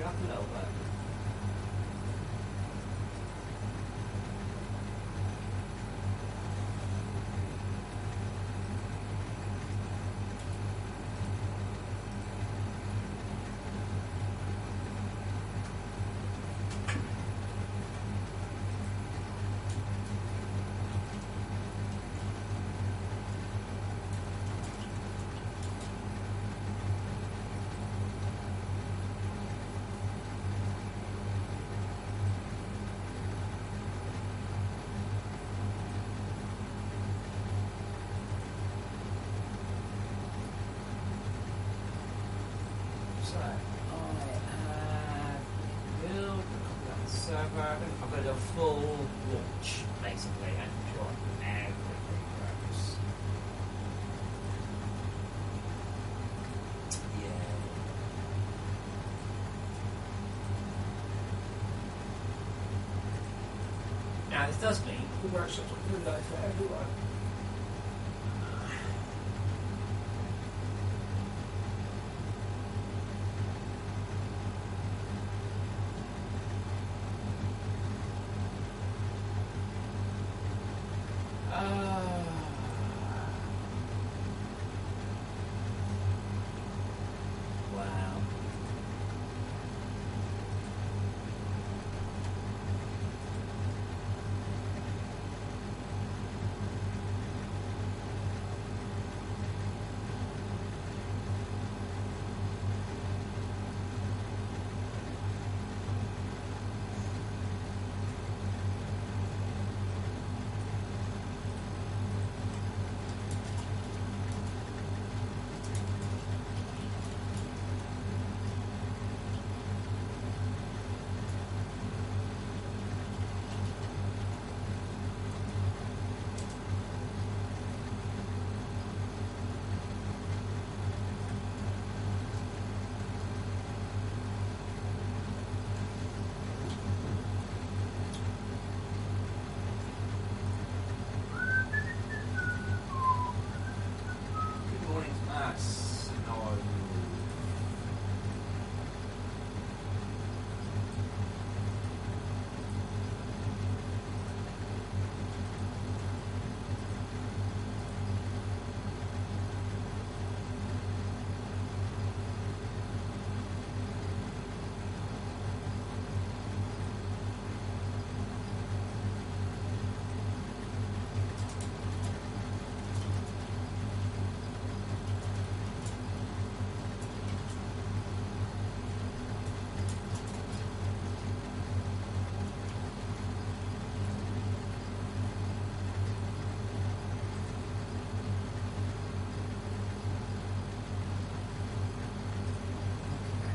up a little bit. So I build a server. I've got to do a full launch basically and ensure everything works. Yeah. Now this does mean the workshop's a good life for everyone. Wow. Good morning, Max. How are you?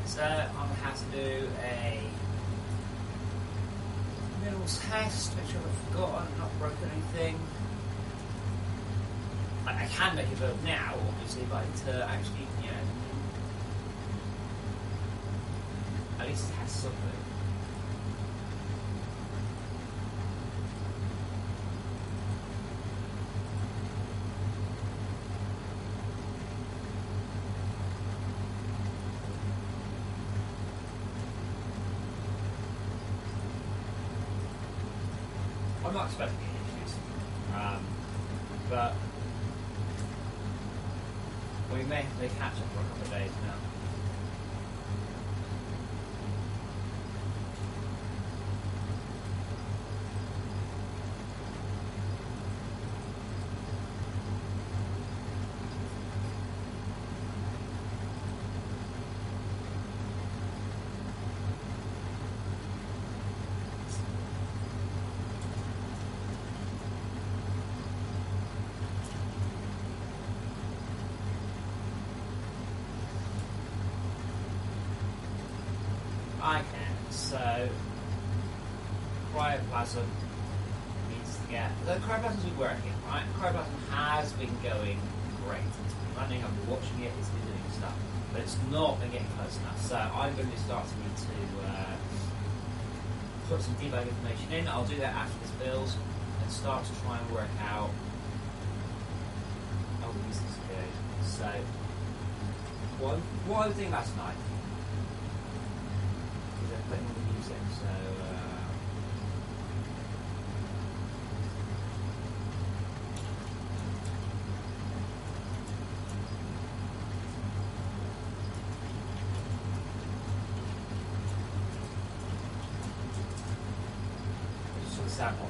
So I'm going to have to do a minerals test, make sure I've forgotten, not broken anything. I can make a build now, obviously, but I need to actually, at least it has something. I'm not expecting any issues, but we may have to catch up for a couple of days now. I can. So, cryoplasm needs to get. The cryoplasm's been working, right? Cryoplasm has been going great. It's been running, I've been watching it, it's been doing stuff. But it's not been getting close enough. So, I'm going to start to need to put some debug information in. I'll do that after this build and start to try and work out. Oh, this is good. So, what I was doing last night. Sample.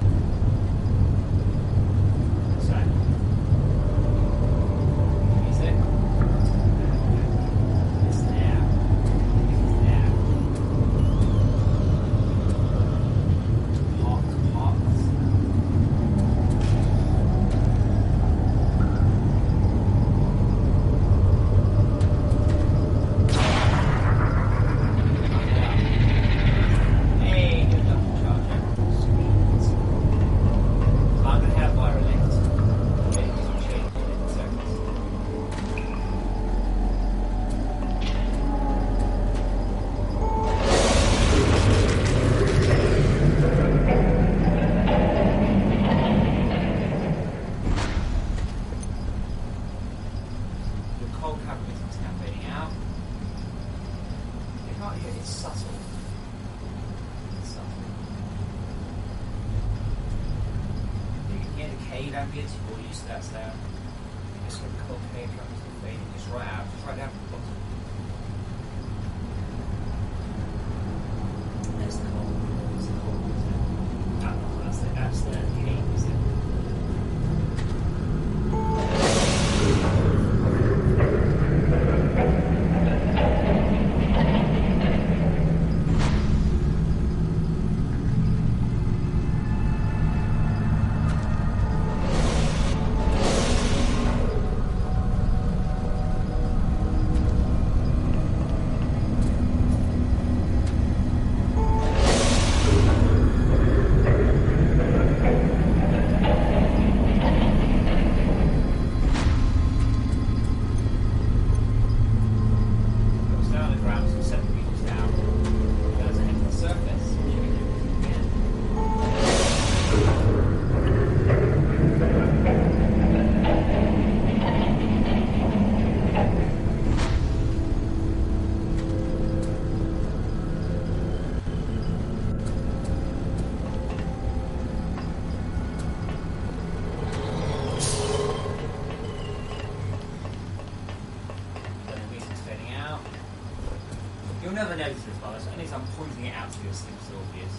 You'll never notice this, by the way, so anytime I'm pointing it out to you, it seems so obvious.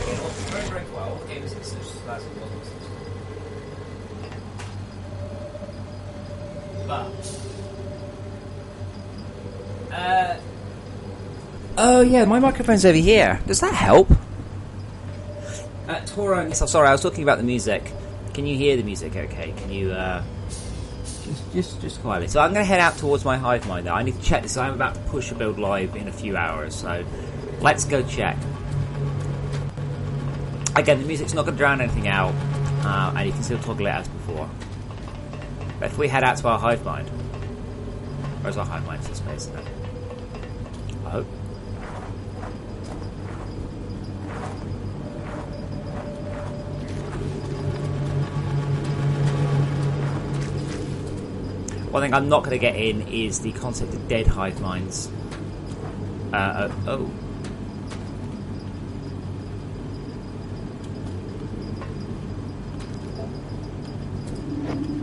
Again, what's very, very well, the game is such as it was. But oh yeah, my microphone's over here. Does that help? Toro, yes, I'm sorry, I was talking about the music. Can you hear the music okay? Can you, just quietly. So I'm going to head out towards my hive mind now. I need to check this. I'm about to push a build live in a few hours, so let's go check. Again, the music's not going to drown anything out, and you can still toggle it as before. But if we head out to our hive mind, where's our hive mind? It's this place, isn't it? I hope. One thing I'm not going to get in is the concept of dead hive minds. Oh.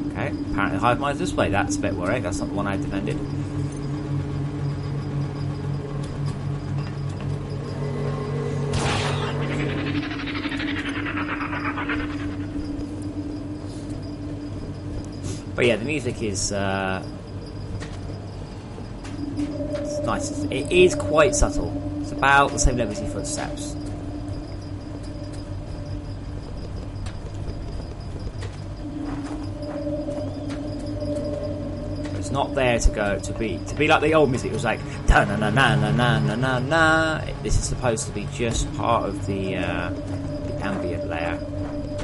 Okay, apparently hive minds this way. That's a bit worrying. That's not the one I defended. But yeah, the music is it's nice. It is quite subtle. It's about the same level as your footsteps. It's not there to be like the old music. It was like na na na na na na na na. This is supposed to be just part of the ambient layer.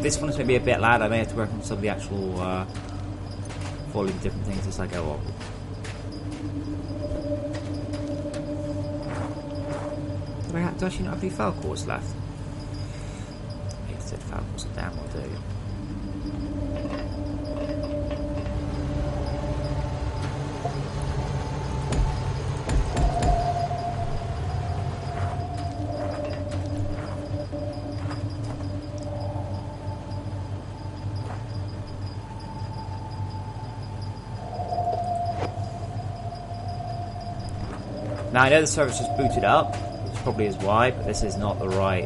This one is maybe a bit loud. I may have to work on some of the actual volume different things as I go on. Do I actually not have any file cores left? I said file cores are down, will do. Now I know the server's just booted up, which probably is why, but this is not the right.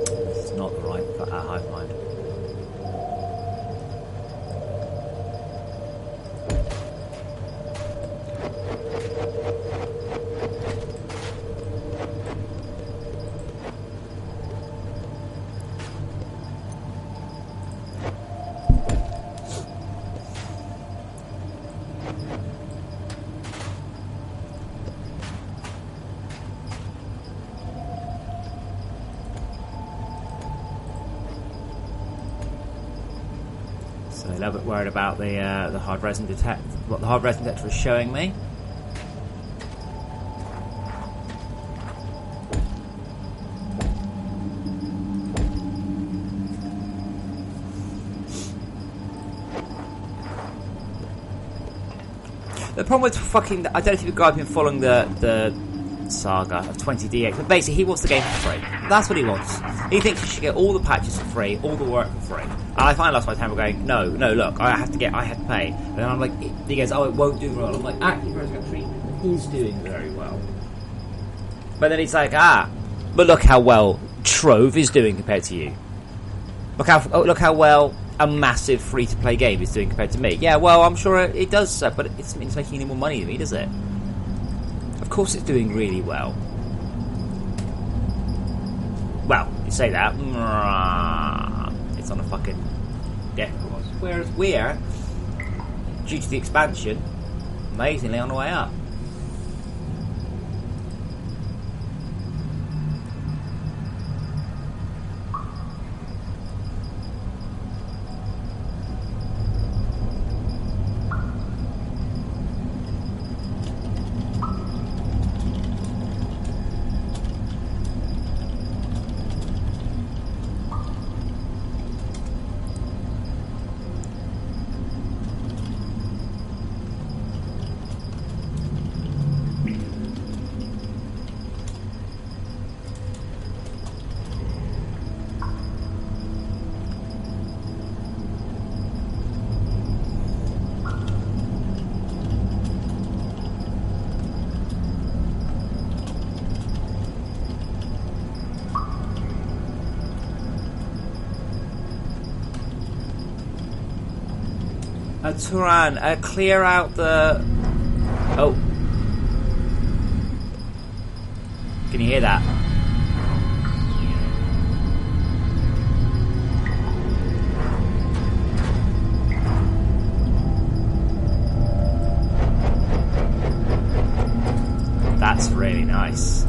This is not the right hive mind. So a little bit worried about the hard resin detect, what the hard resin detector is showing me. The problem with fucking, I don't know if you guys have been following the saga of 20DX, but basically he wants the game for free. That's what he wants. He thinks you should get all the patches for free, all the work for free. And I finally lost my temper going, no, look, I have to pay. And then I'm like, he goes, oh, it won't do well. I'm like, actually, Rose Country is doing very well. But then he's like, but look how well Trove is doing compared to you. Look how well a massive free-to-play game is doing compared to me. Yeah, well, I'm sure it does, but it's making any more money than me, does it? Of course it's doing really well. Well, you say that. It's on a fucking death course. Whereas we're, due to the expansion, amazingly on the way up. Turan, clear out the... Oh. Can you hear that? That's really nice.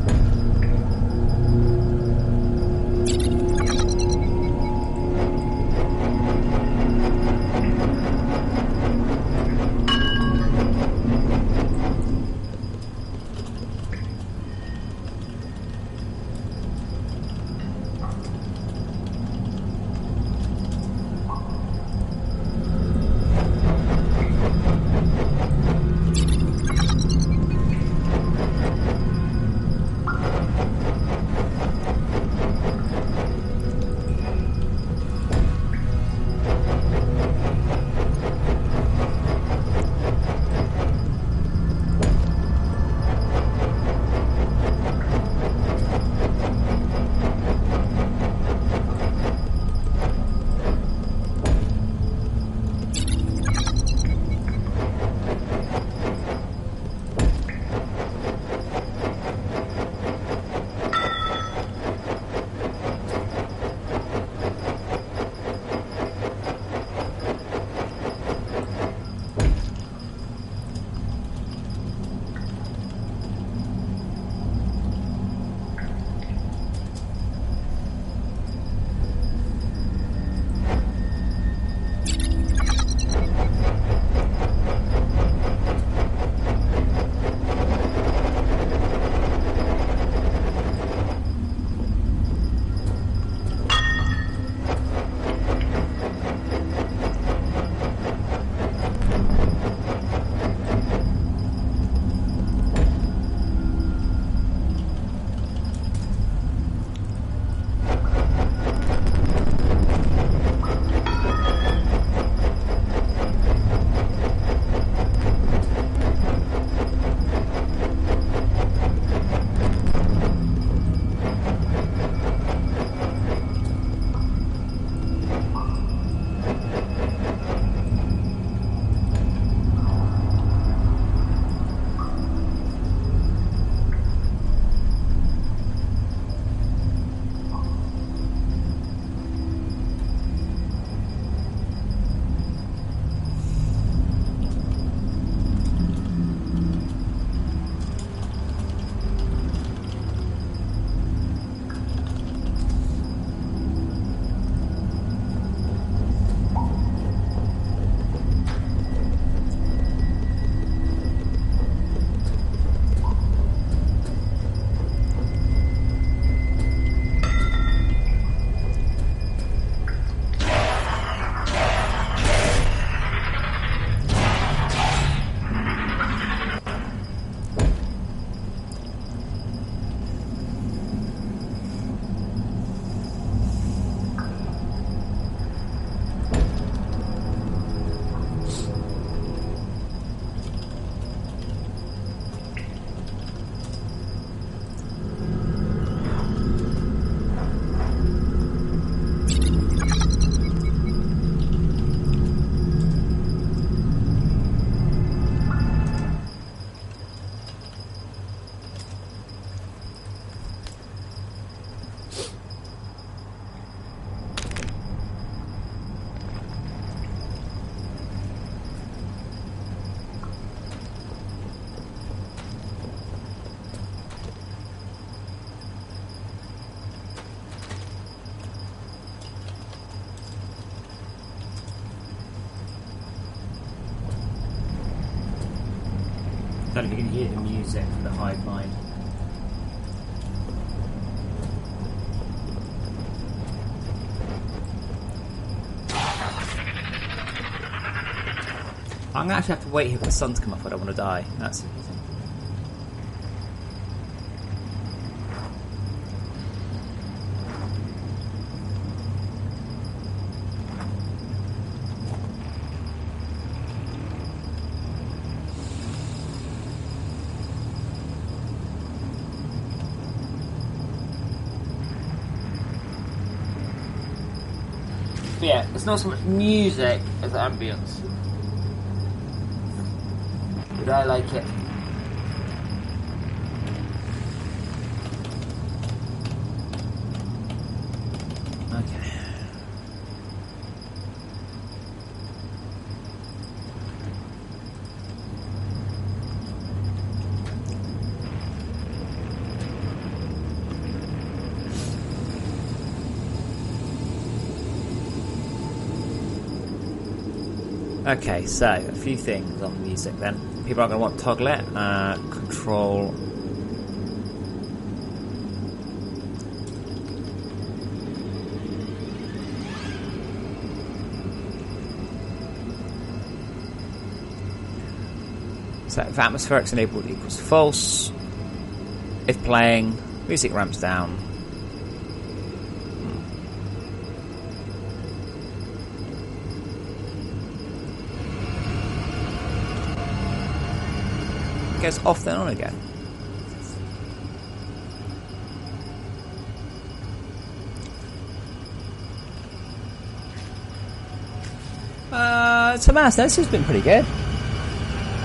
you can hear the music from the hive mind. I'm gonna actually have to wait here for the sun to come up. I don't want to die. That's the thing. But yeah, it's not so much music as ambience. But I like it. Okay. Okay, so a few things on music then. People aren't going to want toggle it. Control. So if atmospherics enabled equals false. If playing, music ramps down. Goes off then on again. So man, this has been pretty good.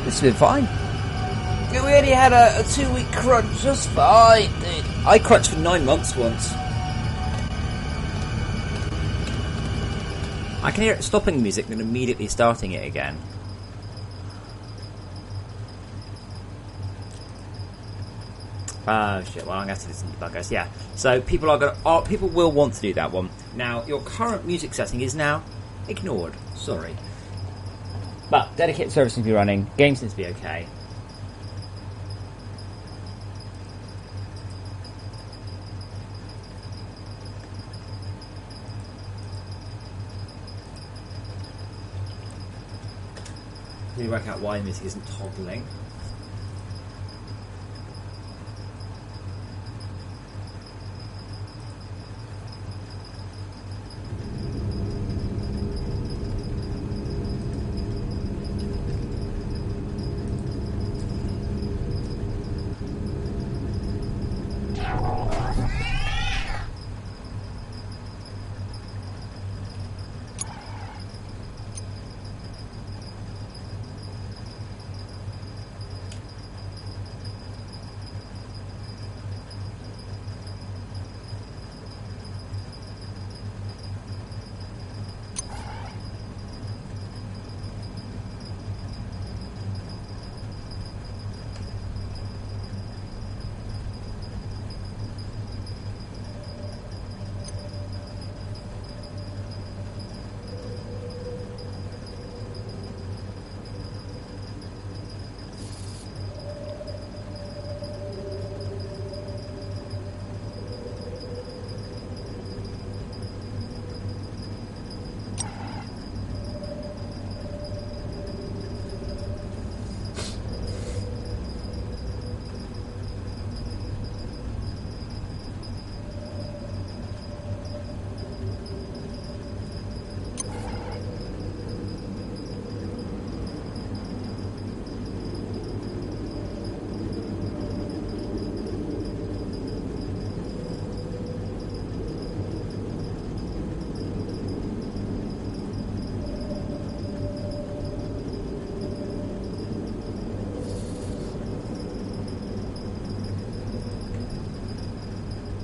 This has been fine. We only had a 2-week crunch, just fine. I crunched for 9 months once. I can hear it stopping the music and immediately starting it again. Shit, well I'm going to have to do some debuggers, yeah. So people people will want to do that one. Now, your current music setting is now ignored, sorry. But dedicated service seems to be running, game seems to be okay. Really work out why the music isn't toggling.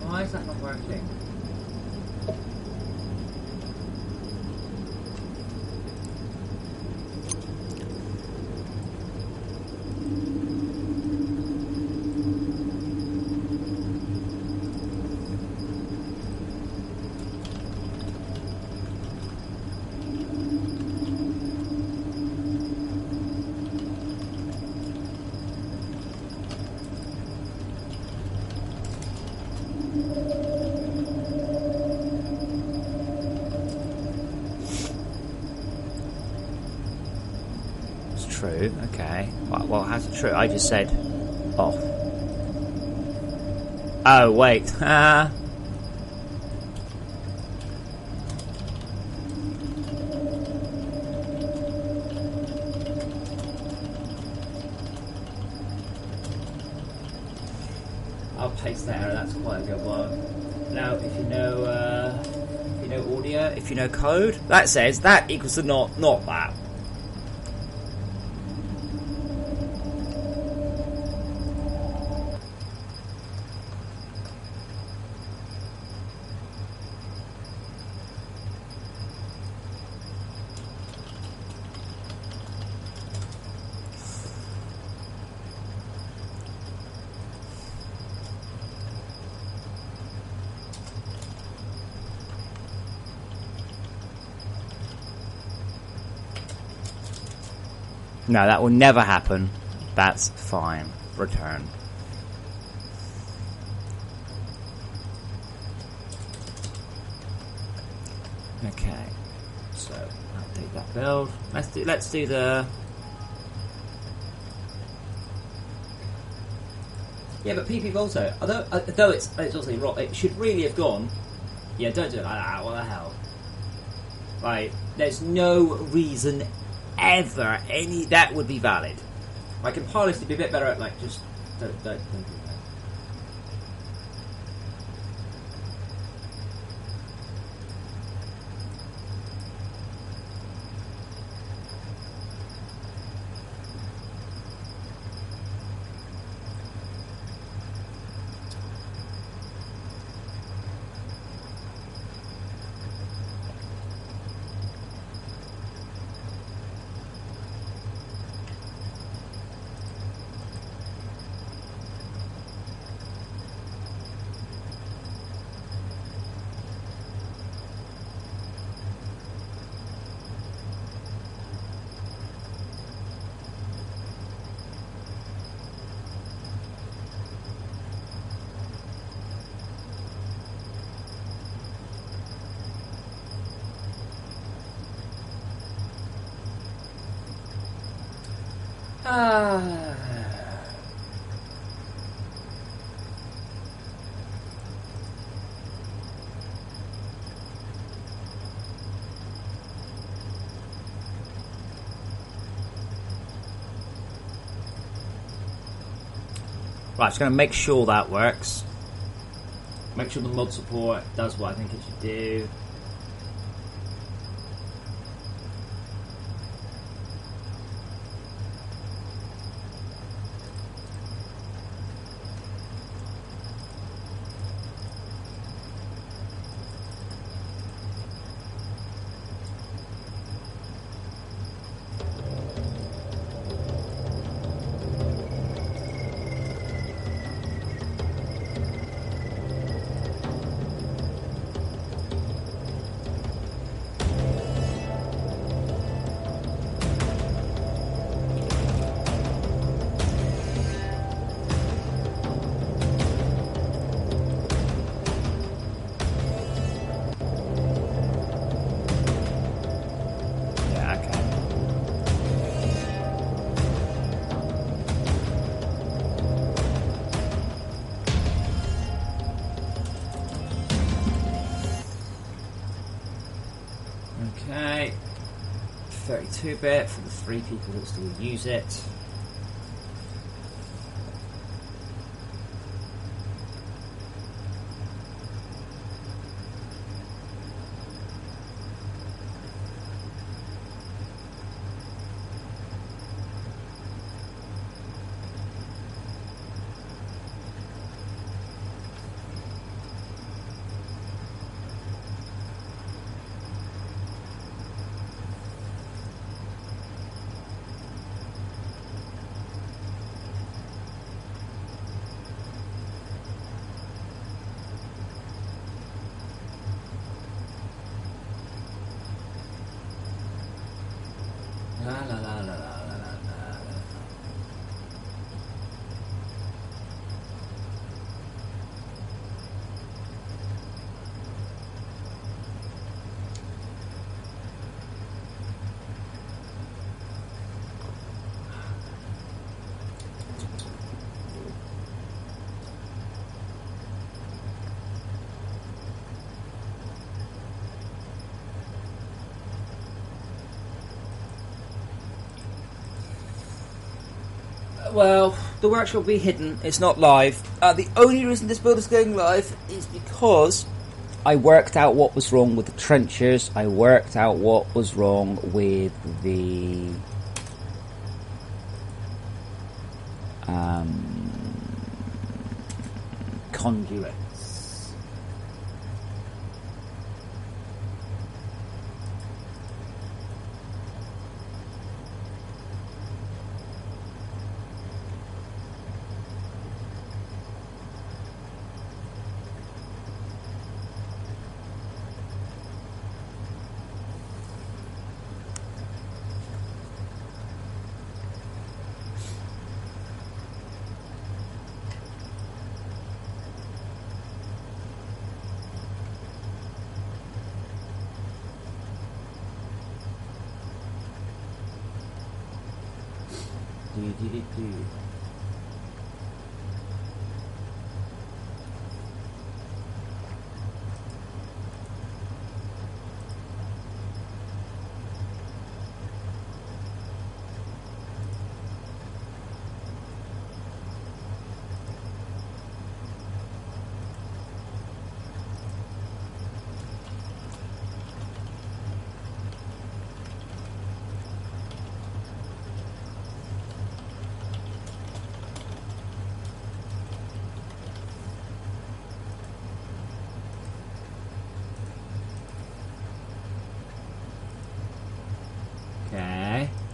Why is that not working? true. Okay. Well, how's it true? I just said off. Oh, wait. I'll paste that error. That's quite a good one. Now, if you know audio, if you know code, that says that equals to not that. No, that will never happen. That's fine. Return. Okay. So update that build. Let's do the. Yeah, but PP Volto, although it's obviously wrong, it should really have gone. Yeah, don't do it like that. What the hell? Like, there's no reason ever any that would be valid. I can polish to be a bit better at like just don't do that. Right, just going to make sure that works. Make sure the mod support does what I think it should do. Okay, 32-bit for the 3 people that still use it. La la la la la la la la. well, the workshop will be hidden. It's not live. The only reason this build is going live is because I worked out what was wrong with the trenchers. I worked out what was wrong with the conduits. Do.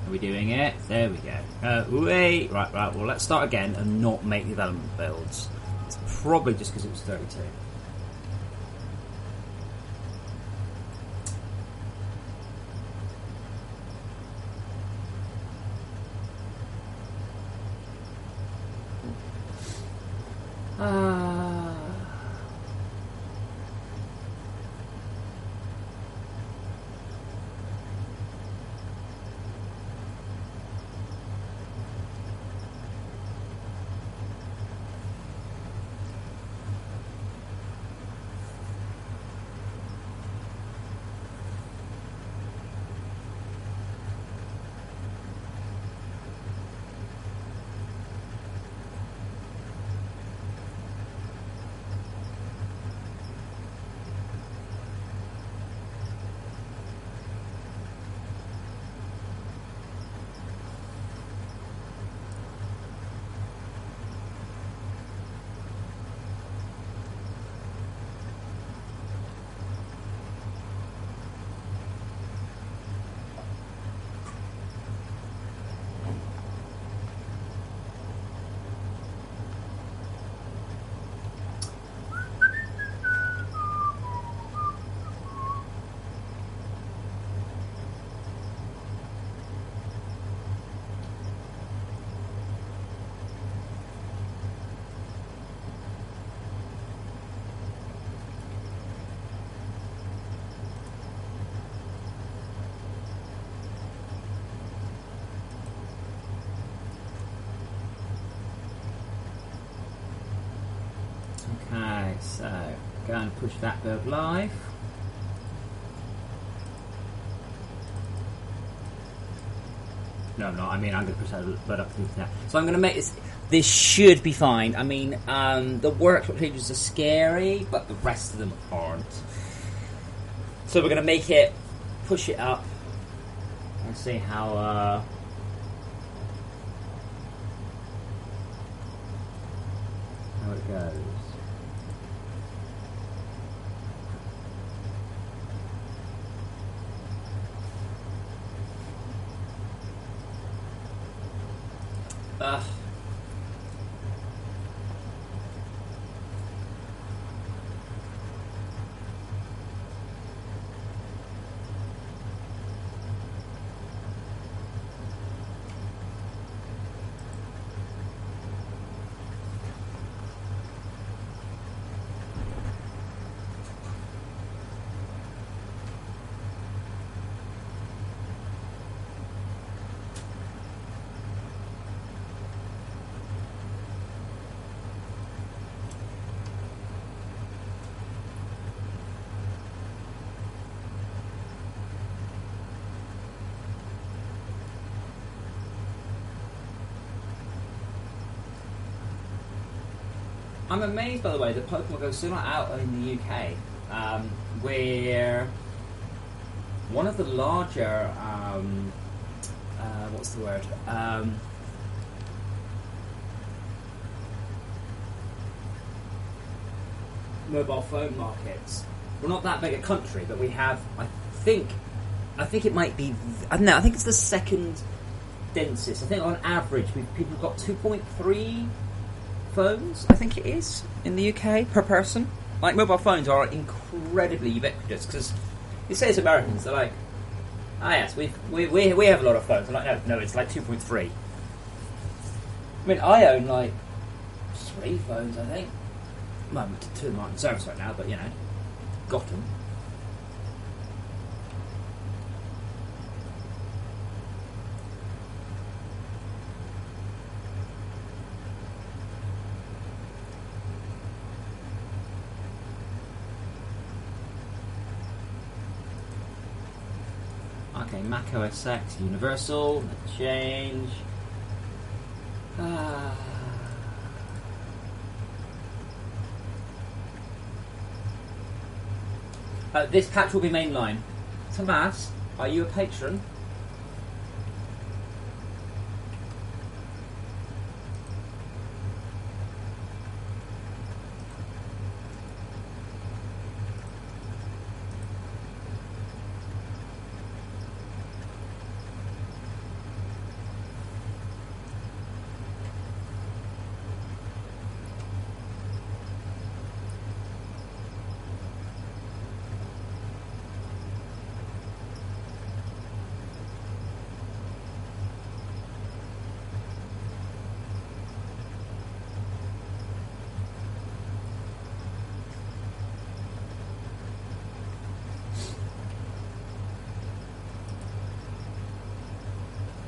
Are we doing it? There we go. Wait. Right. Well, let's start again and not make development builds. It's probably just because it was 32. Okay, so go and push that build live. No, I'm not. I mean, I'm going to push that build up to that. So I'm going to make this. This should be fine. I mean, the workshop changes are scary, but the rest of them aren't. So we're going to make it, push it up, and see how it goes. Ugh. I'm amazed, by the way, that Pokemon Go is still not out in the UK, where one of the larger, what's the word? Mobile phone markets. We're not that big a country, but we have, I think it might be, I don't know, I think it's the second densest. I think on average, people have got 2.3 phones, I think it is, in the UK per person. Like, mobile phones are incredibly ubiquitous, because you say as Americans, they're like, ah yes, we have a lot of phones. I'm like, no, it's like 2.3. I mean, I own like 3 phones, I think. Well, 2 of them aren't in service right now, but you know, got them. Okay, Mac OS X, Universal, change. This patch will be mainline. Tomas, are you a patron?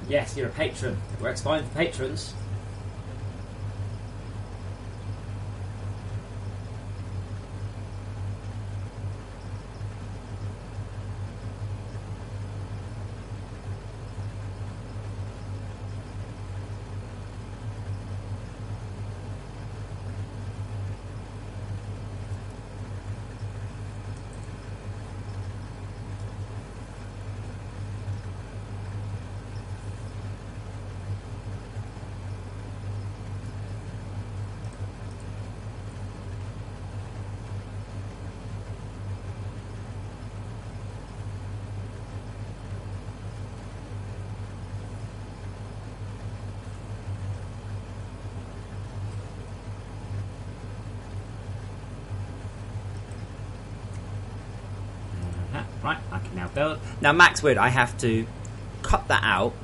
Yes, you're a patron. It works fine for patrons. Right, I can now build. Now, Max Wood, I have to cut that out,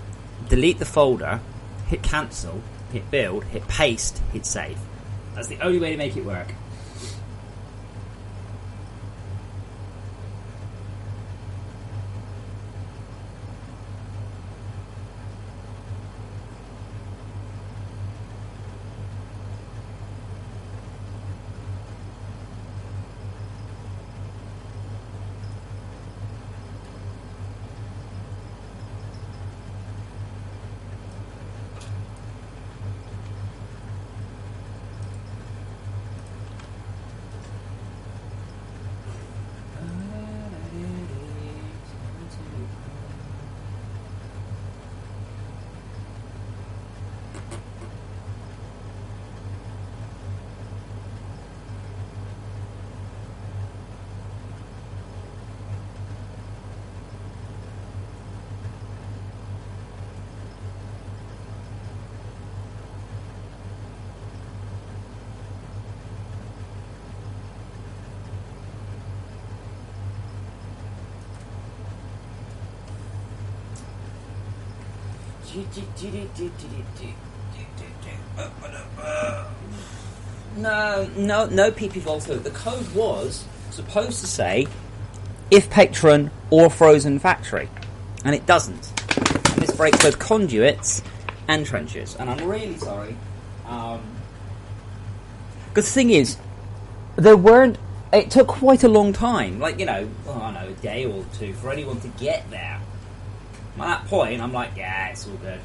delete the folder, hit cancel, hit build, hit paste, hit save. That's the only way to make it work. No PP Volto. The code was supposed to say if patron or frozen factory, and it doesn't. And this breaks both conduits and trenches, and I'm really sorry. Because the thing is, there weren't. It took quite a long time, like, you know, a day or two for anyone to get there. At that point, I'm like, yeah, it's all good.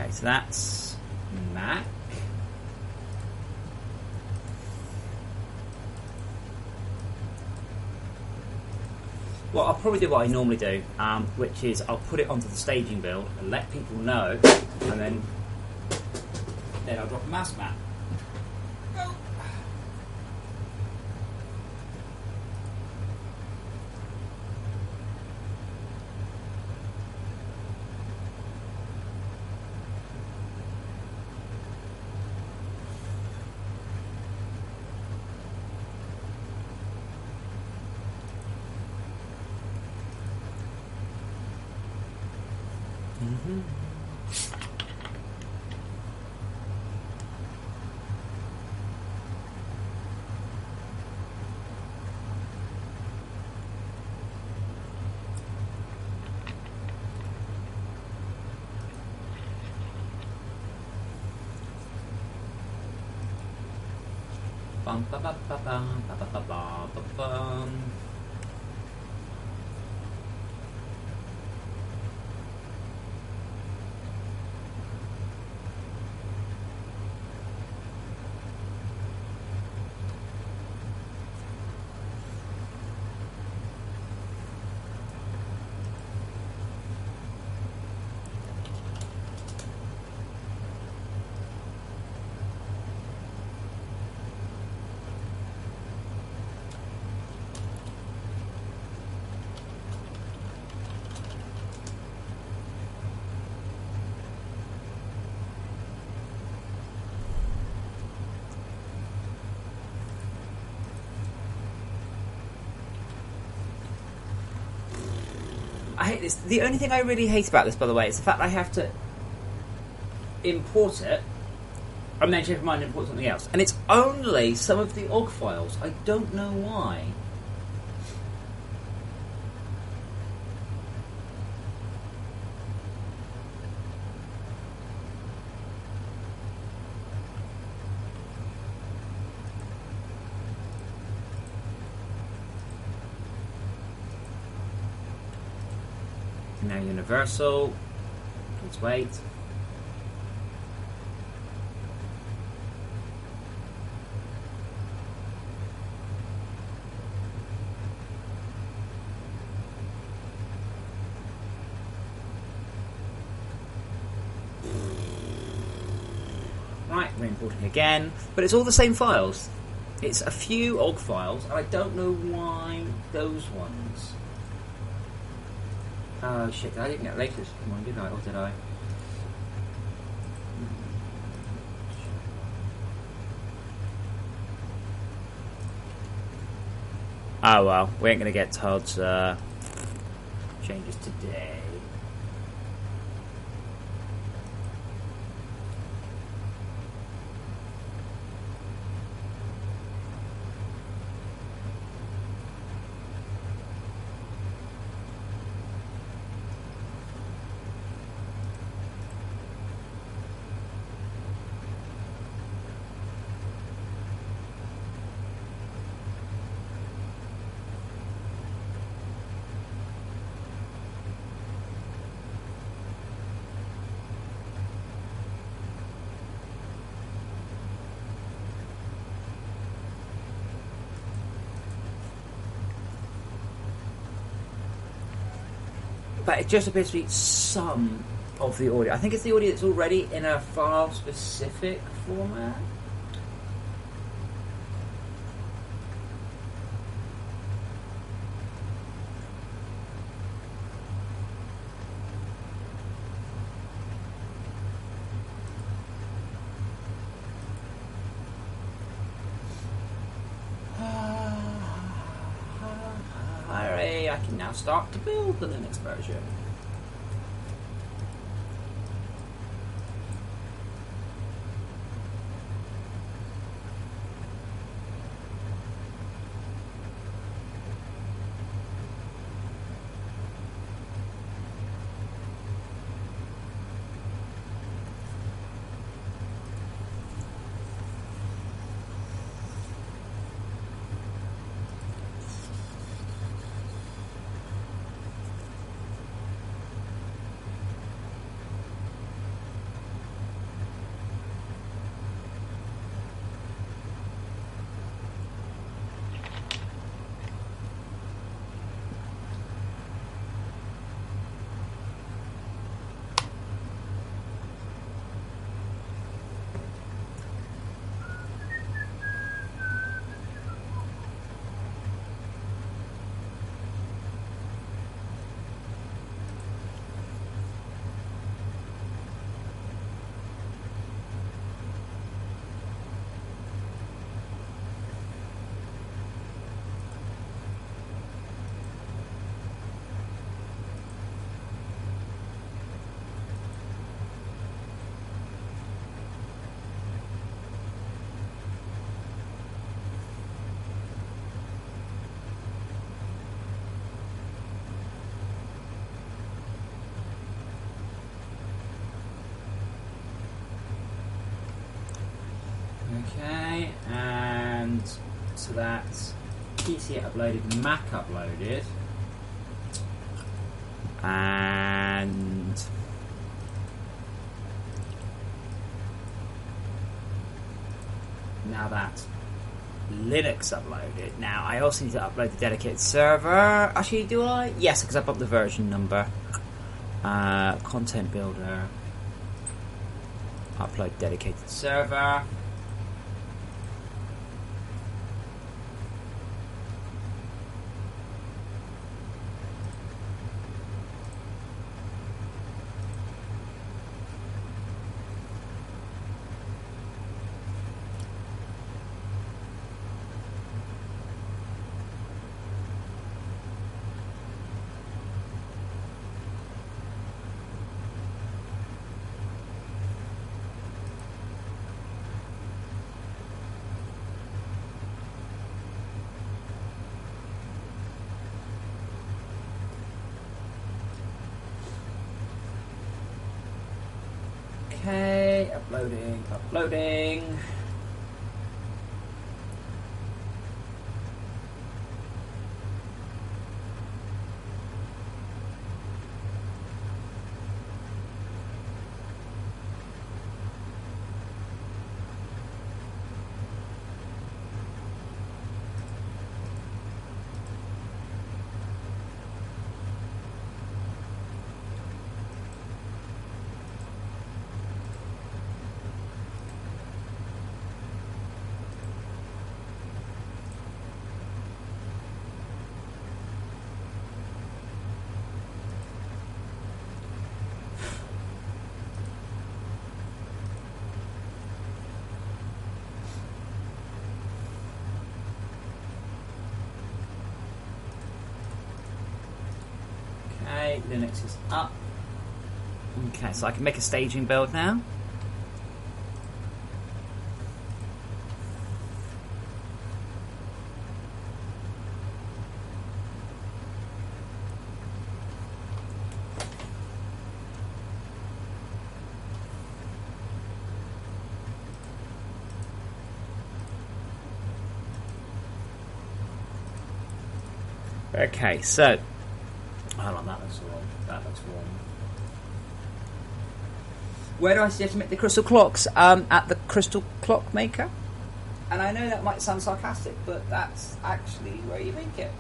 Okay, so that's Mac. Well, I'll probably do what I normally do, which is I'll put it onto the staging build and let people know, and then I'll drop a mask map. Bum, ba, ba, ba, bum, ba, ba, ba, ba, ba, bum. I hate this. The only thing I really hate about this, by the way, is the fact that I have to import it and then change my mind and import something else. And it's only some of the OGG files. I don't know why. Now universal. Let's wait. Right, we're importing again, but it's all the same files. It's a few OGG files, and I don't know why those ones. Oh shit, I didn't get latest one, did I? Or did I? Oh well, we ain't gonna get Todd's changes today. But it just appears to be some of the audio. I think it's the audio that's already in a file-specific format. Hooray, I can now start to build the Linux version. Okay, and so that's PC uploaded, Mac uploaded, and now that's Linux uploaded. Now I also need to upload the dedicated server. Actually, do I? Yes, because I've got the version number. Content builder. Upload dedicated server. Okay, uploading. Okay, Linux is up. Okay, so I can make a staging build now. Okay, so hold on, that looks wrong. That looks wrong. Where do I suggest to make the crystal clocks? At the crystal clock maker. And I know that might sound sarcastic, but that's actually where you make it.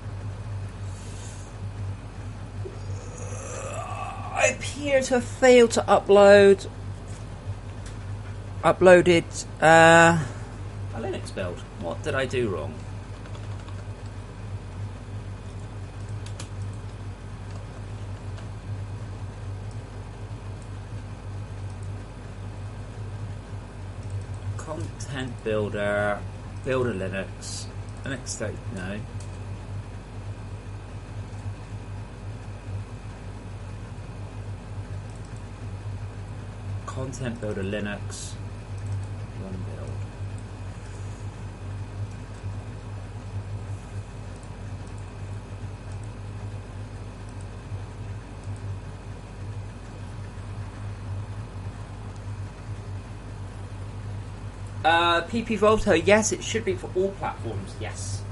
I appear to have failed to uploaded a Linux build. What did I do wrong? Content builder, builder Linux, no. Content builder Linux, run build. PP Volto, yes, it should be for all platforms, yes.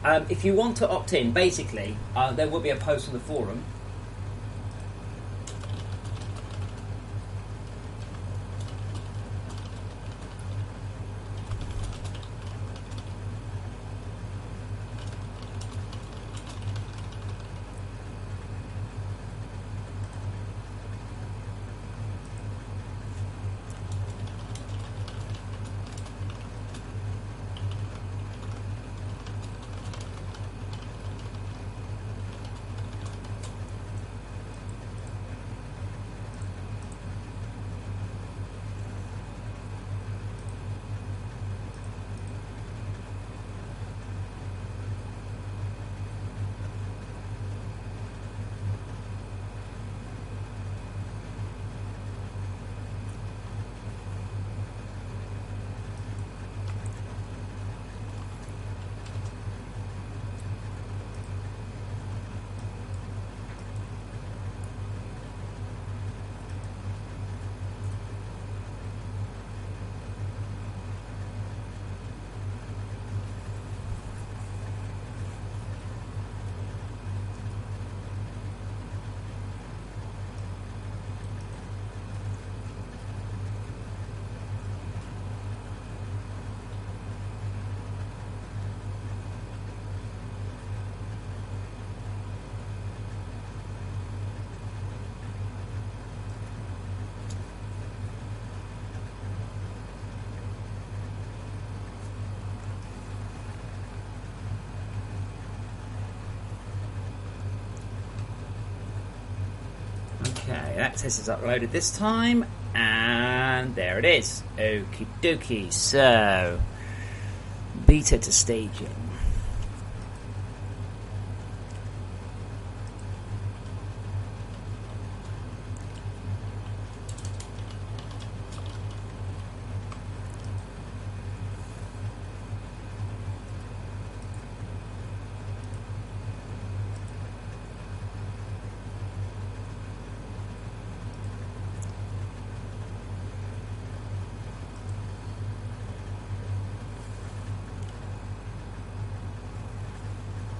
If you want to opt in, basically, there will be a post on the forum. Okay, Access is uploaded this time, and there it is. Okie dokie. So, beta to staging.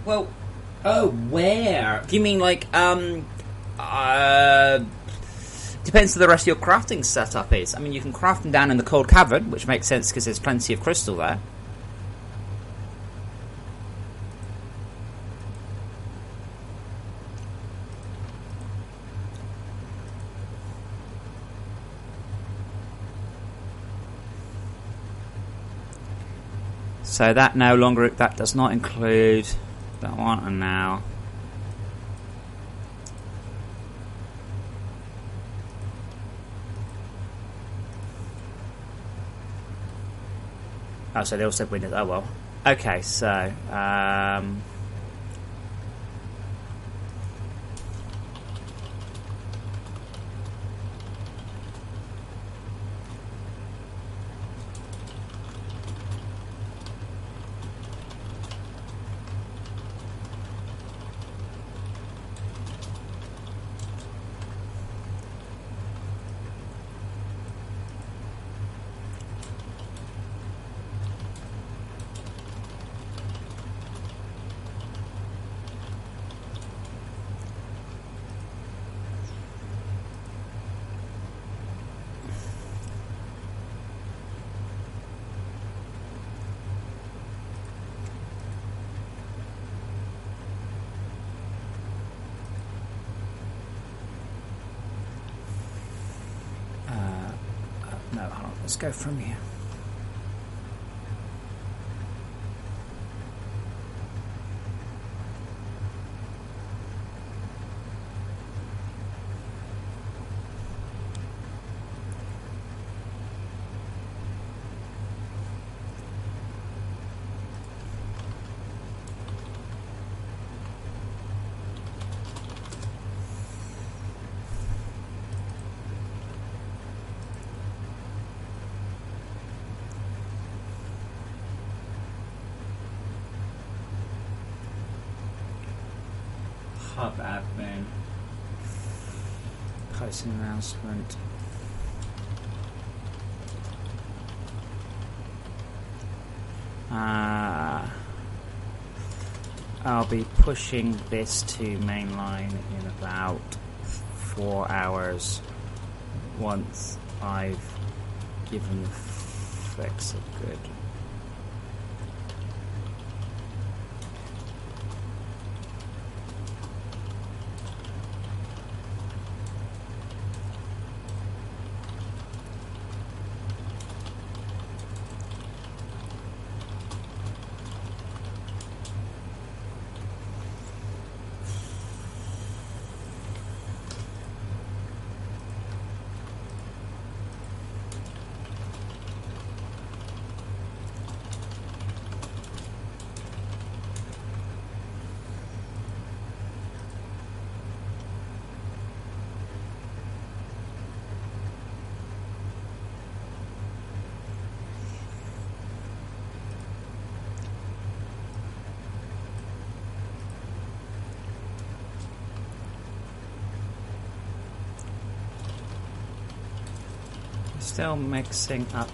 Well, oh, where? Do you mean like, depends how the rest of your crafting setup is. I mean, you can craft them down in the cold cavern, which makes sense because there's plenty of crystal there. So that that does not include that one, and now oh, so they all said Windows. Oh well. Okay, so no, hold on. Let's go from here. Hub admin. Post an announcement. I'll be pushing this to mainline in about 4 hours once I've given Flex a good. Still mixing up.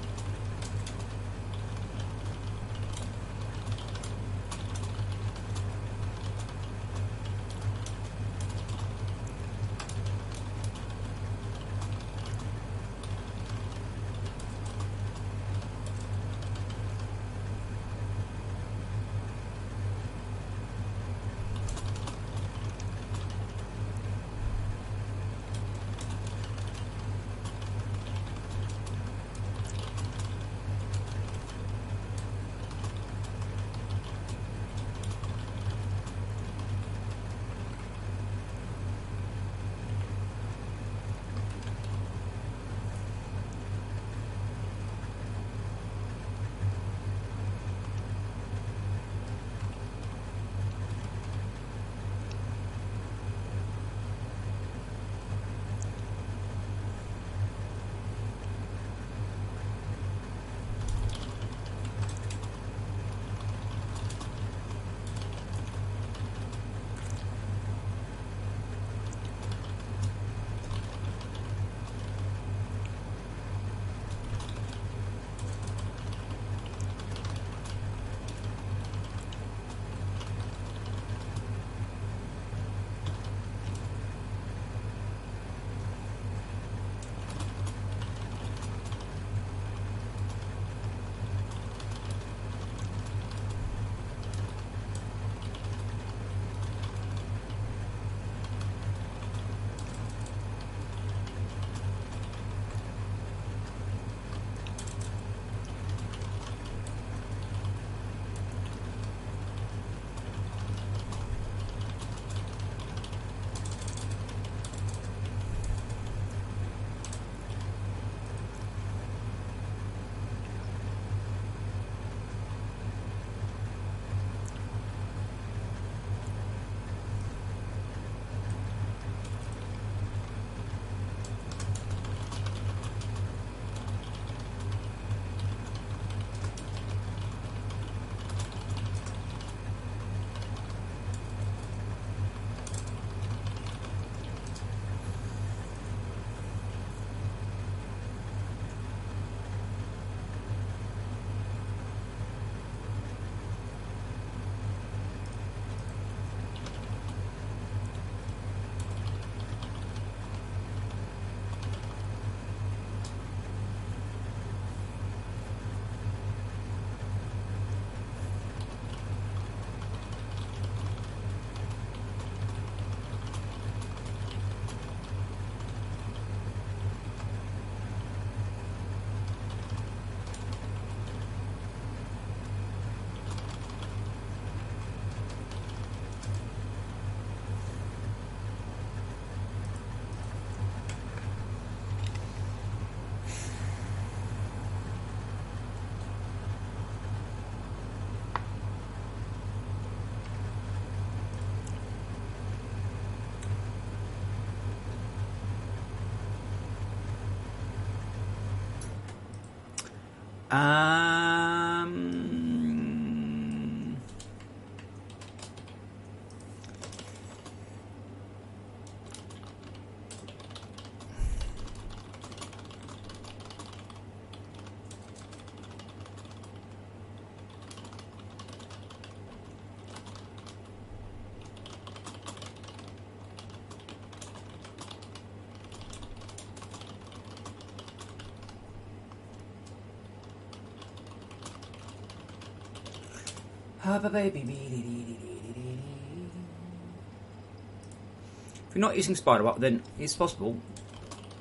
If you're not using SpiderBot, then it's possible,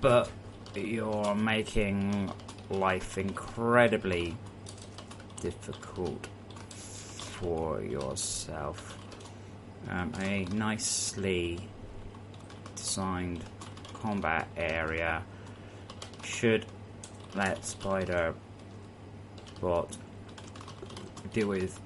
but you're making life incredibly difficult for yourself. A nicely designed combat area should let SpiderBot deal with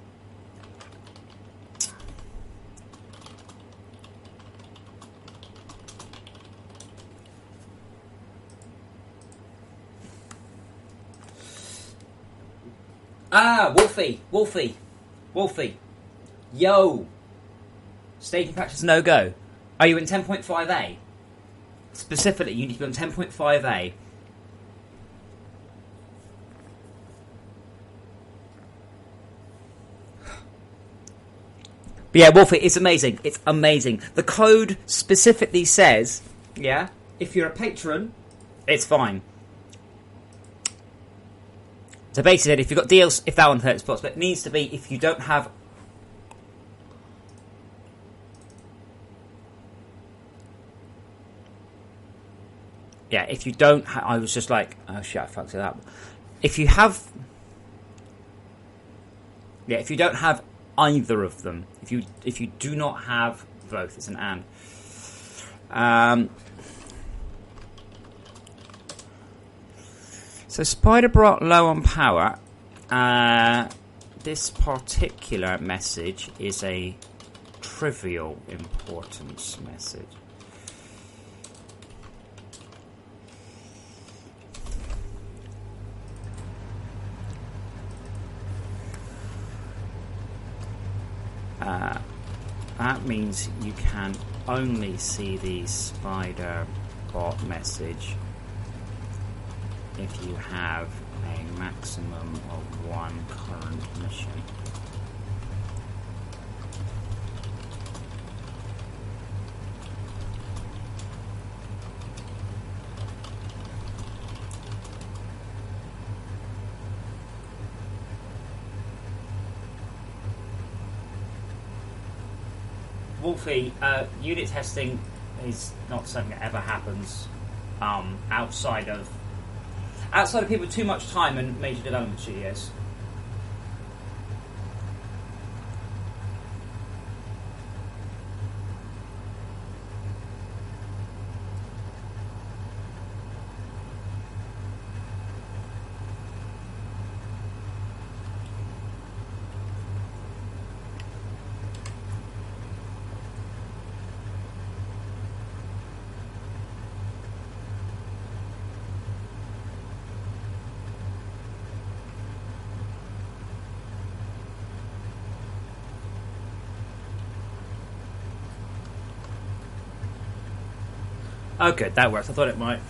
Wolfie. Yo! Staging practice no go. Are you in 10.5a? Specifically, you need to be on 10.5a. But yeah, Wolfie, it's amazing. It's amazing. The code specifically says, yeah, if you're a patron, it's fine. So basically, if you've got deals, if that one 30 spots, but it needs to be if you don't have. Yeah, if you don't. I was just like, oh shit, I fucked it up. If you have. Yeah, if you don't have either of them, if you do not have both, it's an and. So SpiderBot low on power. This particular message is a trivial importance message. That means you can only see the SpiderBot message if you have a maximum of one current mission. Wolfie, unit testing is not something that ever happens outside of people with too much time and major development studios. Oh good, that works. I thought it might.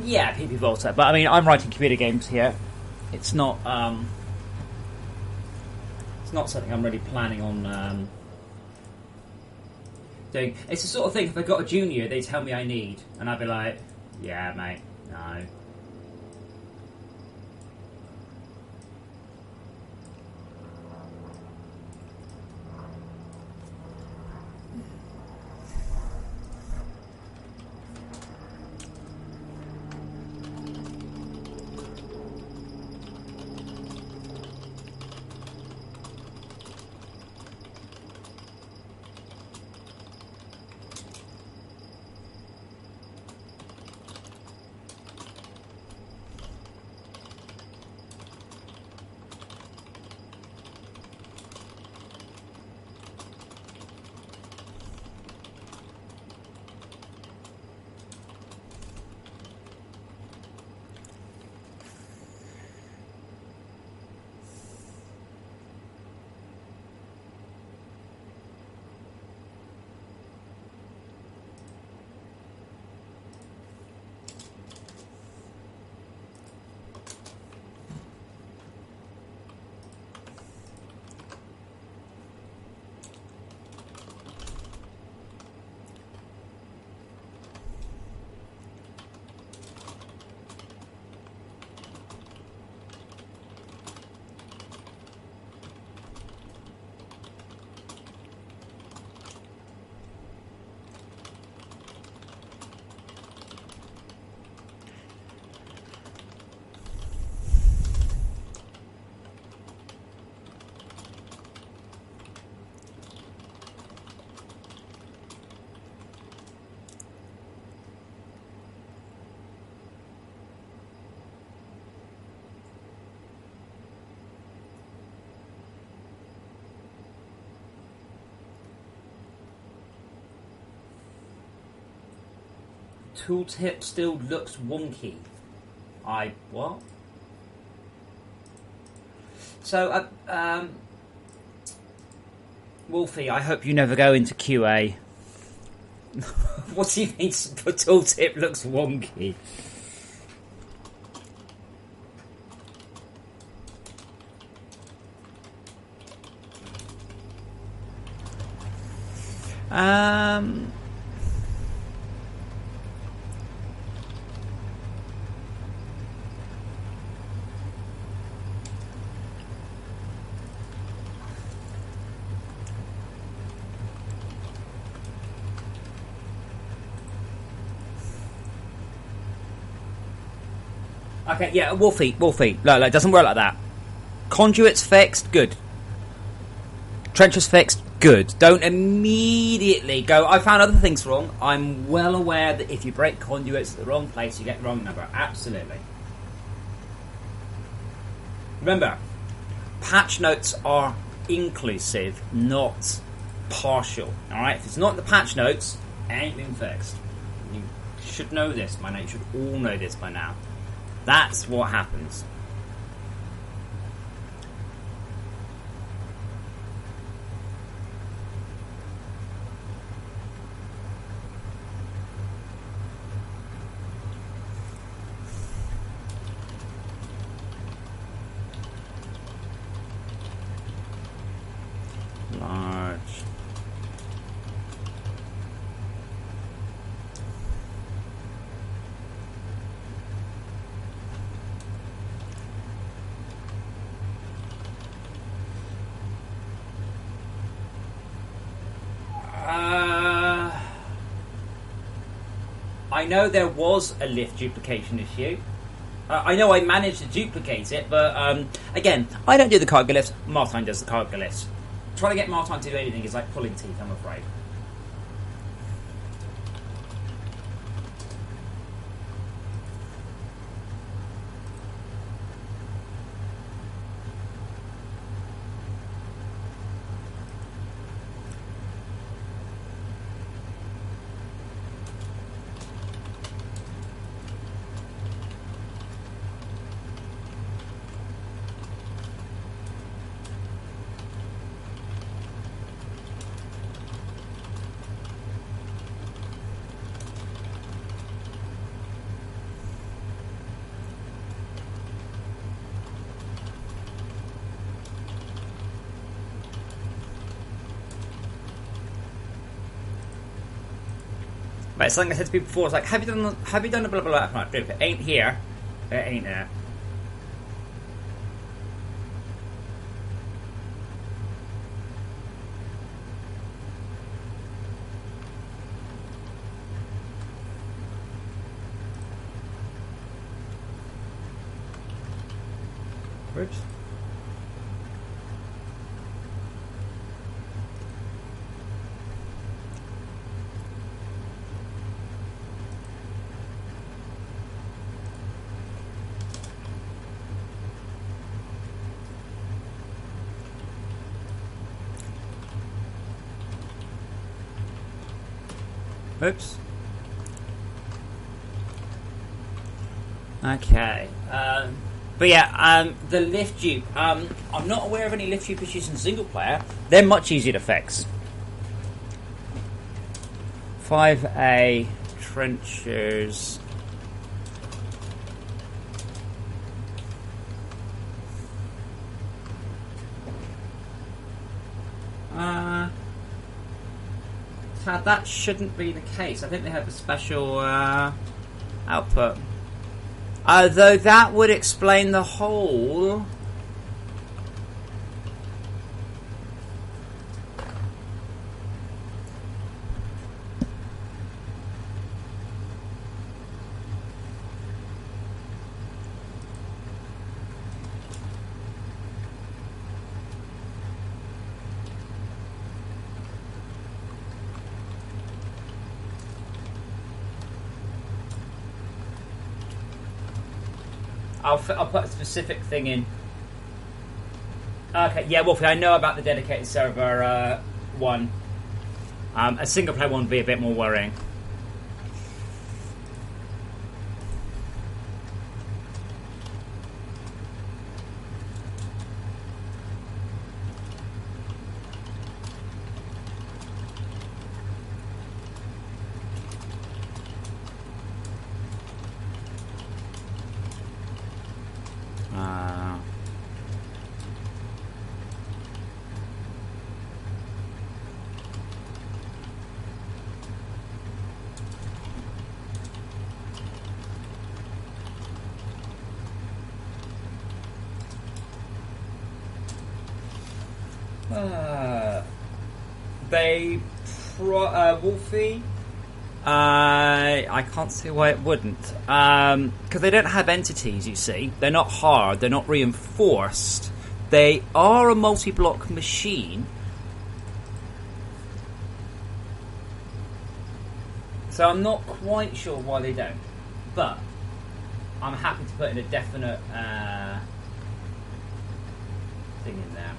Yeah, PP Volta. But I mean, I'm writing computer games here. It's not. It's not something I'm really planning on doing. It's the sort of thing, if I got a junior, they tell me I need, and I'd be like, yeah, mate, no. Tooltip still looks wonky. What? So, Wolfie, I hope you never go into QA. What do you mean the tooltip looks wonky? Okay, yeah, Wolfie. No, it doesn't work like that. Conduits fixed, good. Trenches fixed, good. Don't immediately go, I found other things wrong. I'm well aware that if you break conduits at the wrong place, you get the wrong number. Absolutely. Remember, patch notes are inclusive, not partial. Alright, if it's not in the patch notes, it ain't been fixed. You should know this by now. You should all know this by now. That's what happens. Large. I know there was a lift duplication issue. I know I managed to duplicate it, but again, I don't do the cargo lifts. Martine does the cargo lifts. Trying to get Martine to do anything is like pulling teeth, I'm afraid. But it's something I said to people before. It's like, have you done the blah blah blah? Right, if it ain't here, it ain't there. Oops. Oops. Okay. But yeah, the lift dupe. I'm not aware of any lift dupe issues in single player. They're much easier to fix. 5A trenchers. That shouldn't be the case. I think they have a special output. Though that would explain the whole. I'll put a specific thing in. Okay, yeah, Wolfie, I know about the dedicated server one. A single player one would be a bit more worrying. Wolfie? I can't see why it wouldn't. Because they don't have entities, you see. They're not hard, they're not reinforced. They are a multi-block machine. So I'm not quite sure why they don't. But I'm happy to put in a definite thing in there.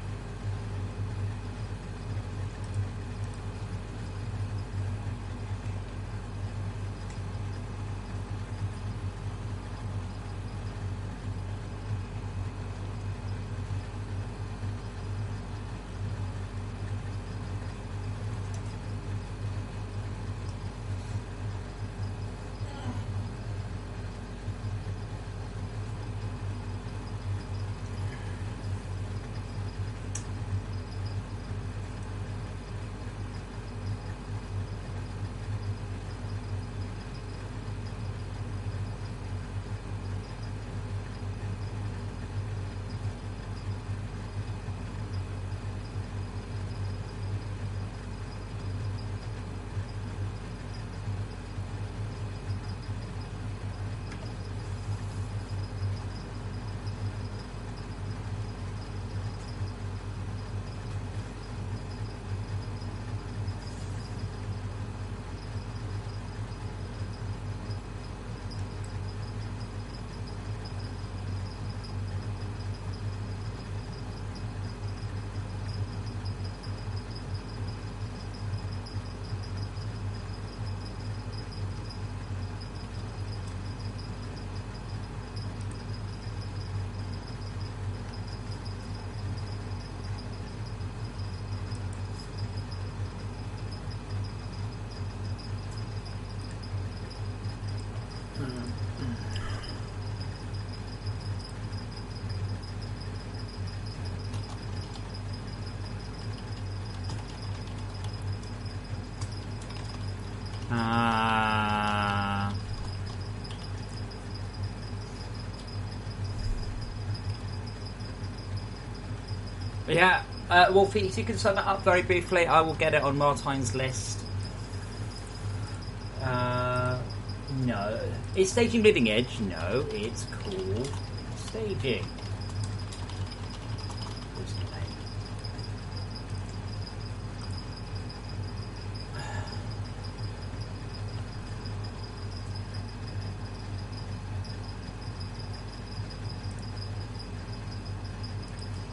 Yeah, Wolfie, if you can sum that up very briefly, I will get it on Martine's list. No. Is staging Bleeding Edge? No, it's called staging. What's the name?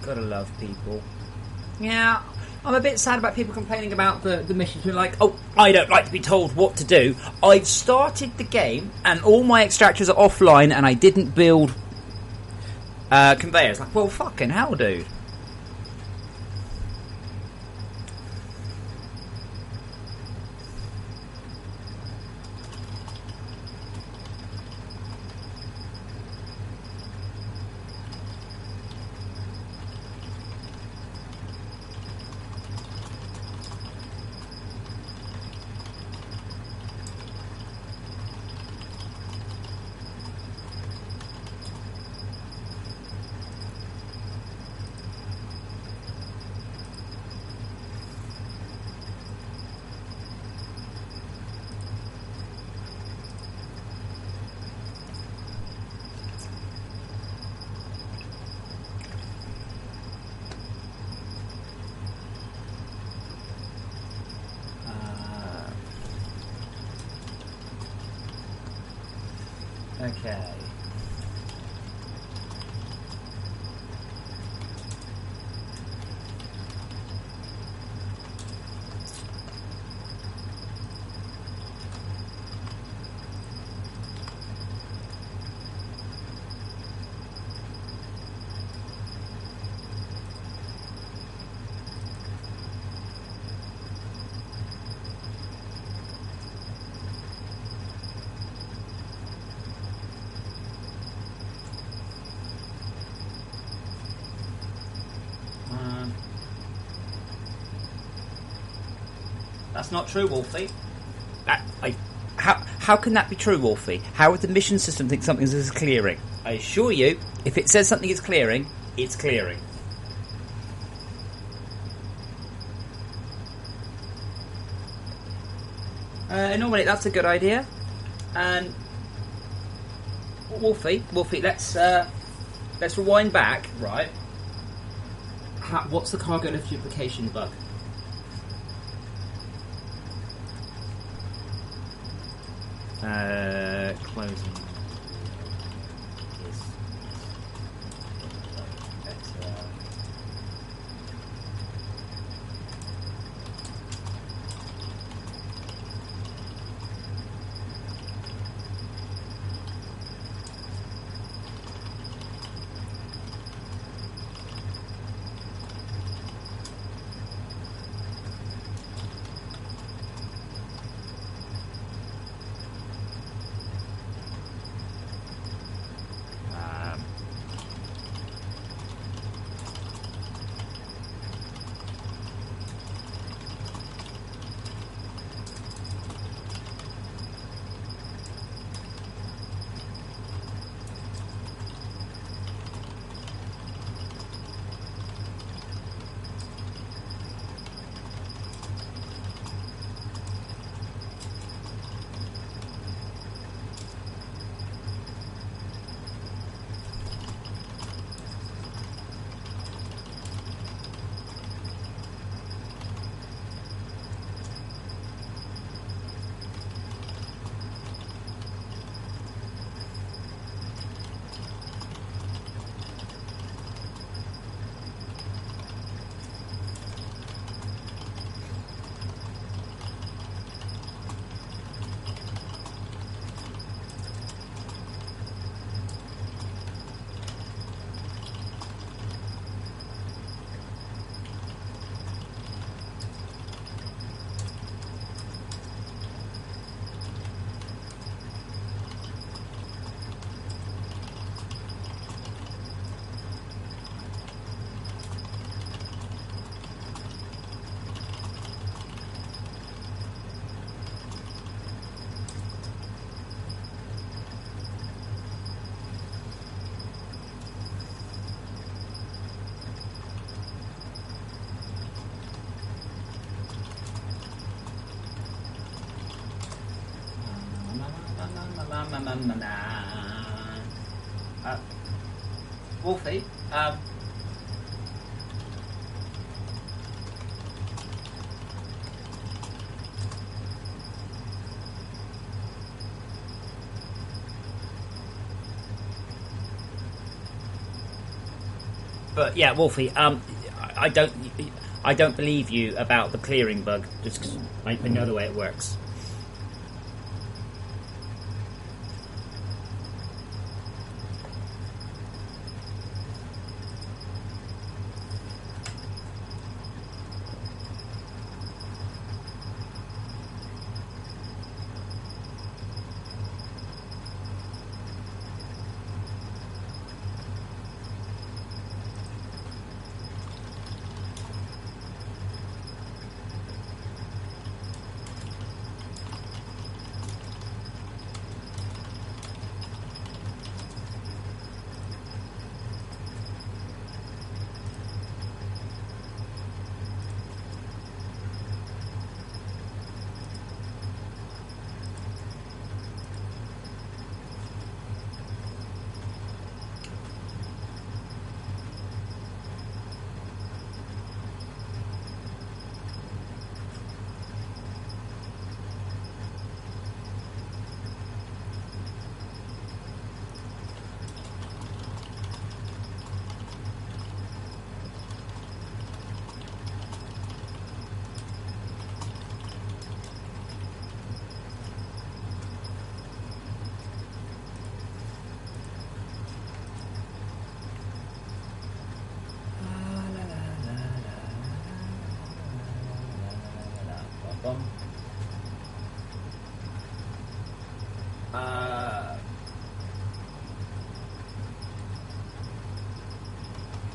Gotta love people. Yeah, I'm a bit sad about people complaining about the missions. Being like, oh, I don't like to be told what to do. I've started the game and all my extractors are offline and I didn't build conveyors. Like, well, fucking hell, dude. Okay. That's not true, Wolfie. How can that be true, Wolfie? How would the mission system think something is clearing? I assure you, if it says something is clearing, it's clearing. Normally, that's a good idea. And Wolfie, let's rewind back, right? What's the cargo lift duplication bug? Closing is Wolfie, but yeah, Wolfie, I don't believe you about the clearing bug, just because I know the way it works.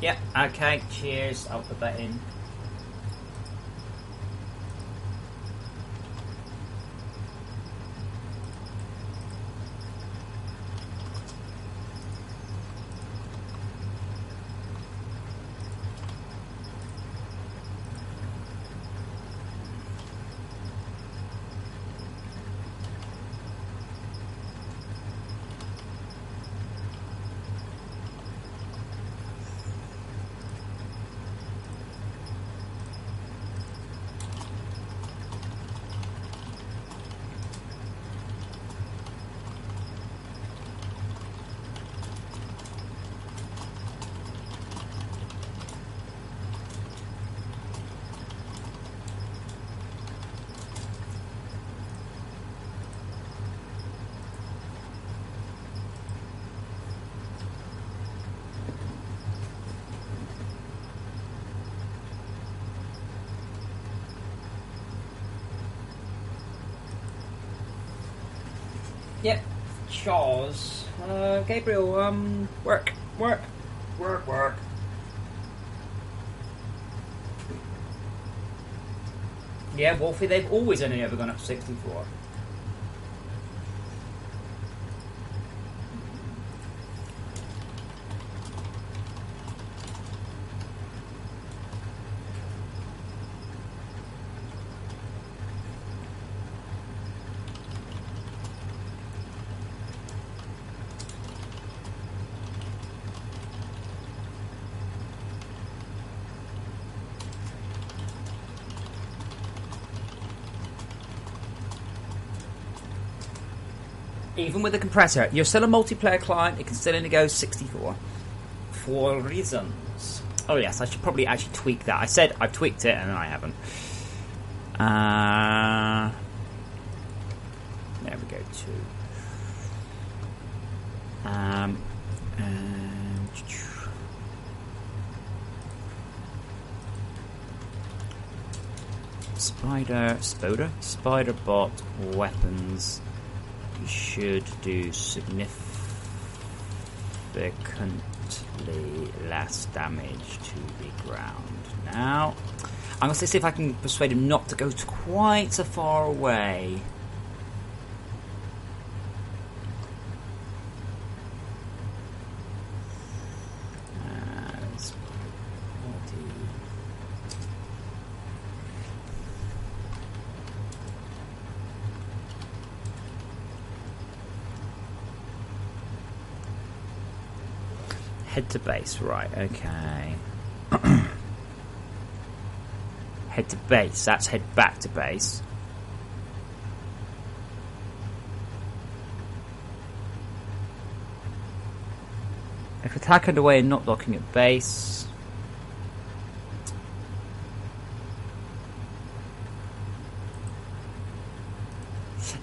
Yeah, okay, cheers, I'll put that in. Yep, Charles. Gabriel, work. Yeah, Wolfie, they've always only ever gone up to 64. Even with the compressor, you're still a multiplayer client. It can still only go 64 for reasons. Oh yes, I should probably actually tweak that. I said I've tweaked it, and I haven't. There we go. Spider bot weapons should do significantly less damage to the ground. Now, I'm going to see if I can persuade him not to go quite so far away. Head to base, right, okay. Head to base, that's head back to base. If attack underway and not locking at base.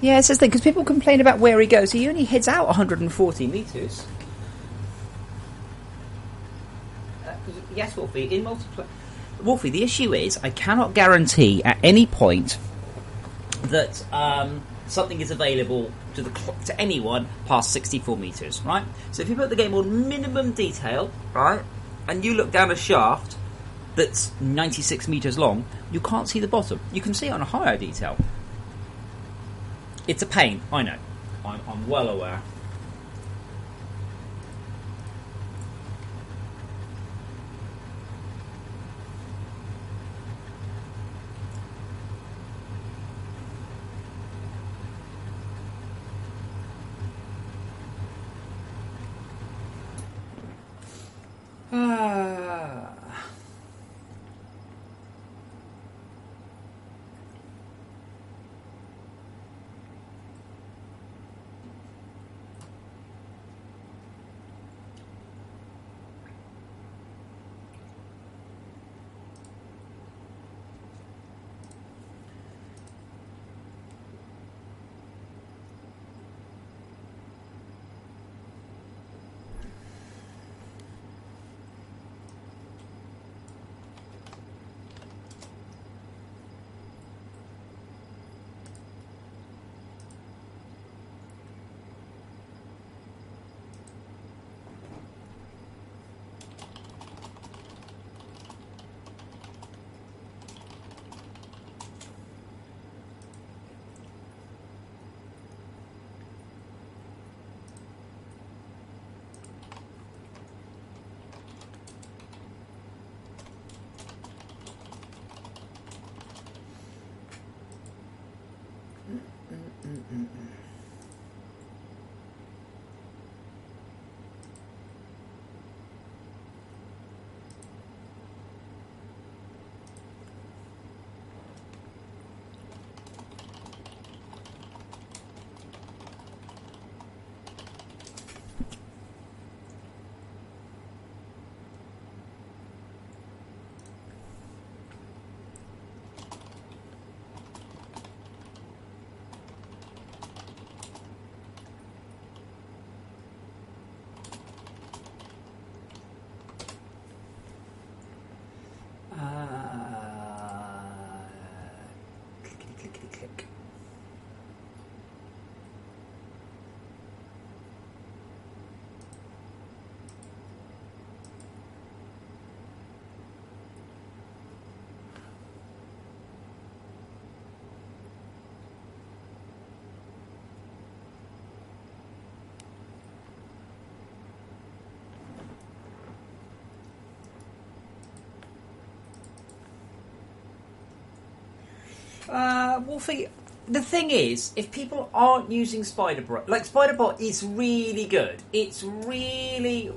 Yeah, it's this thing, because people complain about where he goes. He only heads out 140 metres. Yes, Wolfie, in multiplayer... Wolfie, the issue is, I cannot guarantee at any point that something is available to anyone past 64 metres, right? So if you put the game on minimum detail, right, and you look down a shaft that's 96 metres long, you can't see the bottom. You can see it on a higher detail. It's a pain, I know. I'm well aware. Click. Wolfie, the thing is, if people aren't using Spiderbot, like Spiderbot is really good. It's really...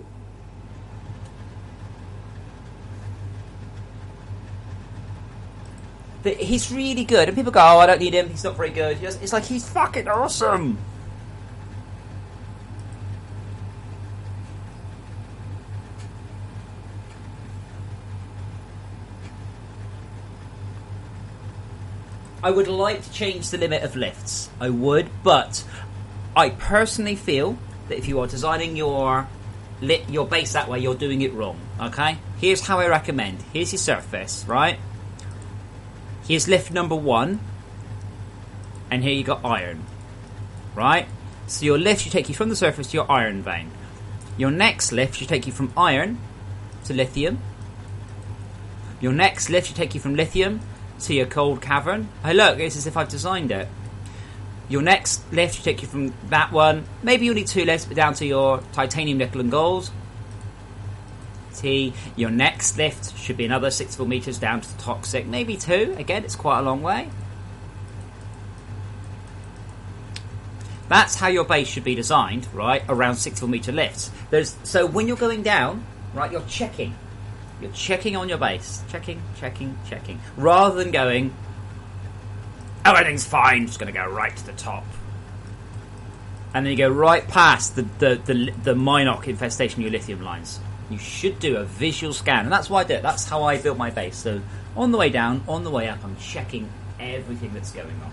He's really good, and people go, "Oh, I don't need him. He's not very good." It's like he's fucking awesome. I would like to change the limit of lifts. I would, but I personally feel that if you are designing your base that way, you're doing it wrong. Okay? Here's how I recommend. Here's your surface, right? Here's lift number 1, and here you got iron, right? So your lift should take you from the surface to your iron vein. Your next lift should take you from iron to lithium. Your next lift should take you from lithium to your cold cavern. Hey, look, it's as if I've designed it. Your next lift should take you from that one. Maybe you'll need 2 lifts, but down to your titanium, nickel, and gold. Your next lift should be another 64 meters down to the toxic. Maybe 2. Again, it's quite a long way. That's how your base should be designed, right? Around 60 meter lifts. So when you're going down, right, you're checking. You're checking on your base. Checking. Rather than going, everything's fine, just going to go right to the top. And then you go right past the Minoc infestation of your lithium lines. You should do a visual scan. And that's why I do it. That's how I build my base. So on the way down, on the way up, I'm checking everything that's going on.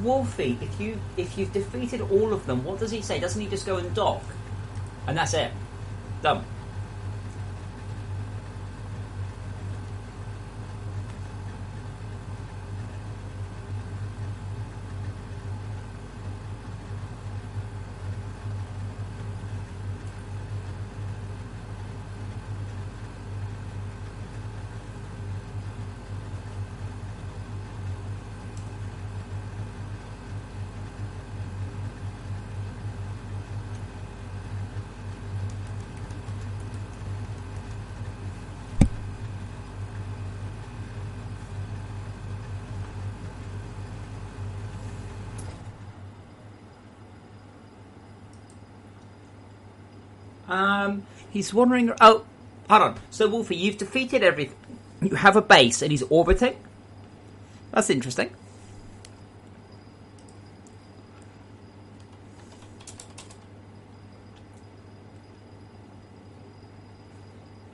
Wolfie, if you've defeated all of them, what does he say? Doesn't he just go and dock? And that's it. Done. He's wandering. Oh, hold on. So, Wolfie, you've defeated everything. You have a base, and he's orbiting. That's interesting.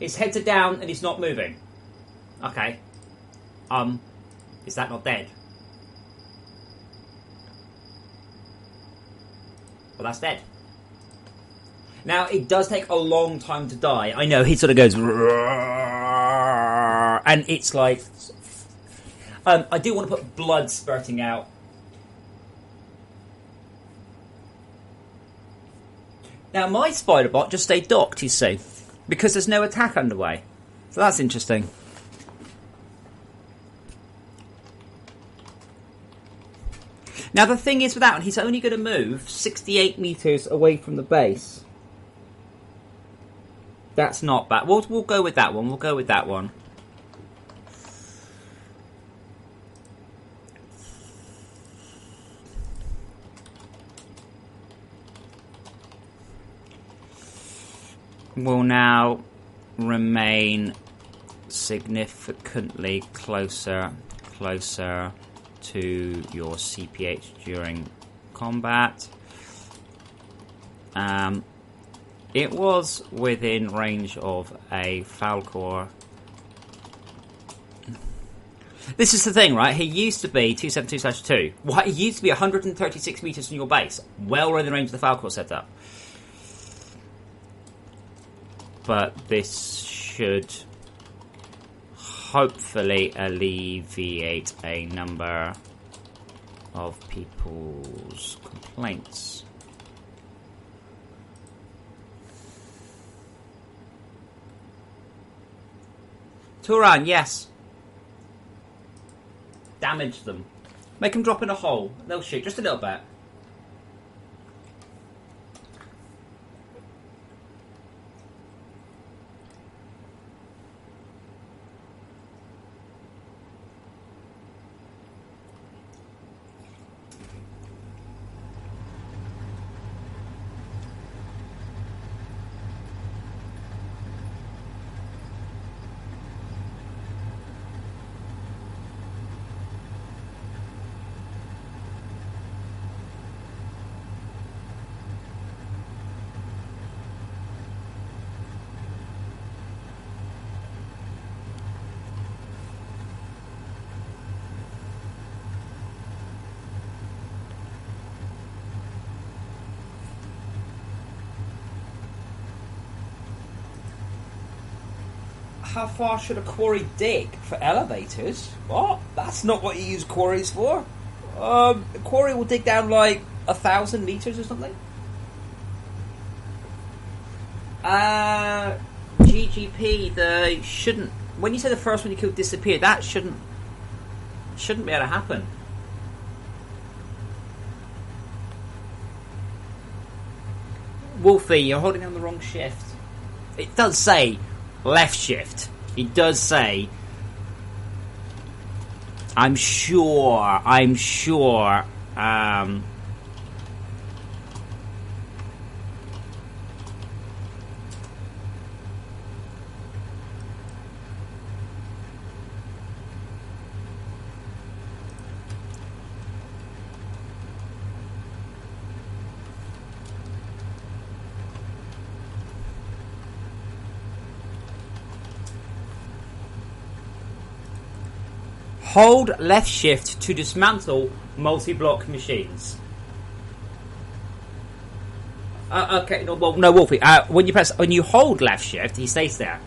His heads are down, and he's not moving. Okay. Is that not dead? Well, that's dead. Now, it does take a long time to die. I know, he sort of goes... And it's like... I do want to put blood spurting out. Now, my spider bot just stayed docked, you see. Because there's no attack underway. So that's interesting. Now, the thing is with that one, he's only going to move 68 metres away from the base. That's not bad. We'll go with that one. We'll go with that one. Will now remain significantly closer to your CPH during combat. It was within range of a Falcor. This is the thing, right? He used to be 272/2. He used to be 136 metres from your base. Well within range of the Falcor setup. But this should hopefully alleviate a number of people's complaints. Turan, yes. Damage them. Make them drop in a hole. They'll shoot just a little bit. How far should a quarry dig for elevators? What? That's not what you use quarries for. A quarry will dig down like 1,000 meters or something. GGP, the shouldn't. When you say the first one you killed disappeared, that shouldn't be able to happen. Wolfie, you're holding on the wrong shift. It does say left shift. It does say I'm sure. Hold left shift to dismantle multi-block machines. Okay, no, well, no, Wolfie. When you hold left shift, he stays there.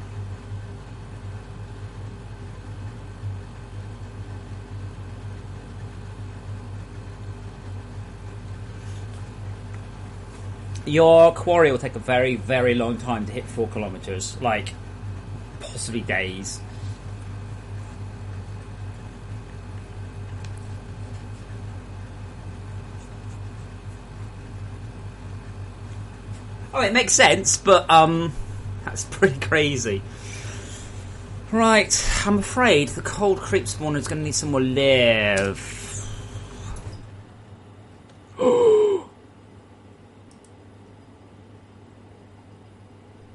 Your quarry will take a very, very long time to hit 4 kilometers, like possibly days. Oh, it makes sense, but that's pretty crazy. Right, I'm afraid the cold creep spawner is going to need some more live.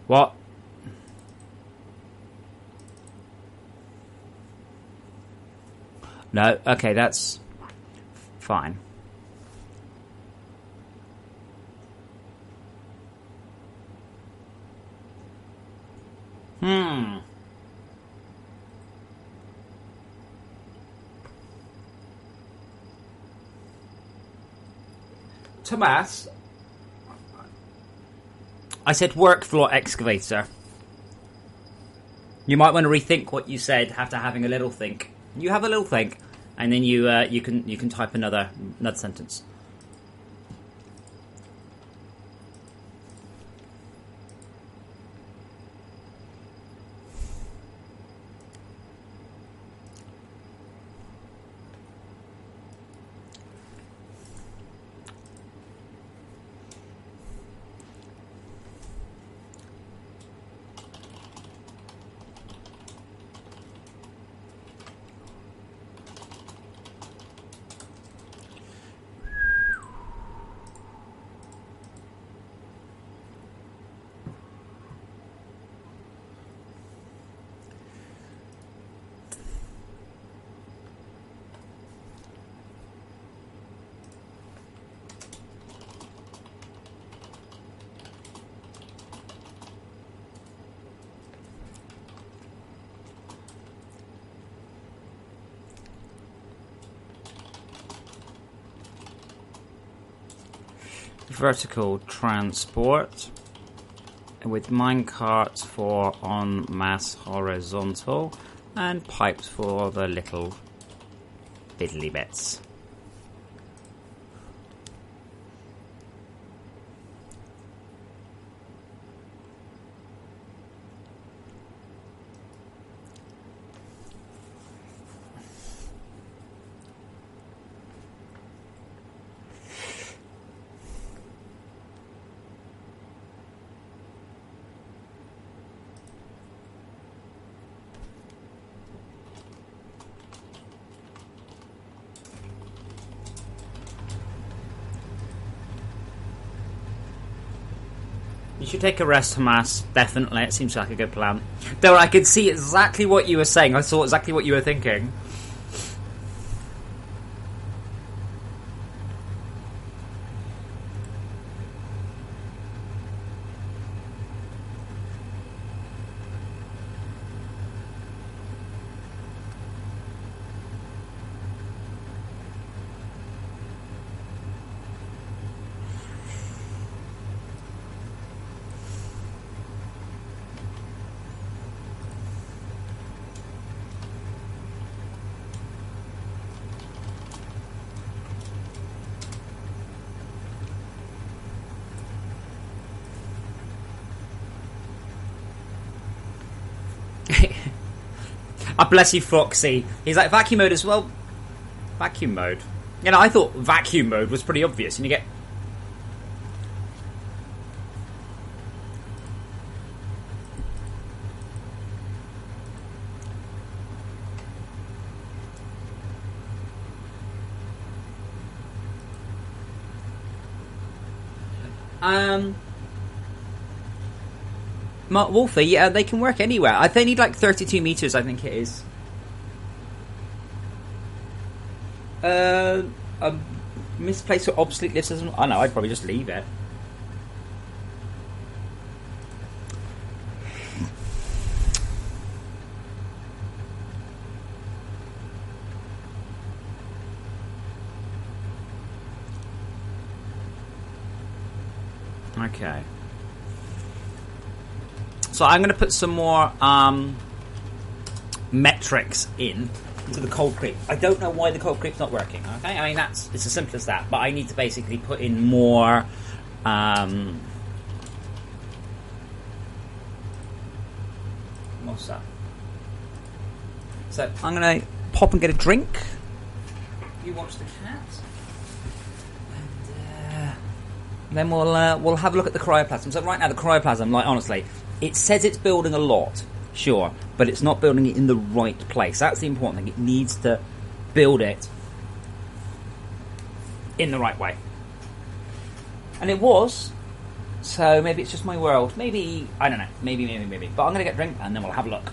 What? No, okay, that's fine. Tomas, I said work floor excavator. You might want to rethink what you said after having a little think. You have a little think, and then you can type another sentence. Vertical transport with minecart for en masse horizontal and pipes for the little fiddly bits. You should take a rest, Hamas. Definitely, it seems like a good plan. Though I could see exactly what you were saying. I saw exactly what you were thinking. I bless you, Foxy. He's like, vacuum mode as well. Vacuum mode. You know, I thought vacuum mode was pretty obvious, and you get... Mark Wolfie, yeah, they can work anywhere. They need like 32 meters, I think it is. A misplaced or obsolete lift system. I know, I'd probably just leave it. Okay. So I'm going to put some more metrics in to the cold creep. I don't know why the cold creep's not working. Okay, I mean it's as simple as that. But I need to basically put in more. What's that? So I'm going to pop and get a drink. You watch the cat. Then we'll have a look at the cryoplasm. So right now the cryoplasm, like honestly, it says it's building a lot, sure, but it's not building it in the right place. That's the important thing. It needs to build it in the right way. And it was, so maybe it's just my world. Maybe, I don't know, maybe. But I'm going to get a drink and then we'll have a look.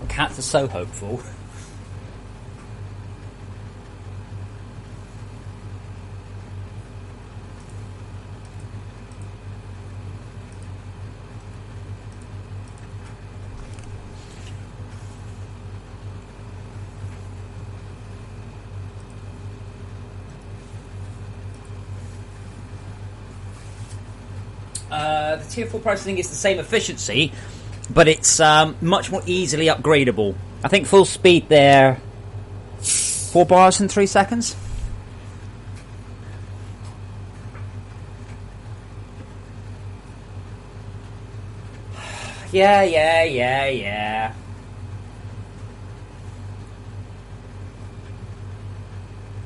Cats are so hopeful. The tier 4 processing is the same efficiency, but it's much more easily upgradable. I think full speed there, 4 bars in 3 seconds. Yeah.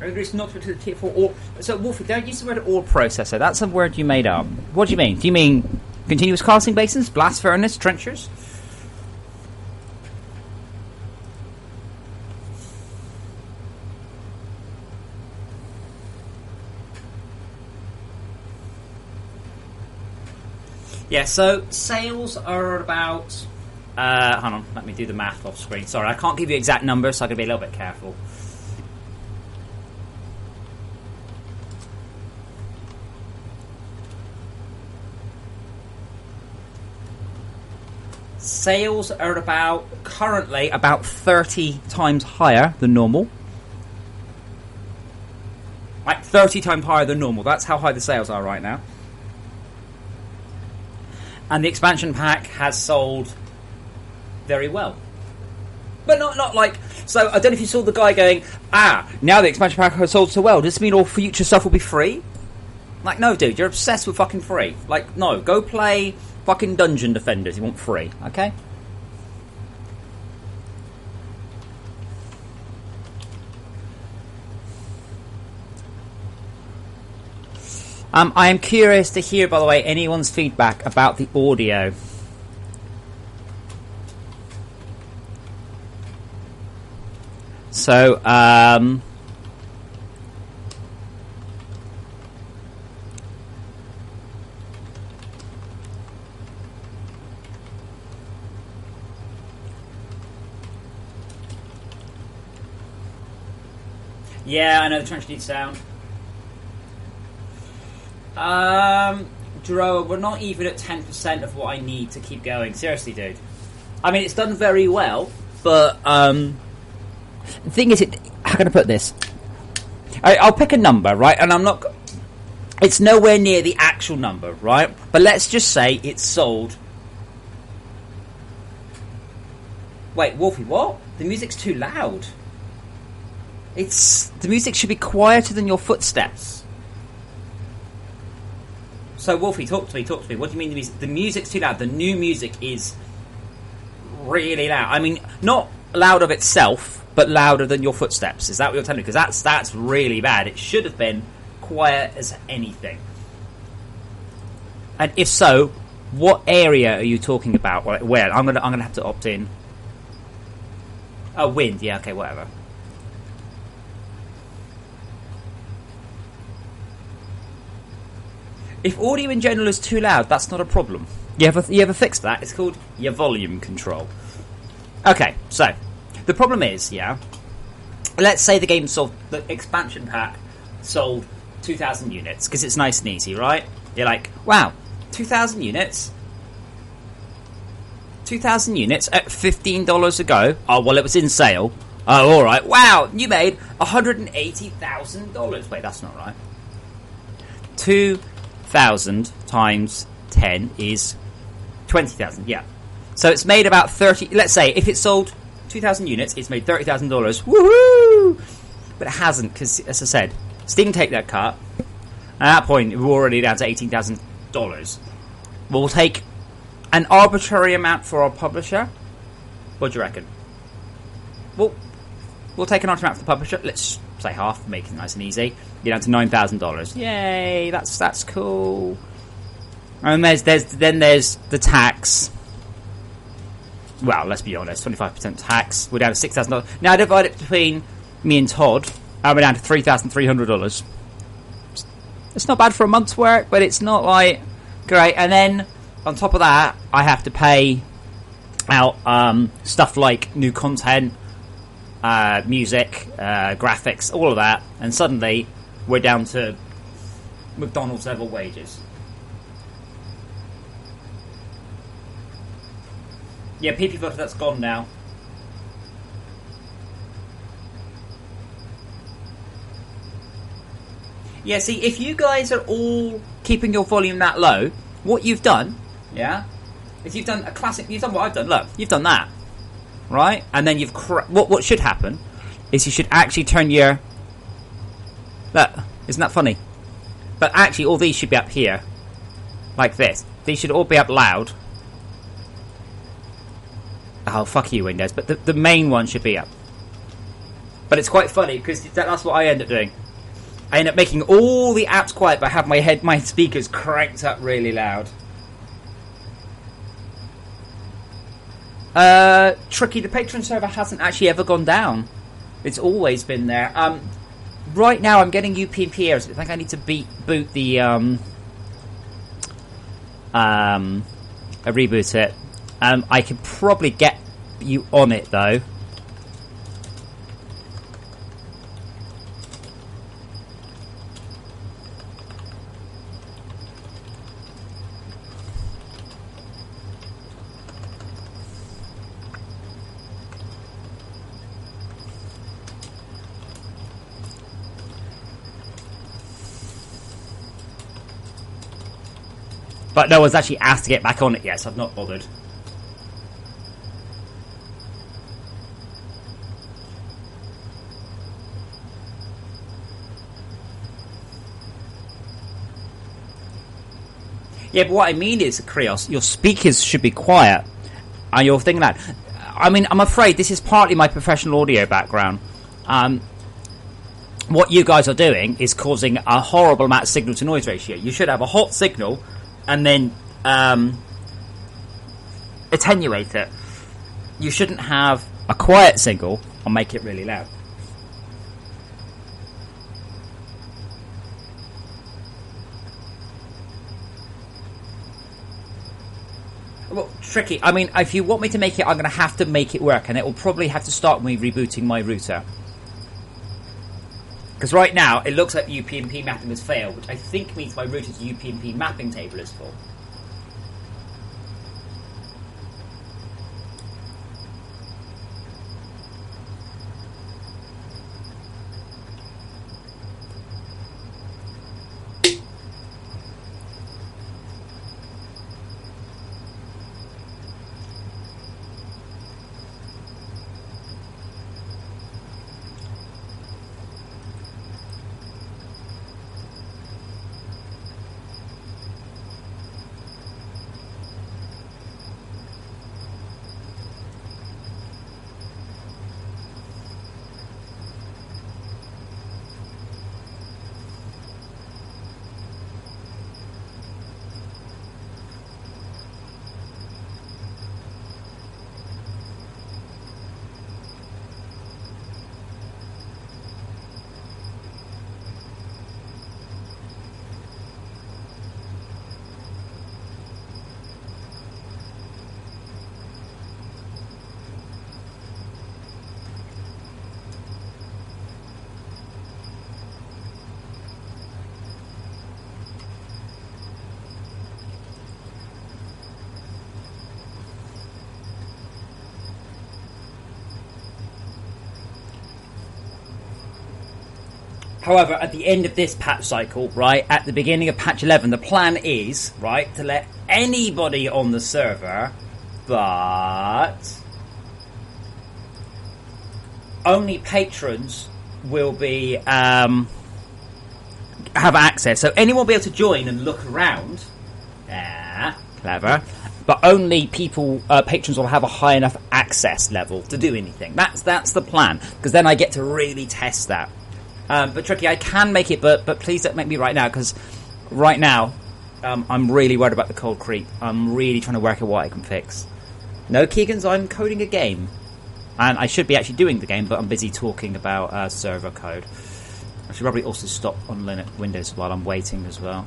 It's not to the tier 4 or... So, Wolfie, don't use the word ore processor. That's a word you made up. What do you mean? Do you mean continuous casting basins, blast furnace, trenchers? Yeah, so sales are about... hold on, let me do the math off screen. Sorry, I can't give you exact numbers, so I'm going to be a little bit careful. Sales are currently about 30 times higher than normal. Like 30 times higher than normal. That's how high the sales are right now. And the expansion pack has sold very well. But not like... So, I don't know if you saw the guy going, now the expansion pack has sold so well, does this mean all future stuff will be free? Like, no, dude, you're obsessed with fucking free. Like, no, go play fucking Dungeon Defenders, you want free, okay? I am curious to hear, by the way, anyone's feedback about the audio. So, yeah, I know the trench needs sound. Dro, we're not even at 10% of what I need to keep going. Seriously, dude. I mean, it's done very well, but the thing is, how can I put this? I'll pick a number, right? And I'm not. It's nowhere near the actual number, right? But let's just say it's sold. Wait, Wolfie, what? The music's too loud. The music should be quieter than your footsteps. So, Wolfie, talk to me. What do you mean the music? The music's too loud. The new music is really loud. I mean, not loud of itself, but louder than your footsteps. Is that what you're telling me? Because that's really bad. It should have been quiet as anything. And if so, what area are you talking about? Where? I'm gonna have to opt in. Oh, wind. Yeah. Okay. Whatever. If audio in general is too loud, that's not a problem. You ever fixed that? It's called your volume control. Okay, so the problem is, yeah. Let's say the expansion pack sold 2,000 units because it's nice and easy, right? You're like, wow, 2,000 units. 2,000 units at $15 a go. Oh well, it was in sale. Oh, all right. Wow, you made $180,000. Wait, that's not right. 2,000 times 10 is 20,000. Yeah. So it's made about 30. Let's say if it sold 2,000 units, it's made $30,000. Woohoo! But it hasn't because, as I said, Steam take that cut. At that point, we're already down to $18,000. We'll take an arbitrary amount for our publisher. What do you reckon? We'll take an arbitrary amount for the publisher. Let's say half, make it nice and easy. You're down to $9,000. Yay! That's cool. And there's the tax. Well, let's be honest, 25% tax. We're down to $6,000. Now divide it between me and Todd, and we're down to $3,300. It's not bad for a month's work, but it's not like great. And then on top of that, I have to pay out stuff like new content, music, graphics, all of that, and suddenly we're down to McDonald's level wages. Yeah, PP Voter, that's gone now. Yeah, see, if you guys are all keeping your volume that low, what you've done, yeah, is you've done a classic. You've done what I've done. Look, you've done that, right? And then you've what should happen is you should actually turn your. Look, isn't that funny? But actually, all these should be up here, like this. These should all be up loud. Oh, fuck you, Windows. But the main one should be up. But it's quite funny, because that's what I end up doing. I end up making all the apps quiet, but have my speakers cranked up really loud. Tricky, the Patreon server hasn't actually ever gone down. It's always been there. Right now, I'm getting UPnP errors. I think I need to boot the... reboot it. I could probably get you on it, though. But no one's actually asked to get back on it yet, so I've not bothered. Yeah, but what I mean is, Krios, your speakers should be quiet. And you're thinking that. I mean, I'm afraid this is partly my professional audio background. What you guys are doing is causing a horrible amount of signal to noise ratio. You should have a hot signal and then attenuate it. You shouldn't have a quiet signal and make it really loud. Well, tricky. I mean, if you want me to make it, I'm going to have to make it work, and it will probably have to start with me rebooting my router. Because right now, it looks like UPnP mapping has failed, which I think means my router's UPnP mapping table is full. However, at the end of this patch cycle, right, at the beginning of patch 11, the plan is, right, to let anybody on the server, but only patrons will be, have access. So anyone will be able to join and look around. Clever. But only people, patrons will have a high enough access level to do anything. That's the plan, because then I get to really test that. But tricky, I can make it, but please don't make me right now, because right now I'm really worried about the cold creep. I'm really trying to work out what I can fix. No, Keegan's, I'm coding a game. And I should be actually doing the game, but I'm busy talking about server code. I should probably also stop on Linux Windows while I'm waiting as well.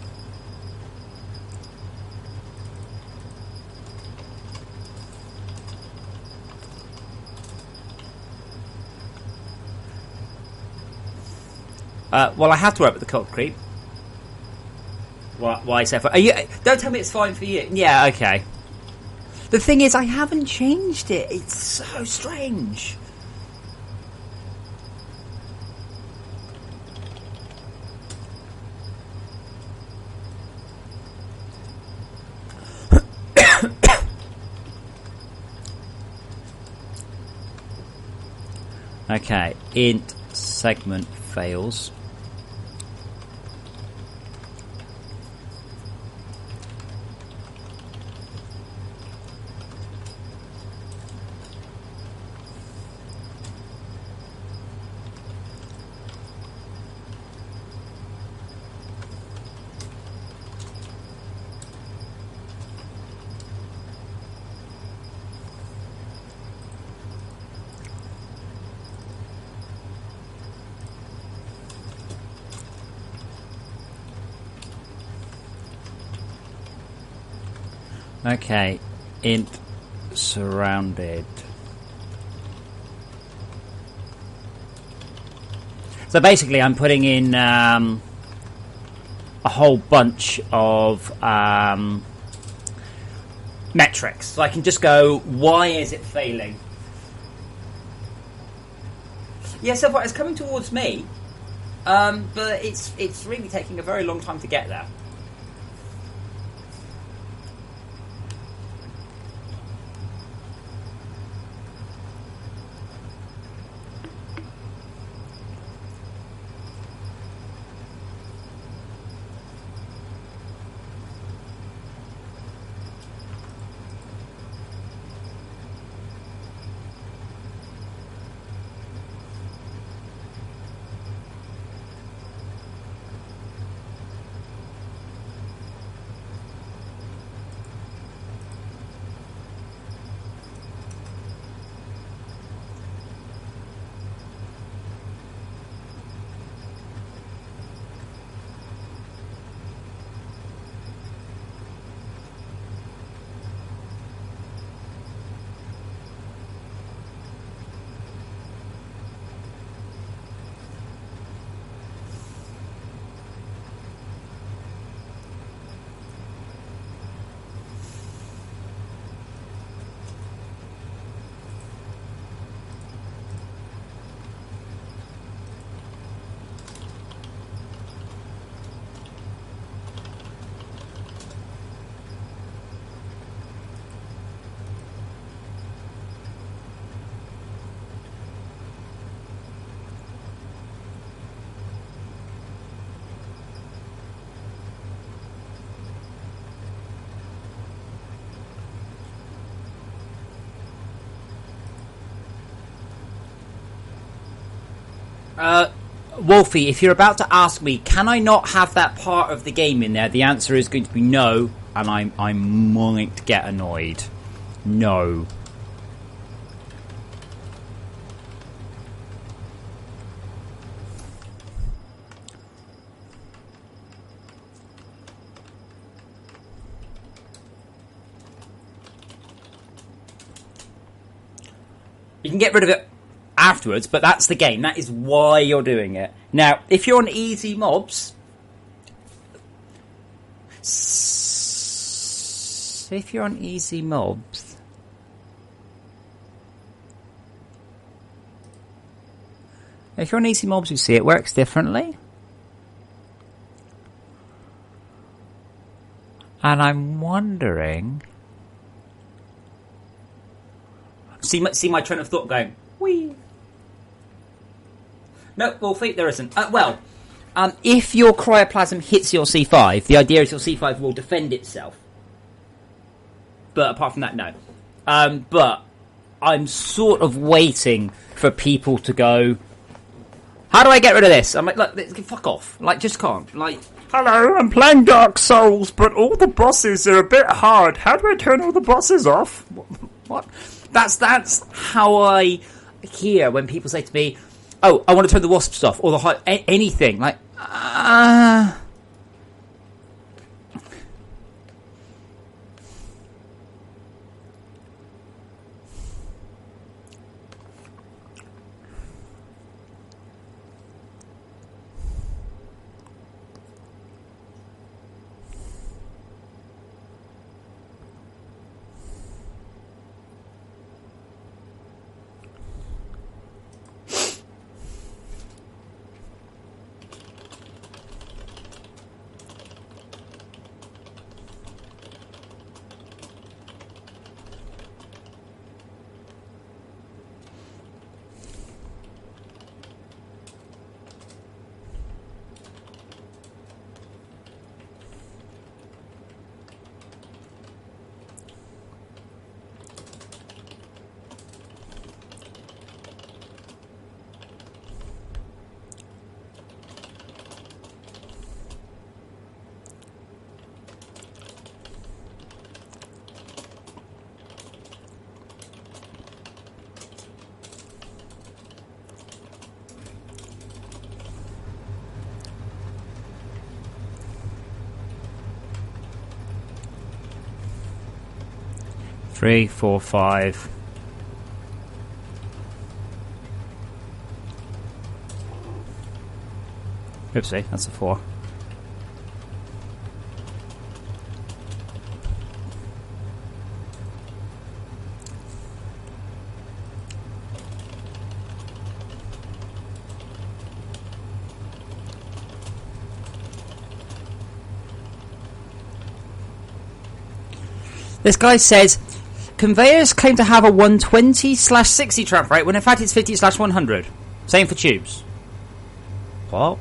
Well, I have to work with the cold creep. Why, Sephiroth? Don't tell me it's fine for you. Yeah, okay. The thing is, I haven't changed it. It's so strange. Okay, int segment fails. Okay, int surrounded. So basically I'm putting in a whole bunch of metrics. So I can just go, why is it failing? Yeah, so far it's coming towards me, but it's really taking a very long time to get there. Wolfie, if you're about to ask me, can I not have that part of the game in there? The answer is going to be no, and I might get annoyed. No. You can get rid of it afterwards, but that's the game. That is why you're doing it. Now, if you're on easy mobs... If you're on easy mobs... If you're on easy mobs, you see it works differently. And I'm wondering... See my train of thought going, whee. No, Wolfie, there isn't. If your cryoplasm hits your C5, the idea is your C5 will defend itself. But apart from that, no. But I'm sort of waiting for people to go, how do I get rid of this? I'm like, look, fuck off. Like, just can't. Like, hello, I'm playing Dark Souls, but all the bosses are a bit hard. How do I turn all the bosses off? What? That's how I hear when people say to me, "Oh, I want to turn the wasps off," or anything like. Three, 4, 5. Oopsie, that's a 4. This guy says, conveyors claim to have a 120/60 trap rate, when in fact it's 50/100. Same for tubes. What?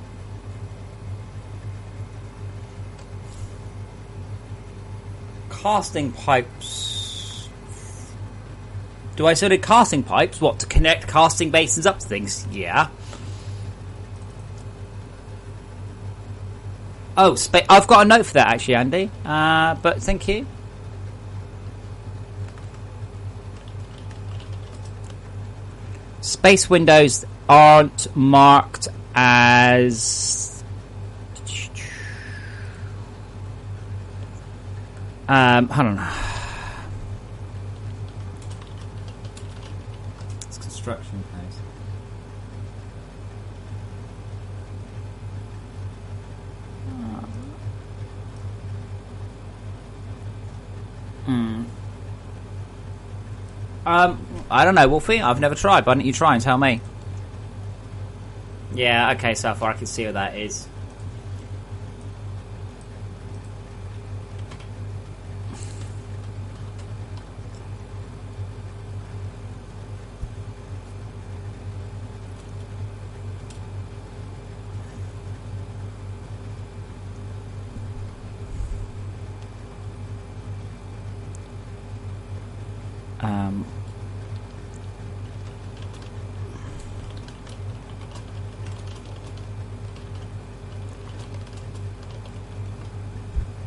Casting pipes. Do I still need casting pipes? What, to connect casting basins up to things? Yeah. Oh, I've got a note for that actually, Andy. But thank you. Space windows aren't marked as... hold on. It's construction phase. I don't know, Wolfie. I've never tried. Why don't you try and tell me? Yeah, okay, so far I can see what that is.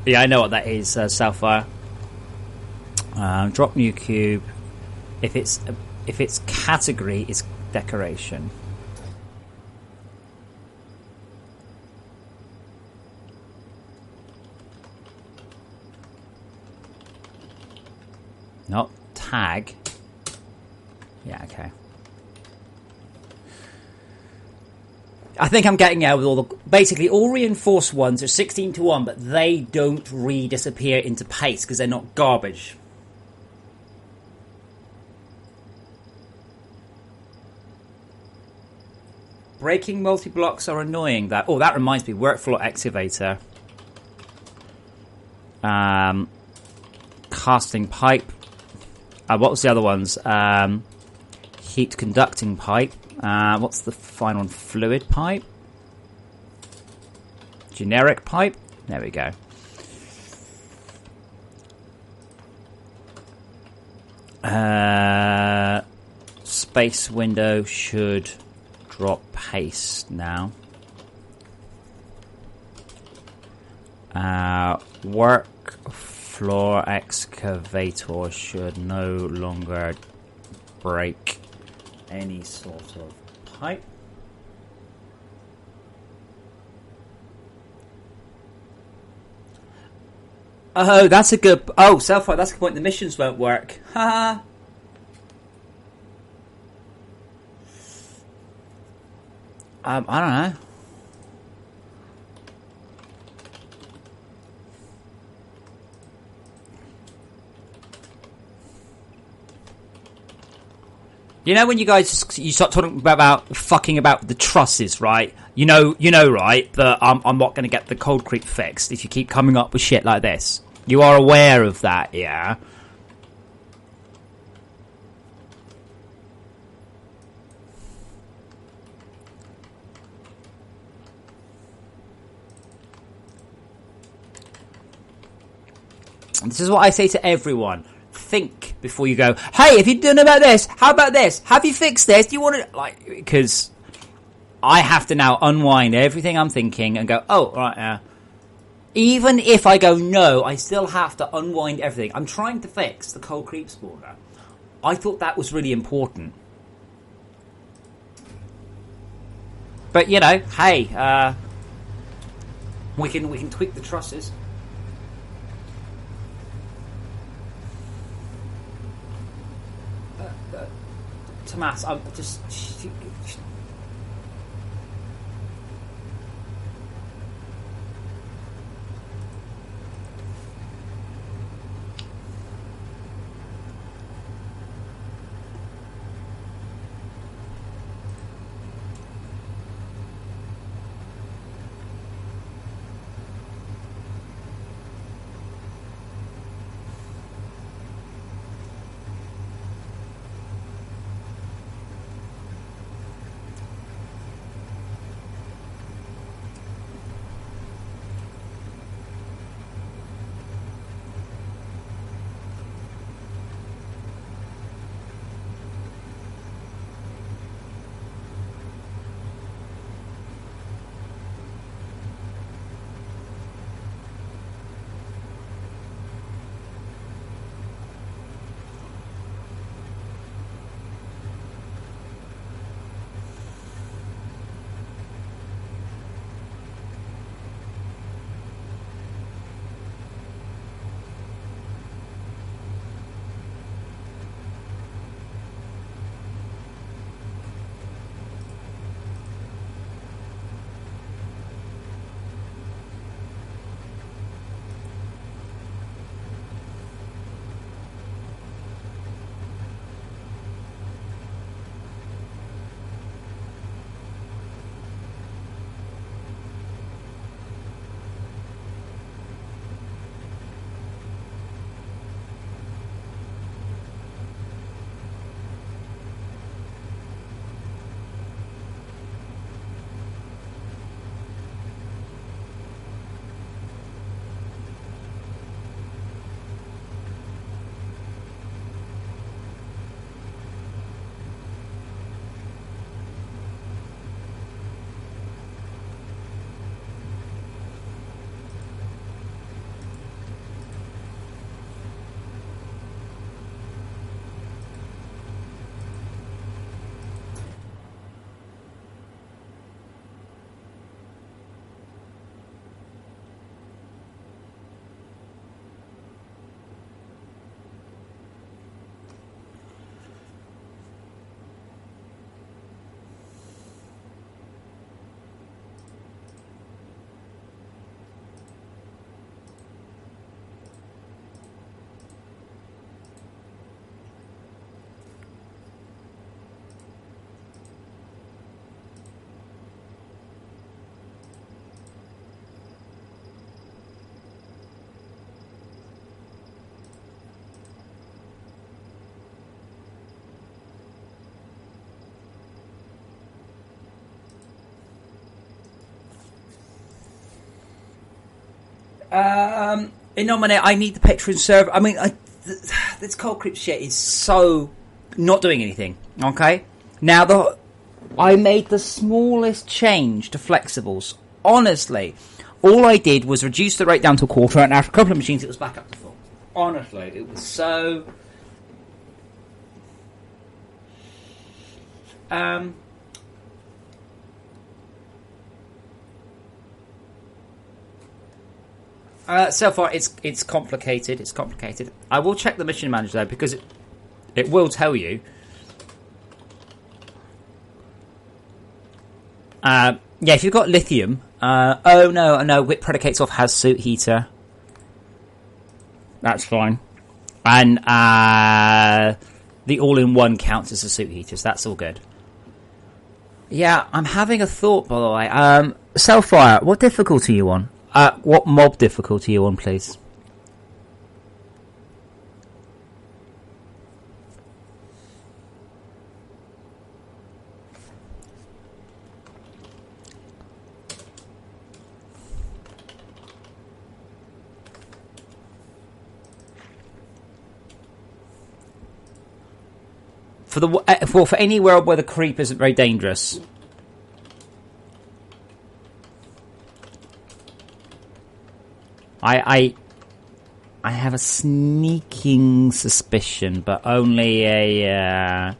Yeah, I know what that is, Southfire. Drop new cube. If its category is decoration. Not tag. Yeah, okay. I think I'm getting out with all the... Basically, all reinforced ones are 16-1, but they don't re-disappear into paste because they're not garbage. Breaking multi-blocks are annoying. That reminds me. Workflow activator. Casting pipe. What was the other ones? Heat conducting pipe. What's the final one? Fluid pipe? Generic pipe? There we go. Space window should drop paste now. Work floor excavator should no longer break any sort of pipe. Oh, that's a good... Oh, Self-Fight, that's a good point. The missions won't work. Ha! I don't know. You know when you start talking about fucking about the trusses, right? You know, right, that I'm not going to get the cold creep fixed if you keep coming up with shit like this. You are aware of that, yeah? This is what I say to everyone. Think before you go, hey, have you done about this? How about this? Have you fixed this? Do you want to... Like, because I have to now unwind everything I'm thinking and go, oh, right, yeah. Even if I go no, I still have to unwind everything. I'm trying to fix the cold creep spawner. I thought that was really important. But, you know, hey, we can tweak the trusses. Tomas, I'm just... Nominate, I need the Patreon server. I mean, this Cold Creep shit is so not doing anything. Okay? Now, I made the smallest change to flexibles. Honestly, all I did was reduce the rate down to a quarter, and after a couple of machines, it was back up to full. Honestly, it was so... so far, it's complicated. It's complicated. I will check the mission manager, though, because it will tell you. Yeah, if you've got lithium... oh, no, Whip Predicates off has suit heater. That's fine. And the all-in-one counts as a suit heater, so that's all good. Yeah, I'm having a thought, by the way. Cellfire, what difficulty are you on? What mob difficulty are you on, please? For any world where the creep isn't very dangerous. I have a sneaking suspicion, but only a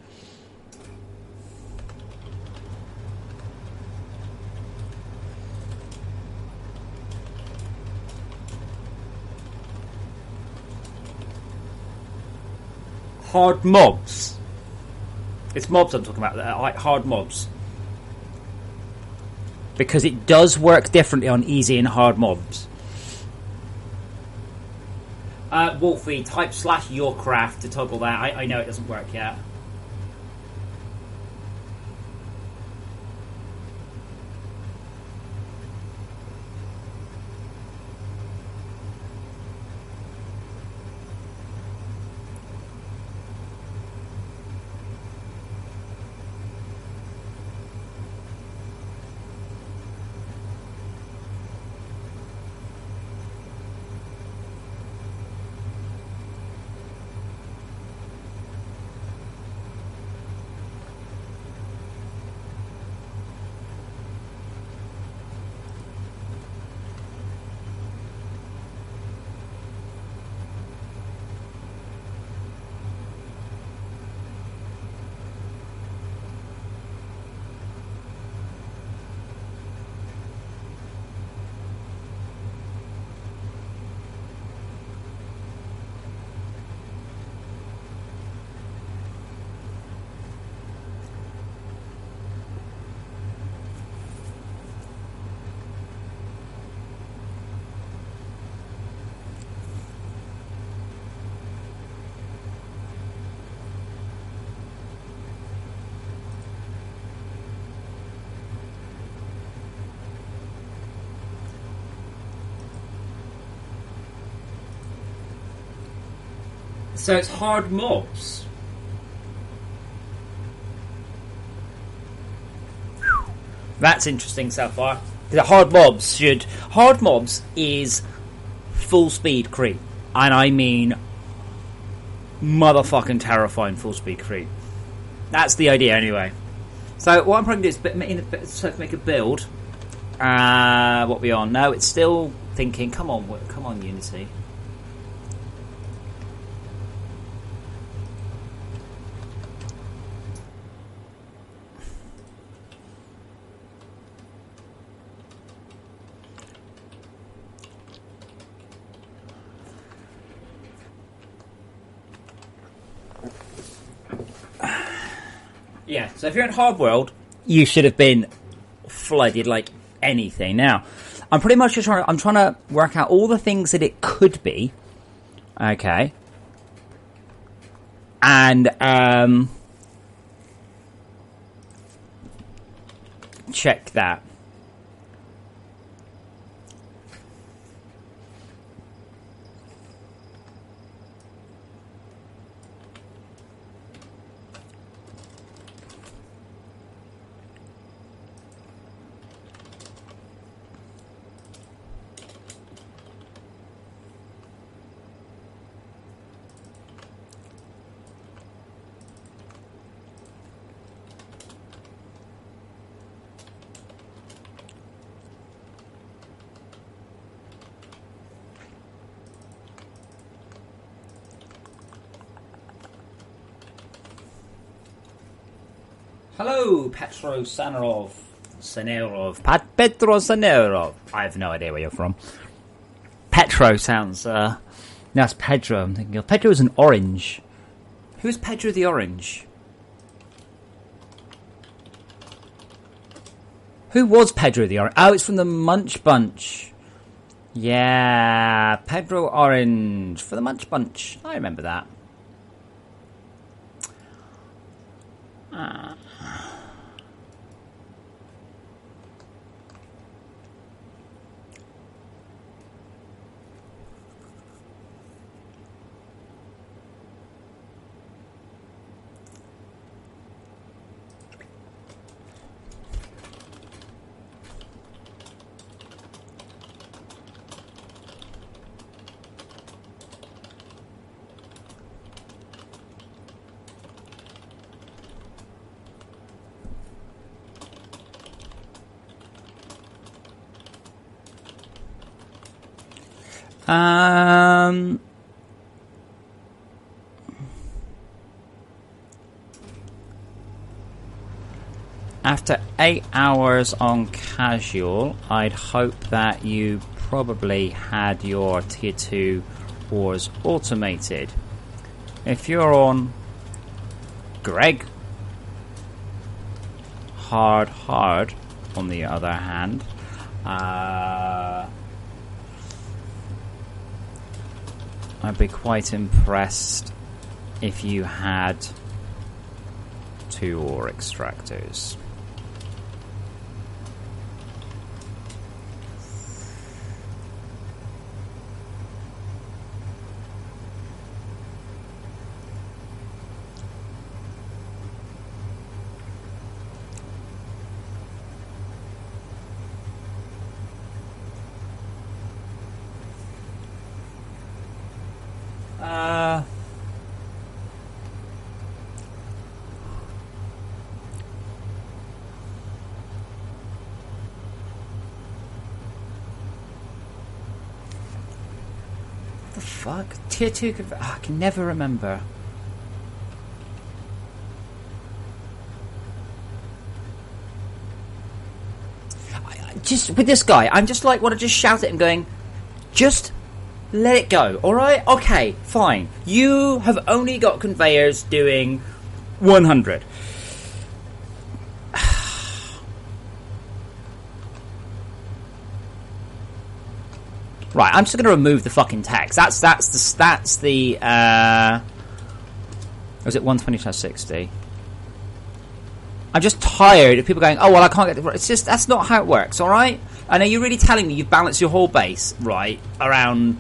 hard mobs. It's mobs I'm talking about, hard mobs. Because it does work differently on easy and hard mobs. Wolfie, type /yourcraft to toggle that. I know it doesn't work yet. So it's hard mobs. That's interesting so far. The hard mobs is full speed creep, and I mean motherfucking terrifying full speed creep. That's the idea anyway. So what I'm probably going to do is make a build. What we on? No, it's still thinking. Come on, Unity. Yeah, so if you're in Hard World, you should have been flooded like anything. Now, I'm pretty much just trying to work out all the things that it could be. Okay. And check that. Hello, Petro Sanarov. Petro Sanarov. I have no idea where you're from. Petro sounds, that's Pedro. I'm thinking of Pedro is an orange. Who's Pedro the Orange? Who was Pedro the Orange? Oh, it's from the Munch Bunch. Yeah, Pedro Orange for the Munch Bunch. I remember that. After 8 hours on casual, I'd hope that you probably had your tier 2 wars automated. If you're on Greg, hard, on the other hand, I'd be quite impressed if you had 2 ore extractors. The fuck? Tier 2 I can never remember. Just with this guy, I'm just like want to just shout at him going, just let it go, alright? Okay, fine. You have only got conveyors doing 100. Right, I'm just going to remove the fucking text. That's the was it 120/60? I'm just tired of people going, oh well, I can't get. It's just that's not how it works, all right? And are you really telling me you've balanced your whole base right around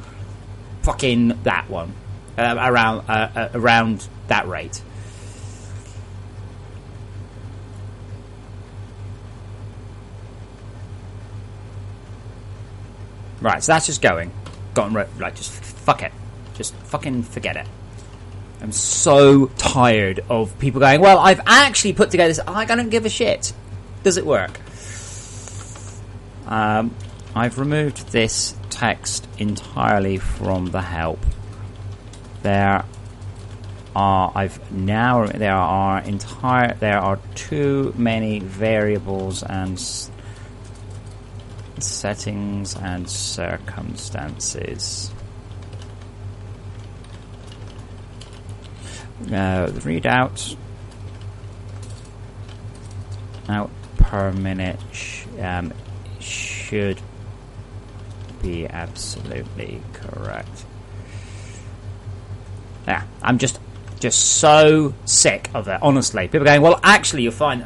fucking that one, around that rate? Right, so that's just going. Like, just fuck it. Just fucking forget it. I'm so tired of people going, well, I've actually put together this. I don't give a shit. Does it work? I've removed this text entirely from the help. There are too many variables and settings and circumstances. The readout out per minute should be absolutely correct. Yeah, I'm just so sick of it, honestly. People going, well, actually, you're fine.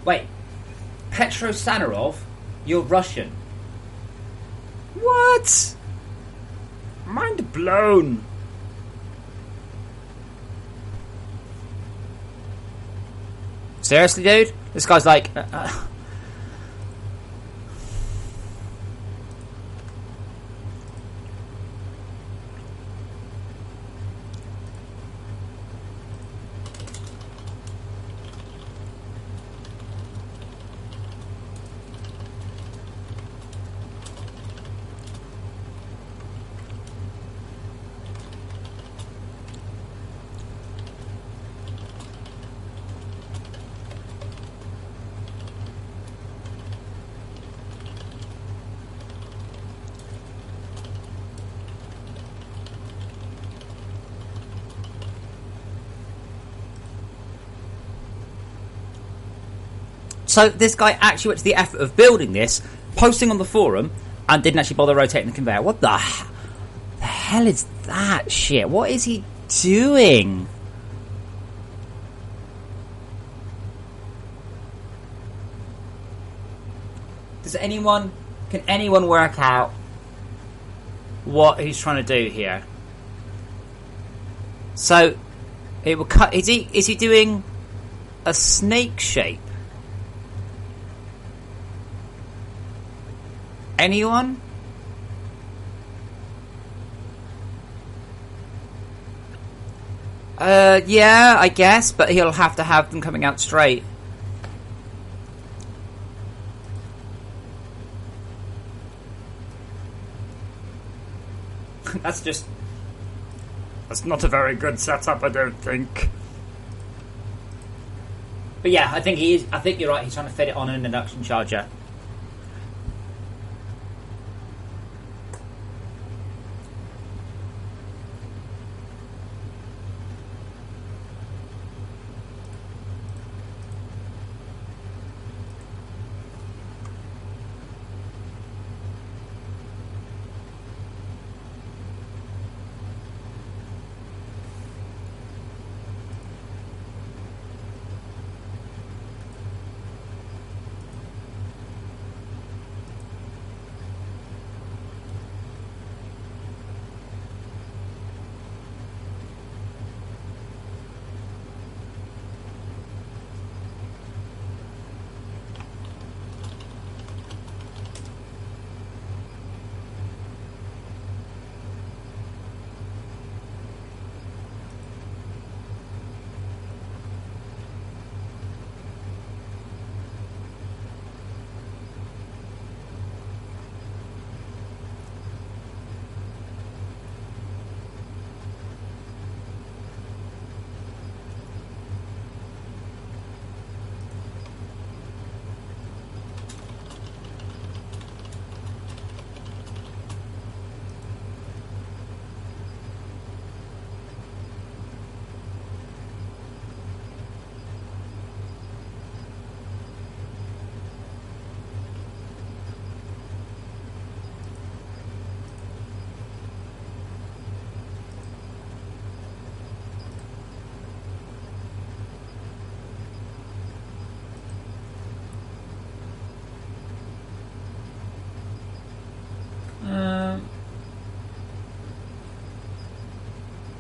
Wait, Petro Sanarov, you're Russian. What? Mind blown. Seriously, dude? This guy's like... So this guy actually went to the effort of building this, posting on the forum, and didn't actually bother rotating the conveyor. What the hell is that shit? What is he doing? Can anyone work out what he's trying to do here? So it will cut. Is he doing a snake shape? Anyone? Yeah, I guess, but he'll have to have them coming out straight. That's not a very good setup, I don't think. But yeah, I think you're right, he's trying to fit it on an induction charger.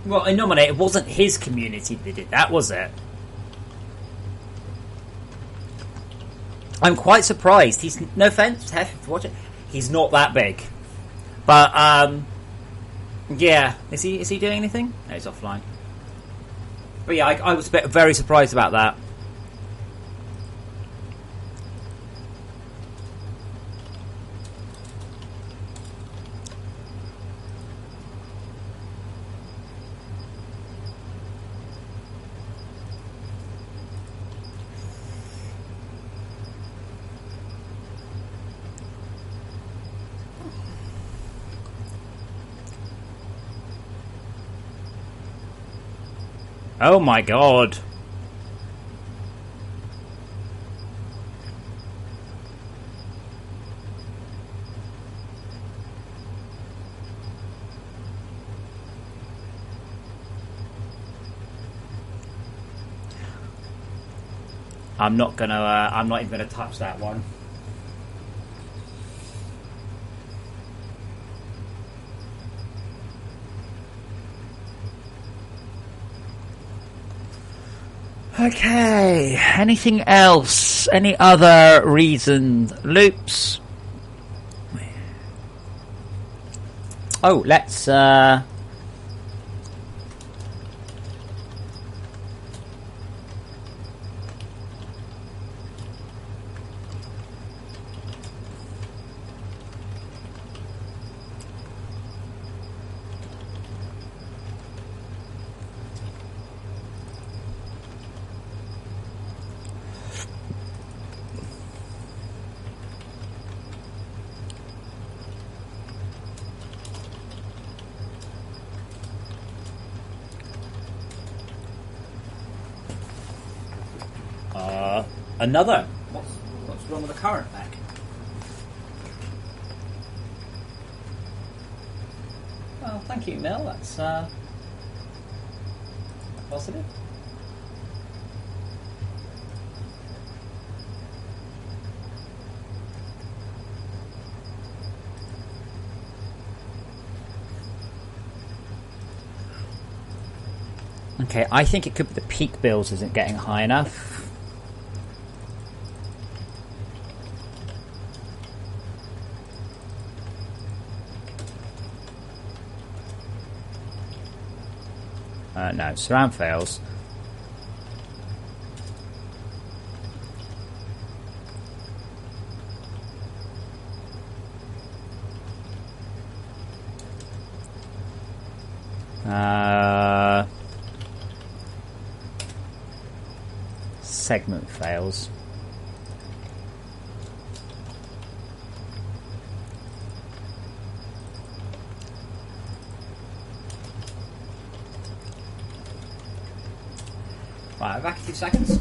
Well, I nominate. It wasn't his community that did that, was it? I'm quite surprised. He's no offense, watch it. He's not that big, but yeah. Is he doing anything? No, he's offline. But yeah, I was very surprised about that. Oh my god. I'm not even gonna touch that one. Okay, anything else? Any other reasons? Loops? Oh, let's another. wrong with the current back. Well, thank you, Mel. That's positive. Okay, I think it could be the peak bills isn't getting high enough. No, surround fails. Segment fails. Right, back in 2 seconds.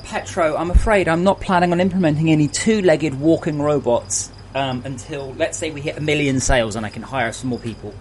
Petro, I'm afraid I'm not planning on implementing any two-legged walking robots until, let's say, we hit 1 million sales and I can hire some more people.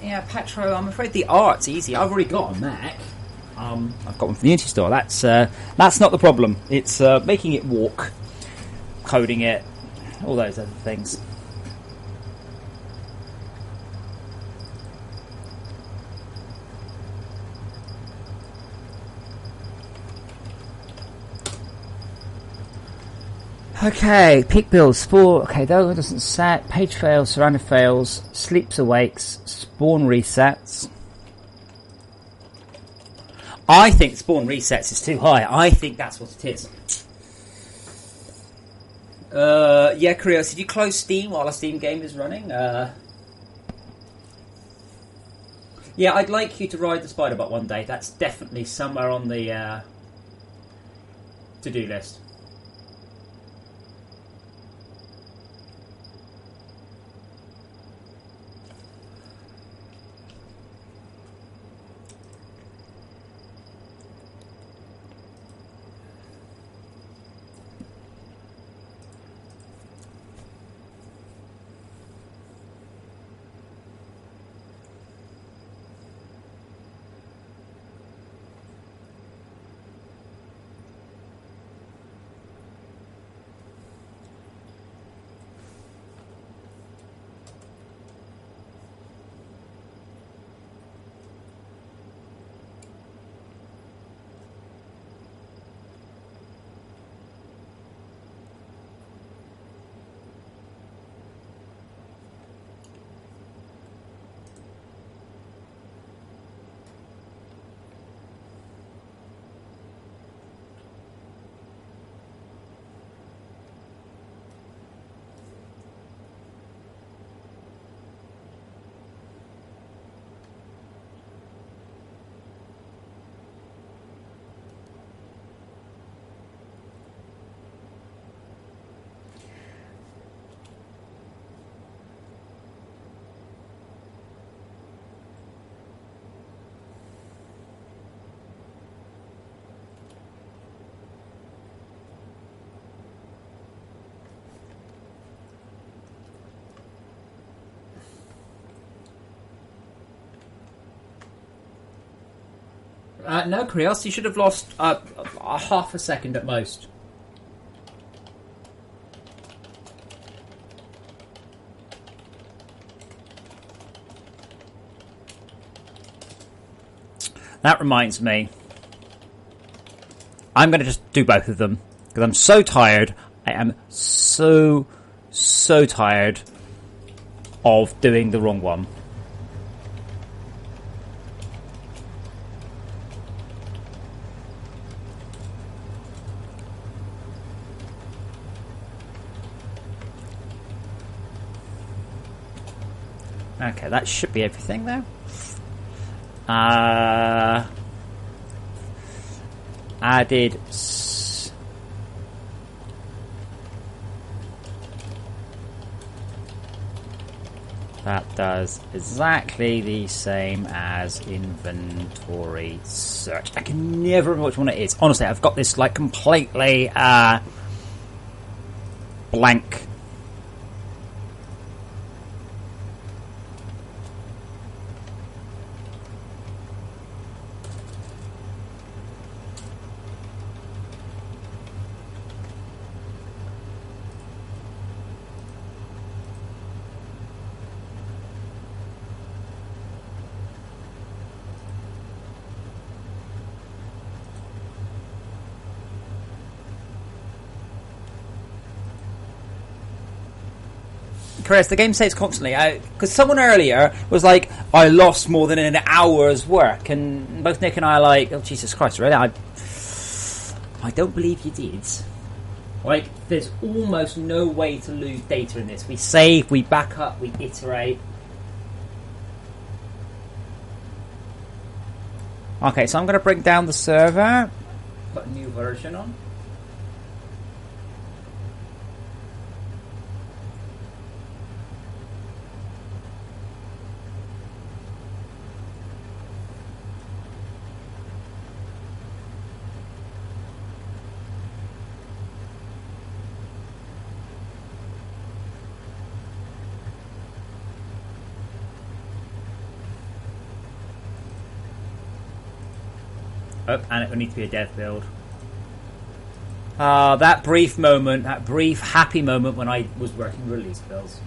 Yeah, Petro, I'm afraid the art's easy. I've already got a Mac. I've got one from the Unity store. That's not the problem. It's making it walk, coding it, all those other things. Okay, peak builds, 4. Okay, that doesn't set. Page fails, surrounded fails, sleeps awakes, spawn resets. I think spawn resets is too high. I think that's what it is. Yeah, Krios, did you close Steam while a Steam game is running? Yeah, I'd like you to ride the Spider-Bot one day. That's definitely somewhere on the to-do list. No, Krios, you should have lost a half a second at most. That reminds me. I'm going to just do both of them because I'm so tired. I am so tired of doing the wrong one. Okay, that should be everything there. Added that does exactly the same as inventory search. I can never remember which one it is. Honestly, I've got this like completely blank. Chris, the game saves constantly. Because someone earlier was like, I lost more than an hour's work. And both Nick and I are like, oh, Jesus Christ, really? I don't believe you did. Like, there's almost no way to lose data in this. We save, we back up, we iterate. Okay, so I'm going to bring down the server. Put a new version on. Oh, and it will need to be a dev build. That brief moment, that brief happy moment when I was working release builds.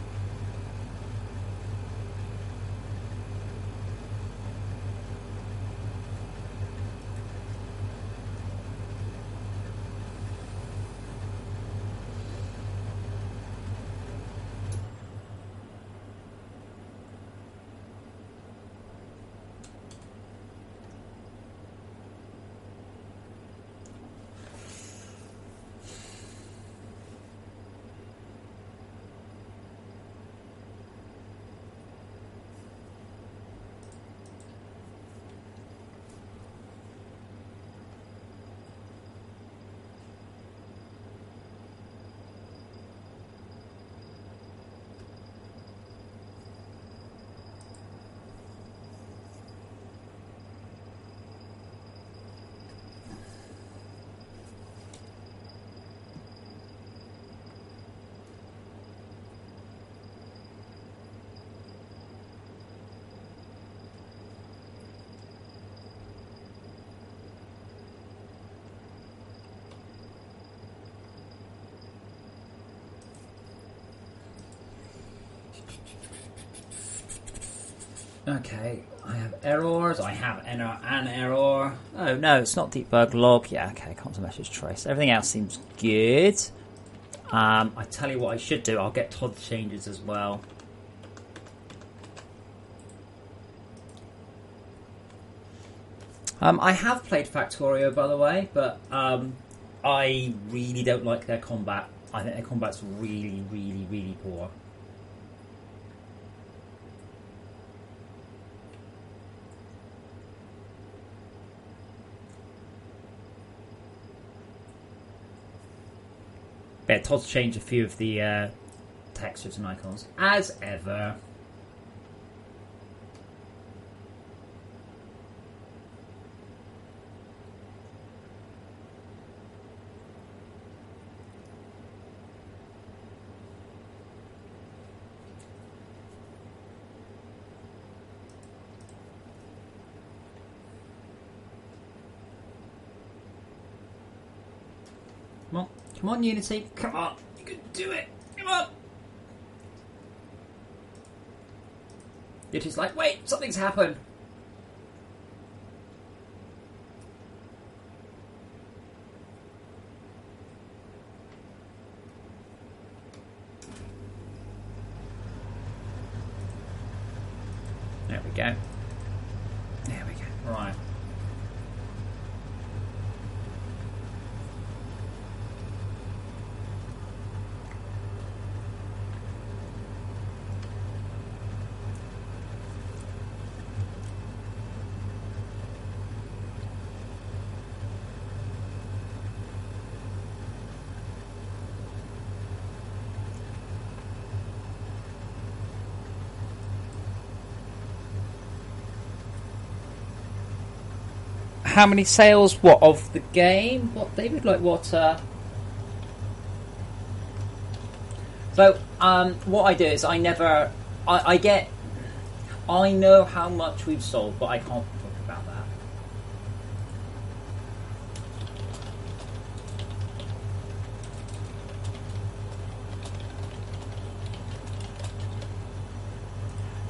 Okay, I have errors, I have an error. Oh no, it's not debug log. Yeah, okay, console message trace. Everything else seems good. I tell you what I should do, I'll get Todd's changes as well. I have played Factorio, by the way, but I really don't like their combat. I think their combat's really, really, really poor. Yeah, Todd's changed a few of the textures and icons, as ever. Come on, Unity. Come on. You can do it. Come on. Unity's like, wait, something's happened. There we go. There we go. Right. How many sales? What of the game? What, David? Like what? So, what I do is I never. I get. I know how much we've sold, but I can't talk about that.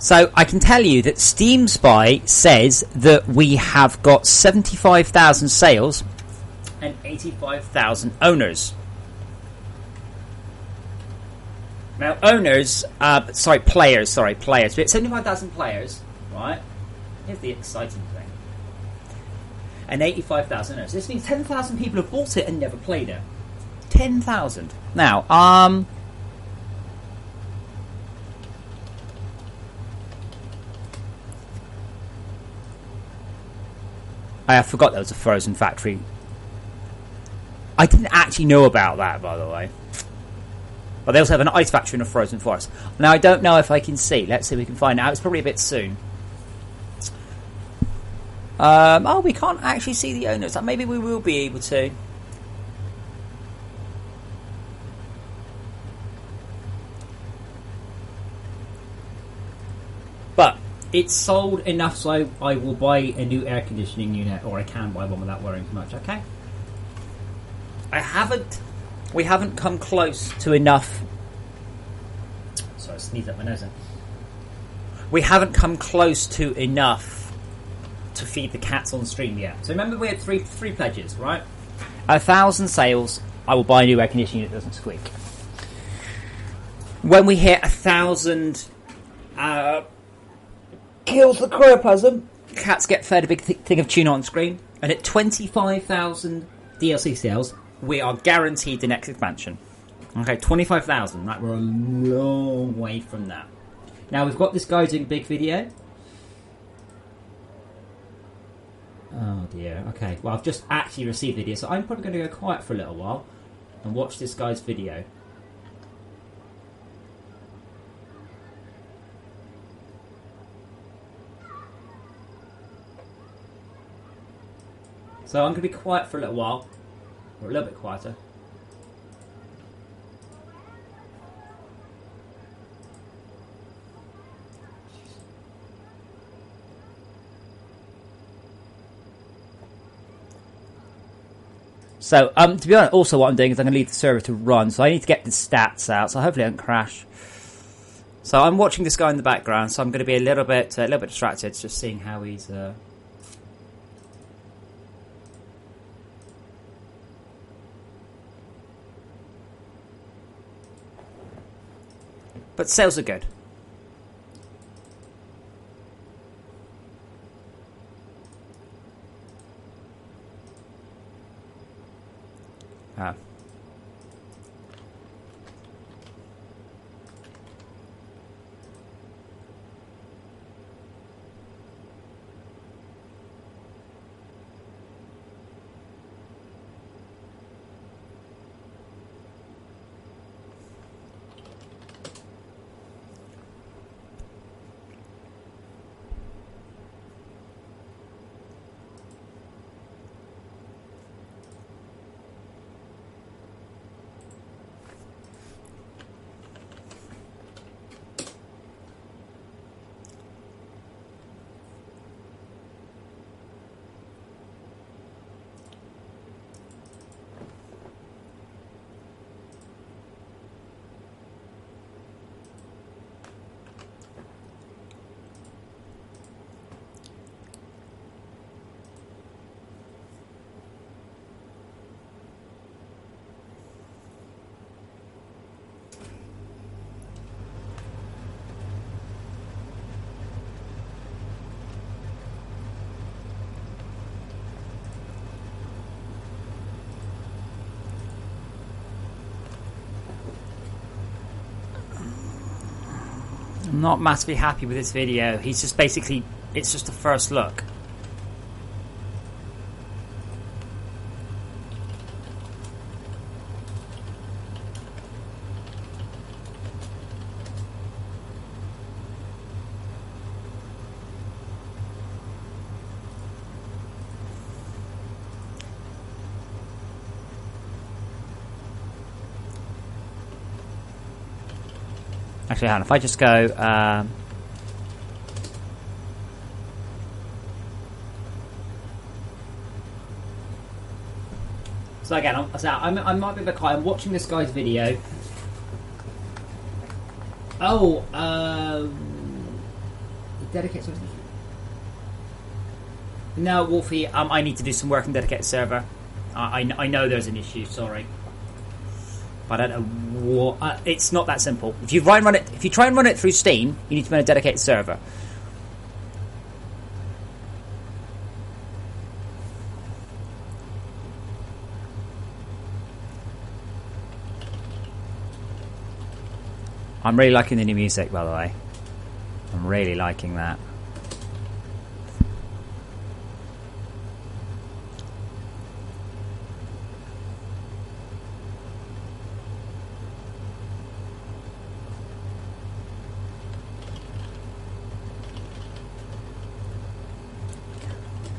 So I can tell you that Steam Spy says that we have got 75,000 sales and 85,000 owners. Now owners, players. We have 75,000 players, right? Here's the exciting thing. And 85,000 owners. This means 10,000 people have bought it and never played it. 10,000. Now, I forgot there was a Frozen Factory. I didn't actually know about that, by the way. But they also have an Ice Factory and a Frozen Forest. Now, I don't know if I can see. Let's see if we can find out. It's probably a bit soon. We can't actually see the owners. Maybe we will be able to. But it's sold enough so I will buy a new air conditioning unit, or I can buy one without worrying too much, okay? We haven't come close to enough. Sorry, I sneezed up my nose then. We haven't come close to enough to feed the cats on stream yet. So remember we had three pledges, right? 1,000 sales, I will buy a new air conditioning unit that doesn't squeak. When we hit 1,000 kills the cryoplasm, cats get fed a big thing of tuna on screen, and at 25,000 DLC sales, we are guaranteed the next expansion. Okay, 25,000. Like, we're a long way from that. Now, we've got this guy doing a big video. Oh, dear. Okay, well, I've just actually received the video, so I'm probably going to go quiet for a little while and watch this guy's video. So I'm going to be quiet for a little while. Or a little bit quieter. So, to be honest, also what I'm doing is I'm going to leave the server to run. So I need to get the stats out. So hopefully I don't crash. So I'm watching this guy in the background. So I'm going to be a little bit distracted, just seeing how he's. But sales are good. I'm not massively happy with this video. He's just basically, it's just a first look. Actually, hang on, if I just go... So again, I might be a bit quiet. I'm watching this guy's video. Oh, dedicated server. No, Wolfie, I need to do some work in dedicated server. I know there's an issue. Sorry, but I don't know what. It's not that simple. If you try and run it through Steam, you need to run a dedicated server. I'm really liking the new music, by the way. I'm really liking that.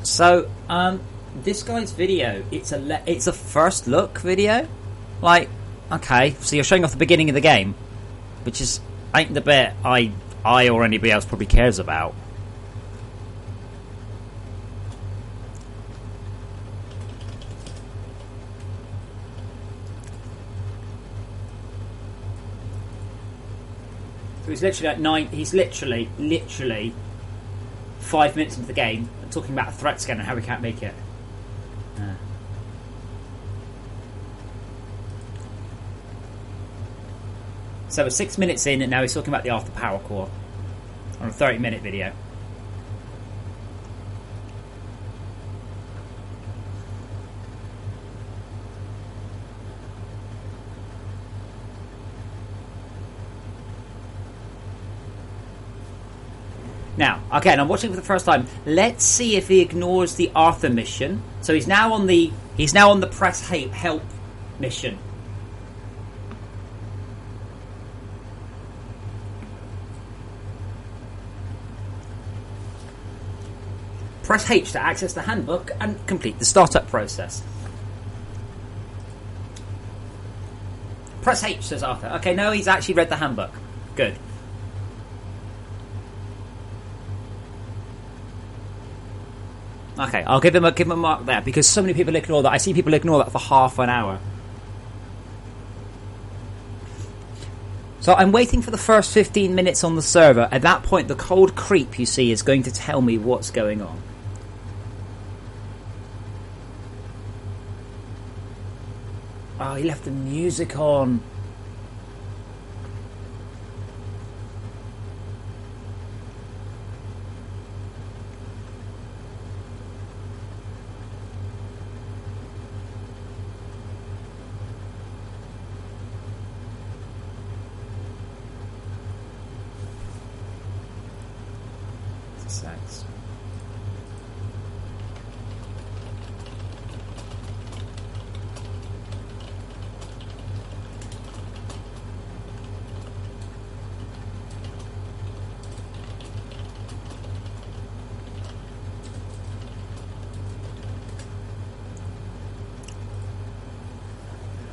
So, this guy's video, it's a first look video. Like, okay, so you're showing off the beginning of the game, which is ain't the bit I or anybody else probably cares about. So he's literally at 9. He's literally 5 minutes into the game and talking about a threat scan and how we can't make it. So we're 6 minutes in and now he's talking about the Arthur Power Core on a 30-minute video. Now, again, I'm watching for the first time. Let's see if he ignores the Arthur mission. So he's now on the press help mission. Press H to access the handbook and complete the startup process. Press H, says Arthur. Okay, no, he's actually read the handbook. Good. Okay, I'll give him a mark there because so many people ignore that. I see people ignore that for half an hour. So I'm waiting for the first 15 minutes on the server. At that point, the cold creep you see is going to tell me what's going on. Oh, he left the music on. Sex.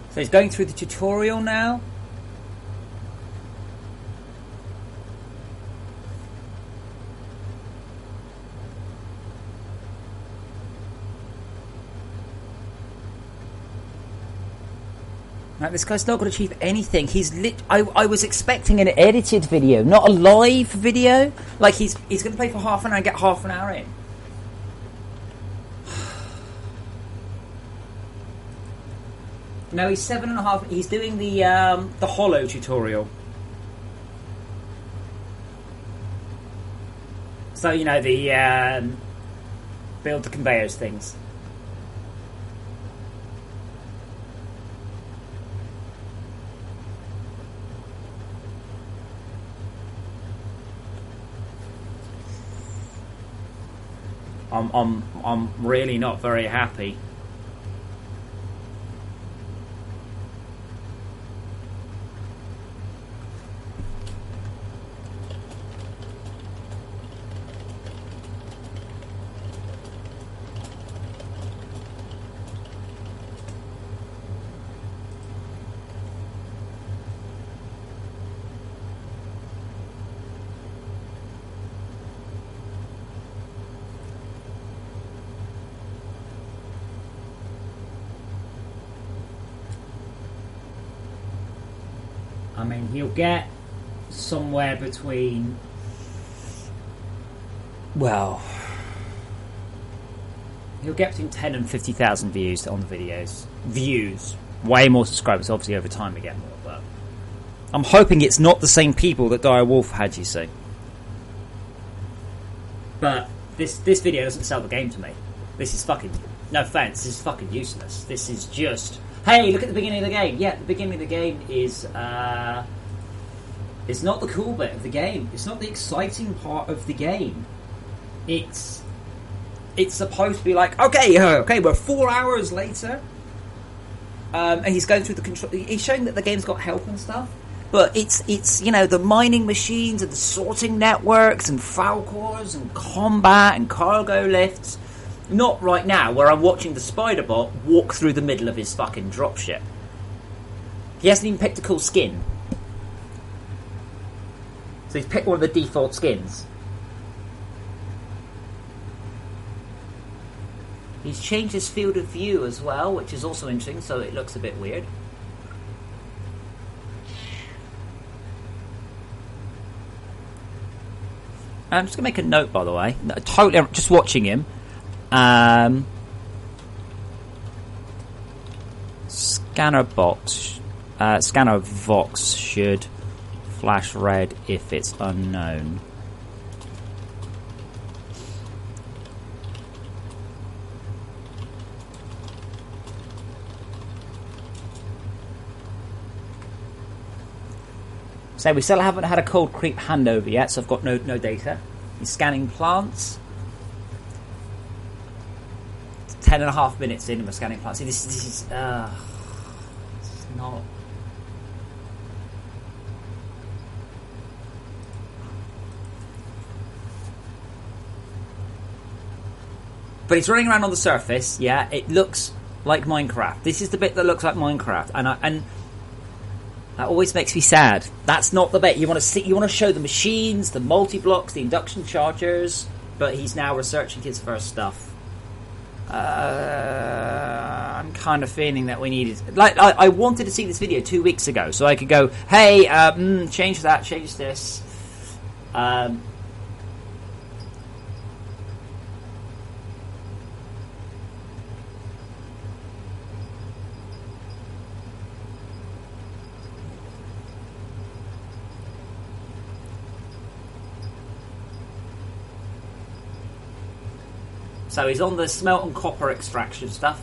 So he's going through the tutorial now. Now, this guy's not going to achieve anything. I was expecting an edited video, not a live video. Like he's going to play for half an hour and get half an hour in. No, he's 7.5. He's doing the Hollow tutorial. So you know the build the conveyors things. I'm really not very happy. I mean, he'll get somewhere between... Well... He'll get between 10 and 50,000 views on the videos. Views. Way more subscribers, obviously, over time we get more, but... I'm hoping it's not the same people that Dire Wolf had, you see. But this video doesn't sell the game to me. This is fucking... No offense, this is fucking useless. This is just... Hey, look at the beginning of the game. Yeah, the beginning of the game is... It's not the cool bit of the game. It's not the exciting part of the game. It's supposed to be like, okay, we're 4 hours later. And he's going through the control... He's showing that the game's got help and stuff. But it's you know, the mining machines and the sorting networks and Falcors and combat and cargo lifts... Not right now, where I'm watching the Spider-Bot walk through the middle of his fucking dropship. He hasn't even picked a cool skin. So he's picked one of the default skins. He's changed his field of view as well, which is also interesting, so it looks a bit weird. I'm just going to make a note, by the way. Totally, just watching him. Scanner Vox should flash red if it's unknown. So we still haven't had a Cold Creep handover yet, so I've got no data. He's scanning plants. 10.5 minutes in, and we're scanning plants. See, this is not. But he's running around on the surface. Yeah, it looks like Minecraft. This is the bit that looks like Minecraft, and that always makes me sad. That's not the bit you want to see. You want to show the machines, the multi-blocks, the induction chargers. But he's now researching his first stuff. I'm kind of feeling that we needed... I wanted to see this video 2 weeks ago, so I could go, hey, change that, change this. So he's on the smelt and copper extraction stuff.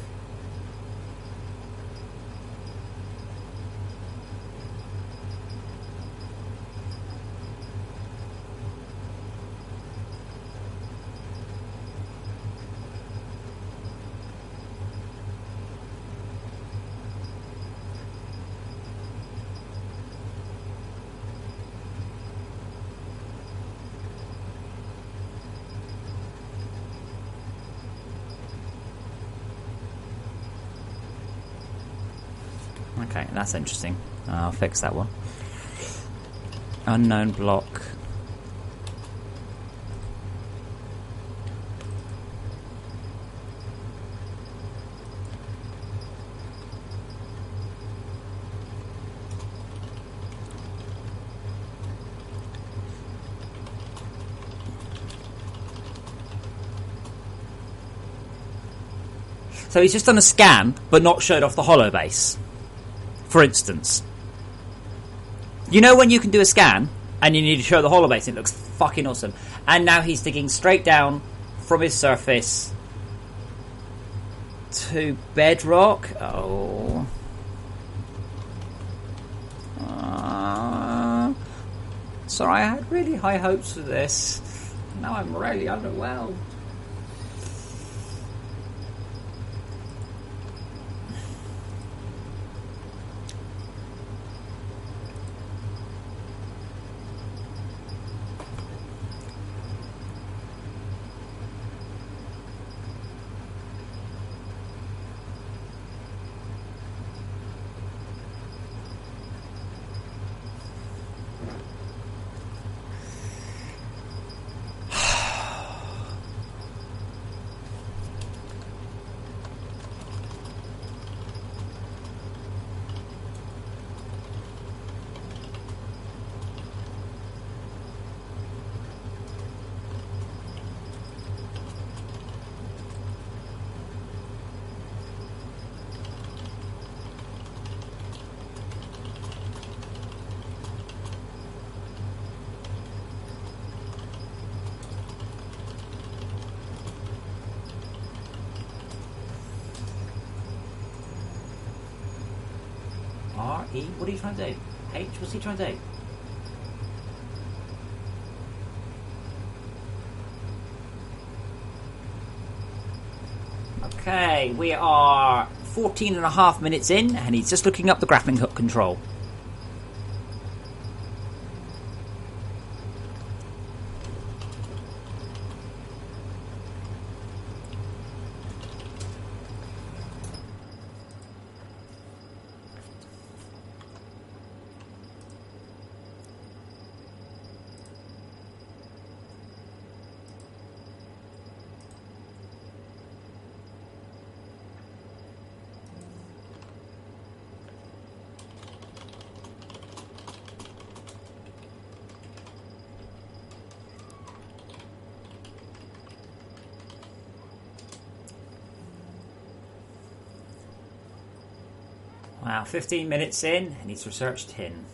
Okay, that's interesting. I'll fix that one. Unknown block. So he's just done a scan, but not showed off the holobase. For instance, you know when you can do a scan and you need to show the holobase, it looks fucking awesome. And now he's digging straight down from his surface to bedrock. Oh, sorry, I had really high hopes for this. Now I'm really underwhelmed. E? What are you trying to do? H? What's he trying to do? Okay, we are 14 and a half minutes in, and he's just looking up the grappling hook control. Wow, 15 minutes in, and he's researched tin.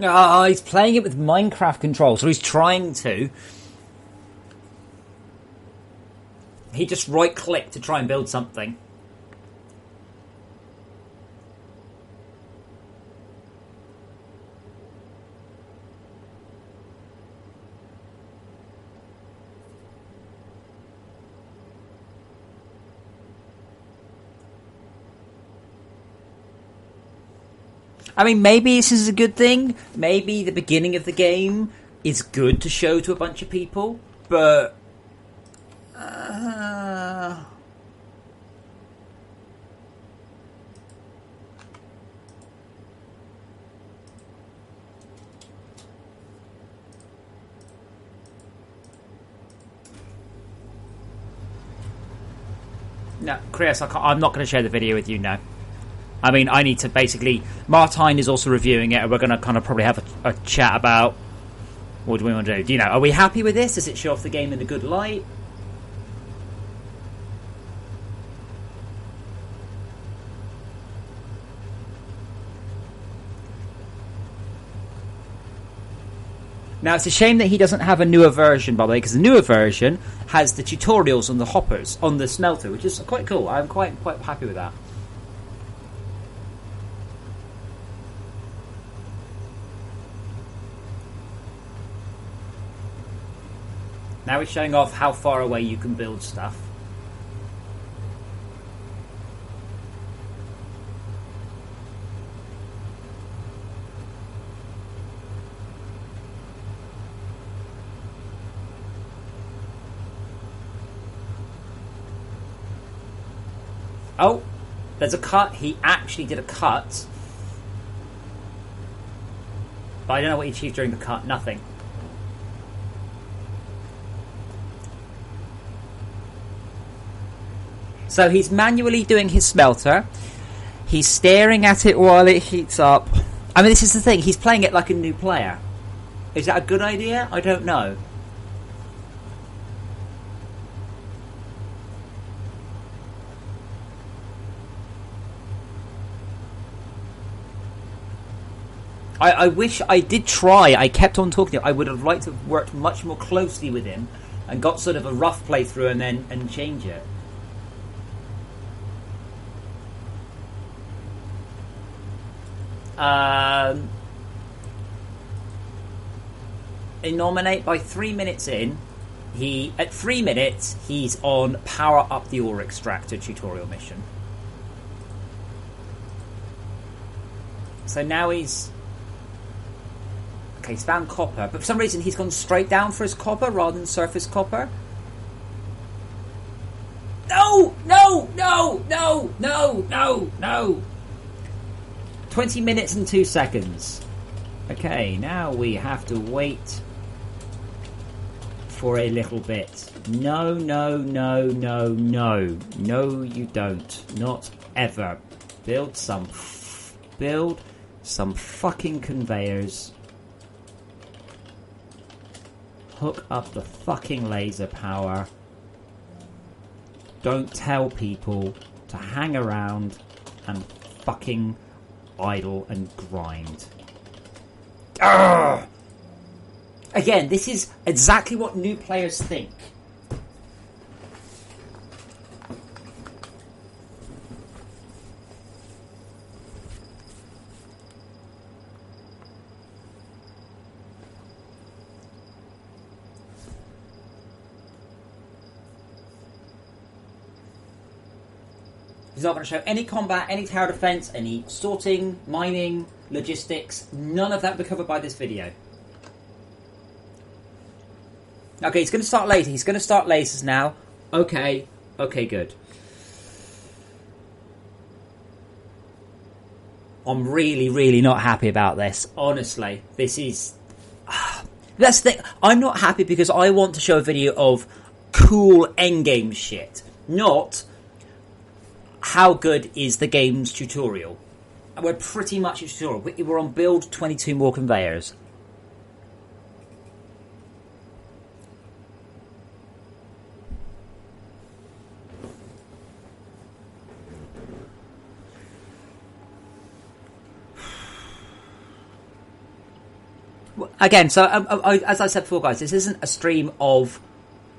Oh, he's playing it with Minecraft controls, so he's trying to. He just right-clicked to try and build something. I mean, maybe this is a good thing. Maybe the beginning of the game is good to show to a bunch of people, but... No, Chris, I'm not going to share the video with you now. I mean, I need to basically... Martine is also reviewing it, and we're going to kind of probably have a chat about... What do we want to do? Do you know, are we happy with this? Does it show off the game in a good light? Now, it's a shame that he doesn't have a newer version, by the way, because the newer version has the tutorials on the hoppers, on the smelter, which is quite cool. I'm quite happy with that. Now it's showing off how far away you can build stuff. Oh, there's a cut. He actually did a cut. But I don't know what he achieved during the cut. Nothing. So he's manually doing his smelter. He's staring at it while it heats up. I mean, this is the thing. He's playing it like a new player. Is that a good idea? I don't know. I wish I did try. I kept on talking to him. I would have liked to have worked much more closely with him and got sort of a rough playthrough and change it. Nominate by 3 minutes in. At 3 minutes, he's on power up the ore extractor tutorial mission. So now he's... Okay, he's found copper, but for some reason he's gone straight down for his copper rather than surface copper. No! No! No! No! No! No! No! 20 minutes and 2 seconds. Okay, now we have to wait for a little bit. No, no, no, no, no. No, you don't. Not ever. Build some fucking conveyors. Hook up the fucking laser power. Don't tell people to hang around and fucking idle and grind. Urgh! Again, this is exactly what new players think. He's not going to show any combat, any tower defense, any sorting, mining, logistics. None of that will be covered by this video. Okay, he's going to start laser. He's going to start lasers now. Okay. Okay, good. I'm really, really not happy about this. Honestly, this is... That's the thing. I'm not happy because I want to show a video of cool endgame shit. Not... how good is the game's tutorial? We're pretty much a tutorial. We're on build 22 more conveyors. Again, so as I said before, guys, this isn't a stream of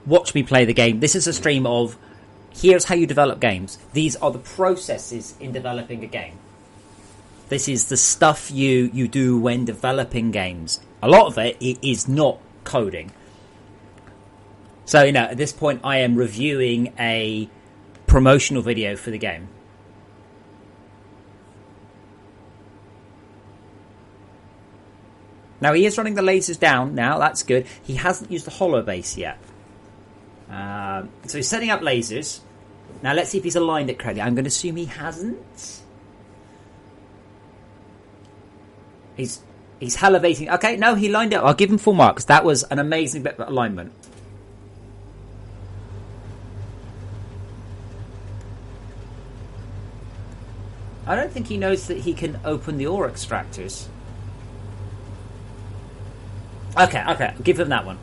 watch me play the game. This is a stream of here's how you develop games. These are the processes in developing a game. This is the stuff you do when developing games. A lot of it is not coding. So, at this point I am reviewing a promotional video for the game. Now, he is running the lasers down now. That's good. He hasn't used the hollow base yet. So he's setting up lasers. Now let's see if he's aligned it correctly. I'm going to assume he hasn't. He's elevating. Okay, no, he lined up. I'll give him full marks. That was an amazing bit of alignment. I don't think he knows that he can open the ore extractors. Okay, I'll give him that one.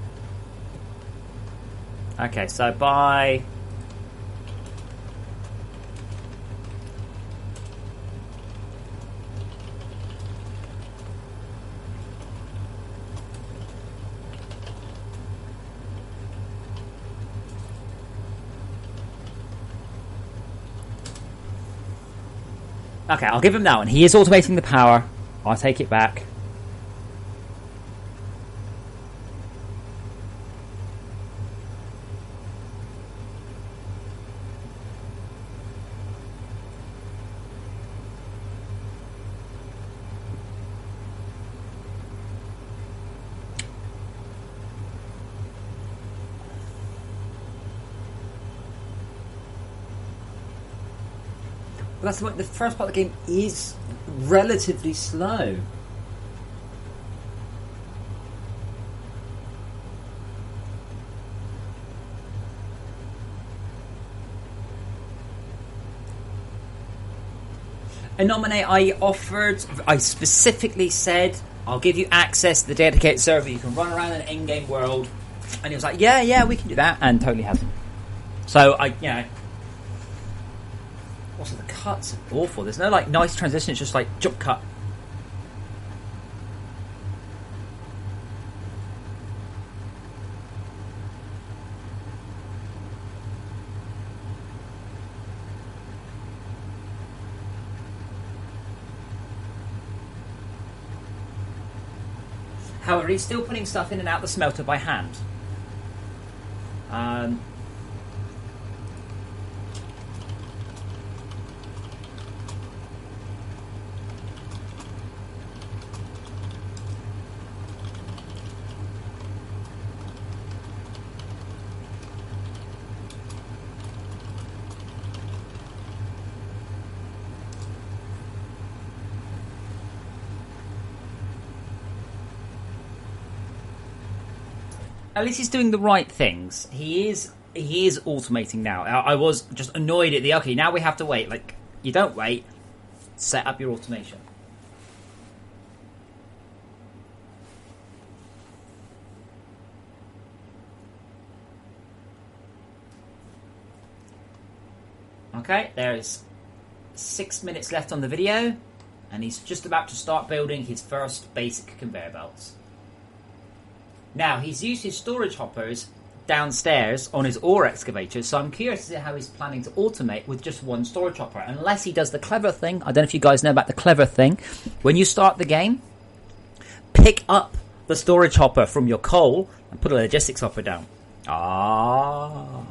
Okay, so by... Okay, I'll give him that one. He is automating the power. I'll take it back. That's the first part of the game is relatively slow. Anomaly, I specifically said, I'll give you access to the dedicated server. You can run around in an in-game world. And he was like, yeah, we can do that. And totally hasn't. So, also, the cuts are awful. There's no, nice transition. It's just, jump cut. However, he's still putting stuff in and out the smelter by hand. At least he's doing the right things. He is automating now. I was just annoyed at the okay. Now we have to wait. Like you don't wait. Set up your automation. Okay, there is 6 minutes left on the video, and he's just about to start building his first basic conveyor belts. Now, he's used his storage hoppers downstairs on his ore excavator, so I'm curious to see how he's planning to automate with just one storage hopper, unless he does the clever thing. I don't know if you guys know about the clever thing. When you start the game, pick up the storage hopper from your coal and put a logistics hopper down. Ah.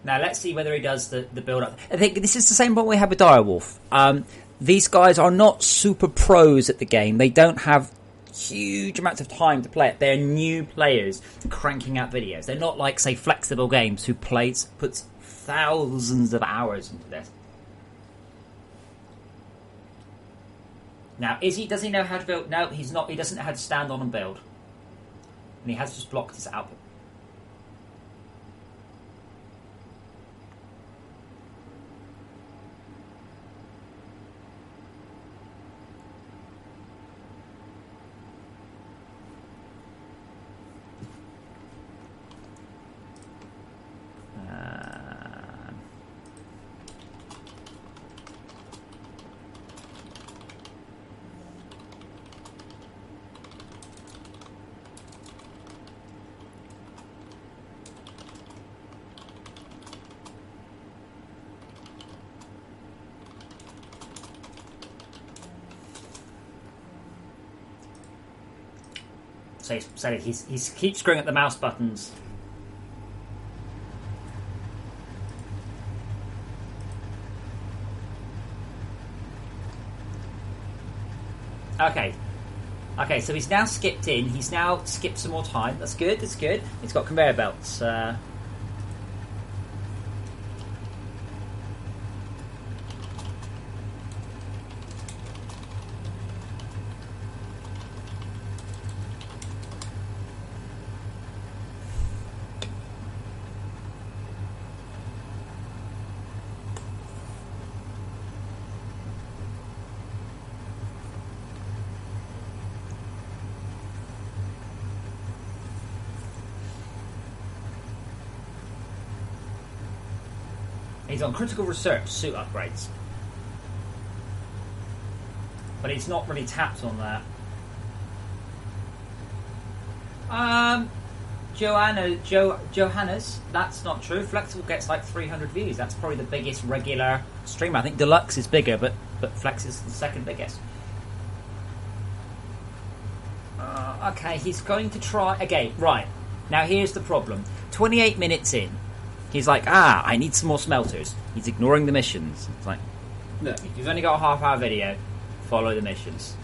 Now let's see whether he does the build up. I think this is the same problem we had with Direwolf. These guys are not super pros at the game. They don't have huge amounts of time to play it. They're new players cranking out videos. They're not like, say, Flexible Games, who puts thousands of hours into this. Now, does he know how to build? No, he's not. He doesn't know how to stand on and build. And he has just blocked his output. So he keeps screwing at the mouse buttons. Okay, so he's now skipped in. He's now skipped some more time. That's good, that's good. He's got conveyor belts. He's on critical research suit upgrades, but he's not really tapped on that. Johannes, that's not true. Flexible gets like 300 views. That's probably the biggest regular streamer. I think Deluxe is bigger, but Flex is the second biggest. Okay, he's going to try again. Right, now here's the problem. 28 minutes in, he's like, I need some more smelters. He's ignoring the missions. It's like, look, if you've only got a half-hour video, follow the missions.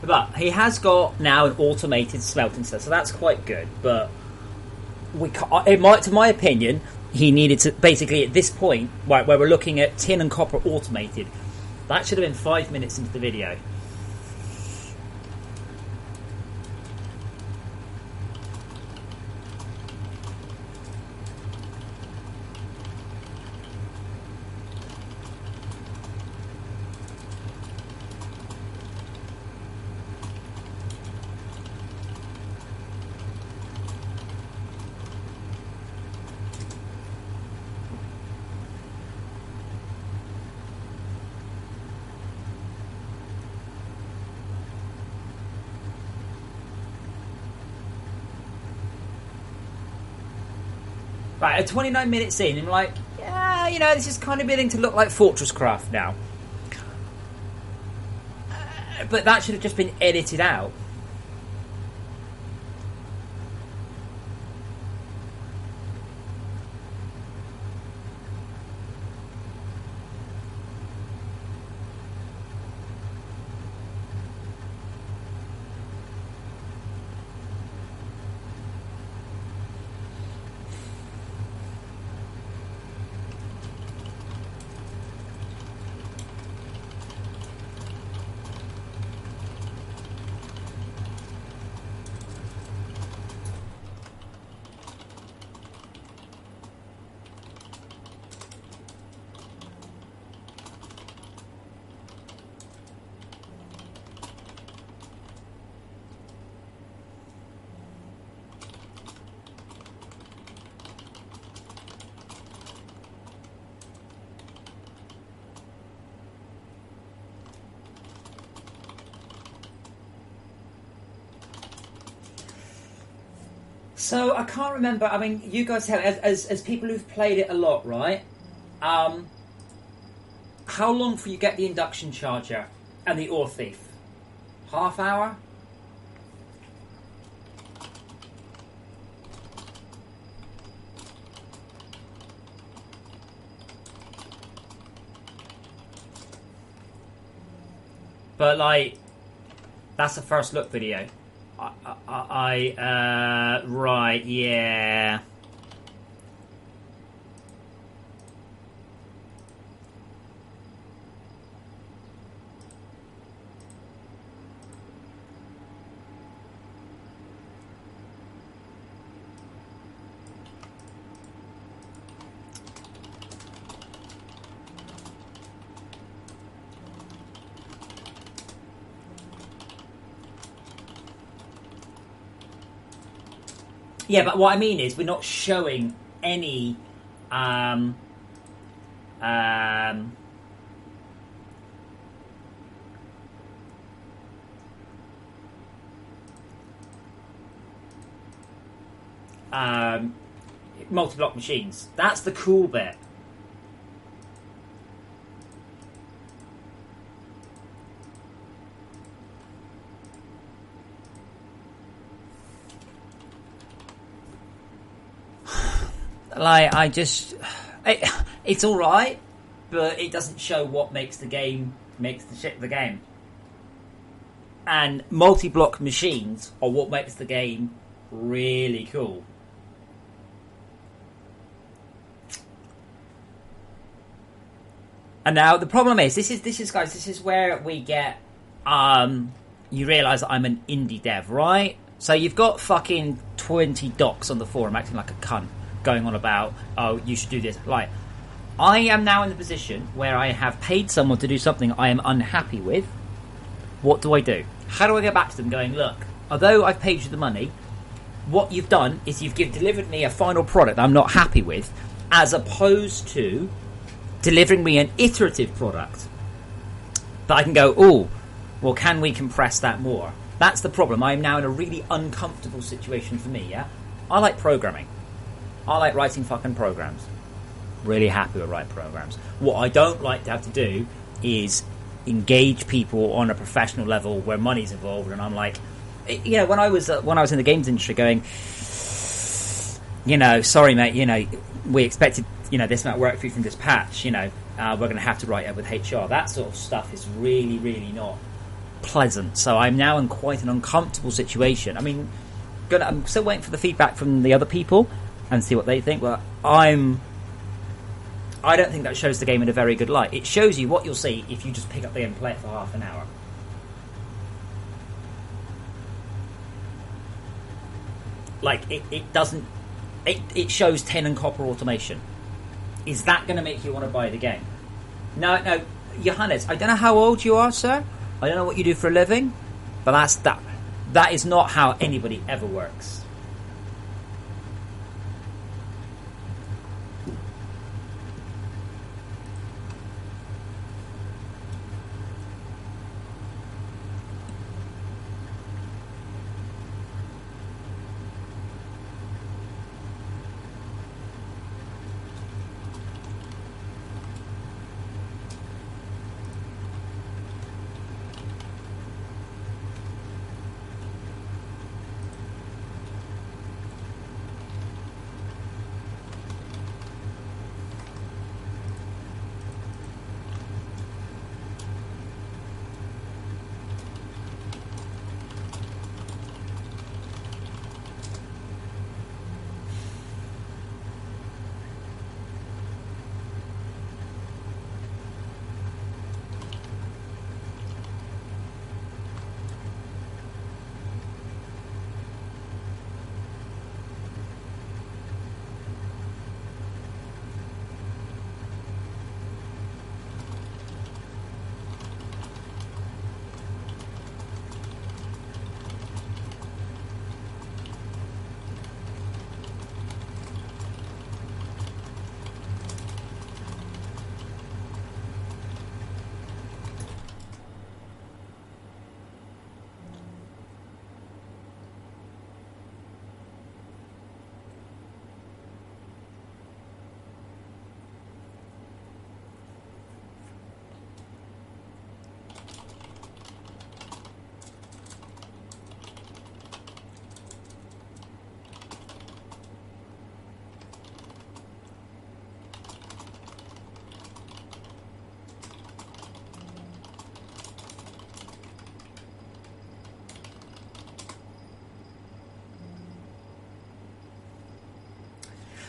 But he has got now an automated smelting cell, so that's quite good. But to my opinion, he needed to basically at this point, where we're looking at tin and copper automated, that should have been 5 minutes into the video. Right, at 29 minutes in, I'm like, yeah, you know, this is kind of beginning to look like Fortress Craft now. But that should have just been edited out. So I can't remember. I mean, you guys have, as people who've played it a lot, right? How long before you get the induction charger and the ore thief? Half hour? But like, that's a first look video. Right, yeah. Yeah, but what I mean is we're not showing any um, multi-block machines. That's the cool bit. Like, it's all right, but it doesn't show what makes the shit the game. And multi-block machines are what makes the game really cool. And now the problem is, this is guys, this is where we get you realise that I'm an indie dev, right? So you've got fucking 20 docs on the forum acting like a cunt, going on about, oh, you should do this. Like, I am now in the position where I have paid someone to do something I am unhappy with. What do I do? How do I go back to them going, look, although I've paid you the money, what you've done is you've delivered me a final product that I'm not happy with, as opposed to delivering me an iterative product that I can go, oh, well, can we compress that more? That's the problem. I am now in a really uncomfortable situation for me, yeah? I like programming. I like writing fucking programs. Really happy with writing programs. What I don't like to have to do is engage people on a professional level where money's involved, and I'm like, you know, when I was in the games industry, going, you know, sorry mate, you know, we expected, you know, this amount of work for you from this patch, you know, we're going to have to write it with HR. That sort of stuff is really, really not pleasant. So I'm now in quite an uncomfortable situation. I mean, I'm still waiting for the feedback from the other people and see what they think. But I don't think that shows the game in a very good light. It shows you what you'll see if you just pick up the game and play it for half an hour. Like, it doesn't... It shows tin and copper automation. Is that going to make you want to buy the game? No, Johannes, I don't know how old you are, sir. I don't know what you do for a living. But that is not how anybody ever works.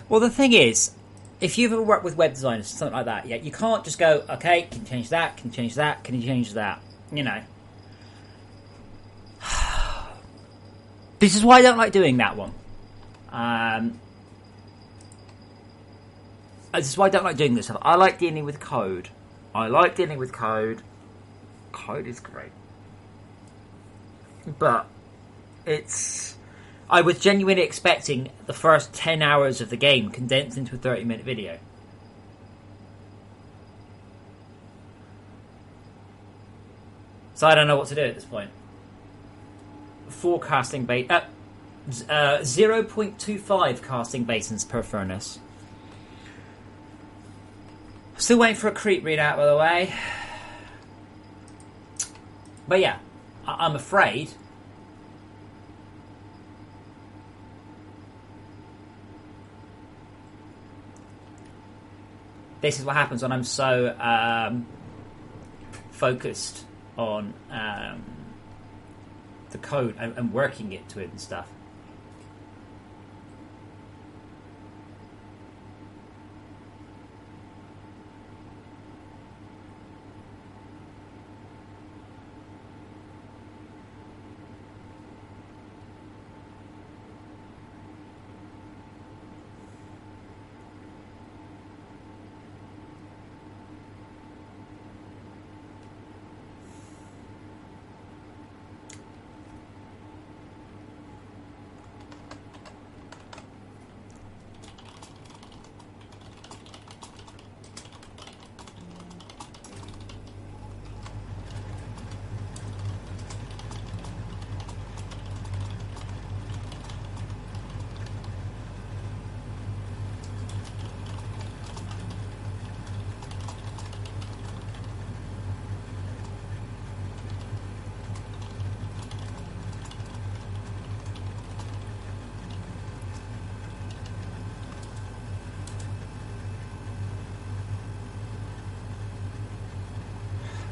Well, the thing is, if you've ever worked with web designers, something like that, yeah, you can't just go, okay, can you change that, can you change that, can you change that, you know. This is why I don't like doing that one. This is why I don't like doing this stuff. I like dealing with code. Code is great. But I was genuinely expecting the first 10 hours of the game condensed into a 30-minute video. So I don't know what to do at this point. Forecasting base 0.25 casting basins per furnace. Still waiting for a creep readout, by the way. But yeah, I'm afraid this is what happens when I'm so focused on the code and working it to it and stuff.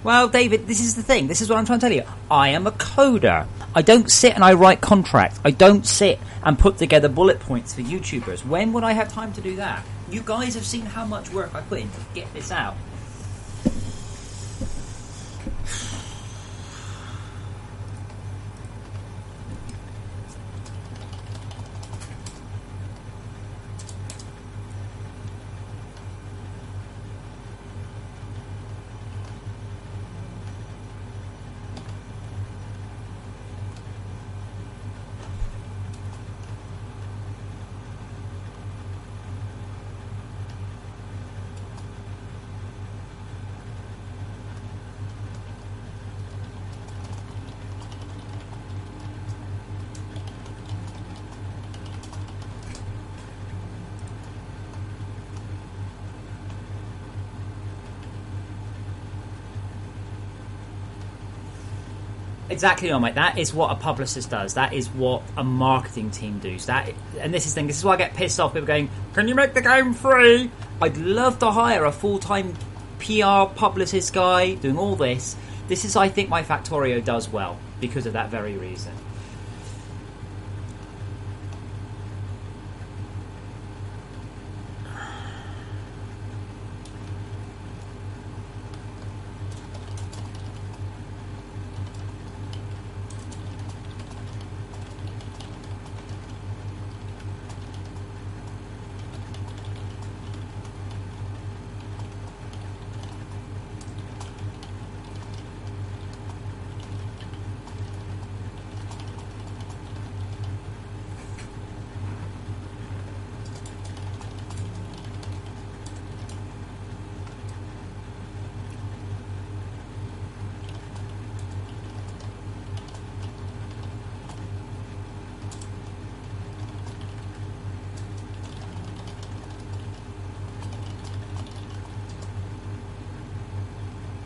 Well, David, this is the thing. This is what I'm trying to tell you. I am a coder. I don't sit and I write contracts. I don't sit and put together bullet points for YouTubers. When would I have time to do that? You guys have seen how much work I put in to get this out. Exactly, mate. That is what a publicist does. That is what a marketing team does. And this is why I get pissed off. People going, "Can you make the game free?" I'd love to hire a full-time PR publicist guy doing all this. This is, I think, why Factorio does well because of that very reason.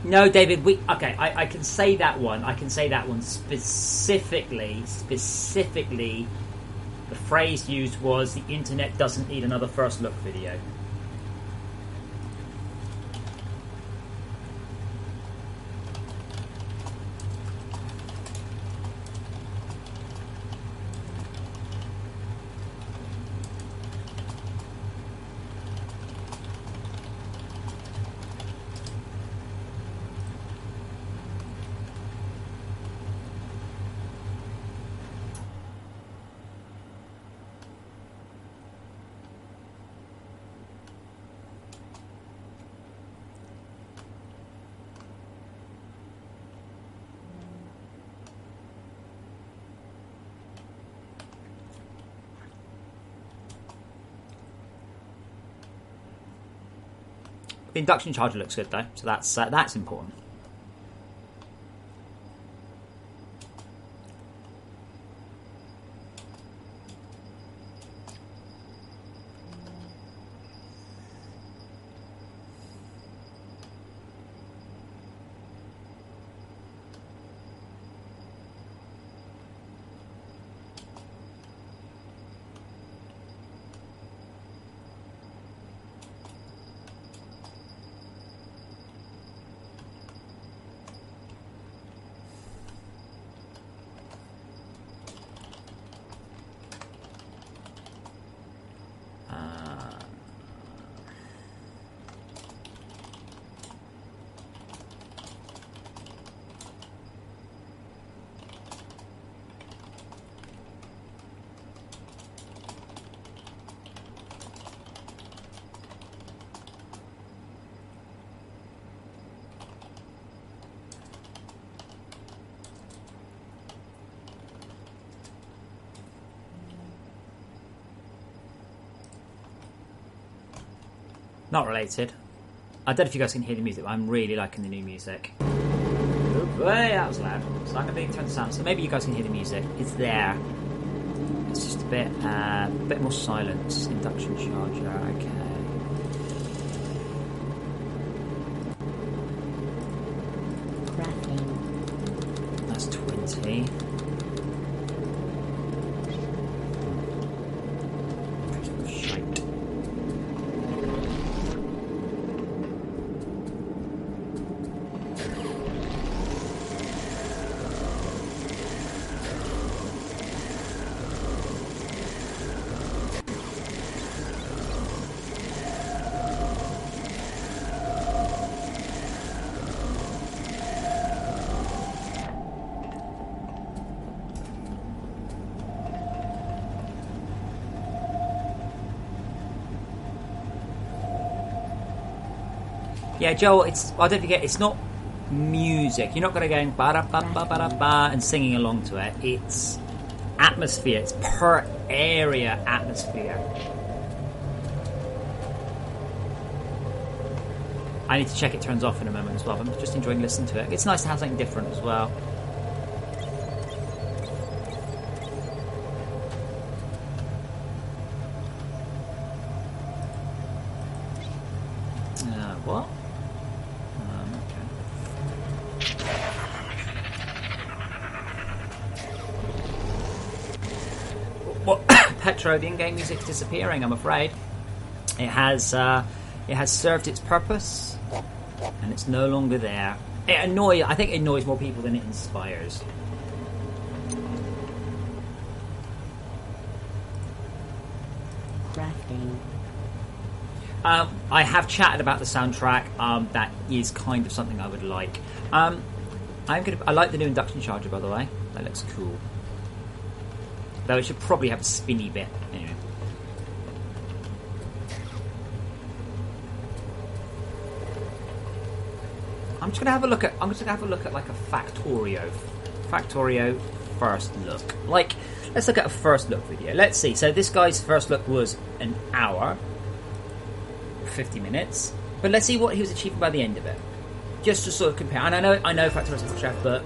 No, David, I can say that one. I can say that one specifically. The phrase used was, the internet doesn't need another first look video. The induction charger looks good though, so that's important. Not related. I don't know if you guys can hear the music, but I'm really liking the new music. Way that was loud. So I'm going to turn the sound. So maybe you guys can hear the music. It's there. It's just a bit more silence. Induction charger. Okay. Crafting. That's 20. Shite. Yeah, Joel, I don't forget, it's not music. You're not going to go ba-da-ba-ba-ba-da-ba and singing along to it. It's atmosphere. It's per area atmosphere. I need to check it turns off in a moment as well. I'm just enjoying listening to it. It's nice to have something different as well. What? Well, Petro, the in-game music's disappearing, I'm afraid. It has served its purpose, and it's no longer there. I think it annoys more people than it inspires. Crafting. I have chatted about the soundtrack. That is kind of something I would like. I like the new induction charger, by the way. That looks cool. Though it should probably have a spinny bit. Anyway. I'm just gonna have a look at like a Factorio first look. Like, let's look at a first look video. Let's see. So this guy's first look was an hour, 50 minutes. But let's see what he was achieving by the end of it. Just to sort of compare. And I know Factorio's a chef, but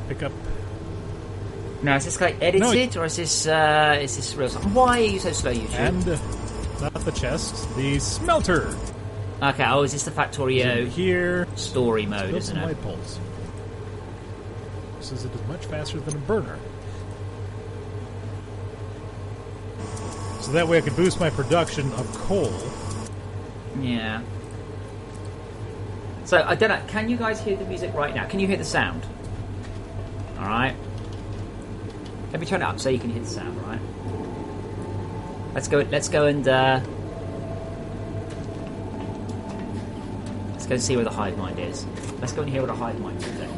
pick up. now is this like edited or is this real? Why are you so slow, YouTube? And not the chest, the smelter. Okay, is this the Factorio here story mode, build isn't some it? light poles. Says it is much faster than a burner. So that way I can boost my production of coal. Yeah. So I don't know. Can you guys hear the music right now? Can you hear the sound? All right. Let me turn it up so you can hear the sound. All right. Let's go and let's go and see where the hive mind is. Let's go and hear what a hive mind is doing.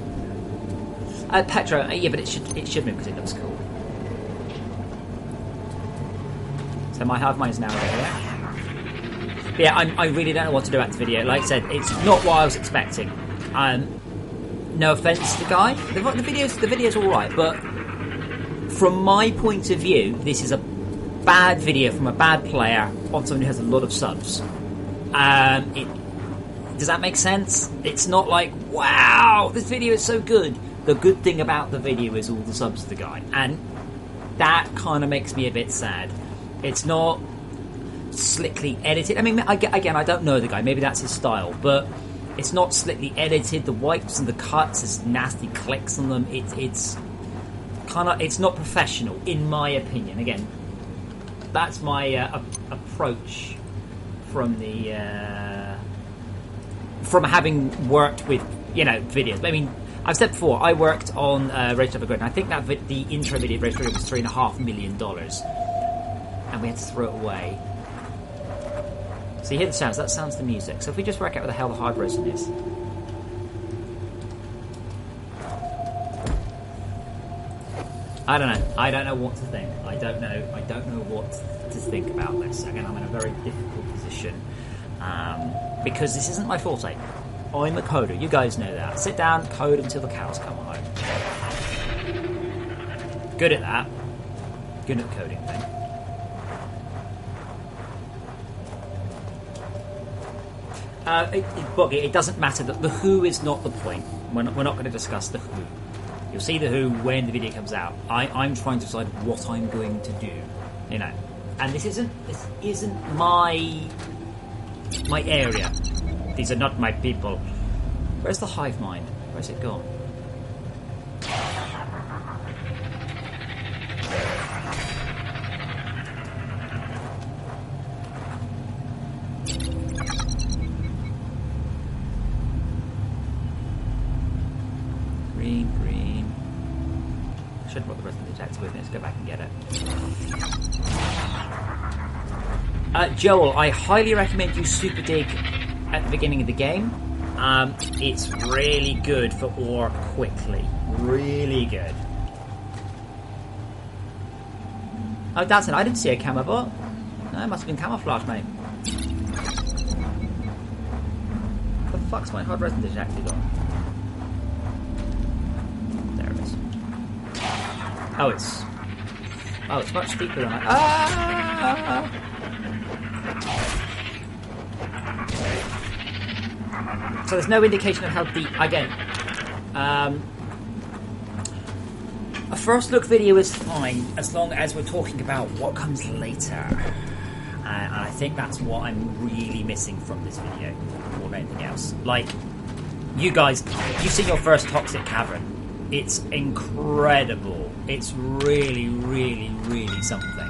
Petro, yeah, but it should move because it looks cool. So my hive mind is now over here. But yeah, I really don't know what to do about this video. Like I said, it's not what I was expecting. No offense to the guy. The video's all right, but from my point of view, this is a bad video from a bad player on someone who has a lot of subs. Does that make sense? It's not like, wow, this video is so good. The good thing about the video is all the subs to the guy. And that kind of makes me a bit sad. It's not slickly edited. I mean, again, I don't know the guy. Maybe that's his style. But it's not slickly edited. The wipes and the cuts, there's nasty clicks on them. It's kind of, it's not professional, in my opinion. Again, that's my approach from the from having worked with videos. I mean, I've said before, I worked on Rage of the Grid, and I think that the intro video of Rage of the Grid was $3.5 million, and we had to throw it away. So you hear the sounds. That sounds the music. So if we just work out what the hell the hard resin is. I don't know. I don't know what to think. I don't know what to think about this. Again, I'm in a very difficult position because this isn't my forte. I'm a coder. You guys know that. Sit down, code until the cows come home. Good at that. Good at the coding thing. It doesn't matter. The who is not the point. We're not going to discuss the who. You'll see the who when the video comes out. I'm trying to decide what I'm going to do, And this isn't my area. These are not my people. Where's the hive mind? Where's it gone? Green. I should have brought the rest of the detector with me. Let's go back and get it. Joel, I highly recommend you super dig at the beginning of the game. It's really good for ore quickly. Really good. Oh, that's it. I didn't see a camo bot. No, it must have been camouflage, mate. What the fuck's my hard resin detector gone? There it is. Oh, it's much deeper than So there's no indication of how deep. Again, a first look video is fine as long as we're talking about what comes later. And I think that's what I'm really missing from this video more than anything else. Like, you guys, you've seen your first Toxic Cavern. It's incredible. It's really, really, really something.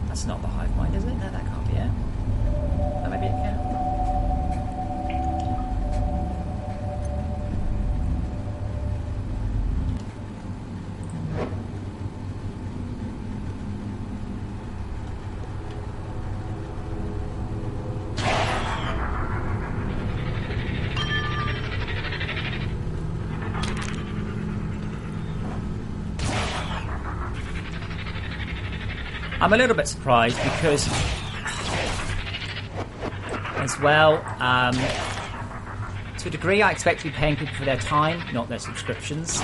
That's not the hive mind, is it? No, that can't be it. Oh, maybe it can. I'm a little bit surprised because, as well, to a degree, I expect to be paying people for their time, not their subscriptions.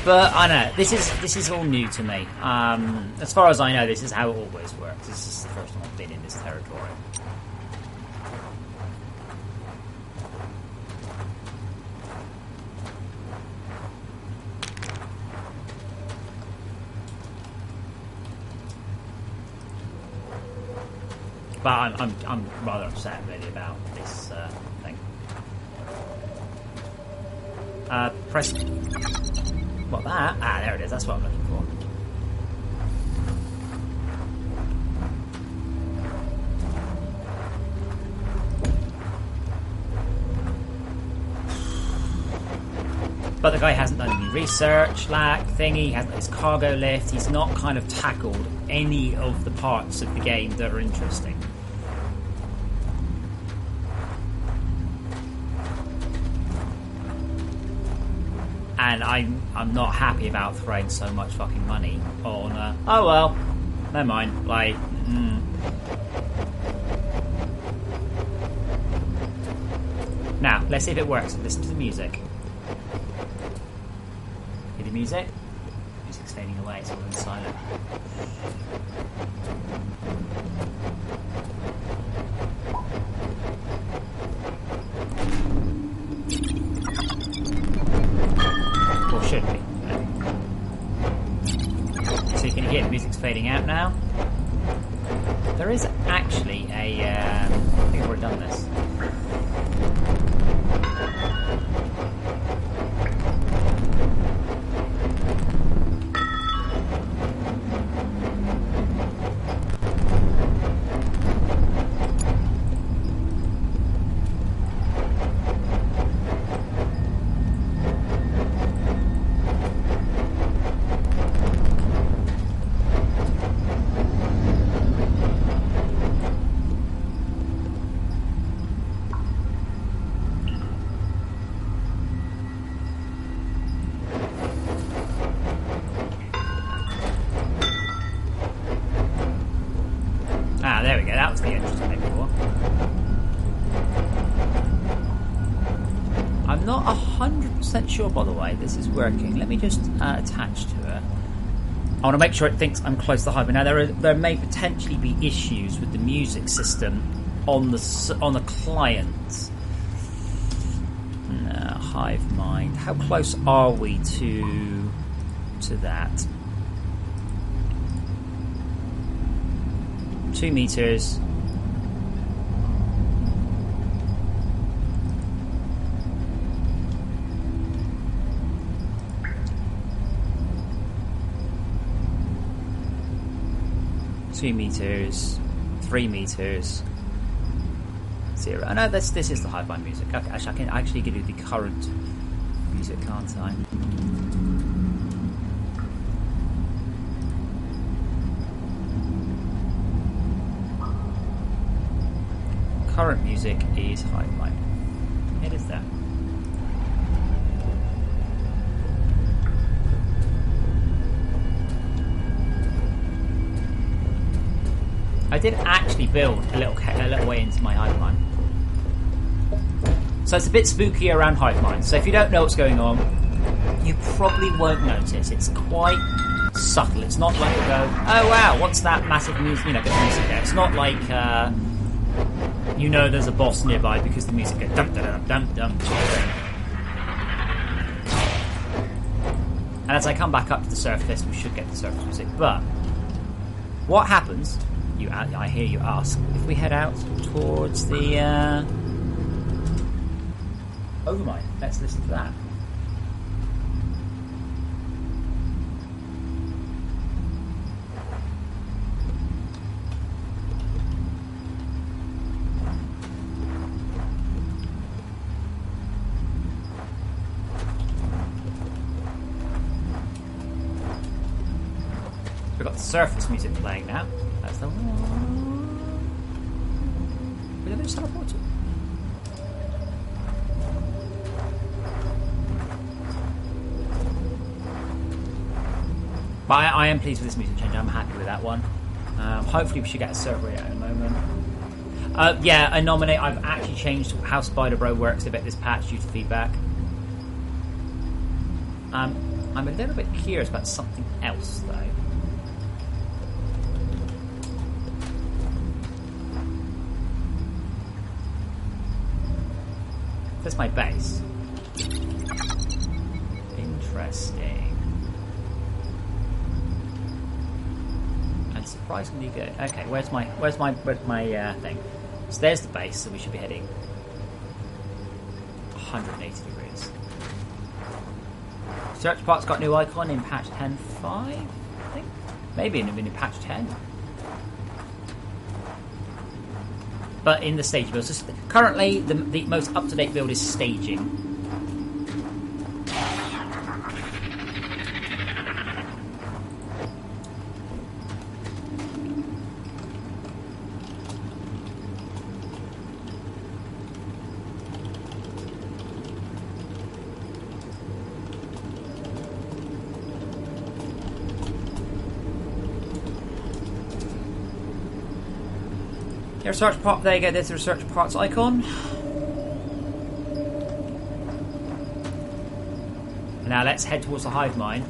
But I know this is all new to me. As far as I know, this is how it always works. This is the first time I've been in this territory. But I'm rather upset really about this thing. Press. What, that? Ah, there it is. That's what I'm looking for. But the guy hasn't done any research, thingy, he hasn't his cargo lift, he's not kind of tackled any of the parts of the game that are interesting. And I'm not happy about throwing so much fucking money on, oh well, never mind, like, Now, let's see if it works. Listen to the music. Hear the music? Music's fading away, it's all going silent. Or should be. So you can hear the music's fading out now. There is actually a... I think I've already done this. Ah, there we go. That was the entrance I made before. I'm not 100% sure, by the way, this is working. Let me just attach to it. I want to make sure it thinks I'm close to the hive. Now, there may potentially be issues with the music system on the client. No, Hive Mind. How close are we to that? 2 meters. Two meters, 3 meters, 0. Oh no, this is the Hive-Mind music. Okay, actually, I can actually give you the current music, can't I? Current music is Hive-Mind. It is there. I did actually build a little way into my Hive-Mind. So it's a bit spooky around Hive-Mind. So if you don't know what's going on, you probably won't notice. It's quite subtle. It's not like you go, oh wow, what's that massive music? Bit of music there. It's not like there's a boss nearby because the music goes dum dum dum dum. And as I come back up to the surface, we should get the surface music. But what happens? I hear you ask. If we head out towards the Overmind, let's listen to that. We've got the surface music playing now. That's the one. Where did they just teleport to? But I am pleased with this music change. I'm happy with that one. Hopefully we should get a server out in a moment. I nominate. I've actually changed how Spider Bro works a bit this patch due to feedback. I'm a little bit curious about something else though. That's my base. Interesting. And surprisingly good. Okay, where's my thing? So there's the base, so we should be heading 180 degrees. Search Park's got a new icon in patch 10.5, I think. Maybe in patch 10. But in the stage build. So currently, the most up-to-date build is staging. Research part. There you go. There's the research parts icon. Now let's head towards the hive mind,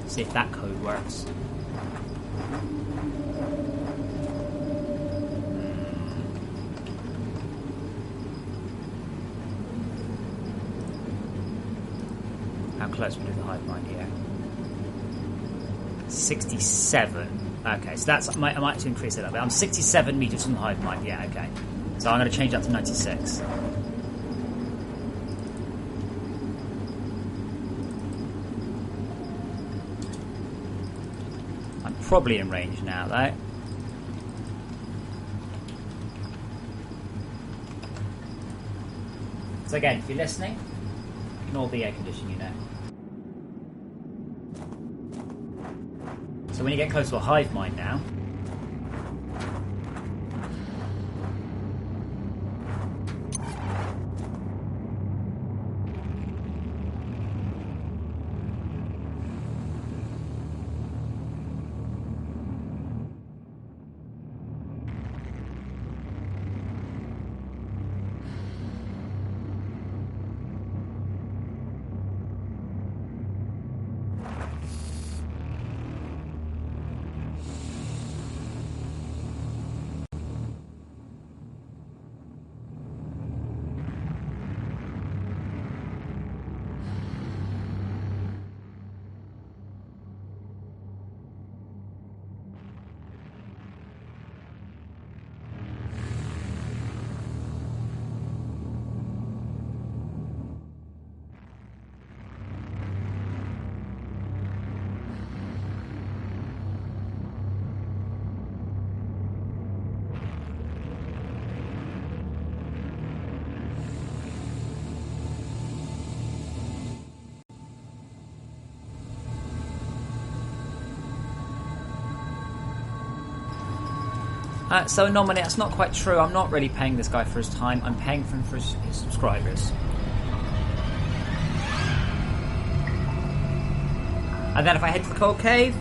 see if that code works. How close we do the hive mind here? 67. Okay, so that's I might have to increase it a bit. I'm 67 meters from the hive mind. Yeah, okay. So I'm going to change that to 96. I'm probably in range now, though. So again, if you're listening, ignore the air conditioning unit. So when you get close to a hive mind now, so anomaly, that's not quite true. I'm not really paying this guy for his time. I'm paying for him for his subscribers. And then if I head to the cold cave,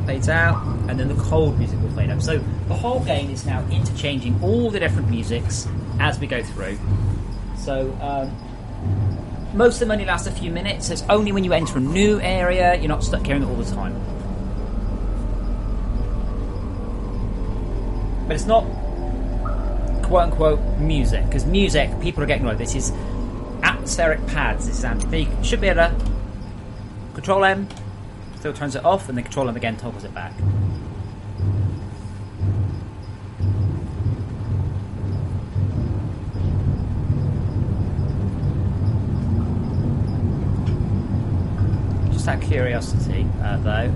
fades out, and then the cold music will fade up. So the whole game is now interchanging all the different musics as we go through. So most of them only last a few minutes. It's only when you enter a new area, you're not stuck hearing it all the time. But it's not quote-unquote music, because music, people are getting right. This is atmospheric pads. This is you should be able to Control M, still turns it off, and then Control M again toggles it back. Just out of curiosity, though,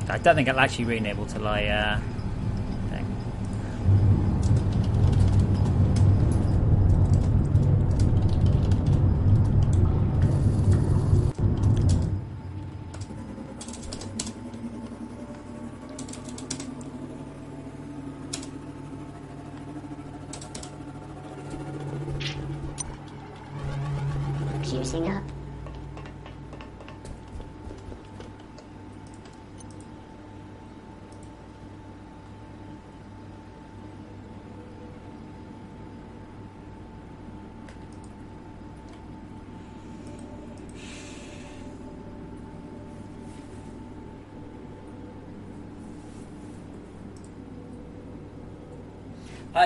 I don't think I'll actually be able to lie. Thing. Fusing up.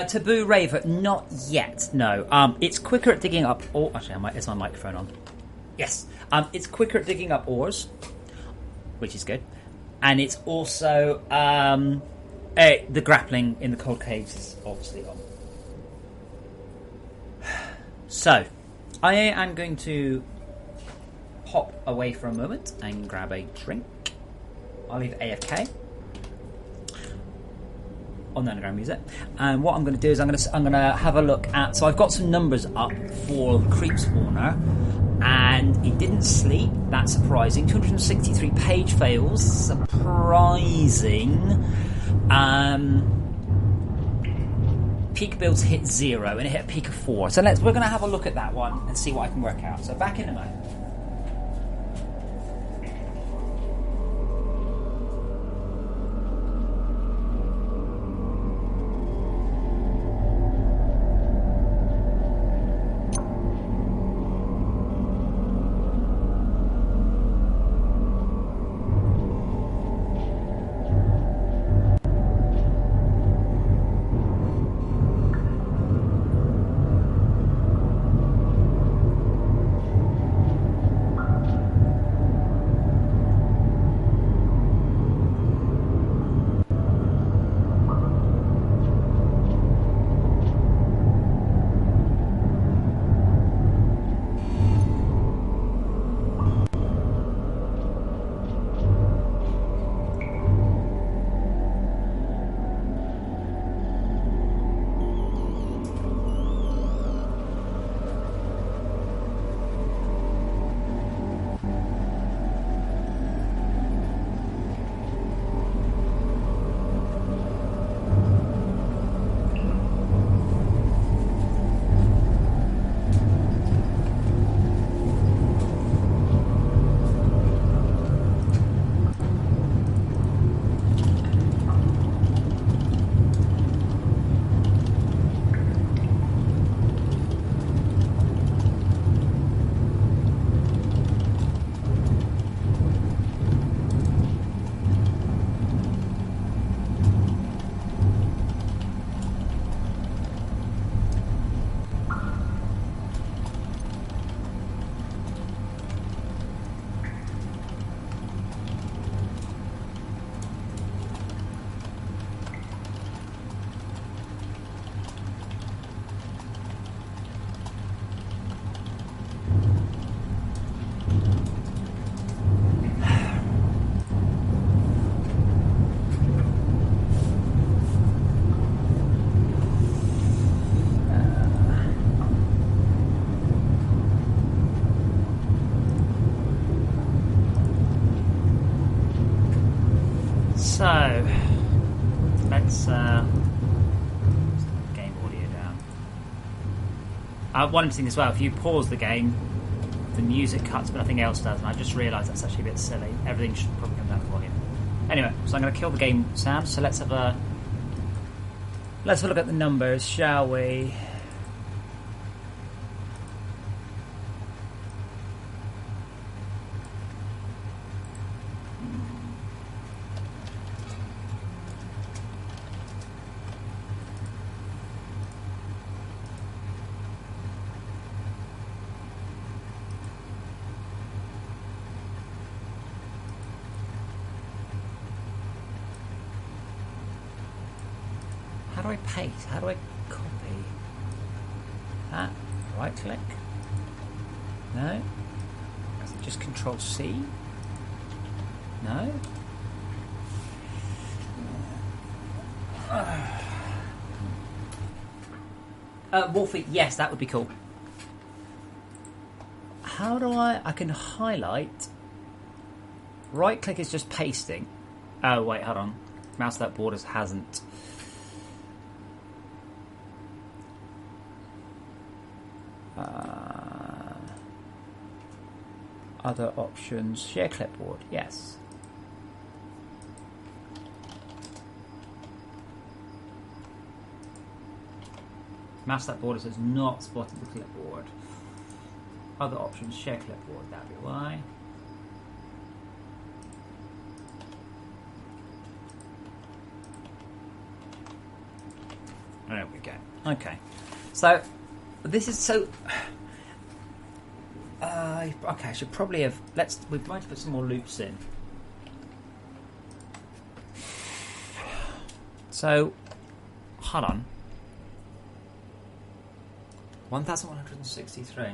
Taboo Raver, not yet. No. It's quicker at digging up. Oh, actually, is my microphone on? Yes. It's quicker at digging up ores, which is good, and it's also the grappling in the cold caves is obviously on. So, I am going to hop away for a moment and grab a drink. I'll leave AFK on the underground music, and what I'm going to do is I'm going to have a look at. So I've got some numbers up for the creep spawner, and it didn't sleep. That's surprising. 263 page fails, surprising. peak builds hit 0 and it hit a peak of 4. So we're going to have a look at that one and see what I can work out. So back in a moment. So, let's game audio down. One thing as well, if you pause the game, the music cuts, but nothing else does, and I just realised that's actually a bit silly. Everything should probably come down to volume. Anyway, so I'm going to kill the game sound, so let's have a look at the numbers, shall we? How do I paste? How do I copy? That, right click? No? Is it just Control C? No? Wolfie, yes, that would be cool. How do I can highlight. Right click is just pasting. Oh, wait, hold on. Mouse without borders hasn't. Other options, share clipboard, yes. Mouse that borders has not spotted the clipboard. Other options, share clipboard, that'd be why. There we go. Okay. So, this is so... okay, I should probably have... We're going to put some more loops in. So, hold on. 1,163.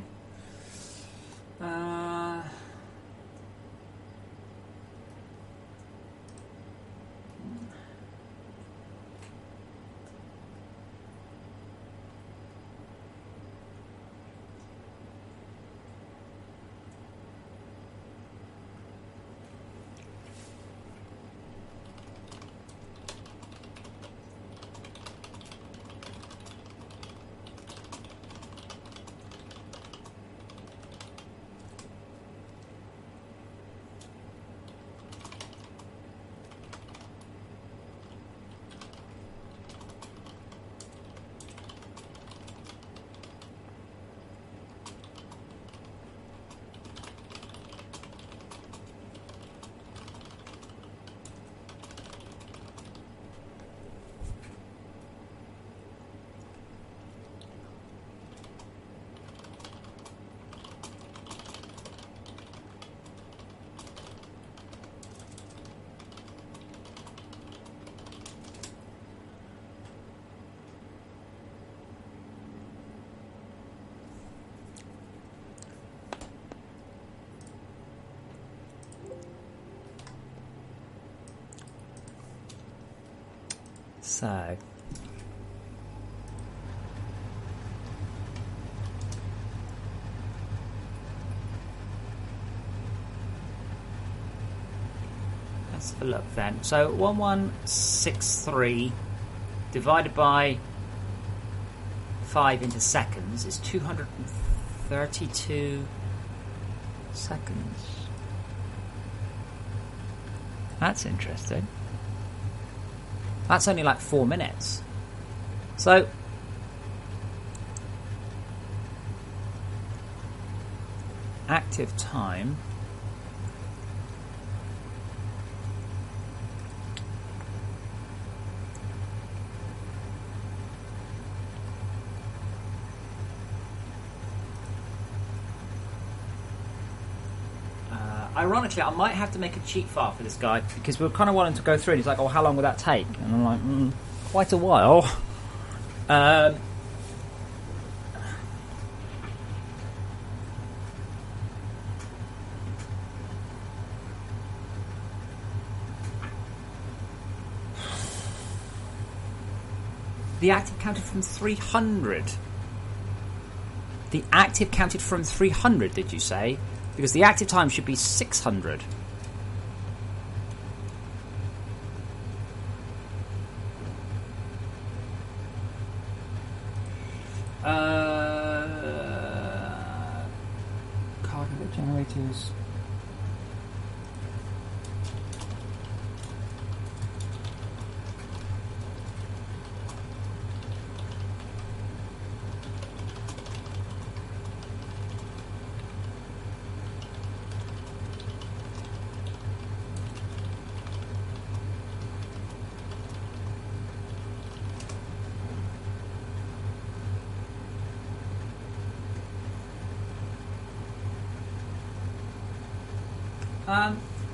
So. Let's have a look then. So 1163 divided by 5 into seconds is 232 seconds. That's interesting. That's only like 4 minutes. So active time. Ironically, I might have to make a cheat file for this guy because we're kind of wanting to go through. And he's like, "Oh, how long will that take?" And I'm like, "Quite a while." The active counted from 300. The active counted from 300. Did you say? Because the active time should be 600. Cardinal generators.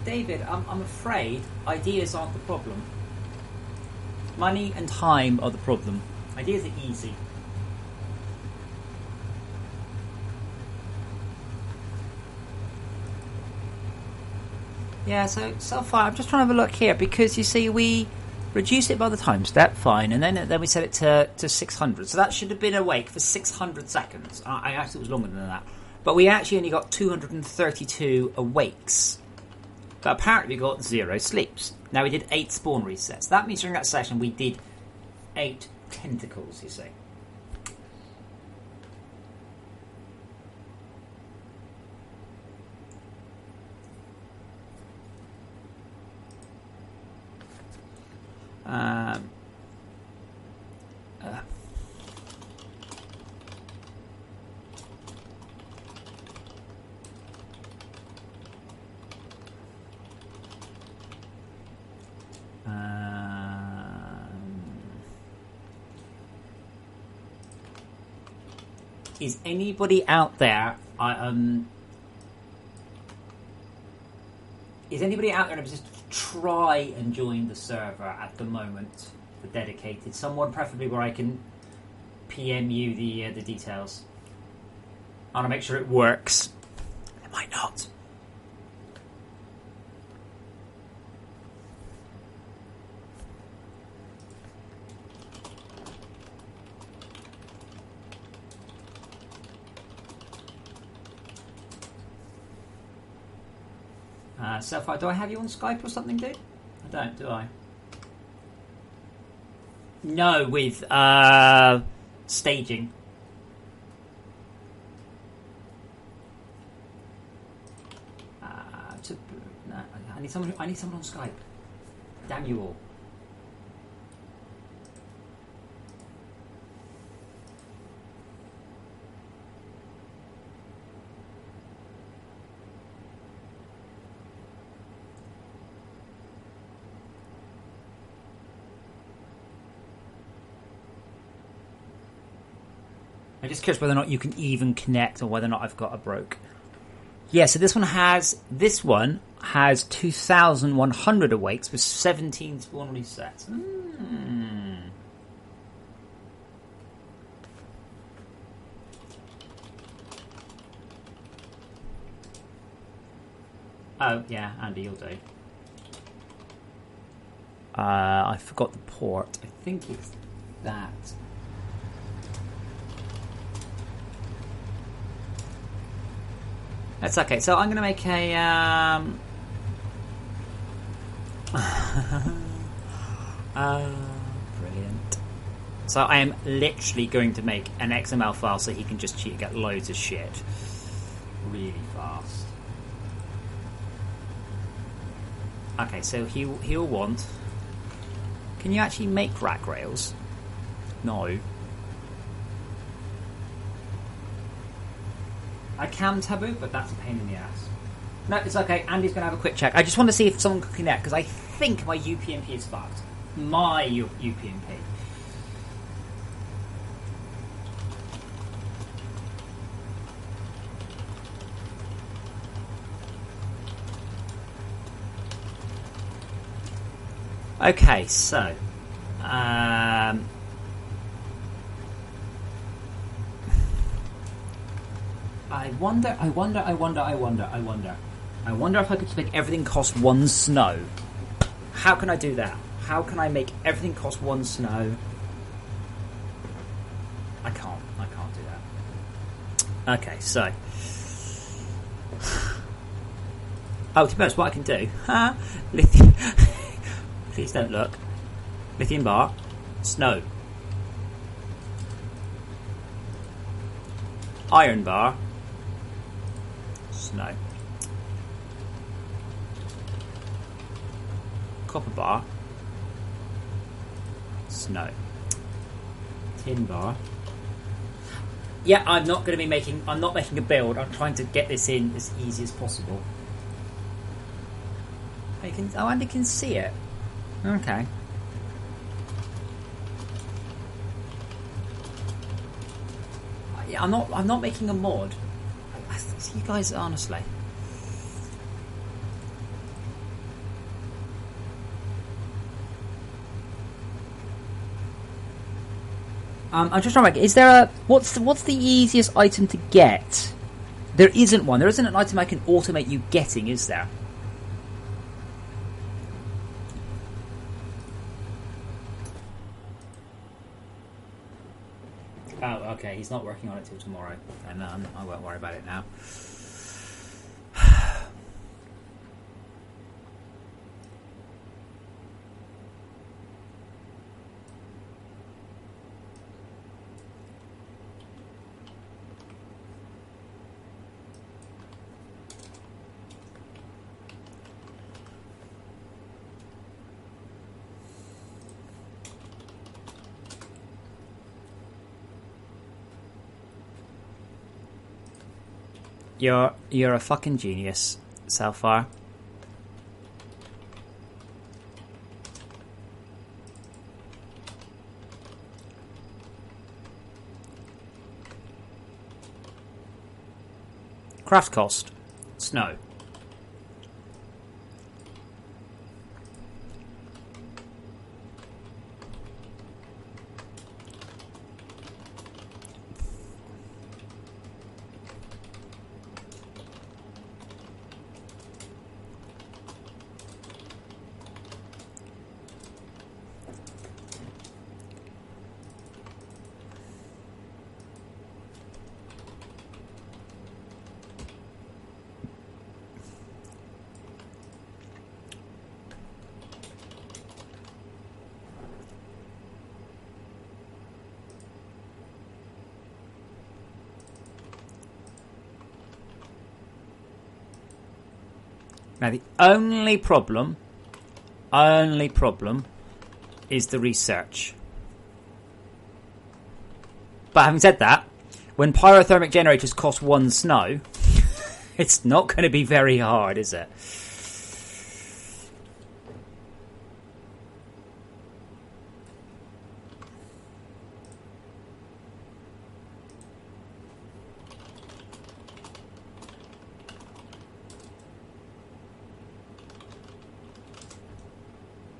David, I'm afraid ideas aren't the problem. Money and time are the problem. Ideas are easy. Yeah, so far I'm just trying to have a look here because you see we reduce it by the time step, fine, and then we set it to 600. So that should have been awake for 600 seconds. I actually it was longer than that. But we actually only got 232 awakes. But apparently we got 0 sleeps. Now we did 8 spawn resets. That means during that session we did 8 tentacles, you see. Is anybody out there? Is anybody out there just try and join the server at the moment? The dedicated, someone preferably where I can PM you the details. I want to make sure it works. It might not. Sapphire, do I have you on Skype or something, dude? I don't, do I? No, with staging. No, I need someone on Skype. Damn you all. I'm just curious whether or not you can even connect or whether or not I've got a broke. Yeah, so this one has 2,100 awakes with 17 spawn resets. Oh, yeah, Andy, you'll do. I forgot the port. I think it's that. That's okay. So I'm going to make a... brilliant. So I am literally going to make an XML file so he can just cheat and get loads of shit really fast. Okay, so he'll want... Can you actually make rack rails? No. I can taboo, but that's a pain in the ass. No, it's okay. Andy's going to have a quick check. I just want to see if someone can connect, because I think my UPnP is fucked. My UPnP. Okay, so... I wonder if I could just make everything cost 1 snow. How can I do that? How can I make everything cost 1 snow? I can't do that. Okay, so... Oh, to be honest, what I can do... Lithium... Please don't look. Lithium bar. Snow. Iron bar. Snow. Copper bar. Snow. Tin bar. Yeah, I'm not making a build. I'm trying to get this in as easy as possible. Andy can see it. Okay. Yeah, I'm not making a mod. You guys, honestly. I'm just trying to make. Is there a what's the easiest item to get? There isn't one. There isn't an item I can automate you getting, is there? Oh, okay. He's not working on it till tomorrow, and I won't worry about it now. You're a fucking genius, Salfar. Craft cost. Snow. Now the only problem is the research. But having said that, when pyrothermic generators cost 1 snow, it's not going to be very hard, is it?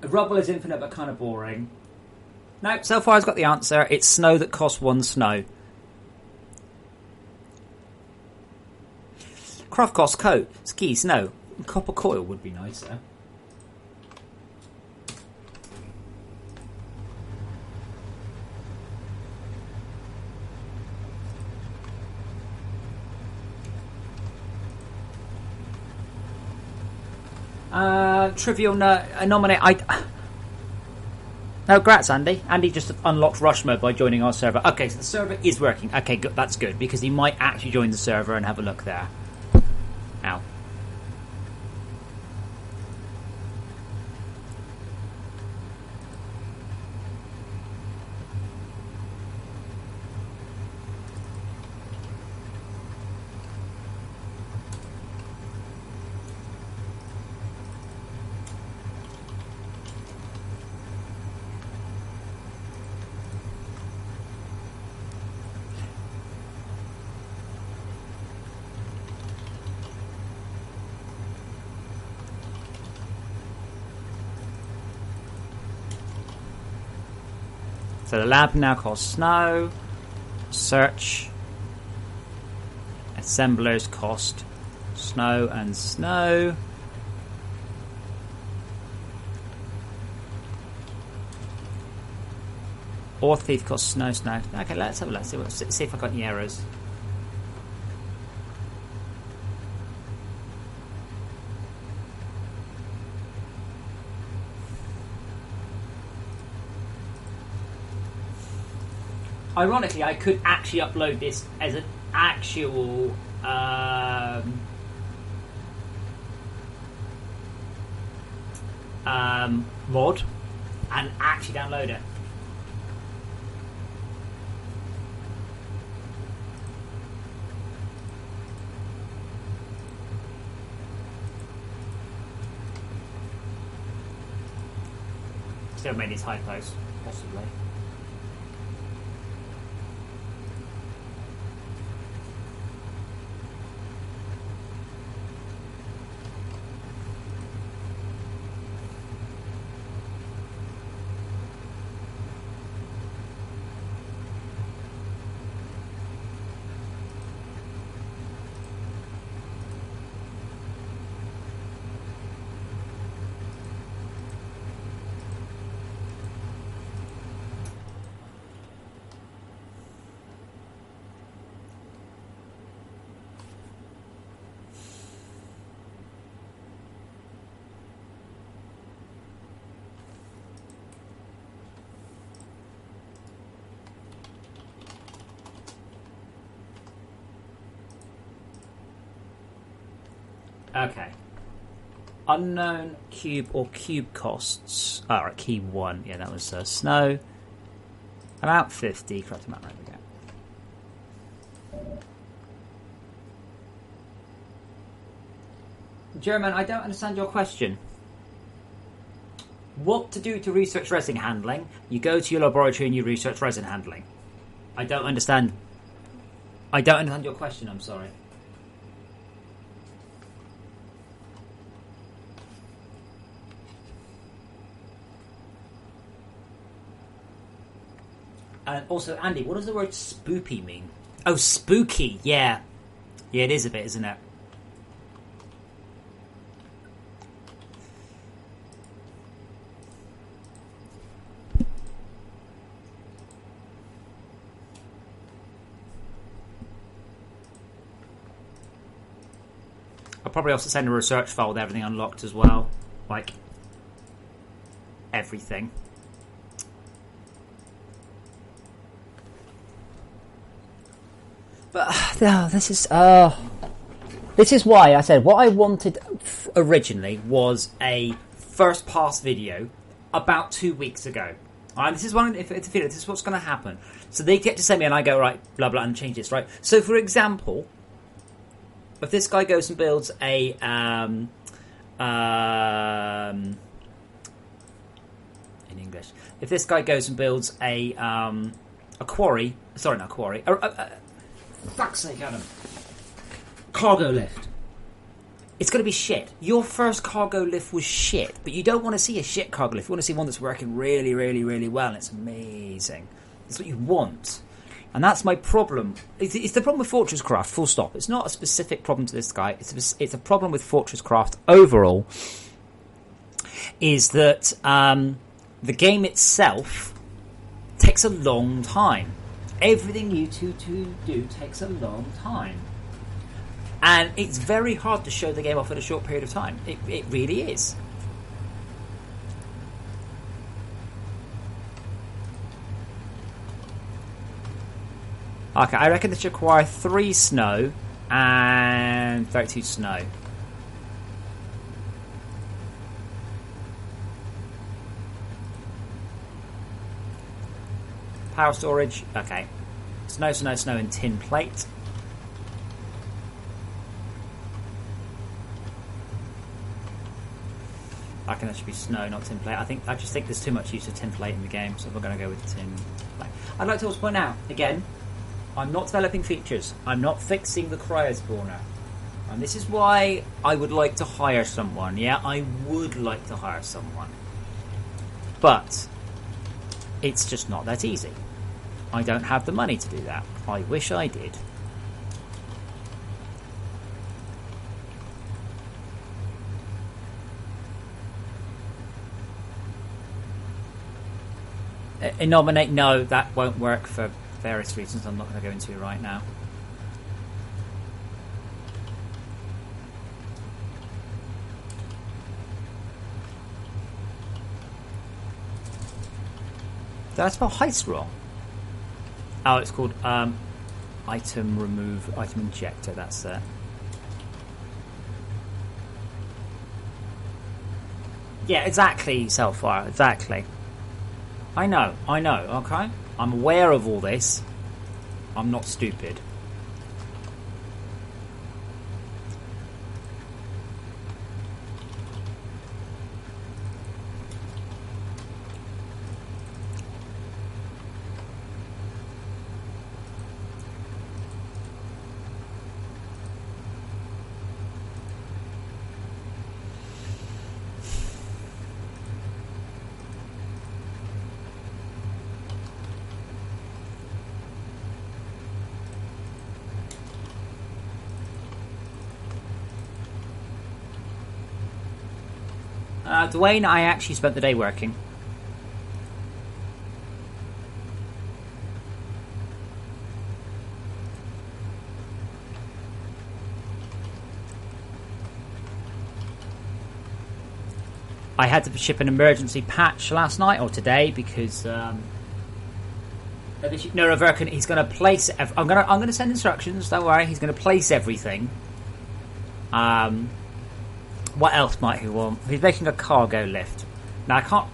Rubble is infinite but kind of boring. No, so far I've got the answer. It's snow that costs 1 snow. Craft cost coat. Ski, snow. Copper coil would be nicer. Trivial nominate. No, congrats, Andy. Andy just unlocked rush mode by joining our server. Okay, so the server is working. Okay, good. That's good because he might actually join the server and have a look there. Ow. So the lab now costs snow. Search. Assemblers cost snow and snow. Or thief costs snow. Okay, let's have a look. See if I got any errors. Ironically, I could actually upload this as an actual mod and actually download it. Still made these typos, possibly. Okay. Unknown cube or cube costs. Oh, right, key 1. Yeah, that was snow. About 50. Correct amount, right, we go. German, I don't understand your question. What to do to research resin handling? You go to your laboratory and you research resin handling. I don't understand your question, I'm sorry. And also, Andy, what does the word spoopy mean? Oh, spooky, yeah. Yeah, it is a bit, isn't it? I'll probably also send a research file with everything unlocked as well. Like, everything. But this is why I said what I wanted originally was a first pass video about 2 weeks ago. And this is this is what's going to happen. So they get to send me and I go, right, blah blah, and change this, right? So for example, if this guy goes and builds a in English, if this guy goes and builds a quarry, sorry, not quarry. Fuck's sake, Adam. Cargo lift. It's going to be shit. Your first cargo lift was shit, but you don't want to see a shit cargo lift. You want to see one that's working really, really, really well, and it's amazing. That's what you want. And that's my problem. It's the problem with Fortress Craft, full stop. It's not a specific problem to this guy. It's a problem with Fortress Craft overall, is that the game itself takes a long time. Everything you two do takes a long time. And it's very hard to show the game off in a short period of time. It really is. Okay, I reckon this require 3 snow and 32 snow. Power storage, okay. Snow, snow, snow, and tin plate. I reckon that should be snow, not tin plate. I just think there's too much use of tin plate in the game, so we're going to go with tin plate. I'd like to also point out, again, I'm not developing features. I'm not fixing the cryospawner. And this is why I would like to hire someone. Yeah, I would like to hire someone. But it's just not that easy. I don't have the money to do that. I wish I did. Nominate, no, that won't work for various reasons I'm not going to go into right now. Did I spell heist wrong? Oh, it's called item remove, item injector, that's it. Yeah, exactly, Selfire, exactly. I know, okay? I'm aware of all this. I'm not stupid. Dwayne, I actually spent the day working. I had to ship an emergency patch last night or today because no, Verkin, he's going to place. I'm going to send instructions. Don't worry, he's going to place everything. What else might he want? He's making a cargo lift. Now I can't.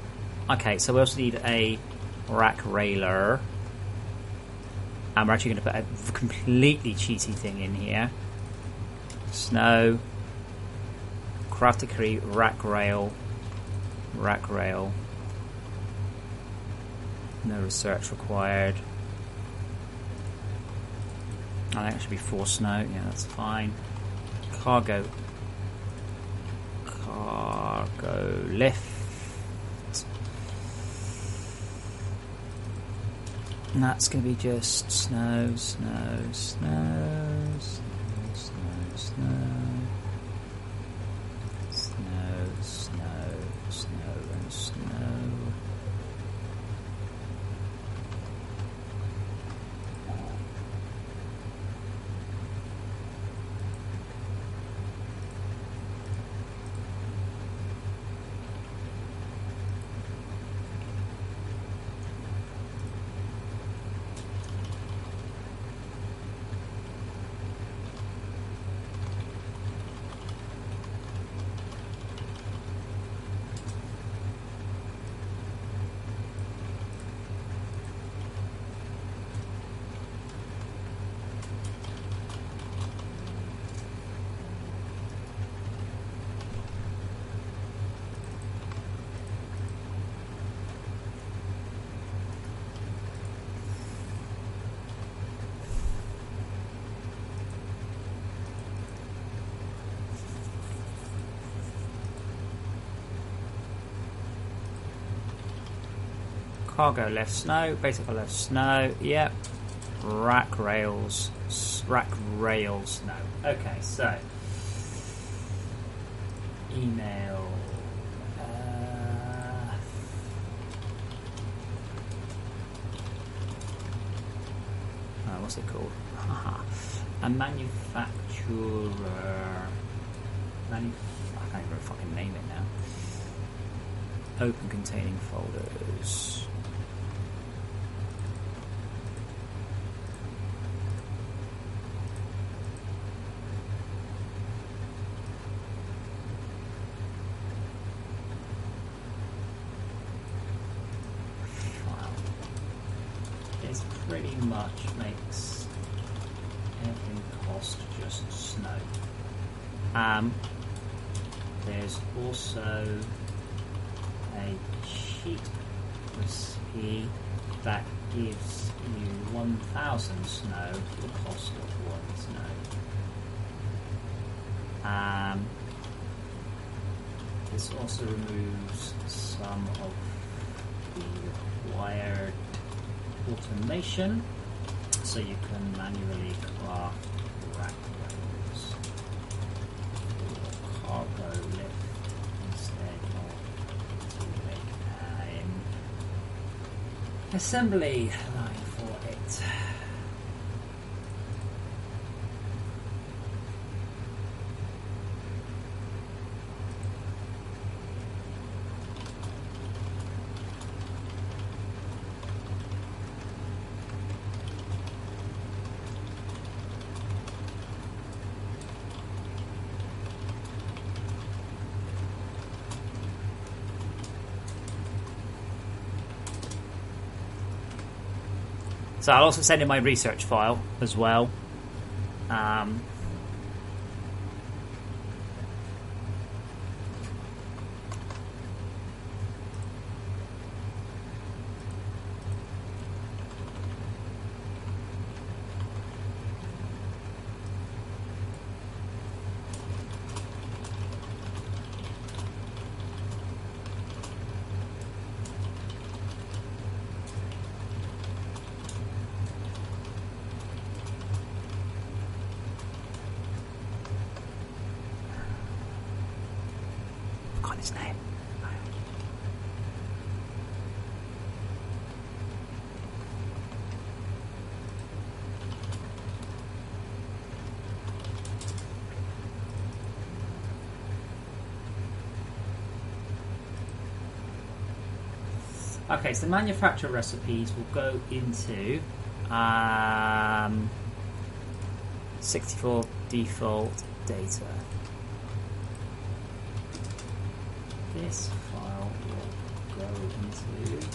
Okay, so we also need a rack railer. And we're actually going to put a completely cheesy thing in here. Snow. Craft decree, rack rail. Rack rail. No research required. I think it should be 4 snow. Yeah, that's fine. Cargo lift. And that's going to be just snow, snow, snow, snow, snow, snow, snow, snow, snow, and snow. Cargo left snow, basic left snow, yep. Rack rails snow. Okay, so email. what's it called? A manufacturer. I can't even fucking name it now. Open containing folders. This pretty much makes everything cost just snow. There's also a cheat recipe that gives you 1,000 snow for the cost of 1 snow. This also removes some of the required automation, so you can manually craft rack rails for cargo lift instead of to make an assembly line for it. So I'll also send in my research file as well. Forgot his name. Okay, so manufacturer recipes will go into 64 default data. This file will go into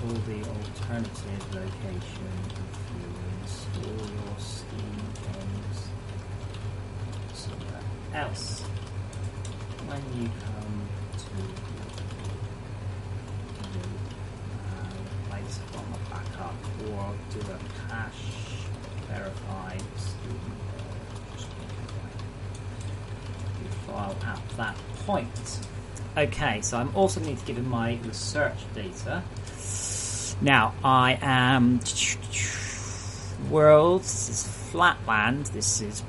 all the alternative locations if you install your Steam games somewhere else. When you come to place it on the backup or do a cache verified Steam file at that point. Okay, so I'm also need to give him my research data. Now I am world. This is flatland. This is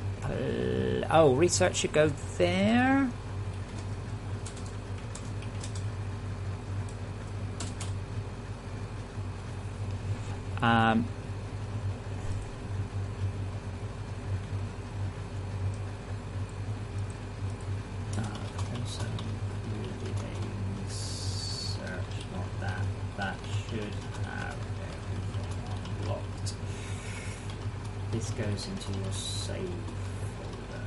research should go there. Also search, not that. That should have everything unlocked. This goes into your save folder.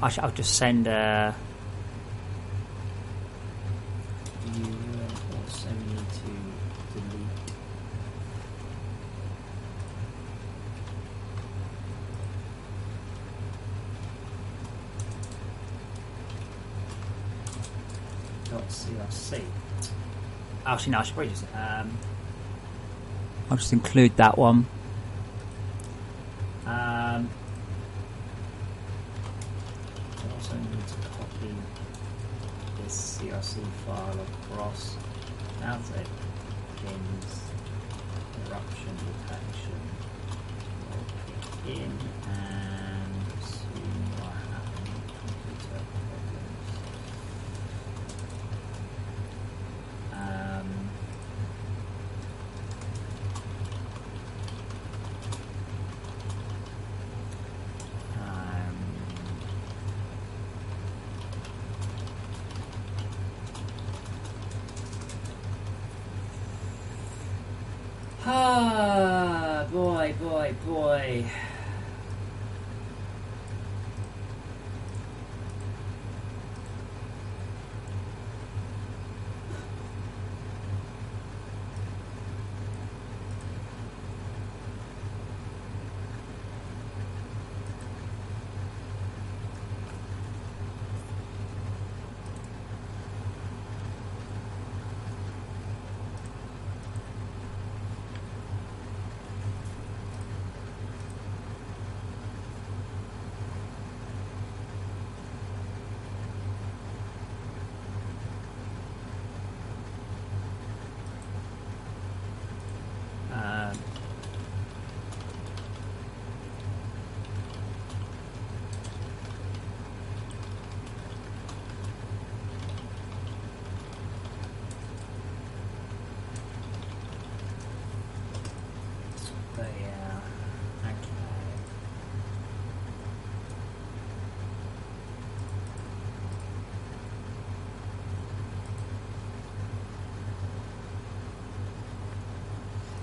So, I'll just send you will also need to delete .crc. Actually, no, I should probably just. I'll just include that one. I also need to copy this CRC file across. Now to pins, eruption detection. Log it in and see what happens. Computer problems. Boy.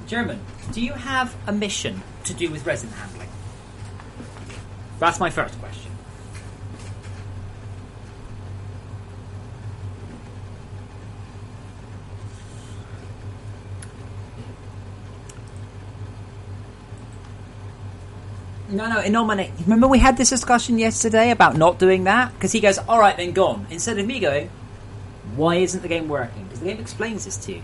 German, do you have a mission to do with resin handling? That's my first question. No, Inomine. Remember we had this discussion yesterday about not doing that? Because he goes, alright then, gone. Instead of me going, why isn't the game working? Because the game explains this to you.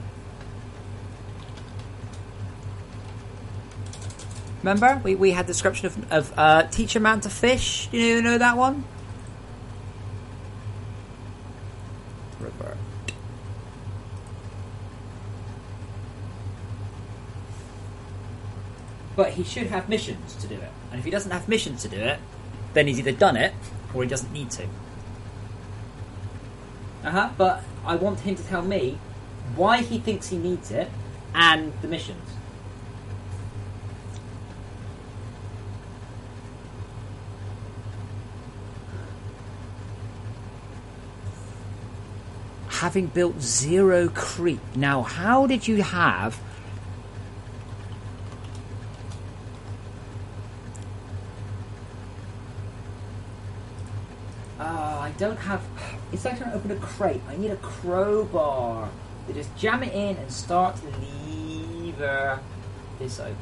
Remember? We had the description of teach a man to fish. You know that one? Revert. But he should have missions to do it. And if he doesn't have missions to do it, then he's either done it or he doesn't need to. But I want him to tell me why he thinks he needs it and the missions. Having built 0 creep. Now, how did you have... I don't have... It's like trying to open a crate. I need a crowbar. To just jam it in and start to lever this open.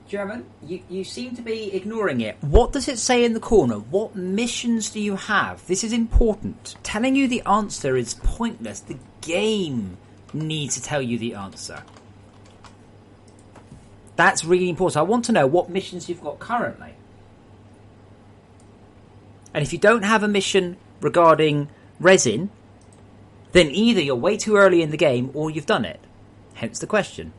German, you seem to be ignoring it. What does it say in the corner? What missions do you have? This is important. Telling you the answer is pointless. The game needs to tell you the answer. That's really important. I want to know what missions you've got currently. And if you don't have a mission regarding resin, then either you're way too early in the game or you've done it. Hence the question.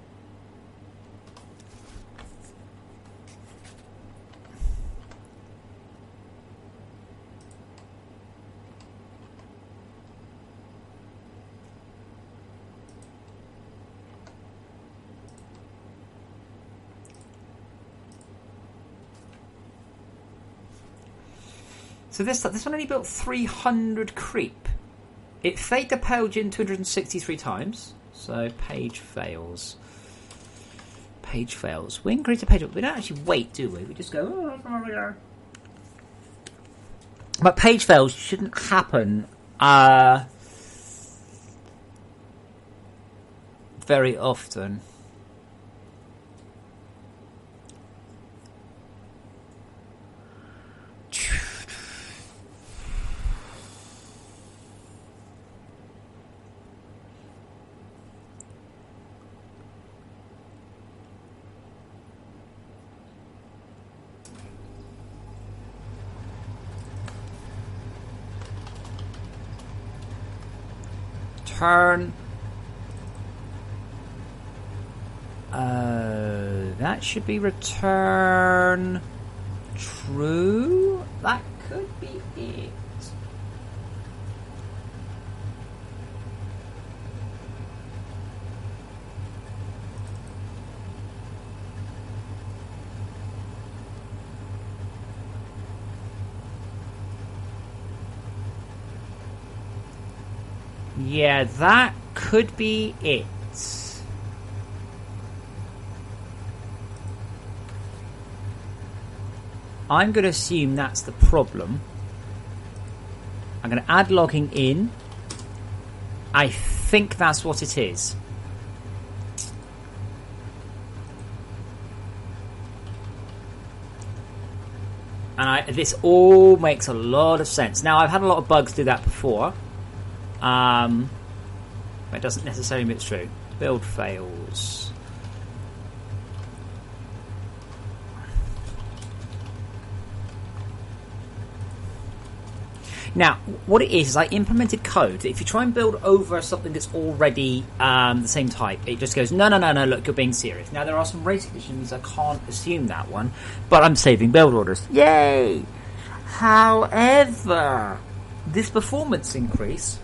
So this one only built 300 creep. It failed the Pelgian 263 times. So page fails. Page fails. We increase the page. We don't actually wait, do we? We just go. Oh, but page fails shouldn't happen very often. Turn. That should be return true. That could be it. Yeah, that could be it. I'm going to assume that's the problem. I'm going to add logging in. I think that's what it is. And this all makes a lot of sense. Now, I've had a lot of bugs do that before. It doesn't necessarily mean it's true. Build fails. Now, what it is I implemented code. If you try and build over something that's already the same type, it just goes, no, look, you're being serious. Now, there are some race conditions, I can't assume that one, but I'm saving build orders. Yay! However, this performance increase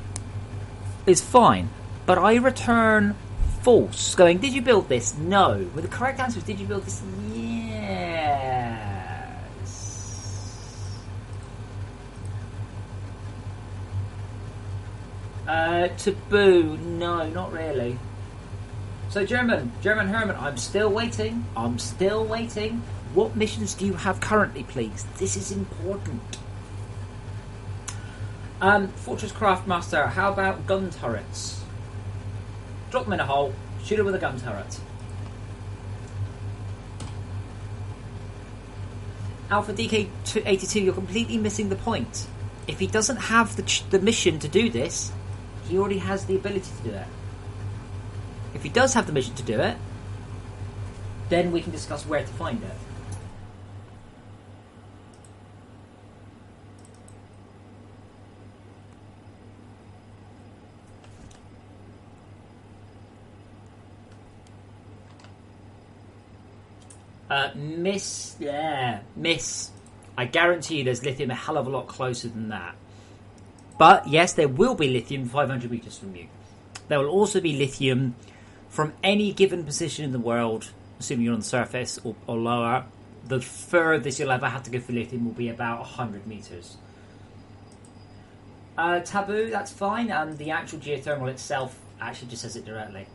is fine, but I return false, going, did you build this? No. Well, the correct answer is, did you build this? Yes. Taboo, no, not really. So German Herman, I'm still waiting. What missions do you have currently, please? This is important. Fortress Craftmaster, how about gun turrets? Drop them in a hole, shoot them with a gun turret. Alpha DK82, you're completely missing the point. If he doesn't have the mission to do this, he already has the ability to do it. If he does have the mission to do it, then we can discuss where to find it. Miss. I guarantee you there's lithium a hell of a lot closer than that. But yes, there will be lithium 500 meters from you. There will also be lithium from any given position in the world, assuming you're on the surface or lower. The furthest you'll ever have to go for lithium will be about 100 meters. Taboo, that's fine, and the actual geothermal itself actually just says it directly.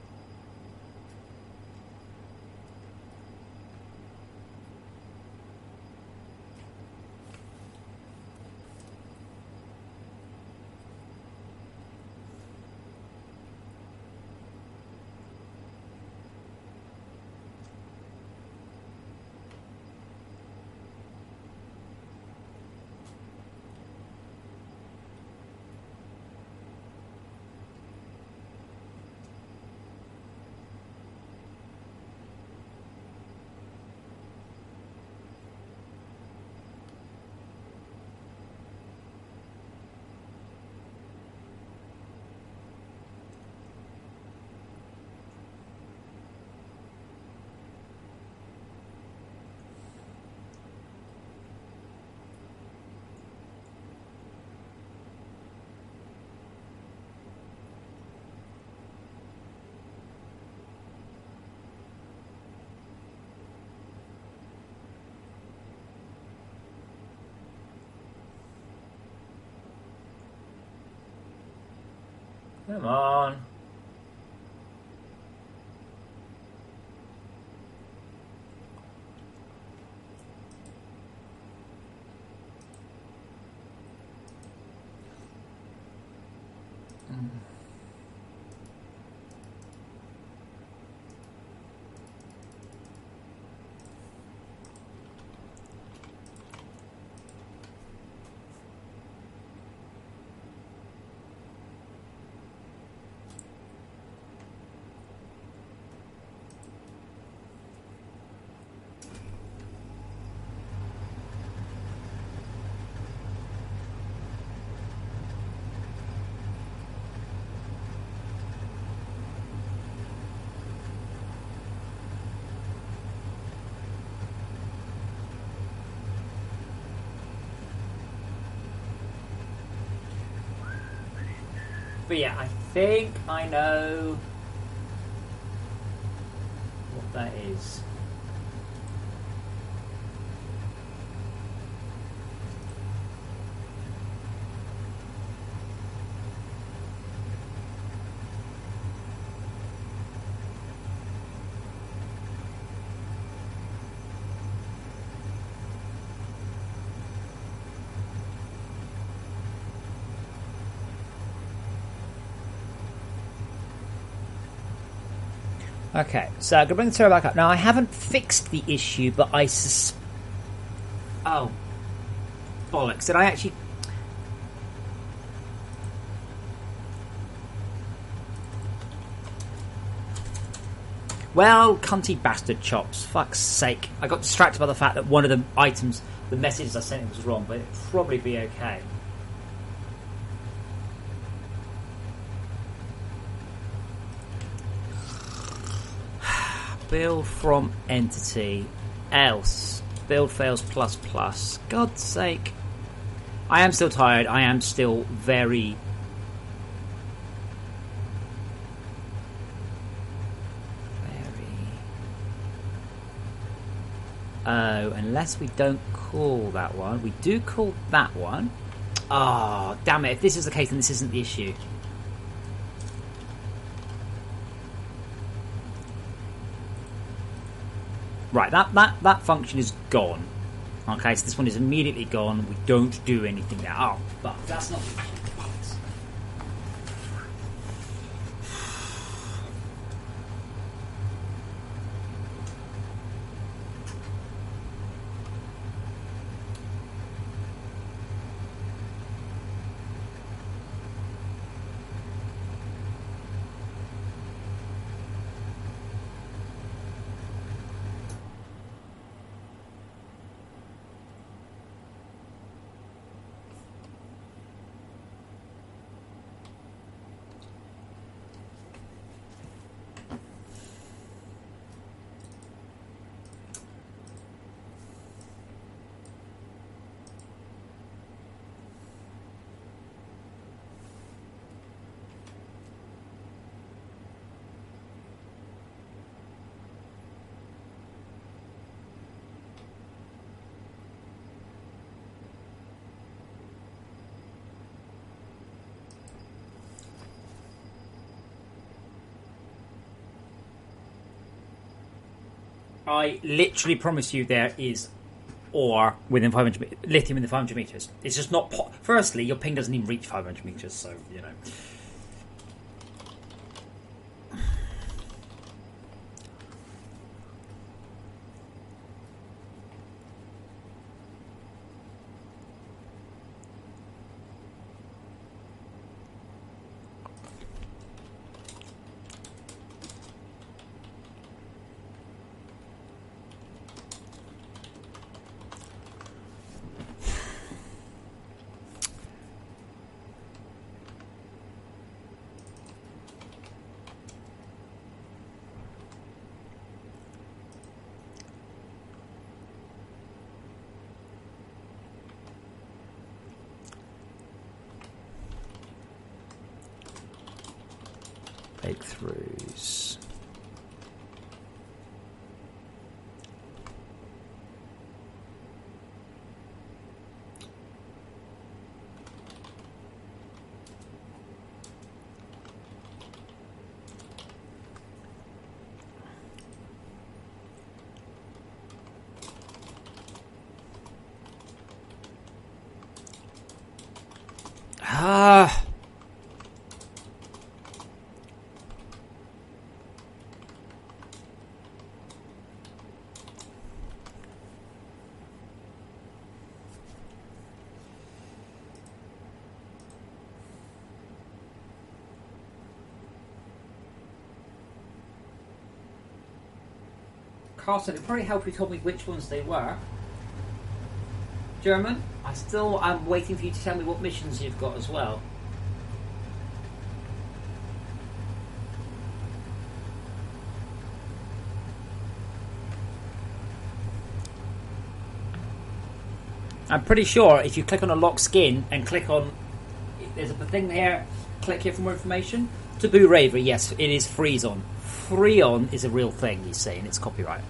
Come on. But yeah, I think I know what that is. Okay, so I'm going to bring the server back up. Now, I haven't fixed the issue, but I Oh. Bollocks. Did I actually... Well, cunty bastard chops. Fuck's sake. I got distracted by the fact that one of the items, the messages I sent him was wrong, but it'd probably be okay. Build from entity. Else. Build fails plus plus. God's sake. I am still tired. I am still very... Oh, unless we don't call that one. We do call that one. Oh, damn it. If this is the case, then this isn't the issue. Right, that function is gone. Okay, so this one is immediately gone. We don't do anything now. Oh, but that's not the issue. I literally promise you there is ore within 500 lithium within 500 meters. It's just not. Firstly, your ping doesn't even reach 500 meters, so you know. Breakthroughs. Ah. Carson, it'd probably help if you told me which ones they were. German, I'm waiting for you to tell me what missions you've got as well. I'm pretty sure if you click on a lock skin and click on, there's a thing here, click here for more information. Taboo Raver, yes, it is Freon. Freon is a real thing, you see, and it's copyright.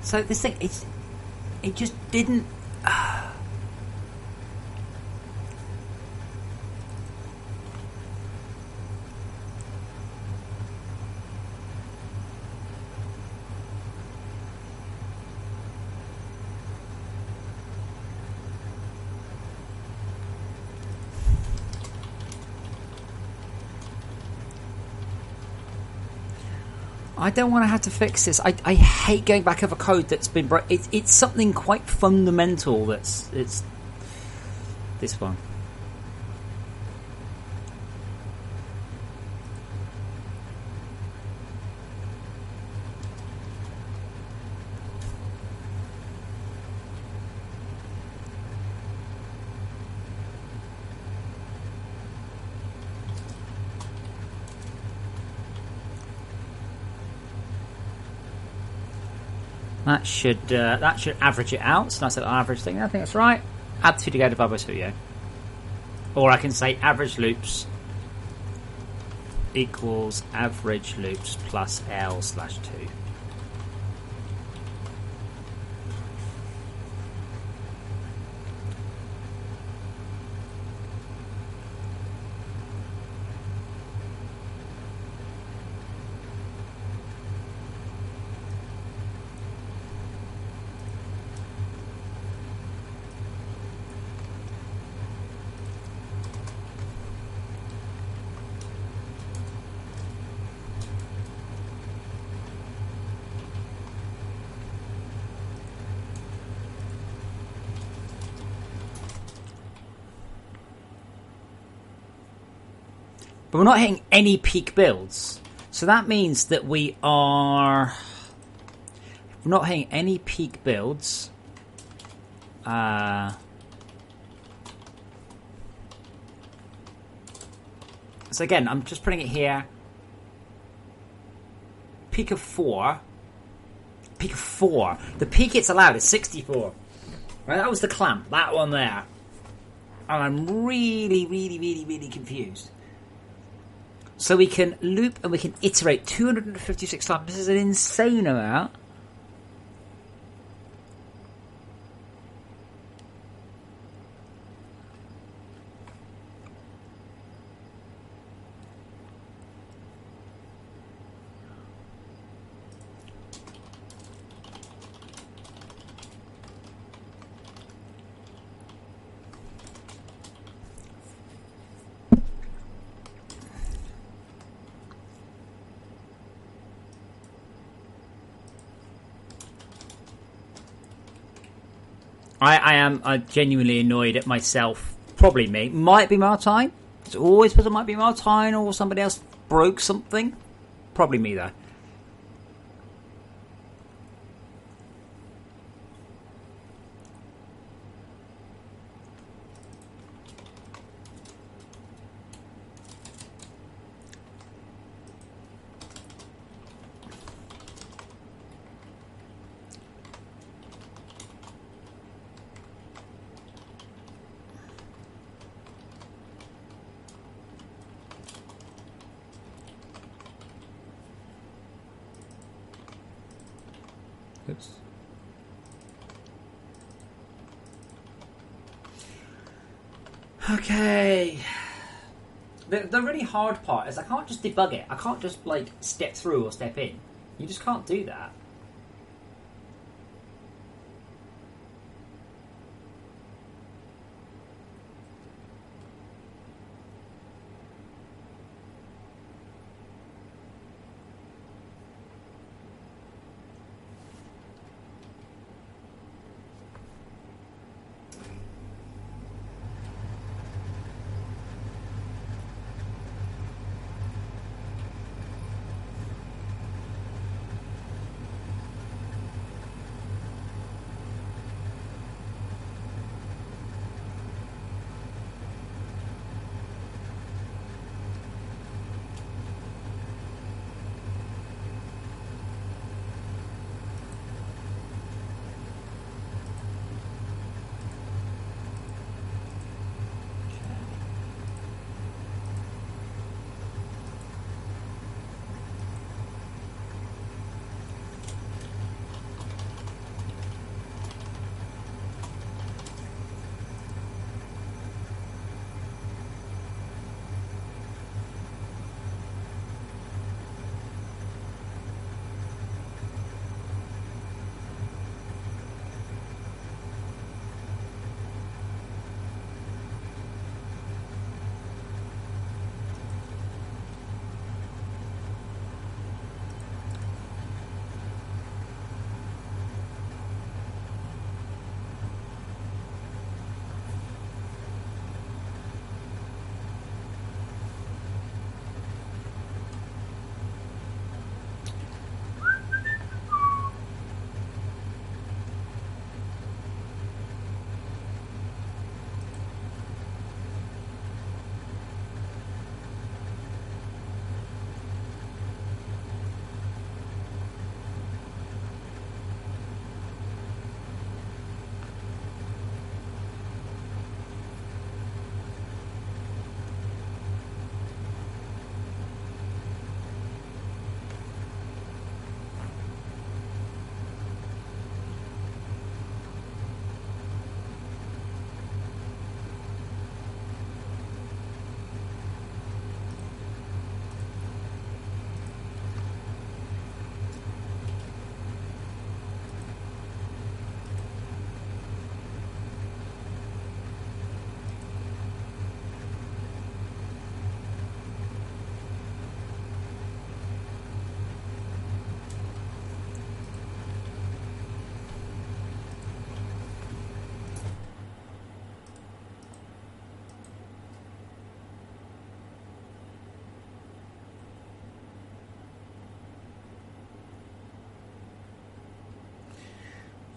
So this thing, it just didn't. I don't want to have to fix this. I hate going back over code that's been broken. It's something quite fundamental it's this one. That should average it out. So nice little average thing. I think that's right. Add 2 together divided by 2, yeah. Or I can say average loops equals average loops plus L/2. But we're not hitting any peak builds. So that means that we're not hitting any peak builds. So again, I'm just putting it here. Peak of 4. Peak of 4. The peak it's allowed is 64. Right, that was the clamp. That one there. And I'm really, really, really, really confused. So we can loop and we can iterate 256 times. This is an insane amount. I am genuinely annoyed at myself. Probably me. Might be Martine. It's always because it might be Martine or somebody else broke something. Probably me though. Oops. Okay. The really hard part is I can't just debug it. I can't just like step through or step in. You just can't do that.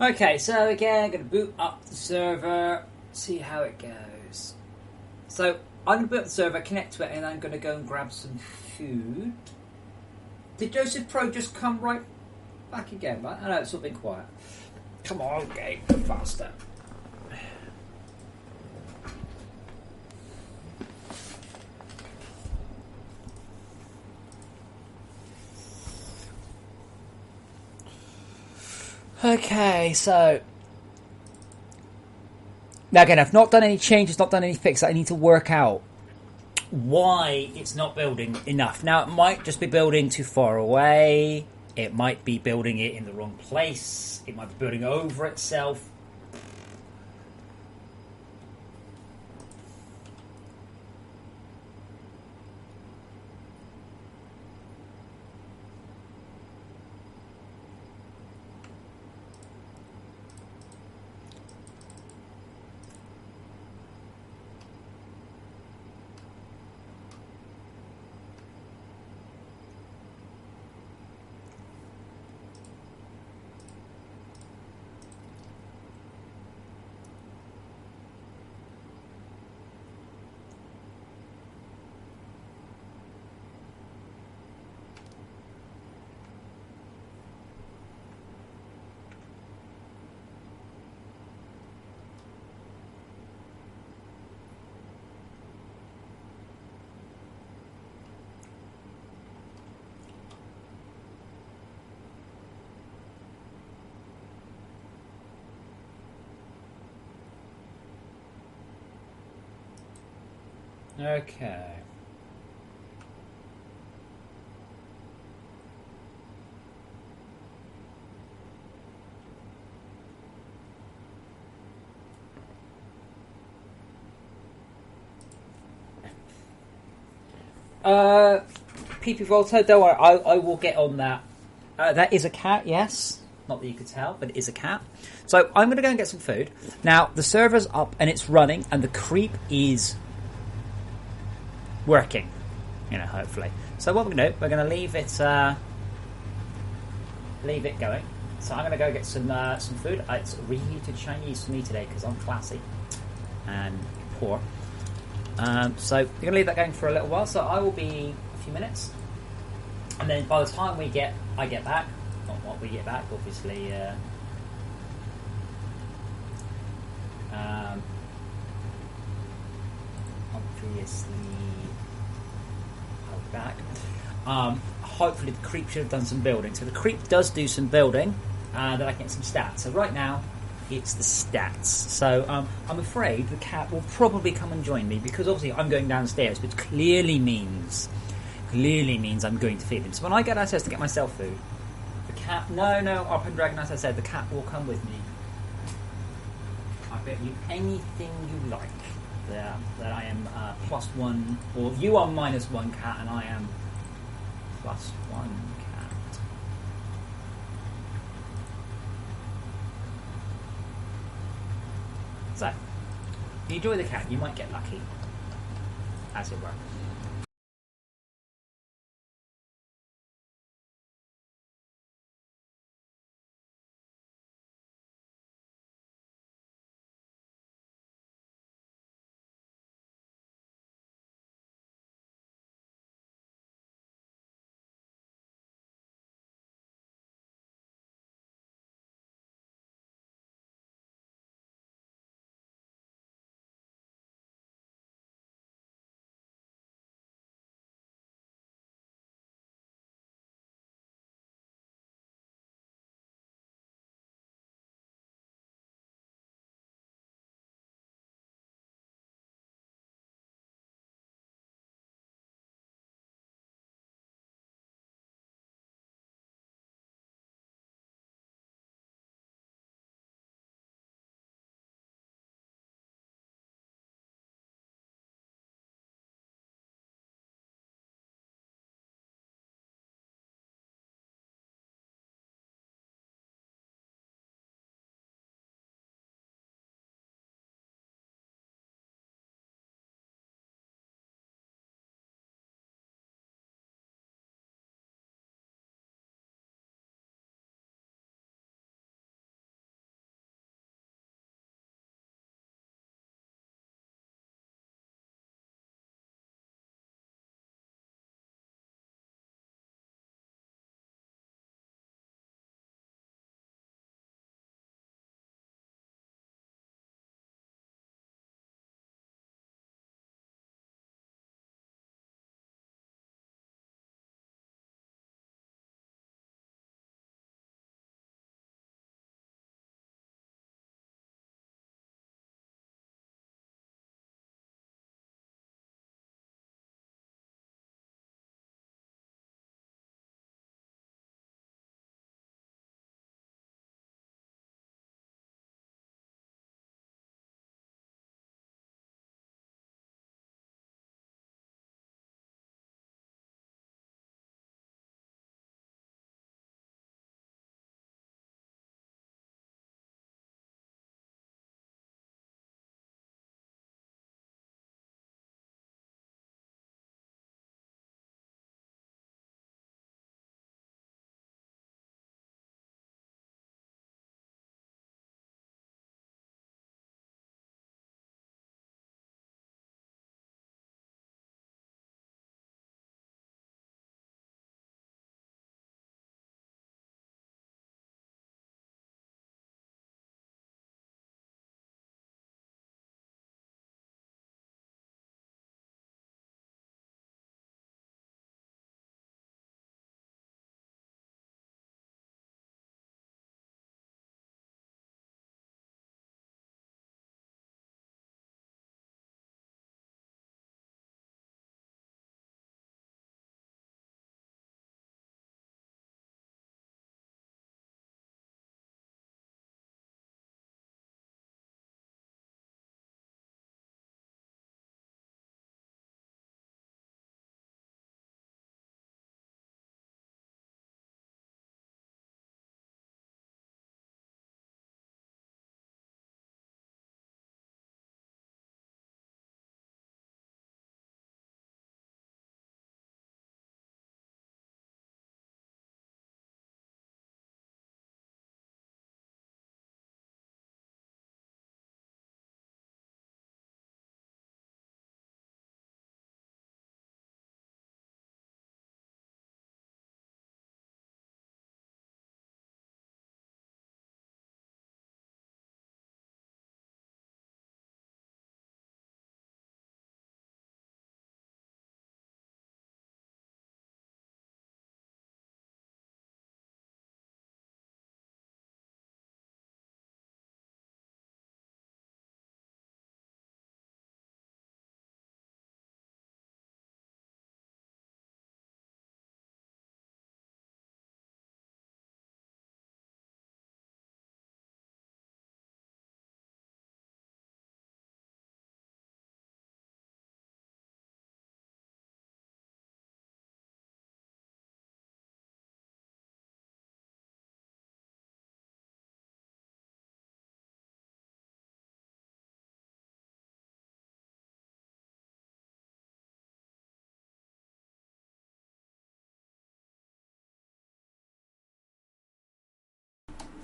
Okay, so again, I'm going to boot up the server, see how it goes. So I'm going to boot up the server, connect to it, and I'm going to go and grab some food. Did Joseph Pro just come right back again? Right? I know it's all been quiet. Come on, game, faster. Okay, so now again, I've not done any changes, not done any fixes. I need to work out why it's not building enough. Now, it might just be building too far away. It might be building it in the wrong place. It might be building over itself. Okay. PP Volta, don't worry, I will get on that. That is a cat, yes. Not that you could tell, but it is a cat. So I'm going to go and get some food. Now, the server's up and it's running, and the creep is working. Hopefully. So what we're going to do, we're going to leave it going. So I'm going to go get some food. It's reheated Chinese for me today because I'm classy and poor. So we're going to leave that going for a little while. So I will be a few minutes, and then by the time I get back, not what we get back, obviously. Obviously, I'll be back. Hopefully the creep should have done some building. So the creep does do some building, then I can get some stats. So right now, it's the stats. So I'm afraid the cat will probably come and join me because obviously I'm going downstairs, which clearly means I'm going to feed him. So when I get downstairs to get myself food, the cat, no, Open Dragon, as I said, the cat will come with me. I bet you anything you like that I am +1, or you are -1 cat, and I am +1 cat. So, if you enjoy the cat, you might get lucky, as it were.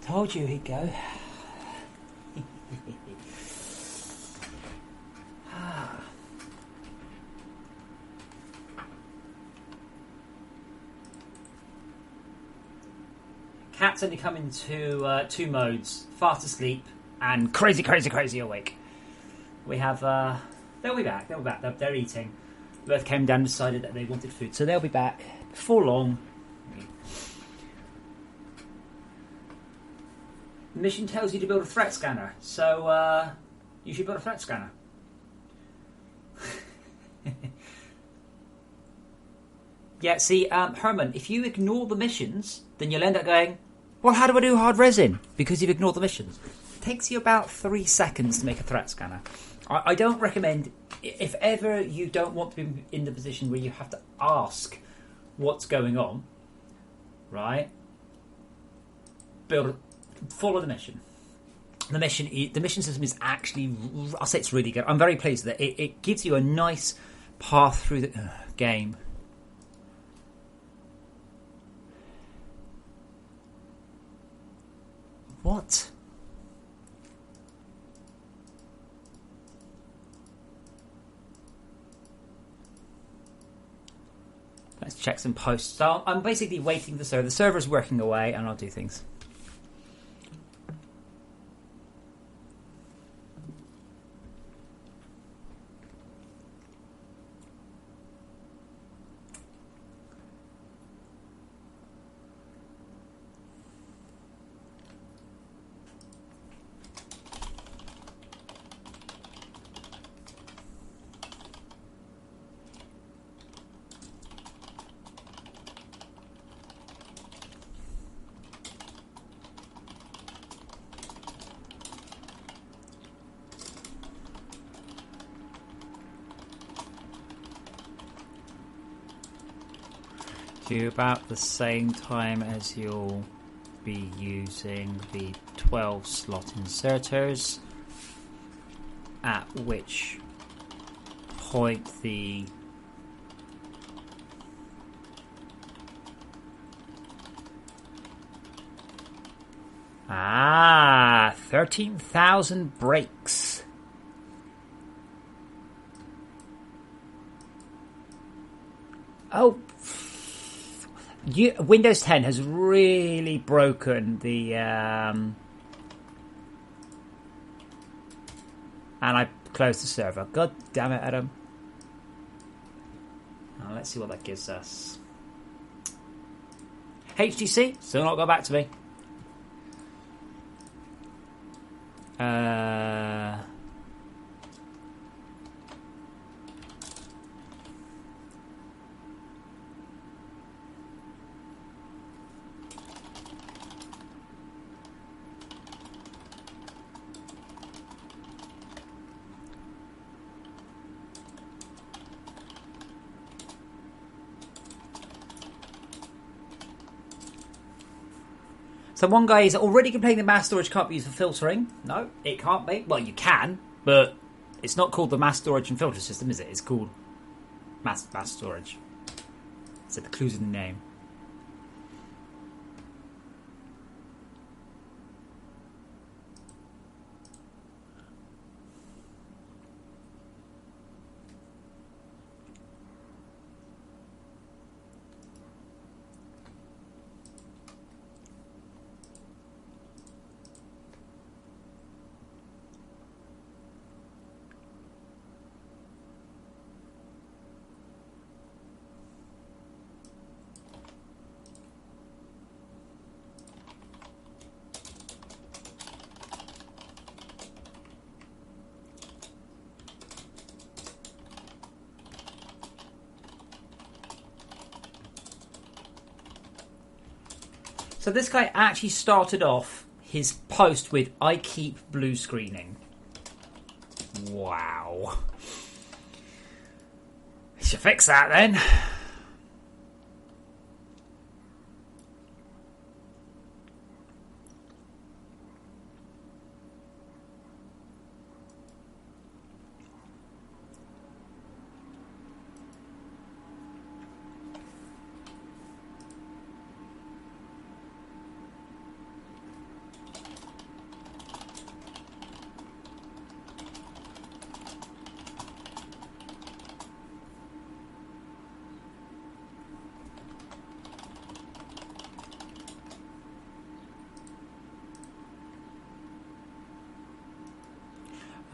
Told you he'd go. Cats only come into two modes: fast asleep and crazy, crazy, crazy awake. We have. They'll be back. They'll be back. They're eating. Both came down and decided that they wanted food, so they'll be back before long. The mission tells you to build a threat scanner, so you should build a threat scanner. Yeah, see, Herman, if you ignore the missions, then you'll end up going, well, how do I do hard resin? Because you've ignored the missions. It takes you about 3 seconds to make a threat scanner. I don't recommend, if ever you don't want to be in the position where you have to ask what's going on, right? Follow the mission. The mission system is actually, I'll say it's really good. I'm very pleased that it gives you a nice path through the game. What? Let's check some posts. So I'm basically waiting for the server. The server's working away, and I'll do things. About the same time as you'll be using the 12 slot inserters, at which point the Ah, 13,000 breaks. Oh, Windows 10 has really broken the... and I closed the server. God damn it, Adam. Now, let's see what that gives us. HTC, still not got back to me. So one guy is already complaining that mass storage can't be used for filtering. No, it can't be. Well, you can, but it's not called the mass storage and filter system, is it? It's called mass storage. So the clue's in the name. So this guy actually started off his post with, I keep blue screening. Wow. You should fix that then.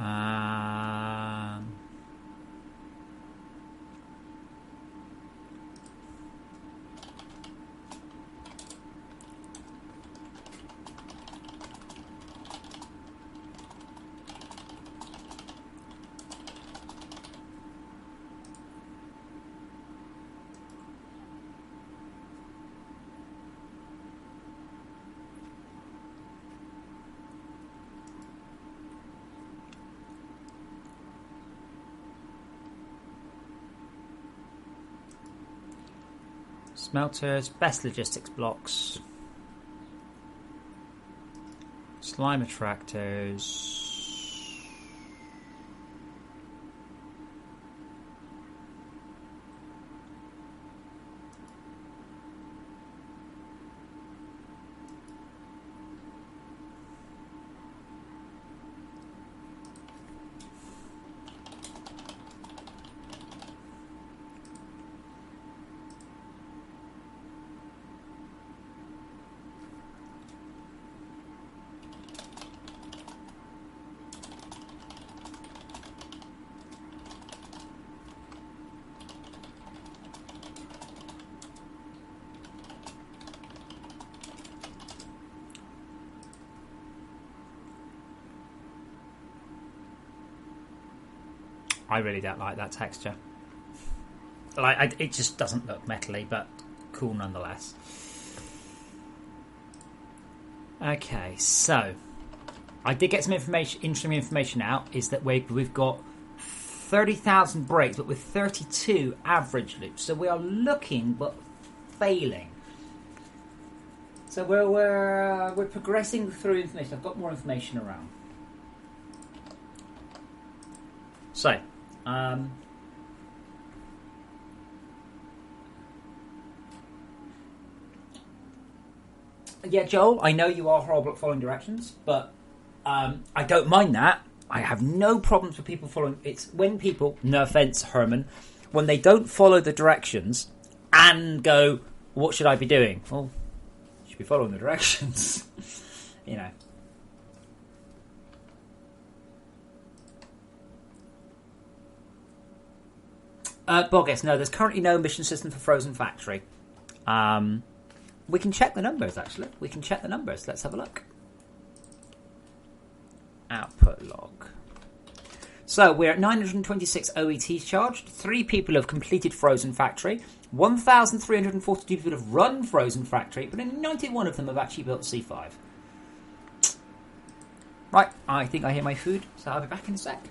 Um, Smelters, best logistics blocks, slime attractors. I really don't like that texture. It just doesn't look metally, but cool nonetheless. Okay, so I did get some information, interesting information out. Is that we've got 30,000 breaks, but with 32 average loops. So we are looking but failing. So we're progressing through information. I've got more information around. So. Yeah, Joel, I know you are horrible at following directions, but I don't mind that. I have no problems with people following. It's when people, no offence, Herman, when they don't follow the directions and go, what should I be doing? Well, you should be following the directions. You know. Bogus, no, there's currently no mission system for Frozen Factory. We can check the numbers, actually. We can check the numbers. Let's have a look. Output log. So we're at 926 OETs charged. 3 people have completed Frozen Factory. 1,342 people have run Frozen Factory, but only 91 of them have actually built C5. Right, I think I hear my food, so I'll be back in a sec.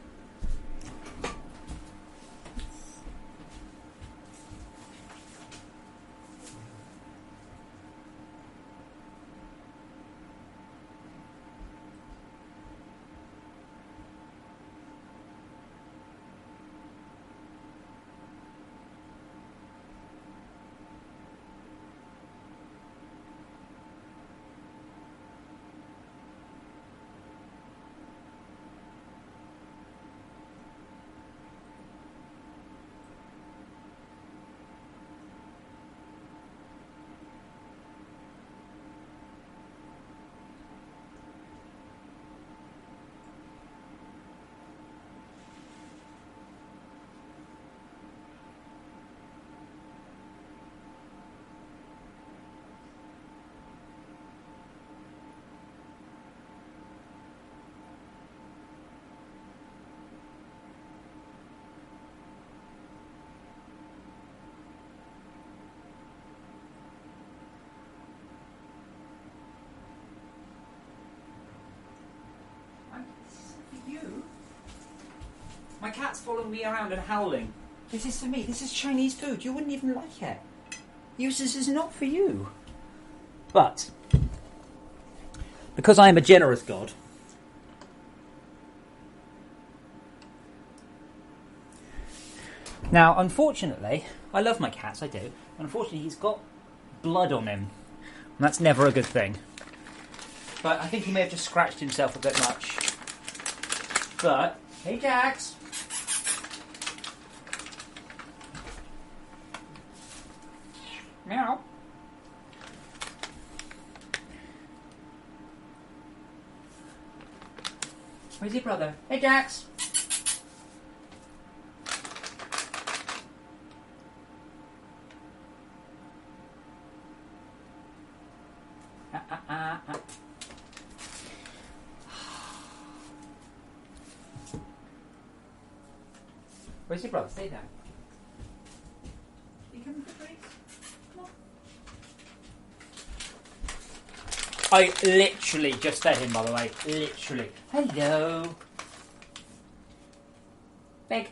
My cat's following me around and howling. This is for me. This is Chinese food. You wouldn't even like it. This is not for you. But, because I am a generous god, now, unfortunately, I love my cats, I do. Unfortunately, he's got blood on him. And that's never a good thing. But I think he may have just scratched himself a bit much. But, hey Jax! Meow. Where's your brother? Hey, Jax. Where's your brother? Stay down. You coming for drinks? Come on. I literally just fed him, by the way. Literally. Hello. Beg.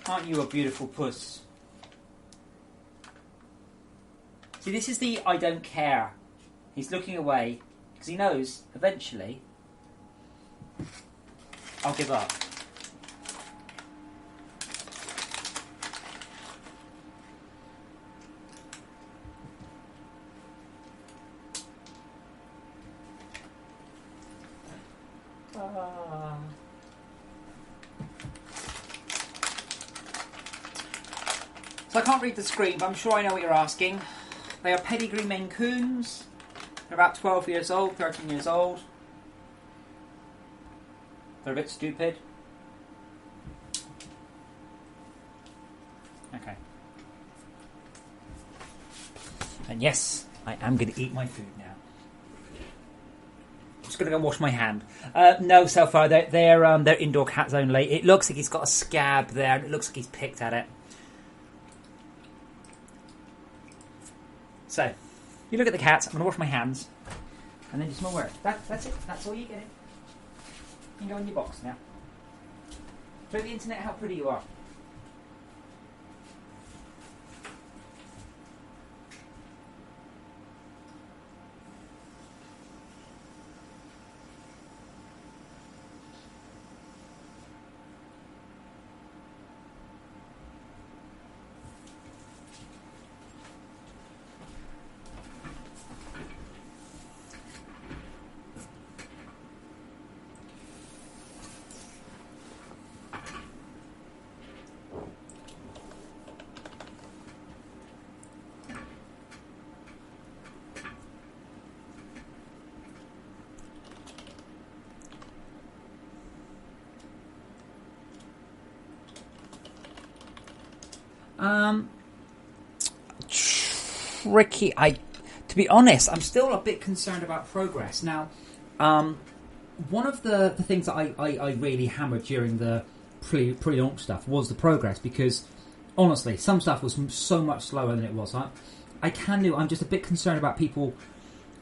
Aren't you a beautiful puss? See, this is the I don't care. He's looking away because he knows eventually I'll give up. So I can't read the screen, but I'm sure I know what you're asking. They are pedigree Maine Coons. They're about 12 years old, 13 years old. They're a bit stupid. Okay. And yes, I am going to eat my food now. I'm just going to go wash my hand. No, so far they're indoor cats only. It looks like he's got a scab there, and it looks like he's picked at it. So, you look at the cats. I'm going to wash my hands, and then do some more work. That's it. That's all you're getting. You can go in your box now. Show the internet how pretty you are. Tricky. To be honest, I'm still a bit concerned about progress. Now, one of the things that I really hammered during the pre-launch stuff was the progress, because honestly, some stuff was so much slower than it was. I'm just a bit concerned about people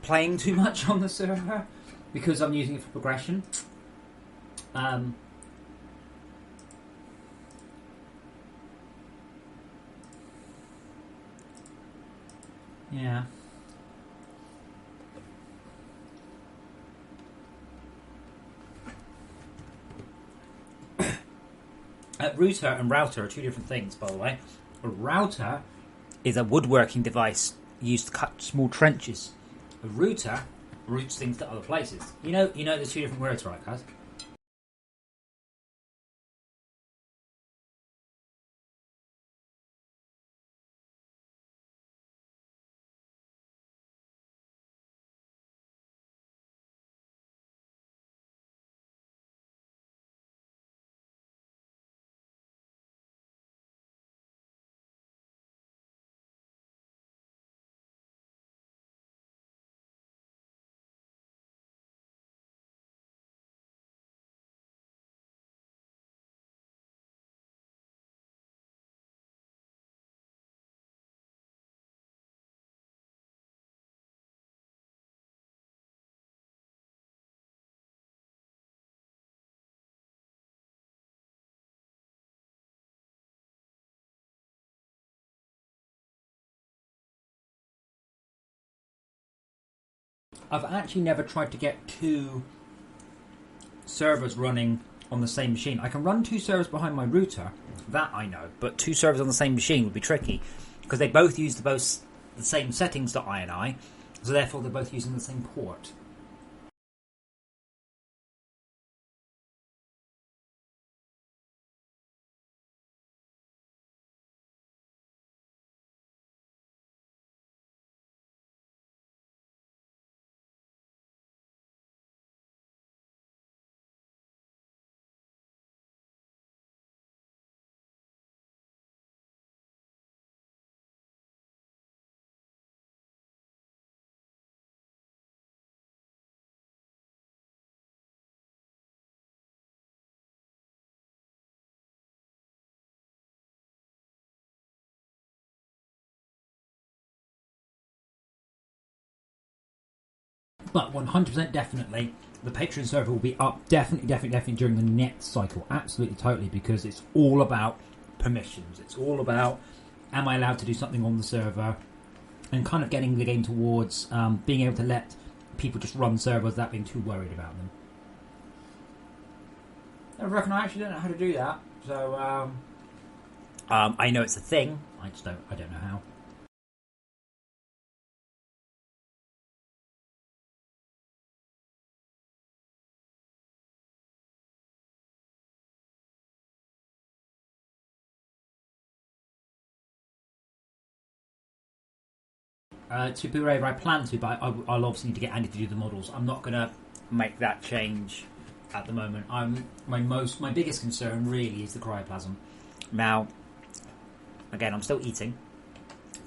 playing too much on the server because I'm using it for progression. Yeah. Router and router are two different things, by the way. A router is a woodworking device used to cut small trenches. A router routes things to other places. You know, there's two different words, right, guys? I've actually never tried to get two servers running on the same machine. I can run two servers behind my router, that I know, but two servers on the same machine would be tricky because they both use the same settings that I, so therefore they're both using the same port. But 100% definitely, the Patreon server will be up definitely during the next cycle. Absolutely, totally, because it's all about permissions. It's all about, am I allowed to do something on the server? And kind of getting the game towards being able to let people just run servers without being too worried about them. I reckon I actually don't know how to do that. So, I know it's a thing. I don't know how. To be brave, I plan to, but I'll obviously need to get Andy to do the models. I'm not going to Make that change. at the moment. My biggest concern really is the cryoplasm. Now, again, I'm still eating.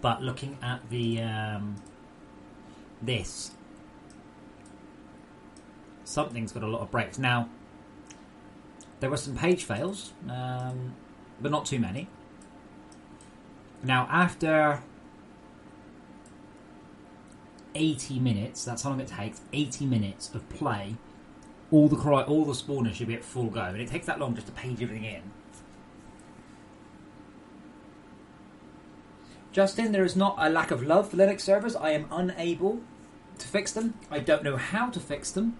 But looking at the this, something's got a lot of breaks. Now, there were some page fails, but not too many. Now, after 80 minutes, that's how long it takes, 80 minutes of play, all the spawners should be at full go. And it takes that long just to page everything in. Justin, there is not a lack of love for Linux servers. I am unable to fix them. I don't know how to fix them.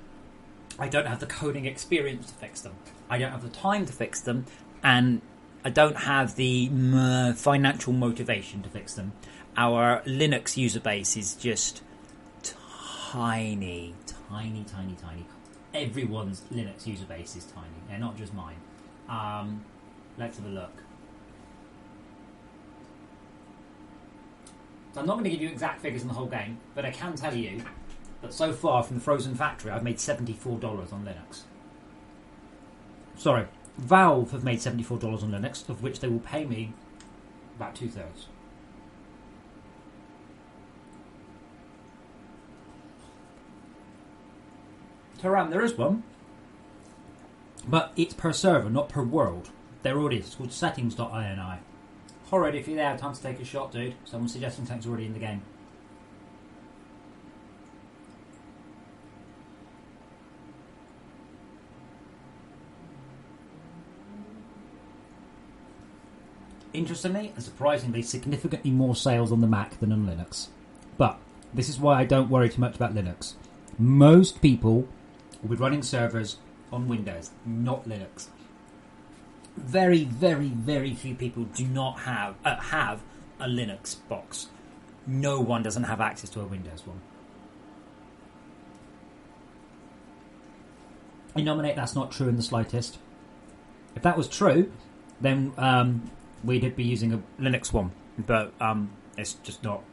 I don't have the coding experience to fix them. I don't have the time to fix them. And I don't have the financial motivation to fix them. Our Linux user base is just tiny. Tiny. Everyone's Linux user base is tiny. They're not just mine. Let's have a look. So I'm not going to give you exact figures in the whole game, but I can tell you that so far from the Frozen Factory, I've made $74 on Linux. Sorry, Valve have made $74 on Linux, of which they will pay me about 2/3. Taram, there is one, but it's per server, not per world. There already is. It's called settings.ini. Horrid, if you're there, time to take a shot, dude. Someone's suggesting tank's already in the game. Interestingly and surprisingly, significantly more sales on the Mac than on Linux. But this is why I don't worry too much about Linux. Most people will be running servers on Windows, not Linux. Very, very, very few people do not have a Linux box. No one doesn't have access to a Windows one. I nominate that's not true in the slightest. If that was true, then we'd be using a Linux one, but it's just not.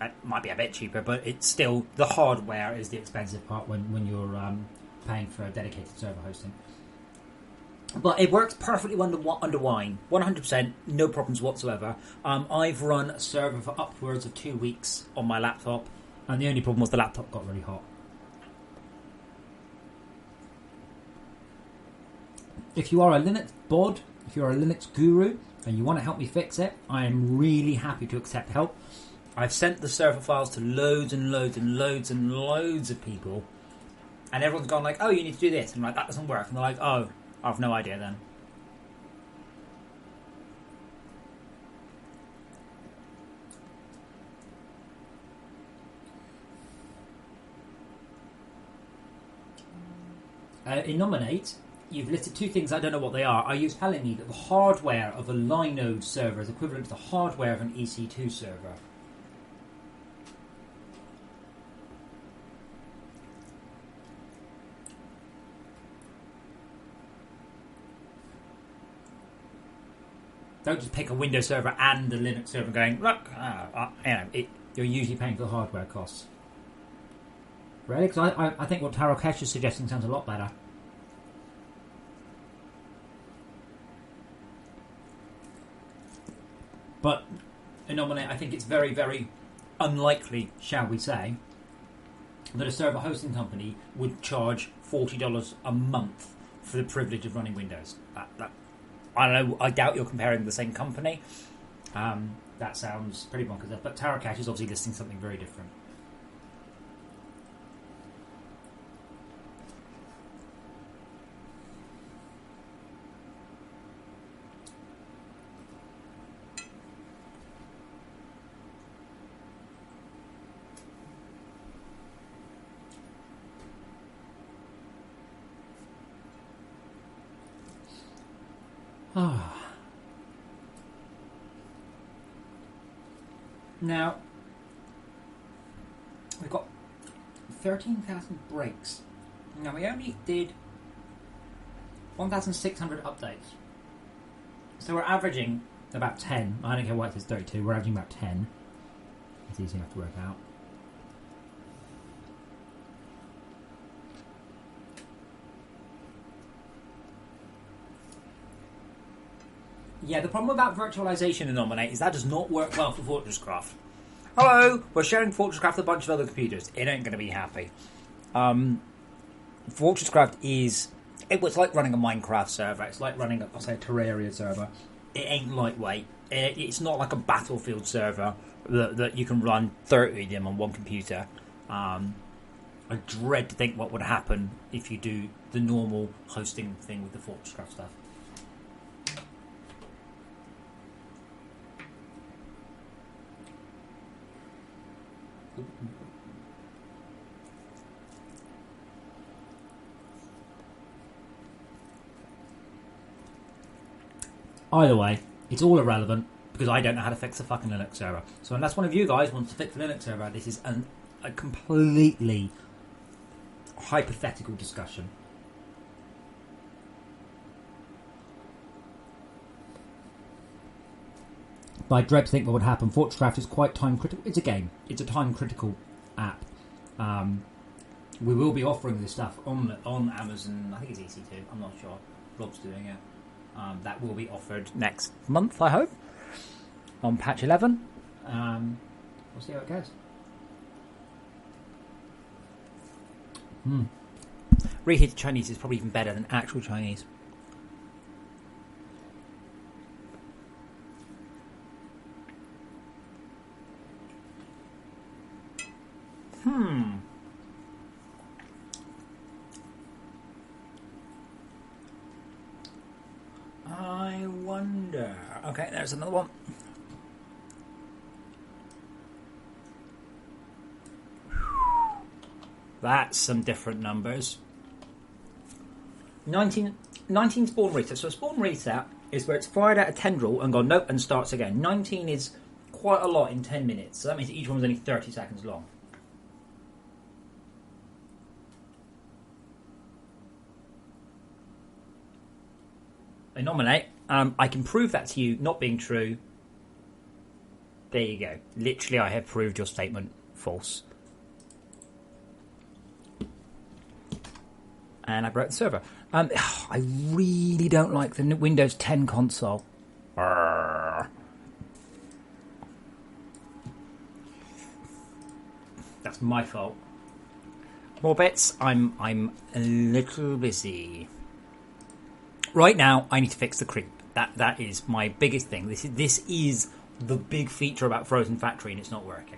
It might be a bit cheaper, but it's still the hardware is the expensive part when you're paying for a dedicated server hosting. But it works perfectly under Wine. 100%, no problems whatsoever. I've run a server for upwards of 2 weeks on my laptop, and the only problem was the laptop got really hot. If you are a Linux bod, if you're a Linux guru, and you want to help me fix it, I am really happy to accept help. I've sent the server files to loads and loads and loads and loads of people, and everyone's gone like, oh, you need to do this, and I'm like, that doesn't work, and they're like, oh, I've no idea then. In Nominate, you've listed two things, I don't know what they are. Are you telling me that the hardware of a Linode server is equivalent to the hardware of an EC2 server? Don't just pick a Windows server and a Linux server going, look, you're usually paying for the hardware costs. Really? Because I think what Tarokesh is suggesting sounds a lot better. But, Anomaly, I think it's very, very unlikely, shall we say, that a server hosting company would charge $40 a month for the privilege of running Windows. I don't know, I doubt you're comparing the same company. That sounds pretty bonkers. But Tarokesh is obviously listing something very different. Now, we've got 13,000 breaks. Now, we only did 1,600 updates. So we're averaging about 10. I don't care why it says 32. We're averaging about 10. It's easy enough to work out. Yeah, the problem about virtualization in Nominate is that does not work well for FortressCraft. Hello, we're sharing FortressCraft with a bunch of other computers. It ain't going to be happy. FortressCraft is... It's like running a Minecraft server. It's like running, I'll say, a Terraria server. It ain't lightweight. It's not like a Battlefield server that you can run 30 of them on one computer. I dread to think what would happen if you do the normal hosting thing with the FortressCraft stuff. Either way, it's all irrelevant because I don't know how to fix a fucking Linux server. So unless one of you guys wants to fix the Linux server, this is a completely hypothetical discussion. But I dread to think what would happen. FortressCraft is quite time critical. It's a game. It's a time critical app. We will be offering this stuff on Amazon. I think it's EC2. I'm not sure. Rob's doing it. That will be offered next month, I hope, on patch 11. We'll see how it goes. Reheated Chinese is probably even better than actual Chinese. I wonder... Okay, there's another one. That's some different numbers. 19 spawn reset. So a spawn reset is where it's fired at a tendril and gone nope and starts again. 19 is quite a lot in 10 minutes. So that means each one's only 30 seconds long. I nominate. I can prove that to you not being true. There you go. Literally, I have proved your statement false. And I broke the server. I really don't like the Windows 10 console. That's my fault. More bits. I'm a little busy. Right now, I need to fix the creep. That is my biggest thing. This is the big feature about Frozen Factory, and it's not working.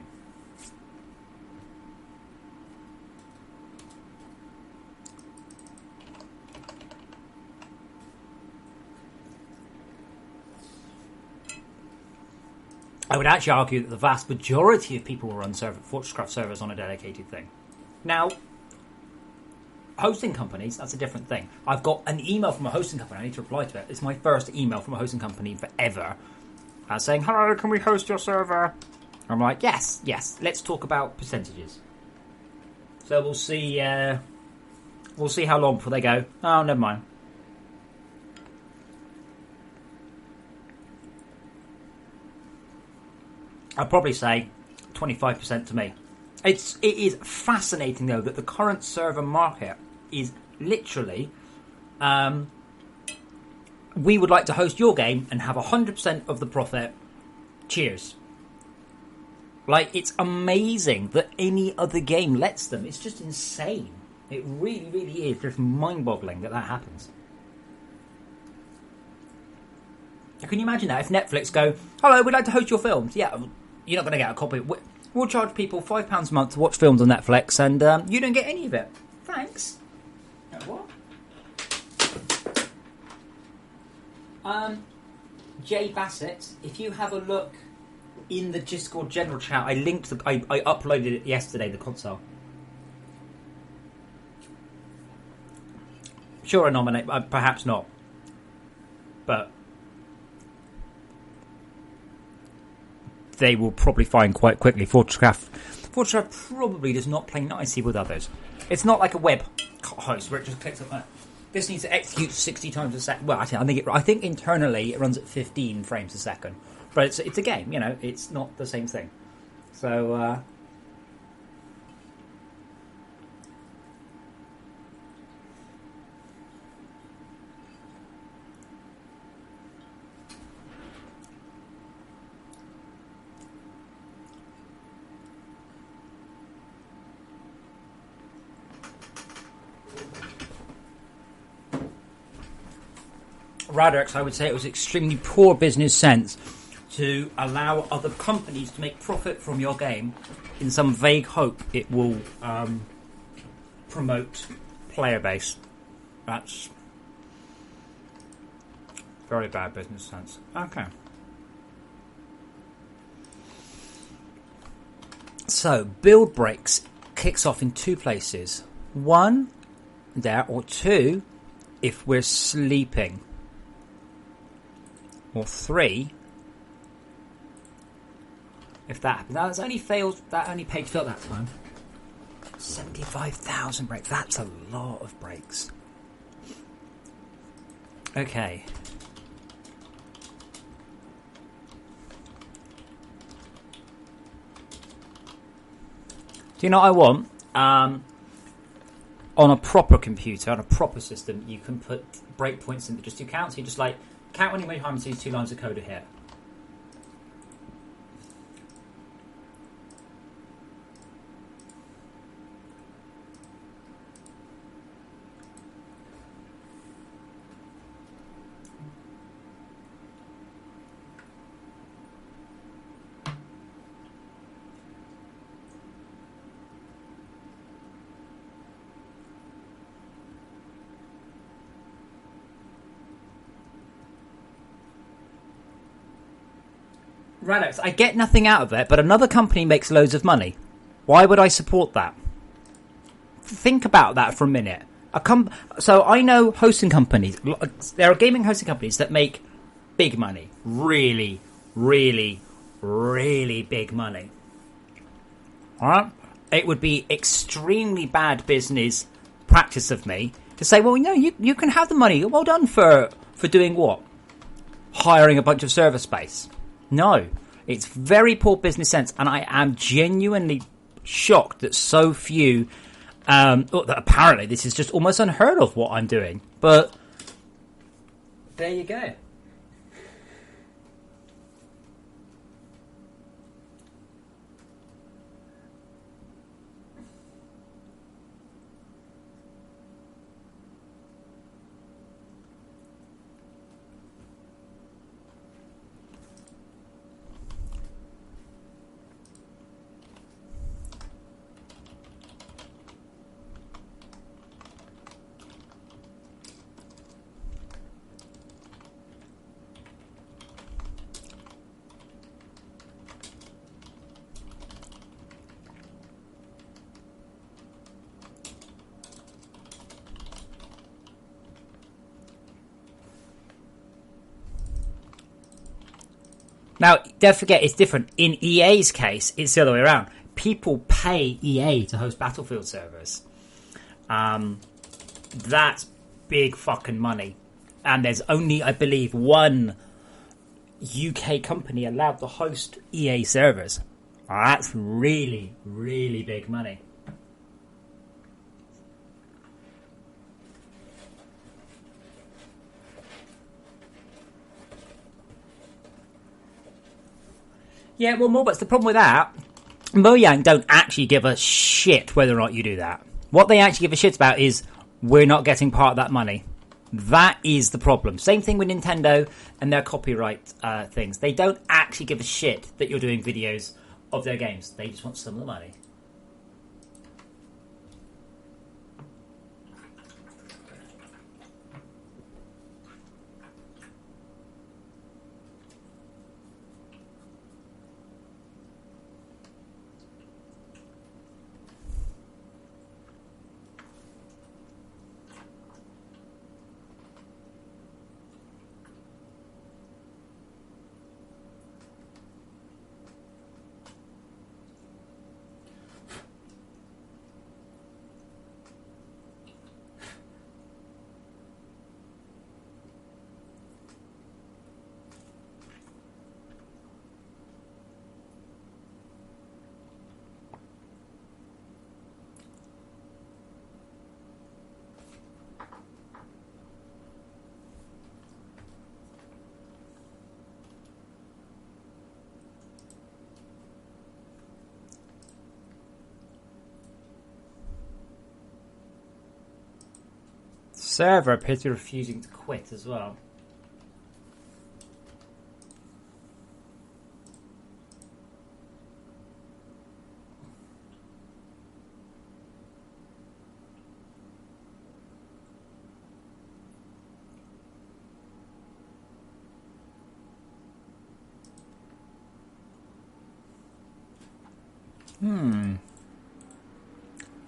I would actually argue that the vast majority of people will run FortressCraft servers on a dedicated thing. Now, hosting companies, that's a different thing. I've got an email from a hosting company. I need to reply to it. It's my first email from a hosting company forever saying, hello, can we host your server? I'm like, yes, let's talk about percentages. So we'll see how long before they go, oh, never mind. I'll probably say 25% to me. It is fascinating, though, that the current server market is literally, we would like to host your game and have 100% of the profit. Cheers. Like, it's amazing that any other game lets them. It's just insane. It really, really is just mind-boggling that happens. Can you imagine that if Netflix go, hello, we'd like to host your films? Yeah, you're not going to get a copy. We'll charge people £5 a month to watch films on Netflix, and you don't get any of it. Thanks. What? Jay Bassett, if you have a look in the Discord general chat, I uploaded it yesterday, the console. Sure, I nominate, perhaps not. But they will probably find quite quickly Fortran probably does not play nicely with others. It's not like a web host where it just clicks on that. This needs to execute 60 times a second. Well, I think internally it runs at 15 frames a second, but it's a game. It's not the same thing. So. Radix, I would say it was extremely poor business sense to allow other companies to make profit from your game in some vague hope it will promote player base. That's very bad business sense. Okay. So, build breaks kicks off in two places. One, there, or two, if we're sleeping. Or three, if that happens. Now, that only page failed that time. 75,000 breaks. That's a lot of breaks. Okay. Do you know what I want? On a proper computer, on a proper system, you can put breakpoints in just 2 counts. You just count when you made harm to these 2 lines of code are hit. Radix, I get nothing out of it, but another company makes loads of money. Why would I support that? Think about that for a minute. So I know hosting companies. There are gaming hosting companies that make big money. Really, really, really big money. Alright? It would be extremely bad business practice of me to say, well, you can have the money. Well done for doing what? Hiring a bunch of server space. No, it's very poor business sense, and I am genuinely shocked that so few. That apparently this is just almost unheard of what I'm doing, but there you go. Now, don't forget, it's different. In EA's case, it's the other way around. People pay EA to host Battlefield servers. That's big fucking money. And there's only, I believe, one UK company allowed to host EA servers. That's really, really big money. Yeah, well, Morbots, the problem with that, Mojang don't actually give a shit whether or not you do that. What they actually give a shit about is we're not getting part of that money. That is the problem. Same thing with Nintendo and their copyright things. They don't actually give a shit that you're doing videos of their games. They just want some of the money. Server appears to be refusing to quit as well.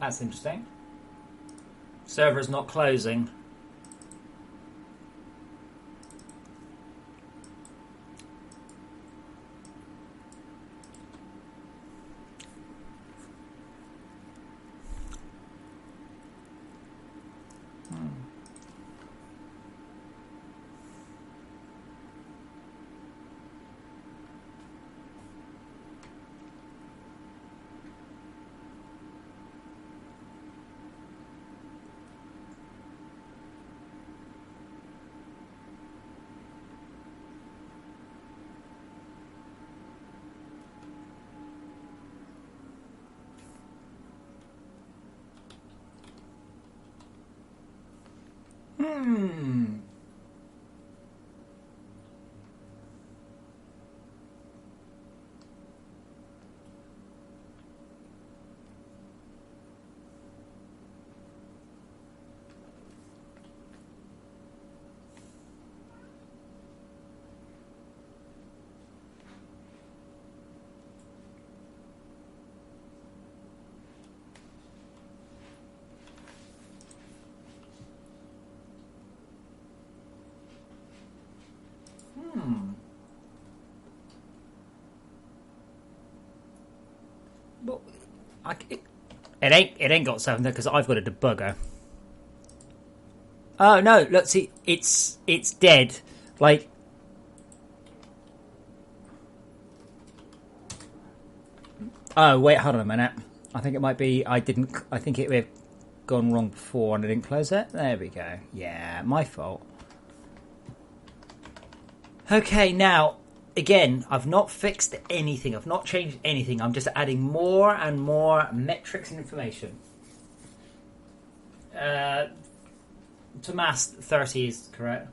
That's interesting. Server is not closing. Well, it ain't got 7 there because I've got a debugger. Oh no! Look, see, it's dead. Like, oh wait, hold on a minute. I think it might be. I think it may have gone wrong before and I didn't close it. There we go. Yeah, my fault. Okay, now, again, I've not fixed anything. I've not changed anything. I'm just adding more and more metrics and information. Tomas 30 is correct.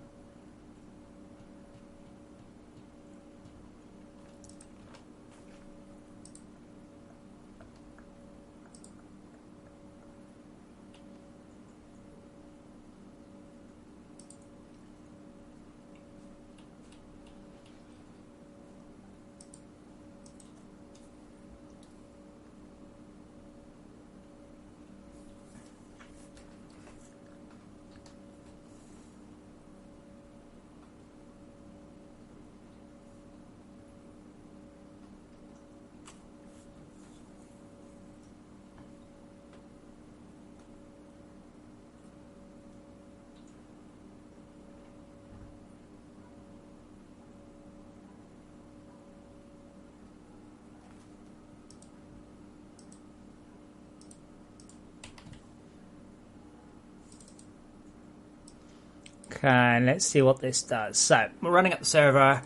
Okay, let's see what this does. So, we're running up the server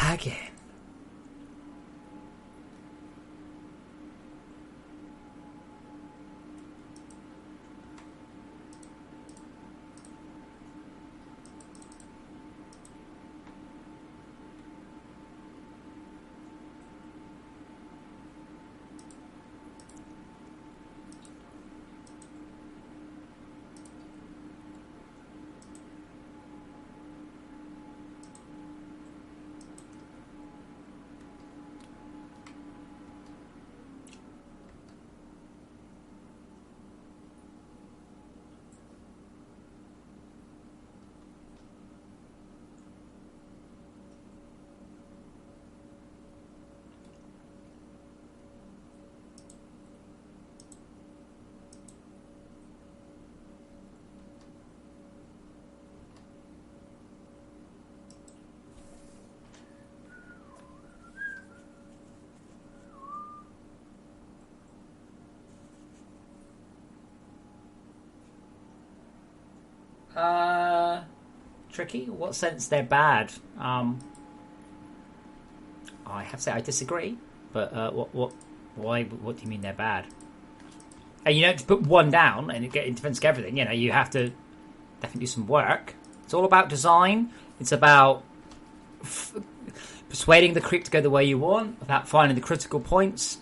again. Tricky? What sense they're bad? I have to say I disagree. But why? What do you mean they're bad? And you don't just put one down and get defense everything. You know, you have to definitely do some work. It's all about design. It's about persuading the creep to go the way you want, about finding the critical points.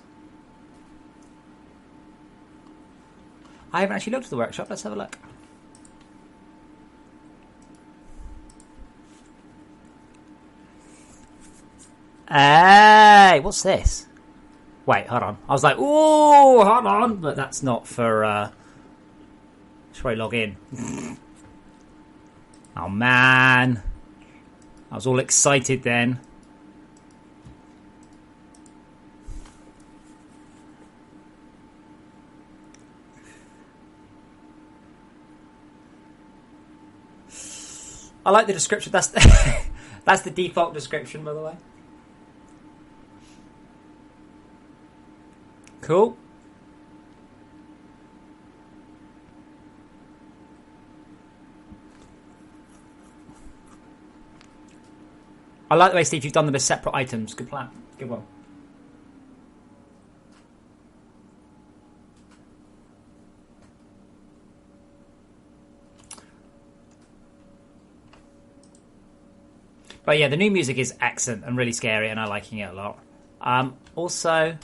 I haven't actually looked at the workshop. Let's have a look. Hey, what's this? Wait, hold on. I was like, ooh, hold on. But that's not for... Should I log in? Oh, man. I was all excited then. I like the description. That's that's the default description, by the way. Cool. I like the way, Steve, you've done them as separate items. Good plan. Good one. But yeah, the new music is excellent and really scary, and I'm liking it a lot. Also,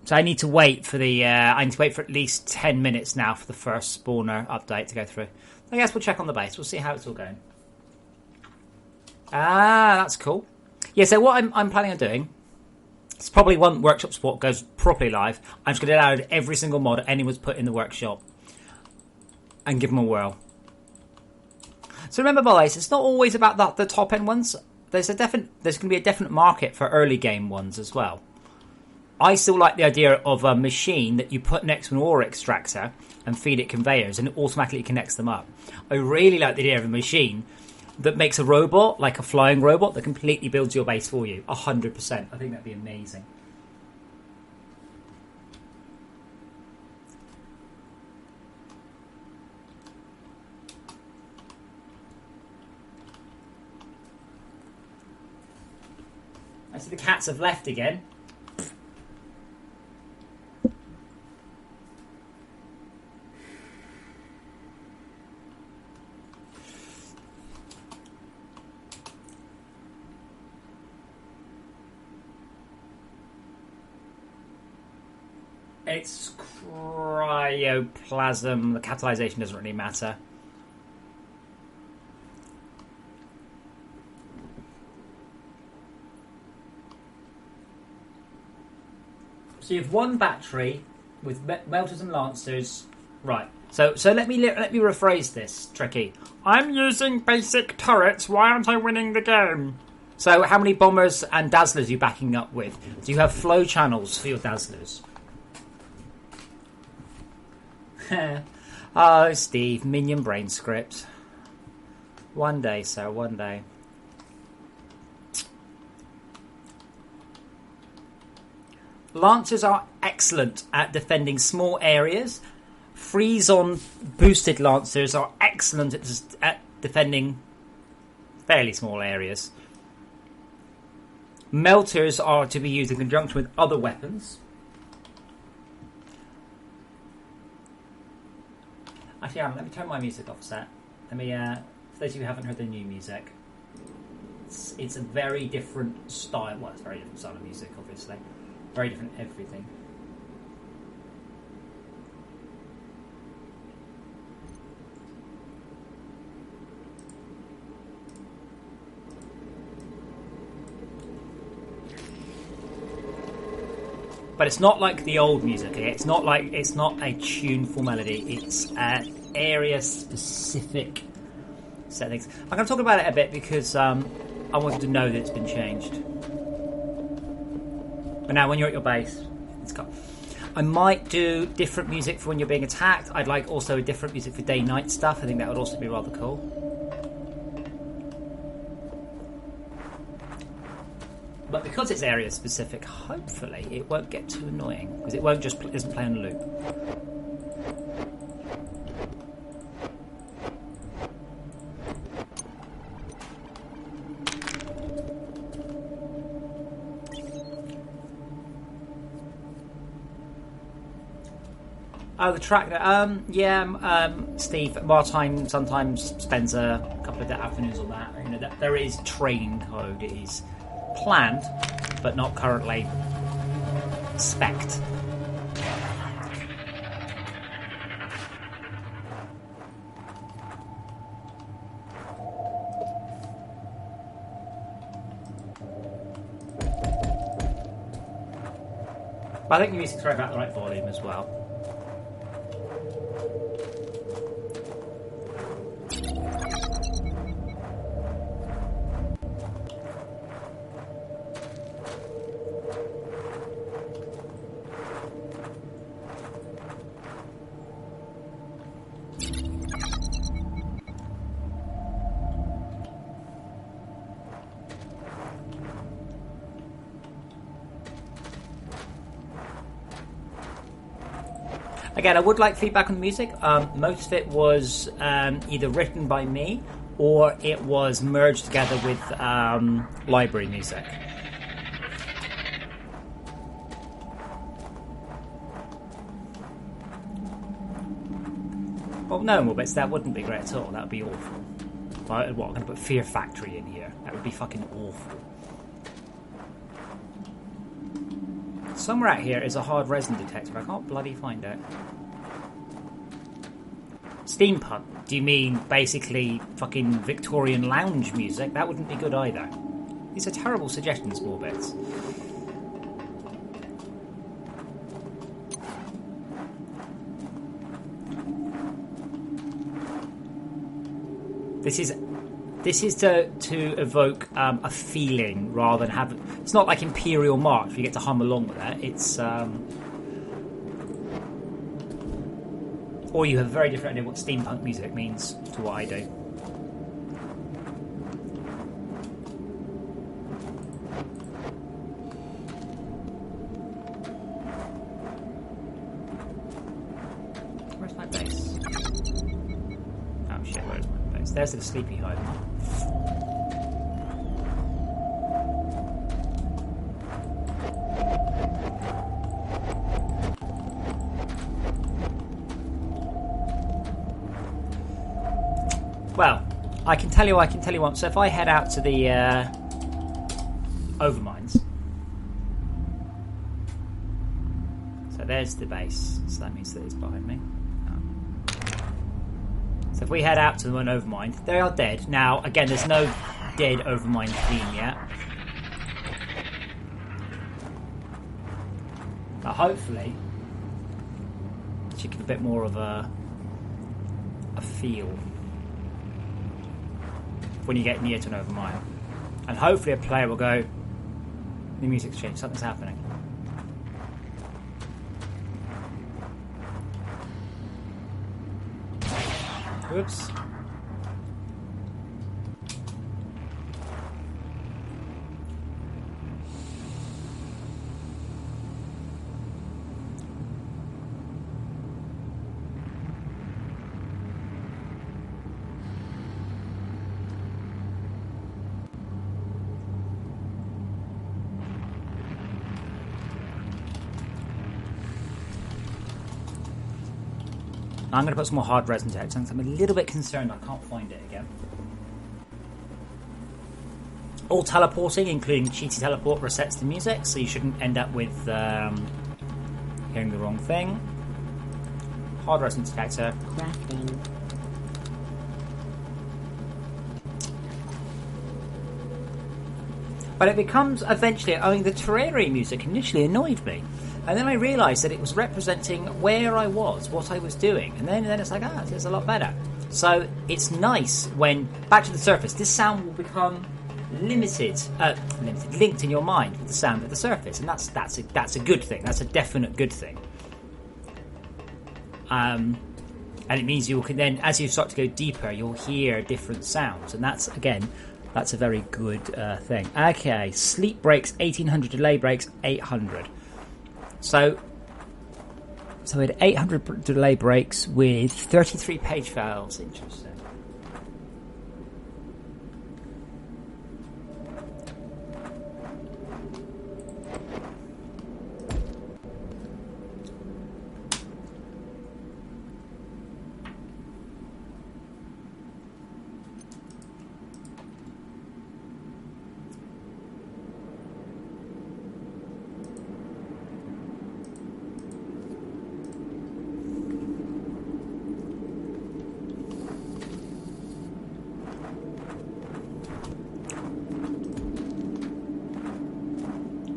so I need to wait for the. I need to wait for at least 10 minutes now for the first spawner update to go through. I guess we'll check on the base. We'll see how it's all going. Ah, that's cool. Yeah. So what I'm planning on doing. It's probably one workshop support goes properly live. I'm just going to download every single mod anyone's put in the workshop and give them a whirl. So remember, guys, it's not always about the top end ones. There's going to be a definite market for early game ones as well. I still like the idea of a machine that you put next to an ore extractor and feed it conveyors, and it automatically connects them up. I really like the idea of a machine that makes a robot, like a flying robot, that completely builds your base for you. 100%. I think that'd be amazing. I see the cats have left again. It's cryoplasm. The catalyzation doesn't really matter. So you have one battery with melters and lancers. Right. So let me rephrase this, Tricky. I'm using basic turrets. Why aren't I winning the game? So how many bombers and dazzlers are you backing up with? Do you have flow channels for your dazzlers? Oh, Steve, minion brain script. One day, sir, one day. Lancers are excellent at defending small areas. Freeze-on boosted lancers are excellent at defending fairly small areas. Melters are to be used in conjunction with other weapons. Actually, let me turn my music off a sec. Let me, for those of you who haven't heard the new music, it's a very different style. Well, it's a very different style of music, obviously. Very different everything. But it's not like the old music. Okay? It's not a tuneful melody. It's an area-specific settings. I'm going to talk about it a bit because I wanted to know that it's been changed. But now, when you're at your base, it's got. I might do different music for when you're being attacked. I'd like also different music for day-night stuff. I think that would also be rather cool. But because it's area specific, hopefully it won't get too annoying because it won't just doesn't play on a loop. Oh, the track. Steve. Martine sometimes spends a couple of afternoons on that. You know, there is training code. It is planned, but not currently spec'd. But I think the music's right about the right volume as well. Again, I would like feedback on the music. Most of it was either written by me or it was merged together with library music. Well, no more bits. That wouldn't be great at all. That would be awful. What, I'm going to put Fear Factory in here. That would be fucking awful. Somewhere out here is a hard resin detector. I can't bloody find it. Steampunk? Do you mean basically fucking Victorian lounge music? That wouldn't be good either. These are terrible suggestions, Morbits. This is to evoke a feeling rather than have. It's not like Imperial March. You get to hum along with it. It's or you have a very different idea what steampunk music means to what I do. Where's my bass? Oh shit! Where's my bass? There's the Sleepy Home. Well, I can tell you what. So if I head out to the Overminds, so there's the base. So that means that it's behind me. So if we head out to the one Overmind, they are dead. Now, again, there's no dead Overmind theme yet. But hopefully, it should give a bit more of a feel when you get near to an Overmind. And hopefully a player will go, the music's changed, something's happening. Oops. I'm going to put some more hard resin text on because I'm a little bit concerned I can't find it again. All teleporting, including cheaty teleport, resets the music, so you shouldn't end up with hearing the wrong thing. Hard resin detector. Crafting. But it becomes eventually, I mean, the Terraria music initially annoyed me. And then I realised that it was representing where I was, what I was doing. And then it's like, it's a lot better. So it's nice when, back to the surface, this sound will become linked in your mind with the sound of the surface. And that's a good thing. That's a definite good thing. And it means you can then, as you start to go deeper, you'll hear different sounds. And that's, again, that's a very good thing. Okay, sleep breaks, 1800, delay breaks, 800. So we had 800 delay breaks with 33 page files. Interesting.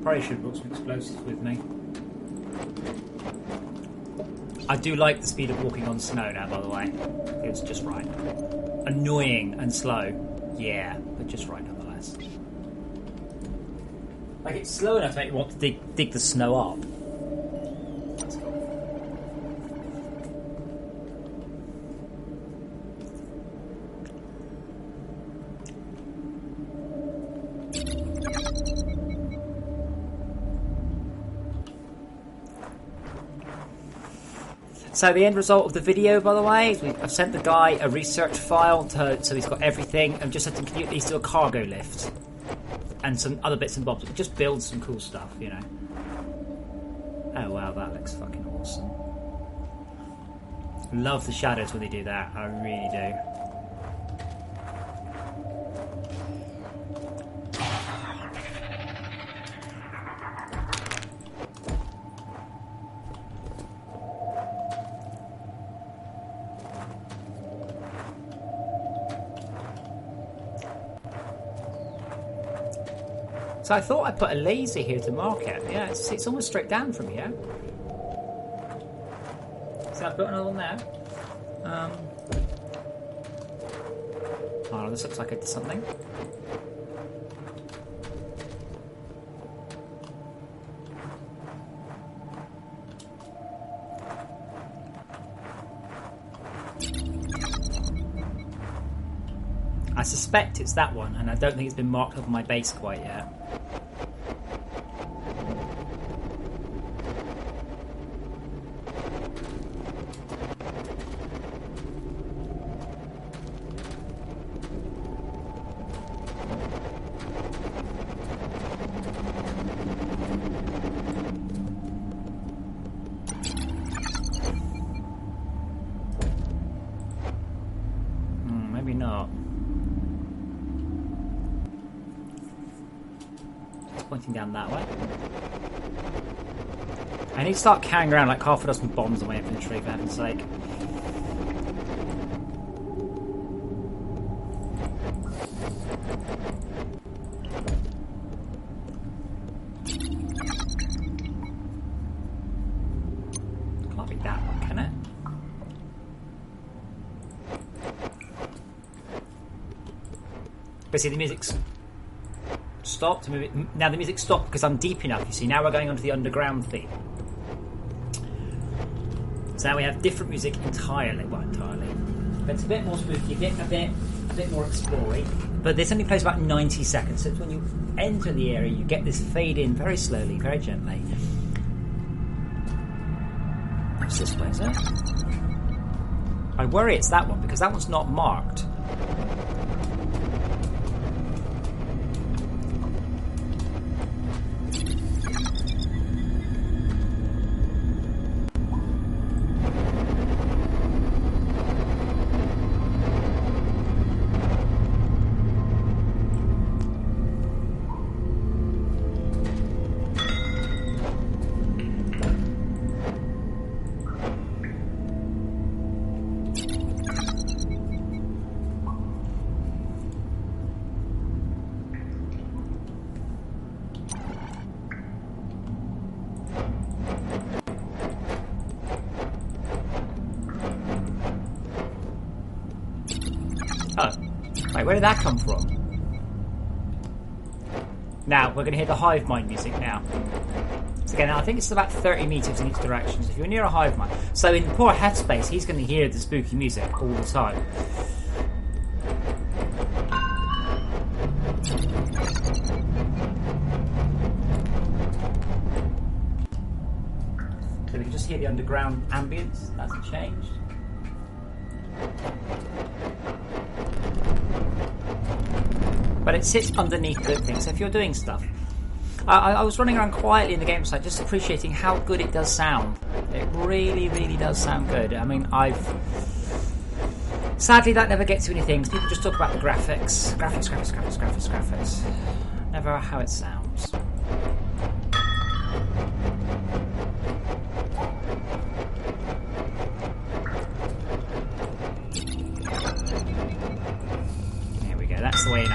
Probably should have brought some explosives with me. I do like the speed of walking on snow now, by the way. It's just right. Annoying and slow, yeah, but just right nonetheless. Like, it's slow enough to make you want to dig the snow up. That's cool. So the end result of the video, by the way, is I've sent the guy a research file so he's got everything, and just said to him, can you at least do a cargo lift? And some other bits and bobs. Just build some cool stuff, you know. Oh wow, that looks fucking awesome. Love the shadows when they do that, I really do. So I thought I'd put a laser here to mark it. Yeah, it's almost straight down from here. So I've put another one there. Oh, this looks like I did something. I suspect it's that one, and I don't think it's been marked up on my base quite yet. Maybe not. Pointing down that way. I need to start carrying around like half a dozen bombs on my infantry, for heaven's sake. Can't be that one, can it? But see, the music's stopped. Now the music stopped because I'm deep enough, you see. Now we're going on to the underground theme. So now we have different music entirely. Well, entirely. But it's a bit more spooky, a bit more exploring. But this only plays about 90 seconds. So it's when you enter the area, you get this fade in very slowly, very gently. What's this way, is it? I worry it's that one because that one's not marked. Oh, wait, where did that come from? Now, we're going to hear the hive mind music now. So again, I think it's about 30 metres in each direction. So if you're near a hive mind... So in poor Headspace, he's going to hear the spooky music all the time. So we can just hear the underground ambience. That's changed. But it sits underneath the thing, so if you're doing stuff... I was running around quietly in the game site just appreciating how good it does sound. It really, really does sound good. I mean, sadly, that never gets to any things. People just talk about the graphics. Graphics. Never how it sounds. There we go, that's the way in.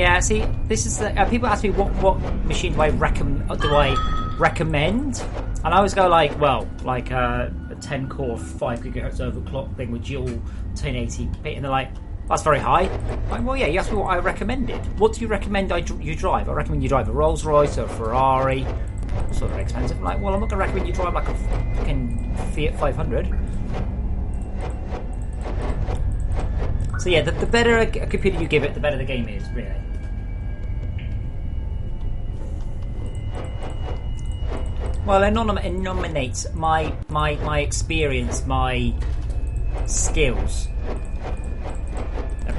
Yeah, see, this is the people ask me what machine do I recommend, and I always go like a 10 core 5 gigahertz overclock thing with dual 1080p, and they're like, that's very high. I'm like, well, yeah, you asked me what I recommended. What do you recommend you drive? I recommend you drive a Rolls Royce or a Ferrari. Sort of expensive. I'm like, well, I'm not going to recommend you drive like a fucking Fiat 500. So yeah, the better a computer you give it, the better the game is, really. Well, it nominates my experience, my skills.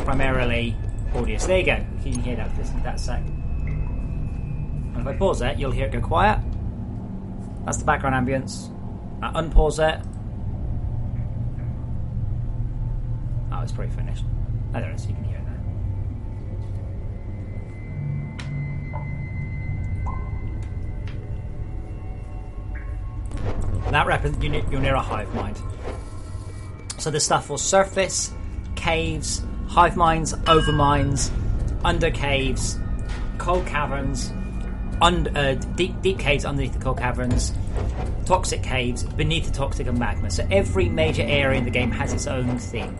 Primarily audio. So there you go. Can you hear that? Listen to that sec. And if I pause it, you'll hear it go quiet. That's the background ambience. I unpause it. Oh, it's pretty finished. Oh, there it is. You can hear it now. That represents you're near a hive mind. So this stuff will surface, caves, hive minds, overminds, under caves, coal caverns, deep caves underneath the coal caverns, toxic caves, beneath the toxic and magma. So every major area in the game has its own theme.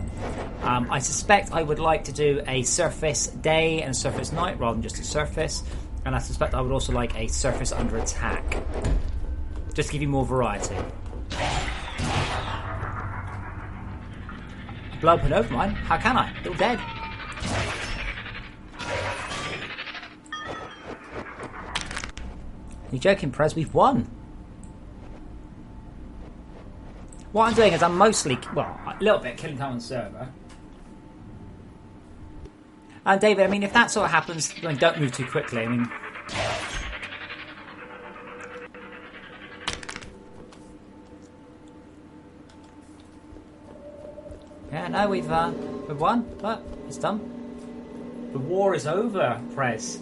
I suspect I would like to do a surface day and a surface night rather than just a surface, and I suspect I would also like a surface under attack, just to give you more variety. Blow up an overmind? How can I? They're all dead. You're joking, Prez? We've won. What I'm doing is I'm mostly, well, a little bit killing time on the server. And David, I mean, if that sort of happens, then don't move too quickly. I mean, yeah, no, we've won, but it's done. The war is over, Prez.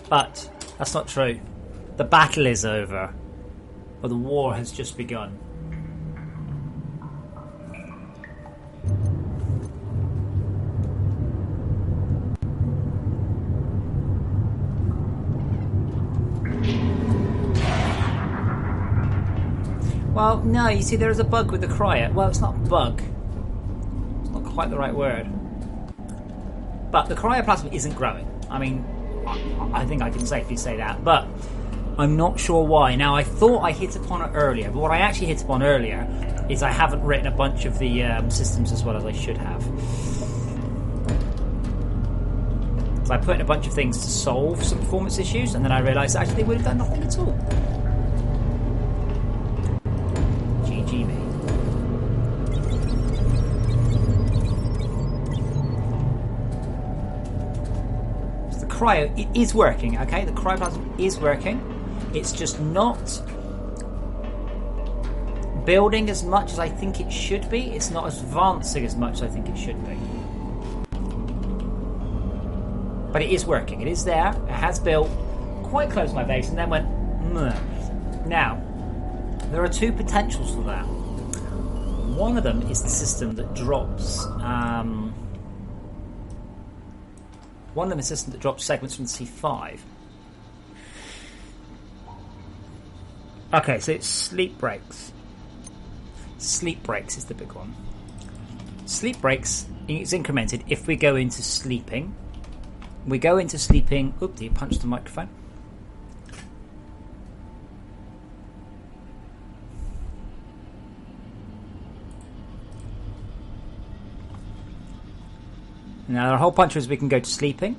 But that's not true. The battle is over, but the war has just begun. Well, no, you see, there is a bug with the cryo. Well, it's not a bug. It's not quite the right word. But the cryoplasma isn't growing. I mean, I think I can safely say that, but I'm not sure why. Now, I thought I hit upon it earlier, but what I actually hit upon earlier is I haven't written a bunch of the systems as well as I should have. So I put in a bunch of things to solve some performance issues, and then I realised actually they would have done nothing at all. GG me. Cryo, it is working, okay? The cryoplasm is working. It's just not building as much as I think it should be. It's not advancing as much as I think it should be. But it is working. It is there. It has built quite close to my base and then went, meh. Now, there are two potentials for that. One of them is the system that drops one of them is a system that drops segments from the C5. Okay, so it's sleep breaks. Sleep breaks is the big one. Sleep breaks is incremented if we go into sleeping. We go into sleeping... Oop, you punched the microphone. Now, there are a whole bunch of ways we can go to sleeping.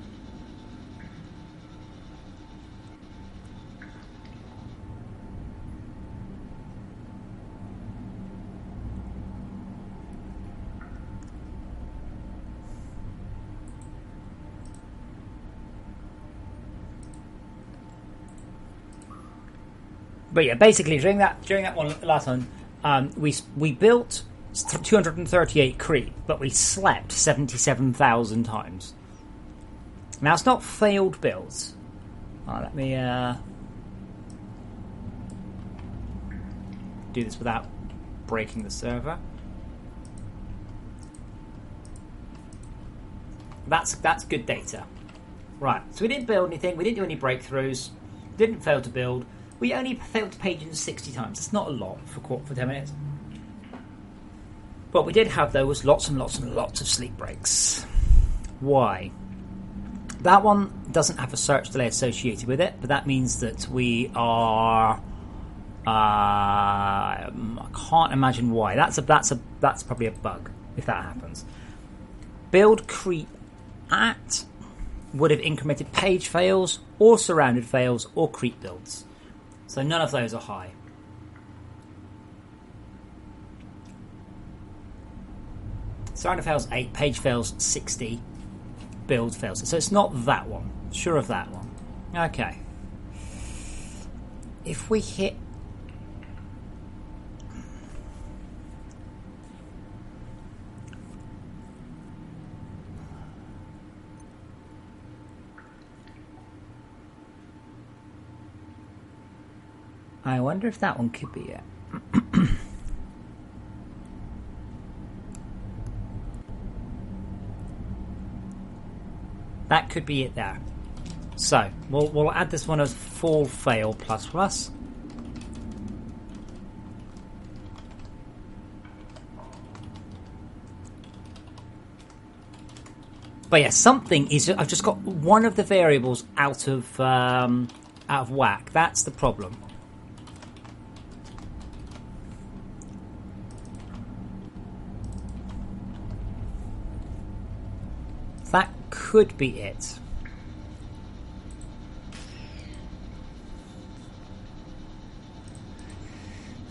But yeah, basically during that one last one, we built 238 creep, but we slept 77,000 times. Now it's not failed builds. Let me do this without breaking the server. That's good data. Right, so we didn't build anything, we didn't do any breakthroughs, didn't fail to build, we only failed to page in 60 times. It's not a lot for 10 minutes. What we did have, though, was lots and lots and lots of sleep breaks. Why? That one doesn't have a search delay associated with it, but that means that we are... I can't imagine why. That's probably a bug, if that happens. Build creep at would have incremented page fails, or surrounded fails, or creep builds. So none of those are high. Surrounded fails 8, page fails 60, build fails. So it's not that one. Sure of that one. Okay. If we hit... I wonder if that one could be it. That could be it there. So, we'll add this one as full fail plus plus. But yeah, something is... I've just got one of the variables out of whack. That's the problem. That could be it.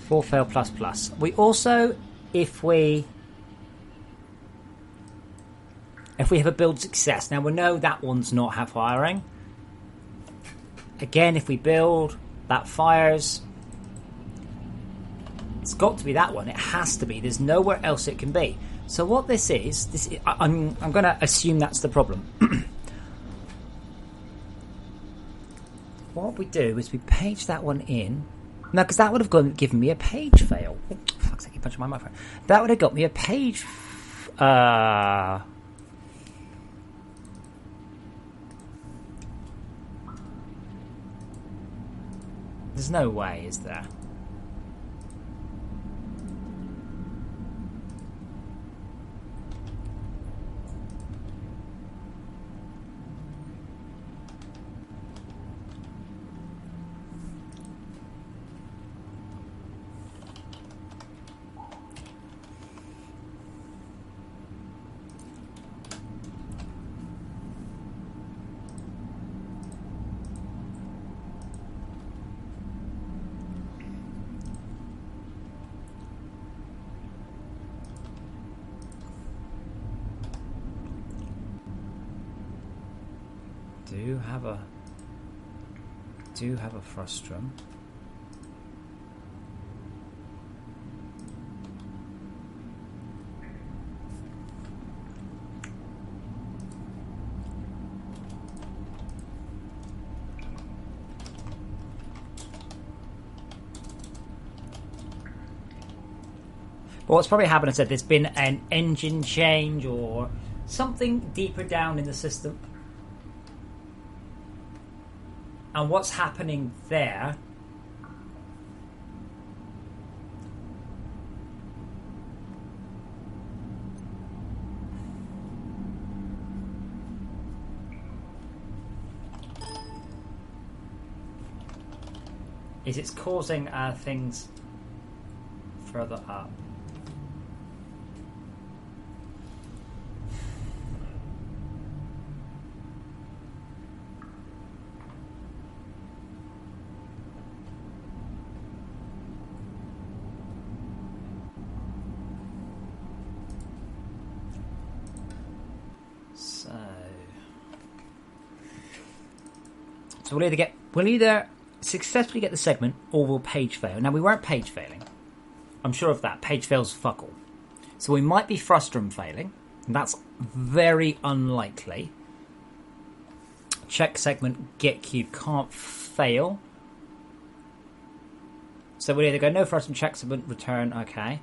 Full fail plus plus. We also, if we have a build success, now we know that one's not have firing. Again, if we build, that fires. It's got to be that one. It has to be. There's nowhere else it can be. So what this is I'm going to assume that's the problem. What we do is we page that one in. No, because that would have given me a page fail. Oh, fuck's sake, you punched my microphone. That would have got me a page... There's no way, is there? Do have a frustrum. But what's probably happened is that there's been an engine change or something deeper down in the system. And what's happening there is it's causing things further up. So we'll either successfully get the segment or we'll page fail. Now we weren't page failing. I'm sure of that. Page fails fuck all. So we might be frustrum failing. And that's very unlikely. Check segment get cube can't fail. So we'll either go no frustrum, check segment, return, okay.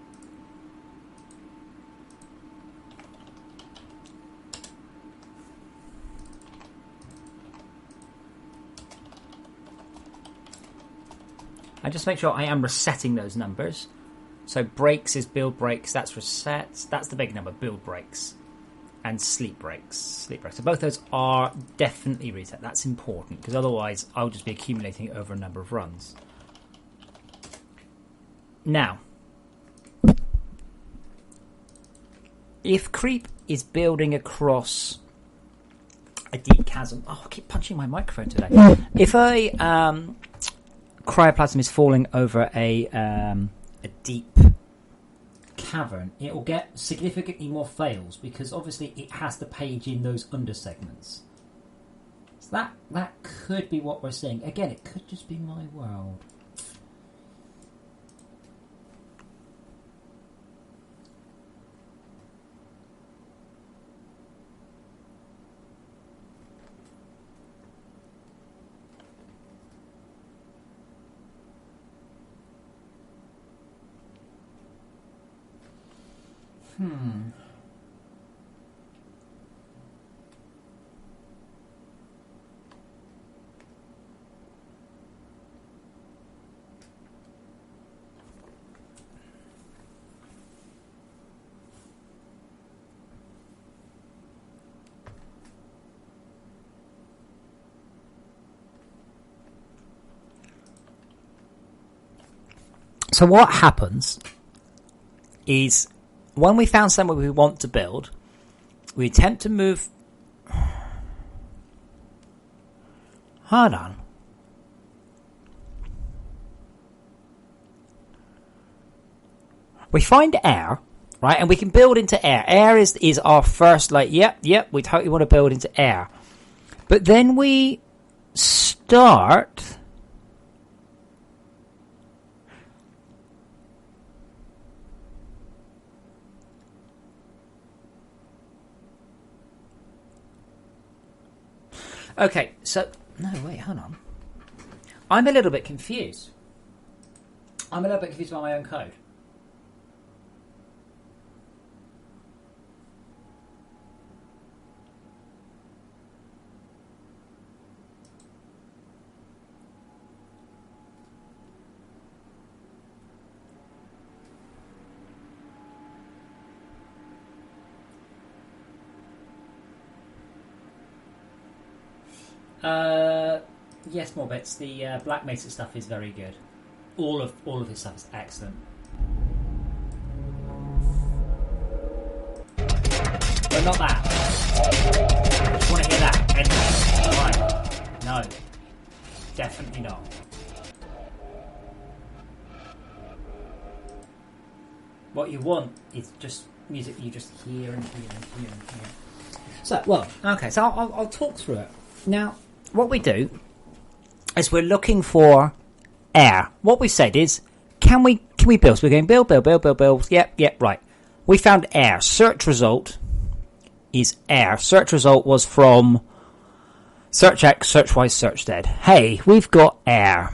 And just make sure I am resetting those numbers. So breaks is build breaks, that's resets. That's the big number, build breaks. And sleep breaks. Sleep breaks. So both those are definitely reset. That's important, because otherwise I'll just be accumulating it over a number of runs. Now, if creep is building across a deep chasm... Oh, I keep punching my microphone today. If a cryoplasm is falling over a deep cavern, it will get significantly more fails because obviously it has to page in those under segments. So that could be what we're seeing. Again, it could just be my world. So what happens is when we found somewhere we want to build, we attempt to move... Hold on. We find air, right, and we can build into air. Air is our first, like, yep, we totally want to build into air. But then we start... Okay, so... No, wait, hold on. I'm a little bit confused. I'm a little bit confused by my own code. Yes, more bits. The Black Mesa stuff is very good. All of his stuff is excellent. But not that. I just want to hear that. Anyway. Right. No. Definitely not. What you want is just music you just hear and hear and hear and hear. So, well, okay, so I'll talk through it. Now, what we do is we're looking for air. What we said is, can we build? So we're going build. Yep, right. We found air. Search result is air. Search result was from SearchX, SearchWise, SearchDead. Hey, we've got air.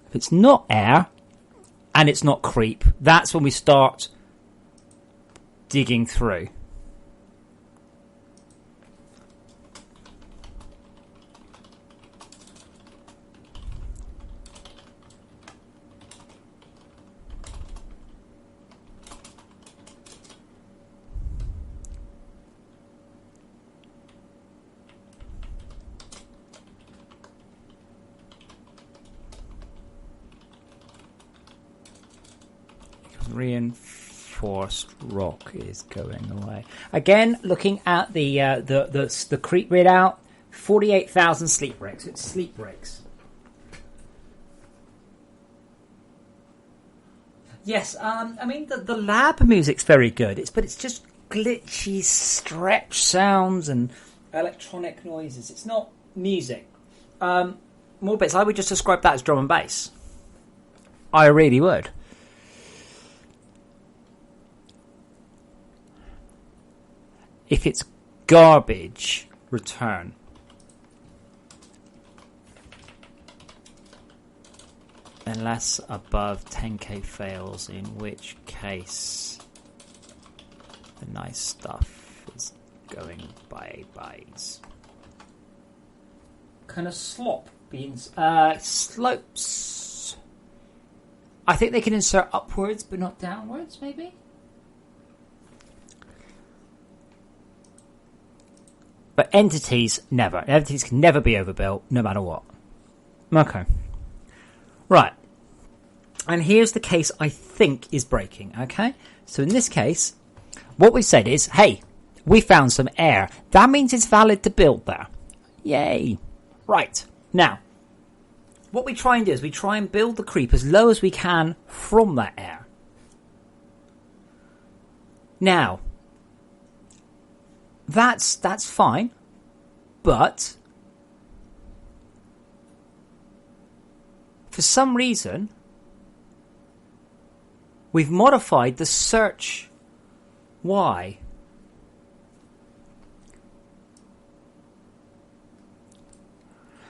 If it's not air, and it's not creep, that's when we start digging through. Reinforced rock is going away. Again, looking at the creep readout, 48,000 sleep breaks. It's sleep breaks. Yes, I mean the lab music's very good. But it's just glitchy stretch sounds and electronic noises. It's not music. More bits. I would just describe that as drum and bass. I really would. If it's garbage, return. Unless above 10k fails, in which case The nice stuff is going bye-byes. Kind of slop beans. Slopes. I think they can insert upwards, but not downwards, maybe? But entities, never. Entities can never be overbuilt, no matter what. Okay. Right. And here's the case I think is breaking, okay? So in this case, what we said is, hey, we found some air. That means it's valid to build there. Yay. Right. Now, what we try and do is we try and build the creep as low as we can from that air. Now, that's fine, but for some reason, we've modified the search Y.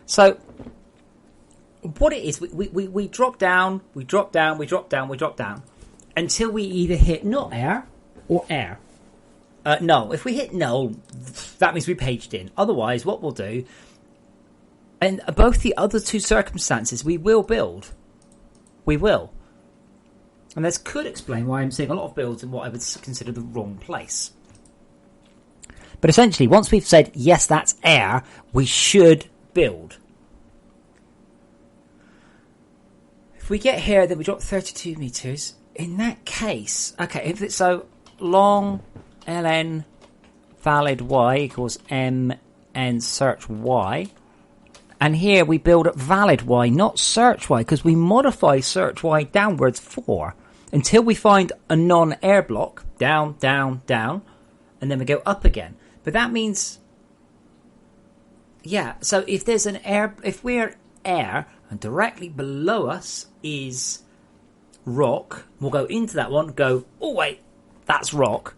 So, what it is, we drop down, we drop down, we drop down, we drop down, until we either hit not air or air. No, if we hit no, that means we paged in. Otherwise, what we'll do, and both the other two circumstances, we will build. We will. And this could explain why I'm seeing a lot of builds in what I would consider the wrong place. But essentially, once we've said, yes, that's air, we should build. If we get here, then we drop 32 meters. In that case, okay, if it's so long ln valid y equals mn search y, and here we build at valid y, not search y, because we modify search y downwards until we find a non-air block, down, down, down, and then we go up again. But that means, yeah, so if there's an air, if we're air, and directly below us is rock, we'll go into that one, go, oh wait, that's rock,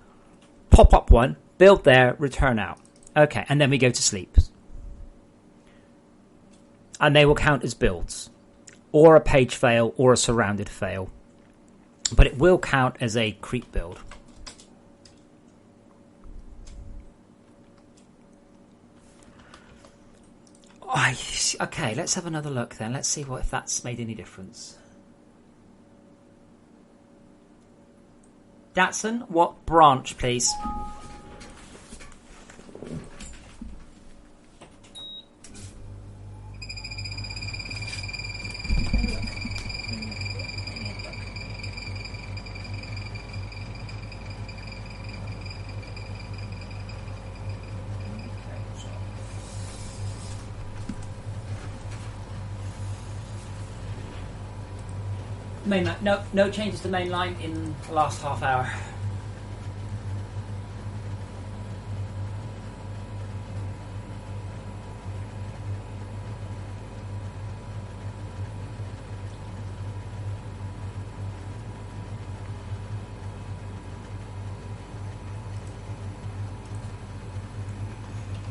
pop up one, build there, return out. Okay, and then we go to sleep. And they will count as builds, or a page fail, or a surrounded fail. But it will count as a creep build. Okay, let's have another look then. Let's see if that's made any difference. Datsun, what branch, please? Mainline. No changes to mainline in the last half hour.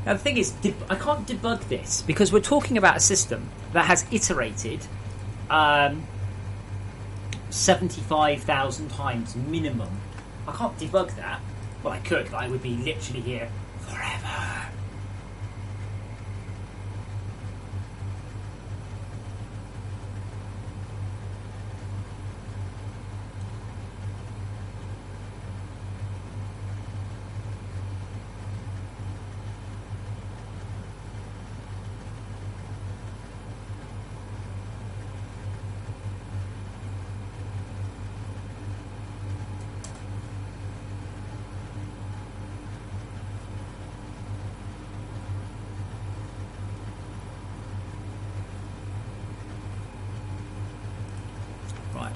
Now the thing is, I can't debug this because we're talking about a system that has iterated 75,000 times minimum. I can't debug that. Well, I could, but I would be literally here forever.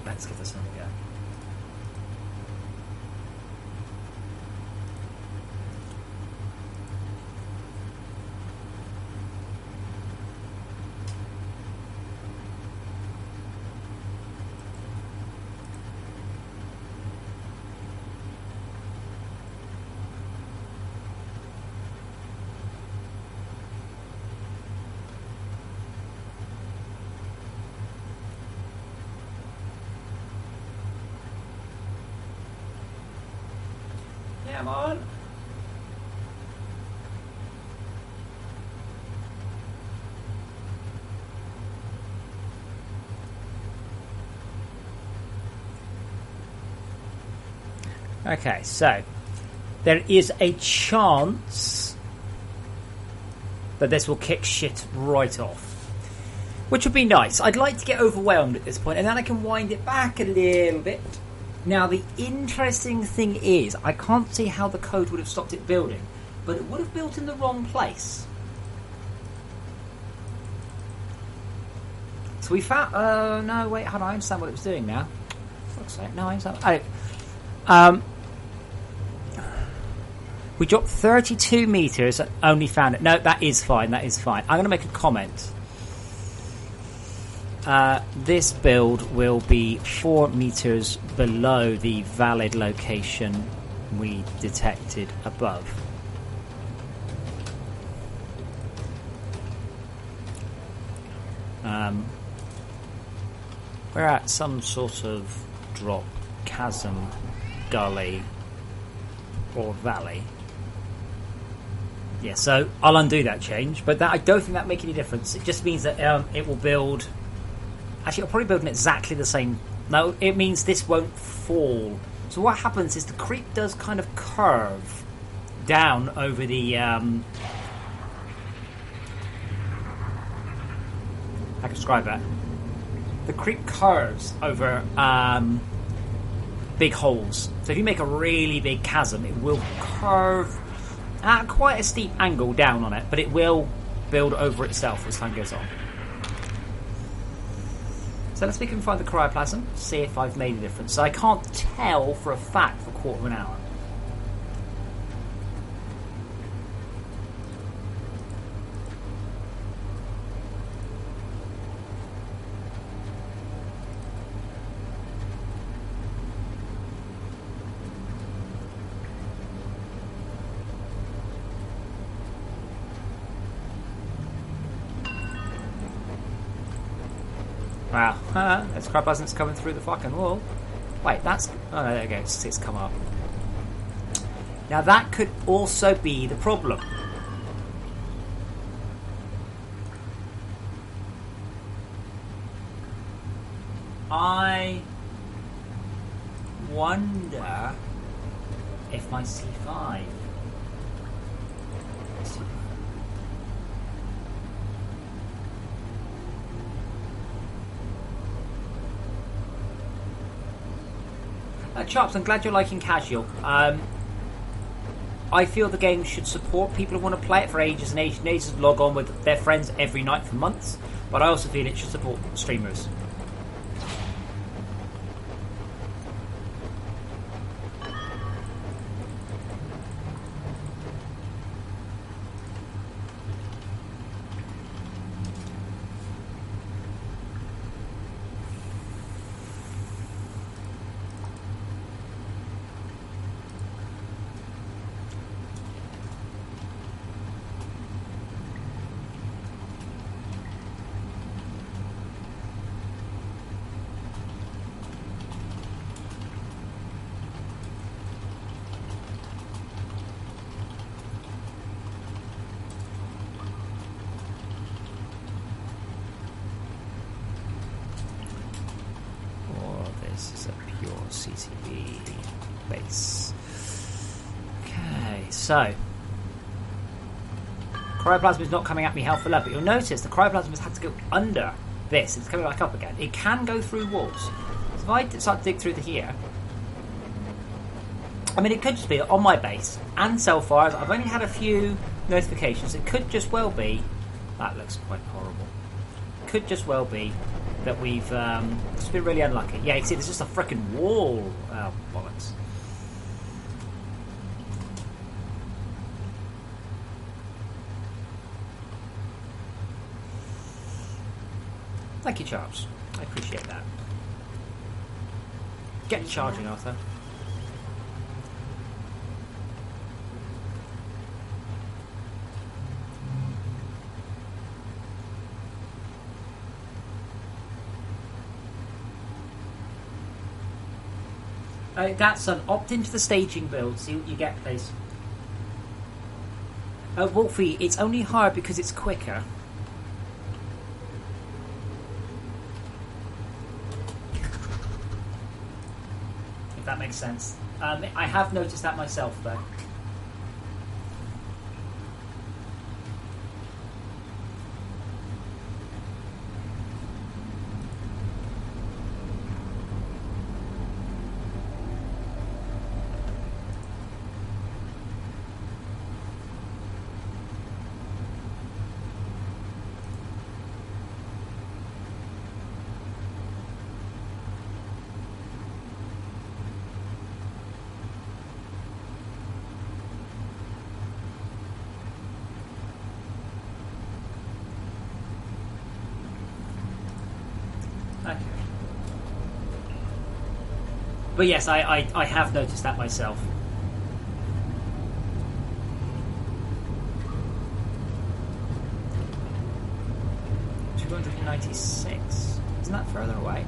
Let's give this one a go. Come on. Okay, so there is a chance that this will kick shit right off, which would be nice. I'd like to get overwhelmed at this point, and then I can wind it back a little bit. Now, the interesting thing is, I can't see how the code would have stopped it building, but it would have built in the wrong place. So we found... no, wait, hold on, I understand what it was doing now. Fuck's sake, no, I understand... we dropped 32 metres and only found it. No, that is fine, that is fine. I'm going to make a comment. This build will be 4 metres below the valid location we detected above. We're at some sort of drop, chasm, gully, or valley. Yeah, so I'll undo that change, but that, I don't think that makes any difference. It just means that it will build... Actually, it'll probably build in exactly the same... No, it means this won't fall. So what happens is the creep does kind of curve down over the... how can I describe that? The creep curves over big holes. So if you make a really big chasm, it will curve at quite a steep angle down on it, but it will build over itself as time goes on. So let's see if we can find the cryoplasm, see if I've made a difference. So I can't tell for a fact for a quarter of an hour. Wow, there's cryoplasm's coming through the fucking wall. Wait, that's... Oh, no, there you go, it's come up. Now that could also be the problem. I wonder if my C5... Chops, I'm glad you're liking casual. I feel the game should support people who want to play it for ages and ages and ages, log on with their friends every night for months, but I also feel it should support streamers. CCB base. Okay, so cryoplasm is not coming at me hell for lead, but you'll notice the cryoplasm has had to go under this. It's coming back up again. It can go through walls. So if I start to dig through here, I mean, it could just be on my base and so far I've only had a few notifications. It could just well be that looks quite horrible. Could just well be that we've just been really unlucky. Yeah, you see, there's just a frickin' wall. Oh, bollocks. Thank you, Charles. I appreciate that. Get charging, Arthur. That's an opt into the staging build. See what you get, please. Wolfie, it's only hard because it's quicker. If that makes sense. I have noticed that myself, though. Okay. But yes, I have noticed that myself. $296. Isn't that further away?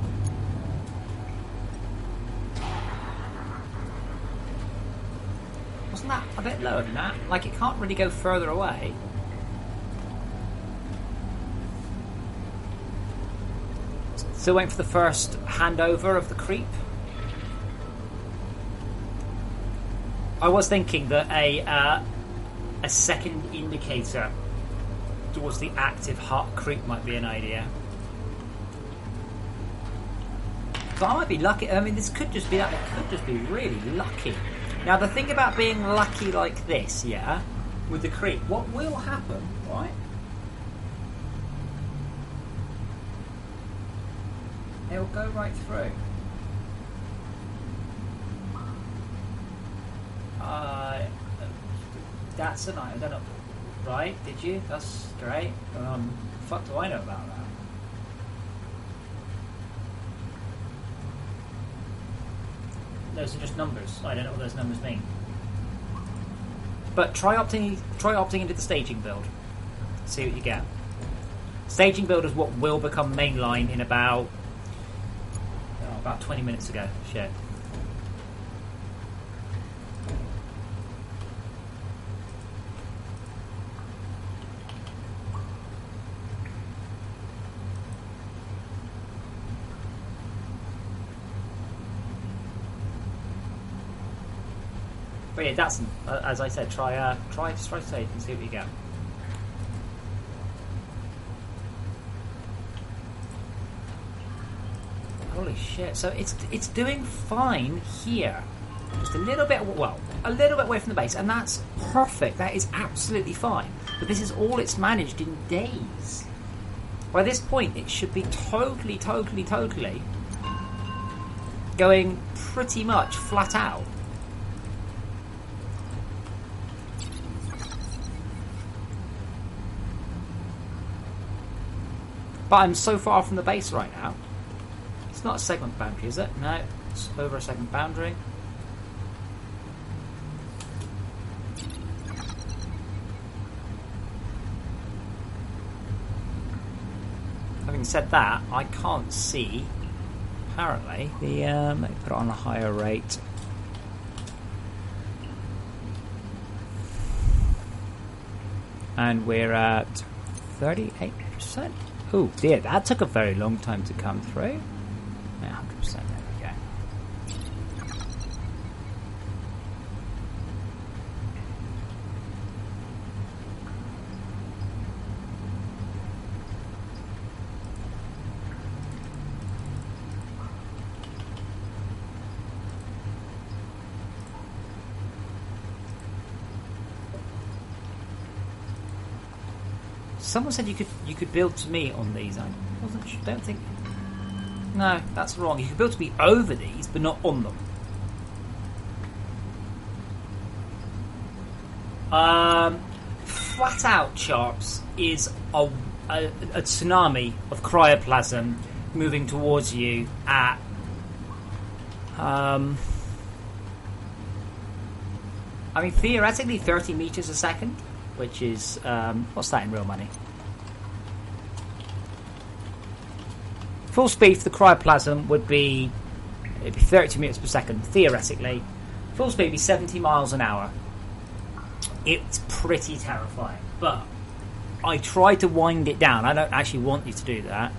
Wasn't that a bit lower than that? Like, it can't really go further away. Still waiting for the first handover of the creep. I was thinking that a second indicator towards the active hut creep might be an idea. But I might be lucky. I mean, this could just be that. It could just be really lucky. Now, the thing about being lucky like this, yeah, with the creep, what will happen, right? It'll go right through. That's an I don't know. Right? Did you? That's great. Fuck do I know about that? Those are just numbers. I don't know what those numbers mean. But try opting into the staging build. See what you get. Staging build is what will become mainline in about 20 minutes ago. Shit. But yeah, that's as I said. Try stage and see what you get. Holy shit! So it's doing fine here, just a little bit away from the base, and that's perfect. That is absolutely fine. But this is all it's managed in days. By this point, it should be totally going pretty much flat out. But I'm so far from the base right now. It's not a segment boundary, is it? No, it's over a segment boundary. Having said that, I can't see, apparently, the... let me put it on a higher rate. And we're at 38%. Oh dear, that took a very long time to come through. 100%, there we go. Someone said you could build to me on these. I wasn't sure, don't think. No, that's wrong. You could build to me over these, but not on them. Flat out, Sharps, is a tsunami of cryoplasm moving towards you at I mean, theoretically 30 meters a second, which is what's that in real money? Full speed for the cryoplasm would be it'd be 32 meters per second, theoretically. Full speed would be 70 miles an hour. It's pretty terrifying, but I tried to wind it down. I don't actually want you to do that.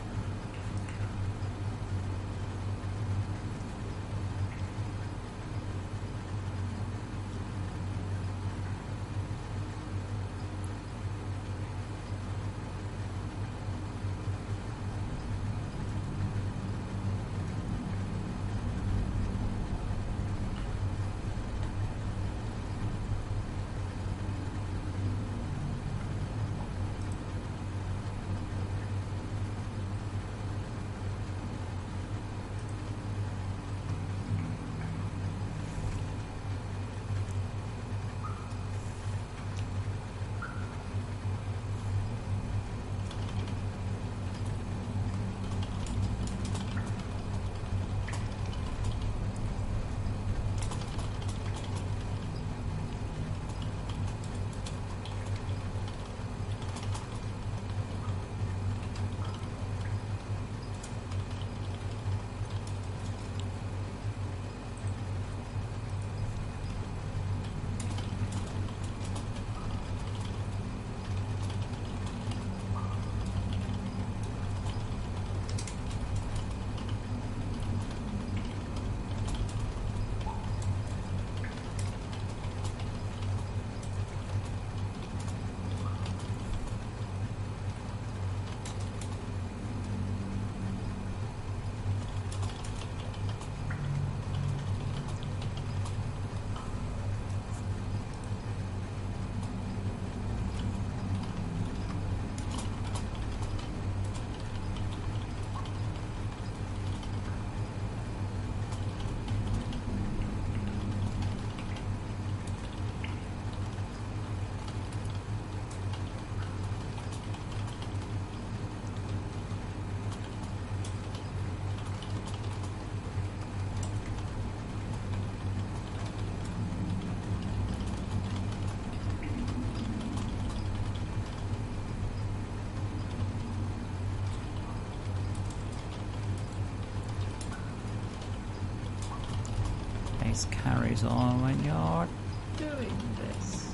This carries on when you're doing this.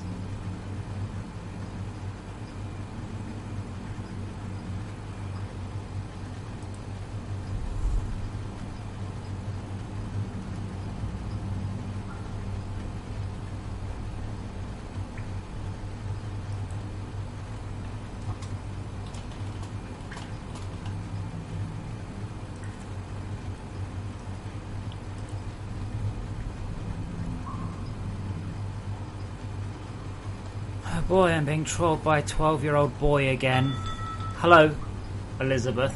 Boy, I'm being trolled by a 12-year-old boy again. Hello, Elizabeth.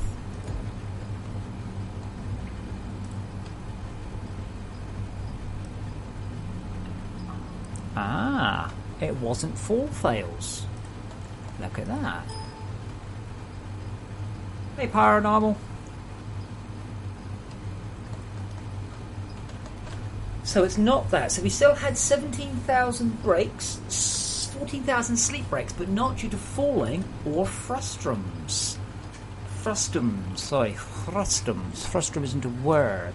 Ah, it wasn't Fall Fails. Look at that. Hey, Paranormal. So it's not that. So we still had 17,000 breaks, 14,000 sleep breaks, but not due to falling or frustrums. Frustums. Frustrum isn't a word.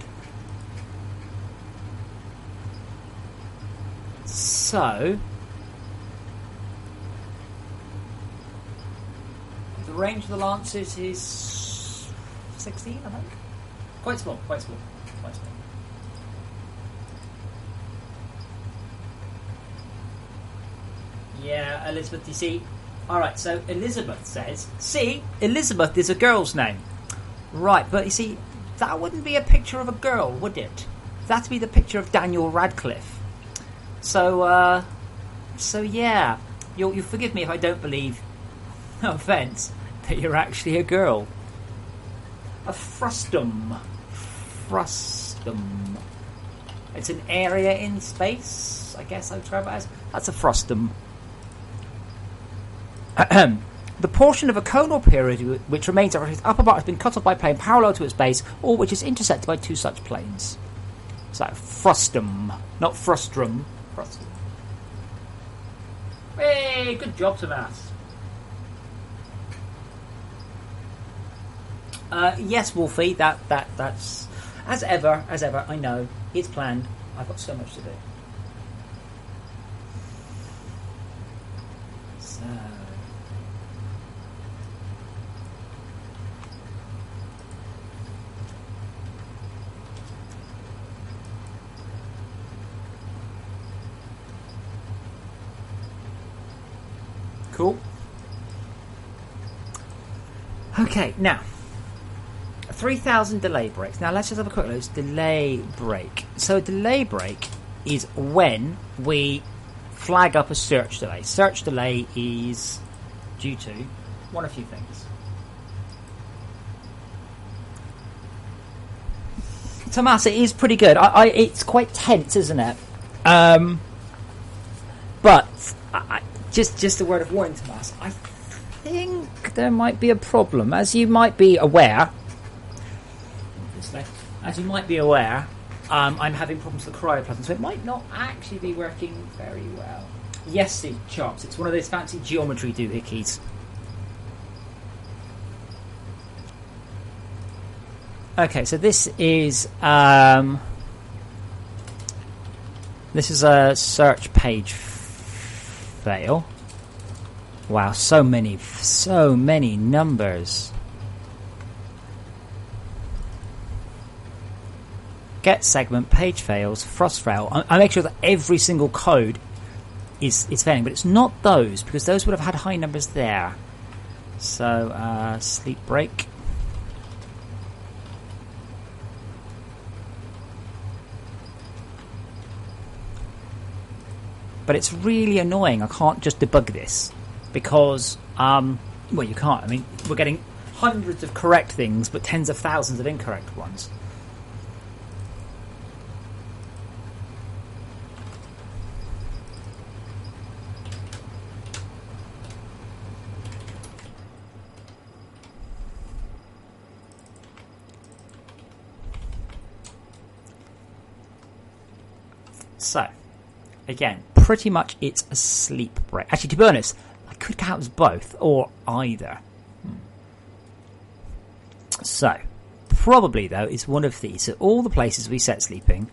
So the range of the Lancers is 16, I think. Quite small. Yeah, Elizabeth, you see. Alright, so Elizabeth says, see, Elizabeth is a girl's name. Right, but you see, that wouldn't be a picture of a girl, would it? That'd be the picture of Daniel Radcliffe. So yeah, you'll forgive me if I don't believe, no offence, that you're actually a girl. A frustum. Frustum. It's an area in space, I guess I would describe it as. That's a frustum. The portion of a conal period which remains at its upper part has been cut off by a plane parallel to its base, or which is intersected by two such planes. So frustum, not frustrum. Frustum. Hey, good job, Tomas. Yes, Wolfie, that's As ever, I know it's planned. I've got so much to do. So. Cool. Okay, now 3,000 delay breaks. Now let's just have a quick look. Delay break. So a delay break is when we flag up a search delay. Search delay is due to one of a few things. Tomas, it is pretty good. It's quite tense, isn't it? But just a word of warning, Tomas. I think there might be a problem. As you might be aware, I'm having problems with the cryoplasm, so it might not actually be working very well. Yes, it chops. It's one of those fancy geometry doohickeys. Okay, so this is a search page fail. Wow, so many numbers. Get segment, page fails, frost fail. I make sure that every single code is failing, but it's not those, because those would have had high numbers there. So, sleep break. But it's really annoying. I can't just debug this because, well, you can't. I mean, we're getting hundreds of correct things, but tens of thousands of incorrect ones. So, again, pretty much it's a sleep break. Actually, to be honest, I could count as both or either. So, probably though, it's one of these. So all the places we set sleeping,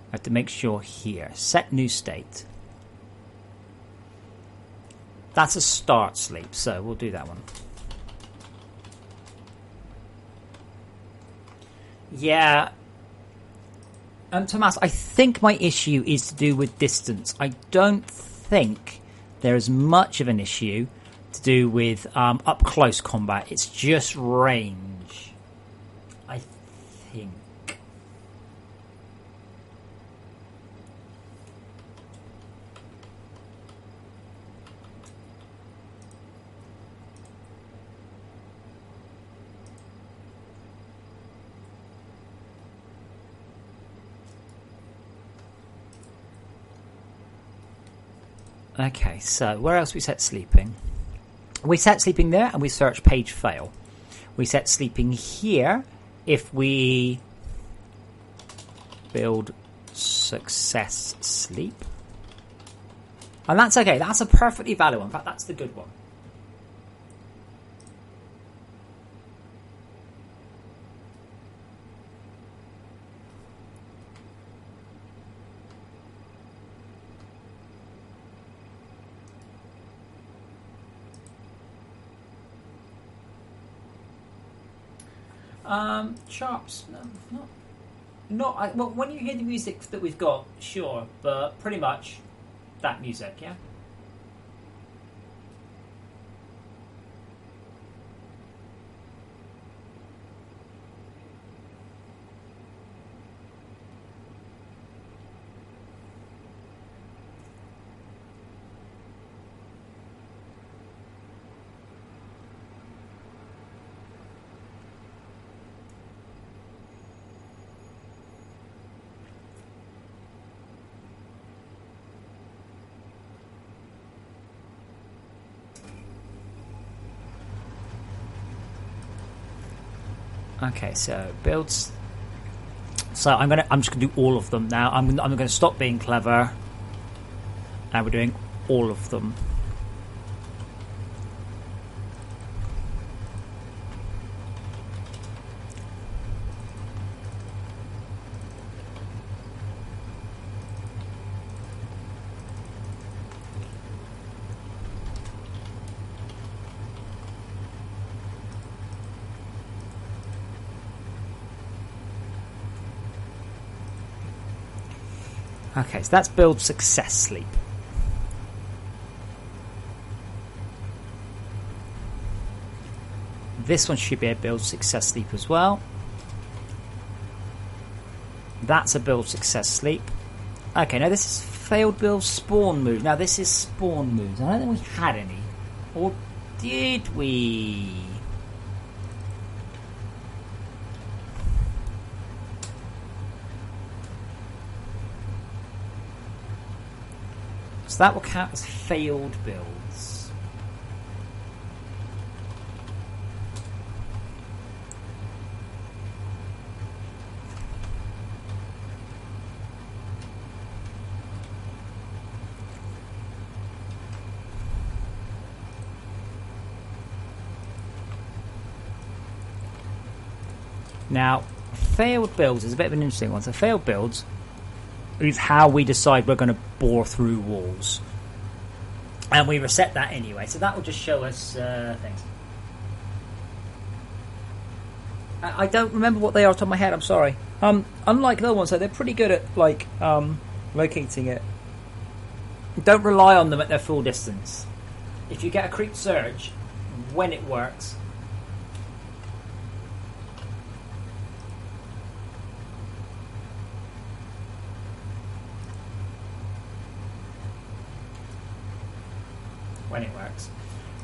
I have to make sure here. Set new state. That's a start sleep, so we'll do that one. Yeah. Tomas, I think my issue is to do with distance. I don't think there is much of an issue to do with up-close combat. It's just range, I think. Okay, so where else we set sleeping? We set sleeping there and we search page fail. We set sleeping here if we build success sleep. And that's okay, that's a perfectly valid one. In fact, that's the good one. Chops, well, when you hear the music that we've got, sure, but pretty much that music, yeah? Okay, so builds. So I'm just gonna do all of them now. I'm gonna stop being clever. And we're doing all of them. Okay, so that's build success sleep. This one should be a build success sleep as well. That's a build success sleep. Okay, now this is failed build spawn move. Now this is spawn moves. I don't think we had any. Or did we? So that will count as failed builds. Now, failed builds is a bit of an interesting one. So failed builds is how we decide we're going to bore through walls. And we reset that anyway. So that will just show us things. I don't remember what they are off the top of my head, I'm sorry. Unlike the other ones, though, they're pretty good at locating it. Don't rely on them at their full distance. If you get a creep surge, when it works,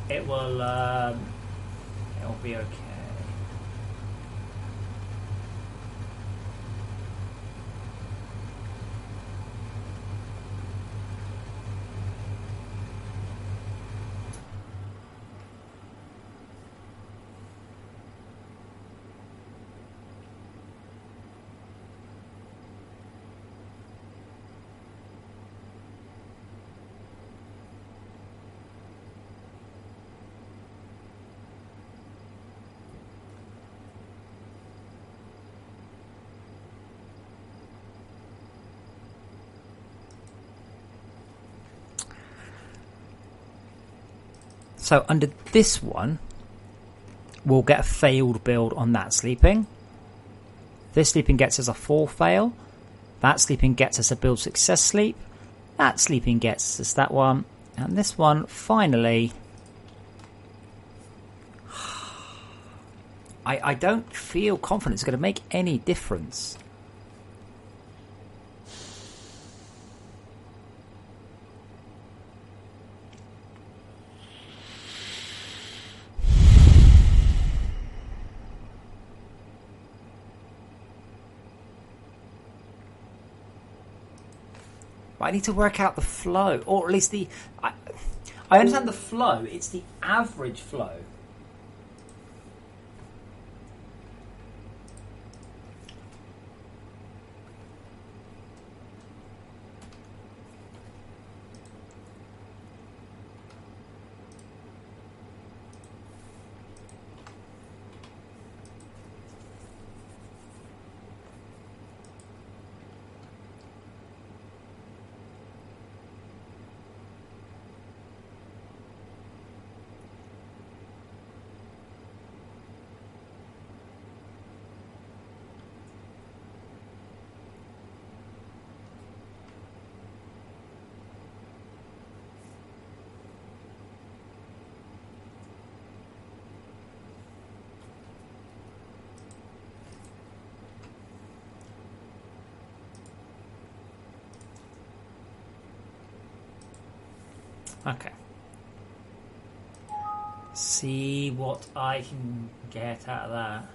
it will be okay. So under this one, we'll get a failed build on that sleeping. This sleeping gets us a 4 fail. That sleeping gets us a build success sleep. That sleeping gets us that one. And this one, finally... I don't feel confident it's going to make any difference. I need to work out the flow, or at least the... I understand the flow, it's the average flow. Okay. See what I can get out of that.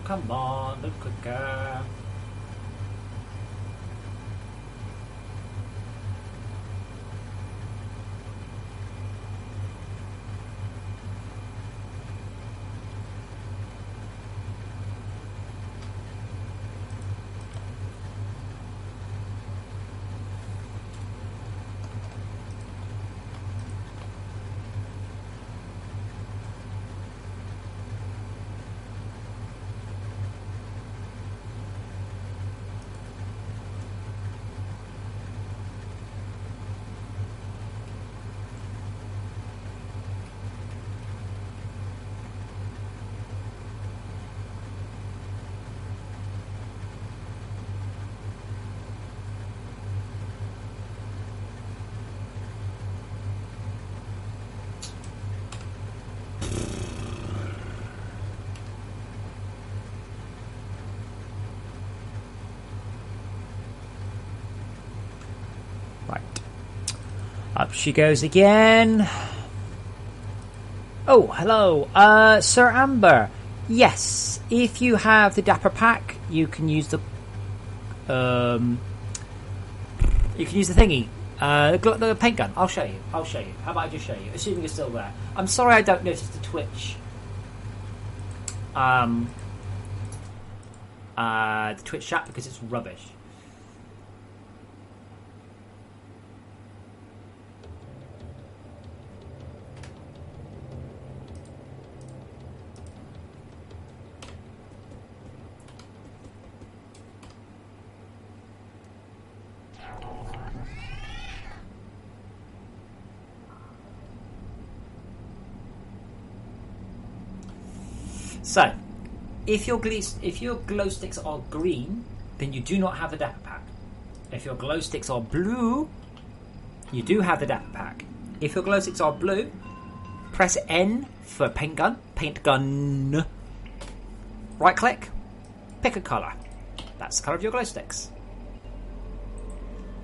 come on, look quicker. Right. Up she goes again. Oh, hello. Sir Amber. Yes, if you have the Dapper Pack, you can use the thingy. The paint gun. I'll show you. How about I just show you? Assuming you're still there. I'm sorry I don't notice the Twitch. The Twitch chat because it's rubbish. So, if your glow sticks are green, then you do not have the Dapper Pack. If your glow sticks are blue, you do have the Dapper Pack. If your glow sticks are blue, press N for paint gun. Right click, pick a colour. That's the colour of your glow sticks.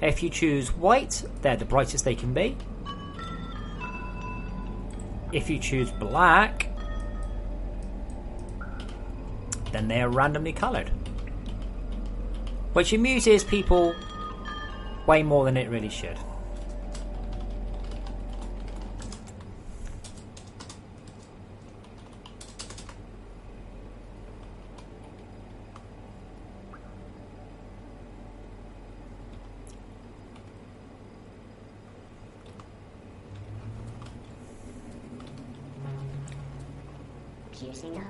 If you choose white, they're the brightest they can be. If you choose black, then they are randomly coloured. Which amuses people way more than it really should. Fusing up.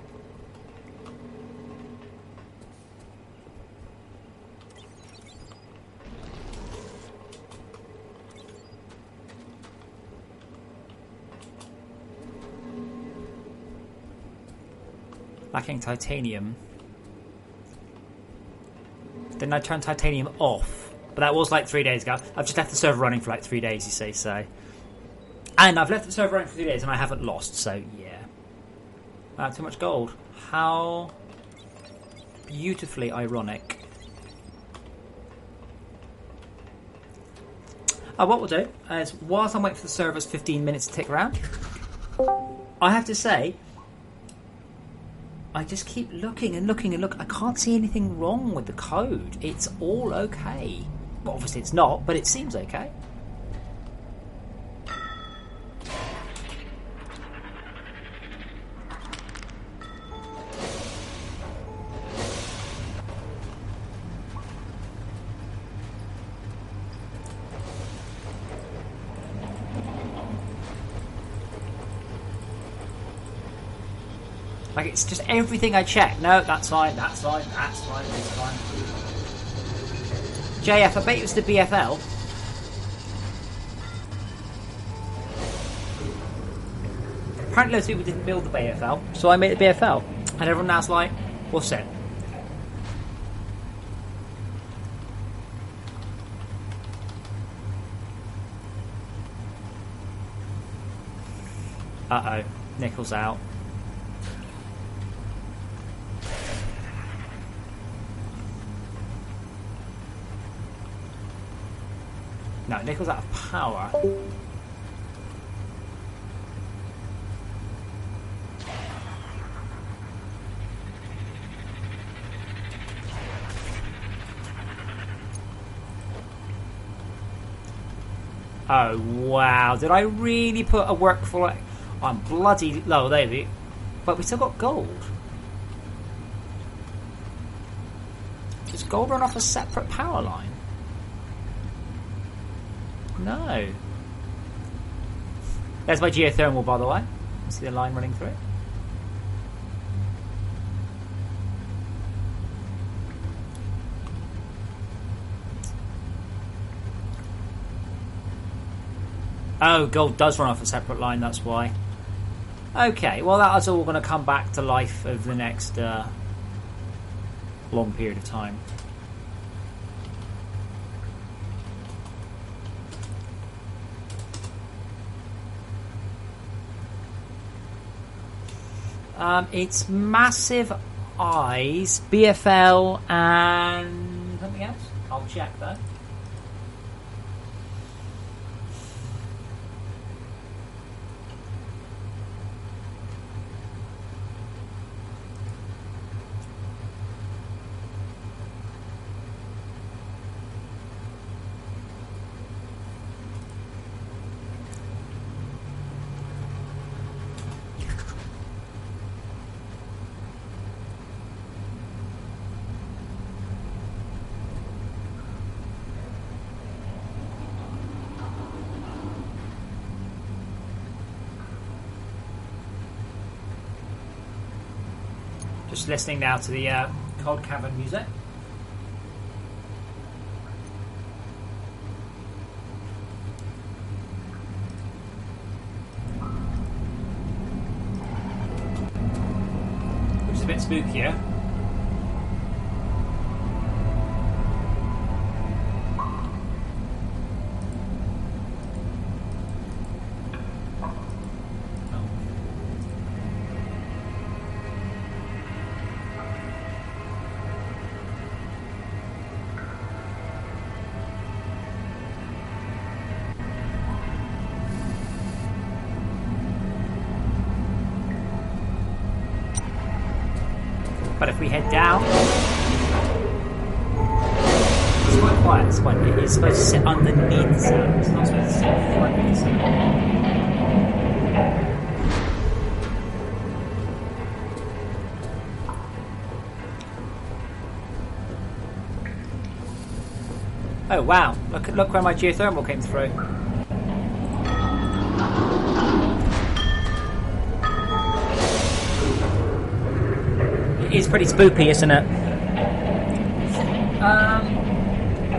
Lacking titanium. Didn't I turn titanium off? But that was like 3 days ago. I've just left the server running for like 3 days, you see, so. And I've left the server running for 3 days and I haven't lost, so yeah. Too much gold. How beautifully ironic. What we'll do is, whilst I'm waiting for the server's 15 minutes to tick around, I have to say, I just keep looking and looking and look. I can't see anything wrong with the code. It's all okay. Well, obviously it's not, but it seems okay. Like, it's just everything I check. No, that's fine, that's fine, that's fine, it's fine. JF, I bet it was the BFL. Apparently those people didn't build the BFL, so I made the BFL. And everyone now's like, what's it? Uh-oh, Nickel's out. No, Nickel's out of power. Oh, wow. Did I really put a work for... I'm bloody low, there we... But we still got gold. Does gold run off a separate power line? No. There's my geothermal, by the way. You see the line running through it? Oh, gold does run off a separate line, that's why. Okay, well that's all going to come back to life over the next long period of time. It's Massive Eyes, BFL, and something else. I'll check though. Just listening now to the Cold Cavern music. Which is a bit spookier. But if we head down, it's quite quiet. It's quite, it is supposed to sit underneath the sound. It's not supposed to sit in front of the sound. Oh wow! Look where my geothermal came through. It's pretty spooky, isn't it?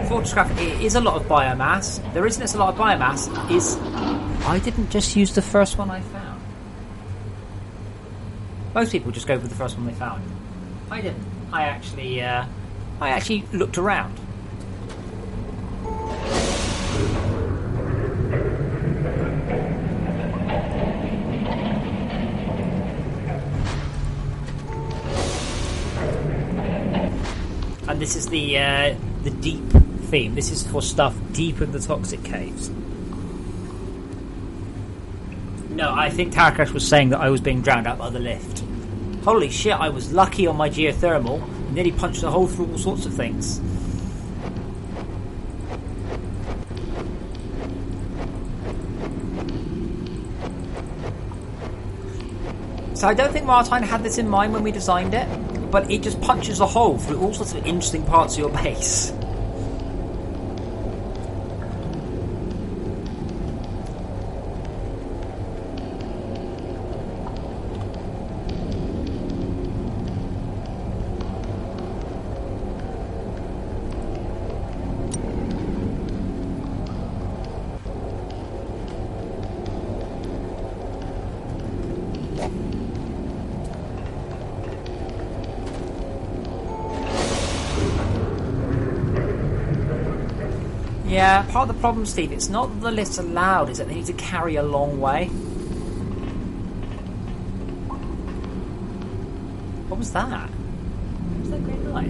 Fortresscraft, it is a lot of biomass. The reason it's a lot of biomass is I didn't just use the first one I found. Most people just go with the first one they found. I didn't. I actually looked around. And this is the deep theme. This is for stuff deep in the toxic caves. No, I think Tarakash was saying that I was being drowned out by the lift. Holy shit, I was lucky on my geothermal. And nearly punched a hole through all sorts of things. So I don't think Martine had this in mind when we designed it. But it just punches a hole through all sorts of interesting parts of your base. Yeah, part of the problem, Steve, it's not that the lifts are loud, it's that they need to carry a long way. What was that? What was that green light?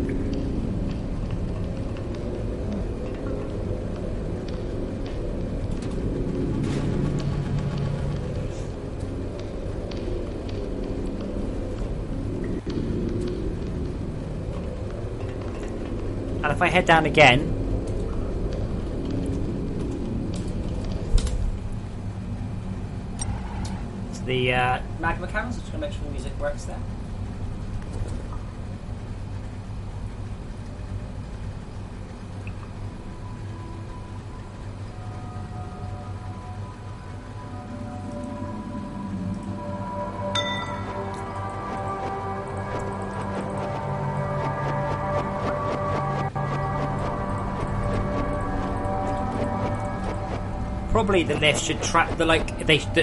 And if I head down again, to the magma caverns. I'm just going to make sure the music works there. Probably the lift should track the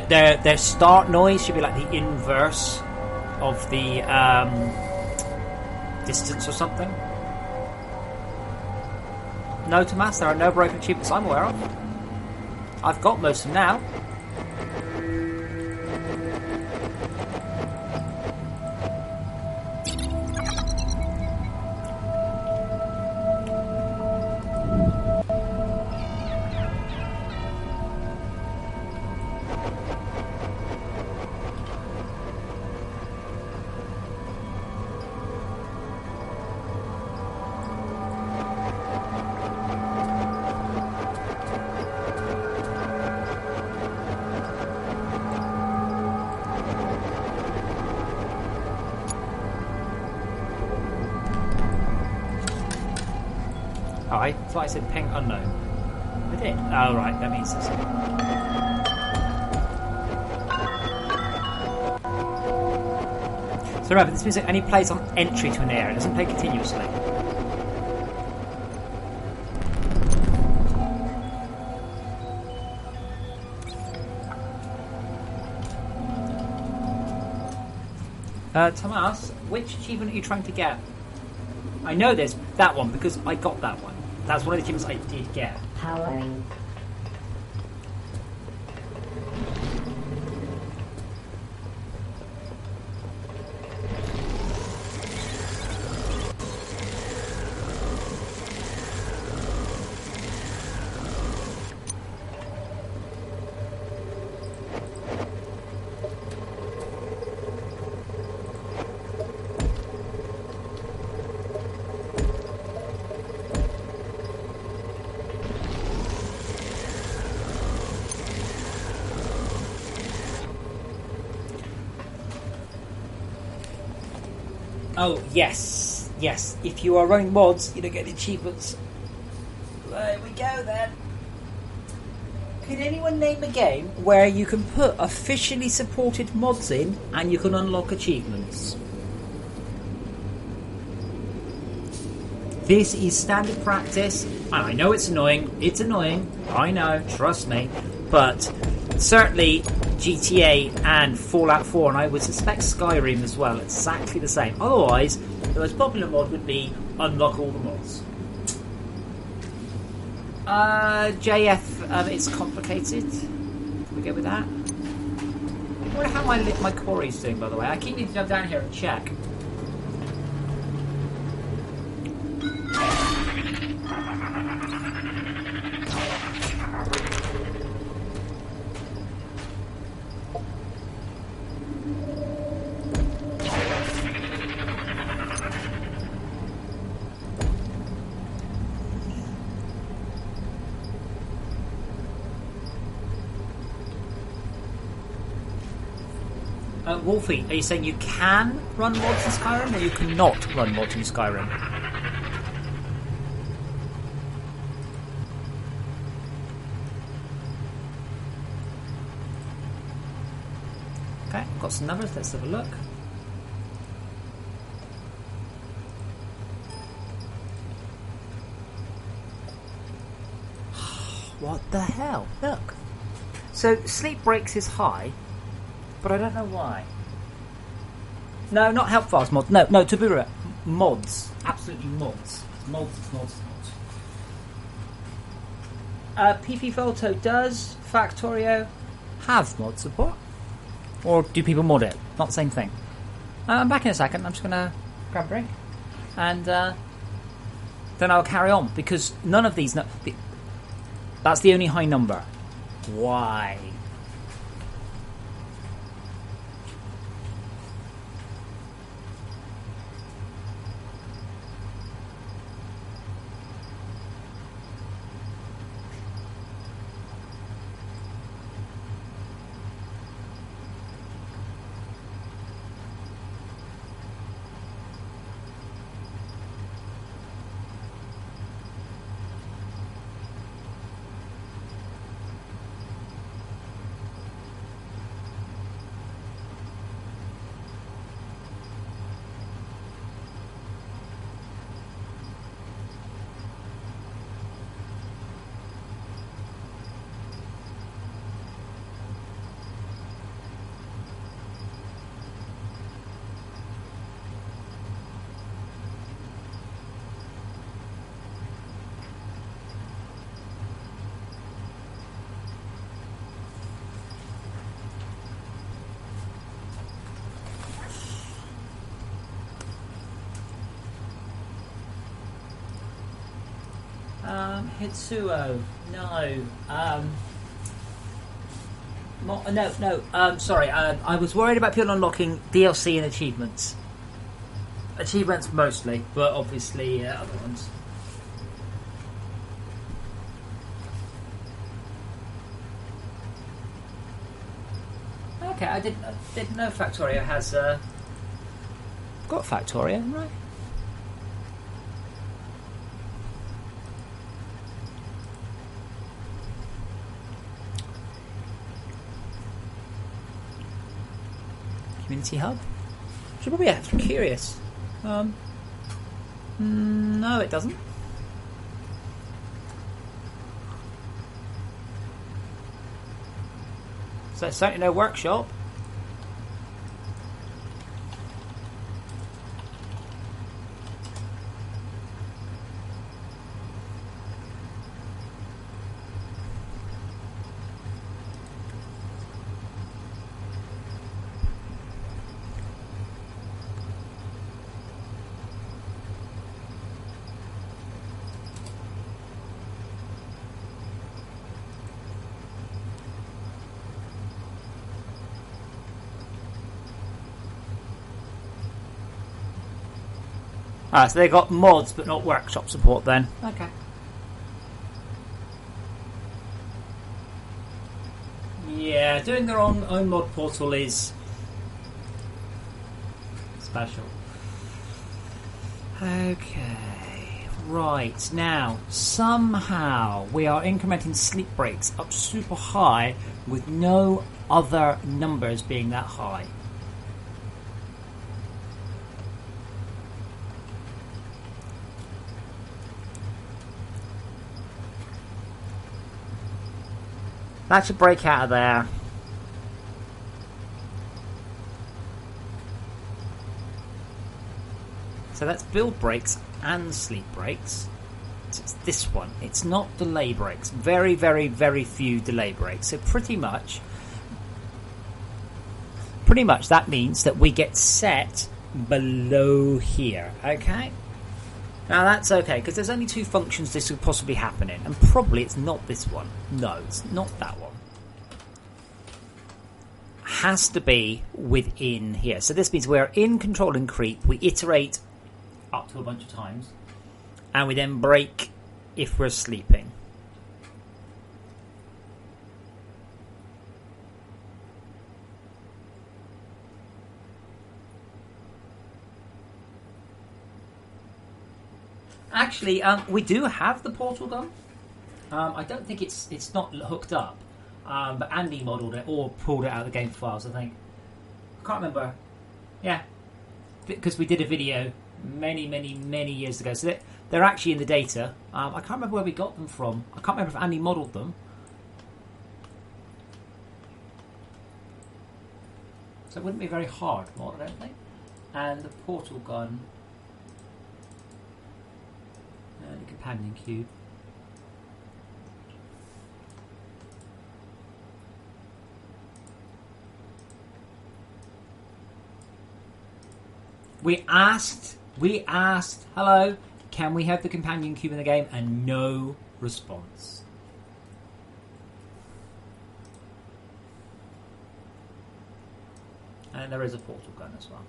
their start noise should be like the inverse of the distance or something. No, Tomas, there are no broken achievements I'm aware of. I've got most of them now. Alright, so I said ping unknown. I did. Oh, right, that means this. So remember, this music only plays on entry to an area, it doesn't play continuously. Tomas, which achievement are you trying to get? I know there's that one because I got that one. That's one of the achievements I did get. Powering. Oh, yes. Yes. If you are running mods, you don't get the achievements. There we go, then. Could anyone name a game where you can put officially supported mods in and you can unlock achievements? This is standard practice. And I know it's annoying. It's annoying. I know. Trust me. But certainly GTA and Fallout 4, and I would suspect Skyrim as well, exactly the same. Otherwise, the most popular mod would be unlock all the mods. JF, it's complicated. Can we go with that? I wonder how my quarry's doing, by the way. I keep needing to jump down here and check. Wolfie, are you saying you can run mods in Skyrim or you cannot run mods in Skyrim? Okay, got some numbers, let's have a look. What the hell? Look. So sleep breaks is high, but I don't know why. No, not help files mods. No, Tabura. Mods. Absolutely mods. Mods. PP Photo does Factorio have mod support? Or do people mod it? Not the same thing. I'm back in a second. I'm just going to grab a drink. And then I'll carry on. Because none of these... that's the only high number. Why? Hitsuo. No. No. Sorry. I was worried about people unlocking DLC and achievements. Achievements mostly, but obviously other ones. Okay, I didn't know Factorio has got Factorio, right? Community hub? Should probably have. I'm curious. No, it doesn't. So there's certainly no workshop. So they got mods but not workshop support then. Okay. Yeah, doing their own mod portal is special. Okay. Right, now, somehow we are incrementing sleep breaks up super high with no other numbers being that high. That should break out of there. So that's build breaks and sleep breaks. So it's this one. It's not delay breaks. Very, very, very few delay breaks. So pretty much that means that we get set below here. Okay? Now that's okay, because there's only two functions this could possibly happen in, and probably it's not this one. No, it's not that one. Has to be within here. So this means we're in control and creep, we iterate up to a bunch of times, and we then break if we're sleeping. Actually, we do have the portal gun. I don't think it's not hooked up, but Andy modelled it or pulled it out of the game files, I think. I can't remember. Yeah, because we did a video many years ago. So they're actually in the data. I can't remember where we got them from. I can't remember if Andy modelled them. So it wouldn't be very hard mod, I don't think. And the portal gun. The companion cube. We asked, hello, can we have the companion cube in the game? And no response. And there is a portal gun as well.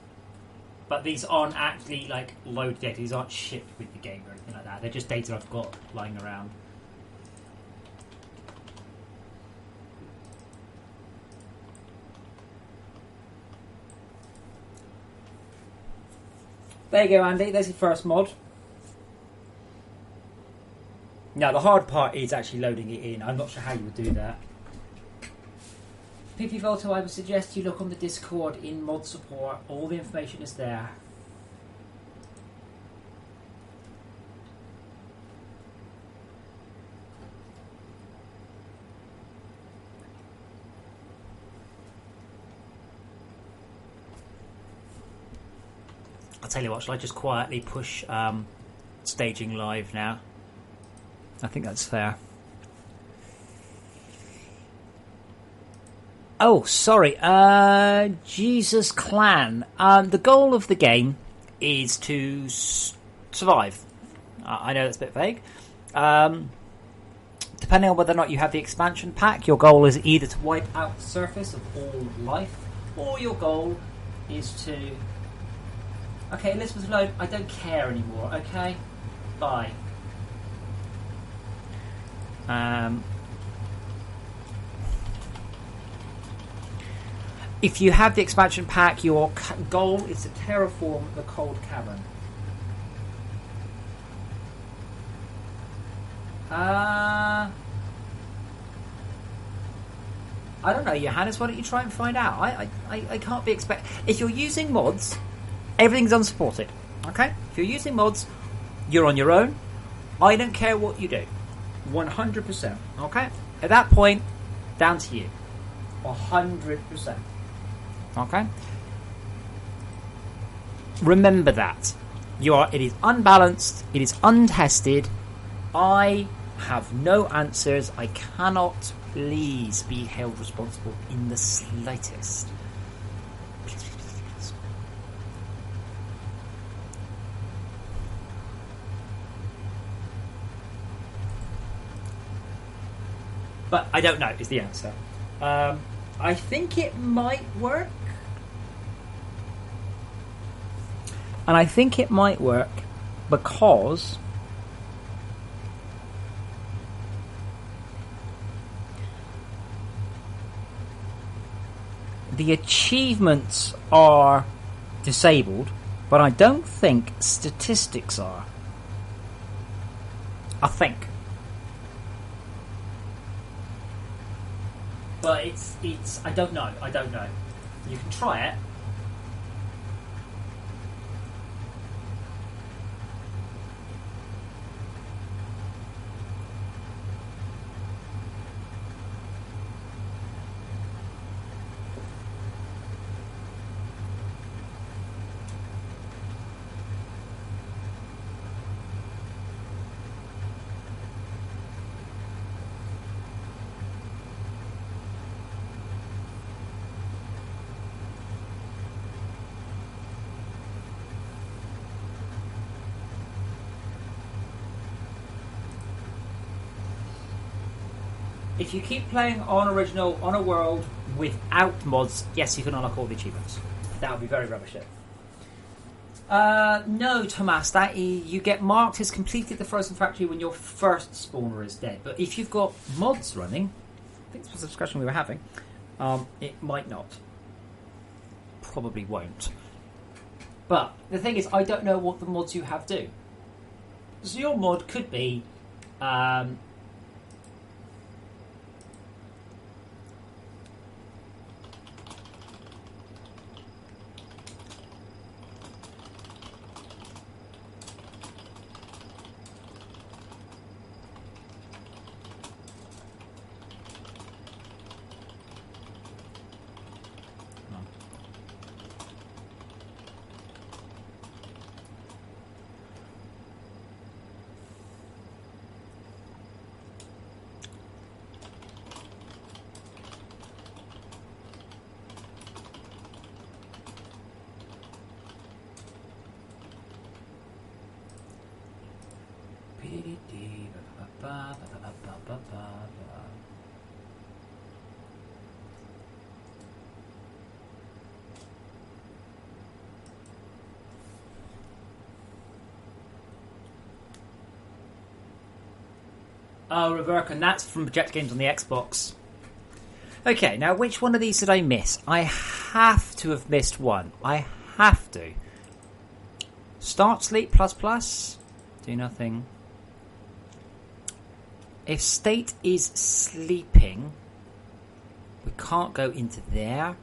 But these aren't actually like load data. These aren't shipped with the game or anything like that. They're just data I've got lying around. There you go, Andy. There's your first mod. Now, the hard part is actually loading it in. I'm not sure how you would do that. PP Volto, I would suggest you look on the Discord in mod support. All the information is there. I'll tell you what, shall I just quietly push staging live now? I think that's fair. Oh, sorry. Jesus Clan. The goal of the game is to survive. I know that's a bit vague. depending on whether or not you have the expansion pack, your goal is either to wipe out the surface of all life, or your goal is to... Okay, Elizabeth Loeb, I don't care anymore, okay? Bye. If you have the expansion pack, your goal is to terraform the cold cavern. I don't know, Johannes, why don't you try and find out? I can't be expect. If you're using mods, everything's unsupported. Okay? If you're using mods, you're on your own. I don't care what you do. 100%. Okay? At that point, down to you. 100%. Okay? Remember that. It is unbalanced, it is untested. I have no answers. I cannot please be held responsible in the slightest. Please, please, please, please. But I don't know is the answer. I think it might work. And I think it might work because the achievements are disabled, but I don't think statistics are. I think. But it's I don't know. You can try it. If you keep playing on original, on a world without mods, yes, you can unlock all the achievements. That would be very rubbish. No, Tomas, you get marked as completed the Frozen Factory when your first spawner is dead. But if you've got mods running, I think this was a discussion we were having, it might not. Probably won't. But the thing is, I don't know what the mods you have do. So your mod could be... Oh, Reverk, and that's from Project Games on the Xbox. Okay, now which one of these did I miss? I have to have missed one. I have to. Start sleep plus. Do nothing. If state is sleeping, we can't go into there.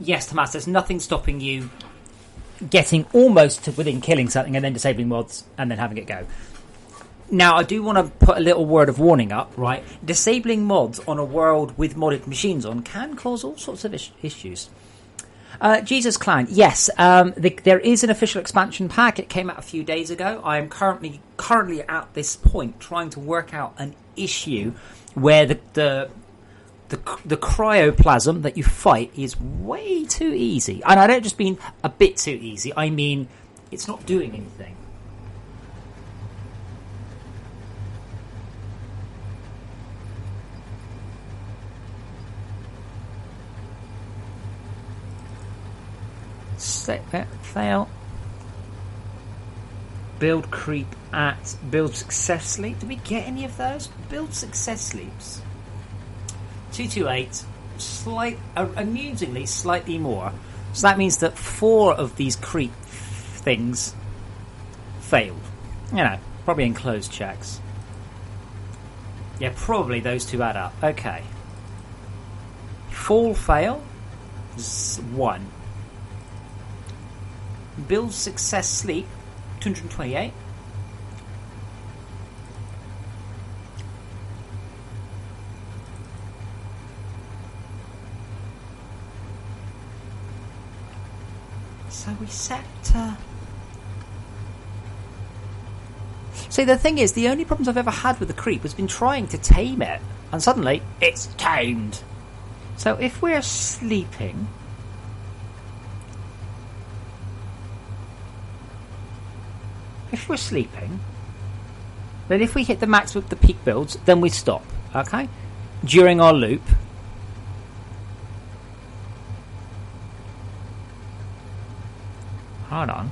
Yes, Tomas, there's nothing stopping you getting almost to within killing something and then disabling mods and then having it go. Now, I do want to put a little word of warning up, right? Disabling mods on a world with modded machines on can cause all sorts of issues. Jesus Clan, yes, there is an official expansion pack. It came out a few days ago. I am currently at this point trying to work out an issue where the the cryoplasm that you fight is way too easy. And I don't just mean a bit too easy, I mean it's not doing anything. Fail. Build creep at build success sleep. Do we get any of those? Build success sleeps. 228. Amusingly, slightly more. So that means that 4 of these creep things failed. You know, probably enclosed checks. Yeah, probably those two add up. Okay. Fall fail. 1. Build success sleep. 228. So we set. See, the thing is, the only problems I've ever had with the creep has been trying to tame it, and suddenly it's tamed. So if we're sleeping. If we're sleeping, then if we hit the max with the peak builds, then we stop, okay? During our loop. Hold on.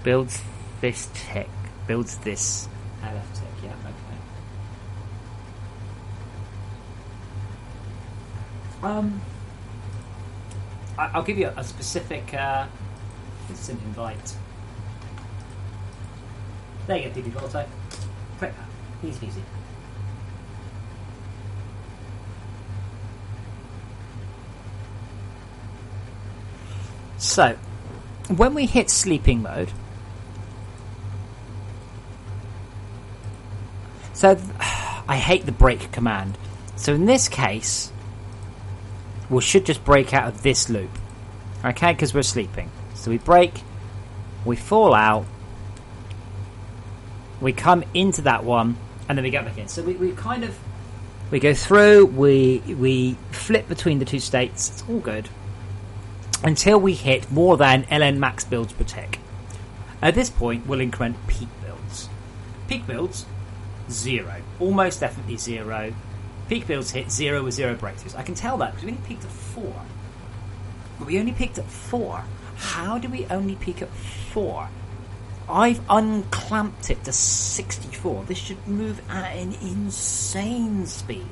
Builds this tick. Builds this LF tick, yeah, okay. I'll give you a specific... instant invite. There you go, PP Auto. Click that. Easy peasy. So, when we hit sleeping mode, I hate the break command. So in this case, we should just break out of this loop, okay? Because we're sleeping. So we break, we fall out, we come into that one, and then we go back in. So we kind of, we go through, we flip between the two states, it's all good, until we hit more than LN max builds per tick. At this point, we'll increment peak builds. Peak builds, 0. Almost definitely 0. Peak builds hit 0 with 0 breakthroughs. I can tell that because we only peaked at 4. But we only peaked at 4. How do we only peak at 4? I've unclamped it to 64. This should move at an insane speed.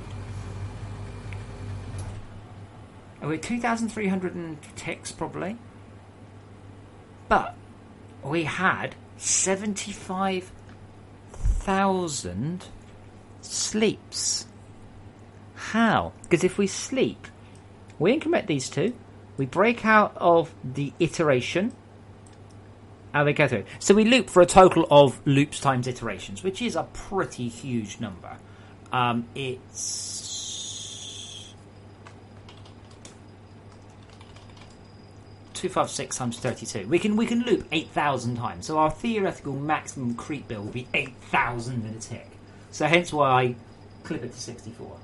We're 2,300 ticks probably. But we had 75,000 sleeps. How? Because if we sleep, we increment these two. We break out of the iteration, and we go through. So we loop for a total of loops times iterations, which is a pretty huge number. It's 256 times 32. We can loop 8,000 times. So our theoretical maximum creep build will be 8,000 in a tick. So hence why I clip it to 64.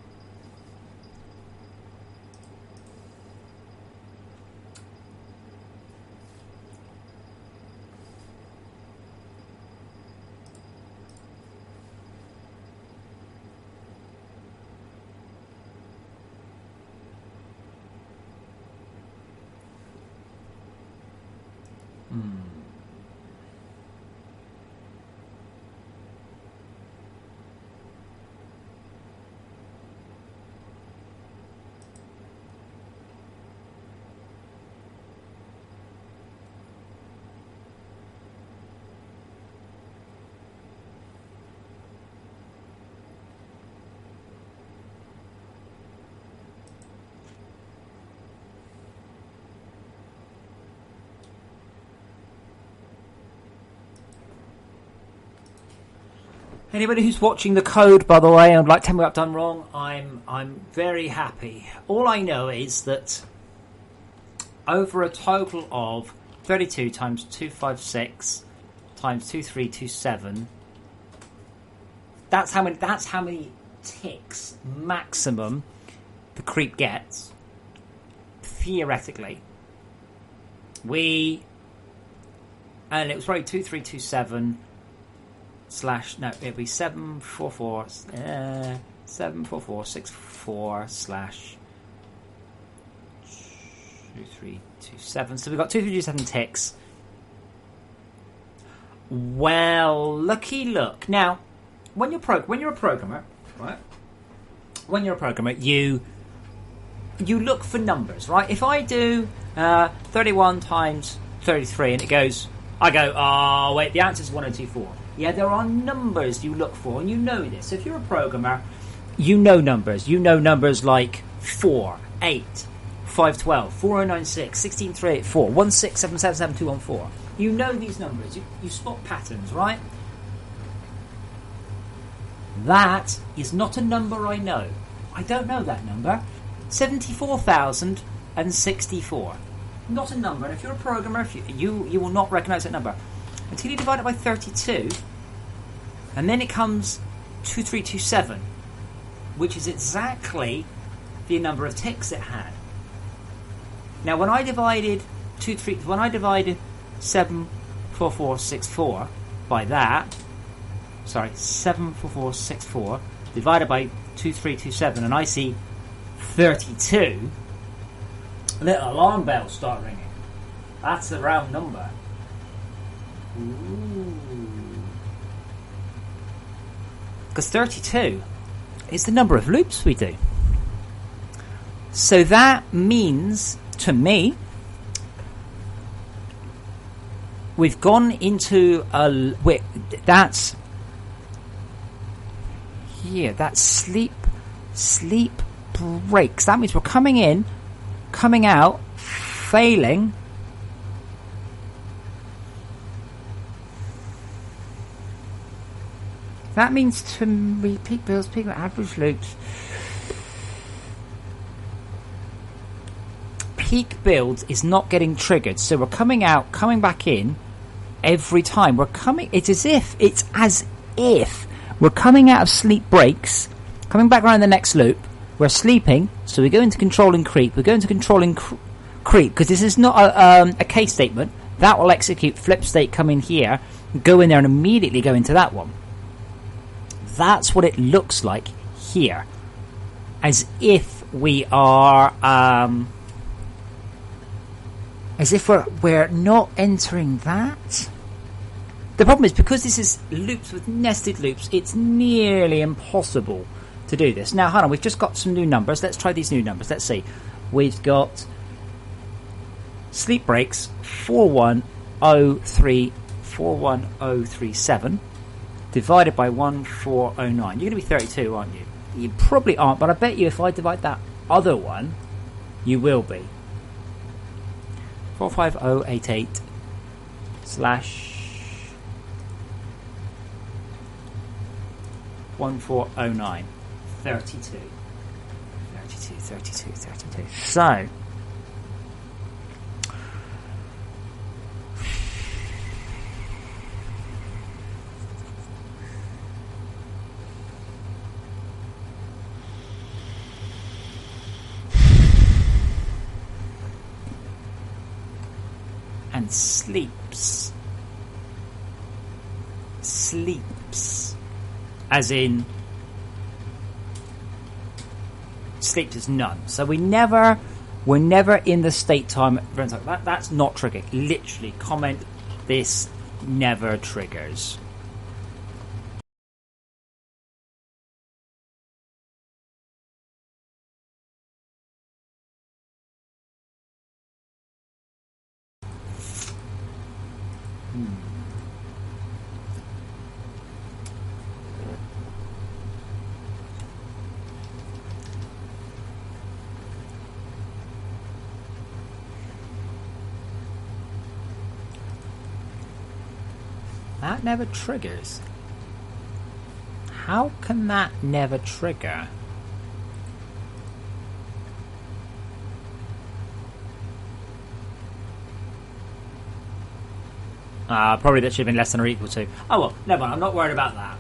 Anybody who's watching the code, by the way, and would like to tell me what I've done wrong, I'm very happy. All I know is that over a total of 32 times 256 times 2327, that's how many ticks maximum the creep gets, theoretically, and it was probably 2327 slash, no, it'd be 74464 slash 2327. So we've got 2327 ticks. Well, looky look. Now, when you're a programmer, right? When you're a programmer, you look for numbers, right? If I do 31 times 33 and it goes, I go, oh wait, the answer's 1024. Yeah, there are numbers you look for, and you know this. So if you're a programmer, you know numbers. You know numbers like 4, 8, 512, 4096, 16384, 16777, You know these numbers. You spot patterns, right? That is not a number I know. I don't know that number. 74,064. Not a number. And if you're a programmer, you will not recognise that number until you divide it by 32, and then it comes 2327, which is exactly the number of ticks it had. Now, when I divided 74464 by that, 74464 divided by 2327, and I see 32, little alarm bells start ringing. That's a round number. Because 32 is the number of loops we do. So that means, to me, we've gone into that's sleep breaks. That means we're coming in, coming out, failing. That means to me, peak builds, peak average loops. Peak builds is not getting triggered, so we're coming out, coming back in every time. It's as if we're coming out of sleep breaks, coming back around the next loop. We're sleeping, so we go into controlling creep. We go into controlling creep because this is not a case statement. That will execute flip state, come in here, go in there, and immediately go into that one. That's what it looks like here, as if we are, as if we're not entering that. The problem is, because this is loops with nested loops, it's nearly impossible to do this. Now, hold on, we've just got some new numbers. Let's try these new numbers. Let's see. We've got sleep breaks 41037 divided by 1409. You're going to be 32, aren't you? You probably aren't, but I bet you if I divide that other one, you will be. 45088 slash 1409. 32. So, and sleeps, as in sleeps is none. So we're never in the state time. That's not triggered. Literally, comment this never triggers. That never triggers. How can that never trigger? Probably that should have been less than or equal to. Oh well, never mind, I'm not worried about that.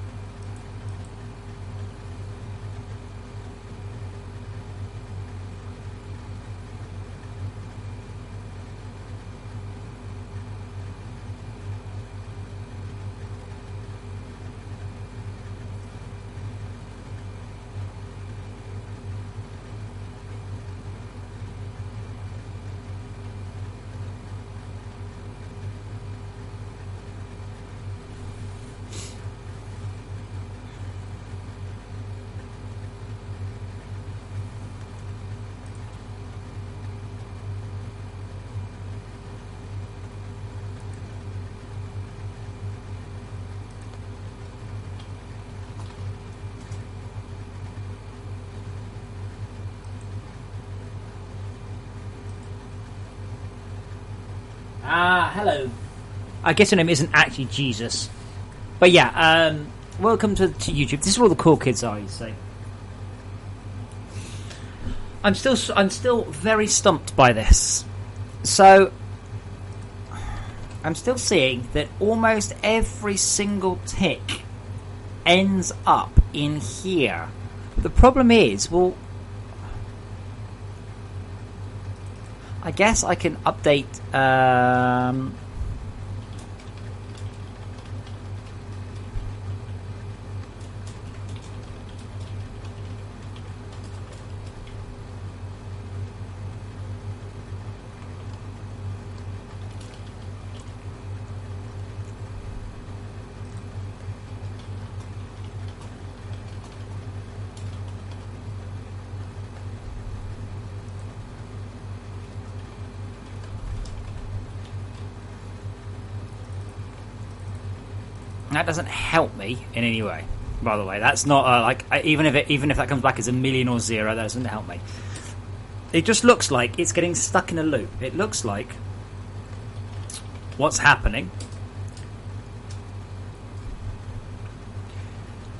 Hello. I guess her name isn't actually Jesus. But yeah, welcome to YouTube. This is where all the cool kids are, you see. I'm still very stumped by this. So, I'm still seeing that almost every single tick ends up in here. The problem is, well, I guess I can update. That doesn't help me in any way. By the way, that's not even if that comes back as a million or zero, that doesn't help me. It just looks like it's getting stuck in a loop. It looks like what's happening.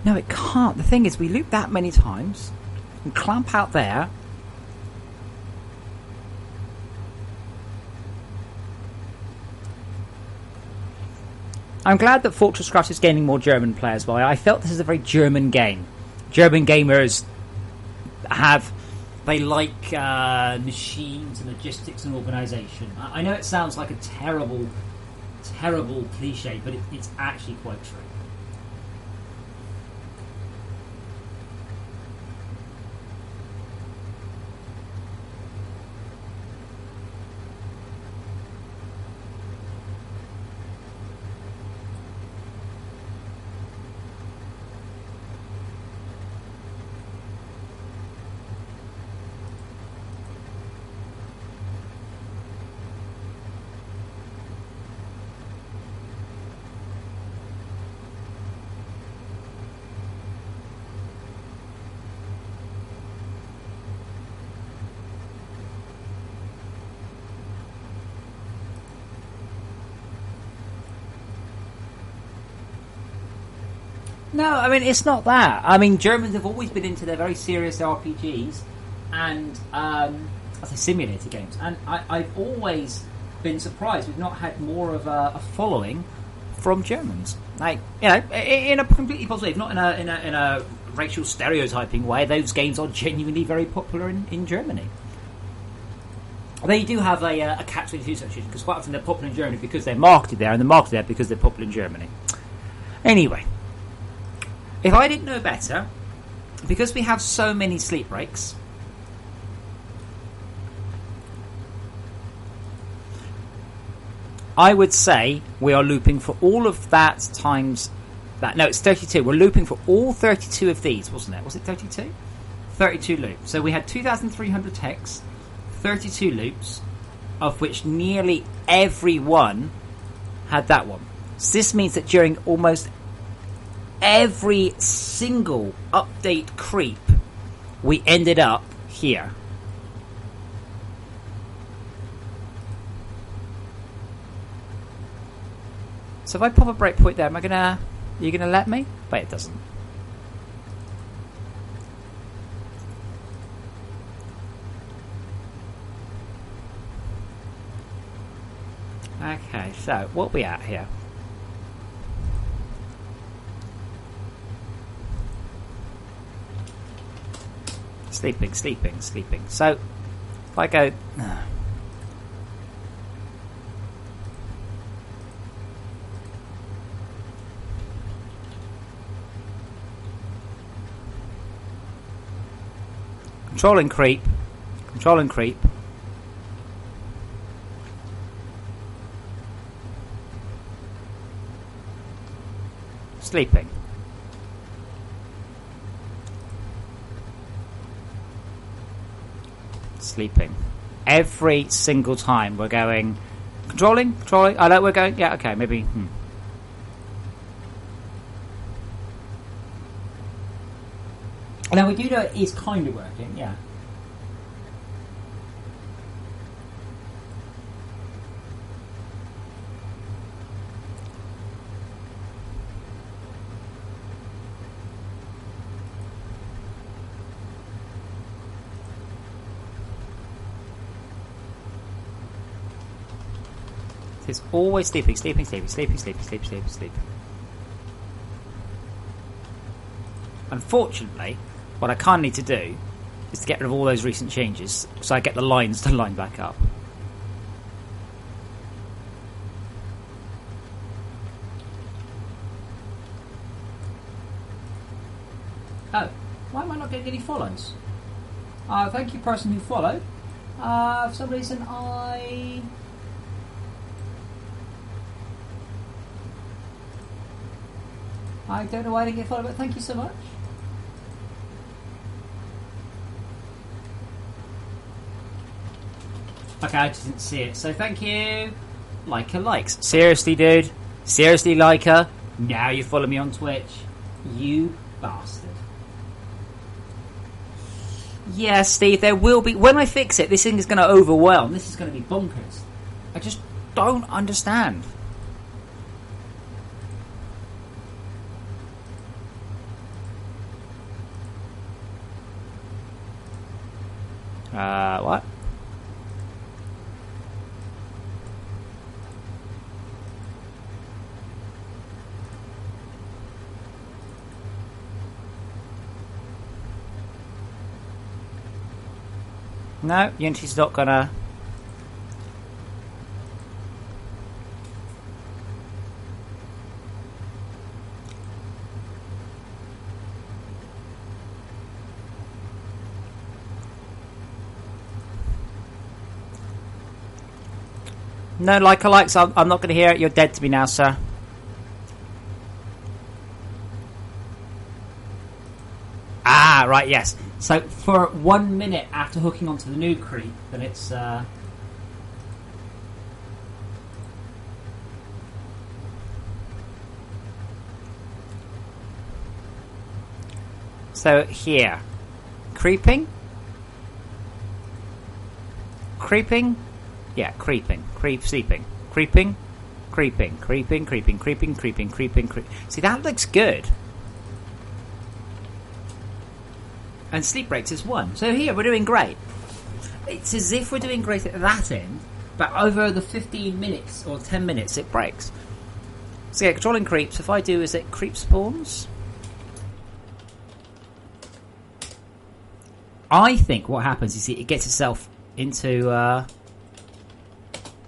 No, it can't. The thing is, we loop that many times and clamp out there. I'm glad that Fortress Craft is gaining more German players, but I felt this is a very German game. German gamers they like machines and logistics and organisation. I know it sounds like a terrible, terrible cliche, but it's actually quite true. No, I mean, it's not that. I mean, Germans have always been into their very serious RPGs and, I say simulator games. And I've always been surprised we've not had more of a following from Germans. Like, you know, in a completely positive, not in a racial stereotyping way. Those games are genuinely very popular in Germany. They do have a catch-22 situation, because quite often they're popular in Germany because they're marketed there, and they're marketed there because they're popular in Germany. Anyway. If I didn't know better, because we have so many sleep breaks, I would say we are looping for all of that times that. No, it's 32. We're looping for all 32 of these, wasn't it? Was it 32? 32 loops. So we had 2,300 ticks, 32 loops, of which nearly every one had that one. So this means that during almost every single update creep, we ended up here. So if I pop a breakpoint there, are you gonna let me? But it doesn't. Okay, so what are we at here? Sleeping. So, if I go... Control and creep. Sleeping. Sleeping. Every single time we're going controlling. I know we're going. Yeah, okay, maybe. Now we do know it is kind of working. Yeah. It's always sleeping. Unfortunately, what I kind of need to do is to get rid of all those recent changes so I get the lines to line back up. Oh, why am I not getting any follows? Thank you, person who followed. For some reason, I don't know why I didn't get followed, but thank you so much. Okay, I just didn't see it, so thank you. Leica likes. Seriously, dude? Seriously, Leica? Now you follow me on Twitch. You bastard. Yeah, Steve, there will be... When I fix it, this thing is going to overwhelm. This is going to be bonkers. I just don't understand. What? No, Unity's not gonna... No, likes. I'm not going to hear it. You're dead to me now, sir. Ah, right, yes. So for 1 minute after hooking onto the new creep, then it's So here, creeping, yeah, creeping, sleeping, creeping. See, that looks good. And sleep rates is 1. So here, we're doing great. It's as if we're doing great at that end, but over the 15 minutes or 10 minutes, it breaks. So yeah, controlling creeps. If I do, is it creep spawns? I think what happens is it gets itself into.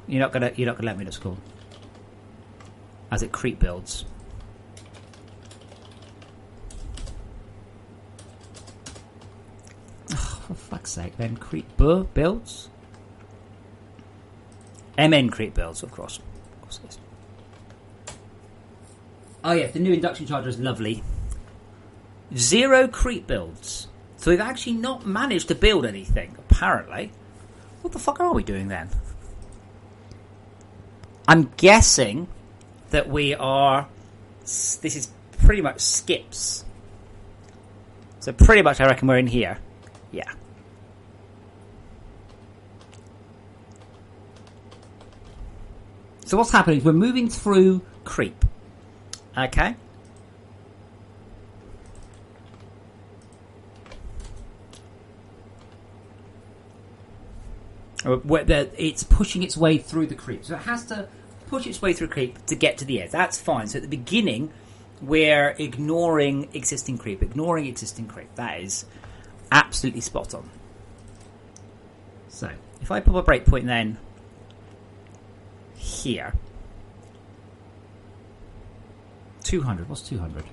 You're not gonna let me. That's cool. As it creep builds. Oh, for fuck's sake! Then creep builds. MN creep builds, of course. It is. Oh yeah, the new induction charger is lovely. 0 creep builds. So we've actually not managed to build anything, apparently. What the fuck are we doing then? I'm guessing that we are... This is pretty much skips. So pretty much I reckon we're in here. Yeah. So what's happening is we're moving through creep. Okay. It's pushing its way through the creep. So it has to push its way through creep to get to the edge. That's fine. So at the beginning, we're ignoring existing creep. That is absolutely spot on. So if I put a breakpoint then here. 200. What's 200?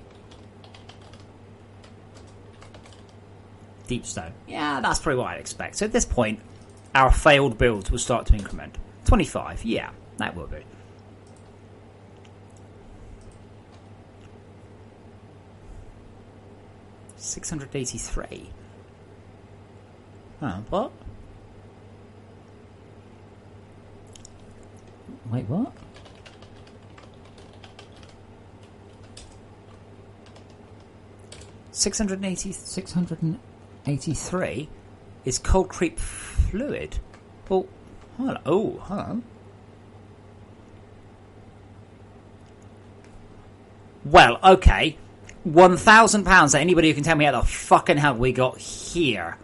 Deep stone. Yeah, that's probably what I'd expect. So at this point, our failed builds will start to increment. 25, yeah, that will be. $683. What? Wait, what? $683 is cold creep fluid. Well, hello. Oh, hello. Well, okay. £1,000 to anybody who can tell me how the fucking hell we got here.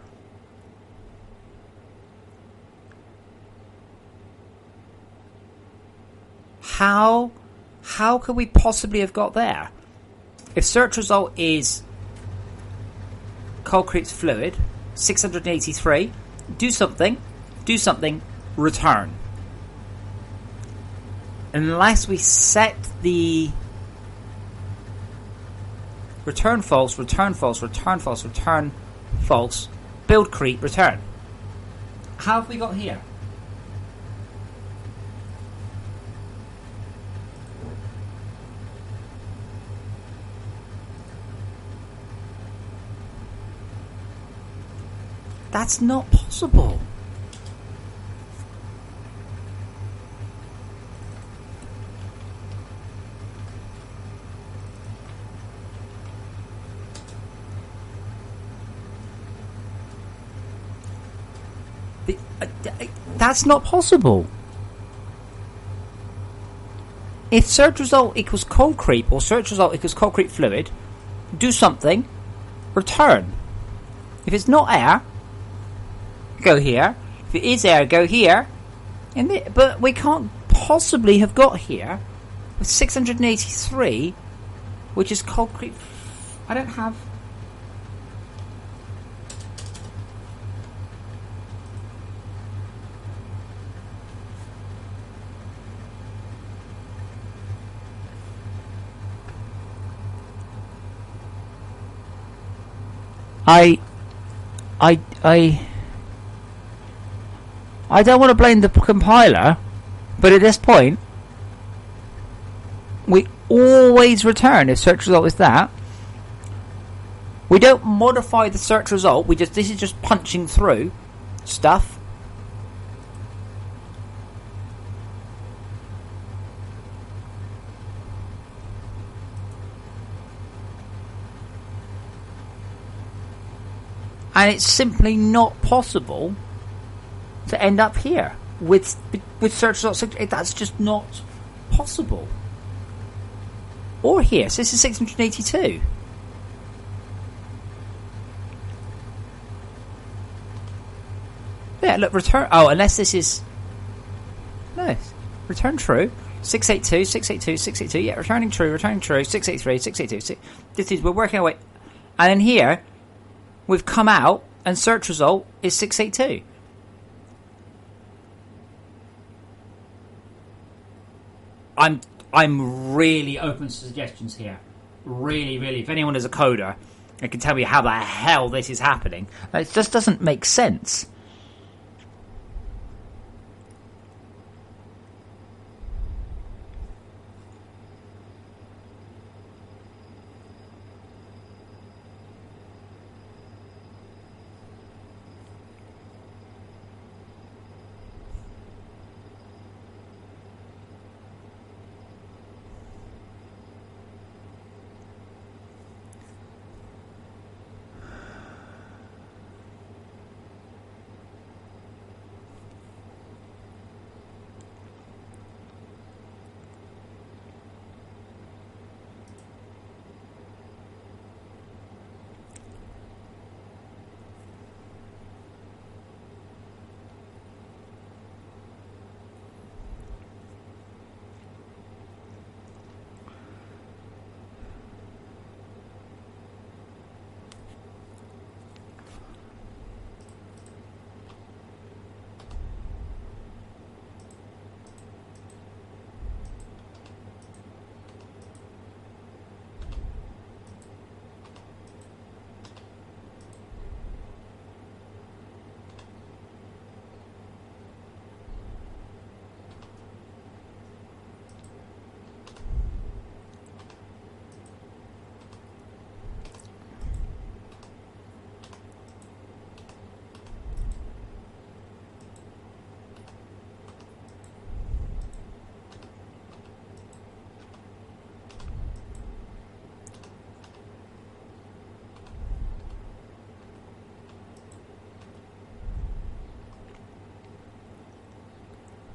How could we possibly have got there? If search result is Coal Creek's fluid, 683, do something, return. Unless we set the return false, build creep, return. How have we got here? That's not possible. That's not possible. If search result equals coal creep or search result equals coal creep fluid, do something, return. If it's not air, go here. If it is air, go here. But we can't possibly have got here with 683, which is coal creep. I don't have. I don't want to blame the compiler, but at this point, we always return if search result is that. We don't modify the search result. This is just punching through stuff. And it's simply not possible to end up here with search results. That's just not possible. Or here. So this is 682. Yeah, look, return. Oh, unless this is. No. Return true. 682, 682, 682. Yeah, returning true, 683, 682. This is, we're working our way. And then here, we've come out, and search result is 682. I'm really open to suggestions here. Really, really. If anyone is a coder and can tell me how the hell this is happening, it just doesn't make sense.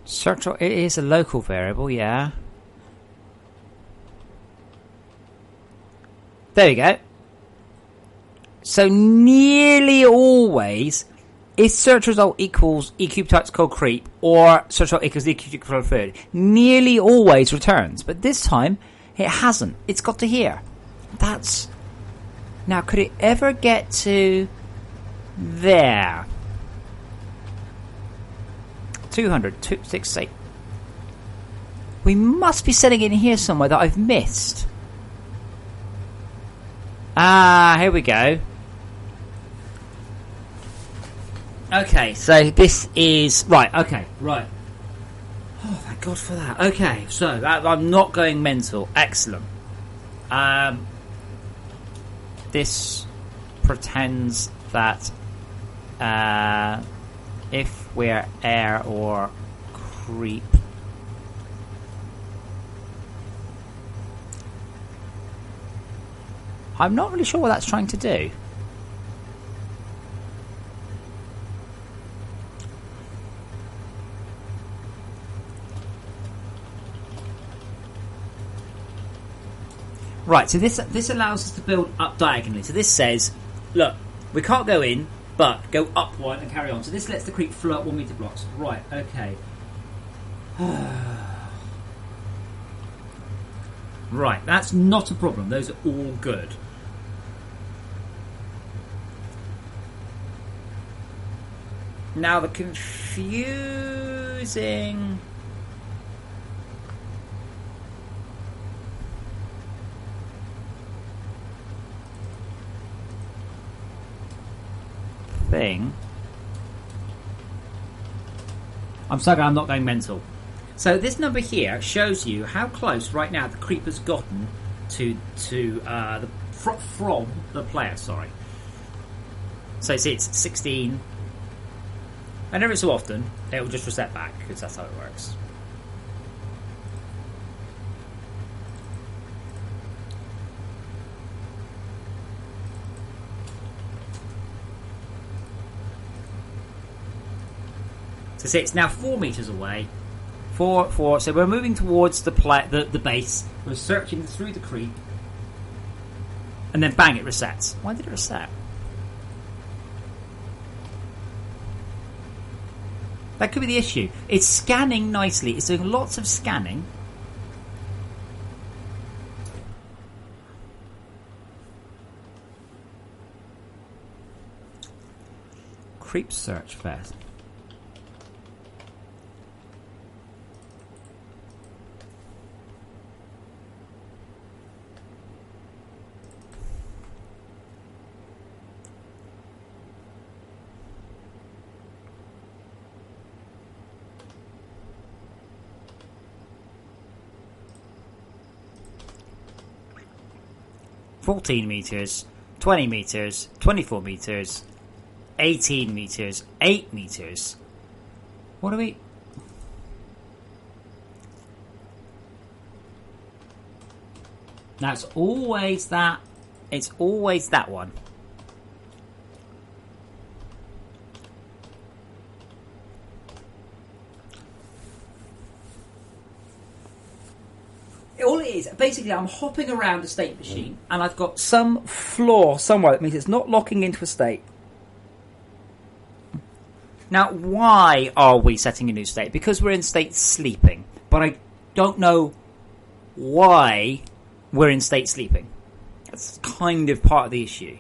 Search, it is a local variable, yeah. There we go. So nearly always, is search result equals EQ types called creep, or search result equals EQ control third, nearly always returns. But this time, it hasn't. It's got to here. That's... Now, could it ever get to there? 200, 268. We must be setting it in here somewhere that I've missed. Ah, here we go. Okay, so this is... Right, okay, right. Oh, thank God for that. Okay, so I'm not going mental. Excellent. This pretends that if we're air or creep, I'm not really sure what that's trying to do. Right, so this allows us to build up diagonally. So this says, look, we can't go in, but go up one and carry on. So this lets the creep float 1 meter blocks. Right, okay. Right, that's not a problem. Those are all good. Now the confusing... thing. I'm so glad I'm not going mental. So this number here shows you how close right now the creep has gotten to from the player. Sorry. So it's 16, and every so often it will just reset back because that's how it works. So see, it's now 4 meters away. 4. So we're moving towards the base. We're searching through the creep, and then bang, it resets. Why did it reset? That could be the issue. It's scanning nicely. It's doing lots of scanning. Creep search first. $14 meters, 20 meters, 24 meters, 18 meters, 8 meters. What are we... Now it's always that one. All it is, basically, I'm hopping around a state machine, and I've got some flaw somewhere that means it's not locking into a state. Now, why are we setting a new state? Because we're in state sleeping, but I don't know why we're in state sleeping. That's kind of part of the issue.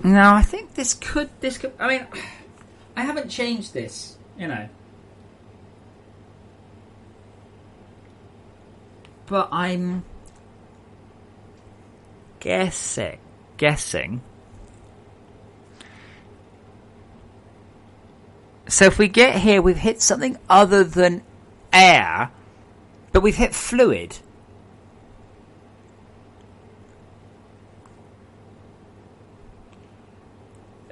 Now, I think this could, I mean, I haven't changed this, you know. But I'm guessing. So if we get here, we've hit something other than air, but we've hit fluid.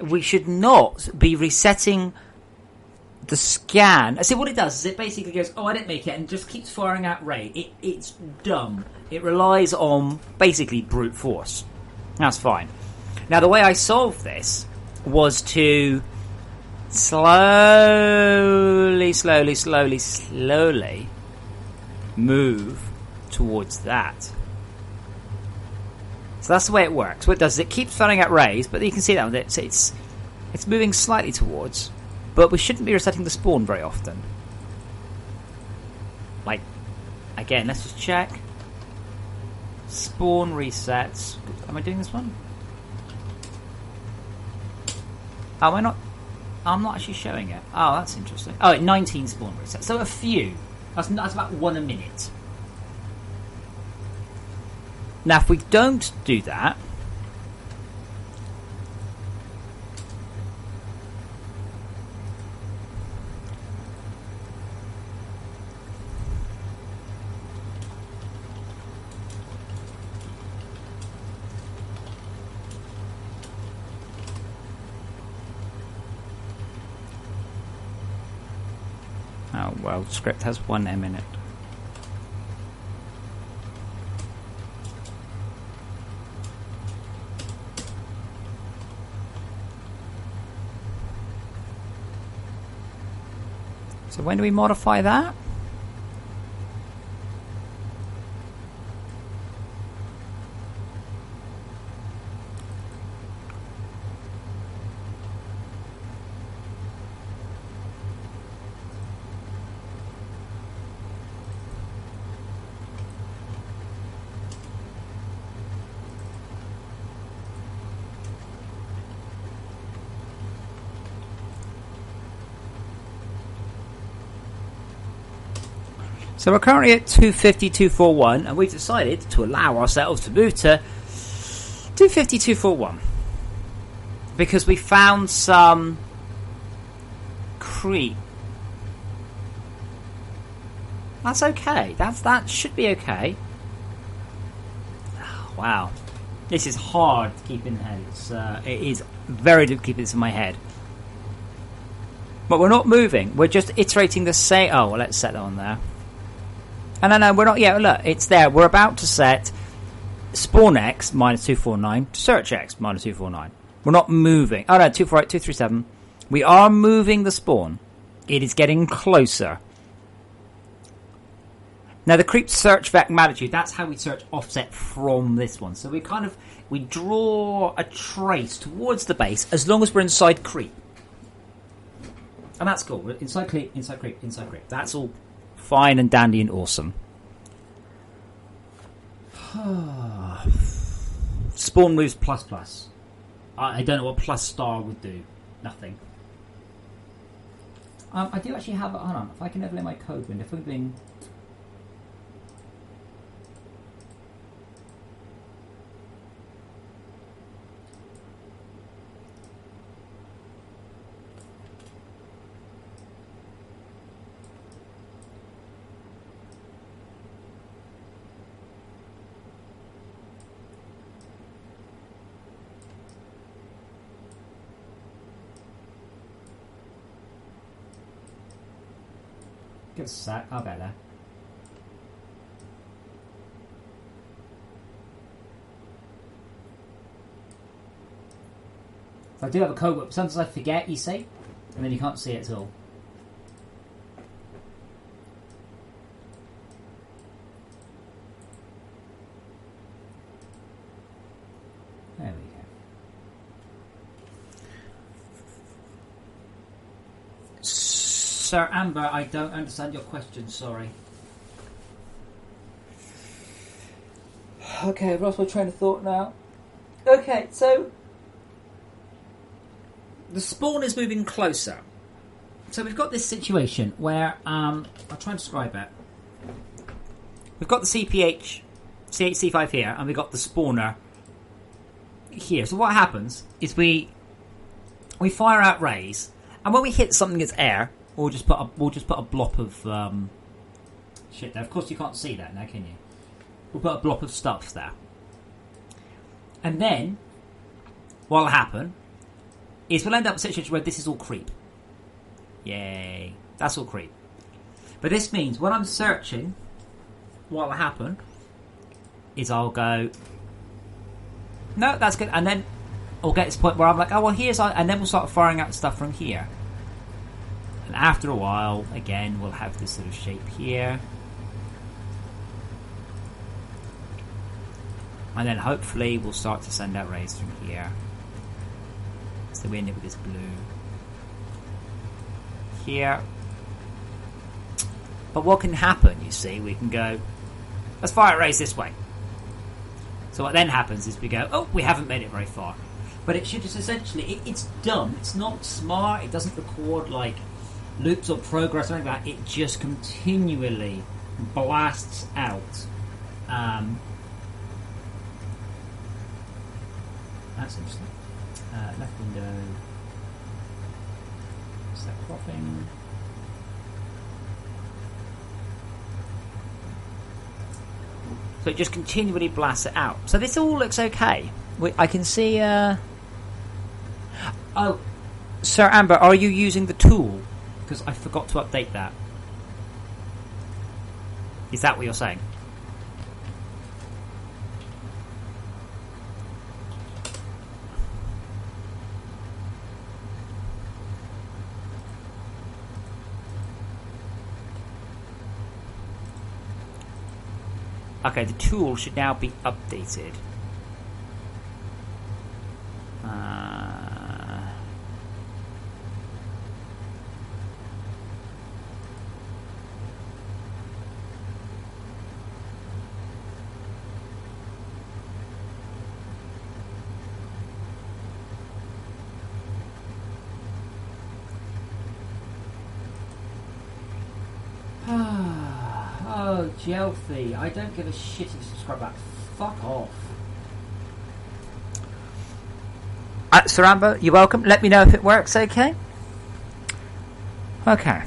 We should not be resetting the scan. See what it does is it basically goes, "Oh, I didn't make it," and just keeps firing out ray. It's dumb. It relies on basically brute force. That's fine. Now the way I solved this was to slowly move towards that. So that's the way it works. What it does is it keeps firing out rays, but you can see that it's moving slightly towards. But we shouldn't be resetting the spawn very often. Like, again, let's just check. Spawn resets. Am I doing this one? Oh, am I not? I'm not actually showing it. Oh, that's interesting. Oh, 19 spawn resets. So a few. That's about 1 a minute. Now, if we don't do that, oh well, script has 1 M in it. So when do we modify that? So we're currently at 250.241, and we've decided to allow ourselves to move to 250.241 because we found some creep. That's okay. That should be okay. Oh, wow, this is hard to keep in the head. It is very difficult to keep this in my head. But we're not moving. We're just iterating the same. Oh, well, let's set that on there. And no, we're not yet. Look, it's there. We're about to set spawn X minus 249 to search X minus 249. We're not moving. Oh no, 248, 237. We are moving the spawn. It is getting closer. Now the creep search vec magnitude, that's how we search offset from this one. So we draw a trace towards the base as long as we're inside creep. And that's cool. We're inside creep, inside creep, inside creep. That's all fine and dandy and awesome. Spawn moves plus. I don't know what plus star would do. Nothing. I do actually have. Hold on. If I can overlay my code window, if we're being. Give us a sec, I'll get there. So I do have a code, but sometimes I forget, you see, and then you can't see it at all. There we go. Sir Amber, I don't understand your question, sorry. Okay, I've lost my train of thought now. Okay, so the spawn is moving closer. So we've got this situation where, I'll try and describe it. We've got the CPH, CH-C5 here, and we've got the spawner here. So what happens is we fire out rays, and when we hit something that's air, we'll just put a blob of shit there. Of course, you can't see that now, can you? We'll put a blob of stuff there, and then what'll happen is we'll end up in a situation where this is all creep. Yay. That's all creep. But this means when I'm searching, what will happen is I'll go, no, that's good. And then I'll get to this point where I'm like, oh, well, and then we'll start firing out stuff from here. And after a while, again, we'll have this sort of shape here. And then hopefully we'll start to send out rays from here. So we end up with this blue here. But what can happen, you see, we can go, let's fire rays this way. So what then happens is we go, oh, we haven't made it very far. But it should just essentially, it's dumb. It's not smart. It doesn't record like loops or progress or anything like that. It just continually blasts out. That's interesting. Left window. Set cropping. So it just continually blasts it out. So this all looks okay. I can see... Oh, Sir Amber, are you using the tool? Because I forgot to update that. Is that what you're saying? Okay, the tool should now be updated. Oh, Jelthy, I don't give a shit if you subscribe back. Fuck off. Sir Amber, you're welcome. Let me know if it works, okay? Okay.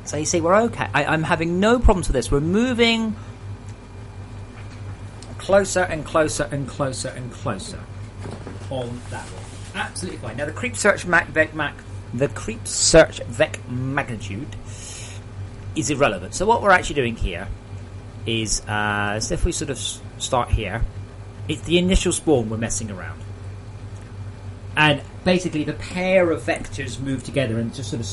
So you see, we're okay. I'm having no problems with this. We're moving closer and closer and closer and closer on that one. Absolutely fine. Now the creep search vec magnitude is irrelevant. So what we're actually doing here is, so if we sort of start here, it's the initial spawn we're messing around. And basically the pair of vectors move together and just sort of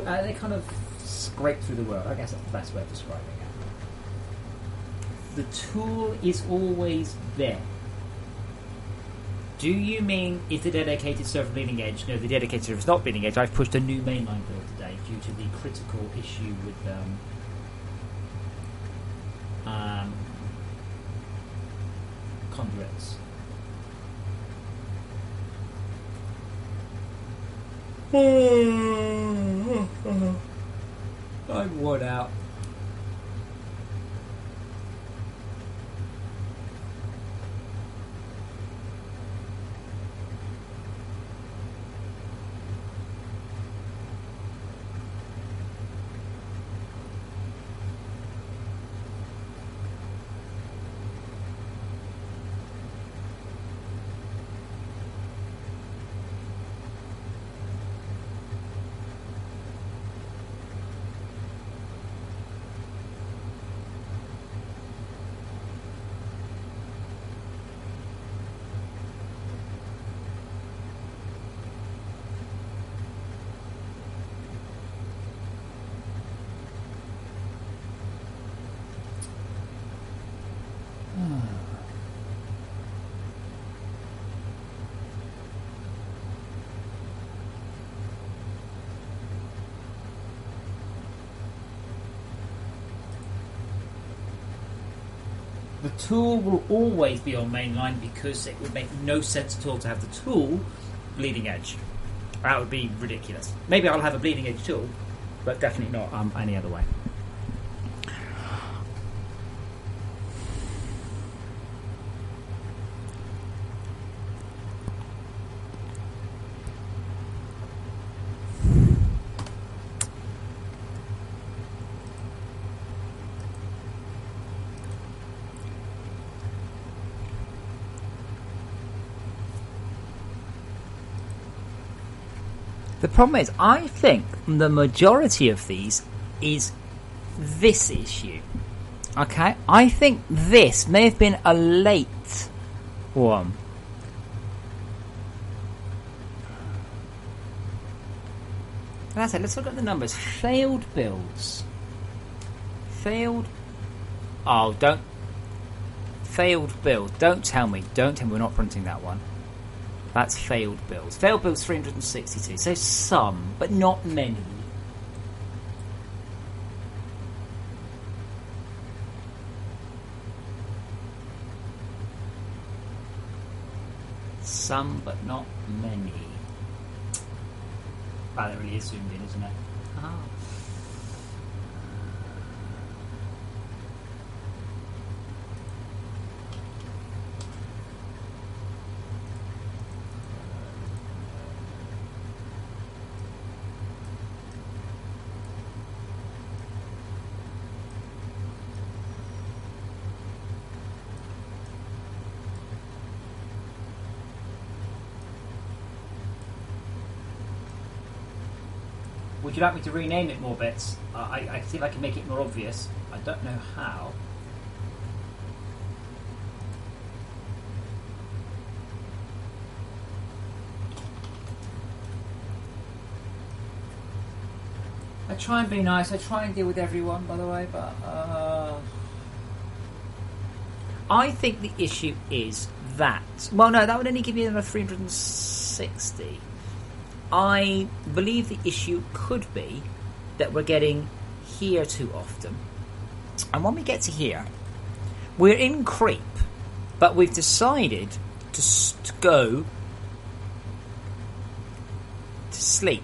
they kind of scrape through the world. I guess that's the best way of describing it. The tool is always there. Do you mean if the dedicated server bleeding edge? No, the dedicated server is not bleeding edge. I've pushed a new mainline build today due to the critical issue with conduits. I'm worn out. The tool will always be on mainline because it would make no sense at all to have the tool bleeding edge. That would be ridiculous. Maybe I'll have a bleeding edge tool, but definitely not any other way. The problem is, I think the majority of these is this issue. Okay? I think this may have been a late one. That's it. Let's look at the numbers. Failed builds. Failed. Oh, don't. Failed build. Don't tell me. Don't tell me we're not printing that one. That's failed builds. Failed builds 362. So some, but not many. Some, but not many. Wow, that really is zoomed in, isn't it? Oh. Would you like me to rename it more bits? I see if I can make it more obvious. I don't know how. I try and be nice. I try and deal with everyone, by the way, but I think the issue is that. Well, no, that would only give you another 360. I believe the issue could be that we're getting here too often. And when we get to here, we're in creep, but we've decided to go to sleep.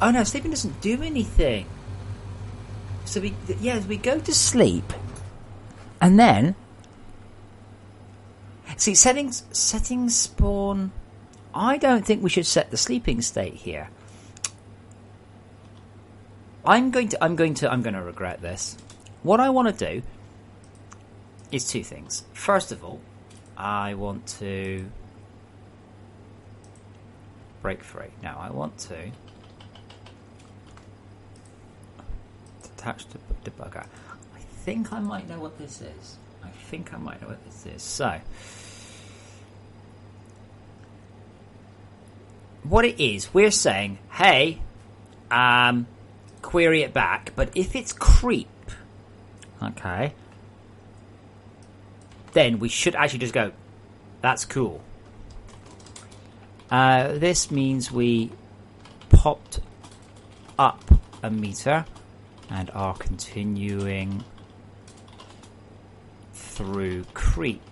Oh no, sleeping doesn't do anything. So we go to sleep, and then see settings spawn. I don't think we should set the sleeping state here. I'm going to regret this. What I want to do is two things. First of all, I want to break free. Now I want to detach the debugger. I think I might know what this is. So what it is, we're saying, hey, query it back, but if it's creep, okay, then we should actually just go, that's cool. This means we popped up a meter and are continuing through creep.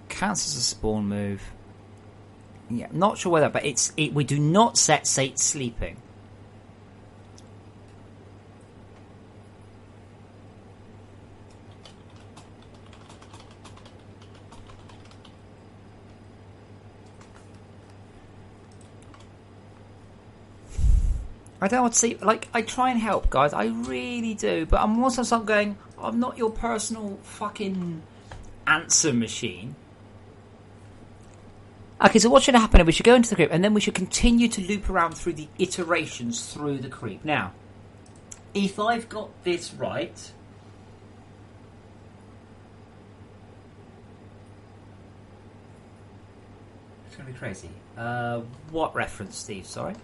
Counts as a spawn move. Yeah, not sure whether, but we do not set state sleeping. I don't want to see, like, I try and help, guys, I really do, but I'm also start going, I'm not your personal fucking answer machine. Okay, so what should happen? We should go into the creep, and then we should continue to loop around through the iterations through the creep. Now, if I've got this right, it's going to be crazy. What reference, Steve? Sorry.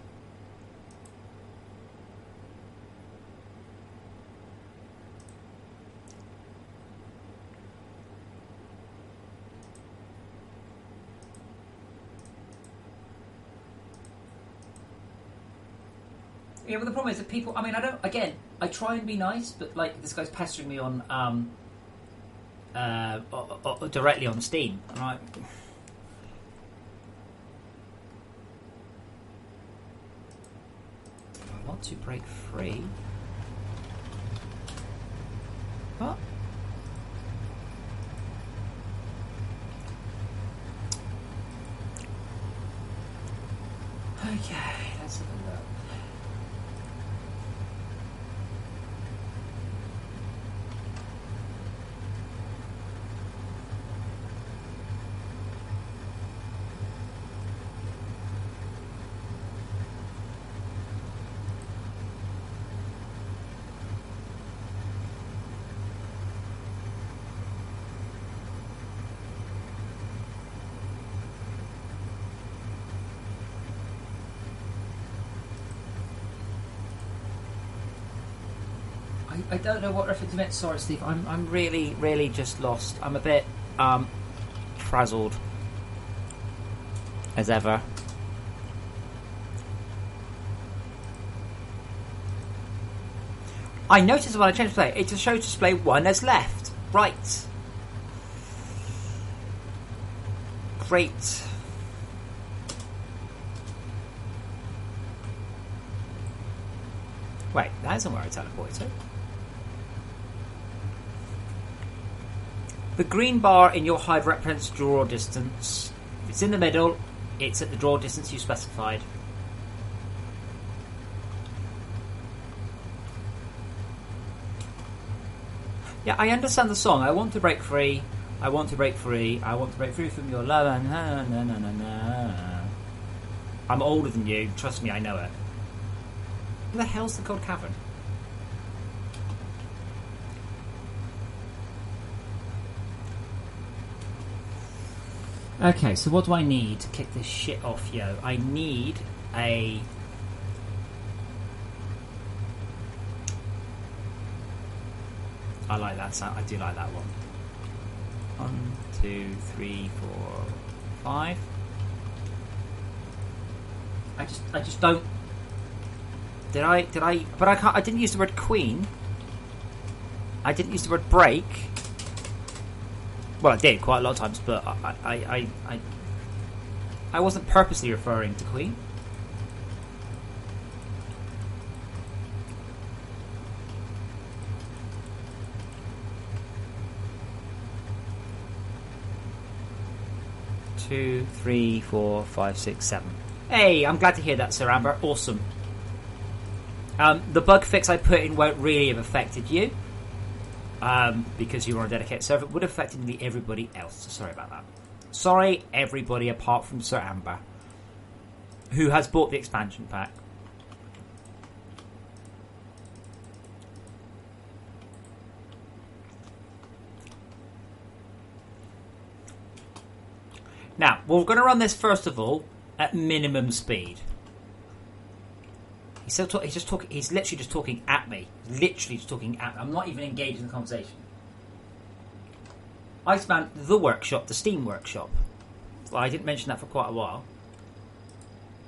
Yeah, well, the problem is that people. I mean, I try and be nice, but like this guy's pestering me on directly on Steam. Right. I want to break free. What? Okay, let's have a look. I don't know what reference you meant. Sorry, Steve. I'm really, really just lost. I'm a bit frazzled as ever. I noticed when I changed display, it just shows display 1 as left. Right. Great. Wait, that isn't where I teleported. The green bar in your HUD represents draw distance. If it's in the middle, it's at the draw distance you specified. Yeah, I understand the song. I want to break free. I want to break free. I want to break free from your love. Na, na, na, na, na. I'm older than you. Trust me, I know it. Who the hell's the Cold Cavern? Okay, so what do I need to kick this shit off, yo? I need a... I like that sound. I do like that one. 1, 2, 3, 4, 5. I just don't... Did I? But I can't. I didn't use the word queen. I didn't use the word break. Well, I did quite a lot of times, but I wasn't purposely referring to queen. Two, 3, 4, 5, 6, 7. Hey, I'm glad to hear that, Sir Amber. Awesome. The bug fix I put in won't really have affected you, because you were on a dedicated server. It would have affected nearly everybody else. So sorry about that. Sorry, everybody apart from Sir Amber, who has bought the expansion pack. Now, we're going to run this first of all at minimum speed. He's literally just talking at me. Literally just talking at me. I'm not even engaged in the conversation. Iceman, the workshop, the Steam workshop. Well, I didn't mention that for quite a while.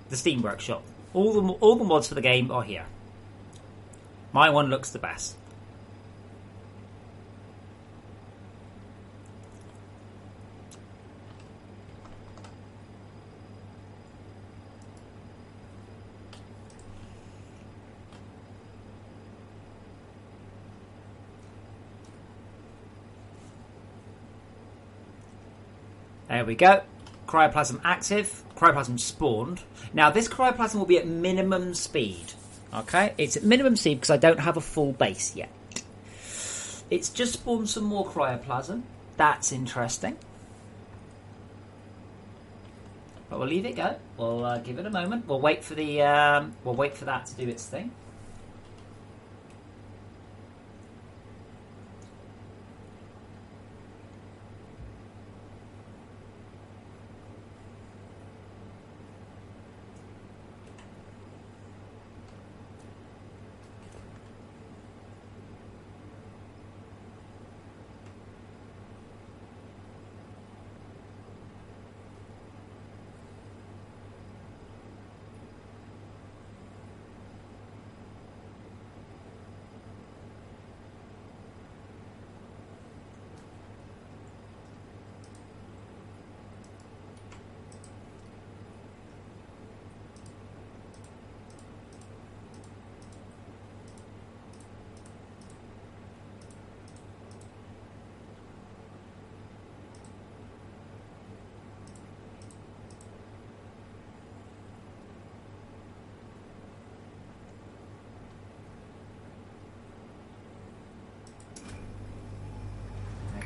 The Steam workshop. All the mods for the game are here. My one looks the best. There we go. Cryoplasm active. Cryoplasm spawned. Now, this cryoplasm will be at minimum speed. Okay? It's at minimum speed because I don't have a full base yet. It's just spawned some more cryoplasm. That's interesting. But we'll leave it go. We'll give it a moment. We'll wait for the. We'll wait for that to do its thing.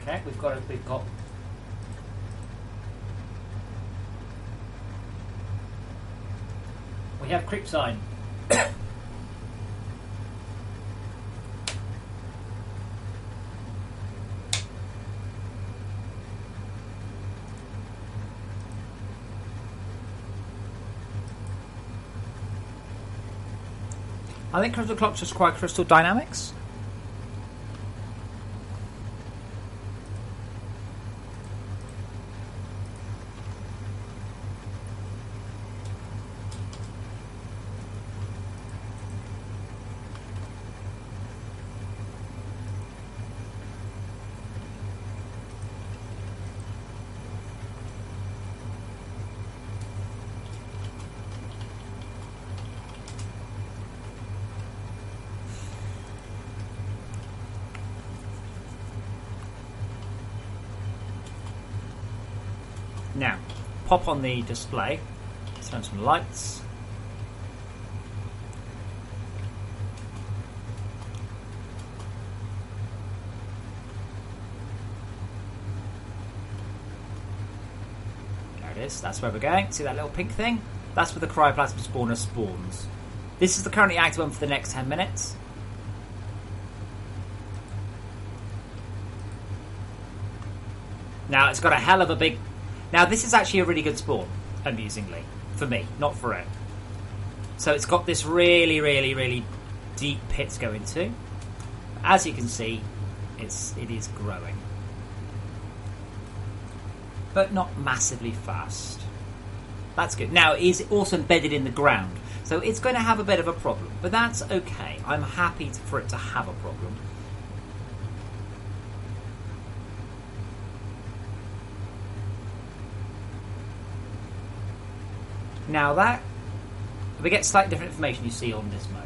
Okay, we've got we have creep sign. I think Crystal Clock's just quite Crystal Dynamics. Now, pop on the display. Turn some lights. There it is. That's where we're going. See that little pink thing? That's where the cryoplasm spawner spawns. This is the currently active one for the next 10 minutes. Now, it's got a hell of a big... Now, this is actually a really good spawn, amusingly. For me, not for it. So it's got this really, really, really deep pit to go into. As you can see, it is growing. But not massively fast. That's good. Now, it is also embedded in the ground. So it's going to have a bit of a problem. But that's okay. I'm happy for it to have a problem. Now that... we get slightly different information you see on this mode.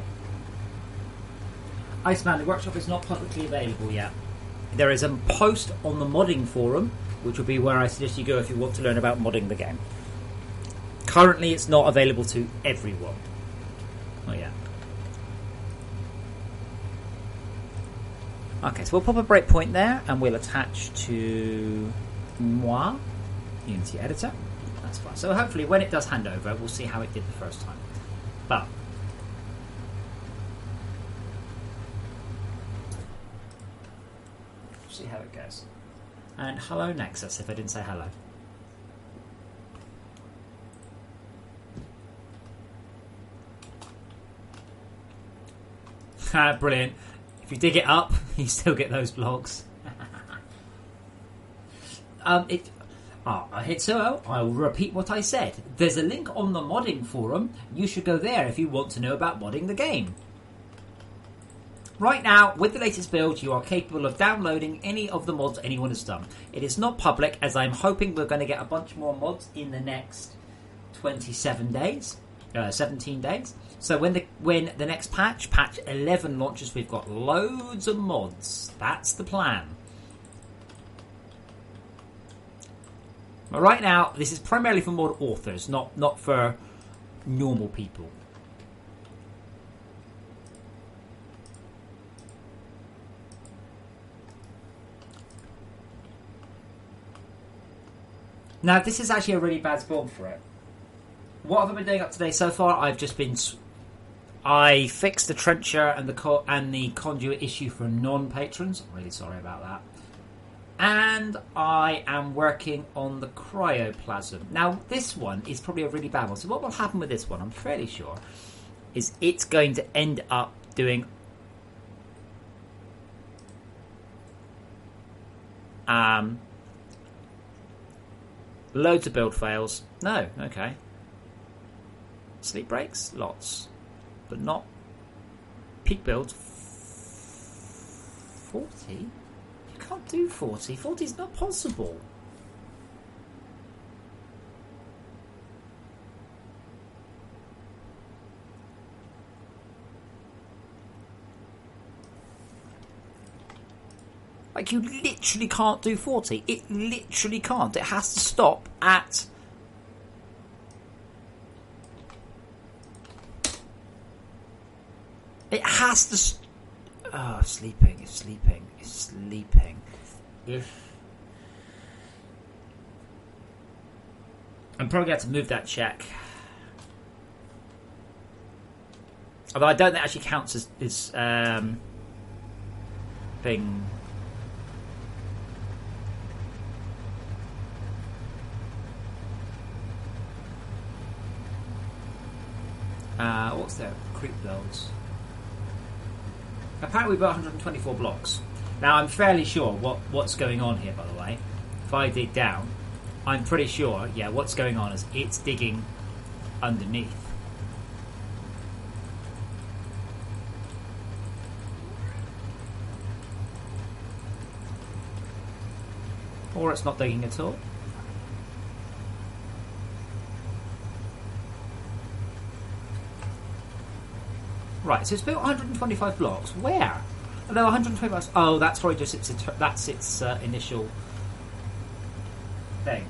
Iceman, the workshop is not publicly available yet. There is a post on the modding forum, which will be where I suggest you go if you want to learn about modding the game. Currently, it's not available to everyone. Not yet. Okay, so we'll pop a breakpoint there, and we'll attach to moi, Unity editor. That's fine. So hopefully, when it does hand over, we'll see how it did the first time. But see how it goes. And hello, Nexus, if I didn't say hello. Brilliant. If you dig it up, you still get those blocks. Hitsuo, I'll repeat what I said. There's a link on the modding forum. You should go there if you want to know about modding the game. Right now, with the latest build, you are capable of downloading any of the mods anyone has done. It is not public, as I'm hoping we're going to get a bunch more mods in the next 17 days. So when the next patch 11 launches, we've got loads of mods. That's the plan. But right now, this is primarily for mod authors, not for normal people. Now, this is actually a really bad spawn for it. What have I been doing up today so far? I fixed the trencher and the conduit issue for non-patrons. I'm really sorry about that. And I am working on the cryoplasm. Now, this one is probably a really bad one. So what will happen with this one, I'm fairly sure, is it's going to end up doing... loads of build fails. No, okay. Sleep breaks? Lots. But not... peak builds. 40? You can't do 40. 40 is not possible. Like, you literally can't do 40. It literally can't. It has to stop at... It has to... Oh, sleeping. It's sleeping. It's sleeping. I'm probably going to have to move that check. Although I don't think it actually counts as thing... what's there? Creep builds. Apparently we've got 124 blocks. Now I'm fairly sure what's going on here, by the way. If I dig down, I'm pretty sure, yeah, what's going on is it's digging underneath. Or it's not digging at all. Right, so it's built 125 blocks. Where? Although 125. Oh, that's probably just its initial thing.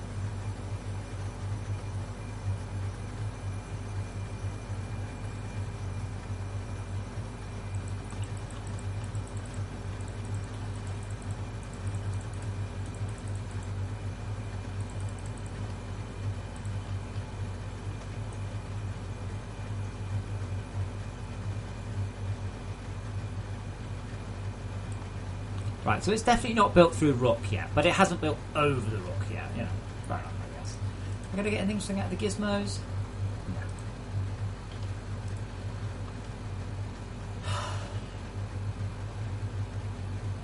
Right, so it's definitely not built through rock yet, but it hasn't built over the rock yet. You know, fair enough, I guess. Am I going to get anything interesting out of the gizmos?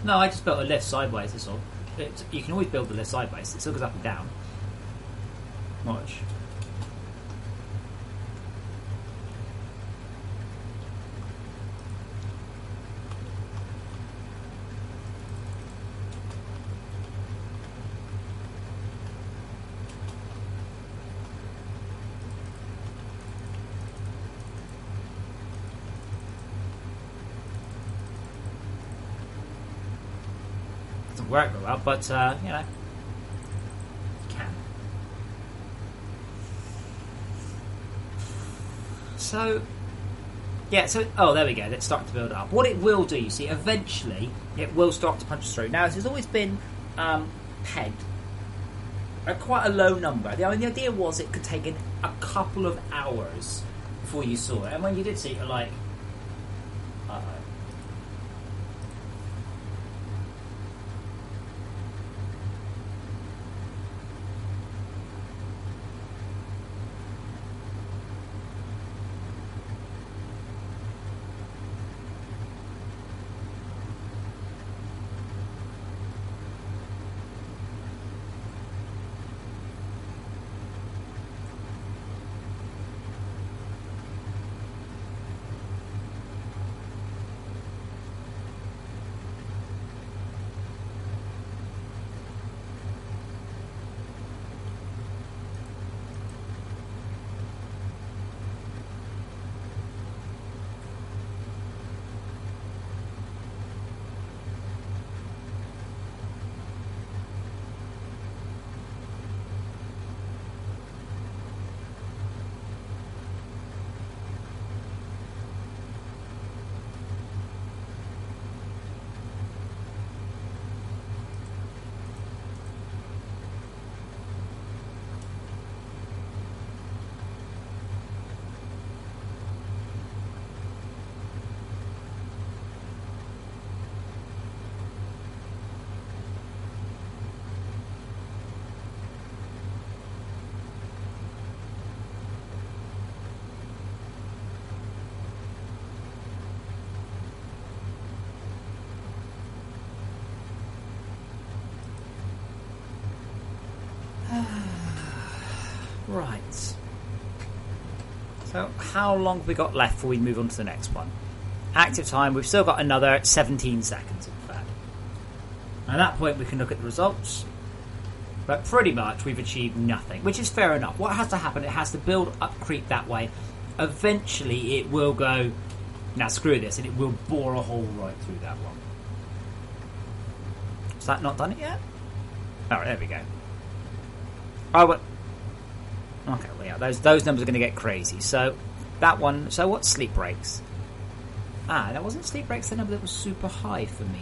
No, I just built a lift sideways, that's all. You can always build the lift sideways. It still goes up and down. Watch. Work very well, but you know, can. So, yeah. So, oh, there we go. It's starting to build up. What it will do, you see, eventually it will start to punch through. Now, this has always been pegged at quite a low number. The idea was it could take a couple of hours before you saw it, and when you did see it, you're like, uh-oh. Right. So, how long have we got left before we move on to the next one? Active time, we've still got another 17 seconds, in fact. At that point, we can look at the results. But pretty much, we've achieved nothing, which is fair enough. What has to happen, it has to build up creep that way. Eventually, it will go, now screw this, and it will bore a hole right through that one. Has that not done it yet? Oh, there we go. Oh, but... Okay, well, yeah, those numbers are going to get crazy. So, that one... So, what's sleep breaks? Ah, that wasn't sleep breaks the number that was super high for me.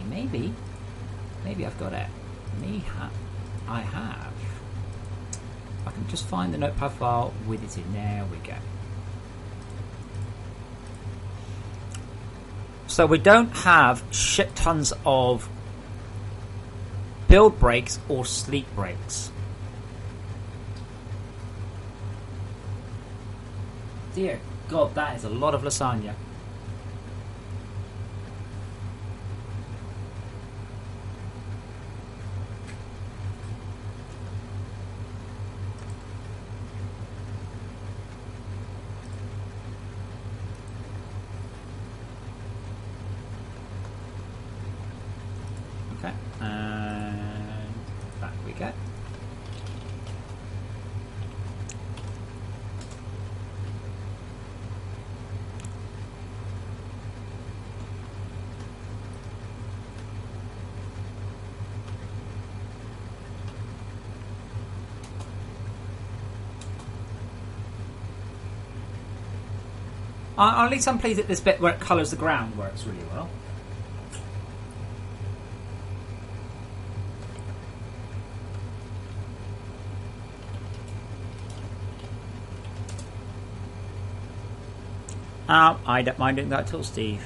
Maybe I've got it. I have. I can just find the notepad file with it in. There we go. So, we don't have shit tons of build breaks or sleep breaks. Dear God, that is a lot of lasagna. Okay, and back we go. At least I'm pleased that this bit where it colours the ground works really well. I don't mind doing that at all, Steve.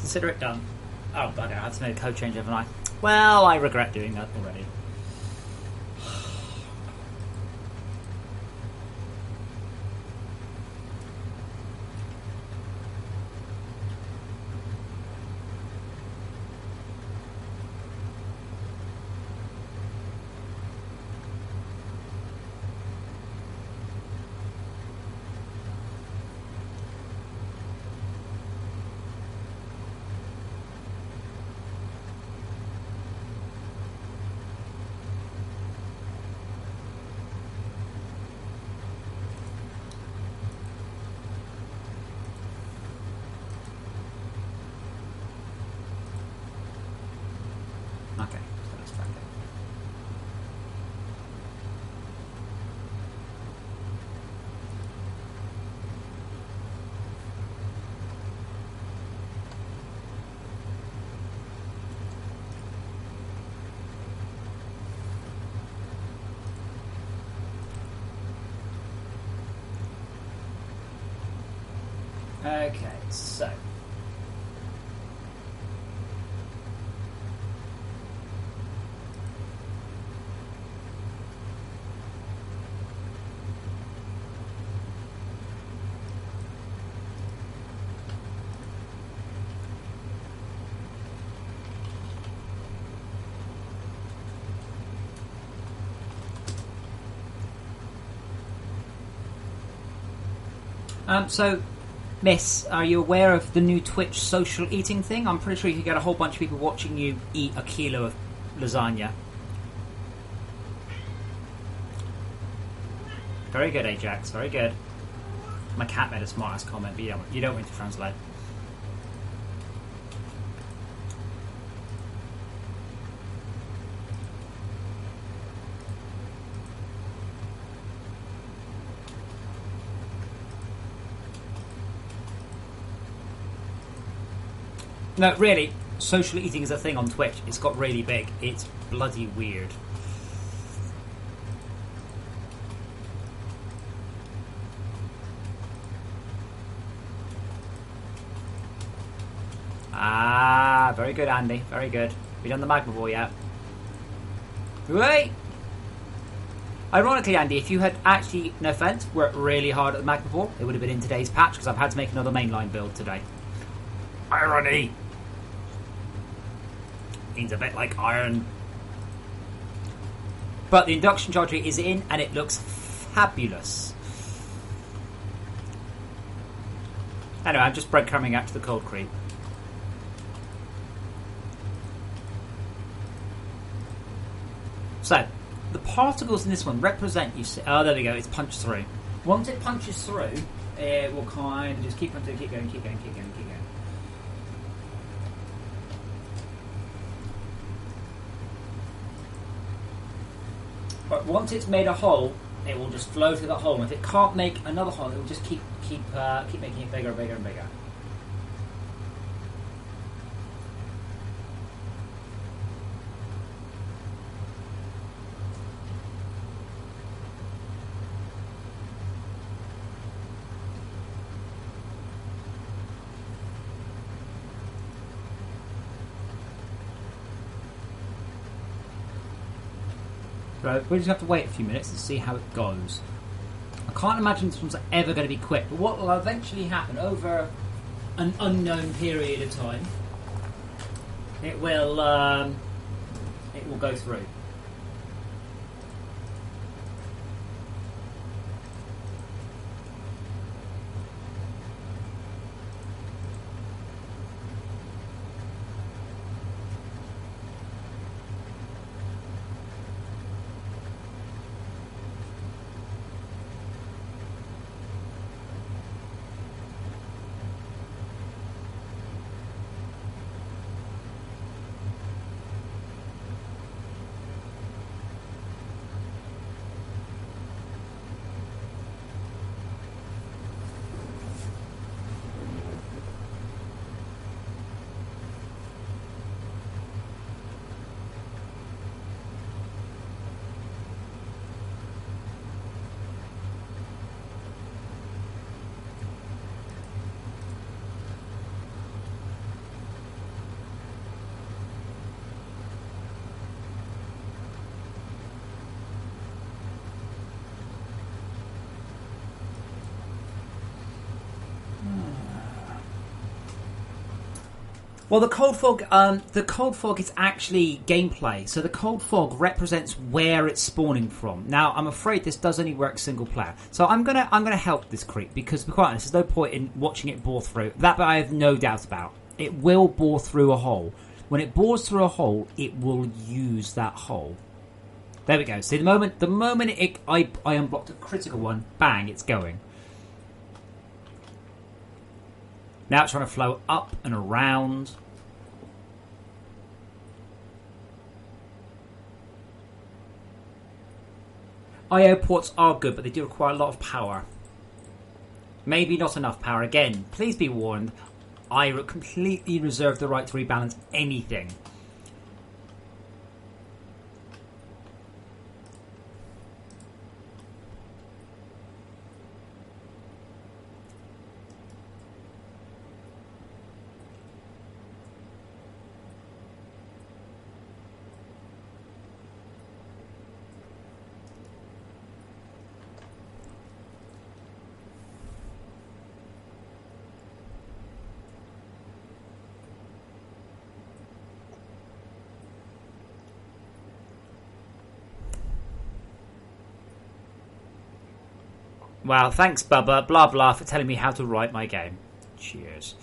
consider it done. Oh, bugger, I have to make a code change, haven't I? Well, I regret doing that already. Okay, so let's try again. Okay, so Miss, are you aware of the new Twitch social eating thing? I'm pretty sure you can get a whole bunch of people watching you eat a kilo of lasagna. Very good, Ajax. Very good. My cat made a smart-ass comment, but you don't want to translate. No, really, social eating is a thing on Twitch. It's got really big. It's bloody weird. Ah, very good, Andy. Very good. We done the magma ball yet? Wait! Ironically, Andy, if you had actually, no offense, worked really hard at the magma ball, it would have been in today's patch because I've had to make another mainline build today. Irony! Means a bit like iron. But the induction charger is in and it looks fabulous. Anyway, I'm just breadcrumbing out to the cold creep. So, the particles in this one represent, you see, oh there we go, it's punched through. Once it punches through, it will kind of just keep on doing, keep going, keep going, keep going, keep going. But once it's made a hole, it will just flow through that hole. And if it can't make another hole, it will just keep making it bigger and bigger and bigger. Right, we just have to wait a few minutes to see how it goes. I can't imagine this one's ever going to be quick, but what will eventually happen over an unknown period of time, it will go through. Well, the cold fog is actually gameplay. So the cold fog represents where it's spawning from. Now, I'm afraid this does only work single player. So I'm gonna help this creep because, to be quite honest, there's no point in watching it bore through. That bit I have no doubt about. It will bore through a hole. When it bores through a hole, it will use that hole. There we go. See, the moment I unblocked a critical one, bang, it's going. Now it's trying to flow up and around. I/O ports are good, but they do require a lot of power. Maybe not enough power. Again, please be warned, I completely reserve the right to rebalance anything. Wow, thanks, Bubba, blah blah, for telling me how to write my game. Cheers.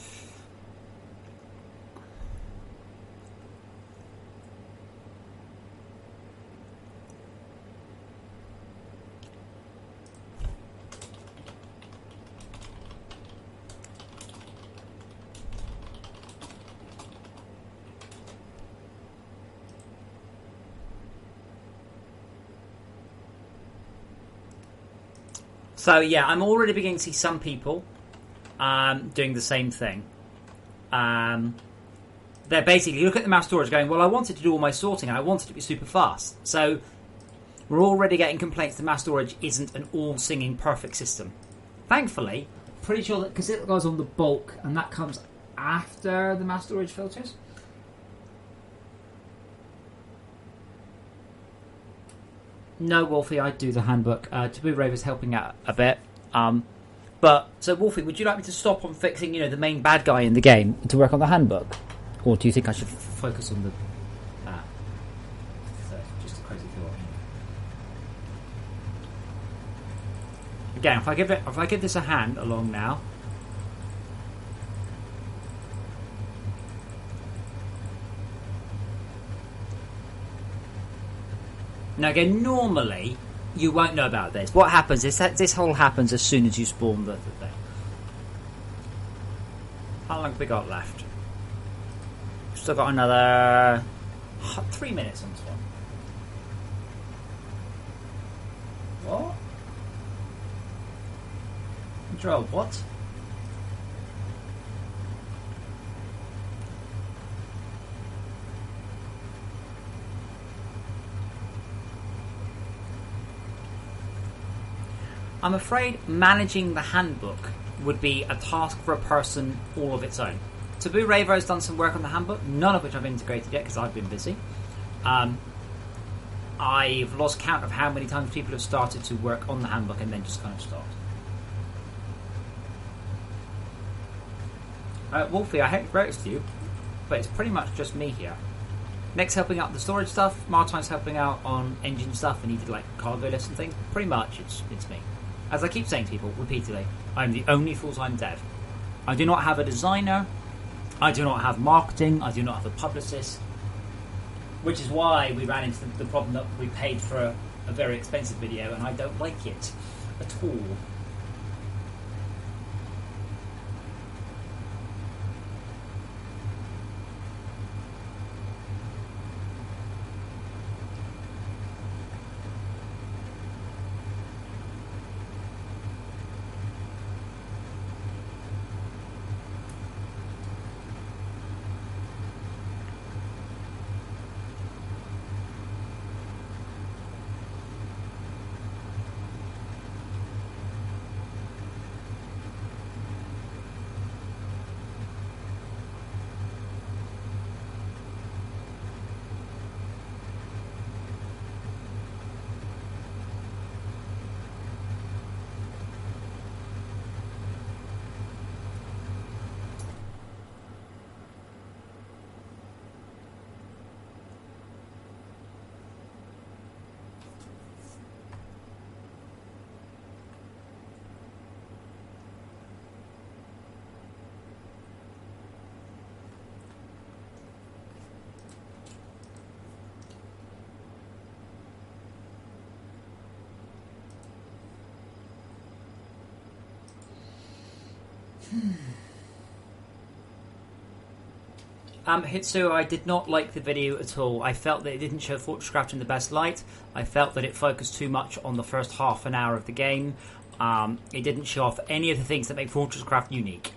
So yeah, I'm already beginning to see some people doing the same thing. They're basically, look at the mouse storage going, well, I wanted to do all my sorting and I wanted it to be super fast. So we're already getting complaints the mass storage isn't an all-singing perfect system. Thankfully, Pretty sure that because it goes on the bulk and that comes after the mass storage filters. no, Wolfie, I do the handbook. Taboo Raver's helping out a bit. But so, Wolfie, would you like me to stop on fixing, the main bad guy in the game to work on the handbook, or do you think I should focus on the? So just a crazy thought. Again, if I give this a hand along now. Now again, normally you won't know about this. What happens is that this whole happens as soon as you spawn the thing. How long have we got left? Still got another 3 minutes on this one. What? Control, what? I'm afraid managing the handbook would be a task for a person all of its own. Taboo Raver has done some work on the handbook, none of which I've integrated yet because I've been busy. I've lost count of how many times people have started to work on the handbook and then just kind of stopped. Wolfie, I hope it works to you, but it's pretty much just me here. Nick's helping out with the storage stuff, Martine's helping out on engine stuff and he did like cargo lists and things. Pretty much it's me. As I keep saying to people repeatedly, I'm the only full-time dev. I do not have a designer, I do not have marketing, I do not have a publicist, which is why we ran into the problem that we paid for a very expensive video and I don't like it at all. Hitsu, I did not like the video at all. I felt that it didn't show Fortresscraft in the best light. I felt that it focused too much on the first half an hour of the game. It didn't show off any of the things that make Fortresscraft unique.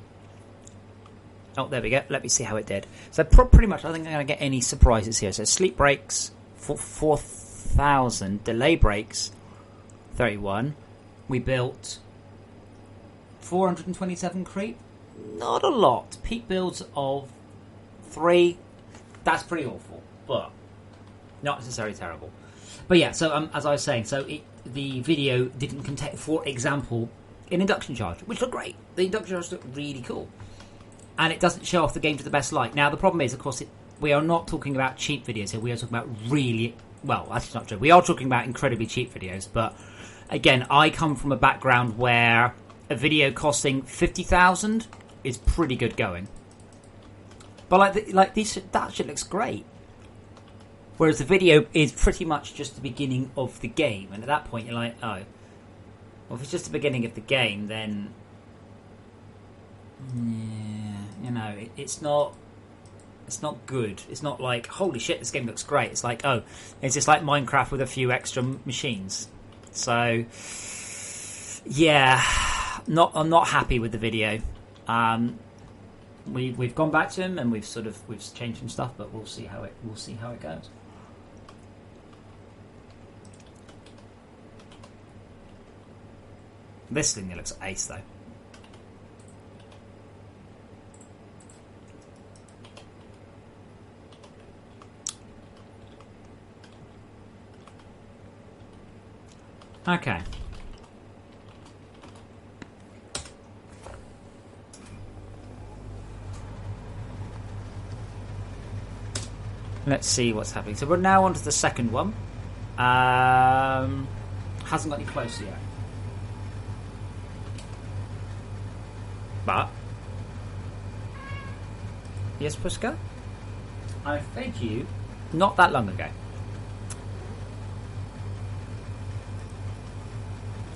Oh, there we go. Let me see how it did. So pretty much, I think I'm going to get any surprises here. So sleep breaks, 4,000. Delay breaks, 31. We built 427 creep. Not a lot. Peak builds of 3. That's pretty awful, but not necessarily terrible. But yeah, so as I was saying, so the video didn't contain, for example, an induction charge, which looked great. The induction charge looked really cool. And it doesn't show off the game to the best light. Now, the problem is, of course, we are not talking about cheap videos here. We are talking about really... Well, that's not true. We are talking about incredibly cheap videos. But, again, I come from a background where a video costing 50,000 is pretty good going. But, that shit looks great. Whereas the video is pretty much just the beginning of the game. And at that point, you're like, oh. Well, if it's just the beginning of the game, then... Yeah, you know, it's not good. It's not like, holy shit, this game looks great. It's like, oh, it's just like Minecraft with a few extra machines. So, yeah, I'm not happy with the video. We've gone back to him and we've changed some stuff, but we'll see how it goes. This thing looks ace though. Okay. Let's see what's happening. So we're now on to the second one. Hasn't got any closer yet. But... Yes, Pushka? I fed you not that long ago.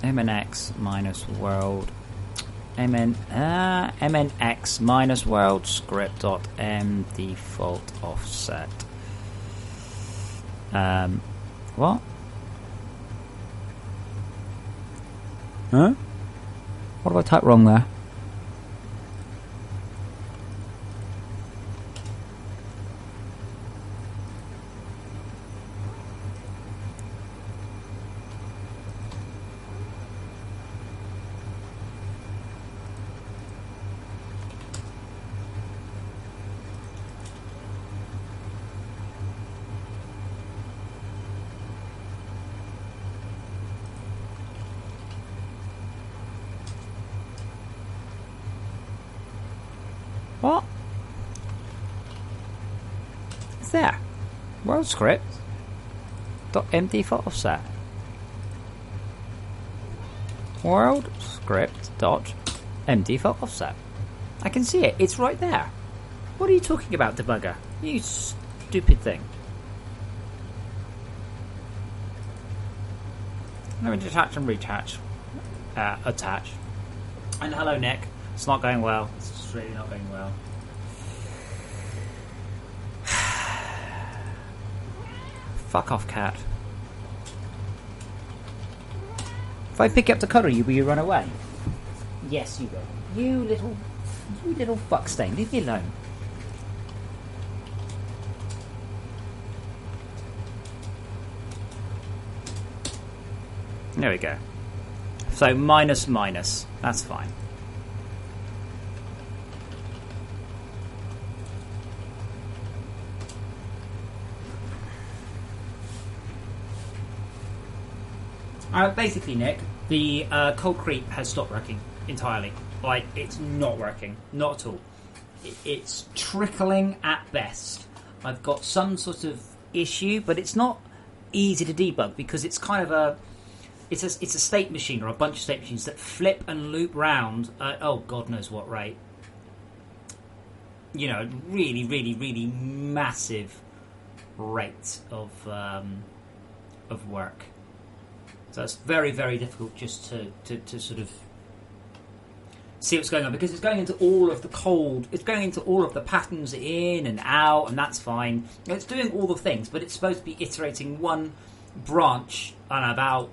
MNX minus world MNX minus world script dot m default offset. What? Huh? What have I typed wrong there? What? It's there. World script. .m default offset. World script .m default offset. I can see it. It's right there. What are you talking about, debugger? You stupid thing. Let me detach and retach. Attach. And hello, Nick. It's not going well. It's just really not going well. Fuck off, cat. If I pick up the curry, will you run away? Yes, you will. You little fuck stain. Leave me alone. There we go. So minus. That's fine. Basically, Nick, the cold creep has stopped working entirely. Like, it's not working. Not at all. It's trickling at best. I've got some sort of issue, but it's not easy to debug because it's kind of it's a state machine or a bunch of state machines that flip and loop round at, oh, God knows what rate. You know, really, really, really massive rate of work. So it's very, very difficult just to sort of see what's going on, because it's going into all of the cold, it's going into all of the patterns in and out, and that's fine. It's doing all the things, but it's supposed to be iterating one branch on about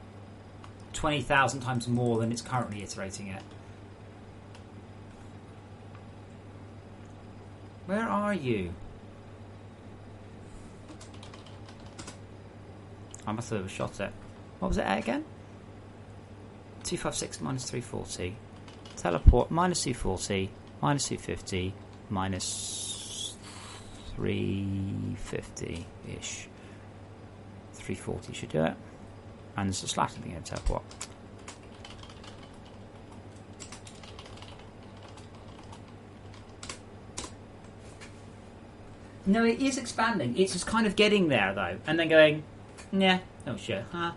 20,000 times more than it's currently iterating it. Where are you? I must have overshot it. What was it again? 256 minus 340. Teleport minus 240, minus 250, minus 350-ish. 340 should do it. And there's a slash at the end, teleport. No, it is expanding. It's just kind of getting there, though. And then going, nah, oh shit, huh?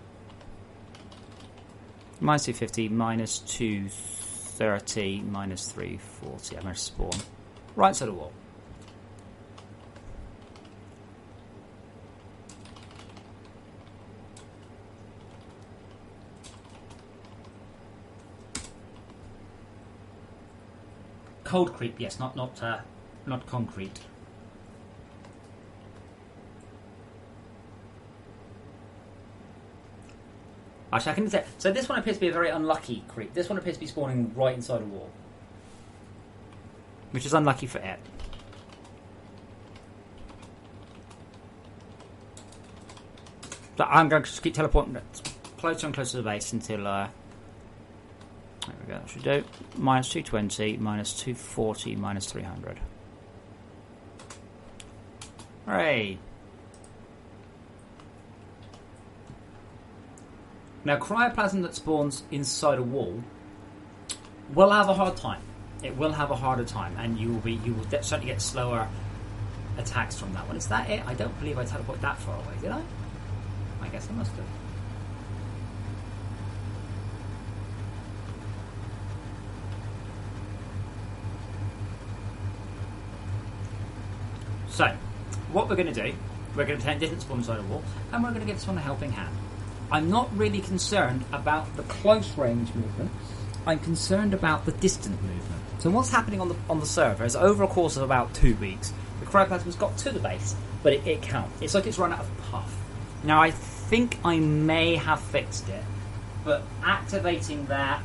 Minus 250, minus 230, minus 340. I'm going to spawn. Right side of the wall. Cold creep, yes, not concrete. Actually, I can say, so this one appears to be a very unlucky creep. This one appears to be spawning right inside a wall, which is unlucky for it. So I'm going to just keep teleporting closer and closer to the base until there we go, that should do. Minus 220, minus 240, minus 300. Hooray! Now, cryoplasm that spawns inside a wall will have a hard time. It will have a harder time, and you will certainly get slower attacks from that one. Is that it? I don't believe I teleported that far away, did I? I guess I must have. So, what we're going to do, we're going to pretend didn't spawn inside a wall, and we're going to give this one a helping hand. I'm not really concerned about the close range movement. I'm concerned about the distant movement. So what's happening on the server is over a course of about 2 weeks, the cryoplasma's got to the base, but it can't. It's like it's run out of puff. Now I think I may have fixed it, but activating that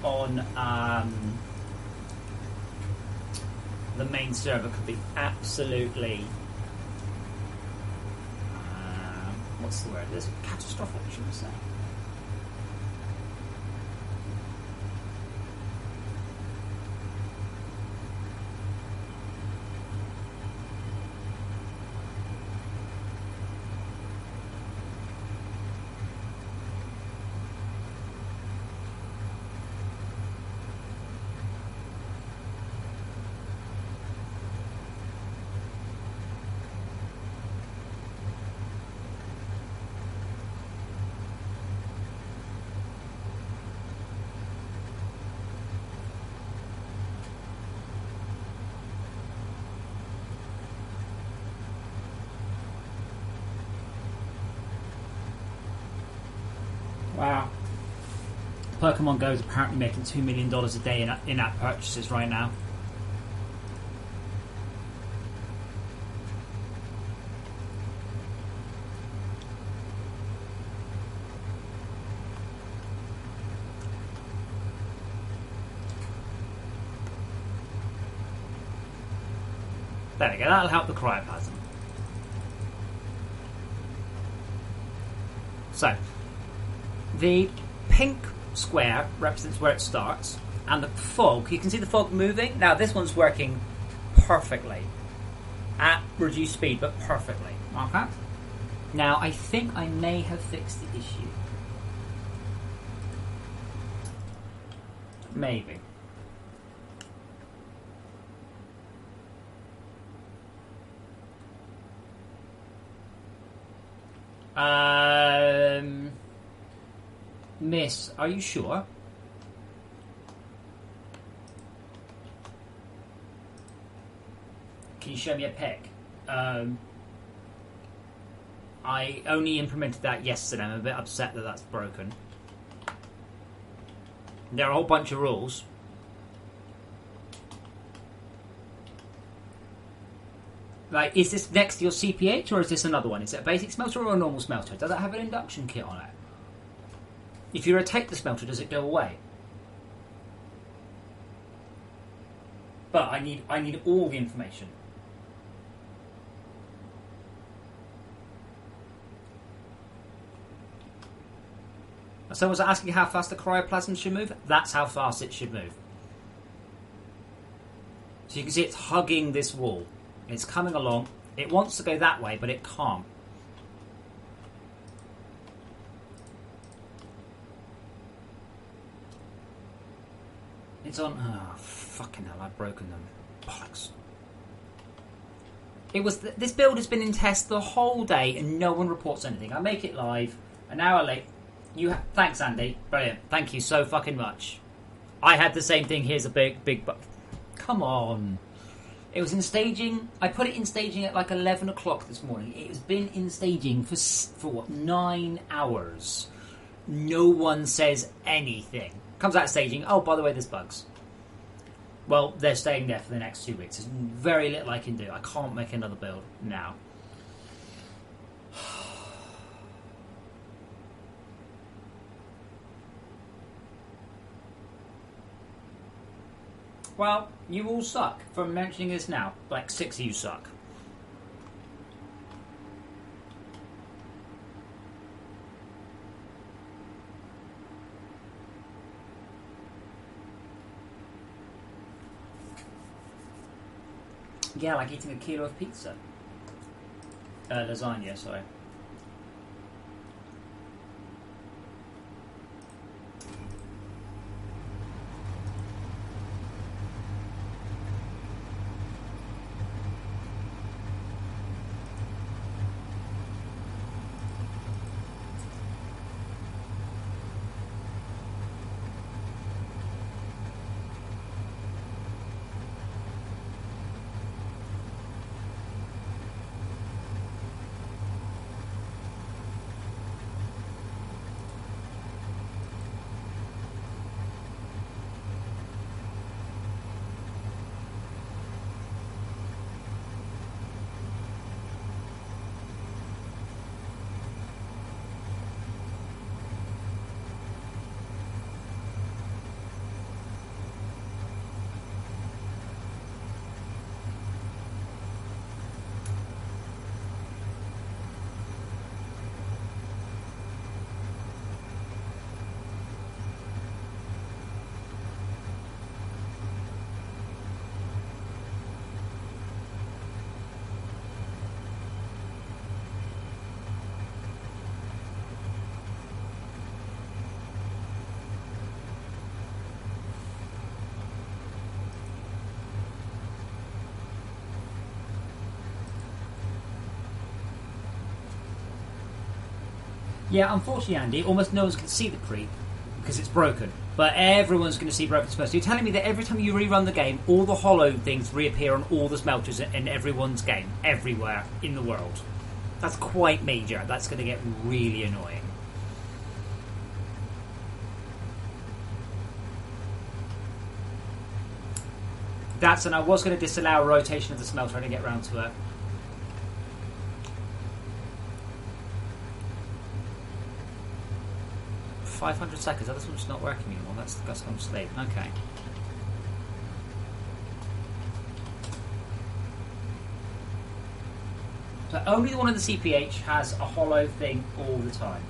on the main server could be absolutely what's the word? It's catastrophic, should I say. Wow. Pokemon Go is apparently making $2 million a day in in-app purchases right now. There we go, that'll help the cryoplasm. So, the pink square represents where it starts, and the fog, you can see the fog moving. Now this one's working perfectly at reduced speed, but perfectly. Okay. Now I think I may have fixed the issue. Maybe. Miss, are you sure? Can you show me a pic? I only implemented that yesterday. I'm a bit upset that that's broken. There are a whole bunch of rules. Like, is this next to your CPH or is this another one? Is it a basic smelter or a normal smelter? Does it have an induction kit on it? If you rotate the smelter, does it go away? But I need all the information. So was asking how fast the cryoplasm should move? That's how fast it should move. So you can see it's hugging this wall. It's coming along. It wants to go that way, but it can't. It's on... Oh, fucking hell, I've broken them. Bollocks. It was... This build has been in test the whole day and no one reports anything. I make it live. An hour late. Thanks, Andy. Brilliant. Thank you so fucking much. I had the same thing. Here's a big... Come on. It was in staging. I put it in staging at like 11 o'clock this morning. It has been in staging for what, 9 hours. No one says anything. Comes out of staging. Oh, by the way, there's bugs. Well, they're staying there for the next 2 weeks. There's very little I can do. I can't make another build now. Well, you all suck from mentioning this now. Like 6 of you suck. Yeah, like eating a kilo of pizza. Lasagna, sorry. Yeah, unfortunately, Andy, almost no one's going to see the creep because it's broken. But everyone's going to see broken smelters. You're telling me that every time you rerun the game, all the hollow things reappear on all the smelters in everyone's game, everywhere in the world. That's quite major. That's going to get really annoying. And I was going to disallow rotation of the smelter. I didn't get around to it. 500 seconds. Oh, this one's not working anymore. That's gone to sleep. Okay. So only the one in the CPH has a hollow thing all the time.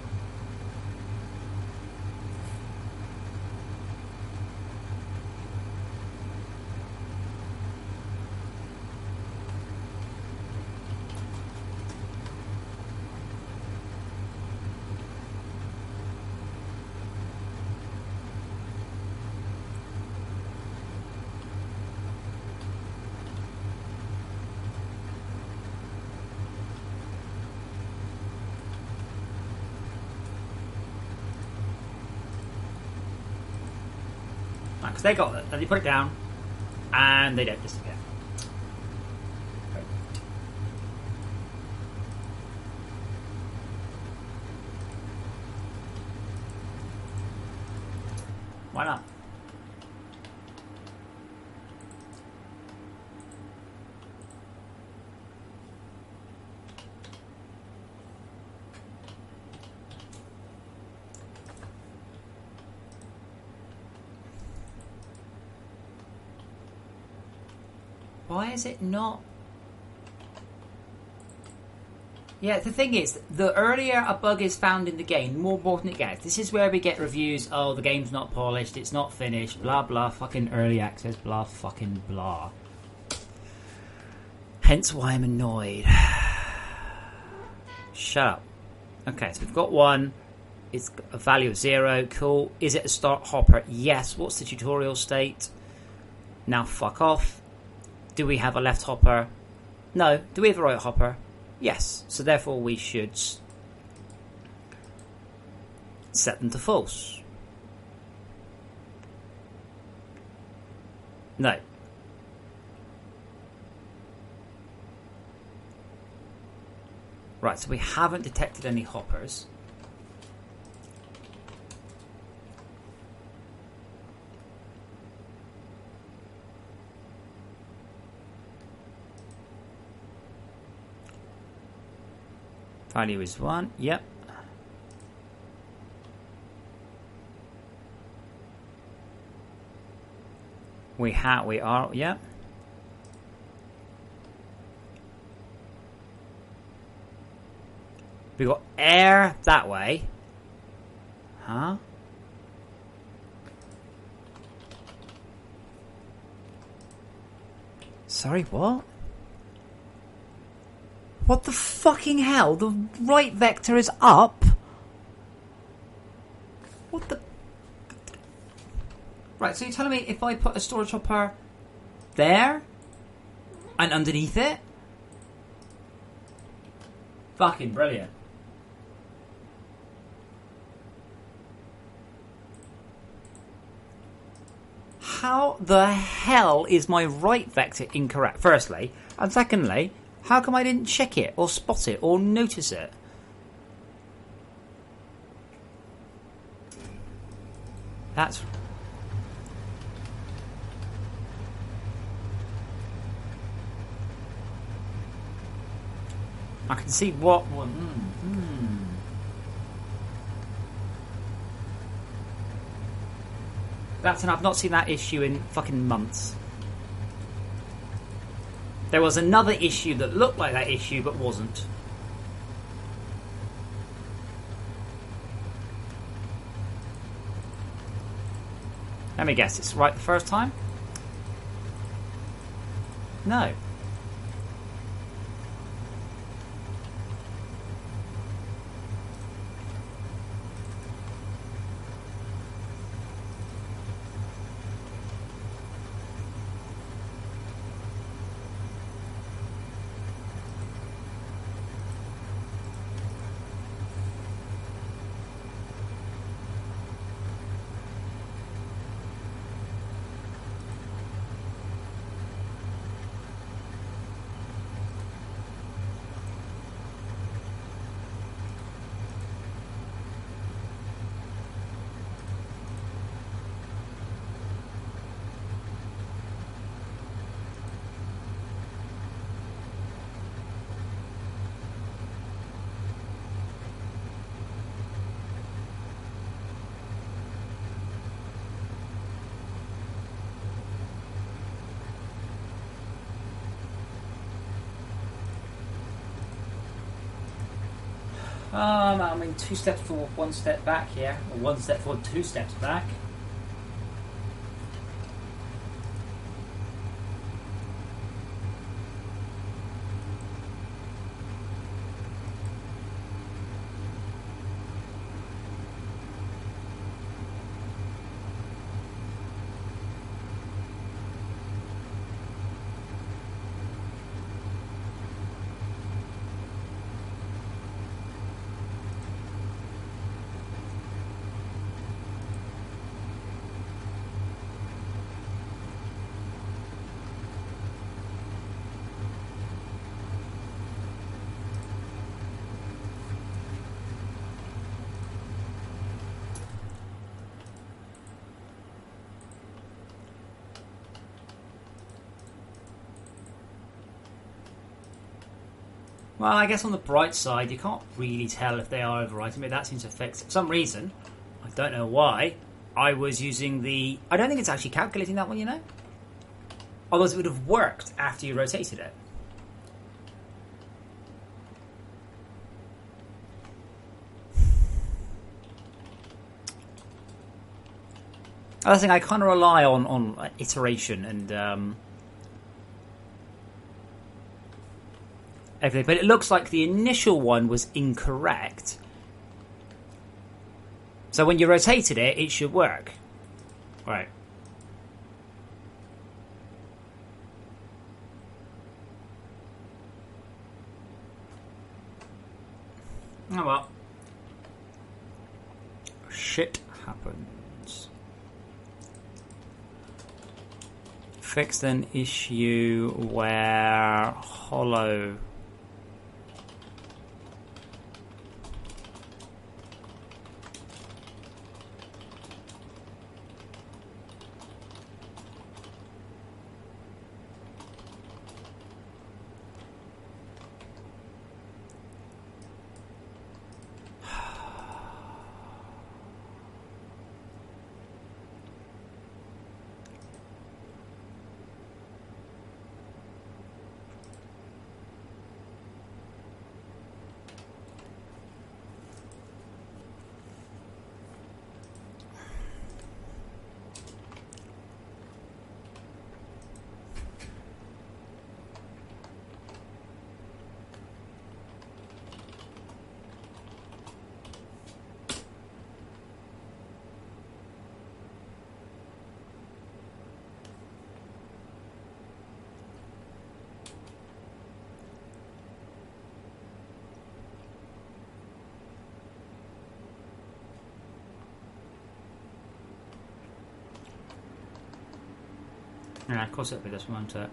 Because they got it, and they put it down, and they don't disappear. Why not? Why is it not? Yeah, the thing is, the earlier a bug is found in the game, the more important it gets. This is where we get reviews, oh, the game's not polished, it's not finished, blah, blah, fucking early access, blah, fucking blah. Hence why I'm annoyed. Shut up. Okay, so we've got one. It's got a value of 0. Cool. Is it a start hopper? Yes. What's the tutorial state? Now fuck off. Do we have a left hopper? No. Do we have a right hopper? Yes. So therefore we should set them to false. No. Right, so we haven't detected any hoppers. Value is 1, yep. We are, yep. We got air that way. Huh? Sorry, what? What the fucking hell? The right vector is up? What the... Right, so you're telling me if I put a storage hopper there and underneath it? Fucking brilliant. How the hell is my right vector incorrect? Firstly, and secondly, how come I didn't check it or spot it or notice it? That's... I can see what one... That's, and I've not seen that issue in fucking months. There was another issue that looked like that issue but wasn't. Let me guess, it's right the first time? No. I mean, 2 steps forward, 1 step back here. Or 1 step forward, 2 steps back. Well, I guess on the bright side, you can't really tell if they are overwriting, but that seems to fix it. For some reason, I don't know why, I was using the... I don't think it's actually calculating that one, you know? Otherwise, it would have worked after you rotated it. Other thing, I kind of rely on iteration and everything, but it looks like the initial one was incorrect. So when you rotated it, it should work. Right. Oh well. Shit happens. Fixed an issue where hollow yeah, of course it'll be this one, won't it?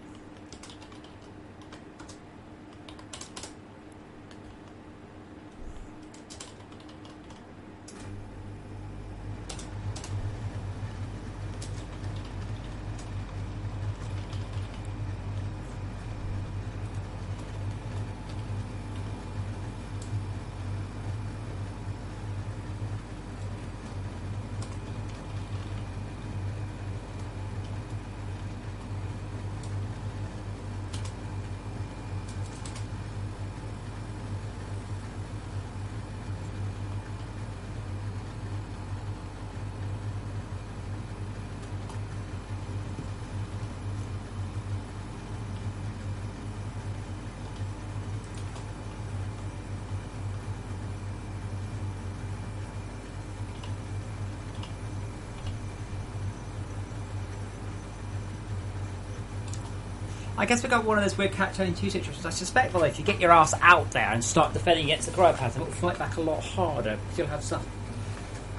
I guess we got one of those weird catch-22 situations. I suspect, though, if you get your ass out there and start defending against the cryo pattern, it will fight back a lot harder because you'll have stuff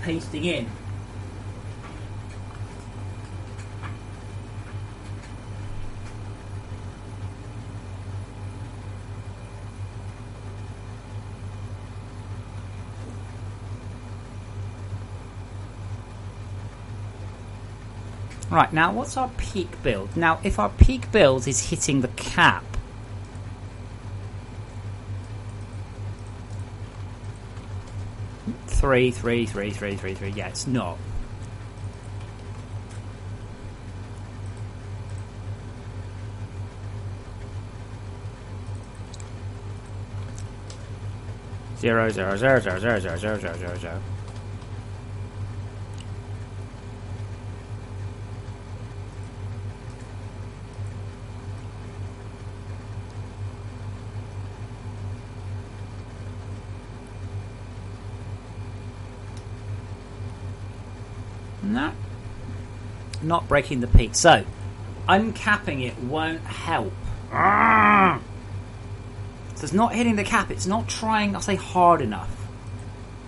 pasting in. Right, now what's our peak build? Now, if our peak build is hitting the cap, three, yeah, it's not. Zero, zero, zero, zero, zero, zero, zero, zero, zero, zero. No, not breaking the peak. So, uncapping it won't help. So it's not hitting the cap. It's not trying, I'll say, hard enough.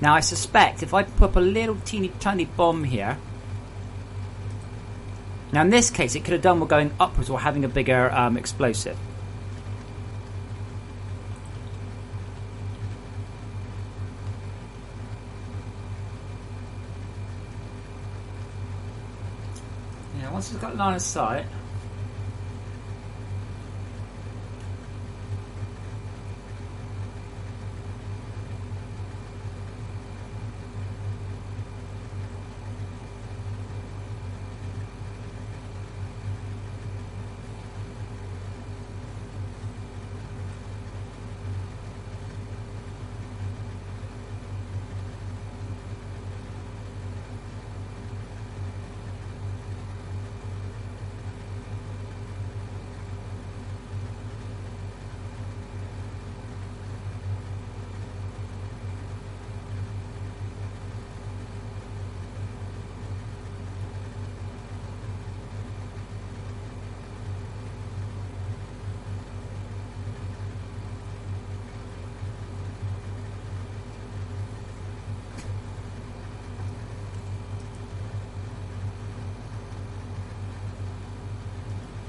Now, I suspect if I put up a little teeny tiny bomb here. Now, in this case, it could have done with going upwards or having a bigger explosive. Once it's got line of sight,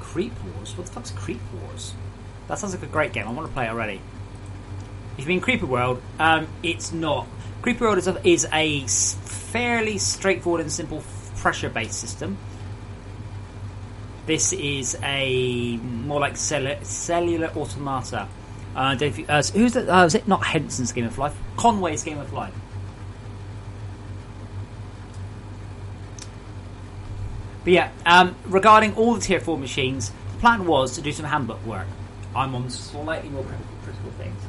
Creep Wars? What the fuck's Creep Wars? That sounds like a great game. I want to play it already. If you mean Creeper World, it's not. Creeper World is a fairly straightforward and simple pressure-based system. This is a more like cellular automata. Who's that? Was it not Henson's Game of Life? Conway's Game of Life. But yeah, regarding all the Tier 4 machines, the plan was to do some handbook work. I'm on slightly more critical things.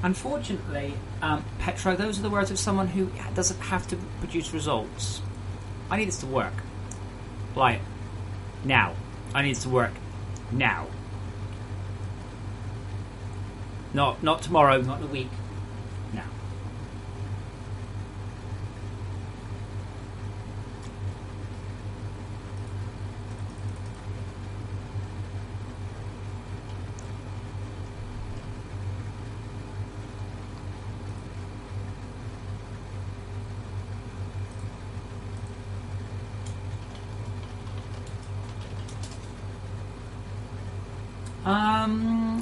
Unfortunately, Petro, those are the words of someone who doesn't have to produce results. I need this to work. Like, now. I need this to work now. Not tomorrow, not in a week. Now.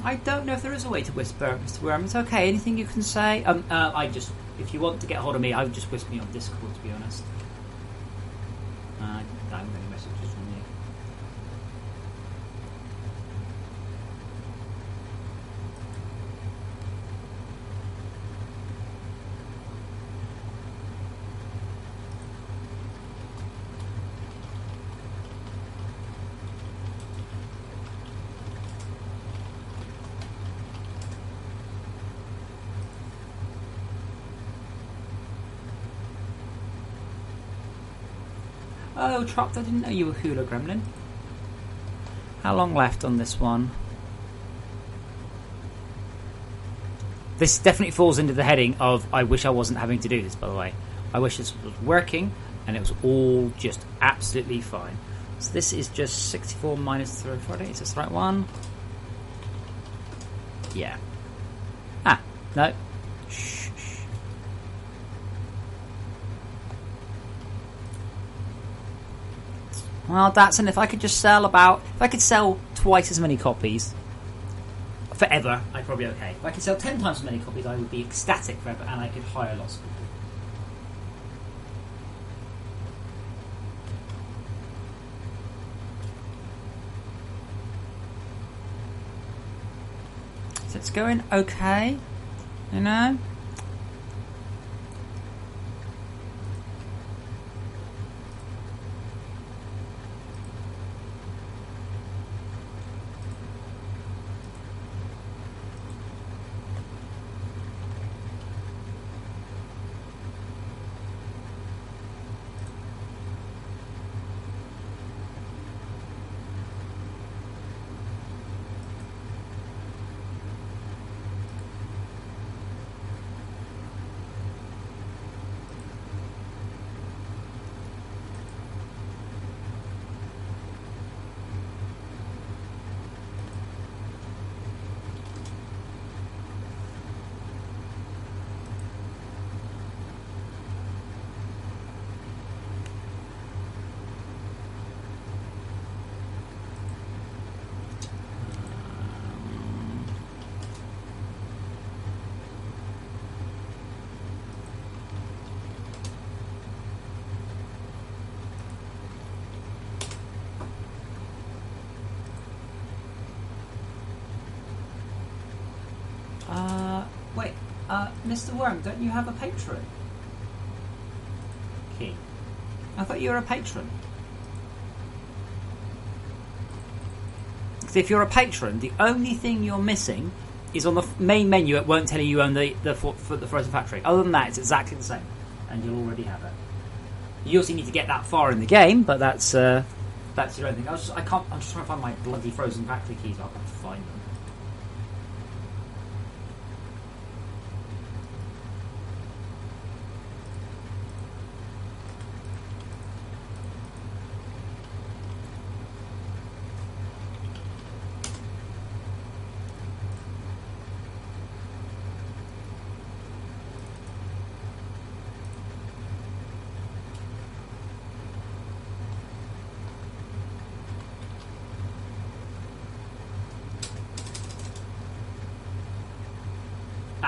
I don't know if there is a way to whisper, Mr. Worm. It's okay. Anything you can say? If you want to get hold of me, I would just whisper me on Discord, to be honest. I don't have any messages from you. Oh, Tropped, I didn't know you were Hula Gremlin. How long left on this one? This definitely falls into the heading of I wish I wasn't having to do this, by the way. I wish this was working and it was all just absolutely fine. So this is just 64 minus 340. Is this the right one? Yeah. Ah, no. Shh. Well, Datsun, if I could sell twice as many copies forever, I'd probably be okay. If I could sell 10 times as many copies, I would be ecstatic forever, and I could hire lots of people. So it's going okay, you know? Mr. Worm, don't you have a patron? Key. I thought you were a patron. Because if you're a patron, the only thing you're missing is on the main menu. It won't tell you own the Frozen Factory. Other than that, it's exactly the same, and you'll already have it. You also need to get that far in the game, but that's your own thing. I'm just trying to find my bloody Frozen Factory keys. I can't find them.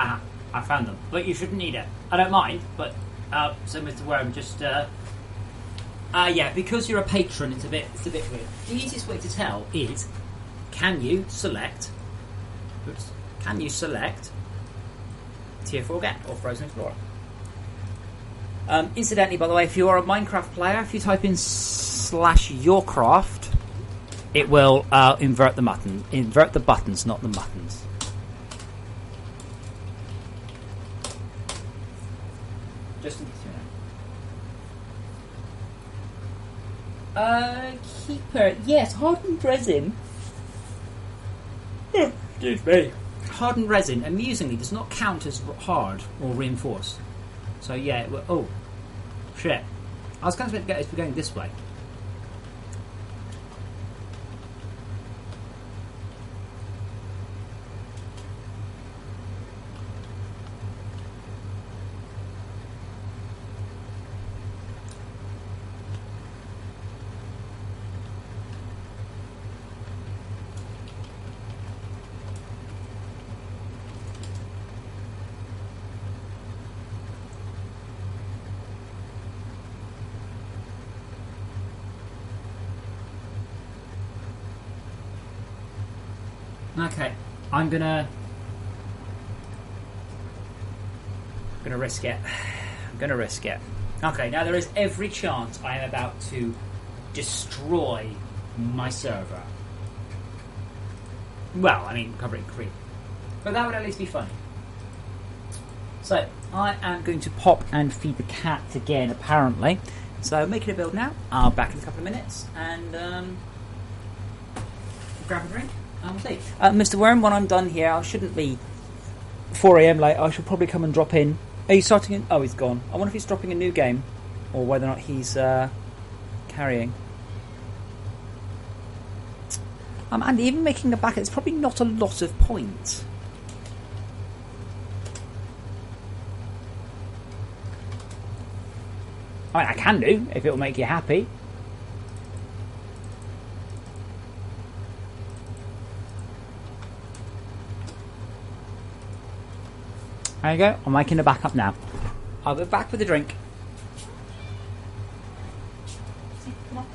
Ah, I found them. But you shouldn't need it. I don't mind, but... so, Mr. Worm, just... yeah, because you're a patron, it's a bit weird. The easiest way to tell is... Can you select... Oops. Can you select... Tier 4 Gap or Frozen Explorer? Incidentally, by the way, if you are a Minecraft player, if you type in /yourcraft, it will invert the buttons, not the buttons. Just in case you know. Keeper. Yes, hardened resin. Excuse me. Hardened resin, amusingly, does not count as hard or reinforced. So yeah, oh, shit. I was kind of expecting to be going this way. Okay, I'm gonna risk it. I'm gonna risk it. Okay, now there is every chance I am about to destroy my server. Well, I mean, covering creep. But that would at least be funny. So, I am going to pop and feed the cat again, apparently. So, making a build now. I'll back in a couple of minutes and grab a drink. And we'll see. Mr. Worm, when I'm done here, I shouldn't be 4 AM late. I should probably come and drop in. Are you starting in? Oh, he's gone. I wonder if he's dropping a new game or whether or not he's carrying. And even making the back, it's probably not a lot of points. I mean, I can do, if it'll make you happy. There you go, I'm making the backup now. I'll be back with a drink. Come on.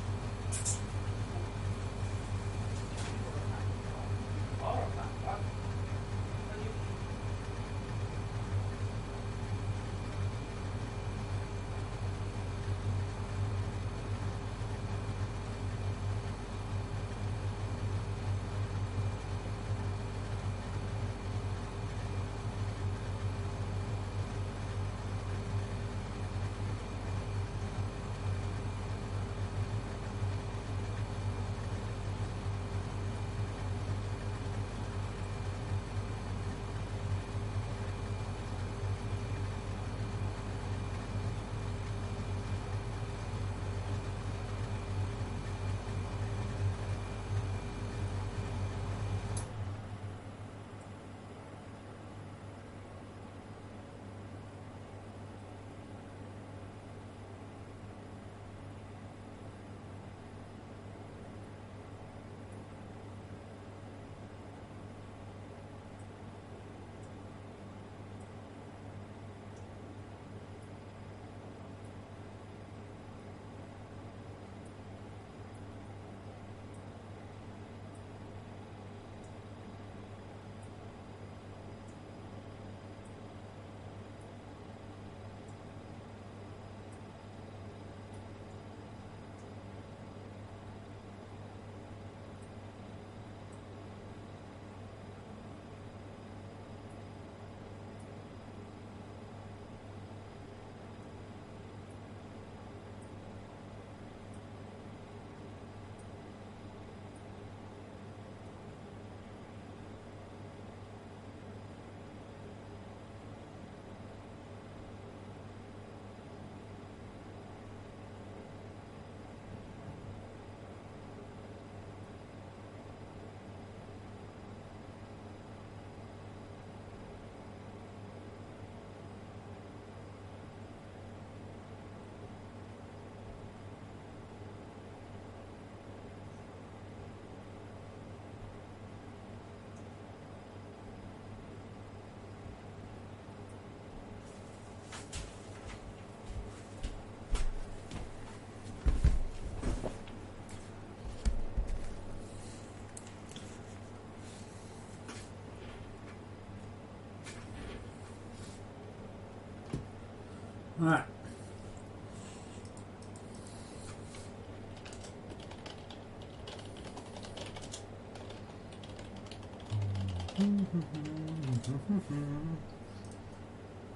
Alright.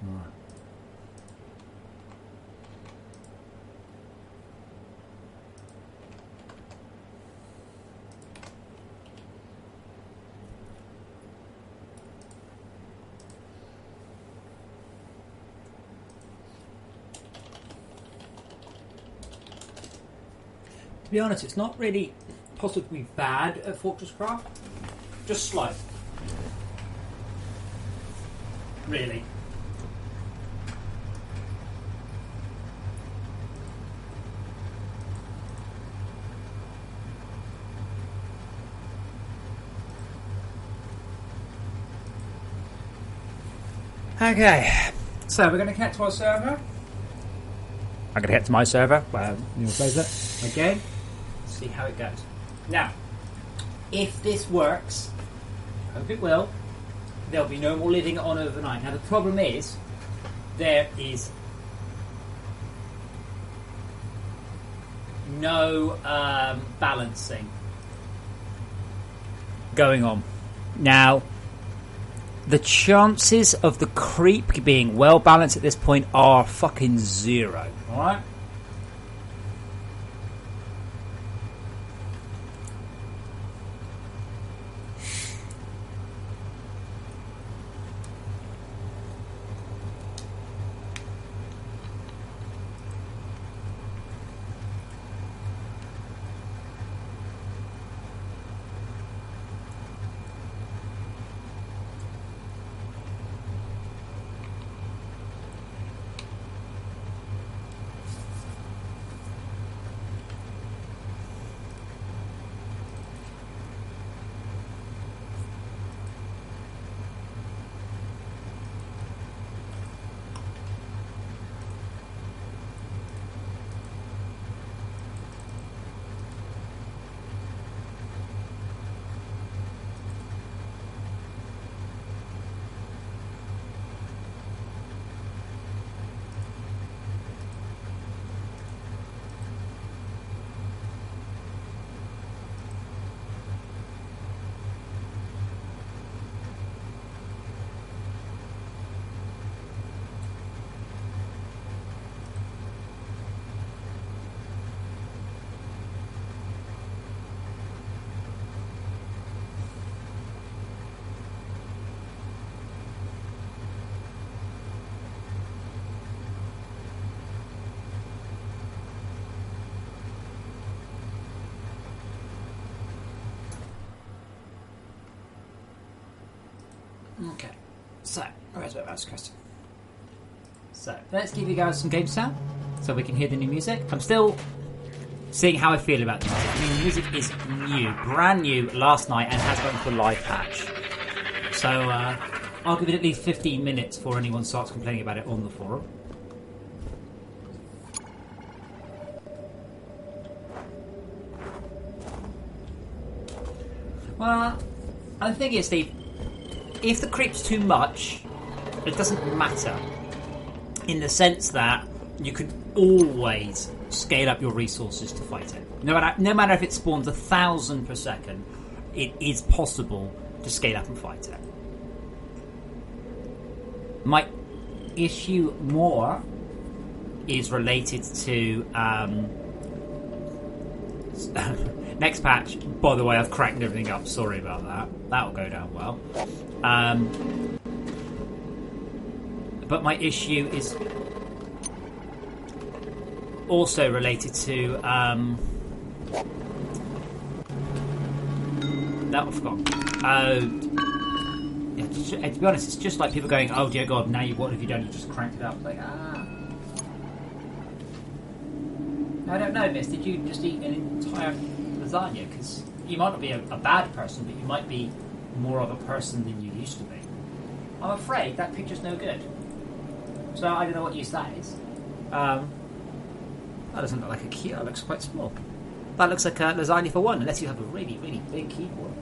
Alright. To be honest, it's not really possible to be bad at Fortress Craft. Just slow. Really. Okay. So we're going to connect to our server. I'm going to head to my server. You'll close it? Again, see how it goes. Now, if this works, I hope it will, there'll be no more leaving it on overnight. Now, the problem is, there is no balancing going on. Now, the chances of the creep being well balanced at this point are fucking zero. Alright? Okay. So, where's my mouse, Kristen? So, let's give you guys some game sound so we can hear the new music. I'm still seeing how I feel about the music. I mean, the music is new, brand new last night and has gone to a live patch. So, I'll give it at least 15 minutes before anyone starts complaining about it on the forum. Well, the thing is, Steve, if the creep's too much, it doesn't matter. In the sense that you can always scale up your resources to fight it. No matter if it spawns 1,000 per second, it is possible to scale up and fight it. My issue more is related to next patch. By the way, I've cracked everything up. Sorry about that. That'll go down well. But my issue is also related to that I've forgotten. Yeah, to be honest, it's just like people going, "Oh dear God, now what have you done? You just cranked it up." It's like, I don't know, Miss. Did you just eat an entire lasagna? Because you might not be a bad person, but you might be more of a person than you used to be. I'm afraid that picture's no good. So I don't know what use that is. That doesn't look like a keyboard. It looks quite small. That looks like a lasagna for one, unless you have a really, really big keyboard.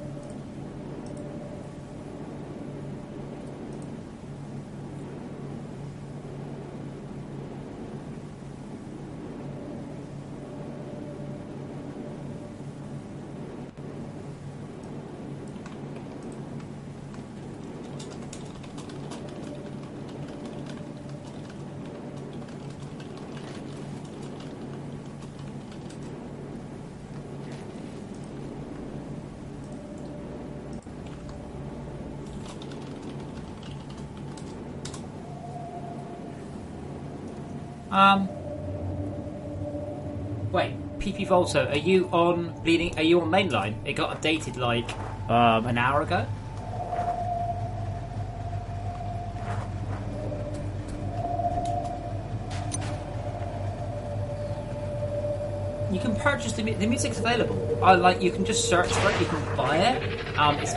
Wait, PP Volto, are you on bleeding? Are you on mainline? It got updated like an hour ago. You can purchase the music's available. Like you can just search for it. You can buy it. It's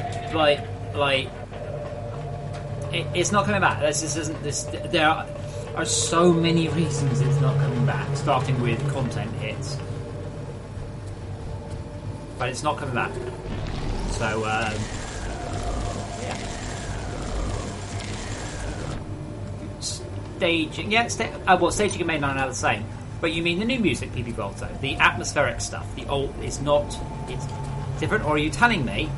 it's not coming back. This isn't this. There are so many reasons it's not coming back. Starting with content hits, but it's not coming back. So yeah. Staging, yeah. Staging and mainline are the same. But you mean the new music, PP Volto, the atmospheric stuff, the old it's different, or are you telling me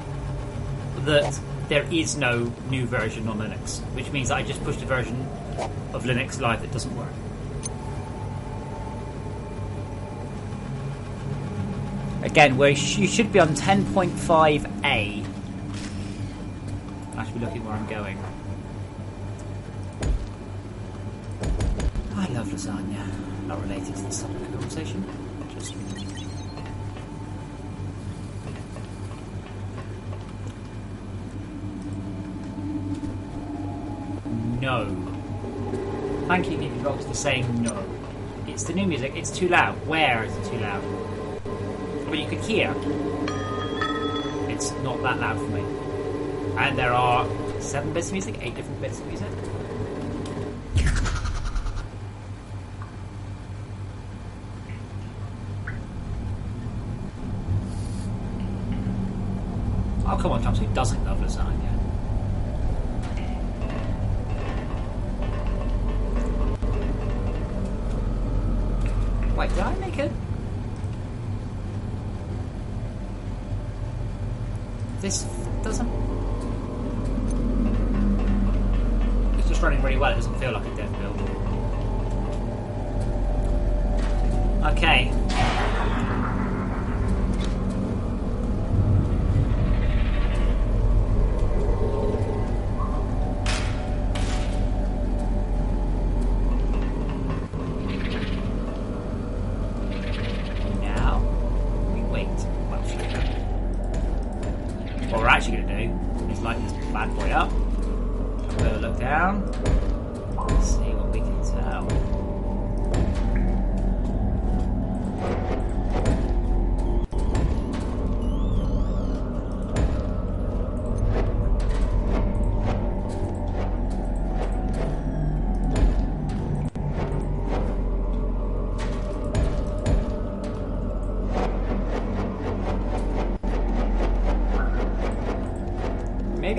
that there is no new version on Linux, which means that I just pushed a version of Linux live that doesn't work? Again, where you should be on 10.5a. I should be looking where I'm going. I love lasagna. Not related to this topic of conversation. Just no. Thank you, Nicky Rocks, for saying no. It's the new music. It's too loud. Where is it too loud? But you can hear. It's not that loud for me. And there are 7 bits of music, 8 different bits of music. Oh, come on, Thomas, who doesn't love lasagna? Wait, did I make it? This doesn't... It's just running really well, it doesn't feel like a dev build. Okay.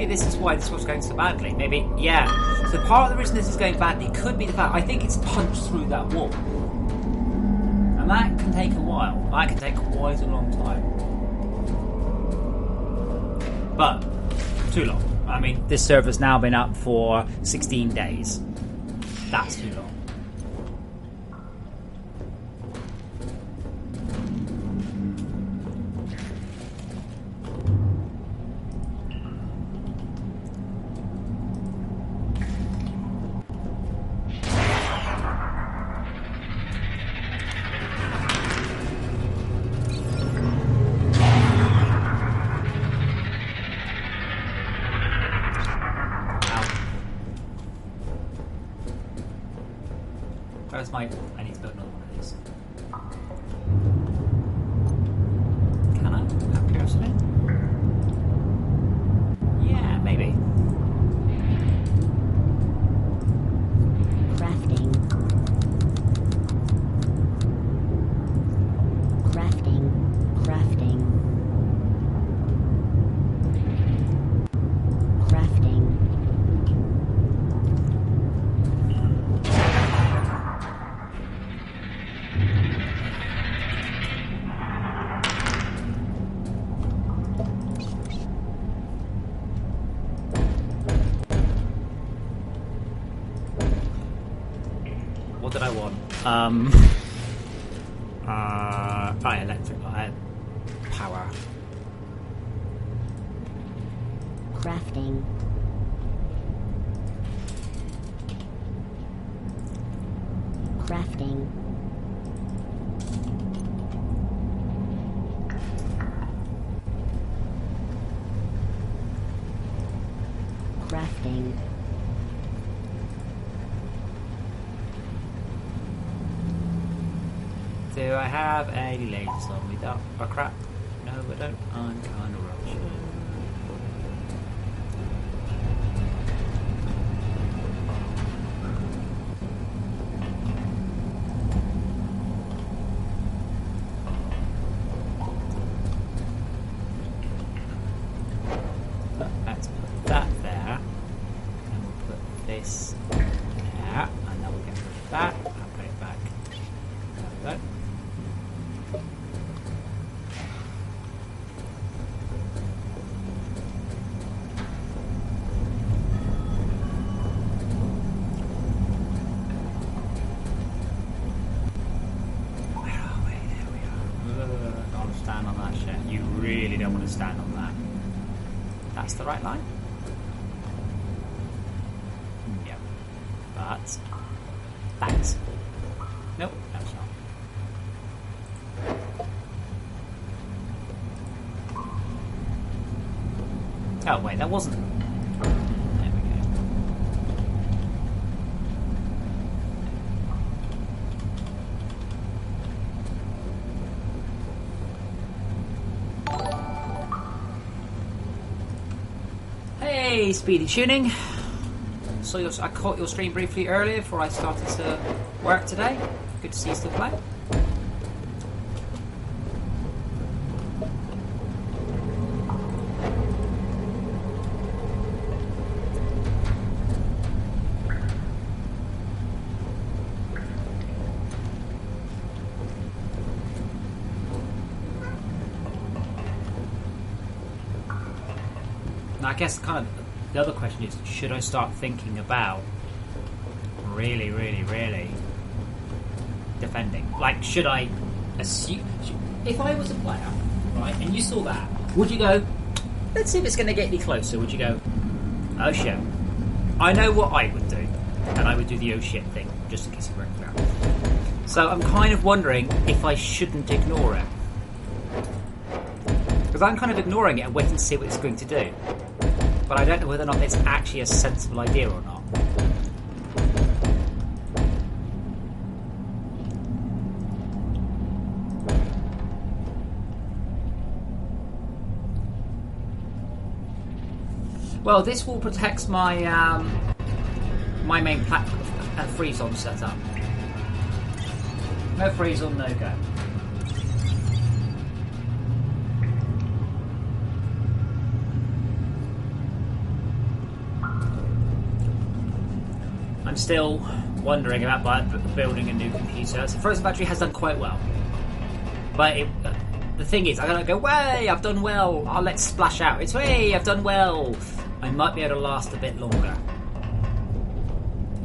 This is why this was going so badly. Maybe, yeah. So part of the reason this is going badly could be the fact I think it's punched through that wall. And that can take a while. That can take quite a long time. But, too long. I mean, this server's now been up for 16 days. That's too long. I need to build another one of these. Can I? Out of curiosity? Yeah, maybe. Crafting. Crafting. Crafting. Crafting. What did I want? Electric. Power. Crafting. Crafting. Crafting. Do I have any lasers on me? Oh crap. No, I don't. I'm kind of rubbish. Let's put that there. And we'll put this there. And then we'll get rid of that. I'll put it back. There we go. Where are we? There we are. Don't want to stand on that shit. You really don't want to stand on that. That's the right line? Yep. But that. Nope, that's not. Oh wait, that wasn't. There we go. Hey, Speedy Tuning. I caught your stream briefly earlier before I started to work today. Good to see you still playing. Now, I guess kind of the other question is, should I start thinking about really defending? Like, should I assume... If I was a player, right, and you saw that, would you go, let's see if it's going to get any closer? Would you go, oh shit. I know what I would do, and I would do the oh shit thing, just in case it worked out. So I'm kind of wondering if I shouldn't ignore it. Because I'm kind of ignoring it and waiting to see what it's going to do. But I don't know whether or not it's actually a sensible idea or not. Well, this wall protects my my main freeze on setup. No freeze on, no go. I'm still wondering about building a new computer. So Frozen Factory has done quite well. But the thing is, I'm going to go, way, I've done well. Oh, let's splash out. It's, way, I've done well. I might be able to last a bit longer.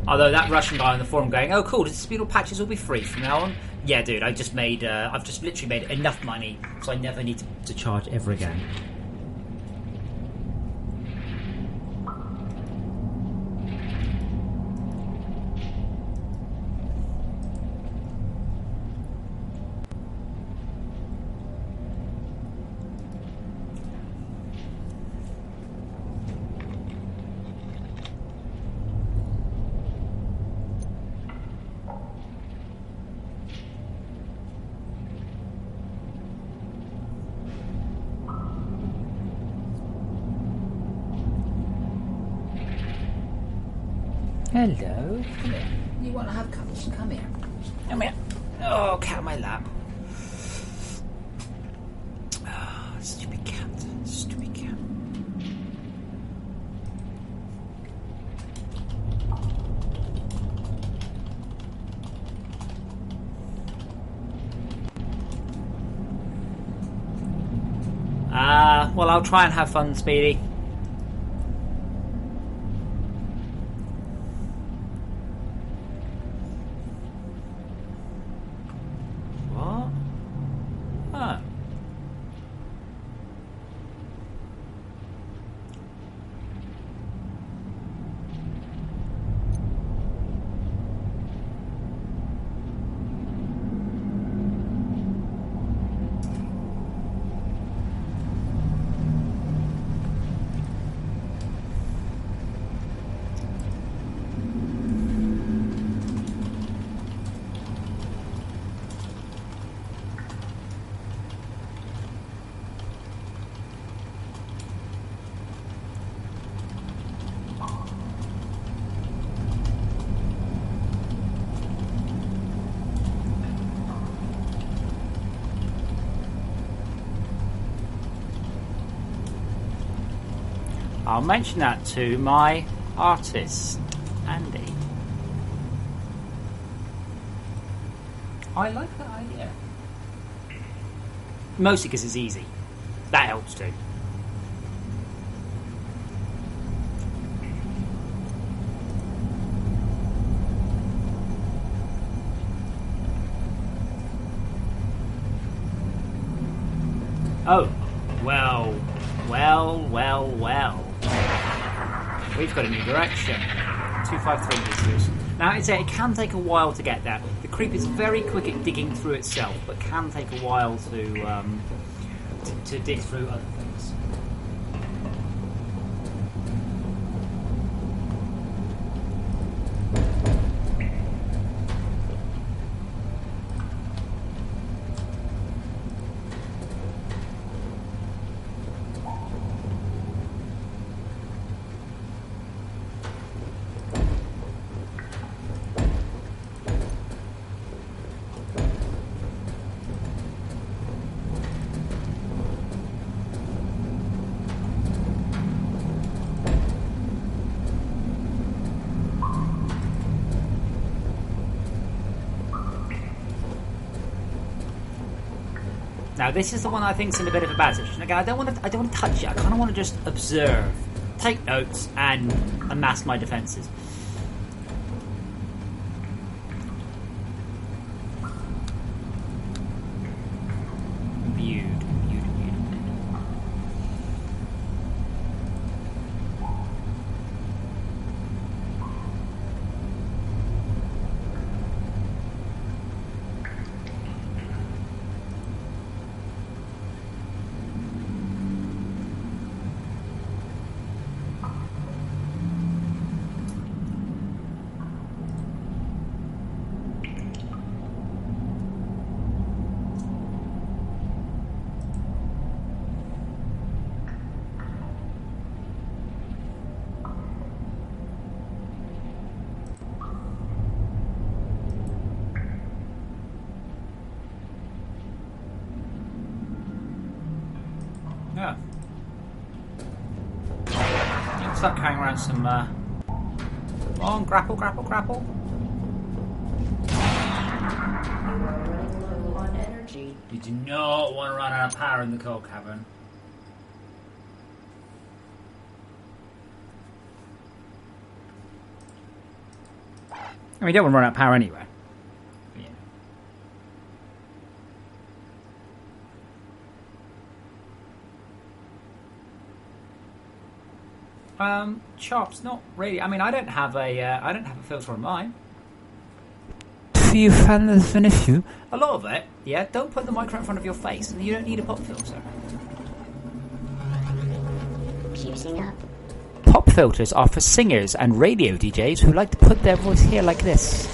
Although that Russian guy on the forum going, oh cool, disputable patches will be free from now on. Yeah, dude, I've just literally made enough money so I never need to charge ever again. Hello. Come here. You want to have cuddles? Come here. Come here. Oh, cat on my lap. Oh, stupid cat. Stupid cat. Well, I'll try and have fun, Speedy. I'll mention that to my artist, Andy. I like that idea. Mostly because it's easy. That helps too. Oh, well. We've got a new direction. 253 visitors. Now, it can take a while to get there. The creep is very quick at digging through itself, but can take a while to dig through other things. Now, this is the one I think's in a bit of a bad situation. Again, I don't want to touch it. I kind of want to just observe, take notes, and amass my defences. Viewed. Yeah. You can start carrying around some. Come on, grapple. Low on energy. You do not want to run out of power in the coal cavern. I mean, you don't want to run out of power anyway. Chops, not really. I mean, I don't have a filter on mine. You found the finish you. A lot of it, yeah. Don't put the micro in front of your face, and you don't need a pop filter. Fusing up. Pop filters are for singers and radio DJs who like to put their voice here like this.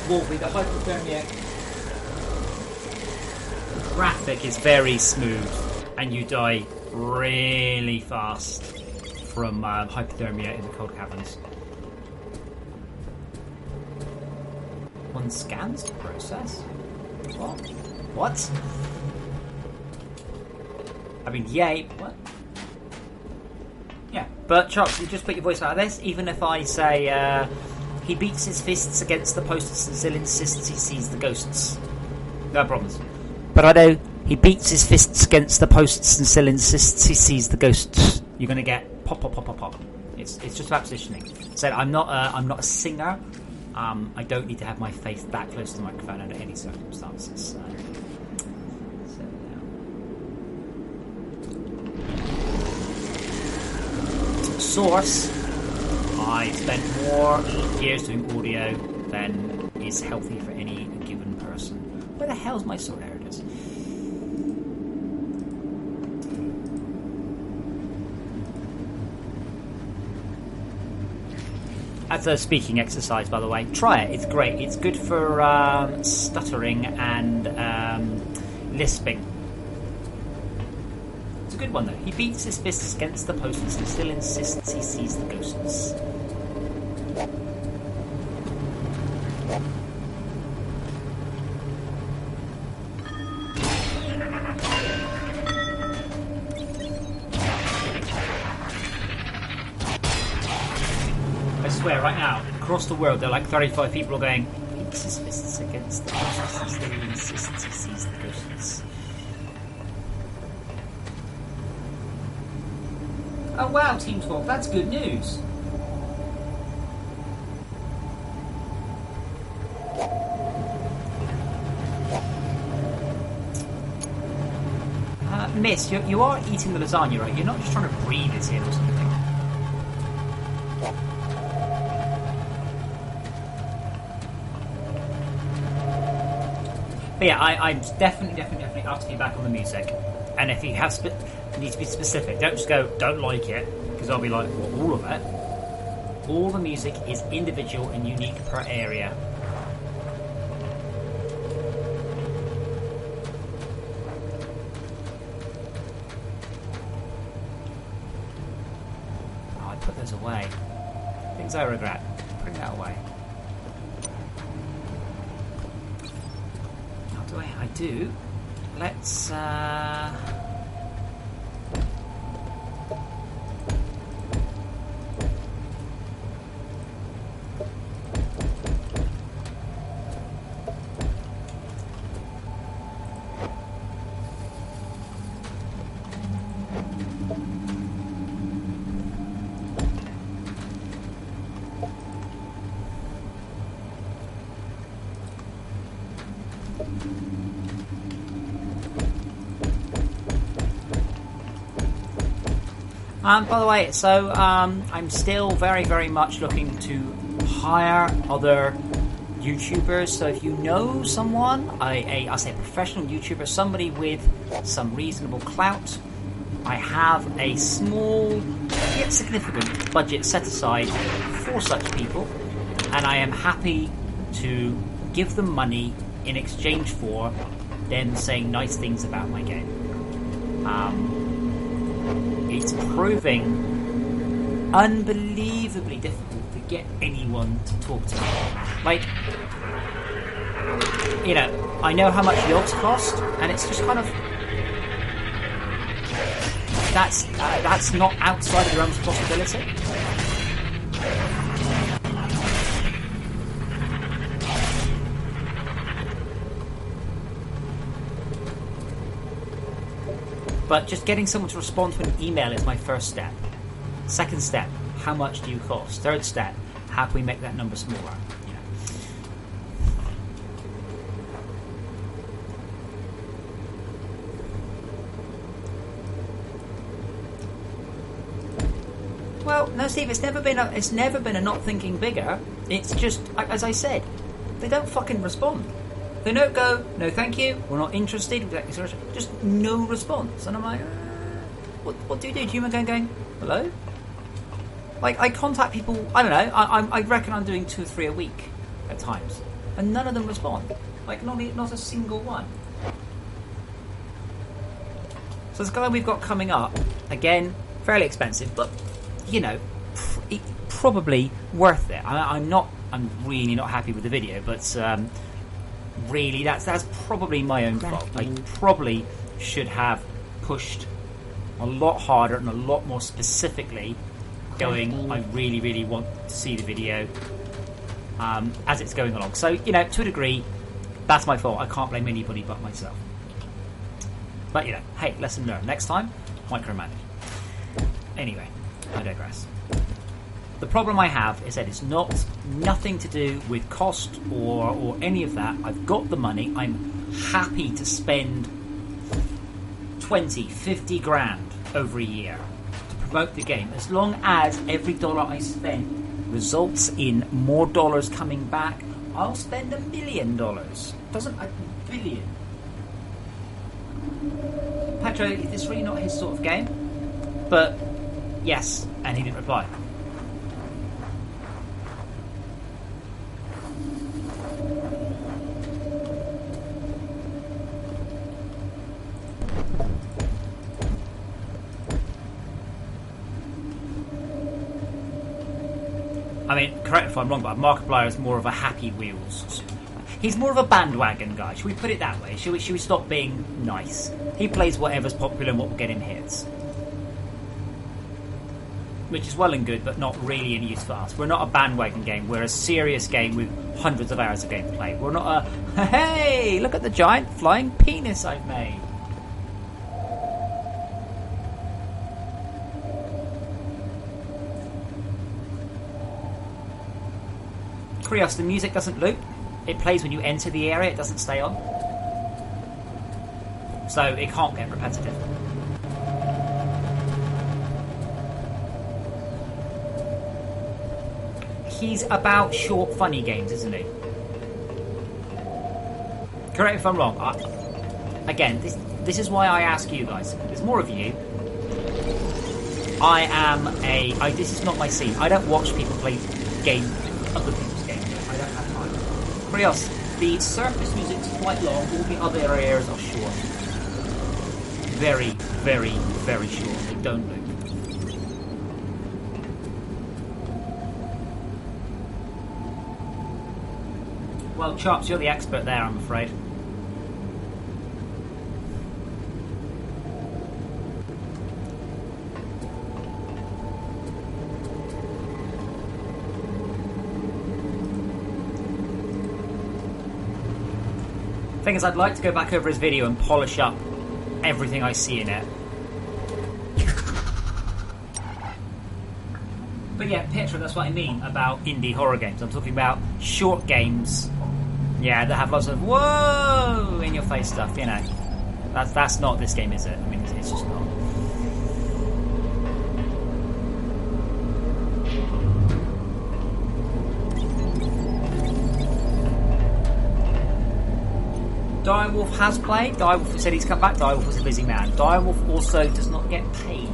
Wolfie, the hypothermia graphic is very smooth, and you die really fast from hypothermia in the cold caverns. One scans to process. What? I mean, yay. What? Yeah, but Chops, you just put your voice out of this. Even if I say he beats his fists against the posts and still insists he sees the ghosts. No problems. But I know he beats his fists against the posts and still insists he sees the ghosts. You're going to get pop. It's just about positioning. Said I'm not a singer. I don't need to have my face that close to the microphone under any circumstances. Source. I spent more years doing audio than is healthy for any given person. Where the hell's my sword? There it is. That's a speaking exercise, by the way. Try it. It's great. It's good for stuttering and lisping. It's a good one, though. He beats his fists against the posts and still insists he sees the ghosts. I swear, right now, across the world, there are like 35 people going, Peaks' fists against the bushes, they insist he sees the bushes. Oh wow, Team Talk, that's good news. Miss, you are eating the lasagna, right? You're not just trying to breathe it in or something. But yeah, I'm definitely asking you back on the music. And if you have you need to be specific. Don't just go, don't like it, because I'll be like, well, all of it. All the music is individual and unique per area. Oh, I put those away. Things I regret. Putting that away. How do I do? Let's by the way, so I'm still very much looking to hire other YouTubers. So if you know someone, I say a professional YouTuber, somebody with some reasonable clout, I have a small yet significant budget set aside for such people, and I am happy to give them money in exchange for them saying nice things about my game. It's proving unbelievably difficult to get anyone to talk to me. Like, you know, I know how much yogs cost, and it's just kind of that's not outside of the realms of possibility. But just getting someone to respond to an email is my first step. Second step, how much do you cost? Third step, how can we make that number smaller? You know. Well, no, Steve, it's never been a not thinking bigger. It's just, as I said, they don't fucking respond. They don't go, no thank you, we're not interested, just no response. And I'm like, what do you do? Do you going, hello? Like, I contact people, I don't know, I reckon I'm doing 2 or 3 a week at times. And none of them respond. Like, not a single one. So this guy we've got coming up, again, fairly expensive, but, you know, probably worth it. I'm really not happy with the video, but really that's probably my own fault. I probably should have pushed a lot harder and a lot more specifically, going, I really want to see the video as it's going along. So, you know, to a degree, that's my fault. I can't blame anybody but myself. But, you know, hey, lesson learned. Next time, micromanage. Anyway, I digress. The problem I have is that it's nothing to do with cost or any of that. I've got the money. I'm happy to spend 20, 50 grand over a year to promote the game, as long as every dollar I spend results in more dollars coming back. I'll spend $1 million. Doesn't a billion? Petro, is this really not his sort of game? But yes, and he didn't reply. I mean, correct if I'm wrong, but Markiplier is more of a Happy Wheels. He's more of a bandwagon guy. Should we put it that way? Should we stop being nice? He plays whatever's popular and what will get him hits. which is well and good, but not really any use for us. We're not a bandwagon game. We're a serious game with hundreds of hours of gameplay. We're not a, hey, look at the giant flying penis I've made. Krios, the music doesn't loop. It plays when you enter the area, it doesn't stay on. So it can't get repetitive. He's about short, funny games, isn't he? Correct me if I'm wrong. Again, this is why I ask you guys. There's more of you. This is not my scene. I don't watch people play other people's games. I don't have time. Krios, the surface music's quite long. All the other areas are short. Very, very, very short. They don't loop. Well, Chops, you're the expert there, I'm afraid. Thing is, I'd like to go back over his video and polish up everything I see in it. But yeah, Petra, that's what I mean about indie horror games. I'm talking about short games, that have lots of whoa in your face stuff. You know, that's not this game, is it? I mean, it's just not. Direwolf has played. Direwolf said he's come back. Direwolf was a busy man. Direwolf also does not get paid.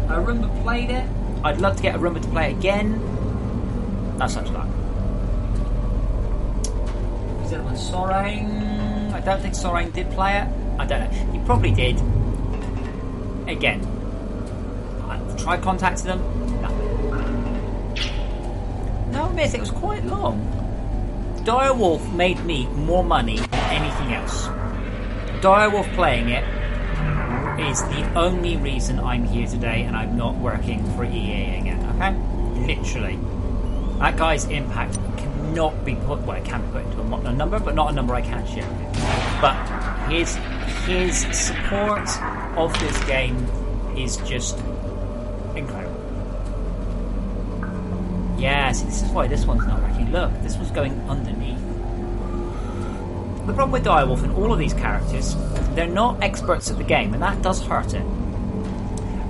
Arumba played it. I'd love to get Arumba to play it again. That's such luck. Is that one Sorang? I don't think Sorang did play it. I don't know. He probably did. Again, I tried contacting them. Nothing. No, I admit it was quite long. Direwolf made me more money than anything else. Direwolf playing it is the only reason I'm here today and I'm not working for EA again, okay? Literally. That guy's impact cannot be put, well, it can be put into a number, but not a number I can't share with you. But his support of this game is just incredible. Yeah, see, this is why this one's not working. Look, this one's going underneath. The problem with Direwolf and all of these characters, they're not experts at the game, and that does hurt it.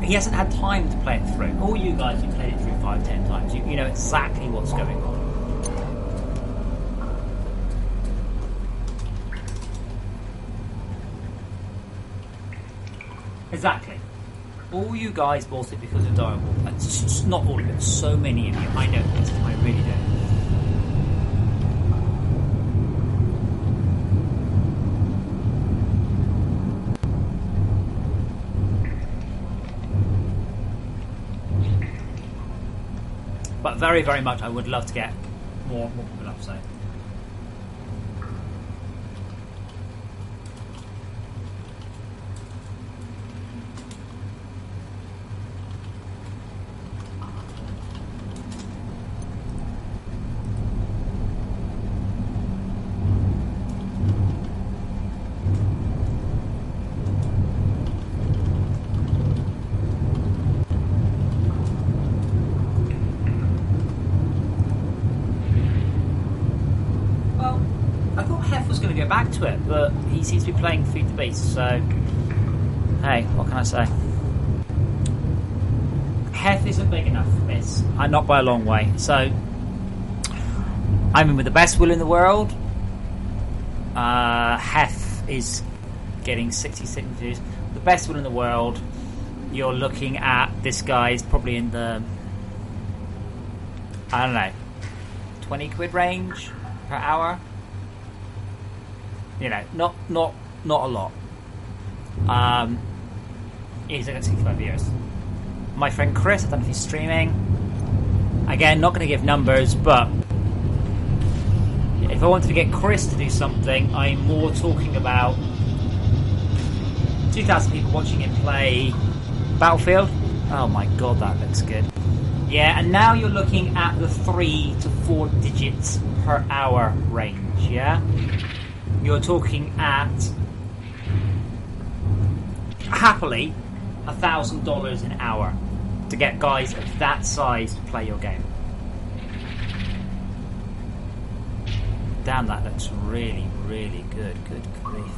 He hasn't had time to play it through. All you guys who played it through 5-10 times, you know exactly what's going on. Exactly. All you guys bought it because of Direwolf. It's not all of it. So many of you. I know this. I really do. But very, very much, I would love to get more people up. So. Back to it, but he seems to be playing Feed the Beast, so hey, what can I say? Hef isn't big enough for this, not by a long way, so I'm in with the best will in the world. Hef is getting 60 signatures. The best will in the world, you're looking at this guy's probably in the, I don't know, 20 quid range per hour. You know, not a lot. He's like 65 years. My friend Chris, I don't know if he's streaming. Again, not going to give numbers, but if I wanted to get Chris to do something, I'm more talking about 2,000 people watching him play Battlefield. Oh my god, that looks good. Yeah, and now you're looking at the 3 to 4 digits per hour range, yeah? You're talking at, happily, $1,000 an hour to get guys of that size to play your game. Damn, that looks really, really good. Good grief.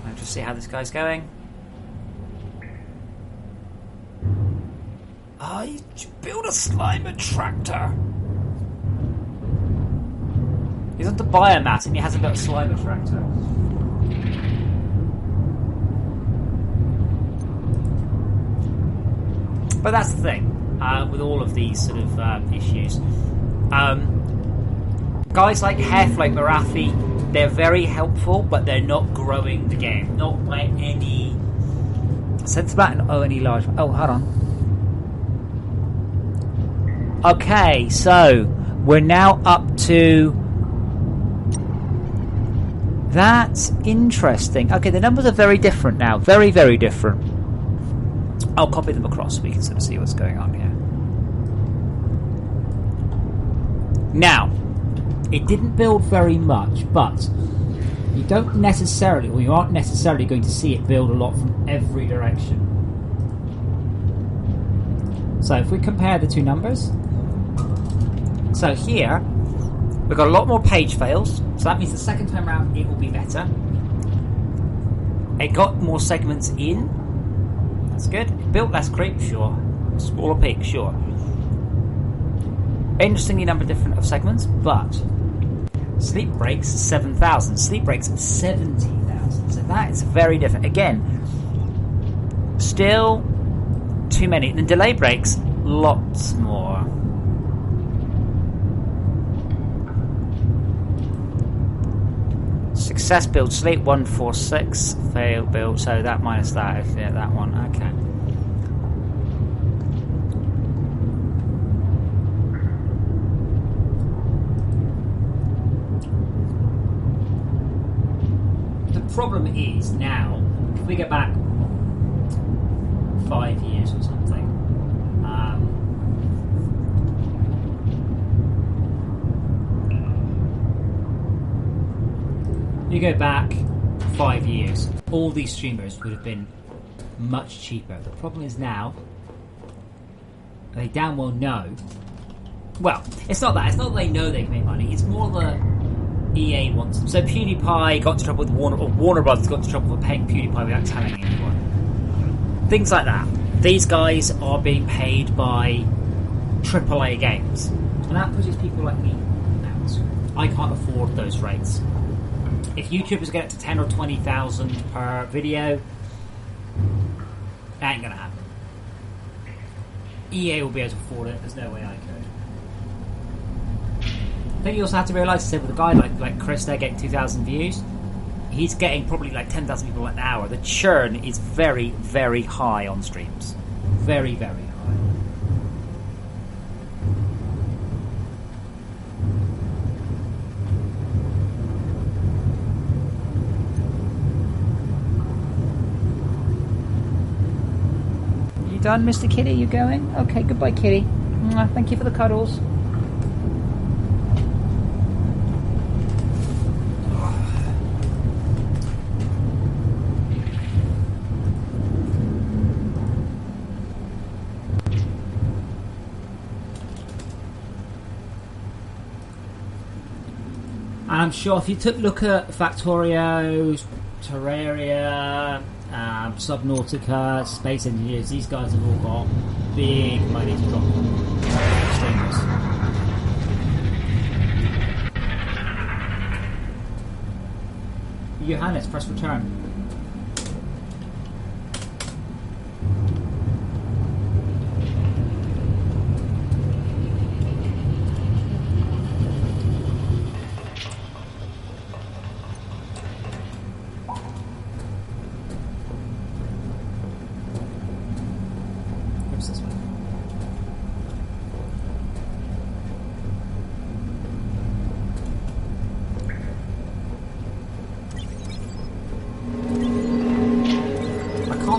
I'll just see how this guy's going. Oh, you build a slime attractor. He's on the biomass and he hasn't got a slime attractor. But that's the thing with all of these sort of issues. Guys like Hairflake Marathi, they're very helpful, but they're not growing the game. Not by any sense about any large. Oh, hold on. Okay, so we're now up to. That's interesting. Okay, the numbers are very different now. Very, very different. I'll copy them across so we can sort of see what's going on here. Now, it didn't build very much, but you don't necessarily, or you aren't necessarily going to see it build a lot from every direction. So if we compare the two numbers, so here we've got a lot more page fails, so that means the second time around it will be better. It got more segments in. That's good. It built less creep, sure. Smaller peak, sure. Interestingly, number different of segments, but sleep breaks 7,000. Sleep breaks 70,000. So that is very different. Again, still too many. And delay breaks, lots more. Success build sleep 146, fail build, so that minus that, yeah, that one, okay. The problem is now, if we go back 5 years or something, you go back 5 years, all these streamers would have been much cheaper. The problem is now, they damn well know. Well, it's not that they know they can make money. It's more the EA wants them. So PewDiePie got into trouble with Warner, or Warner Brothers got into trouble for paying PewDiePie without telling anyone. Things like that. These guys are being paid by AAA games, and that pushes people like me out. I can't afford those rates. If YouTubers get it to 10 or 20,000 per video, that ain't gonna happen. EA will be able to afford it. There's no way I could. I think you also have to realise, with a guy like Chris, they're getting 2,000 views. He's getting probably like 10,000 people an hour. The churn is very, very high on streams. Very, very high. Done, Mr. Kitty? You going? Okay, goodbye, Kitty. Thank you for the cuddles. And I'm sure if you took a look at Factorio, Terraria, Subnautica, Space Engineers, these guys have all got big money to drop on streamers. Johannes, press return.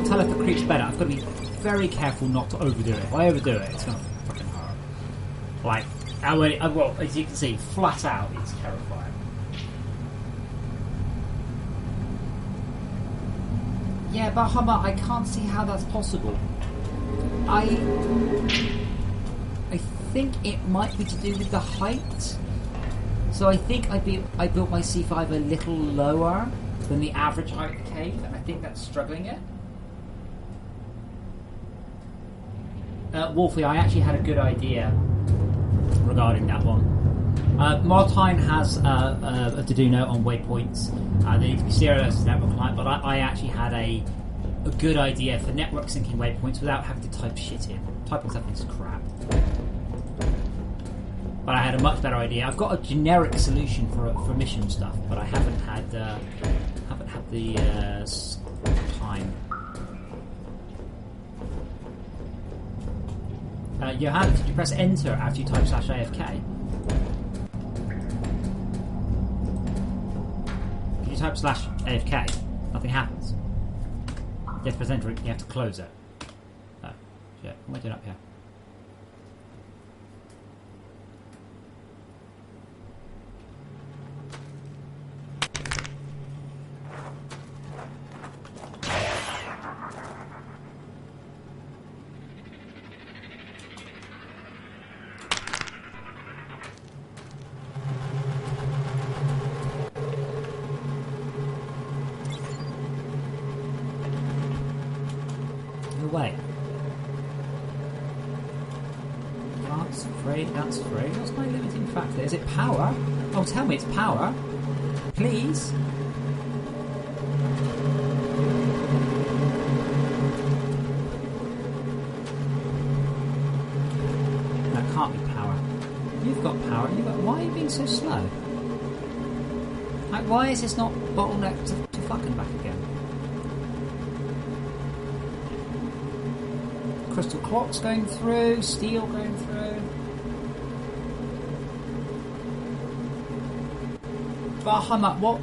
can't tell if the creep's better. I've got to be very careful not to overdo it. If I overdo it, it's going to fucking hurt. Like, well, as you can see, flat out, it's terrifying. Yeah, Bahama, I can't see how that's possible. I think it might be to do with the height. So I think I built my C5 a little lower than the average height of the cave, and I think that's struggling it. Wolfie, I actually had a good idea regarding that one. Martine has a to-do note on waypoints. They need to be serialized as network client, but I actually had a good idea for network syncing waypoints without having to type shit in. Typing stuff is crap. But I had a much better idea. I've got a generic solution for mission stuff, but I haven't had the time. Johanna, did you press enter after you type /AFK? If you type /AFK, nothing happens. You have to press enter, you have to close it. Oh, shit. What am I doing up here? Way. That's free. What's my limiting factor? Is it power? Oh, tell me it's power. Please. That can't be power. You've got power. Why are you being so slow? Like, why is this not bottlenecked to fucking back again? Crystal clocks going through, steel going through. Bahamut,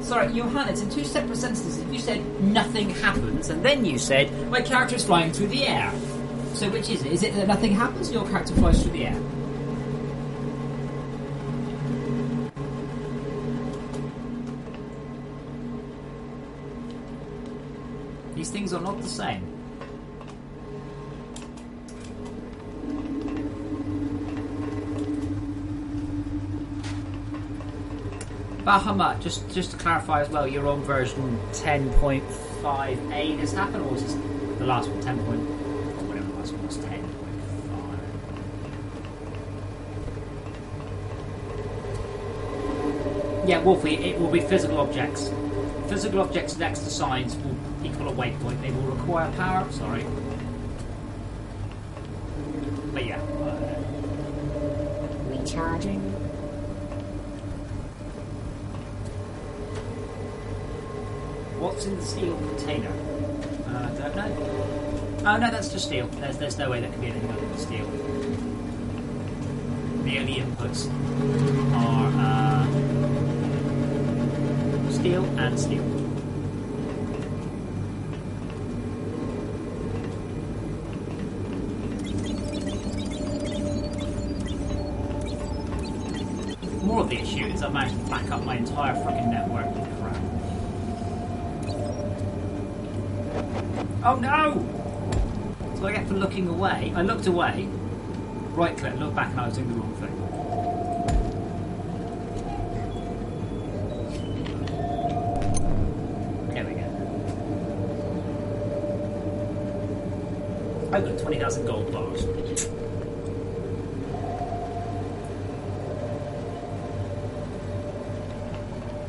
Sorry, Johanna, it's in two separate sentences. You said nothing happens, and then you said my character is flying through the air. So which is it? Is it that nothing happens, or your character flies through the air? These things are not the same. Bahamut, just to clarify as well, you're on version 10.58 has happened, or was this the last one, 10. Or whatever the last one was, 10.5. Yeah, Wolfie, it will be physical objects. Physical objects next to signs will equal a waypoint. They will require power. Sorry. But yeah. Recharging. What's in the steel container? Don't know. Oh no, that's just steel. There's no way that can be anything other than steel. The only inputs are steel and steel. More of the issue is I've managed to back up my entire freaking network with crap. Oh no! So I get for looking away. I looked away, right click, looked back, and I was doing the wrong thing. There we go. I've got 20,000 gold bars.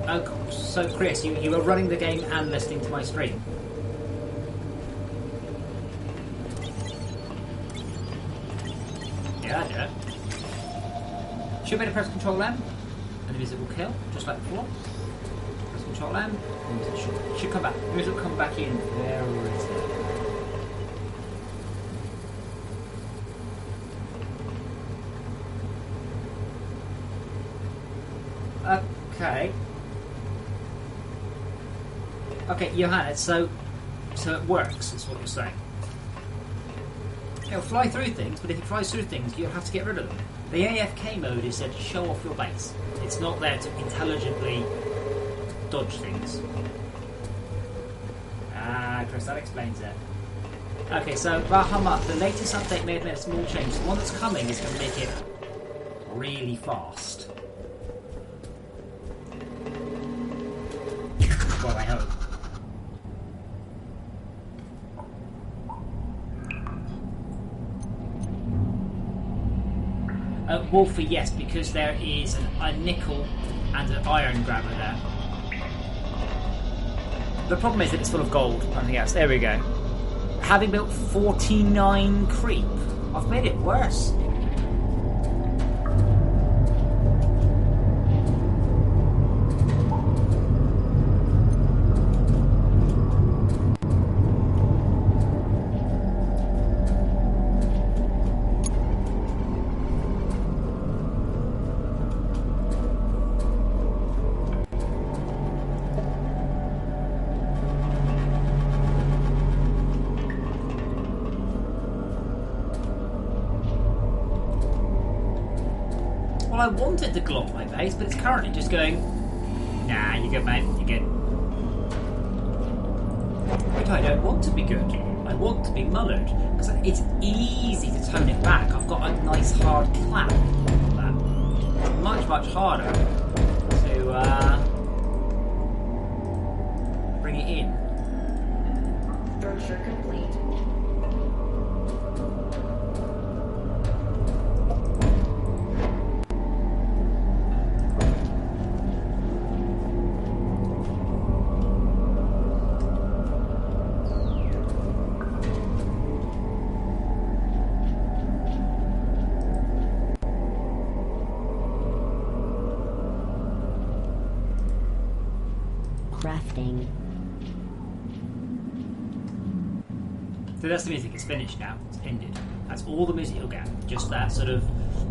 Oh gosh. So Chris, you were running the game and listening to my stream. Yeah, I did. Should be able to press Control M, and invisible kill, just like before. Press Control M, and it should come back. It will come back in very slowly. Okay. Okay, Johanna, so it works, is what you're saying. It'll fly through things, but if it flies through things, you'll have to get rid of them. The AFK mode is there to show off your base. It's not there to intelligently dodge things. Ah, Chris, that explains it. Okay, so Bahamut, the latest update may have made a small change. The one that's coming is going to make it really fast. Well, I hope. Wolfie, yes, because there is a nickel and an iron grabber there. The problem is that it's full of gold. Nothing else. There we go. Having built 49 creep, I've made it worse. Well, I wanted to glob my base, but it's currently just going, nah, you're good, mate, you're good. But I don't want to be good. I want to be mullered, because it's easy to tone it back. I've got a nice hard clap on that. It's much, much harder to bring it in. Structure complete. Crafting. So that's the music, it's finished now, it's ended. That's all the music you'll get, just that sort of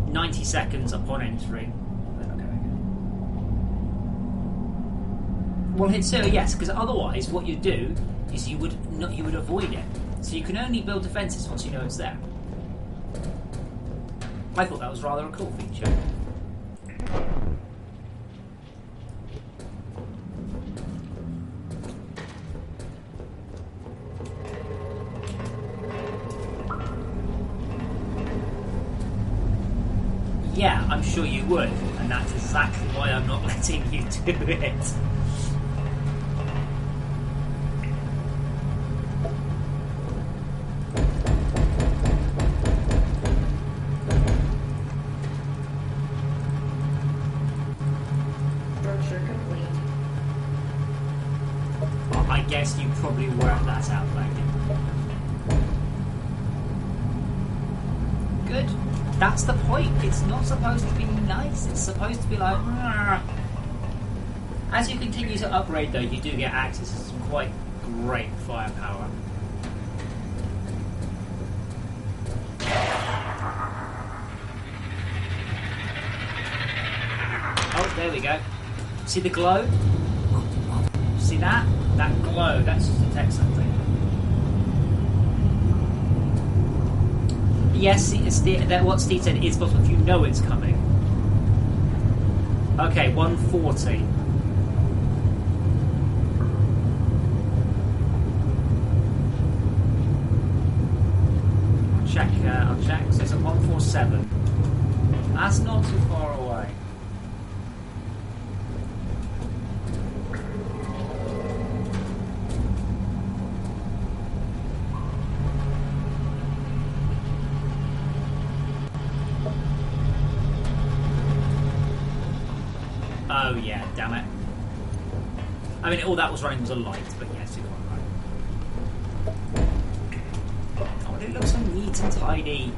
90 seconds upon entering. Then okay. Well, hit so yes, because otherwise what you do is you would avoid it. So you can only build defences once you know it's there. I thought that was rather a cool feature. Yeah, I'm sure you would, and that's exactly why I'm not letting you do it. Structure complete. Well, I guess you probably worked that out, like it. Good. That's the point. It's not supposed to be nice. It's supposed to be like... "Rrr." As you continue to upgrade, though, you do get access to some quite great firepower. Oh, there we go. See the glow? See that? That glow, that's just detect something. Yes, what Steve said is possible if you know it's coming. Okay, 140. I'll check. So it's at 147. That's not too far away. Oh yeah, damn it. I mean, all that was running was a light, but yes, you're right. Oh, it looks so neat and tidy.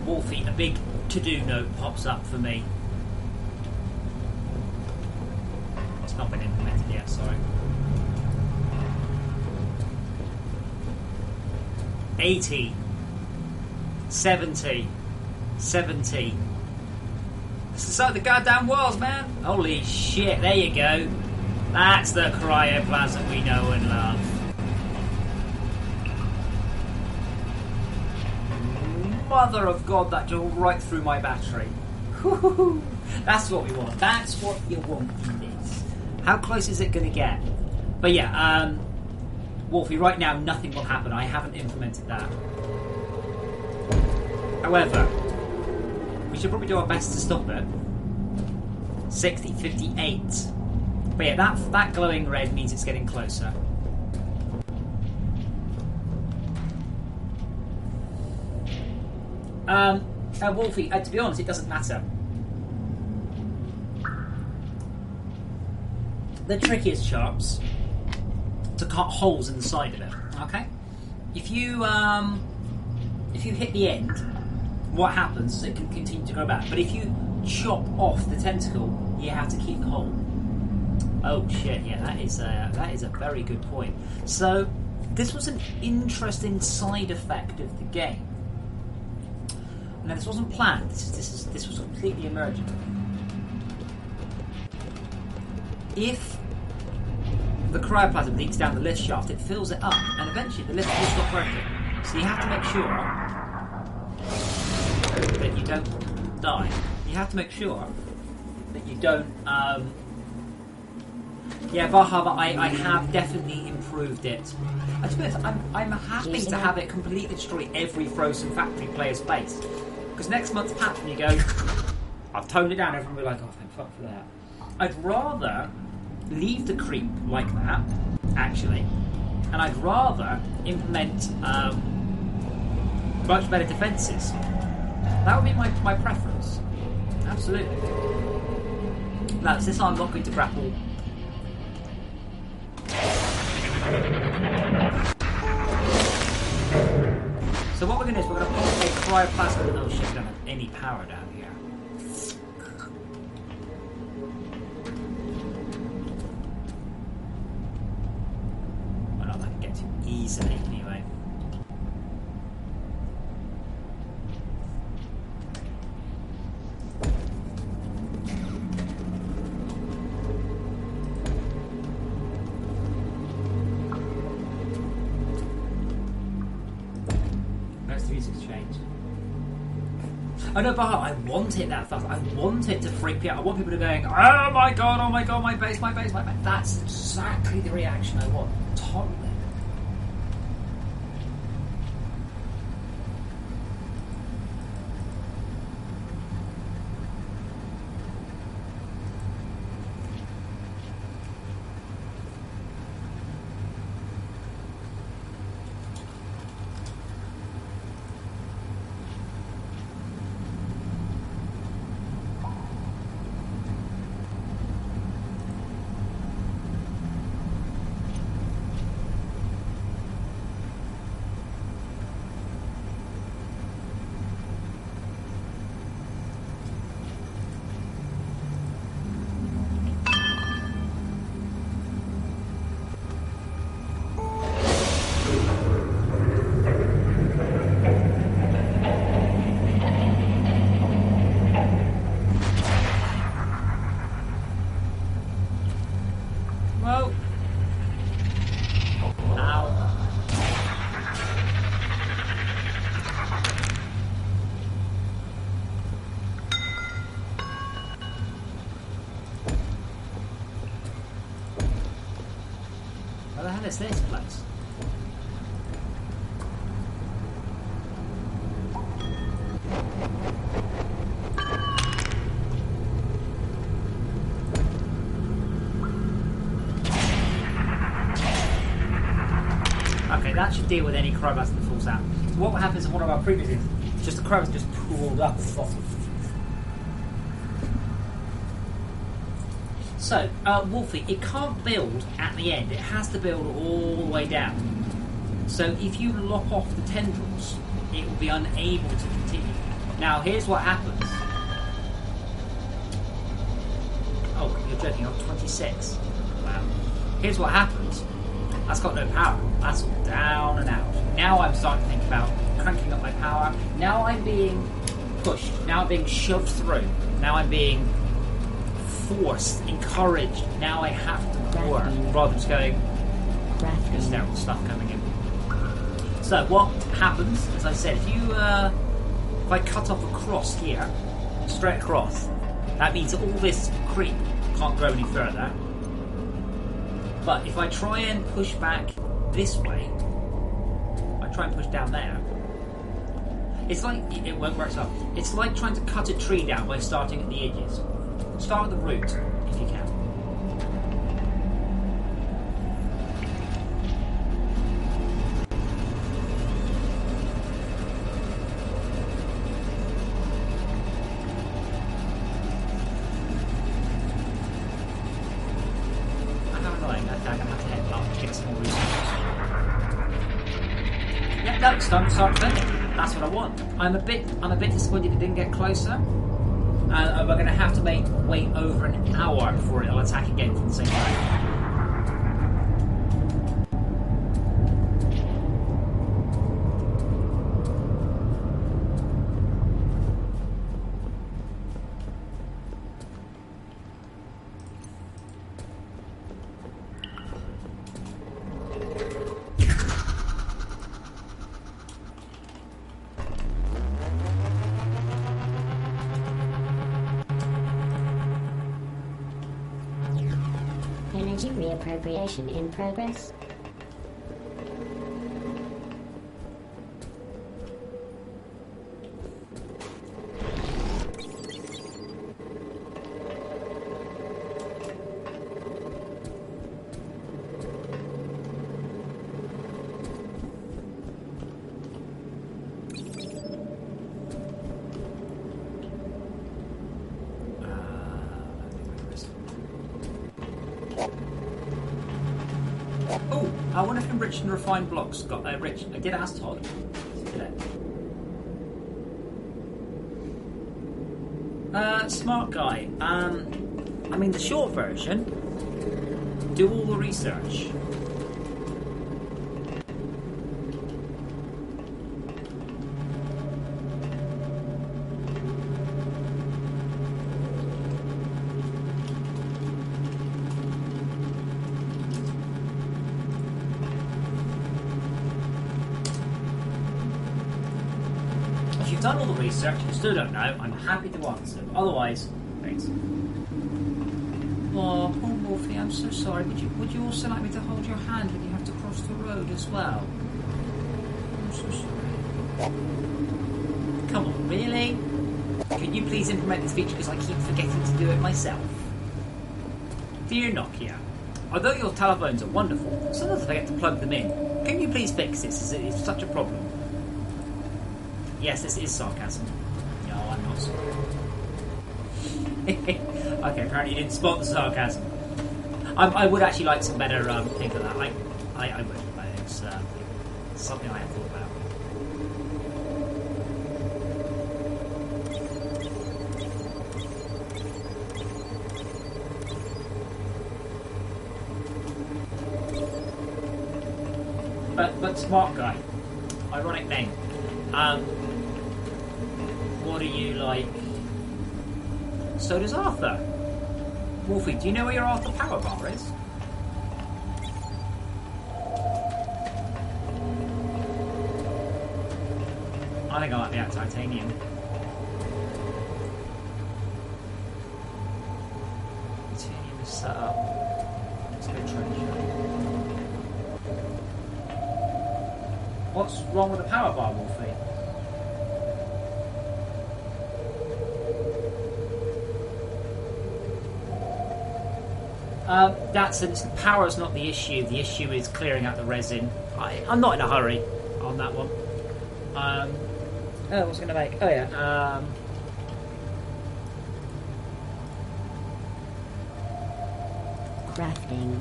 Wolfie, a big to-do note pops up for me. It's not been implemented yet, sorry. 80, 70, 70. This is like the goddamn walls, man. Holy shit, there you go. That's the cryoplasm we know and love. Mother of God, that drove right through my battery. Woo-hoo-hoo. That's what we want. That's what you want in this. How close is it going to get? But yeah, Wolfie, right now nothing will happen. I haven't implemented that. However, we should probably do our best to stop it. 60, 58. But yeah, that glowing red means it's getting closer. Wolfie, to be honest, it doesn't matter. The trick is, Sharps, to cut holes in the side of it. Okay? If you hit the end, what happens is it can continue to grow back. But if you chop off the tentacle, you have to keep the hole. Oh shit! Yeah, that is a very good point. So this was an interesting side effect of the game. Now this wasn't planned. This was completely emergent. If the cryoplasm leaks down the lift shaft, it fills it up, and eventually the lift will stop working. So you have to make sure that you don't die. You have to make sure that you don't. Yeah, Bahama, I have definitely improved it. To be honest, I'm happy to have it completely destroy every Frozen Factory player's face. Because next month's patch, when you go, I've toned it down, everyone will be like, oh, thank fuck for that. I'd rather leave the creep like that, actually, and I'd rather implement much better defences. That would be my preference. Absolutely. Now, since I'm not going to grapple. So what we're going to do is we're going to pump a cryoplasma. Oh shit, we don't have any power down here. Well, not that I can get to easily anyway. I know, but I want it that fast. I want it to freak me out. I want people to going, oh my god, my base. That's exactly the reaction I want. Totally. Is this place? Okay, that should deal with any cryoblast that falls out. So what happens in one of our previous is just the cryoblast just pulled up at the bottom. So, Wolfie, it can't build at the end. It has to build all the way down. So if you lop off the tendrils, it will be unable to continue. Now, here's what happens. Oh, you're joking, I'm 26. Wow. Here's what happens. That's got no power. That's all down and out. Now I'm starting to think about cranking up my power. Now I'm being pushed. Now I'm being shoved through. Now I'm being forced, encouraged. Now I have to work rather than just going, there's terrible stuff coming in. So what happens, as I said, if I cut off across here, straight across, that means all this creep can't grow any further. But if I try and push back this way, I try and push down there, it's like, it won't work out. It's like trying to cut a tree down by starting at the edges. Start at the root, if you can. No, it's time to start defending. That's what I want. I'm a bit disappointed it didn't get closer. We're going to have to wait over an hour before it'll attack again from the same way. Energy reappropriation in progress. Oh, I wonder if enriched and refined blocks got rich. I did ask Todd. Smart guy. I mean, the short version. Do all the research. If you've done all the research and still don't know, I'm happy to answer. Otherwise, thanks. Oh, poor Wolfie, I'm so sorry. Would you also like me to hold your hand when you have to cross the road as well? I'm so sorry. Come on, really? Can you please implement this feature because I keep forgetting to do it myself? Dear Nokia, although your telephones are wonderful, sometimes I forget to plug them in. Can you please fix this? It's such a problem. Yes, this is sarcasm. No, I'm not sorry. Okay, apparently you didn't spot the sarcasm. I would actually like some better things like that. I would, but it's something I have thought about. But smart guy. Ironic name. What are you like? So does Arthur. Wolfie, do you know where your Arthur power bar is? I think I might be out of titanium. Titanium is set up. Let's go treasure. What's wrong with the power bar, Wolfie? The power's not the issue. The issue is clearing out the resin. I'm not in a hurry on that one. Oh, what's going to make? Oh yeah. Crafting.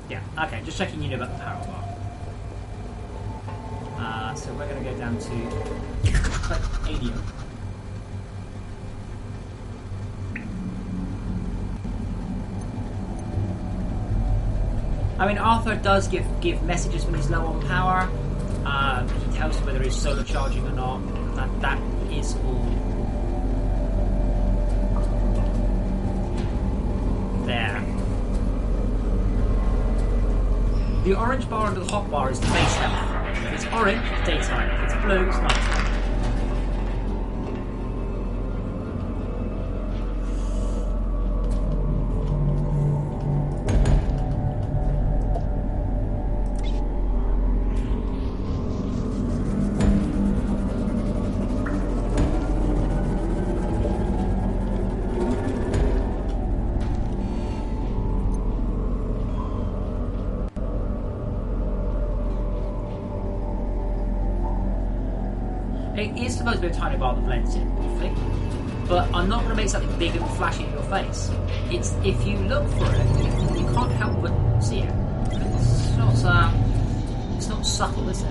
Yeah. Okay. Just checking you know about the power bar. So we're going to go down to titanium. I mean, Arthur does give messages when he's low on power. He tells you whether he's solar charging or not. That is all there. The orange bar under the hot bar is the base health. If it's orange, it's daytime. If it's blue, it's nighttime. It is supposed to be a tiny bar that blends in, I think. But I'm not going to make something big and flashy in your face. It's if you look for it, you can't help but see it. It's not subtle, is it?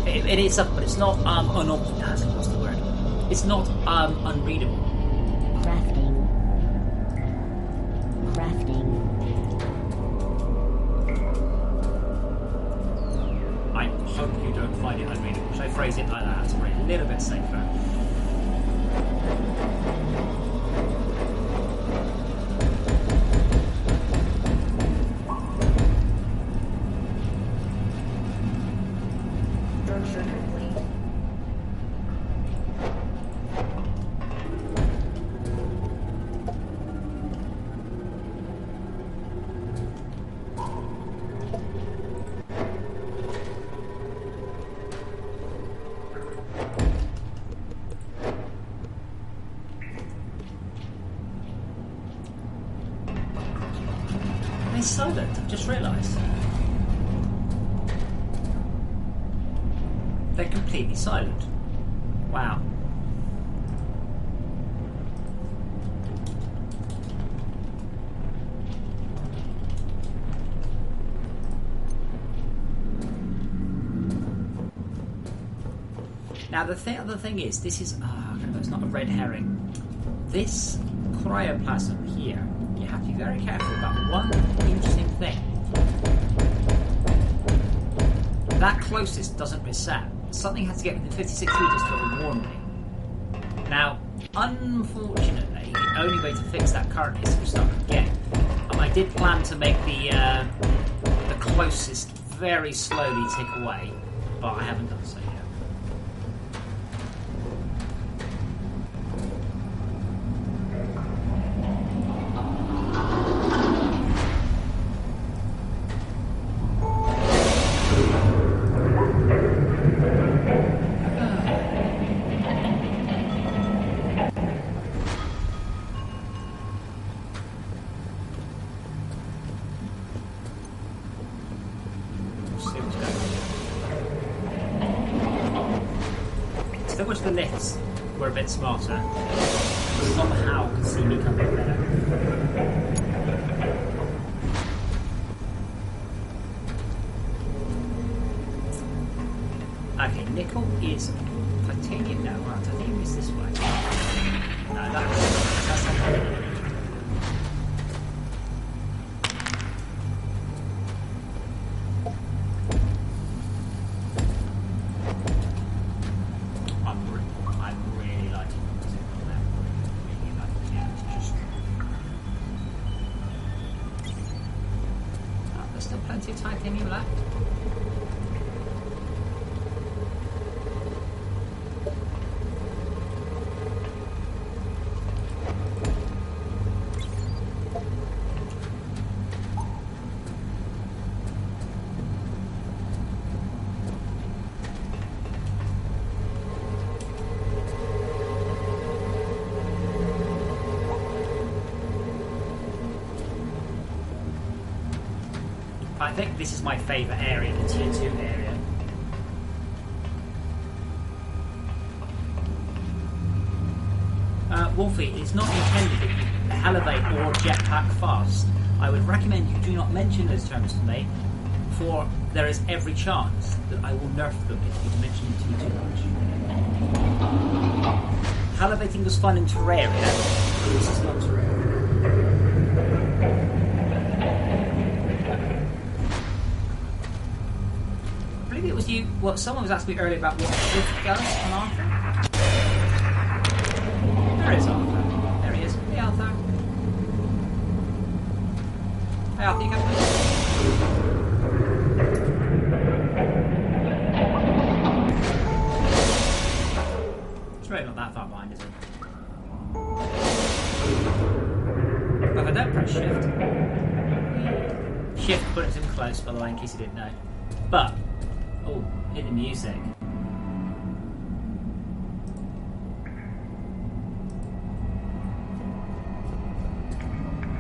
It is subtle, but it's not what's the word? It's not unreadable. Crafting. I hope you don't find it unreadable. Should I phrase it like that? It's probably a little bit safer. Structure complete. It's silent, I've just realised. They're completely silent. Wow. Now the other thing is, this is it's not a red herring. This cryoplasm here, you have to be very careful about one interesting thing. That closest doesn't reset. Something has to get within 56 meters to warn me. Now, unfortunately, the only way to fix that currently is to restart again. I did plan to make the closest very slowly tick away, but I haven't done so yet. Still wish the lifts were a bit smarter. Somehow could see me coming better. Okay, nickel is titanium now. Right, titanium is this way. No, that's not. I'm really liking the music on that. Really liking it. It's just. There's still plenty of titanium left. I think this is my favourite area, the tier 2 area. Wolfie, it's not intended that you elevate or jetpack fast. I would recommend you do not mention those terms to me, for there is every chance that I will nerf them if you mention them to me too much. Elevating was fun in Terraria, but this is not Terraria. was you? What someone was asking me earlier about what shift does on Arthur. There is Arthur. There he is. Hey Arthur. Hey Arthur, you coming? It's really not that far behind, is it? But if I don't press shift. Shift puts him close, by the way, in case you didn't know. But, oh, hit the music.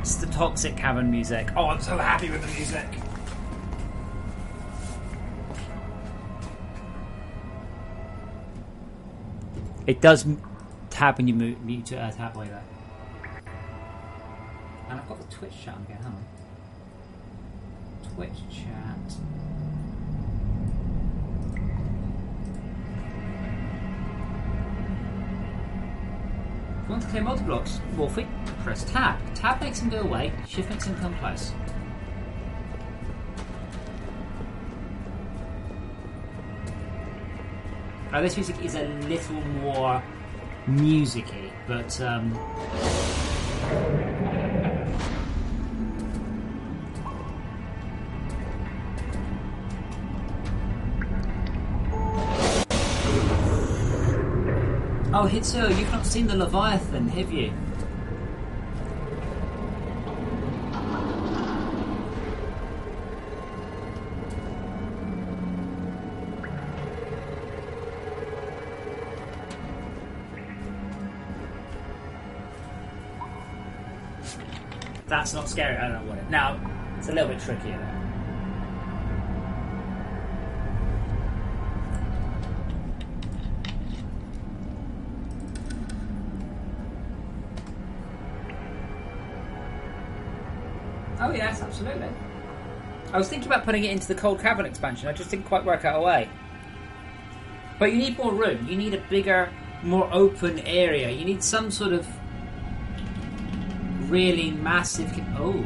It's the Toxic Cavern music. Oh, I'm so happy with the music. It does tab when you mute tab away there. And I've got the Twitch chat again, haven't I? Twitch chat. If you want to clear multi-blocks, Wolfie, press tab. Tab makes him go away, shift makes him come close. This music is a little more music-y, but oh, Hitsu, you've not seen the Leviathan, have you? That's not scary, I don't know what it is. Now, it's a little bit trickier though. Oh yes, absolutely. I was thinking about putting it into the Cold Cavern expansion, I just didn't quite work out a way. But you need more room, you need a bigger, more open area, you need some sort of really massive... Oh.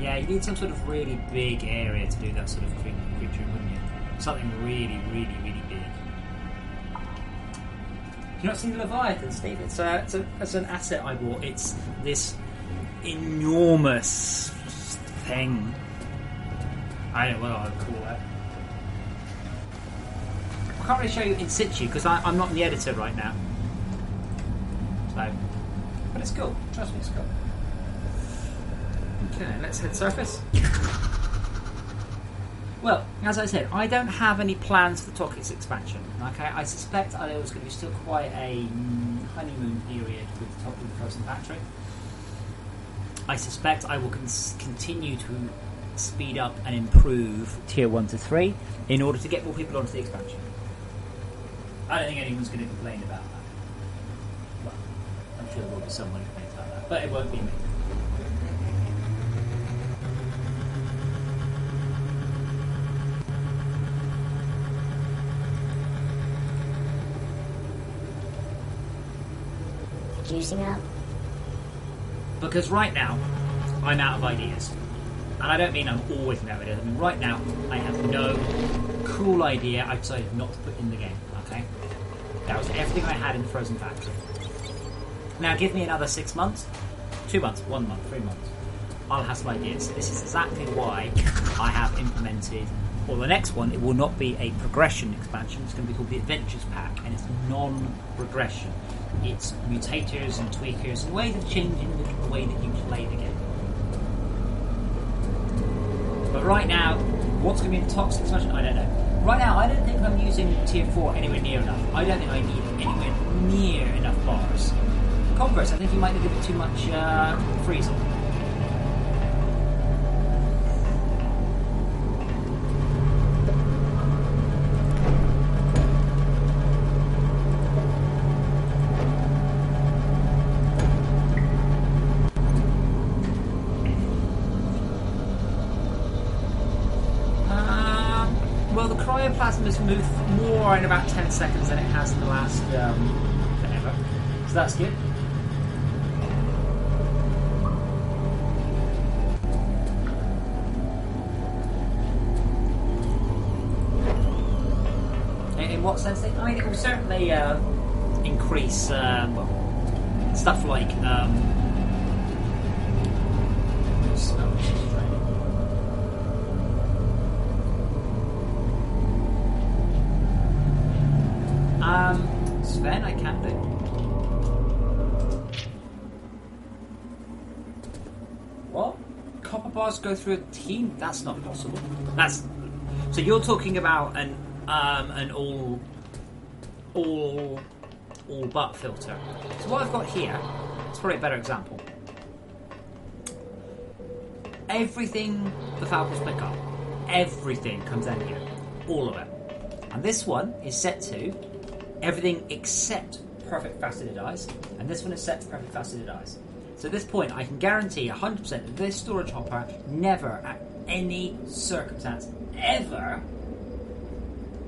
Yeah, you need some sort of really big area to do that sort of creature, wouldn't you? Something really, really, really big. You've not seen the Leviathan, Steve? It's an asset I bought. It's this enormous thing. I don't know what I would call it. I can't really show you in situ because I'm not in the editor right now. So, but it's cool. Trust me, it's cool. Okay, let's hit surface. Well, as I said, I don't have any plans for the Toxic expansion. Okay, I suspect there was going to be still quite a honeymoon period with the top of the Frozen Factory. I suspect I will continue to speed up and improve Tier 1 to 3 in order to get more people onto the expansion. I don't think anyone's going to complain about that. Well, I'm sure there will be someone who complains about that, but it won't be me. Juicing up. Because right now, I'm out of ideas. And I don't mean I'm always out of ideas. I mean, right now, I have no cool idea I decided not to put in the game. Okay? That was everything I had in the Frozen Factory. Now, give me another 6 months, 2 months, 1 month, 3 months. I'll have some ideas. This is exactly why I have implemented, or the next one, it will not be a progression expansion. It's going to be called the Adventures Pack, and it's non-regression. It's mutators and tweakers and ways of changing the way that you play the game. But right now, what's going to be in the Toxic expansion? I don't know. Right now, I don't think I'm using Tier 4 anywhere near enough. I don't think I need anywhere near enough bars. Converse, I think you might need a bit too much freezing. Well, the cryoplasm has moved more in about 10 seconds than it has in the last forever. So that's good. what sense? I mean, it will certainly increase well, stuff like smell training. Sven, I can do. What? Copper bars go through a team? That's not possible. That's so you're talking about an all butt filter. So what I've got here, it's probably a better example. Everything the Falcons pick up, everything comes in here, all of it. And this one is set to everything except perfect faceted eyes, and this one is set to perfect faceted eyes. So at this point, I can guarantee 100% that this storage hopper never, at any circumstance, ever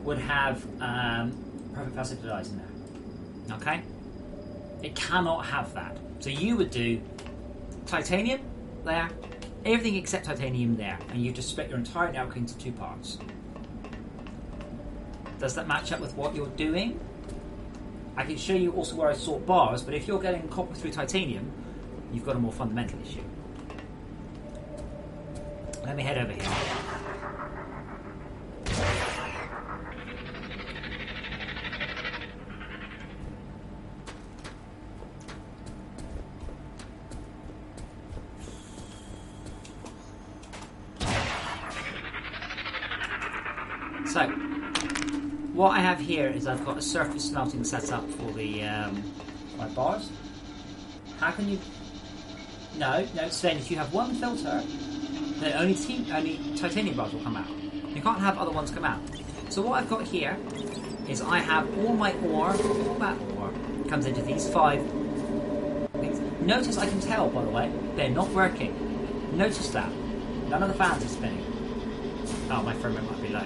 would have perfect faceted eyes in there. Okay? It cannot have that. So you would do titanium there, everything except titanium there, and you just split your entire network into two parts. Does that match up with what you're doing? I can show you also where I sort bars, but if you're getting copper through titanium, you've got a more fundamental issue. Let me head over here. So, what I have here is I've got a surface smelting set up for the my bars. How can you? No, Sven. If you have one filter, then only titanium bars will come out. You can't have other ones come out. So what I've got here is I have all my ore. All that ore comes into these 5 things. Notice I can tell, by the way, they're not working. Notice that. None of the fans are spinning. Oh, my frame rate might be low.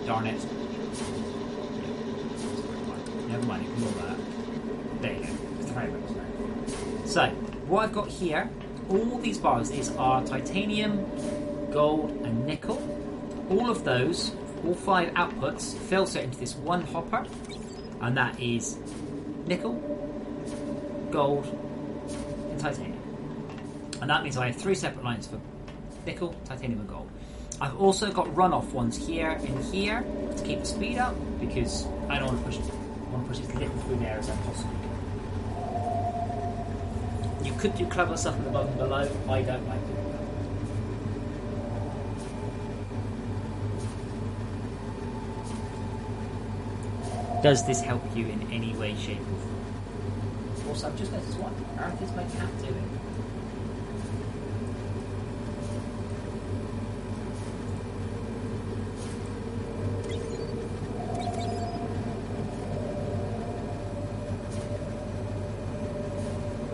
Darn it. Never mind, ignore that. There you go. It's frame rate. So, what I've got here, all these bars are titanium, gold, and nickel. All of those, all 5 outputs, filter into this one hopper, and that is nickel, gold, and titanium. And that means I have 3 separate lines for nickel, titanium, and gold. I've also got runoff ones here and here to keep the speed up because I don't want to push it. I want to push as little through there as I possibly can. You could do clever stuff above and below. I don't like doing that. Does this help you in any way, shape, or form? Also, I've just noticed what on earth is my cat doing?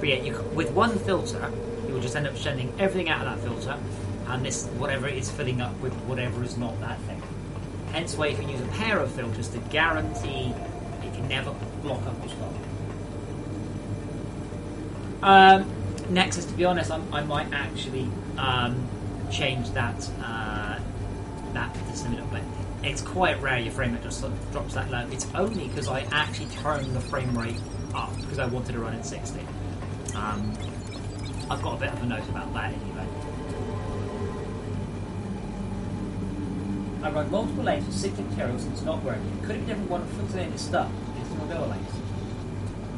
But yeah, with one filter, you will just end up sending everything out of that filter, and this whatever is filling up with whatever is not that thing. Hence why you can use a pair of filters to guarantee it can never block up your spot. Next is, to be honest, I might actually change that just a little bit. It's quite rare your frame rate just sort of drops that low. It's only because I actually turned the frame rate up because I wanted to run at 60. I've got a bit of a note about that anyway. I run multiple lanes with 60 materials and it's not working. Could it be different one filter in its stuff? It's not go lanes.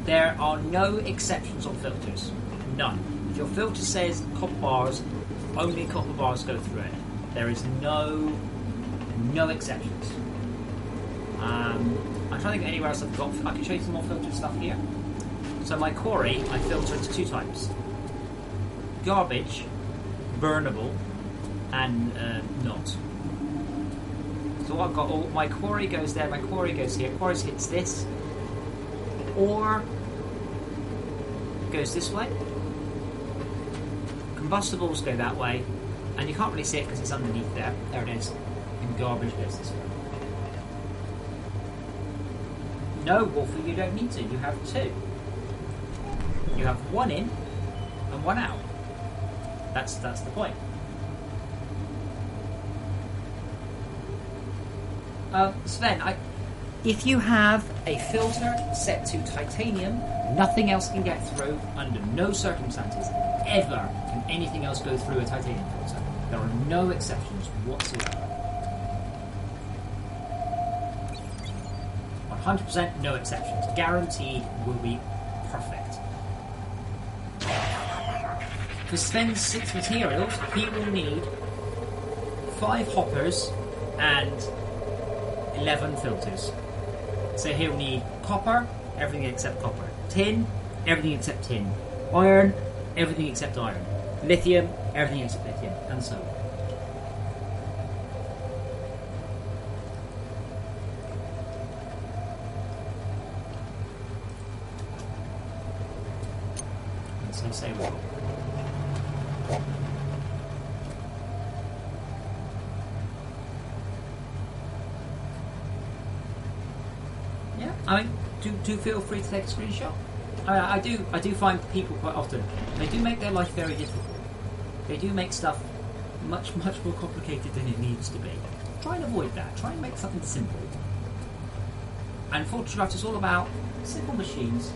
There are no exceptions on filters. None. If your filter says copper bars, only copper bars go through it. There is no exceptions. I'm trying to think of anywhere else I've got. I can show you some more filtered stuff here. So my quarry, I filter into 2 types. Garbage, burnable, and not. So I've got all, my quarry goes there, my quarry goes here, quarry hits this, or goes this way. Combustibles go that way, and you can't really see it because it's underneath there. There it is. And garbage goes this way. No, Wolfie, you don't need to. You have 2. You have 1 in and 1 out. That's the point. Sven, If you have a filter set to titanium, nothing else can get through under no circumstances. Ever can anything else go through a titanium filter. There are no exceptions whatsoever. 100% no exceptions. Guaranteed will be perfect. For Sven's 6 materials, he will need 5 hoppers and 11 filters. So he'll need copper, everything except copper. Tin, everything except tin. Iron, everything except iron. Lithium, everything except lithium, and so on. And so say what? Yeah, I mean, do feel free to take a screenshot. I do find people quite often, they do make their life very difficult. They do make stuff much more complicated than it needs to be. Try and avoid that. Try and make something simple. And Fortune is all about simple machines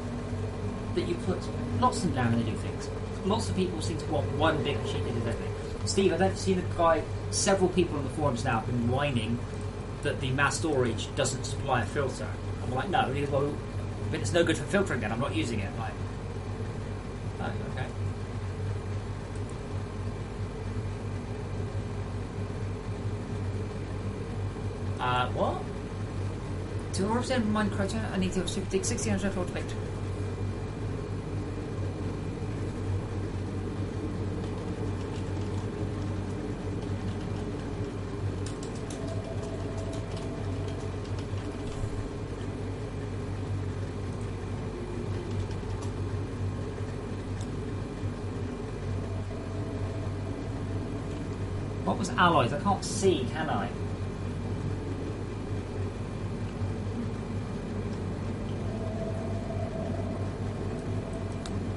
that you put lots of them down and they do things. Lots of people seem to want one big machine that does everything. Steve, I've seen a guy, several people on the forums now have been whining that the mass storage doesn't supply a filter. I'm like, no, well, but it's no good for filtering then, I'm not using it. Like, oh, okay. What? To represent Minecraft, I need to take 1600 for to make. What was alloys? I can't see, can I?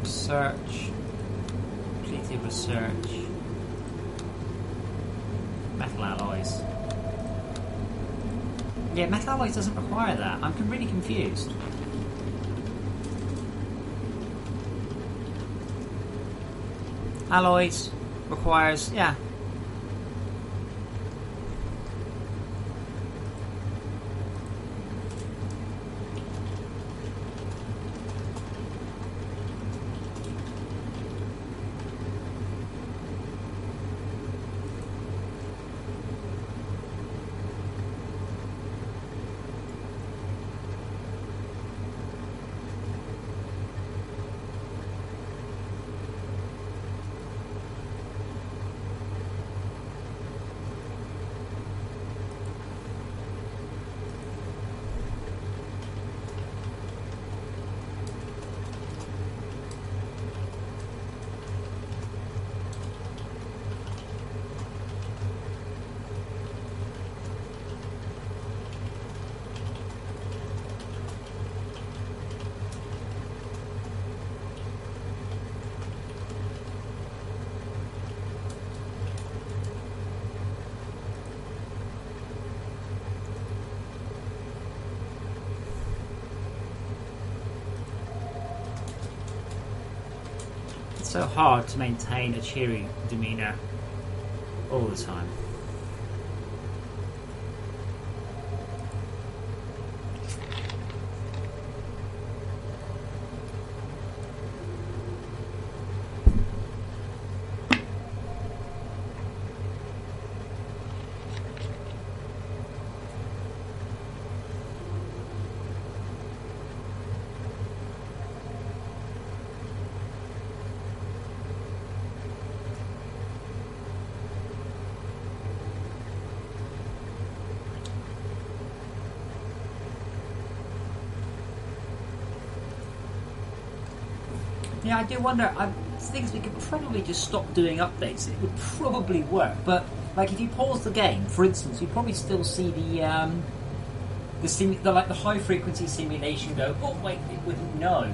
Research. Completed research. Metal alloys. Yeah, metal alloys doesn't require that. I'm really confused. Alloys requires, yeah. So hard to maintain a cheery demeanour all the time. Yeah, I do wonder. Things we could probably just stop doing updates. It would probably work. But like, if you pause the game, for instance, you probably still see the high frequency simulation go. Oh wait, it wouldn't know.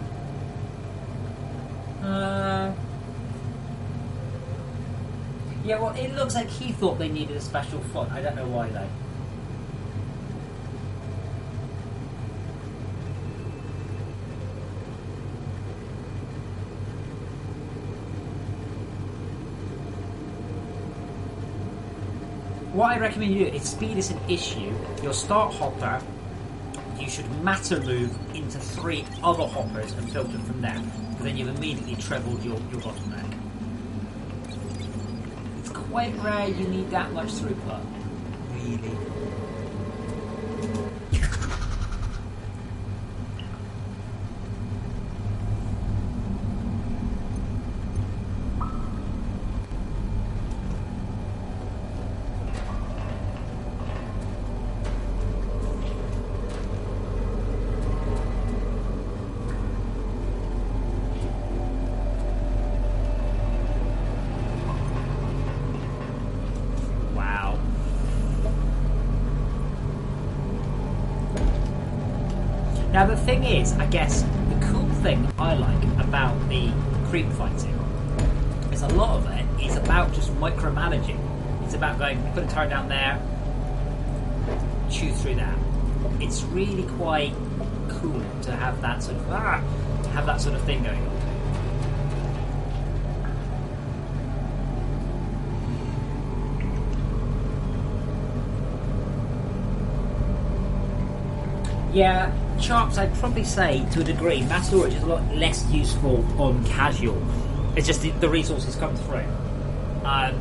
Yeah, well, it looks like he thought they needed a special font. I don't know why though. what I recommend you do, if speed is an issue, your start hopper, you should matter move into 3 other hoppers and filter from there. But then you've immediately trebled your bottleneck. It's quite rare you need that much throughput. Really. Wow. Now the thing is, I guess, the cool thing I like about the creep fighting is a lot of it is about just micromanaging. It's about going, put a turret down there, chew through that. It's really quite cool to have that sort of thing going on. Yeah, Sharps, I'd probably say, to a degree, mass storage is a lot less useful on casual. It's just the resources come through. I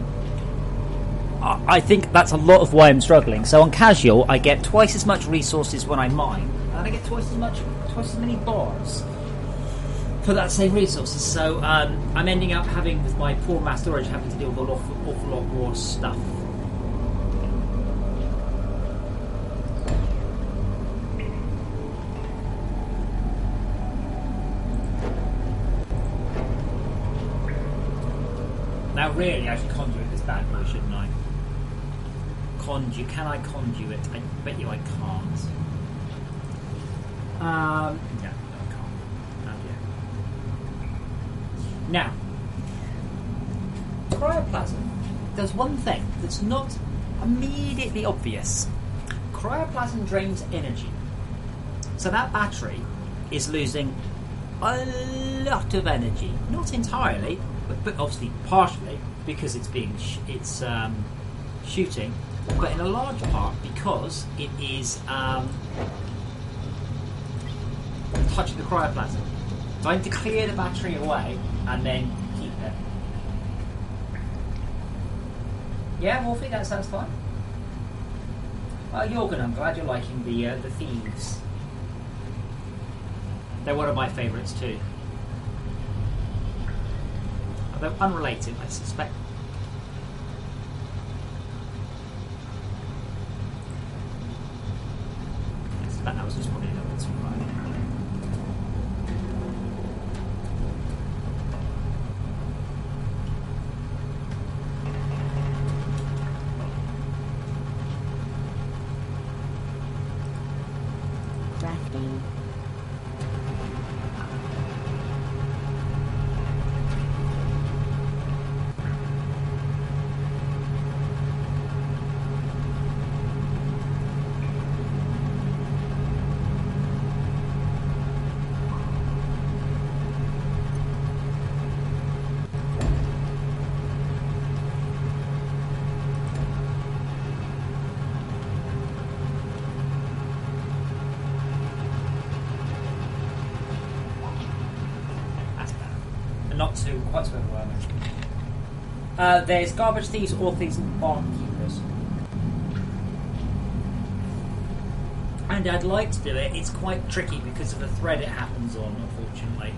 think that's a lot of why I'm struggling. So on casual, I get twice as much resources when I mine, and I get twice as many bars for that same resources. So I'm ending up having, with my poor mass storage, having to deal with an awful lot more stuff. Now really I should conduit this bad boy, shouldn't I? Can I conduit? I bet you I can't. No, I can't. Oh dear. Now, cryoplasm does one thing that's not immediately obvious. Cryoplasm drains energy. So that battery is losing a lot of energy. Not entirely, but obviously partially because it's being shooting, but in a large part because it is touching the cryoplasm. So I need to clear the battery away and then keep it. Yeah, Wolfie, that sounds fine. Jorgen, I'm glad you're liking the thieves. They're one of my favourites too. Although unrelated, I suspect. Yes, that was just probably a little bit too high. Crafting. Not too quite so overwhelming. There's garbage thieves, ore thieves, and barkeepers. And I'd like to do it. It's quite tricky because of the thread it happens on, unfortunately.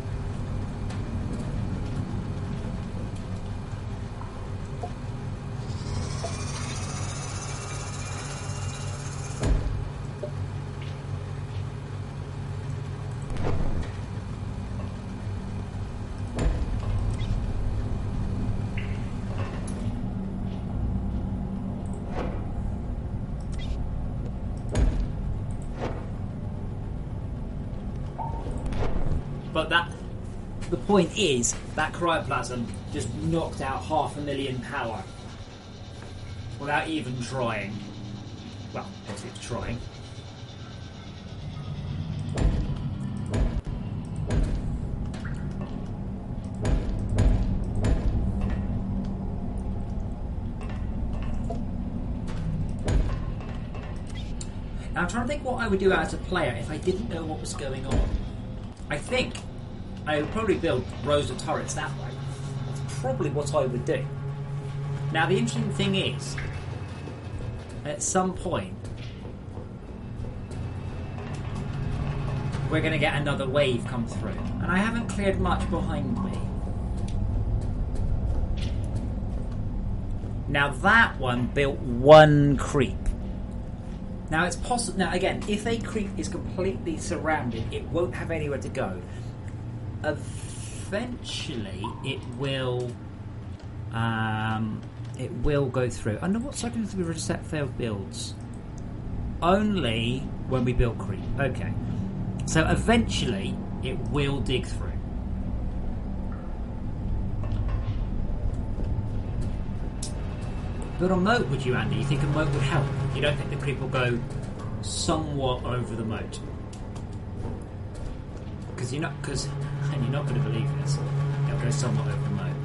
But the point is that cryoplasm just knocked out 500,000 power without even trying. Well, obviously it's trying. trying to think what I would do as a player if I didn't know what was going on. I think I would probably build rows of turrets that way. That's probably what I would do. Now, the interesting thing is, at some point, we're going to get another wave come through. And I haven't cleared much behind me. Now, that one built one creep. Now, it's possible. Now, again, if a creep is completely surrounded, it won't have anywhere to go. Eventually, it will go through. Under what circumstances do we reset failed builds? Only when we build creep. Okay. So eventually, it will dig through. Build a moat, would you, Andy? You think a moat would help? You don't think the creep will go somewhat over the moat? Because you're not going to believe this. It'll go somewhat over the moat.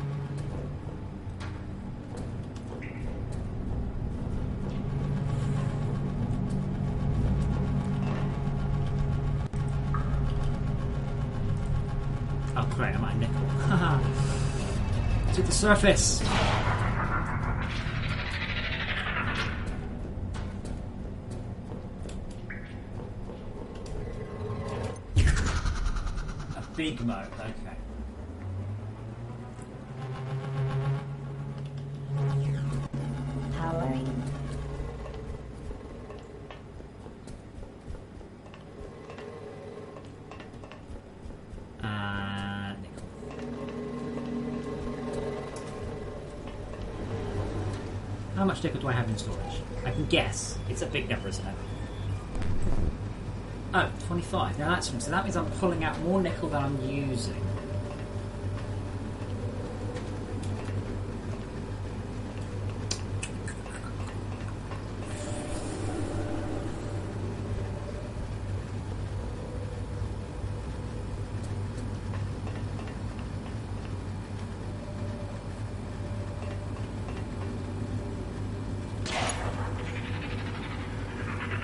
Oh, great! I'm at nickel. To the surface. Big moat, okay. Powering. Nickel. How much nickel do I have in storage? I can guess. It's a big number, isn't it? Oh, 25. Now that's so that means I'm pulling out more nickel than I'm using.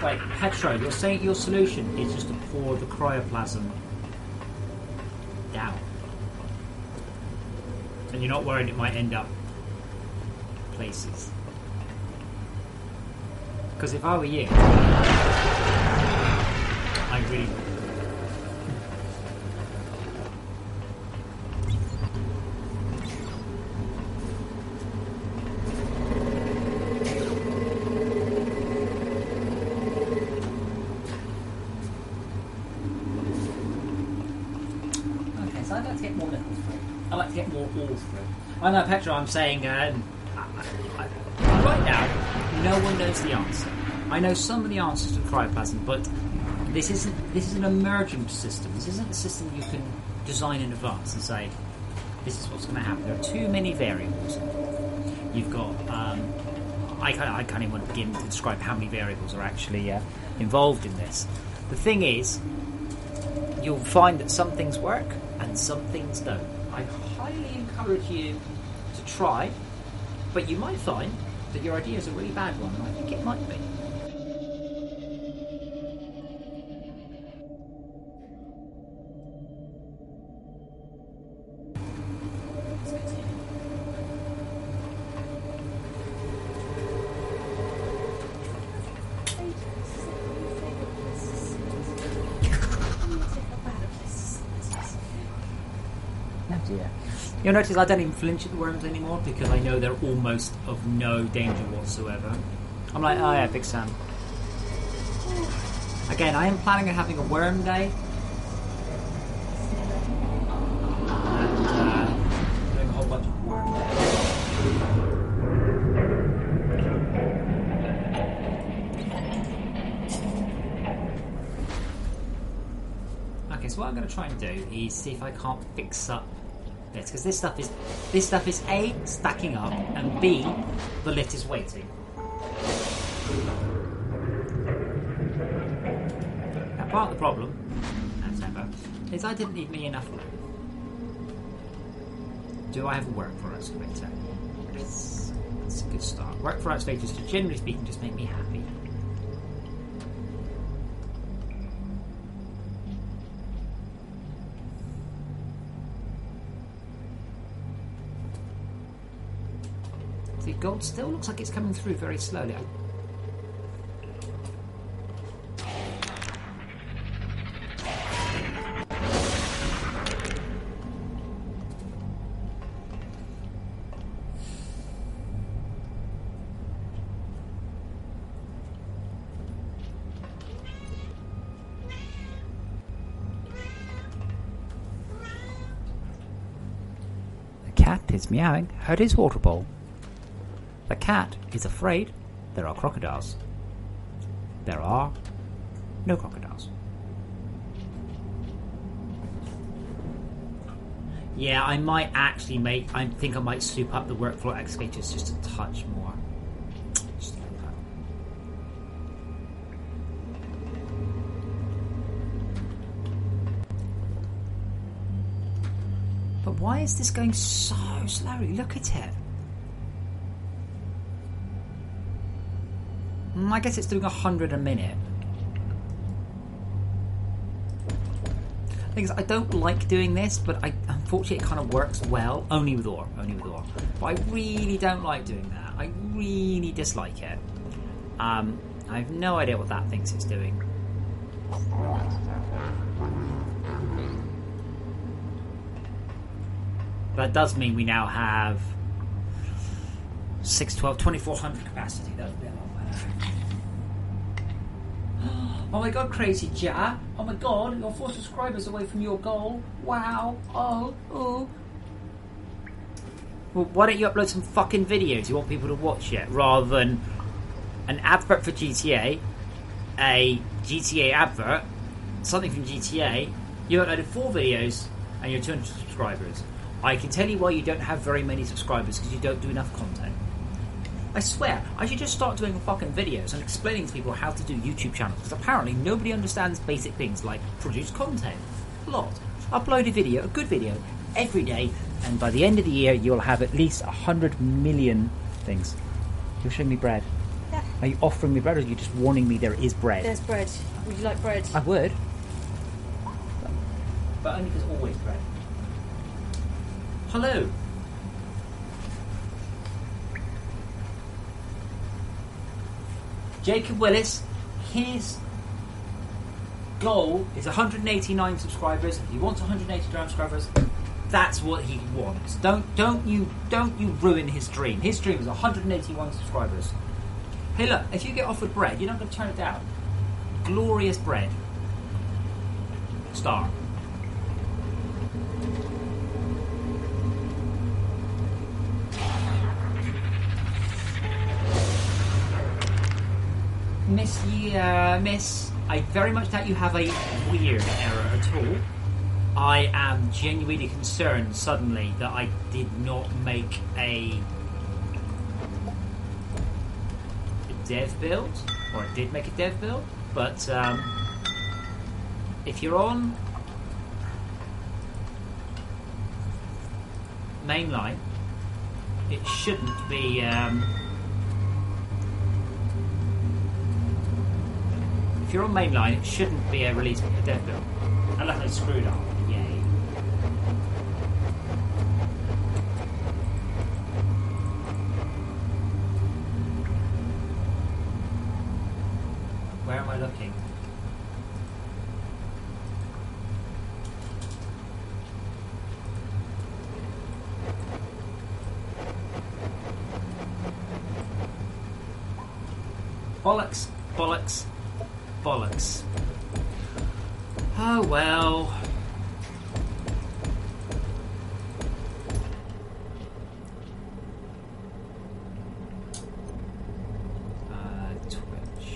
Wait, Petro, you're saying your solution is just to pour the cryoplasm down. And you're not worried it might end up places. Because if I were you, I really would. I'd like to get more nickel through. I'd like to get more ore through. I know, Petra, I'm saying, right now, no one knows the answer. I know some of the answers to cryoplasm, but this is an emergent system. This isn't a system you can design in advance and say, this is what's going to happen. There are too many variables. You've got, I can't even begin to describe how many variables are actually involved in this. The thing is, you'll find that some things work and some things don't. I highly encourage you to try, but you might find that your idea is a really bad one, and I think it might be. You'll notice I don't even flinch at the worms anymore because I know they're almost of no danger whatsoever. I'm like, oh yeah, Big Sam. Again, I am planning on having a worm day. And doing a whole bunch of worm days. Okay, so what I'm going to try and do is see if I can't fix up because this stuff is A, stacking up, and B, the lit is waiting. Now part of the problem, as ever, is I didn't leave me enough room. Do I have a work for excavator? Yes. That's a good start. Work for excavators, generally speaking, just make me happy. The gold still looks like it's coming through very slowly. The cat is meowing at his water bowl. The cat is afraid there are crocodiles. There are no crocodiles. Yeah, I might actually I think I might soup up the workflow excavators just a touch more. Just like that. But why is this going so slowly? Look at it. I guess it's doing 100 a minute. The thing is, I don't like doing this, but unfortunately it kind of works well. Only with ore. But I really don't like doing that. I really dislike it. I have no idea what that thinks it's doing. That does mean we now have 612, 2400 capacity. That would be a lot better. Oh my god, Crazy Jar. Oh my god, you're 4 subscribers away from your goal. Wow. Oh. Well, why don't you upload some fucking videos you want people to watch it, rather than an advert for GTA, a GTA advert, something from GTA, you uploaded 4 videos and you're 200 subscribers. I can tell you why you don't have very many subscribers, because you don't do enough content. I swear, I should just start doing fucking videos and explaining to people how to do YouTube channels, because apparently nobody understands basic things like produce content. A lot. Upload a video, a good video, every day, and by the end of the year you'll have at least 100 million things. You're showing me bread. Yeah. Are you offering me bread, or are you just warning me there is bread? There's bread. Would you like bread? I would. But only there's always bread. Hello. Jacob Willis, his goal is 189 subscribers. If he wants 189 subscribers, that's what he wants. Don't you ruin his dream. His dream is 181 subscribers. Hey look, if you get offered bread, you're not going to turn it down. Glorious bread. Star. Miss, I very much doubt you have a weird error at all. I am genuinely concerned suddenly that I did not make a dev build, or I did make a dev build, but if you're on mainline, it shouldn't be if you're on mainline, it shouldn't be a release a dev build. Unless I screwed up. Yay. Where am I looking? Bollocks, bollocks, bollocks. Oh well. Twitch.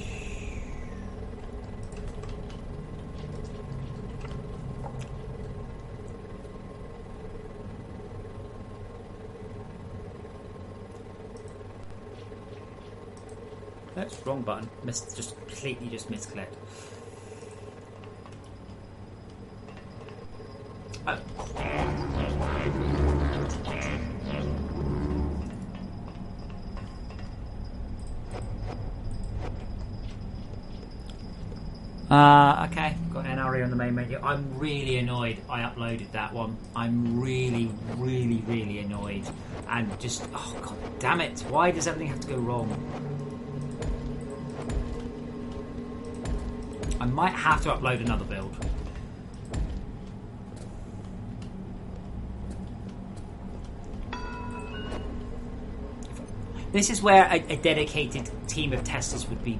That's wrong button. Just completely misclicked. Okay, got NRE. Mario on the main menu. I'm really annoyed I uploaded that one. I'm really, really, really annoyed. And just, oh god damn it, why does everything have to go wrong? I might have to upload another build. This is where a dedicated team of testers would be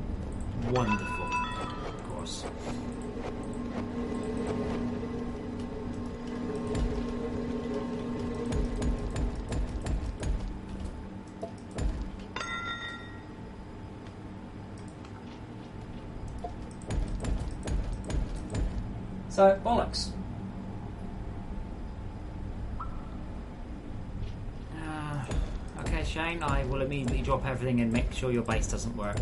wonderful, of course. So, bollocks. Okay, Shane, I will immediately drop everything and make sure your base doesn't work.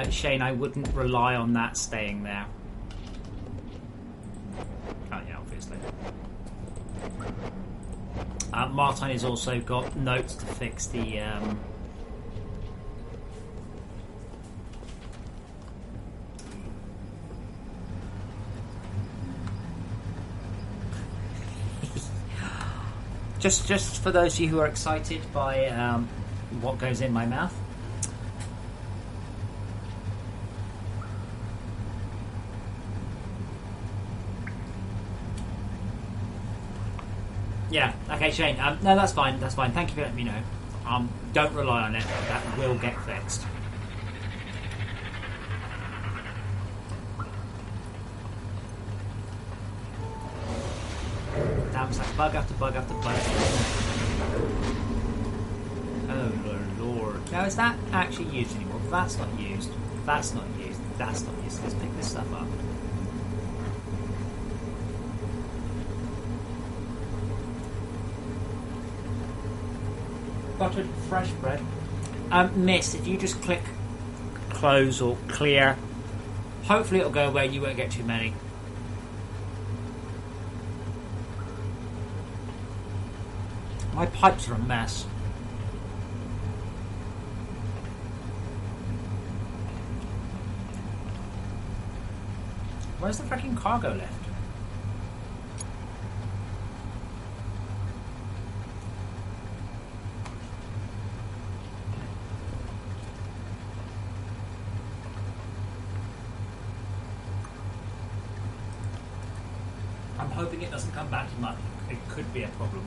Shane, I wouldn't rely on that staying there. Oh yeah, obviously. Martin has also got notes to fix the just for those of you who are excited by what goes in my mouth. Yeah, okay, Shane. No, that's fine. That's fine. Thank you for letting me know. Don't rely on it. That will get fixed. Damn, it's like bug after bug after bug. Oh, Lord. Now, is that actually used anymore? That's not used. That's not used. That's not used. Let's pick this stuff up. Buttered fresh bread. Miss, if you just click close or clear, hopefully it'll go away. You won't get too many. My pipes are a mess. Where's the freaking cargo lift? I'm hoping it doesn't come back to much. It could be a problem.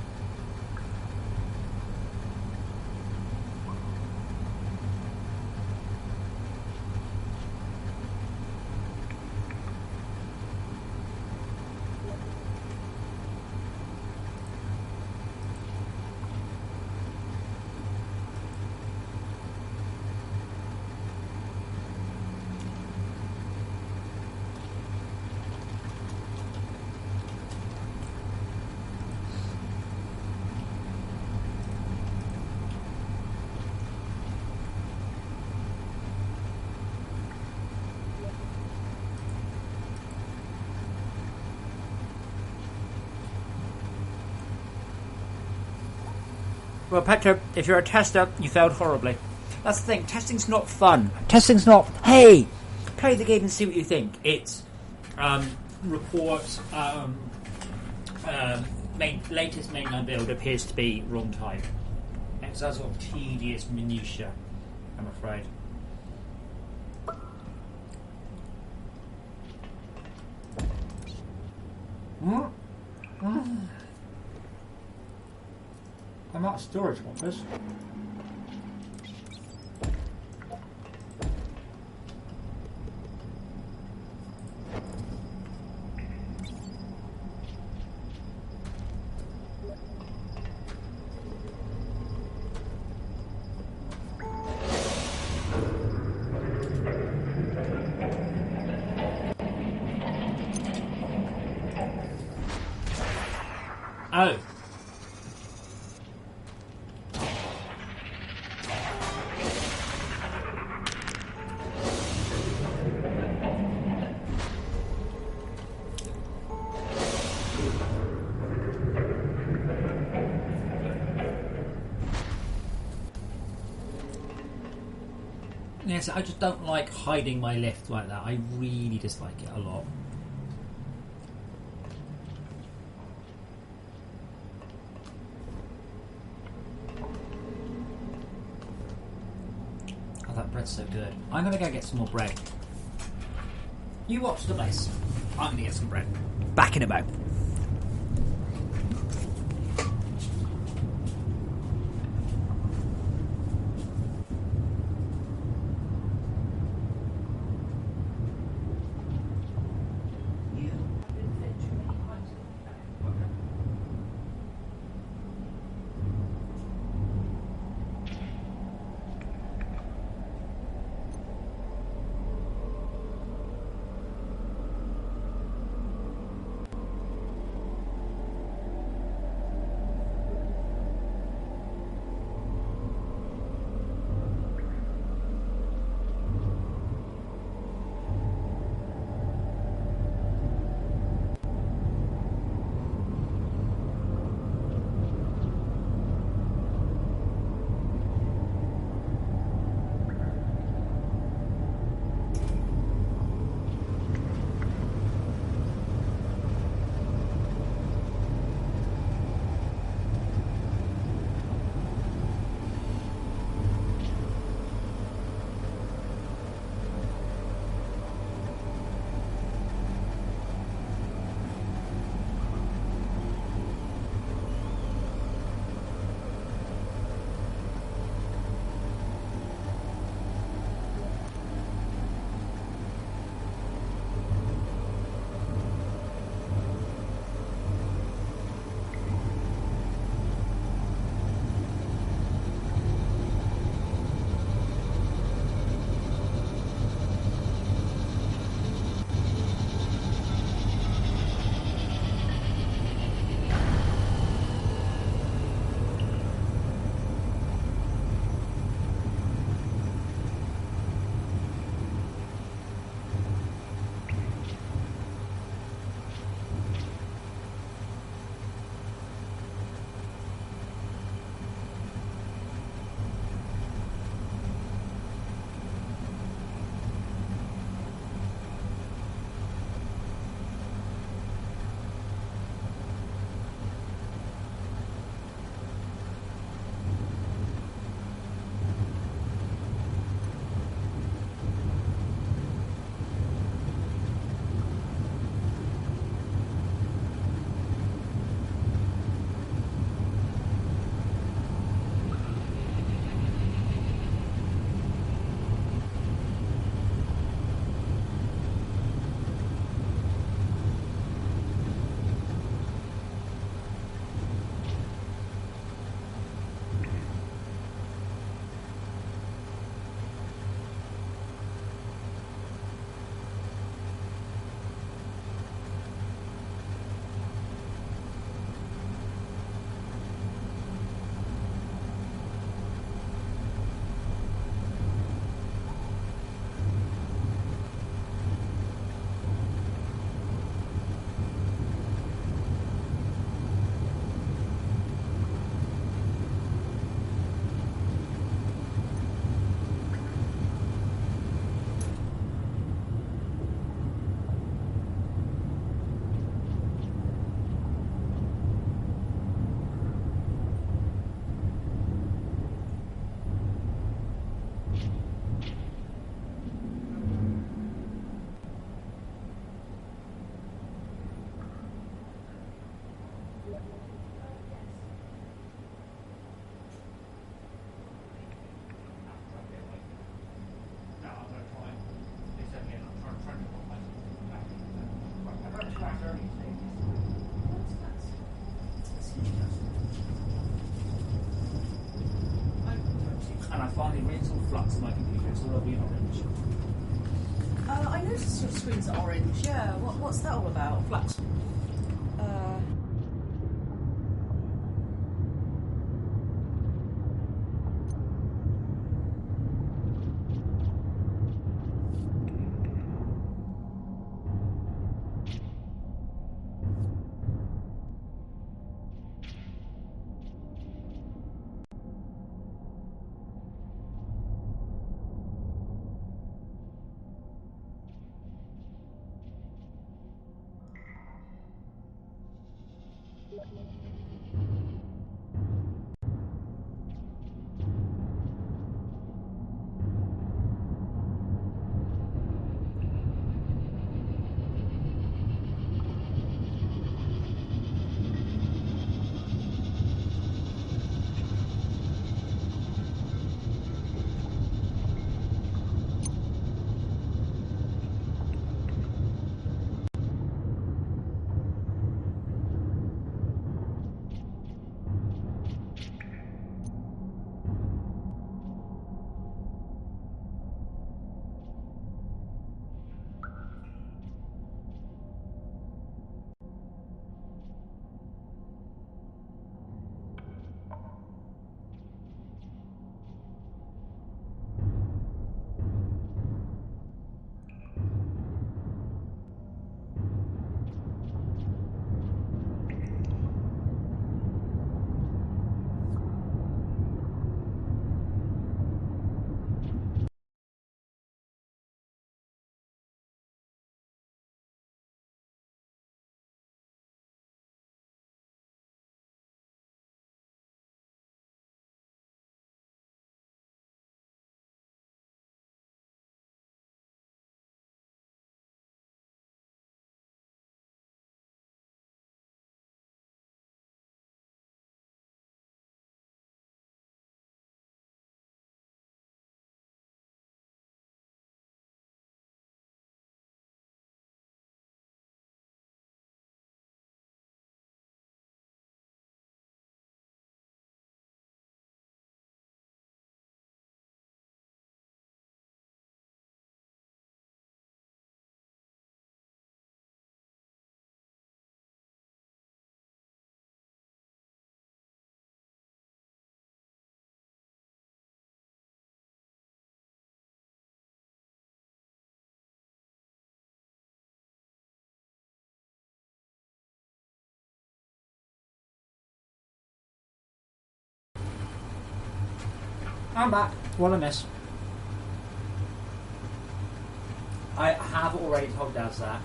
Well, Petra, if you're a tester, you failed horribly. That's the thing. Testing's not fun. Testing's not, hey, play the game and see what you think. It's reports, latest mainline build appears to be wrong type. It's that sort of tedious minutiae, I'm afraid. I'm out of storage, want this? Oh. Yes, I just don't like hiding my lift like that. I really dislike it a lot. Oh, that bread's so good. I'm going to go get some more bread. You watch the base. I'm going to get some bread. Back in a moment. flux on my computer. It's all over in orange. I noticed your screen's orange. Yeah. What's that all about? Flux. I'm back. What I miss? I have already told Daz that.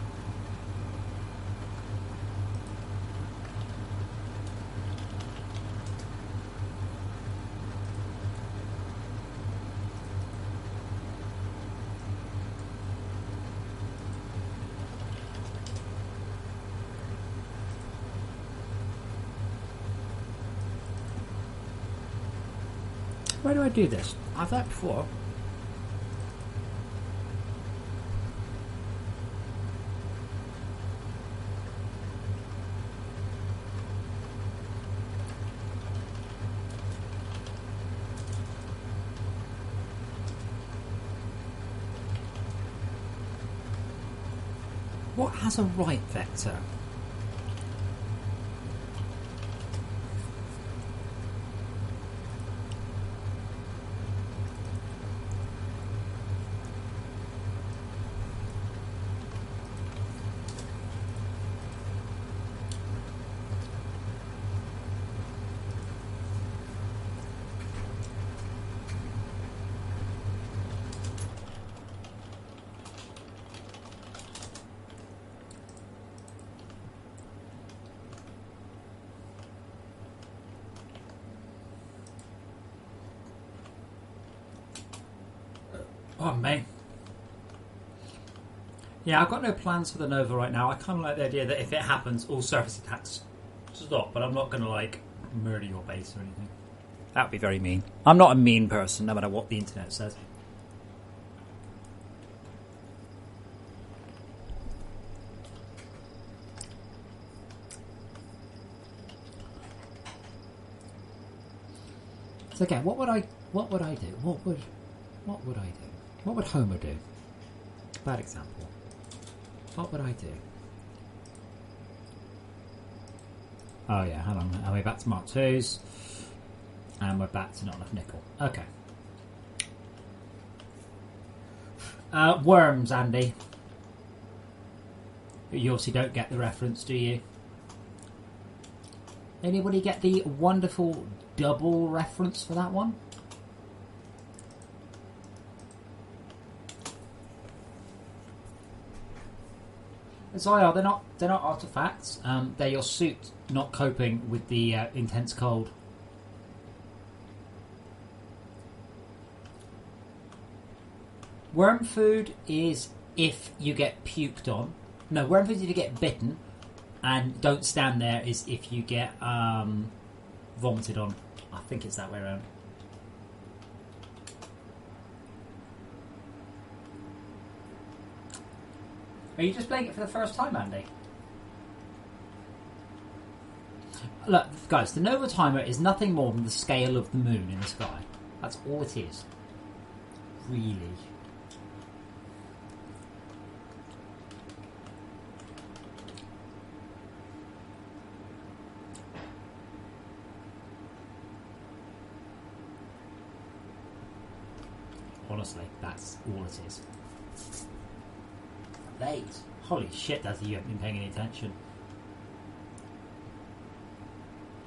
Where do I do this? I've done it before. What has a right vector? Oh, mate. Yeah, I've got no plans for the Nova right now. I kind of like the idea that if it happens, all surface attacks stop, but I'm not going to, like, murder your base or anything. That would be very mean. I'm not a mean person, no matter what the internet says. So again, what would I do? What would I do? What would Homer do? Bad example. What would I do? Oh yeah, hold on. Are we back to Mark 2s? And we're back to not enough nickel. Okay. Worms, Andy. You obviously don't get the reference, do you? Anybody get the wonderful double reference for that one? Zayar, they're not artifacts. They're your suit not coping with the intense cold. Worm food is if you get puked on. No, worm food is if you get bitten, and don't stand there is if you get vomited on. I think it's that way around. Are you just playing it for the first time, Andy? Look, guys, the Nova Timer is nothing more than the scale of the moon in the sky. That's all it is. Really. Honestly, that's all it is. Late. Holy shit, Dazzy, you haven't been paying any attention.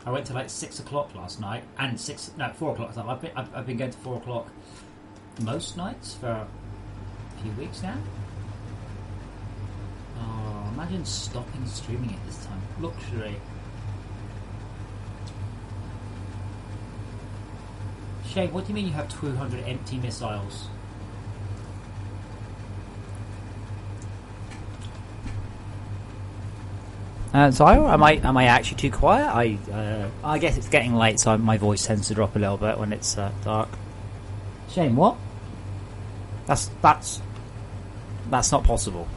I went to like 6 o'clock last night, and 4 o'clock. I've been going to 4 o'clock most nights for a few weeks now. Oh, imagine stopping streaming it this time. Luxury. Shane, what do you mean you have 200 empty missiles? Zayar, am I actually too quiet? I guess it's getting late, so my voice tends to drop a little bit when it's dark. Shane, what? That's not possible.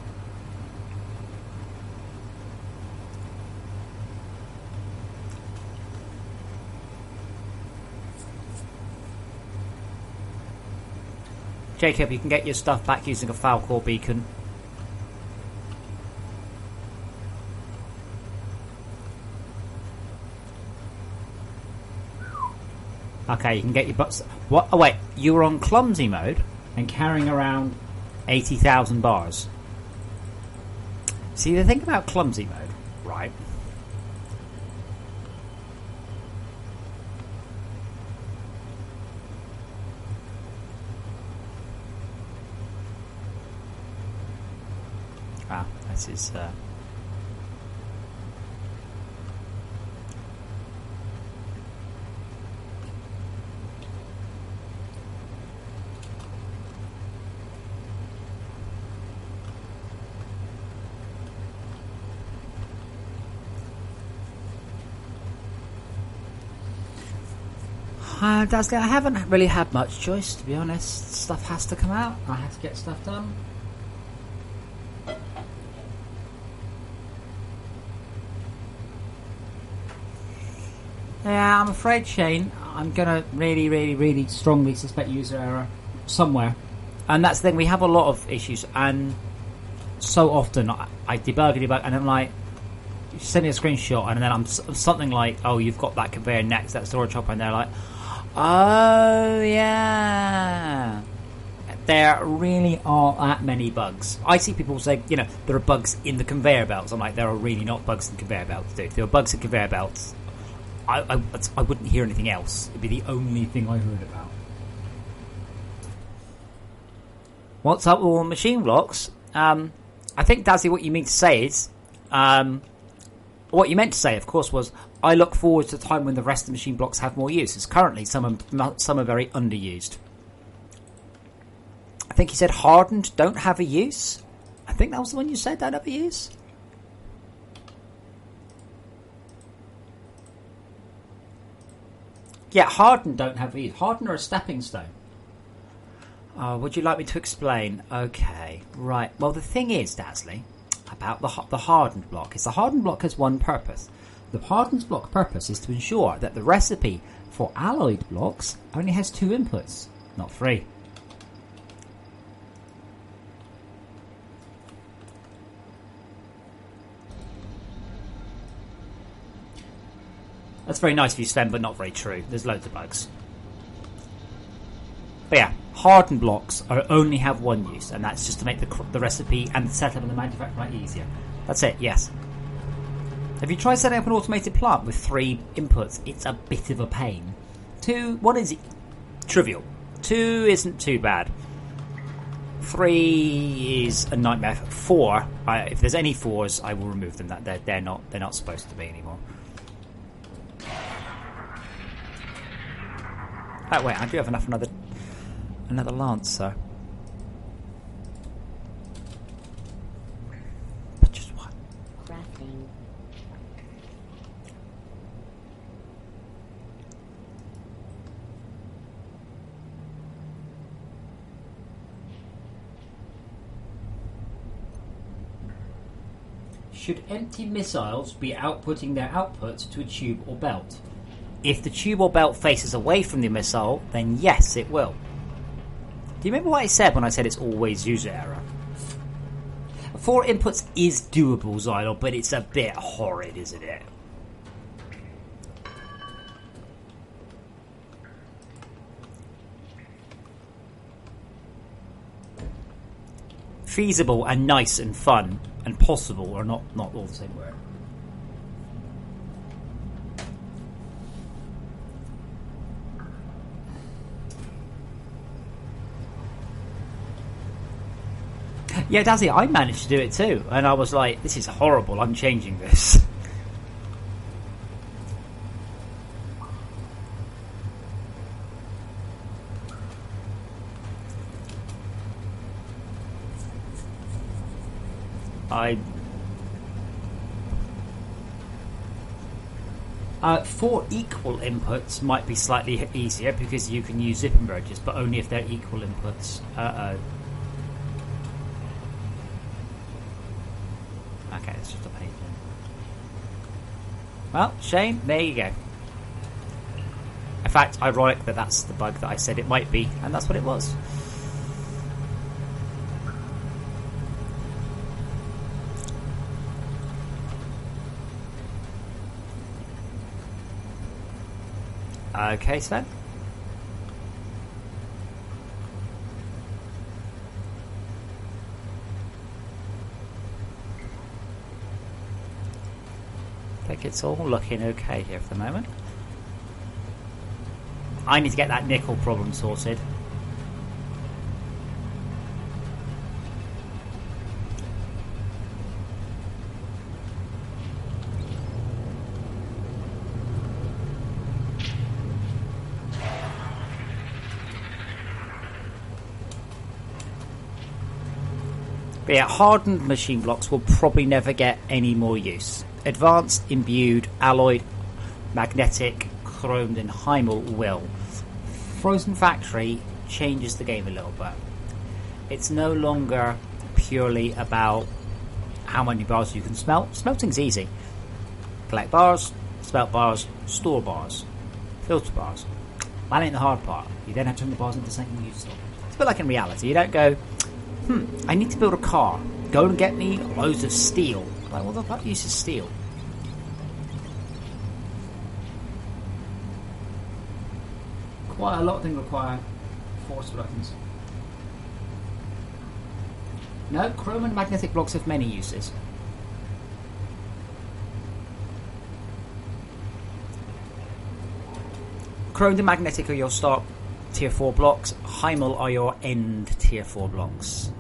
Jacob, you can get your stuff back using a Falcor beacon. Okay, you can get your butts. What? Oh wait, you were on clumsy mode and carrying around 80,000 bars. See, the thing about clumsy mode, right? Wow, this is. Dazzler, I haven't really had much choice, to be honest. Stuff has to come out. I have to get stuff done. Yeah, I'm afraid, Shane, I'm going to really strongly suspect user error somewhere. And that's the thing, we have a lot of issues, and so often I debug, and I'm like, you send me a screenshot, and then I'm something like, oh, you've got that conveyor next, that storage hopper, and they're like, oh, yeah. There really aren't that many bugs. I see people say, you know, there are bugs in the conveyor belts. I'm like, there are really not bugs in conveyor belts, dude. If there were bugs in conveyor belts, I wouldn't hear anything else. It'd be the only thing I heard about. What's up with all machine blocks? I think, Dazzy, what you mean to say is... what you meant to say, of course, was I look forward to the time when the rest of the machine blocks have more uses. Currently, some are very underused. I think you said hardened don't have a use. I think that was the one you said don't have a use. Yeah, hardened don't have a use. Hardened are a stepping stone. Would you like me to explain? Okay, right. Well, the thing is, Dazzly, about the hardened block is the hardened block has one purpose. The hardened block purpose is to ensure that the recipe for alloyed blocks only has 2 inputs, not 3. That's very nice of you, Sven, but not very true. There's loads of bugs. But yeah, hardened blocks only have one use, and that's just to make the recipe and the setup and the manufacture easier. That's it, yes. Have you tried setting up an automated plant with 3 inputs? It's a bit of a pain. 1 is trivial. 2 isn't too bad. 3 is a nightmare. 4, if there's any 4s, I will remove them. They're not supposed to be anymore. Oh wait, I do have another Lancer. But just one. Crafting. Should empty missiles be outputting their output to a tube or belt? If the tube or belt faces away from the missile, then yes, it will. Do you remember what I said when I said it's always user error? 4 inputs is doable, Xylor, but it's a bit horrid, isn't it? Feasible and nice and fun and possible are not all the same word. Yeah, Dazzy, I managed to do it too, and I was like, this is horrible, I'm changing this. For equal inputs might be slightly easier because you can use zip merges, but only if they're equal inputs. Okay, it's just a pain. Well, Shane, there you go. In fact, ironic that that's the bug that I said it might be, and that's what it was. Okay, Sven. I think it's all looking okay here for the moment. I need to get that nickel problem sorted. But yeah, hardened machine blocks will probably never get any more use. Advanced, imbued, alloyed, magnetic, chromed, and Heimel will. Frozen Factory changes the game a little bit. It's no longer purely about how many bars you can smelt. Smelting's easy. Collect bars, smelt bars, store bars, filter bars. That ain't the hard part. You then have to turn the bars into something useful. It's a bit like in reality. You don't go, I need to build a car. Go and get me loads of steel. Like, what the fuck use is steel? Quite a lot of things require force buttons. No, chrome and magnetic blocks have many uses. Chrome and magnetic are your start tier 4 blocks. Heimel are your end tier 4 blocks.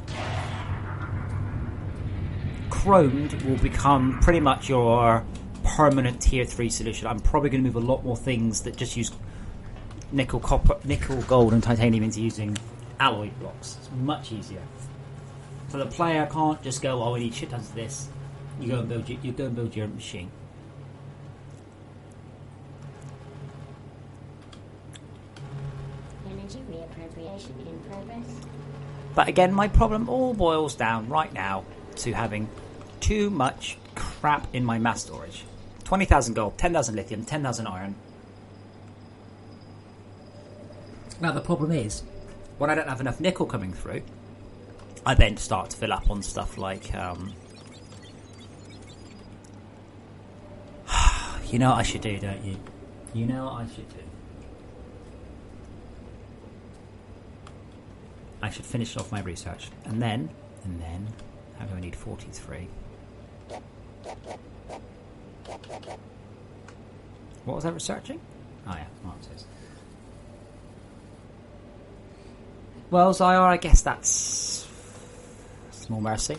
Chromed will become pretty much your permanent tier 3 solution. I'm probably going to move a lot more things that just use nickel, copper, nickel, gold, and titanium into using alloy blocks. It's much easier. So the player can't just go, "Oh, we need shit tons of this." You go and build your machine. Energy reappropriation in progress. But again, my problem all boils down right now to having too much crap in my mass storage. 20,000 gold, 10,000 lithium, 10,000 iron. Now the problem is, when I don't have enough nickel coming through, I then start to fill up on stuff like, you know what I should do, don't you? You know what I should do. I should finish off my research. And then, how do I need 43? What was I researching? Oh yeah, answers. Well, Zyar, I guess that's small mercy.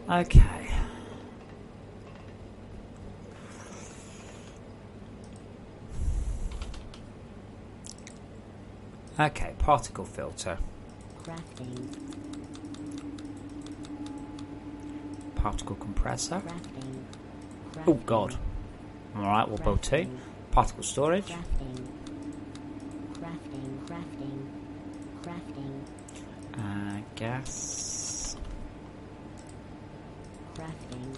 Okay. Okay, particle filter. Crafting. Particle compressor. Crafting. Oh god. Alright, we'll build two. Particle storage. Crafting. Crafting. Crafting. Crafting. Gas. Crafting.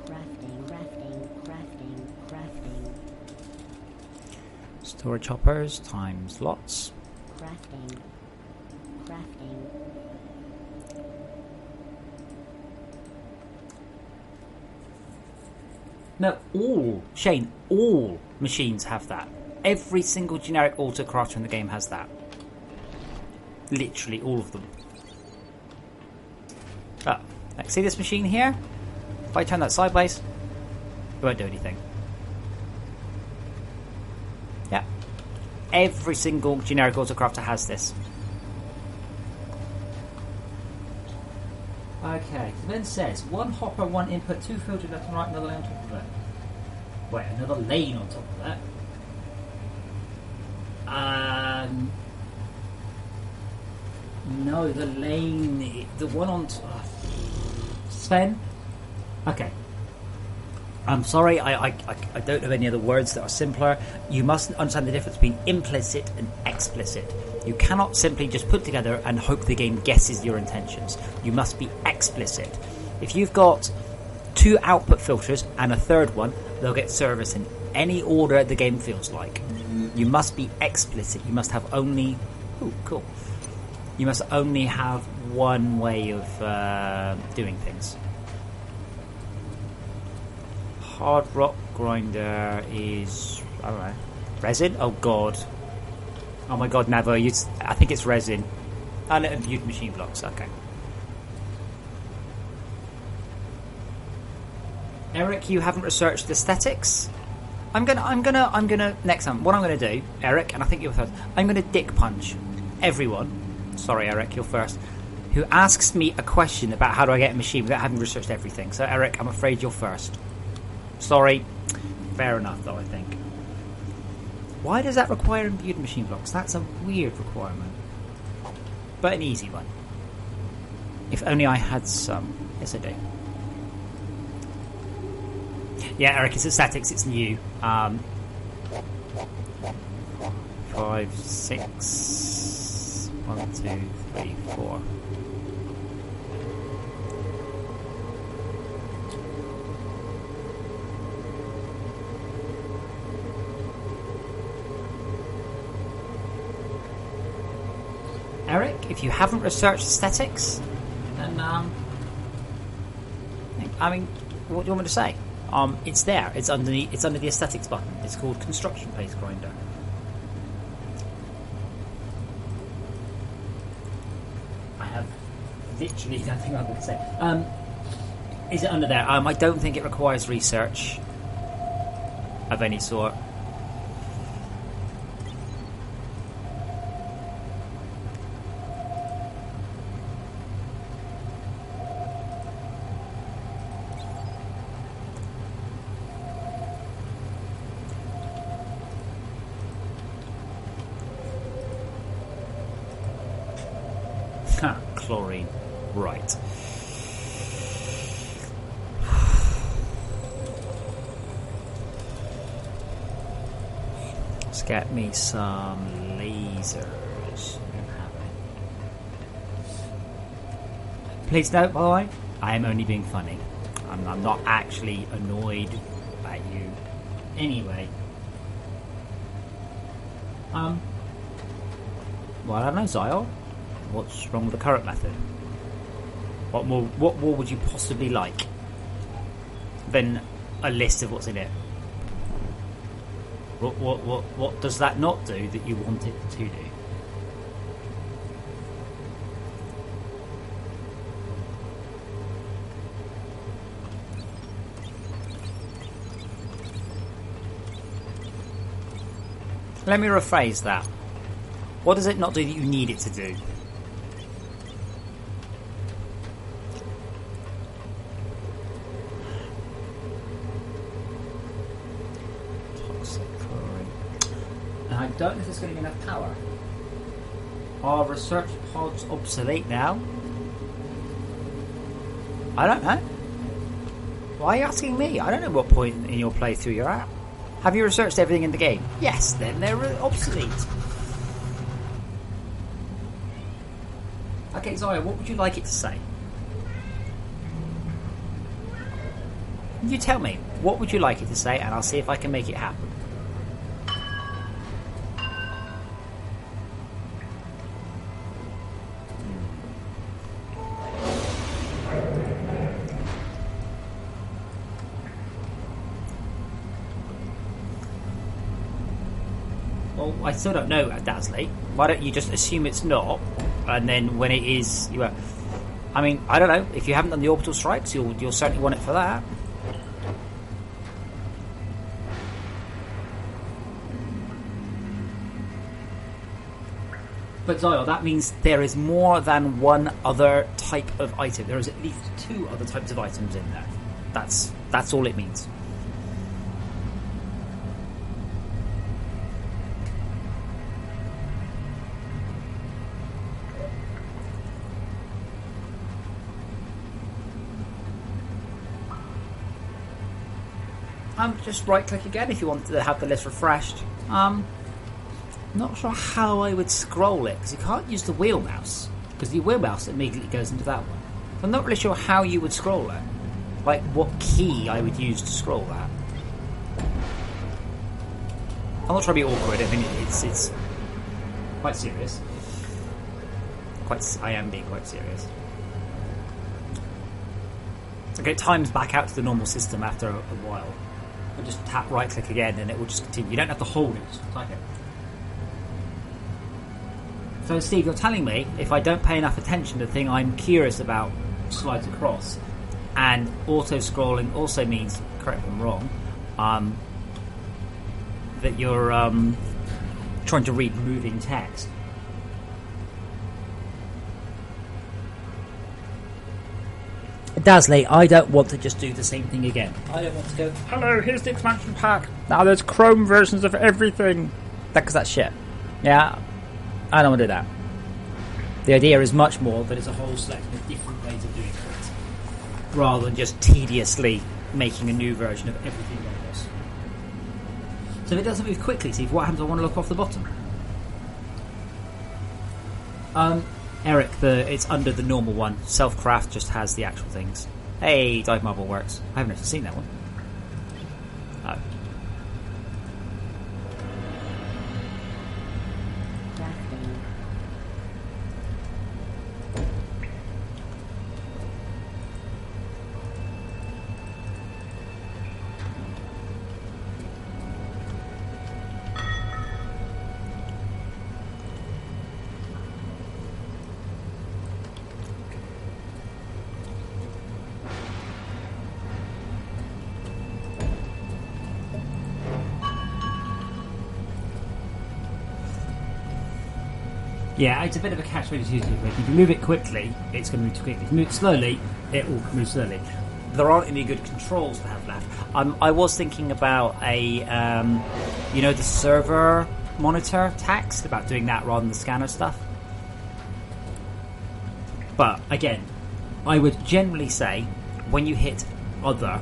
Crafting. Crafting. Crafting. Crafting. Storage hoppers times lots. Crafting. Crafting. No, Shane, all machines have that. Every single generic autocrater in the game has that. Literally all of them. Oh, like, see this machine here? If I turn that sideways, it won't do anything. Yeah. Every single generic autocrater has this. Okay, so then says, one hopper, one input, two filters left and right, another lane on top of that. Wait, another lane on top of that? No, the lane, the one on top. Sven? Okay. I'm sorry, I don't know any other words that are simpler. You must understand the difference between implicit and explicit. You cannot simply just put together and hope the game guesses your intentions. You must be explicit. If you've got two output filters and a third one, they'll get service in any order the game feels like. You must be explicit. You must have only... Ooh, cool. You must only have one way of doing things. Hard rock grinder is... I don't know. Resin? Oh god. Oh my god, Navo, I think it's resin. And imbued machine blocks, okay. Eric, you haven't researched aesthetics? I'm gonna next time, what I'm gonna do, Eric, and I think you're first, I'm gonna dick punch everyone, sorry Eric, you're first, who asks me a question about how do I get a machine without having researched everything. So Eric, I'm afraid you're first. Sorry. Fair enough, though, I think. Why does that require imbued machine blocks? That's a weird requirement. But an easy one. If only I had some. Yes, I do. Yeah, Eric, it's statics, it's new. 5, 6... 1, 2, 3, 4. Eric, if you haven't researched aesthetics, then I mean, what do you want me to say? It's there. It's under the aesthetics button. It's called Construction Paste Grinder. I have literally nothing other to say. Is it under there? I don't think it requires research of any sort. Chlorine. Right. Let's get me some lasers. Please note, by the way, I am only being funny. I'm not actually annoyed at you. Anyway. Well, I don't know, Zyle. What's wrong with the current method? What more would you possibly like than a list of what's in it? What does that not do that you want it to do? Let me rephrase that. What does it not do that you need it to do? I don't know if there's going to be enough power. Are research pods obsolete now? I don't know. Why are you asking me? I don't know what point in your playthrough you're at. Have you researched everything in the game? Yes, then they're obsolete. Okay, Zaya, what would you like it to say? You tell me. What would you like it to say, and I'll see if I can make it happen. Well, I still don't know, Dasley. Why don't you just assume it's not, and then when it is, you. I mean, I don't know. If you haven't done the orbital strikes, you'll certainly want it for that. But Zyle, that means there is more than one other type of item. There is at least 2 other types of items in there. That's all it means. Just right click again if you want to have the list refreshed. Not sure how I would scroll it because you can't use the wheel mouse because the wheel mouse immediately goes into that one. So I'm not really sure how you would scroll it. Like what key I would use to scroll that. I'm not trying to be awkward. I mean it's quite serious. I am being quite serious. Okay, it times back out to the normal system after a while. I'll just tap right click again and it will just continue. You don't have to hold it, just type it. So Steve, you're telling me if I don't pay enough attention to the thing I'm curious about slides across, and auto scrolling also means, correct me if I'm wrong, that you're trying to read moving text. Dazzly, I don't want to just do the same thing again. I don't want to go, hello, here's the expansion pack. Now there's Chrome versions of everything. Because that's shit. Yeah, I don't want to do that. The idea is much more that it's a whole selection of different ways of doing things, rather than just tediously making a new version of everything like this. So if it doesn't move quickly, Steve, what happens? I want to look off the bottom. Eric, it's under the normal one. Self-craft just has the actual things. Hey, Dive Marble works. I haven't actually seen that one. Oh. Crafting. Yeah, it's a bit of a catch-22. If you move it quickly, it's going to move too quickly. If you move it slowly, it will move slowly. There aren't any good controls to have left. I was thinking about the server monitor text, about doing that rather than the scanner stuff. But again, I would generally say when you hit other,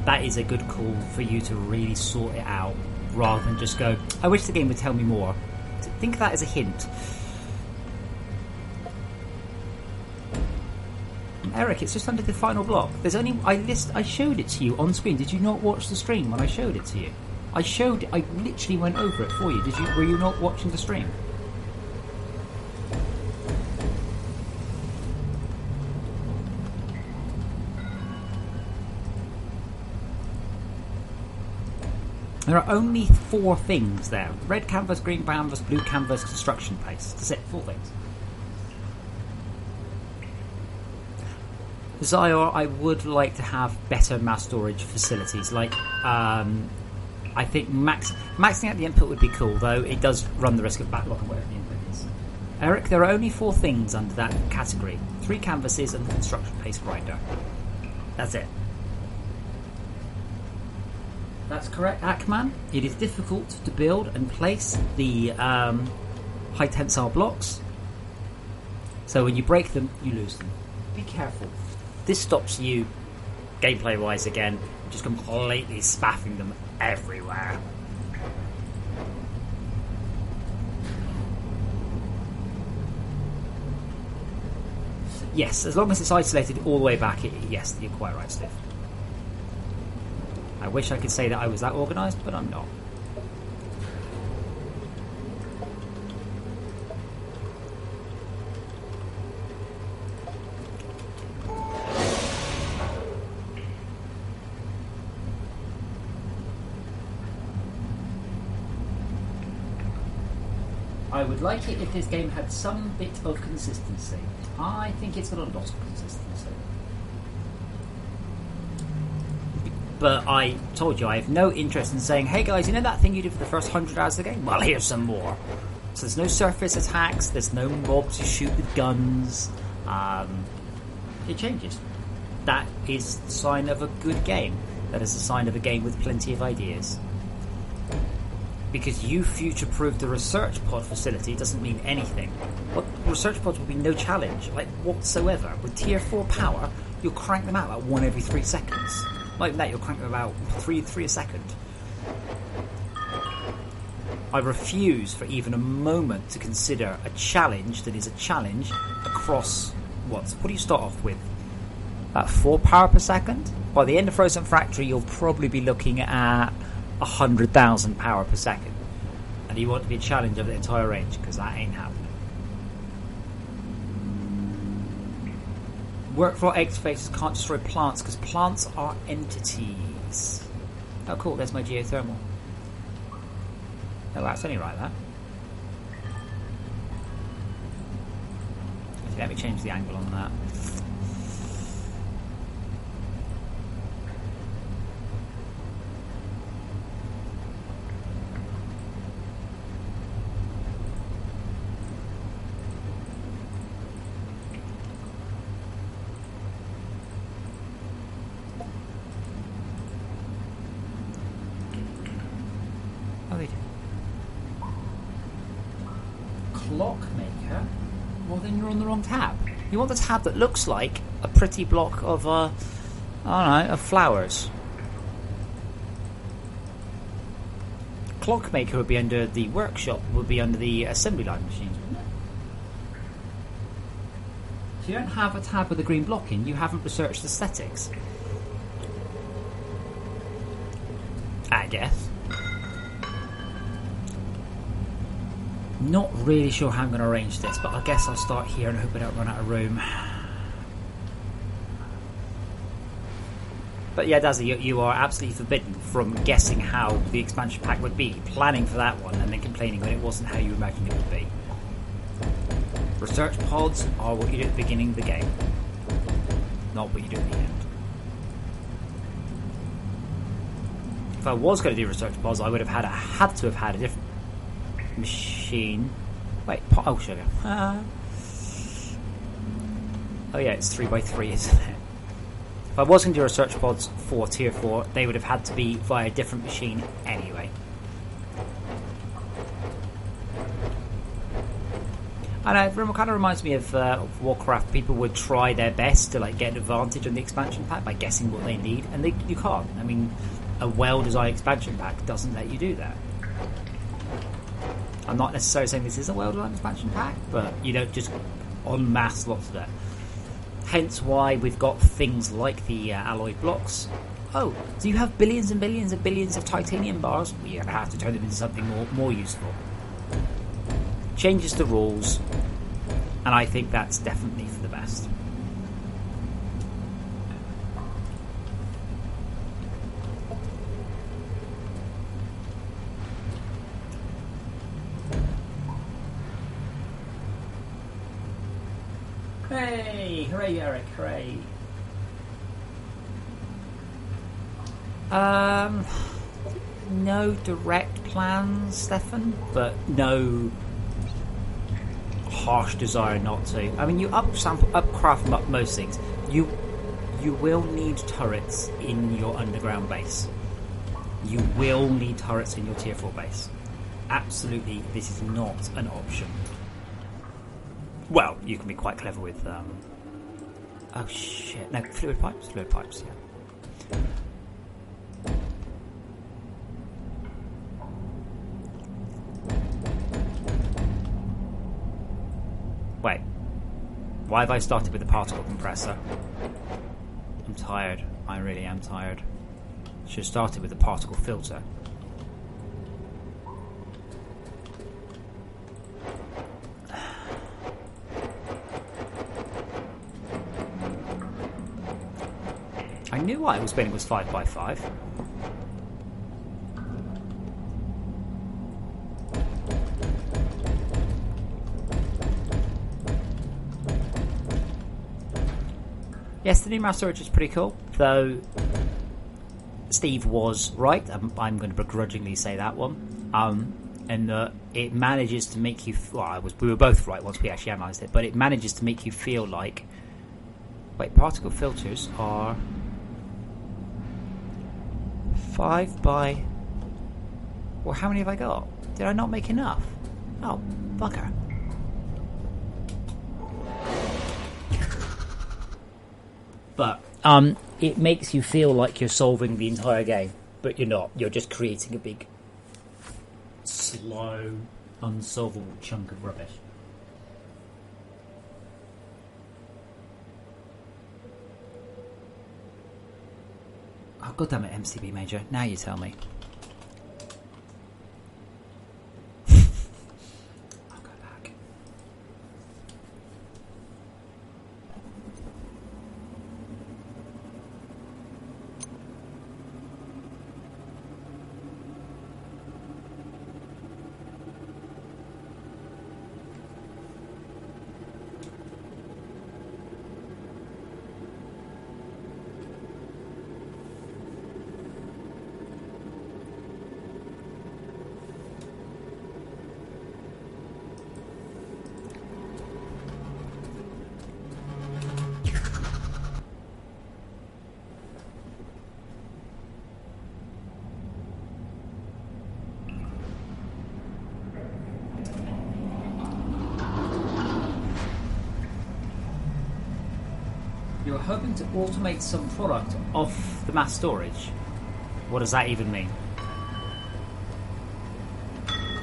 that is a good call for you to really sort it out rather than just go, I wish the game would tell me more. Think of that as a hint. Eric, it's just under the final block. There's only I showed it to you on screen. Did you not watch the stream when I showed it to you? I literally went over it for you. Were you not watching the stream? There are only 4 things there. Red canvas, green canvas, blue canvas, construction paste. That's it, 4 things. Zyor, I would like to have better mass storage facilities. Like, I think maxing out the input would be cool, though it does run the risk of backlog and whatever the input is. Eric, there are only 4 things under that category. 3 canvases and the construction paste grinder. That's it. That's correct, Ackman. It is difficult to build and place the high tensile blocks. So when you break them, you lose them. Be careful. This stops you, gameplay-wise again, just completely spaffing them everywhere. Yes, as long as it's isolated all the way back, yes, you're quite right, Steve. I wish I could say that I was that organised, but I'm not. I would like it if this game had some bit of consistency. I think it's got a lot of consistency. But I told you I have no interest in saying, hey guys, you know that thing you did for the first 100 hours of the game? Well, here's some more. So there's no surface attacks, there's no mobs you shoot with guns. It changes. That is the sign of a good game. That is a sign of a game with plenty of ideas. Because you future-proof the research pod facility doesn't mean anything. What research pods will be no challenge, like whatsoever. With tier 4 power, you'll crank them out like 1 every 3 seconds. Like that, you'll crank them about 3 a second. I refuse for even a moment to consider a challenge that is a challenge across what do you start off with? About 4 power per second? By the end of Frozen Factory, you'll probably be looking at 100,000 power per second. And you want to be a challenge of the entire range, because that ain't happening. Workflow activators can't destroy plants because plants are entities. Oh cool, there's my geothermal. Oh, that's only right, that. Let me change the angle on that. Oh, they do. Clockmaker? Well, then you're on the wrong tab. You want the tab that looks like a pretty block of, I don't know, of flowers. Clockmaker would be under the workshop, would be under the assembly line machines, wouldn't it? So you don't have a tab with a green block in, you haven't researched aesthetics. I guess. Not really sure how I'm going to arrange this, but I guess I'll start here and hope I don't run out of room. But yeah, Dazzy, you are absolutely forbidden from guessing how the expansion pack would be, planning for that one, and then complaining when it wasn't how you imagined it would be. Research pods are what you do at the beginning of the game, not what you do at the end. If I was going to do research pods, I would have had to have had a different machine. Wait, oh sugar. Oh yeah, it's 3x3, isn't it? If I was going to do research pods for tier 4, they would have had to be via a different machine anyway. I know, it kind of reminds me of Warcraft. People would try their best to like get an advantage on the expansion pack by guessing what they need, and you can't. I mean, a well-designed expansion pack doesn't let you do that. I'm not necessarily saying this is a well-designed expansion pack, but you don't just en masse lots of it. Hence why we've got things like the alloy blocks. Oh, do you have billions and billions and billions of titanium bars? Well, you're going to have to turn them into something more useful. Changes the rules, and I think that's definitely for the best. Hooray! Hooray, Eric! Hooray! No direct plans, Stefan, but no harsh desire not to. I mean, you upcraft most things. You will need turrets in your underground base. You will need turrets in your tier 4 base. Absolutely, this is not an option. Well, you can be quite clever with oh shit, no, fluid pipes, yeah. Wait, why have I started with the particle compressor? I'm tired, I really am tired. Should have started with the particle filter. I knew what I was spinning was 5x5. Yes, the new mouse storage is pretty cool, though Steve was right. I'm going to begrudgingly say that one. And it manages to make you... Well, we were both right once we actually analysed it, but it manages to make you feel like... Wait, particle filters are... 5 by... Well, how many have I got? Did I not make enough? Oh, bugger. But it makes you feel like you're solving the entire game, but you're not. You're just creating a big, slow, unsolvable chunk of rubbish. Oh, goddammit, MCB Major. Now you tell me. I'll go back. hoping to automate some product off the mass storage. What does that even mean?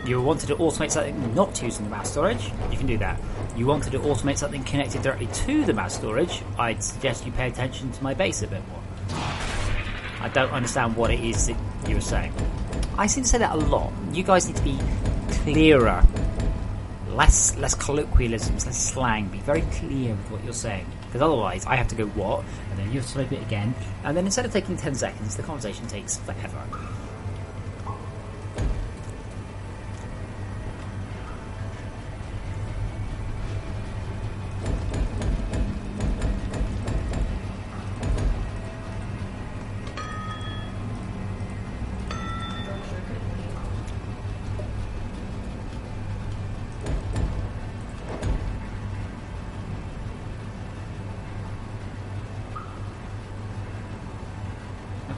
You wanted to automate something not using the mass storage? You can do that. You wanted to automate something connected directly to the mass storage? I'd suggest you pay attention to my base a bit more. I don't understand what it is that you were saying. I seem to say that a lot. You guys need to be clearer. Less colloquialisms, less slang. Be very clear with what you're saying. Because otherwise, I have to go, what? And then you have to type it again. And then instead of taking 10 seconds, the conversation takes forever.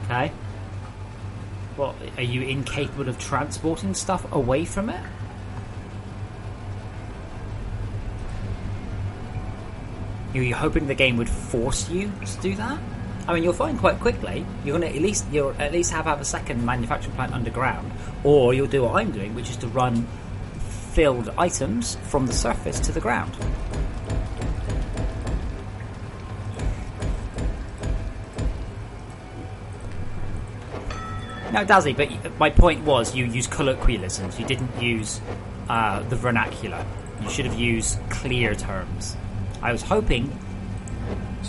Okay. What, are you incapable of transporting stuff away from it? Are you hoping the game would force you to do that? I mean, you'll find quite quickly you'll at least have a second manufacturing plant underground, or you'll do what I'm doing, which is to run filled items from the surface to the ground. No, Dazzy, but my point was you used colloquialisms. You didn't use the vernacular. You should have used clear terms. I was hoping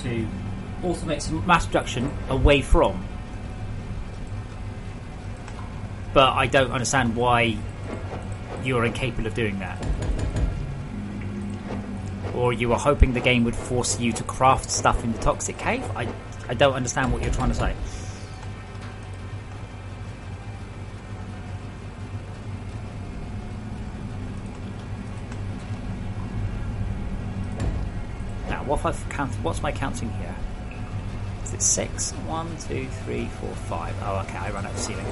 to automate some mass production away from. But I don't understand why you're incapable of doing that. Or you were hoping the game would force you to craft stuff in the toxic cave? I don't understand what you're trying to say. What's my counting here? Is it 6? 1, 2, 3, 4, 5. Oh, okay, I ran out of ceiling.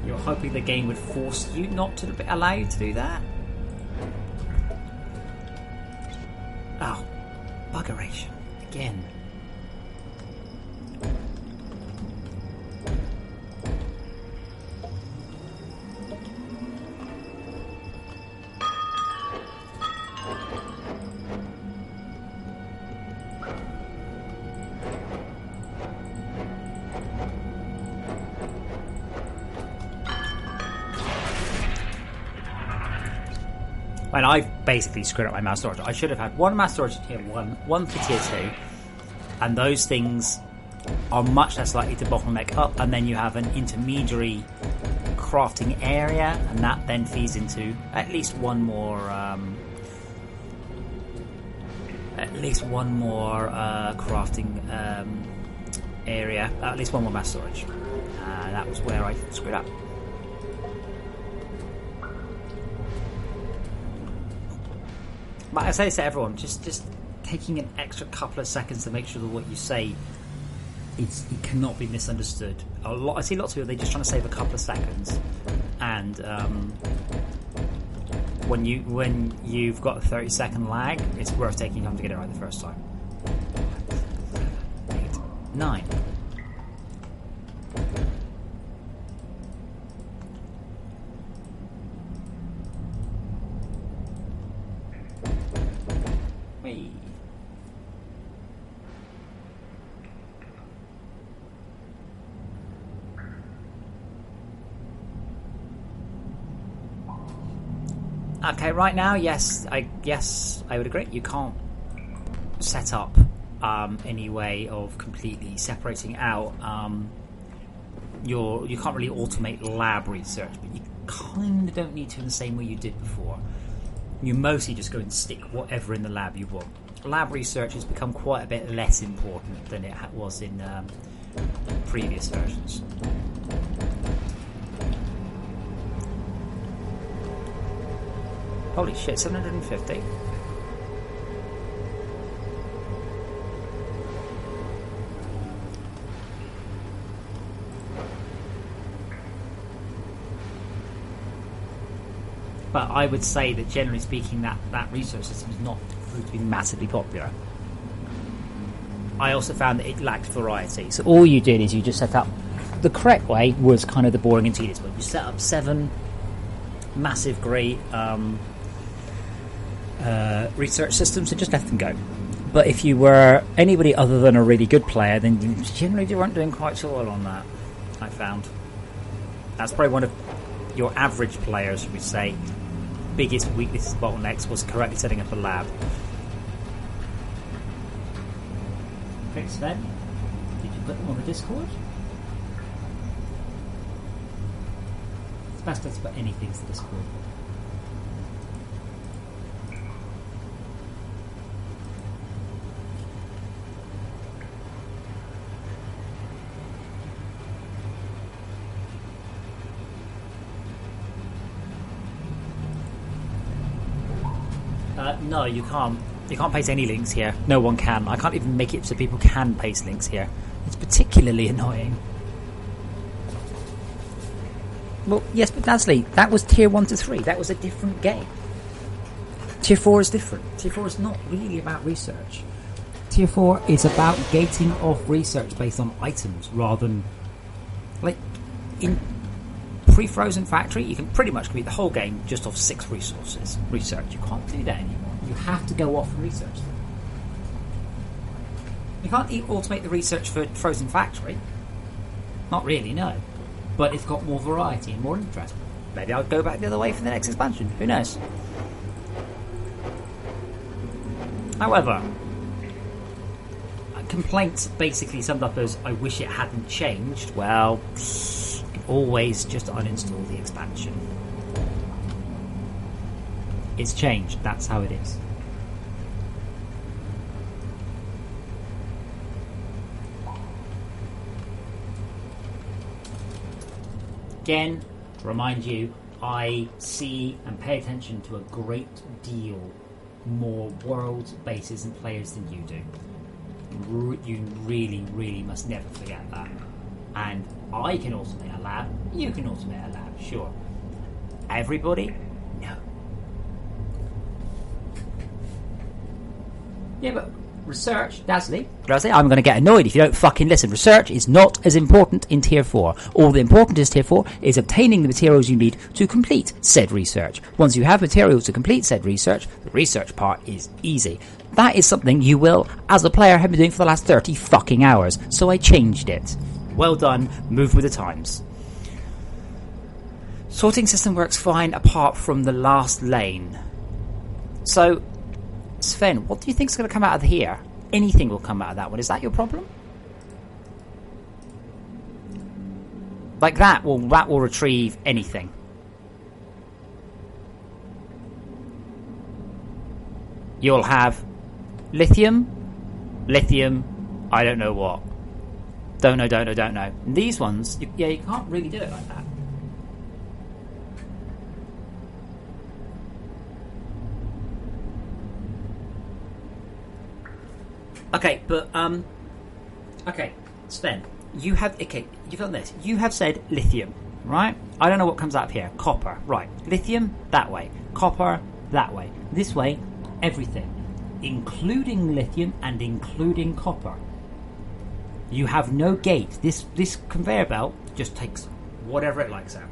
You're hoping the game would force you not to allow you to do that? Oh, buggeration. Again. And I've basically screwed up my mass storage. I should have had one mass storage tier 1, one for tier 2, and those things are much less likely to bottleneck up, and then you have an intermediary crafting area, and that then feeds into at least one more crafting area, at least one more mass storage. That was where I screwed up. But I say this to everyone, just taking an extra couple of seconds to make sure that what you say it cannot be misunderstood. I see lots of people, they're just trying to save a couple of seconds, and when you've got a 30-second lag, it's worth taking time to get it right the first time. 8, 9. Okay, right now, yes, I would agree. You can't set up any way of completely separating out. You can't really automate lab research, but you kind of don't need to in the same way you did before. You mostly just go and stick whatever in the lab you want. Lab research has become quite a bit less important than it was in previous versions. Holy shit, 750. but I would say that generally speaking, that research system is not proved to be massively popular. I also found that it lacked variety. So all you did is you just set up the correct way was kind of the boring and tedious one. You set up 7 massive, great research systems and just let them go. But if you were anybody other than a really good player, then you generally weren't doing quite so well on that, I found. That's probably one of your average players, we say, biggest weaknesses, bottlenecks, was correctly setting up a lab. Okay, Sven, did you put them on the Discord? It's best to put anything to the Discord. No, you can't. You can't paste any links here. No one can. I can't even make it so people can paste links here. It's particularly annoying. Well, yes, but Nasli, that was tier 1 to 3. That was a different game. Tier 4 is different. Tier 4 is not really about research. Tier 4 is about gating off research based on items rather than... Like, in pre-Frozen Factory, you can pretty much complete the whole game just off 6 resources. Research. You can't do that anymore. You have to go off and research them. You can't automate the research for Frozen Factory. Not really, no. But it's got more variety and more interest. Maybe I'll go back the other way for the next expansion. Who knows? However, complaints basically summed up as, I wish it hadn't changed. Well, you can always just uninstall the expansion. It's changed. That's how it is. Again, to remind you, I see and pay attention to a great deal more world bases and players than you do. You really, really must never forget that. And I can automate a lab. You can automate a lab, sure. Everybody? No. Yeah, but research, Dazzly, I'm going to get annoyed if you don't fucking listen. Research is not as important in Tier 4. All the important is Tier 4 is obtaining the materials you need to complete said research. Once you have materials to complete said research, the research part is easy. That is something you will, as a player, have been doing for the last 30 fucking hours. So I changed it. Well done, move with the times. Sorting system works fine apart from the last lane. So, Sven, what do you think is going to come out of here? Anything will come out of that one. Is that your problem? Like that will retrieve anything. You'll have lithium, I don't know what. Don't know. And these ones, you can't really do it like that. Okay, but okay, Sven, you've done this. You have said lithium, right? I don't know what comes out of here. Copper, right? Lithium that way, copper that way. This way, everything, including lithium and including copper. You have no gate. This conveyor belt just takes whatever it likes out.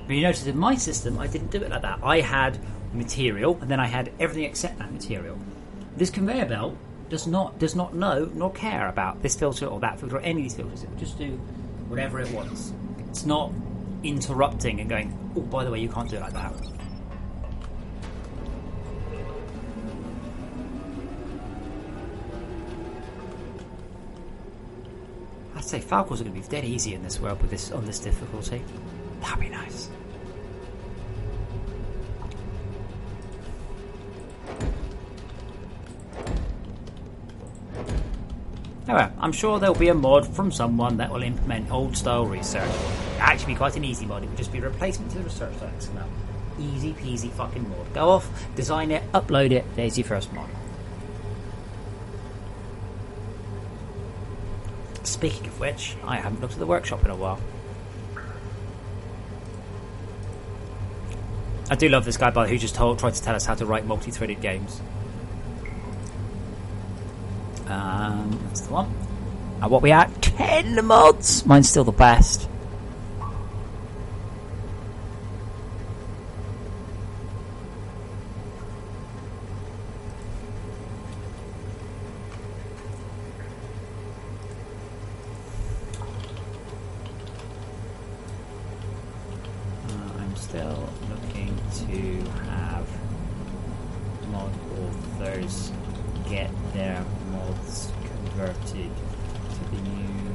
But you notice in my system, I didn't do it like that. I had material, and then I had everything except that material. This conveyor belt does not know nor care about this filter or that filter or any of these filters. It will just do whatever it wants. It's not interrupting and going, oh, by the way, you can't do it like that. I'd say Falcons are going to be dead easy in this world with this on this difficulty. That'd be nice. However, I'm sure there'll be a mod from someone that will implement old-style research. It'll actually be quite an easy mod. It would just be a replacement to the research.xml. Easy peasy fucking mod. Go off, design it, upload it. There's your first mod. Speaking of which, I haven't looked at the workshop in a while. I do love this guy, by the way, who just tried to tell us how to write multi-threaded games. That's the one. And what we at? 10 mods! Mine's still the best. I'm still looking to have mod authors get their mods converted to the new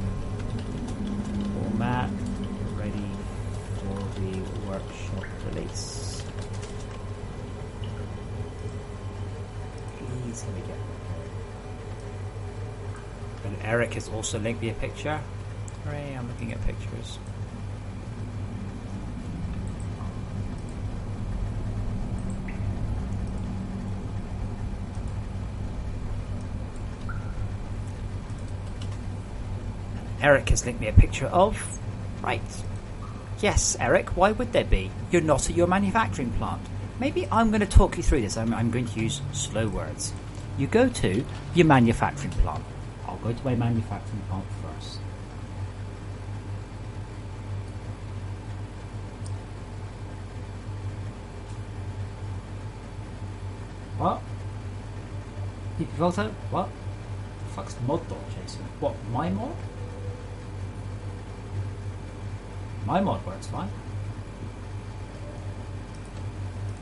format ready for the workshop release. Please let me get there. And Eric has also linked me a picture. Hooray, I'm looking at pictures. Eric has linked me a picture of... Right. Yes, Eric, why would there be? You're not at your manufacturing plant. Maybe I'm going to talk you through this. I'm going to use slow words. You go to your manufacturing plant. I'll go to my manufacturing plant first. What? DP Volta? What? The fuck's mod dot Jason? What, my mod? My mod works fine.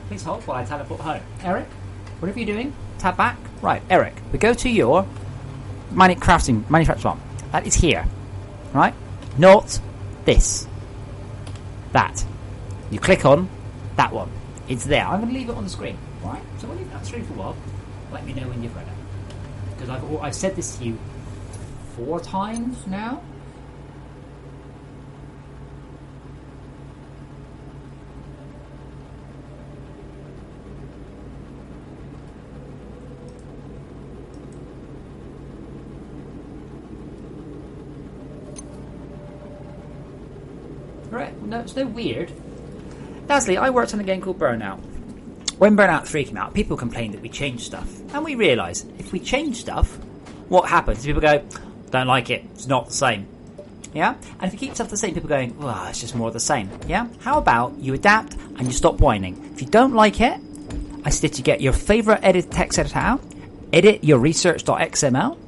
Please hold while I teleport home. Eric, whatever you're doing, tap back. Right, Eric, we go to your manufacturing plant. That is here. Right? Not this. That. You click on that one. It's there. I'm going to leave it on the screen. Right? So we'll leave that screen for a while. Let me know when you've read it. Because I've said this to you 4 times now. Right, no, it's no weird. Lastly, I worked on a game called Burnout. When Burnout 3 came out, people complained that we changed stuff. And we realised, if we change stuff, what happens? People go, don't like it, it's not the same. Yeah? And if you keep stuff the same, people are going, well, it's just more of the same. Yeah? How about you adapt and you stop whining? If you don't like it, I suggest you get your favourite text editor out, edit your research.xml,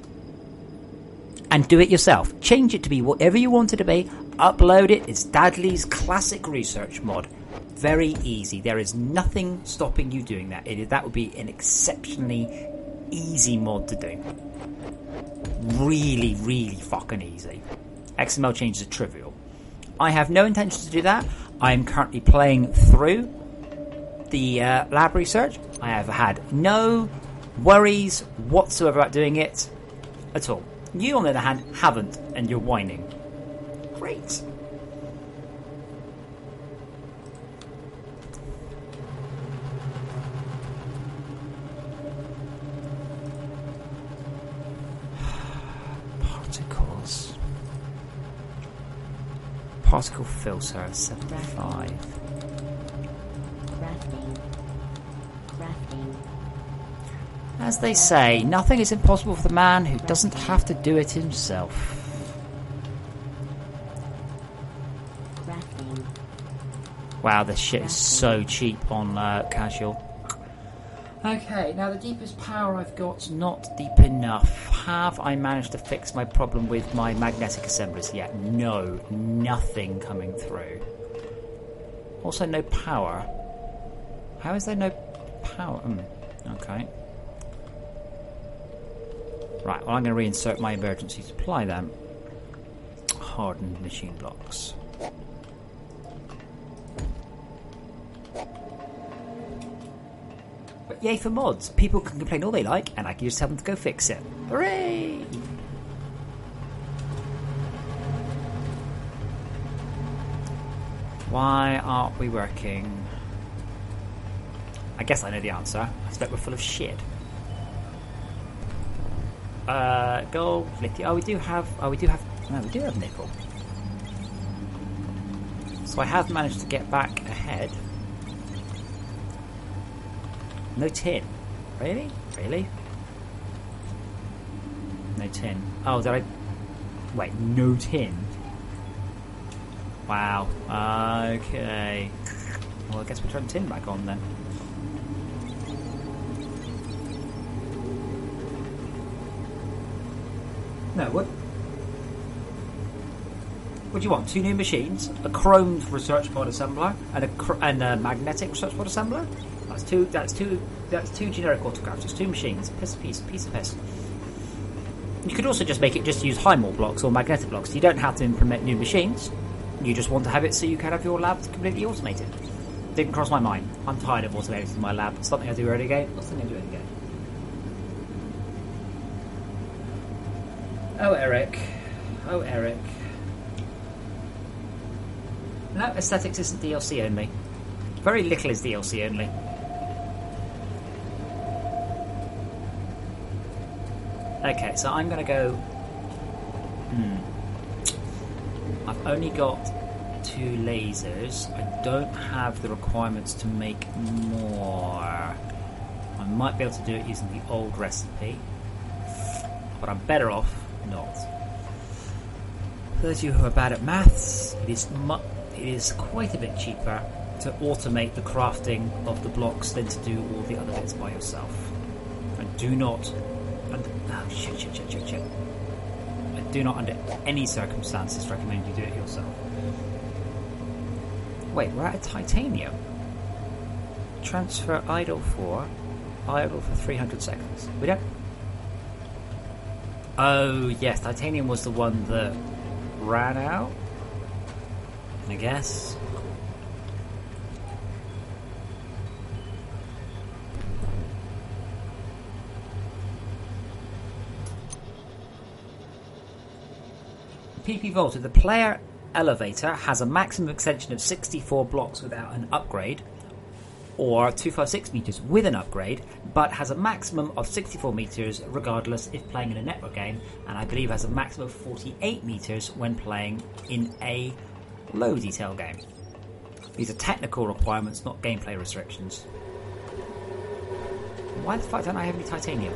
and do it yourself. Change it to be whatever you want it to be. Upload it. It's Dadley's classic research mod. Very easy. There is nothing stopping you doing that. That would be an exceptionally easy mod to do. Really, really fucking easy. XML changes are trivial. I have no intention to do that. I am currently playing through the lab research. I have had no worries whatsoever about doing it at all. You, on the other hand, haven't, and you're whining. Great. Particles. Particle filter, 75. Crafting. As they say, nothing is impossible for the man who doesn't have to do it himself. Wow, this shit is so cheap on casual. Okay, now the deepest power I've got's not deep enough. Have I managed to fix my problem with my magnetic assemblies yet? No, nothing coming through. Also, no power. How is there no power? Okay. Right, well, I'm going to reinsert my emergency supply then. Hardened machine blocks. But yay for mods. People can complain all they like, and I can just tell them to go fix it. Hooray! Why aren't we working? I guess I know the answer. I expect we're full of shit. Gold, lithium. Oh, we do have nickel. So I have managed to get back ahead. No tin. Really? Really? No tin. Oh, did I... Wait, no tin? Wow. Okay. Well, I guess we'll turn tin back on then. No, what? What do you want? 2 new machines, a chromed research pod assembler, and a magnetic research pod assembler. That's two. That's two generic autographs. It's 2 machines. Piece of piss. You could also just make it just use Highmore blocks or magnetic blocks. You don't have to implement new machines. You just want to have it so you can have your lab completely automated. Didn't cross my mind. I'm tired of automating my lab. It's something I do every day. What's something I do every day? Oh, Eric. Oh, Eric. No, aesthetics isn't DLC only. Very little is DLC only. Okay, so I'm going to go... I've only got 2 lasers. I don't have the requirements to make more. I might be able to do it using the old recipe, but I'm better off not. For those of you who are bad at maths, it is quite a bit cheaper to automate the crafting of the blocks than to do all the other bits by yourself. And do not... shit. I do not under any circumstances recommend you do it yourself. Wait, we're at a titanium. Transfer idle for 300 seconds. We don't... Oh, yes, titanium was the one that ran out, I guess. PP Volta, the player elevator has a maximum extension of 64 blocks without an upgrade, or 256 meters with an upgrade, but has a maximum of 64 meters regardless if playing in a network game, and I believe has a maximum of 48 meters when playing in a low detail game. These are technical requirements, not gameplay restrictions. Why the fuck don't I have any titanium?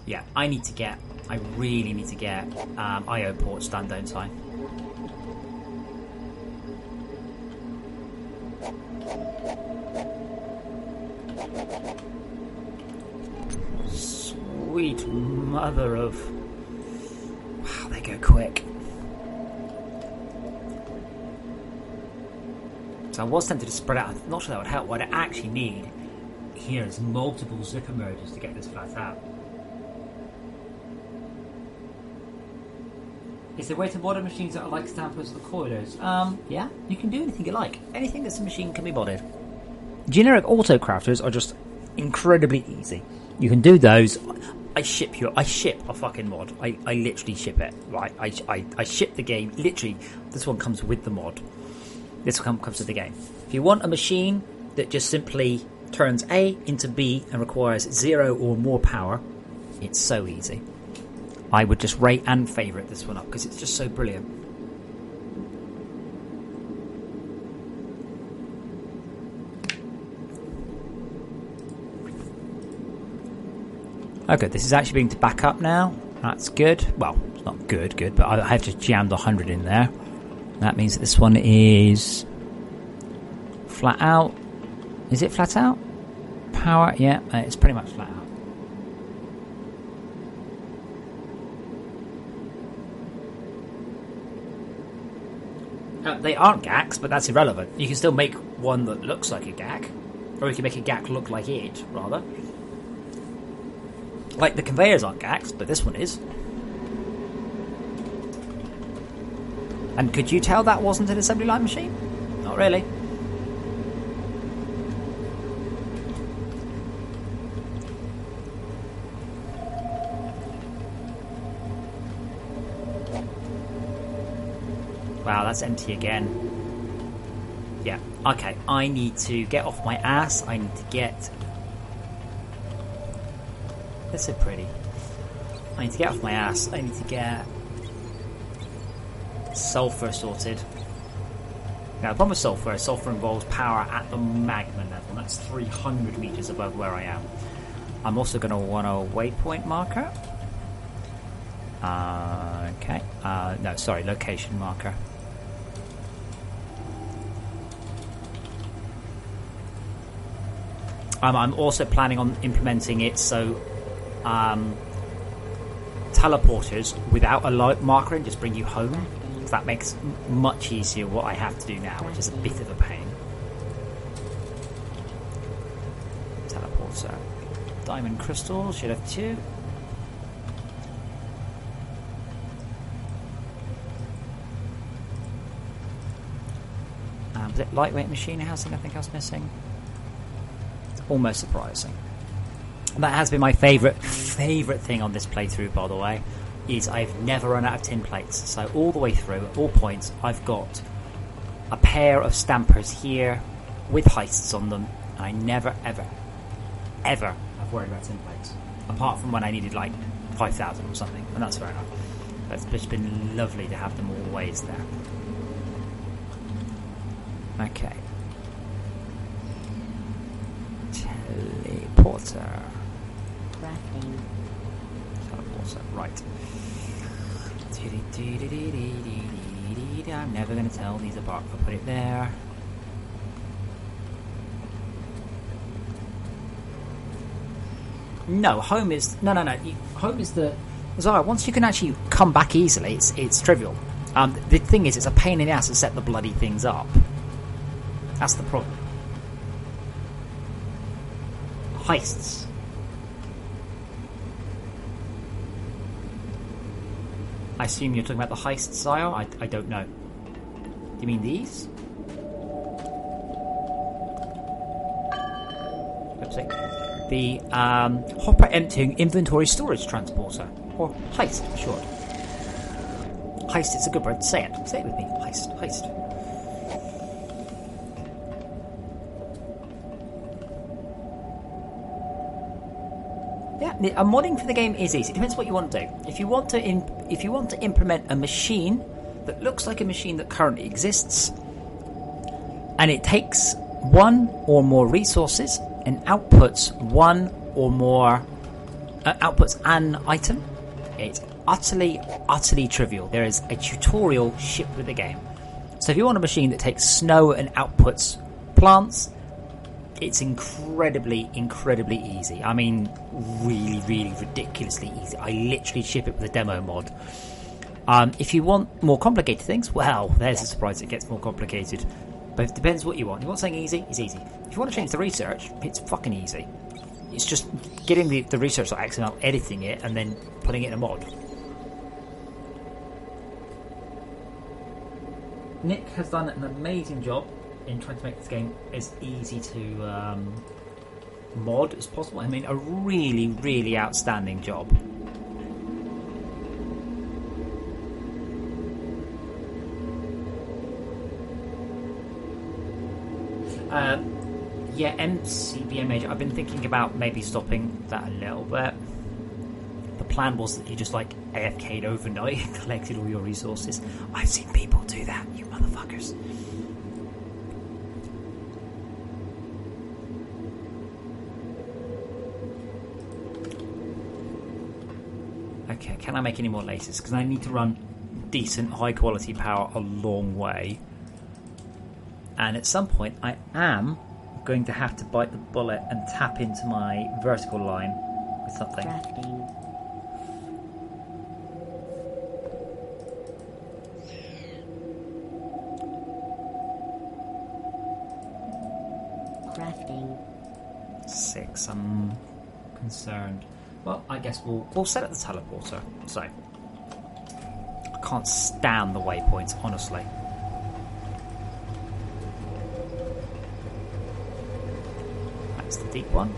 Yeah, I really need to get IO ports done, don't I? Sweet mother of... Wow, they go quick. So I was tempted to spread out. I'm not sure that would help. What I actually need here is multiple zipper mergers to get this flat out. Is there a way to modder machines that are like stampers or coilers? Yeah, you can do anything you like. Anything that's a machine can be modded. Generic auto crafters are just incredibly easy. You can do those. I ship a fucking mod. I literally ship it. Right? I ship the game. Literally, this one comes with the mod. This one comes with the game. If you want a machine that just simply turns A into B and requires 0 or more power, it's so easy. I would just rate and favourite this one up because it's just so brilliant. Okay, this is actually being to back up now. That's good. Well, it's not good, but I have just jammed 100 in there. That means that this one is flat out. Is it flat out? Power? Yeah, it's pretty much flat out. They aren't GACs, but that's irrelevant. You can still make one that looks like a GAC, or you can make a GAC look like it, rather. Like the conveyors aren't GACs, but this one is. And could you tell that wasn't an assembly line machine? Not really. Wow, that's empty again. Yeah, okay. I need to get off my ass. I need to get... They're so pretty. I need to get off my ass. I need to get sulfur sorted. Now, the problem with sulfur is sulfur involves power at the magma level. And that's 300 meters above where I am. I'm also going to want a waypoint marker. Okay. No, sorry, location marker. I'm also planning on implementing it so teleporters without a light marker and just bring you home. So that makes much easier what I have to do now, which is a bit of a pain. Teleporter. Diamond crystals, should have 2. Was it lightweight machine housing I think I was missing? Almost surprising. That has been my favourite thing on this playthrough, by the way, is I've never run out of tin plates. So all the way through, at all points, I've got a pair of stampers here with heists on them. And I never, ever, ever have worried about tin plates. Apart from when I needed like 5,000 or something, and that's fair enough. But it's just been lovely to have them always there. Okay. Teleporter. Crafting. Teleporter, right. I'm never going to tell these apart. I'll put it there. No, home is... No. Home is the... Zara, once you can actually come back easily, it's trivial. The thing is, it's a pain in the ass to set the bloody things up. That's the problem. Heists. I assume you're talking about the heists, Sire? I don't know. Do you mean these? Oopsie. The hopper emptying inventory storage transporter. Or heist, for short. Heist, it's a good word. Say it. Say it with me. Heist. Yeah, modding for the game is easy. It depends what you want to do. If you want to implement a machine that looks like a machine that currently exists, and it takes one or more resources and outputs one or more outputs an item, it's utterly trivial. There is a tutorial shipped with the game. So if you want a machine that takes snow and outputs plants, it's incredibly easy. I mean, really ridiculously easy. I literally ship it with a demo mod. If you want more complicated things, well, there's a surprise. It gets more complicated. But it depends what you want. You want something easy? It's easy. If you want to change the research, it's fucking easy. It's just getting the research like XML, editing it, and then putting it in a mod. Nick has done an amazing job in trying to make this game as easy to mod as possible. I mean, a really outstanding job. Yeah, MCBM Major. I've been thinking about maybe stopping that a little bit. The plan was that you just like AFK'd overnight and collected all your resources. I've seen people do that, you motherfuckers. Okay, can I make any more lasers? Because I need to run decent, high quality power a long way. And at some point, I am going to have to bite the bullet and tap into my vertical line with something. Crafting. Crafting. 6. I'm concerned. Well, I guess we'll set up the teleporter. So I can't stand the waypoints, honestly. That's the deep one.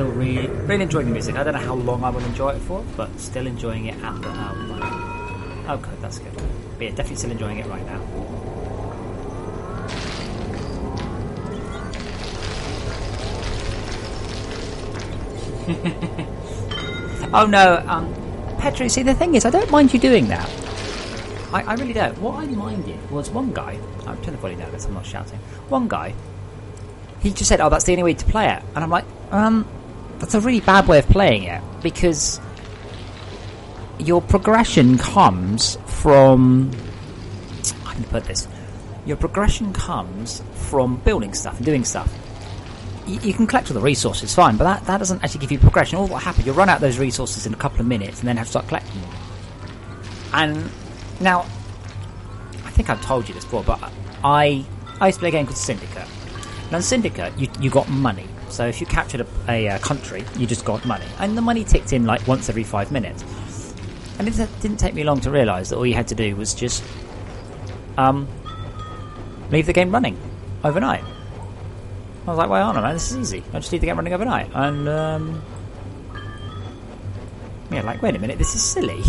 still really enjoying the music. I don't know how long I will enjoy it for, but still enjoying it at the moment. Oh, good, that's good. But yeah, definitely still enjoying it right now. Oh no, Petri, see the thing is, I don't mind you doing that. I really don't. What I minded was one guy, I'll turn the volume down because I'm not shouting. One guy, he just said, oh, that's the only way to play it. And I'm like, that's a really bad way of playing it, because your progression comes from, how can I put this? Your progression comes from building stuff and doing stuff. You can collect all the resources, fine, but that doesn't actually give you progression. All what happens, you'll run out those resources in a couple of minutes and then have to start collecting them. And now, I think I've told you this before, but I used to play a game called Syndicate. Now in Syndicate, you got money. So if you captured a country, you just got money. And the money ticked in like once every 5 minutes. And it didn't take me long to realise that all you had to do was just leave the game running overnight. I was like, why on, man? This is easy. I just leave the game running overnight. And, yeah, like, wait a minute, this is silly.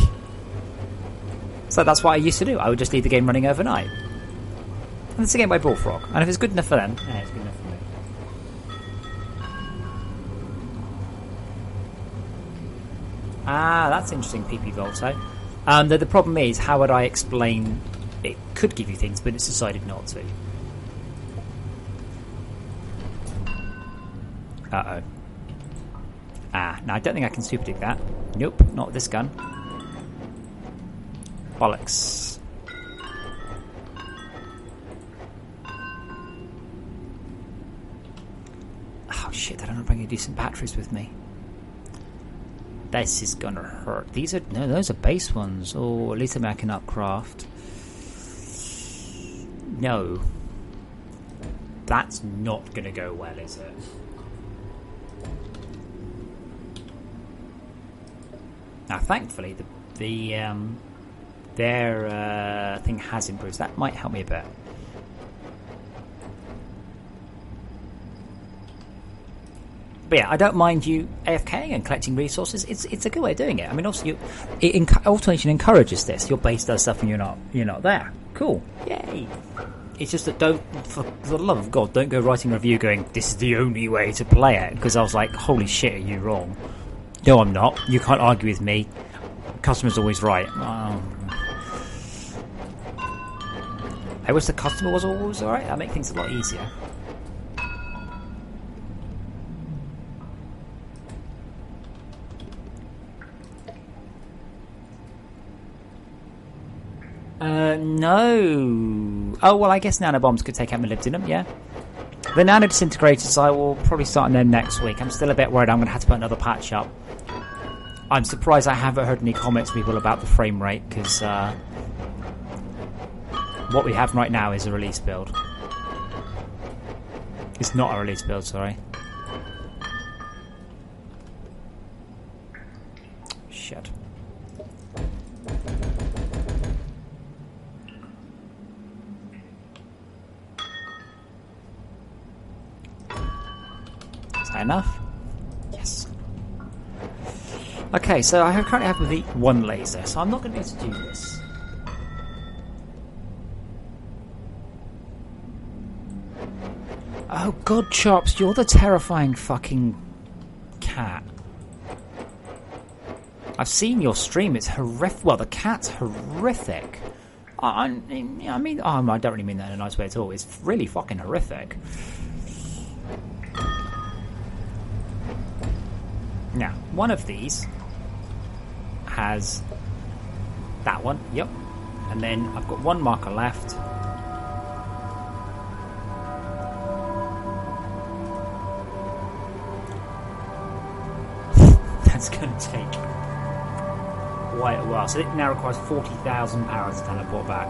So that's what I used to do. I would just leave the game running overnight. And it's a game by Bullfrog. And if it's good enough for them, yeah, it's good enough for me. Ah, that's interesting, PP Volto. The problem is, how would I explain it could give you things, but it's decided not to. Uh-oh. Ah, no, I don't think I can super dig that. Nope, not with this gun. Bollocks. Oh shit, I don't know if I'm going to do some batteries with me. This is gonna hurt. These are, no, those are base ones. Oh, at least I can upcraft. No. That's not gonna go well, is it? Now, thankfully, their thing has improved. That might help me a bit. But yeah, I don't mind you AFKing and collecting resources. It's a good way of doing it. I mean, also, automation encourages this. Your base does stuff and you're not there. Cool, yay! It's just that for the love of God, don't go writing a review going, this is the only way to play it, because I was like, holy shit, are you wrong? No, I'm not. You can't argue with me. Customer's always right. Oh. I wish the customer was always alright. That'd make things a lot easier. No. Oh, well, I guess nanobombs could take out molybdenum, yeah. The nano disintegrators, I will probably start on them next week. I'm still a bit worried I'm going to have to put another patch up. I'm surprised I haven't heard any comments from people about the frame rate, because what we have right now is a release build. It's not a release build, sorry. Shit. Is that enough? Yes. Okay, so I currently have the one laser, so I'm not going to be able to do this. Oh god, Chops, you're the terrifying fucking cat. I've seen your stream, it's horrific. Well, the cat's horrific. I don't really mean that in a nice way at all. It's really fucking horrific. Now, one of these has that one, yep. And then I've got one marker left. That's going to take quite a while. So it now requires 40,000 power to teleport back.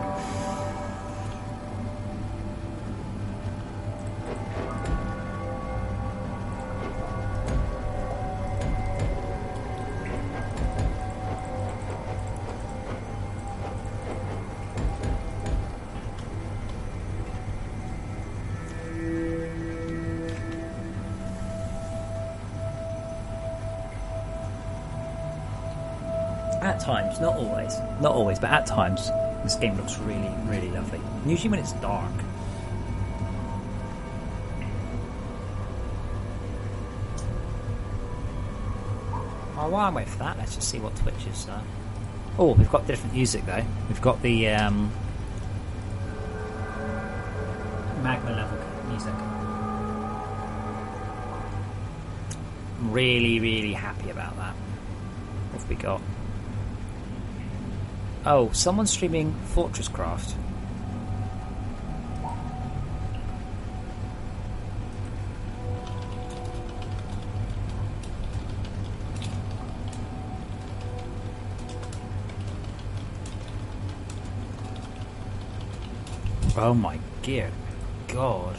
At times, not always. Not always, but at times, this game looks really, really lovely. Usually when it's dark. Oh, while I'm waiting for that, let's just see what Twitch is. Oh, we've got different music though. We've got the magma level music. I'm really, really happy about that. What have we got? Oh, someone's streaming Fortress Craft. Oh my dear God.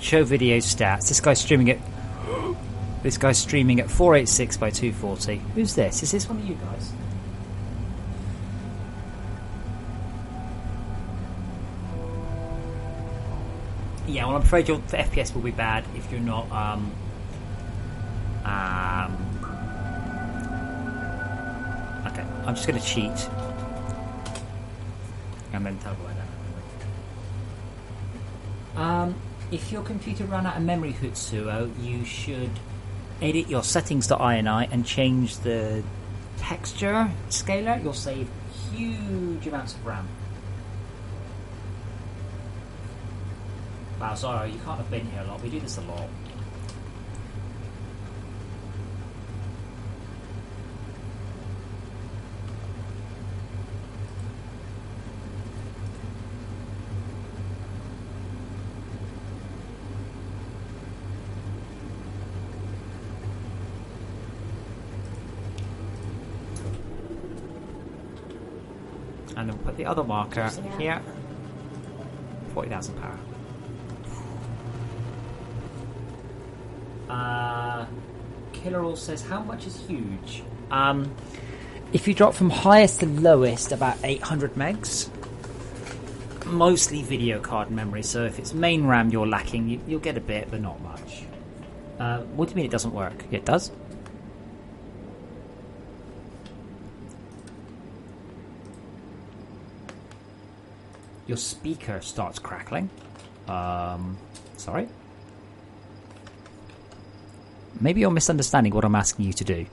Show video stats. This guy's streaming at 486 by 240. Who's this? Is this one of you guys? Yeah, well I'm afraid your FPS will be bad if you're not okay, I'm just gonna cheat. And then tell you that. If your computer ran out of memory, Hutsuo, you should edit your settings.ini and change the texture scaler. You'll save huge amounts of RAM. Wow, sorry, you can't have been here a lot. We do this a lot. And then we'll put the other marker here. 40,000 power. Killer All says, how much is huge? If you drop from highest to lowest, about 800 megs. Mostly video card memory, so if it's main RAM you're lacking, you'll get a bit, but not much. What do you mean it doesn't work? It does. Your speaker starts crackling. Sorry? Maybe you're misunderstanding what I'm asking you to do.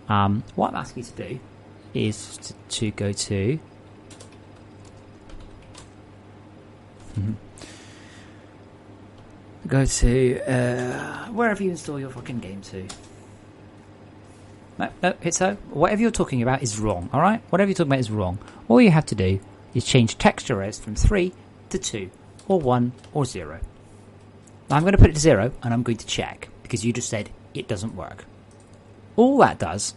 What I'm asking you to do is to go to... go to wherever you install your fucking game to. No, Hitso, whatever you're talking about is wrong, alright? Whatever you're talking about is wrong. All you have to do is change texture res from 3 to 2, or 1, or 0. Now I'm going to put it to 0, and I'm going to check, because you just said it doesn't work. All that does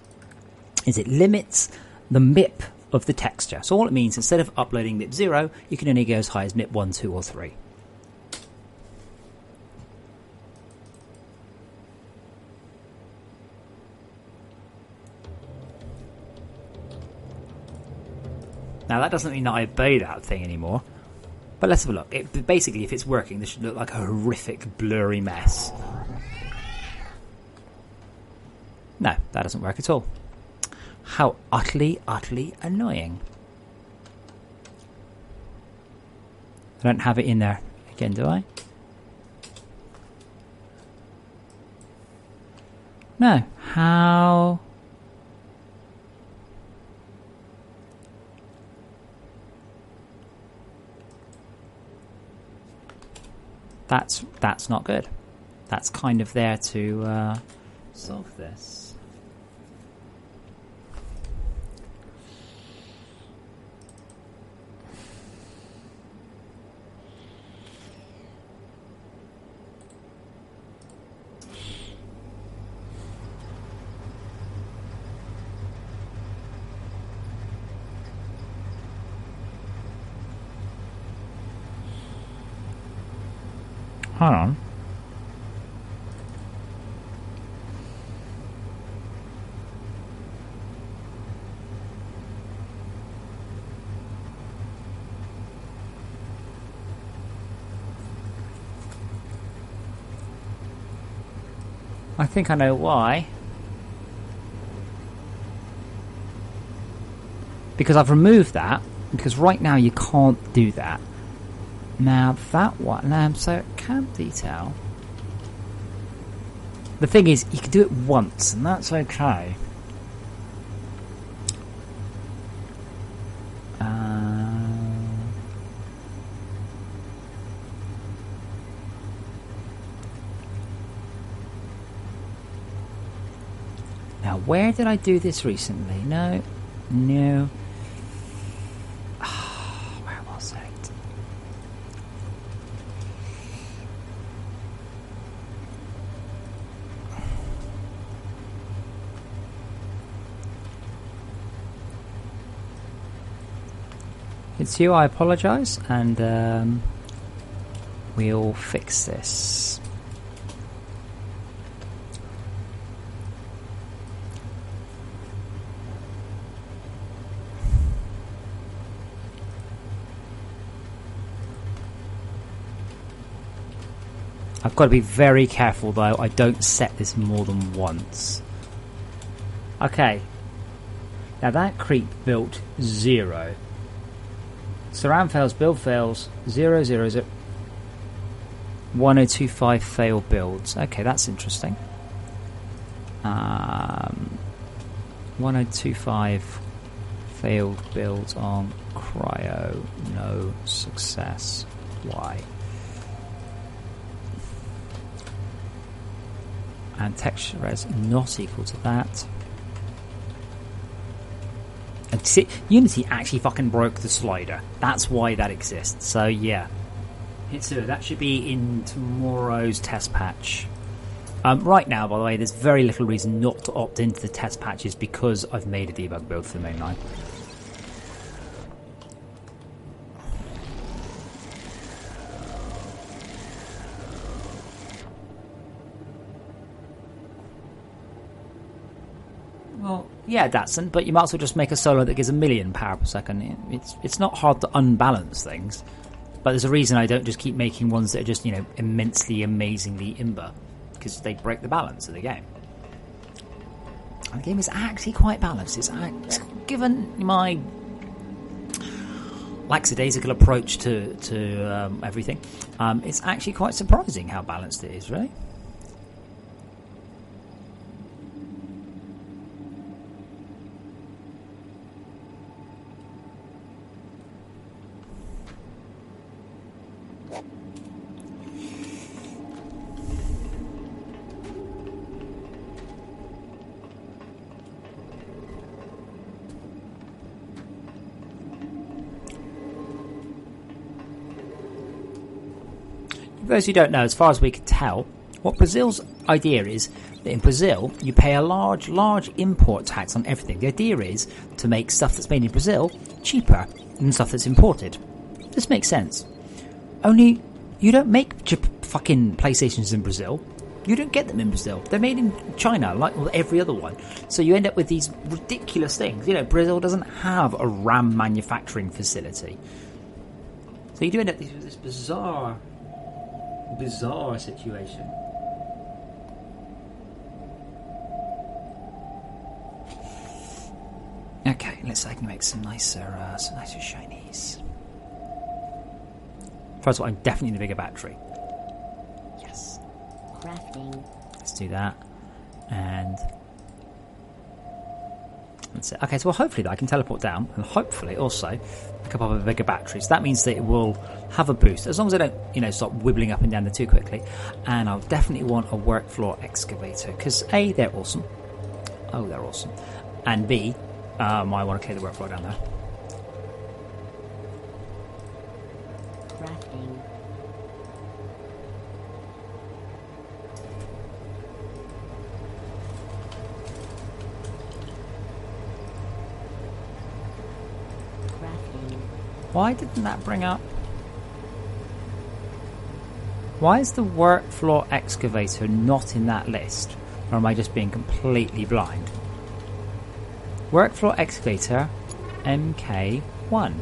is it limits the MIP of the texture. So all it means, instead of uploading MIP 0, you can only go as high as MIP 1, 2, or 3. Now that doesn't mean that I obey that thing anymore, but let's have a look. Basically, if it's working, this should look like a horrific, blurry mess. No, that doesn't work at all. How utterly, utterly annoying. I don't have it in there again, do I? No. How... That's not good. That's kind of there to solve this. Hold on. I think I know why. because I've removed that, because right now you can't do that. Now that one, so camp detail. The thing is, you can do it once, and that's okay. Now, where did I do this recently? No. Where was it? It's you, I apologise, and we'll fix this. I've got to be very careful though, I don't set this more than once. Okay. Now that creep built 0. Surround fails, build fails, 0, 0, 0. 1025 fail builds. Okay, that's interesting. 1025 failed builds on cryo. No success. Why? And texture res not equal to that. And see, Unity actually fucking broke the slider. That's why that exists. So yeah, that should be in tomorrow's test patch. Right now, by the way, there's very little reason not to opt into the test patches because I've made a debug build for the mainline. Well, yeah, Datsun, but you might as well just make a solo that gives 1,000,000 power per second. It's not hard to unbalance things, but there's a reason I don't just keep making ones that are just, immensely, amazingly imber, because they break the balance of the game. And the game is actually quite balanced. Given my lackadaisical approach to everything, it's actually quite surprising how balanced it is, really. For those who don't know, as far as we can tell, what Brazil's idea is that in Brazil you pay a large import tax on everything. The idea is to make stuff that's made in Brazil cheaper than stuff that's imported. This makes sense. Only you don't make fucking PlayStations in Brazil. You don't get them in Brazil. They're made in China, like every other one. So you end up with these ridiculous things. Brazil doesn't have a RAM manufacturing facility. So you do end up with this bizarre situation. Okay, let's see if I can make some nicer shinies. First of all, I definitely need a bigger battery. Yes. Crafting. Let's do that. And that's it. Okay, so hopefully I can teleport down, and hopefully also pick up a bigger battery. So that means that it will have a boost, as long as I don't, start wibbling up and down there too quickly. And I'll definitely want a work floor excavator, because A, they're awesome. Oh, they're awesome. And B, I want to clear the work floor down there. Crafting. Why didn't that bring up? Why is the work floor excavator not in that list? Or am I just being completely blind? Work floor excavator MK1.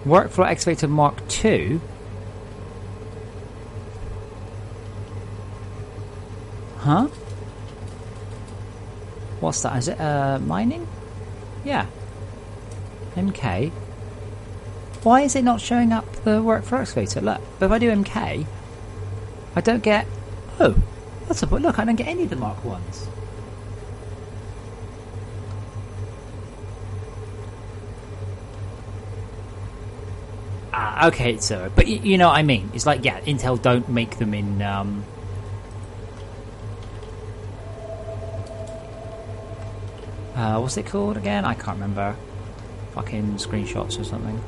Work floor excavator Mark II. Huh? What's that? Is it mining? Yeah. MK. Why is it not showing up the work for excavator? Look, but if I do MK, I don't get... Oh, that's a... Look, I don't get any of the Mark 1s. Ah, okay, so... But you know what I mean. It's like, yeah, Intel don't make them in... what's it called again? I can't remember. Fucking screenshots or something.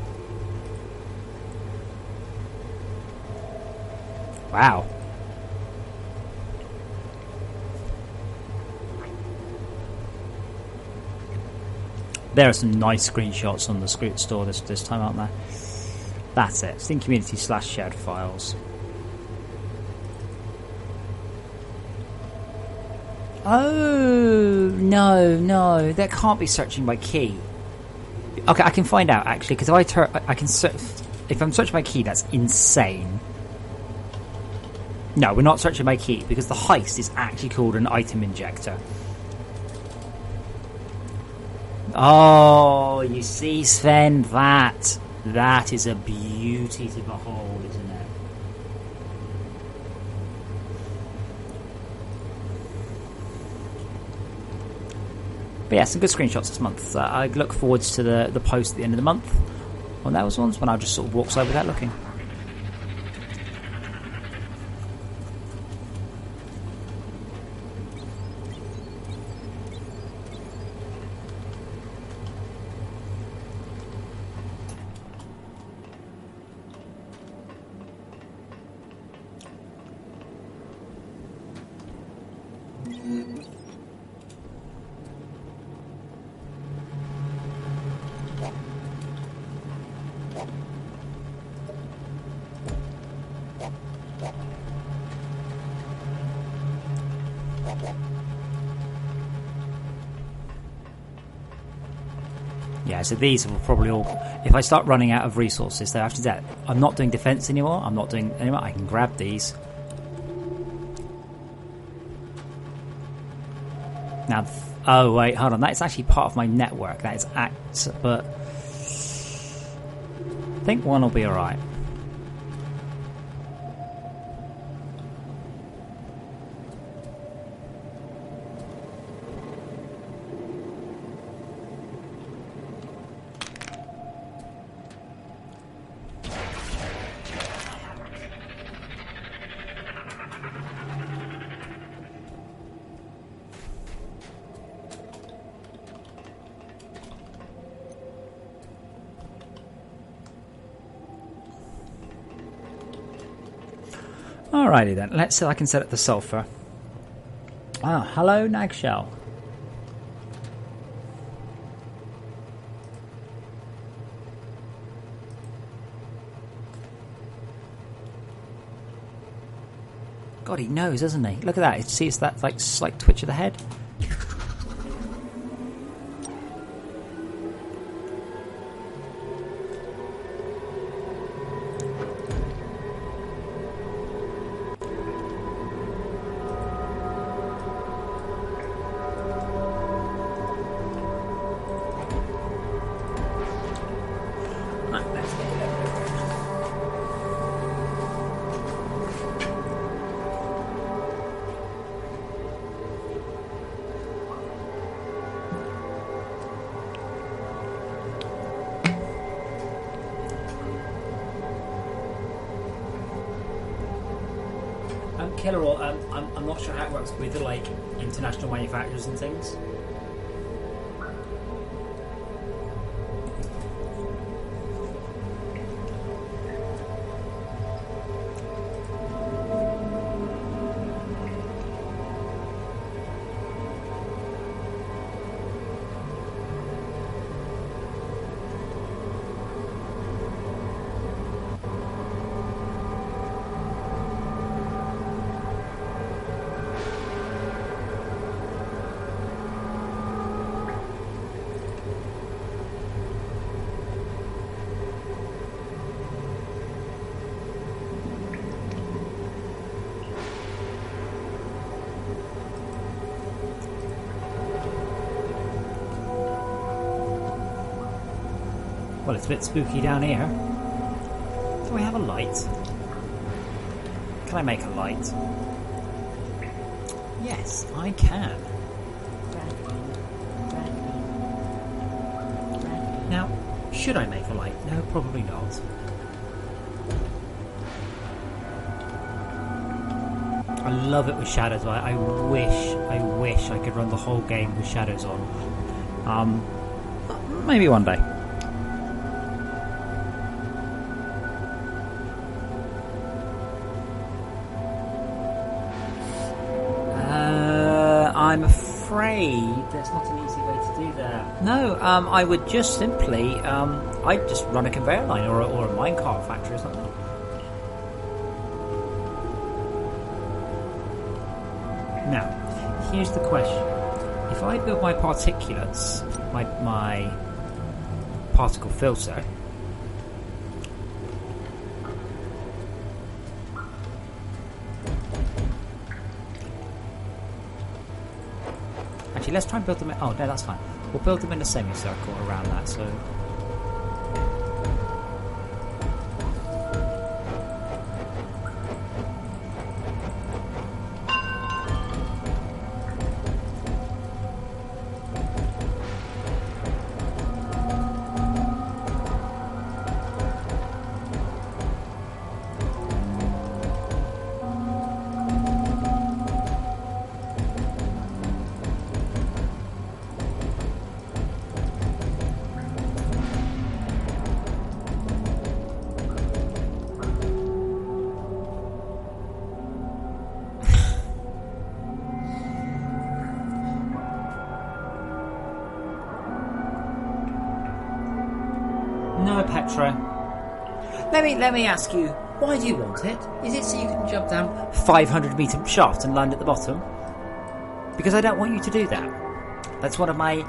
Wow. There are some nice screenshots on the Script store this time, aren't there? That's it. Steam community / shared files. Oh no, that can't be searching by key. Okay, I can find out actually because if I can search. If I'm searching by key, that's insane. No, we're not searching by key because the heist is actually called an item injector. Oh, you see, Sven, that is a beauty to behold, isn't it? But yeah, some good screenshots this month. I look forward to the post at the end of the month on those ones when I just sort of walk over without looking. Yeah, so these will probably all... If I start running out of resources, though, after that, I'm not doing defense anymore. I'm not doing anymore. I can grab these. Now, oh wait, hold on. That is actually part of my network. That is but I think one will be all right. Alrighty then, let's see if I can set up the sulfur. Ah, hello Nagshell. God, he knows, doesn't he? Look at that, see it's that like slight twitch of the head. Killer, I'm not sure how it works with the like international manufacturers and things. Well, it's a bit spooky down here. Do we have a light? Can I make a light? Yes, I can. Cracking. Cracking. Now, should I make a light? No, probably not. I love it with shadows. I wish I could run the whole game with shadows on. Maybe one day. I'm afraid there's not an easy way to do that. No, I would just simply, I'd just run a conveyor line or a minecart factory or something. Now, here's the question. If I build my particulates, my particle filter, actually, let's try and build them in... Oh, no, that's fine. We'll build them in a semicircle around that, so... No, Petra. Let me ask you, why do you want it? Is it so you can jump down 500 metre shaft and land at the bottom? Because I don't want you to do that. That's one of my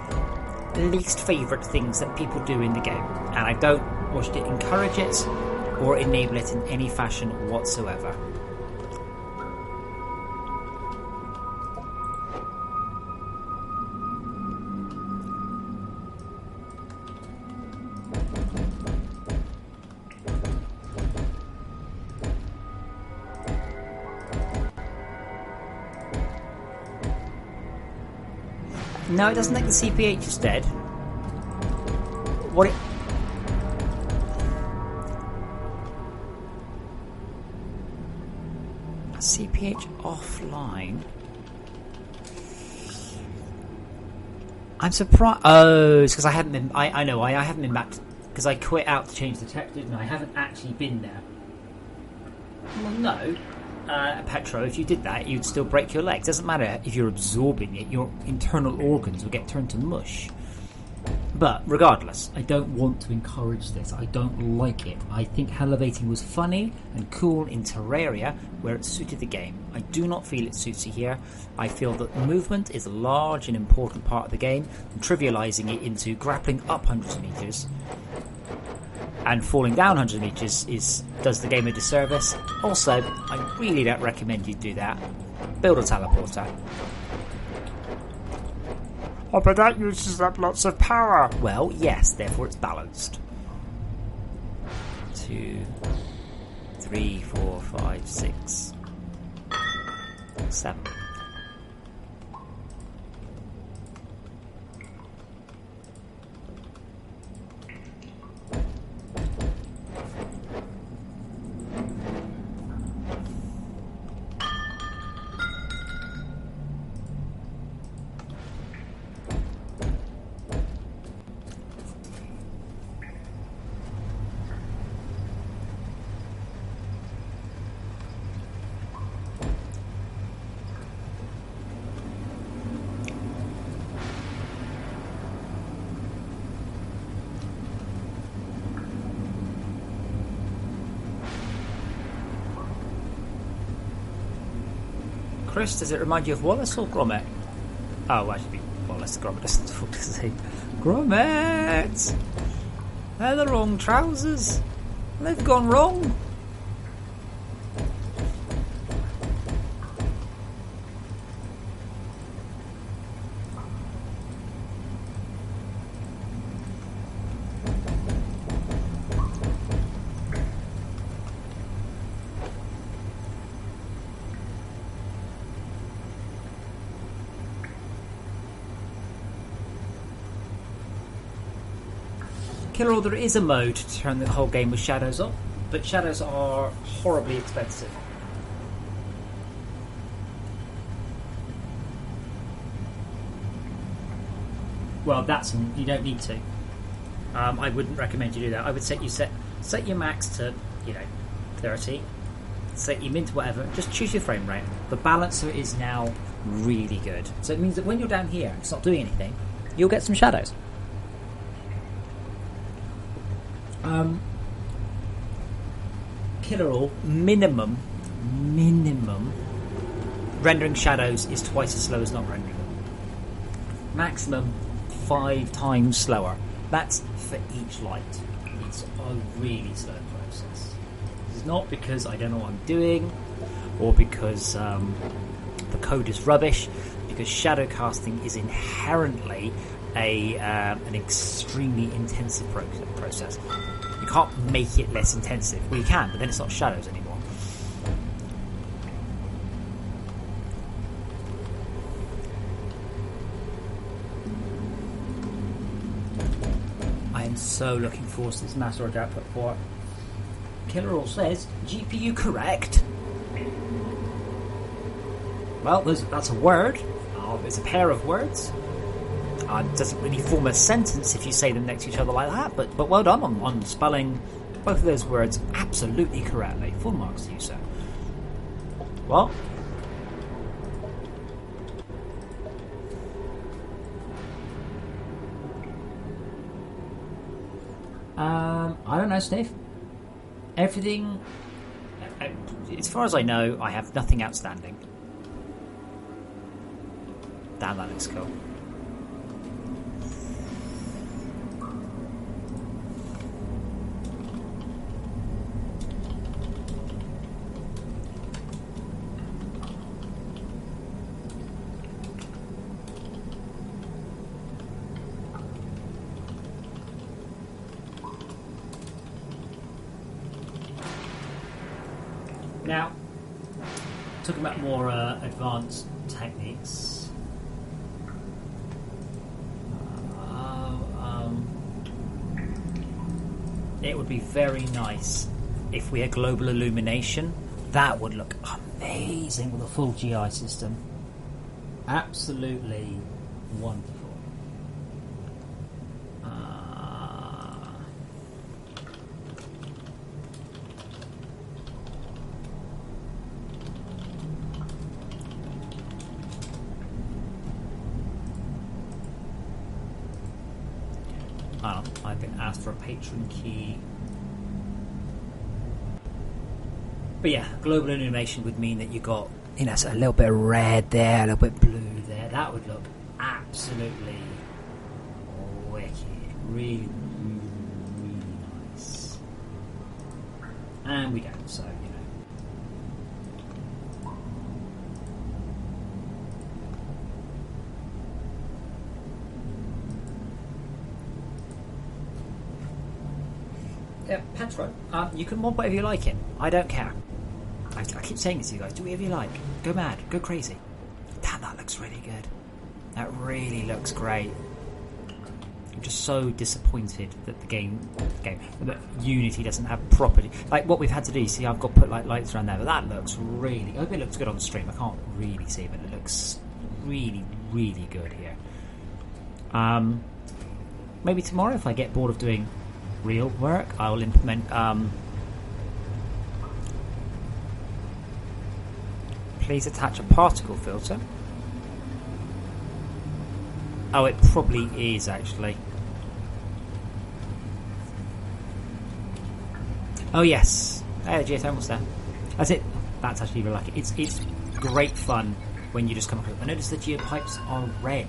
least favourite things that people do in the game, and I don't wish to encourage it or enable it in any fashion whatsoever. No, it doesn't think the CPH is dead. What it... CPH offline? I'm surprised... Oh, it's because I haven't been... I know, I haven't been back... Because I quit out to change the tech, didn't I? I haven't actually been there. Well, no. Petro, if you did that, you'd still break your leg. Doesn't matter if you're absorbing it, your internal organs will get turned to mush. But regardless, I don't want to encourage this. I don't like it. I think Elevating was funny and cool in Terraria, where it suited the game. I do not feel it suits it here. I feel that movement is a large and important part of the game, and trivialising it into grappling up hundreds of metres and falling down 100 metres does the game a disservice. Also, I really don't recommend you do that. Build a teleporter. Oh, but that uses up lots of power. Well, yes, therefore it's balanced. 2, 3, 4, 5, 6, 7. Chris, does it remind you of Wallace or Grommet? Oh, actually, Wallace. Grommet doesn't talk to say. Grommet! They're the wrong trousers. They've gone wrong. Killer, there is a mode to turn the whole game with shadows on, but shadows are horribly expensive. Well, you don't need to. I wouldn't recommend you do that. I would set your max to 30. Set your min to whatever. Just choose your frame rate. The balancer is now really good, so it means that when you're down here, it's not doing anything. You'll get some shadows. Killer All minimum rendering shadows is twice as slow as not rendering them. Maximum 5 times slower. That's for each light. It's a really slow process. It's not because I don't know what I'm doing, or because the code is rubbish. Because shadow casting is inherently an extremely intensive process. You can't make it less intensive. Well, you can, but then it's not shadows anymore. I am so looking forward to this mass storage output port. Killer All says, GPU correct. Well, that's a word. It's a pair of words. It doesn't really form a sentence if you say them next to each other like that, but well done on spelling both of those words absolutely correctly. Full marks to you, sir. Well, I don't know, Steve. Everything, as far as I know, I have nothing outstanding. Damn, that looks cool. Now, talking about more advanced techniques. It would be very nice if we had global illumination. That would look amazing with a full GI system. Absolutely wonderful. I've been asked for a patron key. But yeah, global illumination would mean that you got, so a little bit of red there, a little bit blue there. That would look absolutely wicked. Really, really, really nice. And we don't, so, Yeah, Petro, you can mod whatever you like in. I don't care. I keep saying this to you guys. Do whatever you like. Go mad. Go crazy. Damn, that looks really good. That really looks great. I'm just so disappointed that that Unity doesn't have property. Like what we've had to do. You see, I've got to put lights around there, but that looks really. I hope it looks good on the stream. I can't really see, but it looks really, really good here. Maybe tomorrow, if I get bored of doing real work, I will implement please attach a particle filter. Oh, it probably is actually. Oh yes, hey, the geothermal's there. That's it. That's actually really lucky. It's great fun when you just come across. I notice the geopipes are red.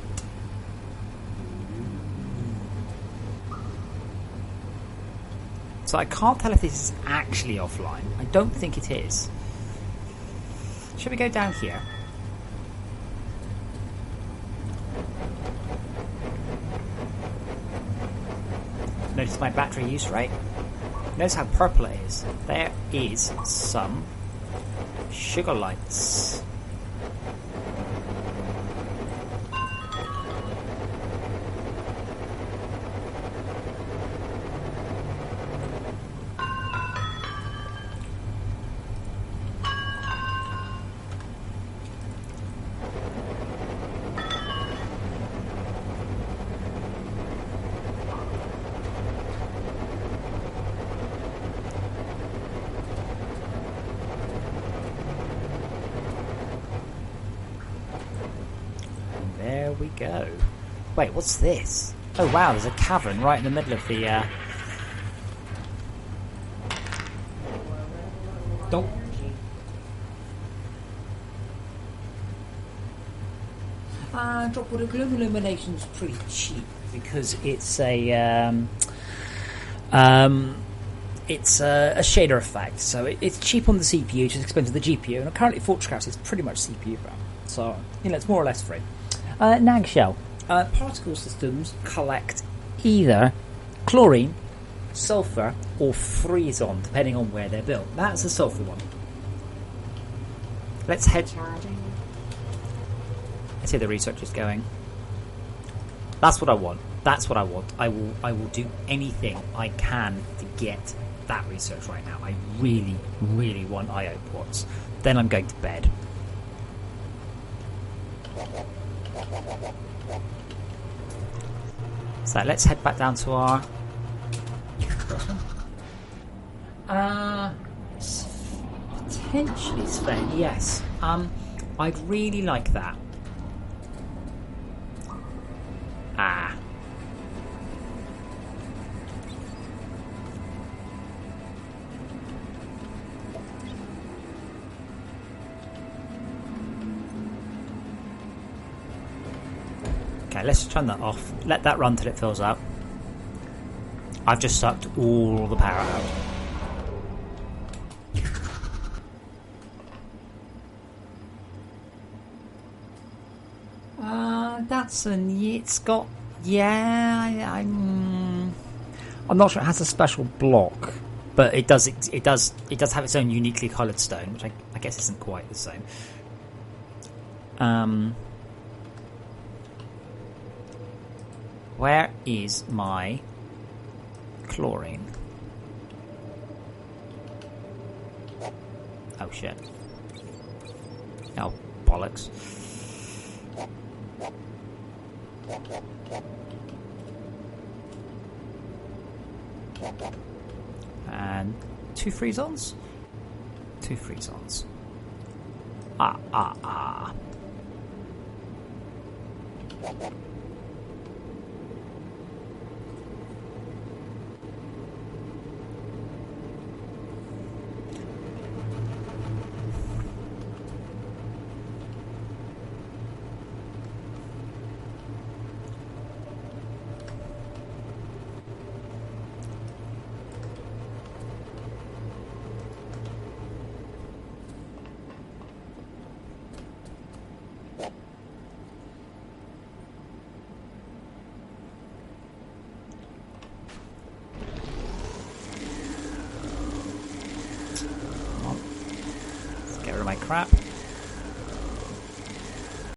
So I can't tell if this is actually offline. I don't think it is. Should we go down here? Notice my battery use rate. Notice how purple it is. There is some sugar lights. we go. Wait, what's this? Oh wow, there's a cavern right in the middle of the... Don't. Dropwater Gloom Illumination's pretty cheap because it's a shader effect, so it's cheap on the CPU, just expensive on the GPU, and currently Fortress is pretty much CPU RAM, so it's more or less free. Nagshell. Particle systems collect either chlorine, sulfur, or freezon, depending on where they're built. That's a sulfur one. Let's head. Let's see the research is going. That's what I want. That's what I want. I will do anything I can to get that research right now. I really, really want IO ports. Then I'm going to bed. So let's head back down to our potentially Sven, yes. I'd really like that. Okay, let's turn that off. Let that run till it fills up. I've just sucked all the power out. That's it's got, I'm not sure it has a special block, but it does have its own uniquely coloured stone, which I guess isn't quite the same. Where is my chlorine? Oh shit. Oh, bollocks. And 2 freezons? 2 freezons. Ah. Get rid of my crap.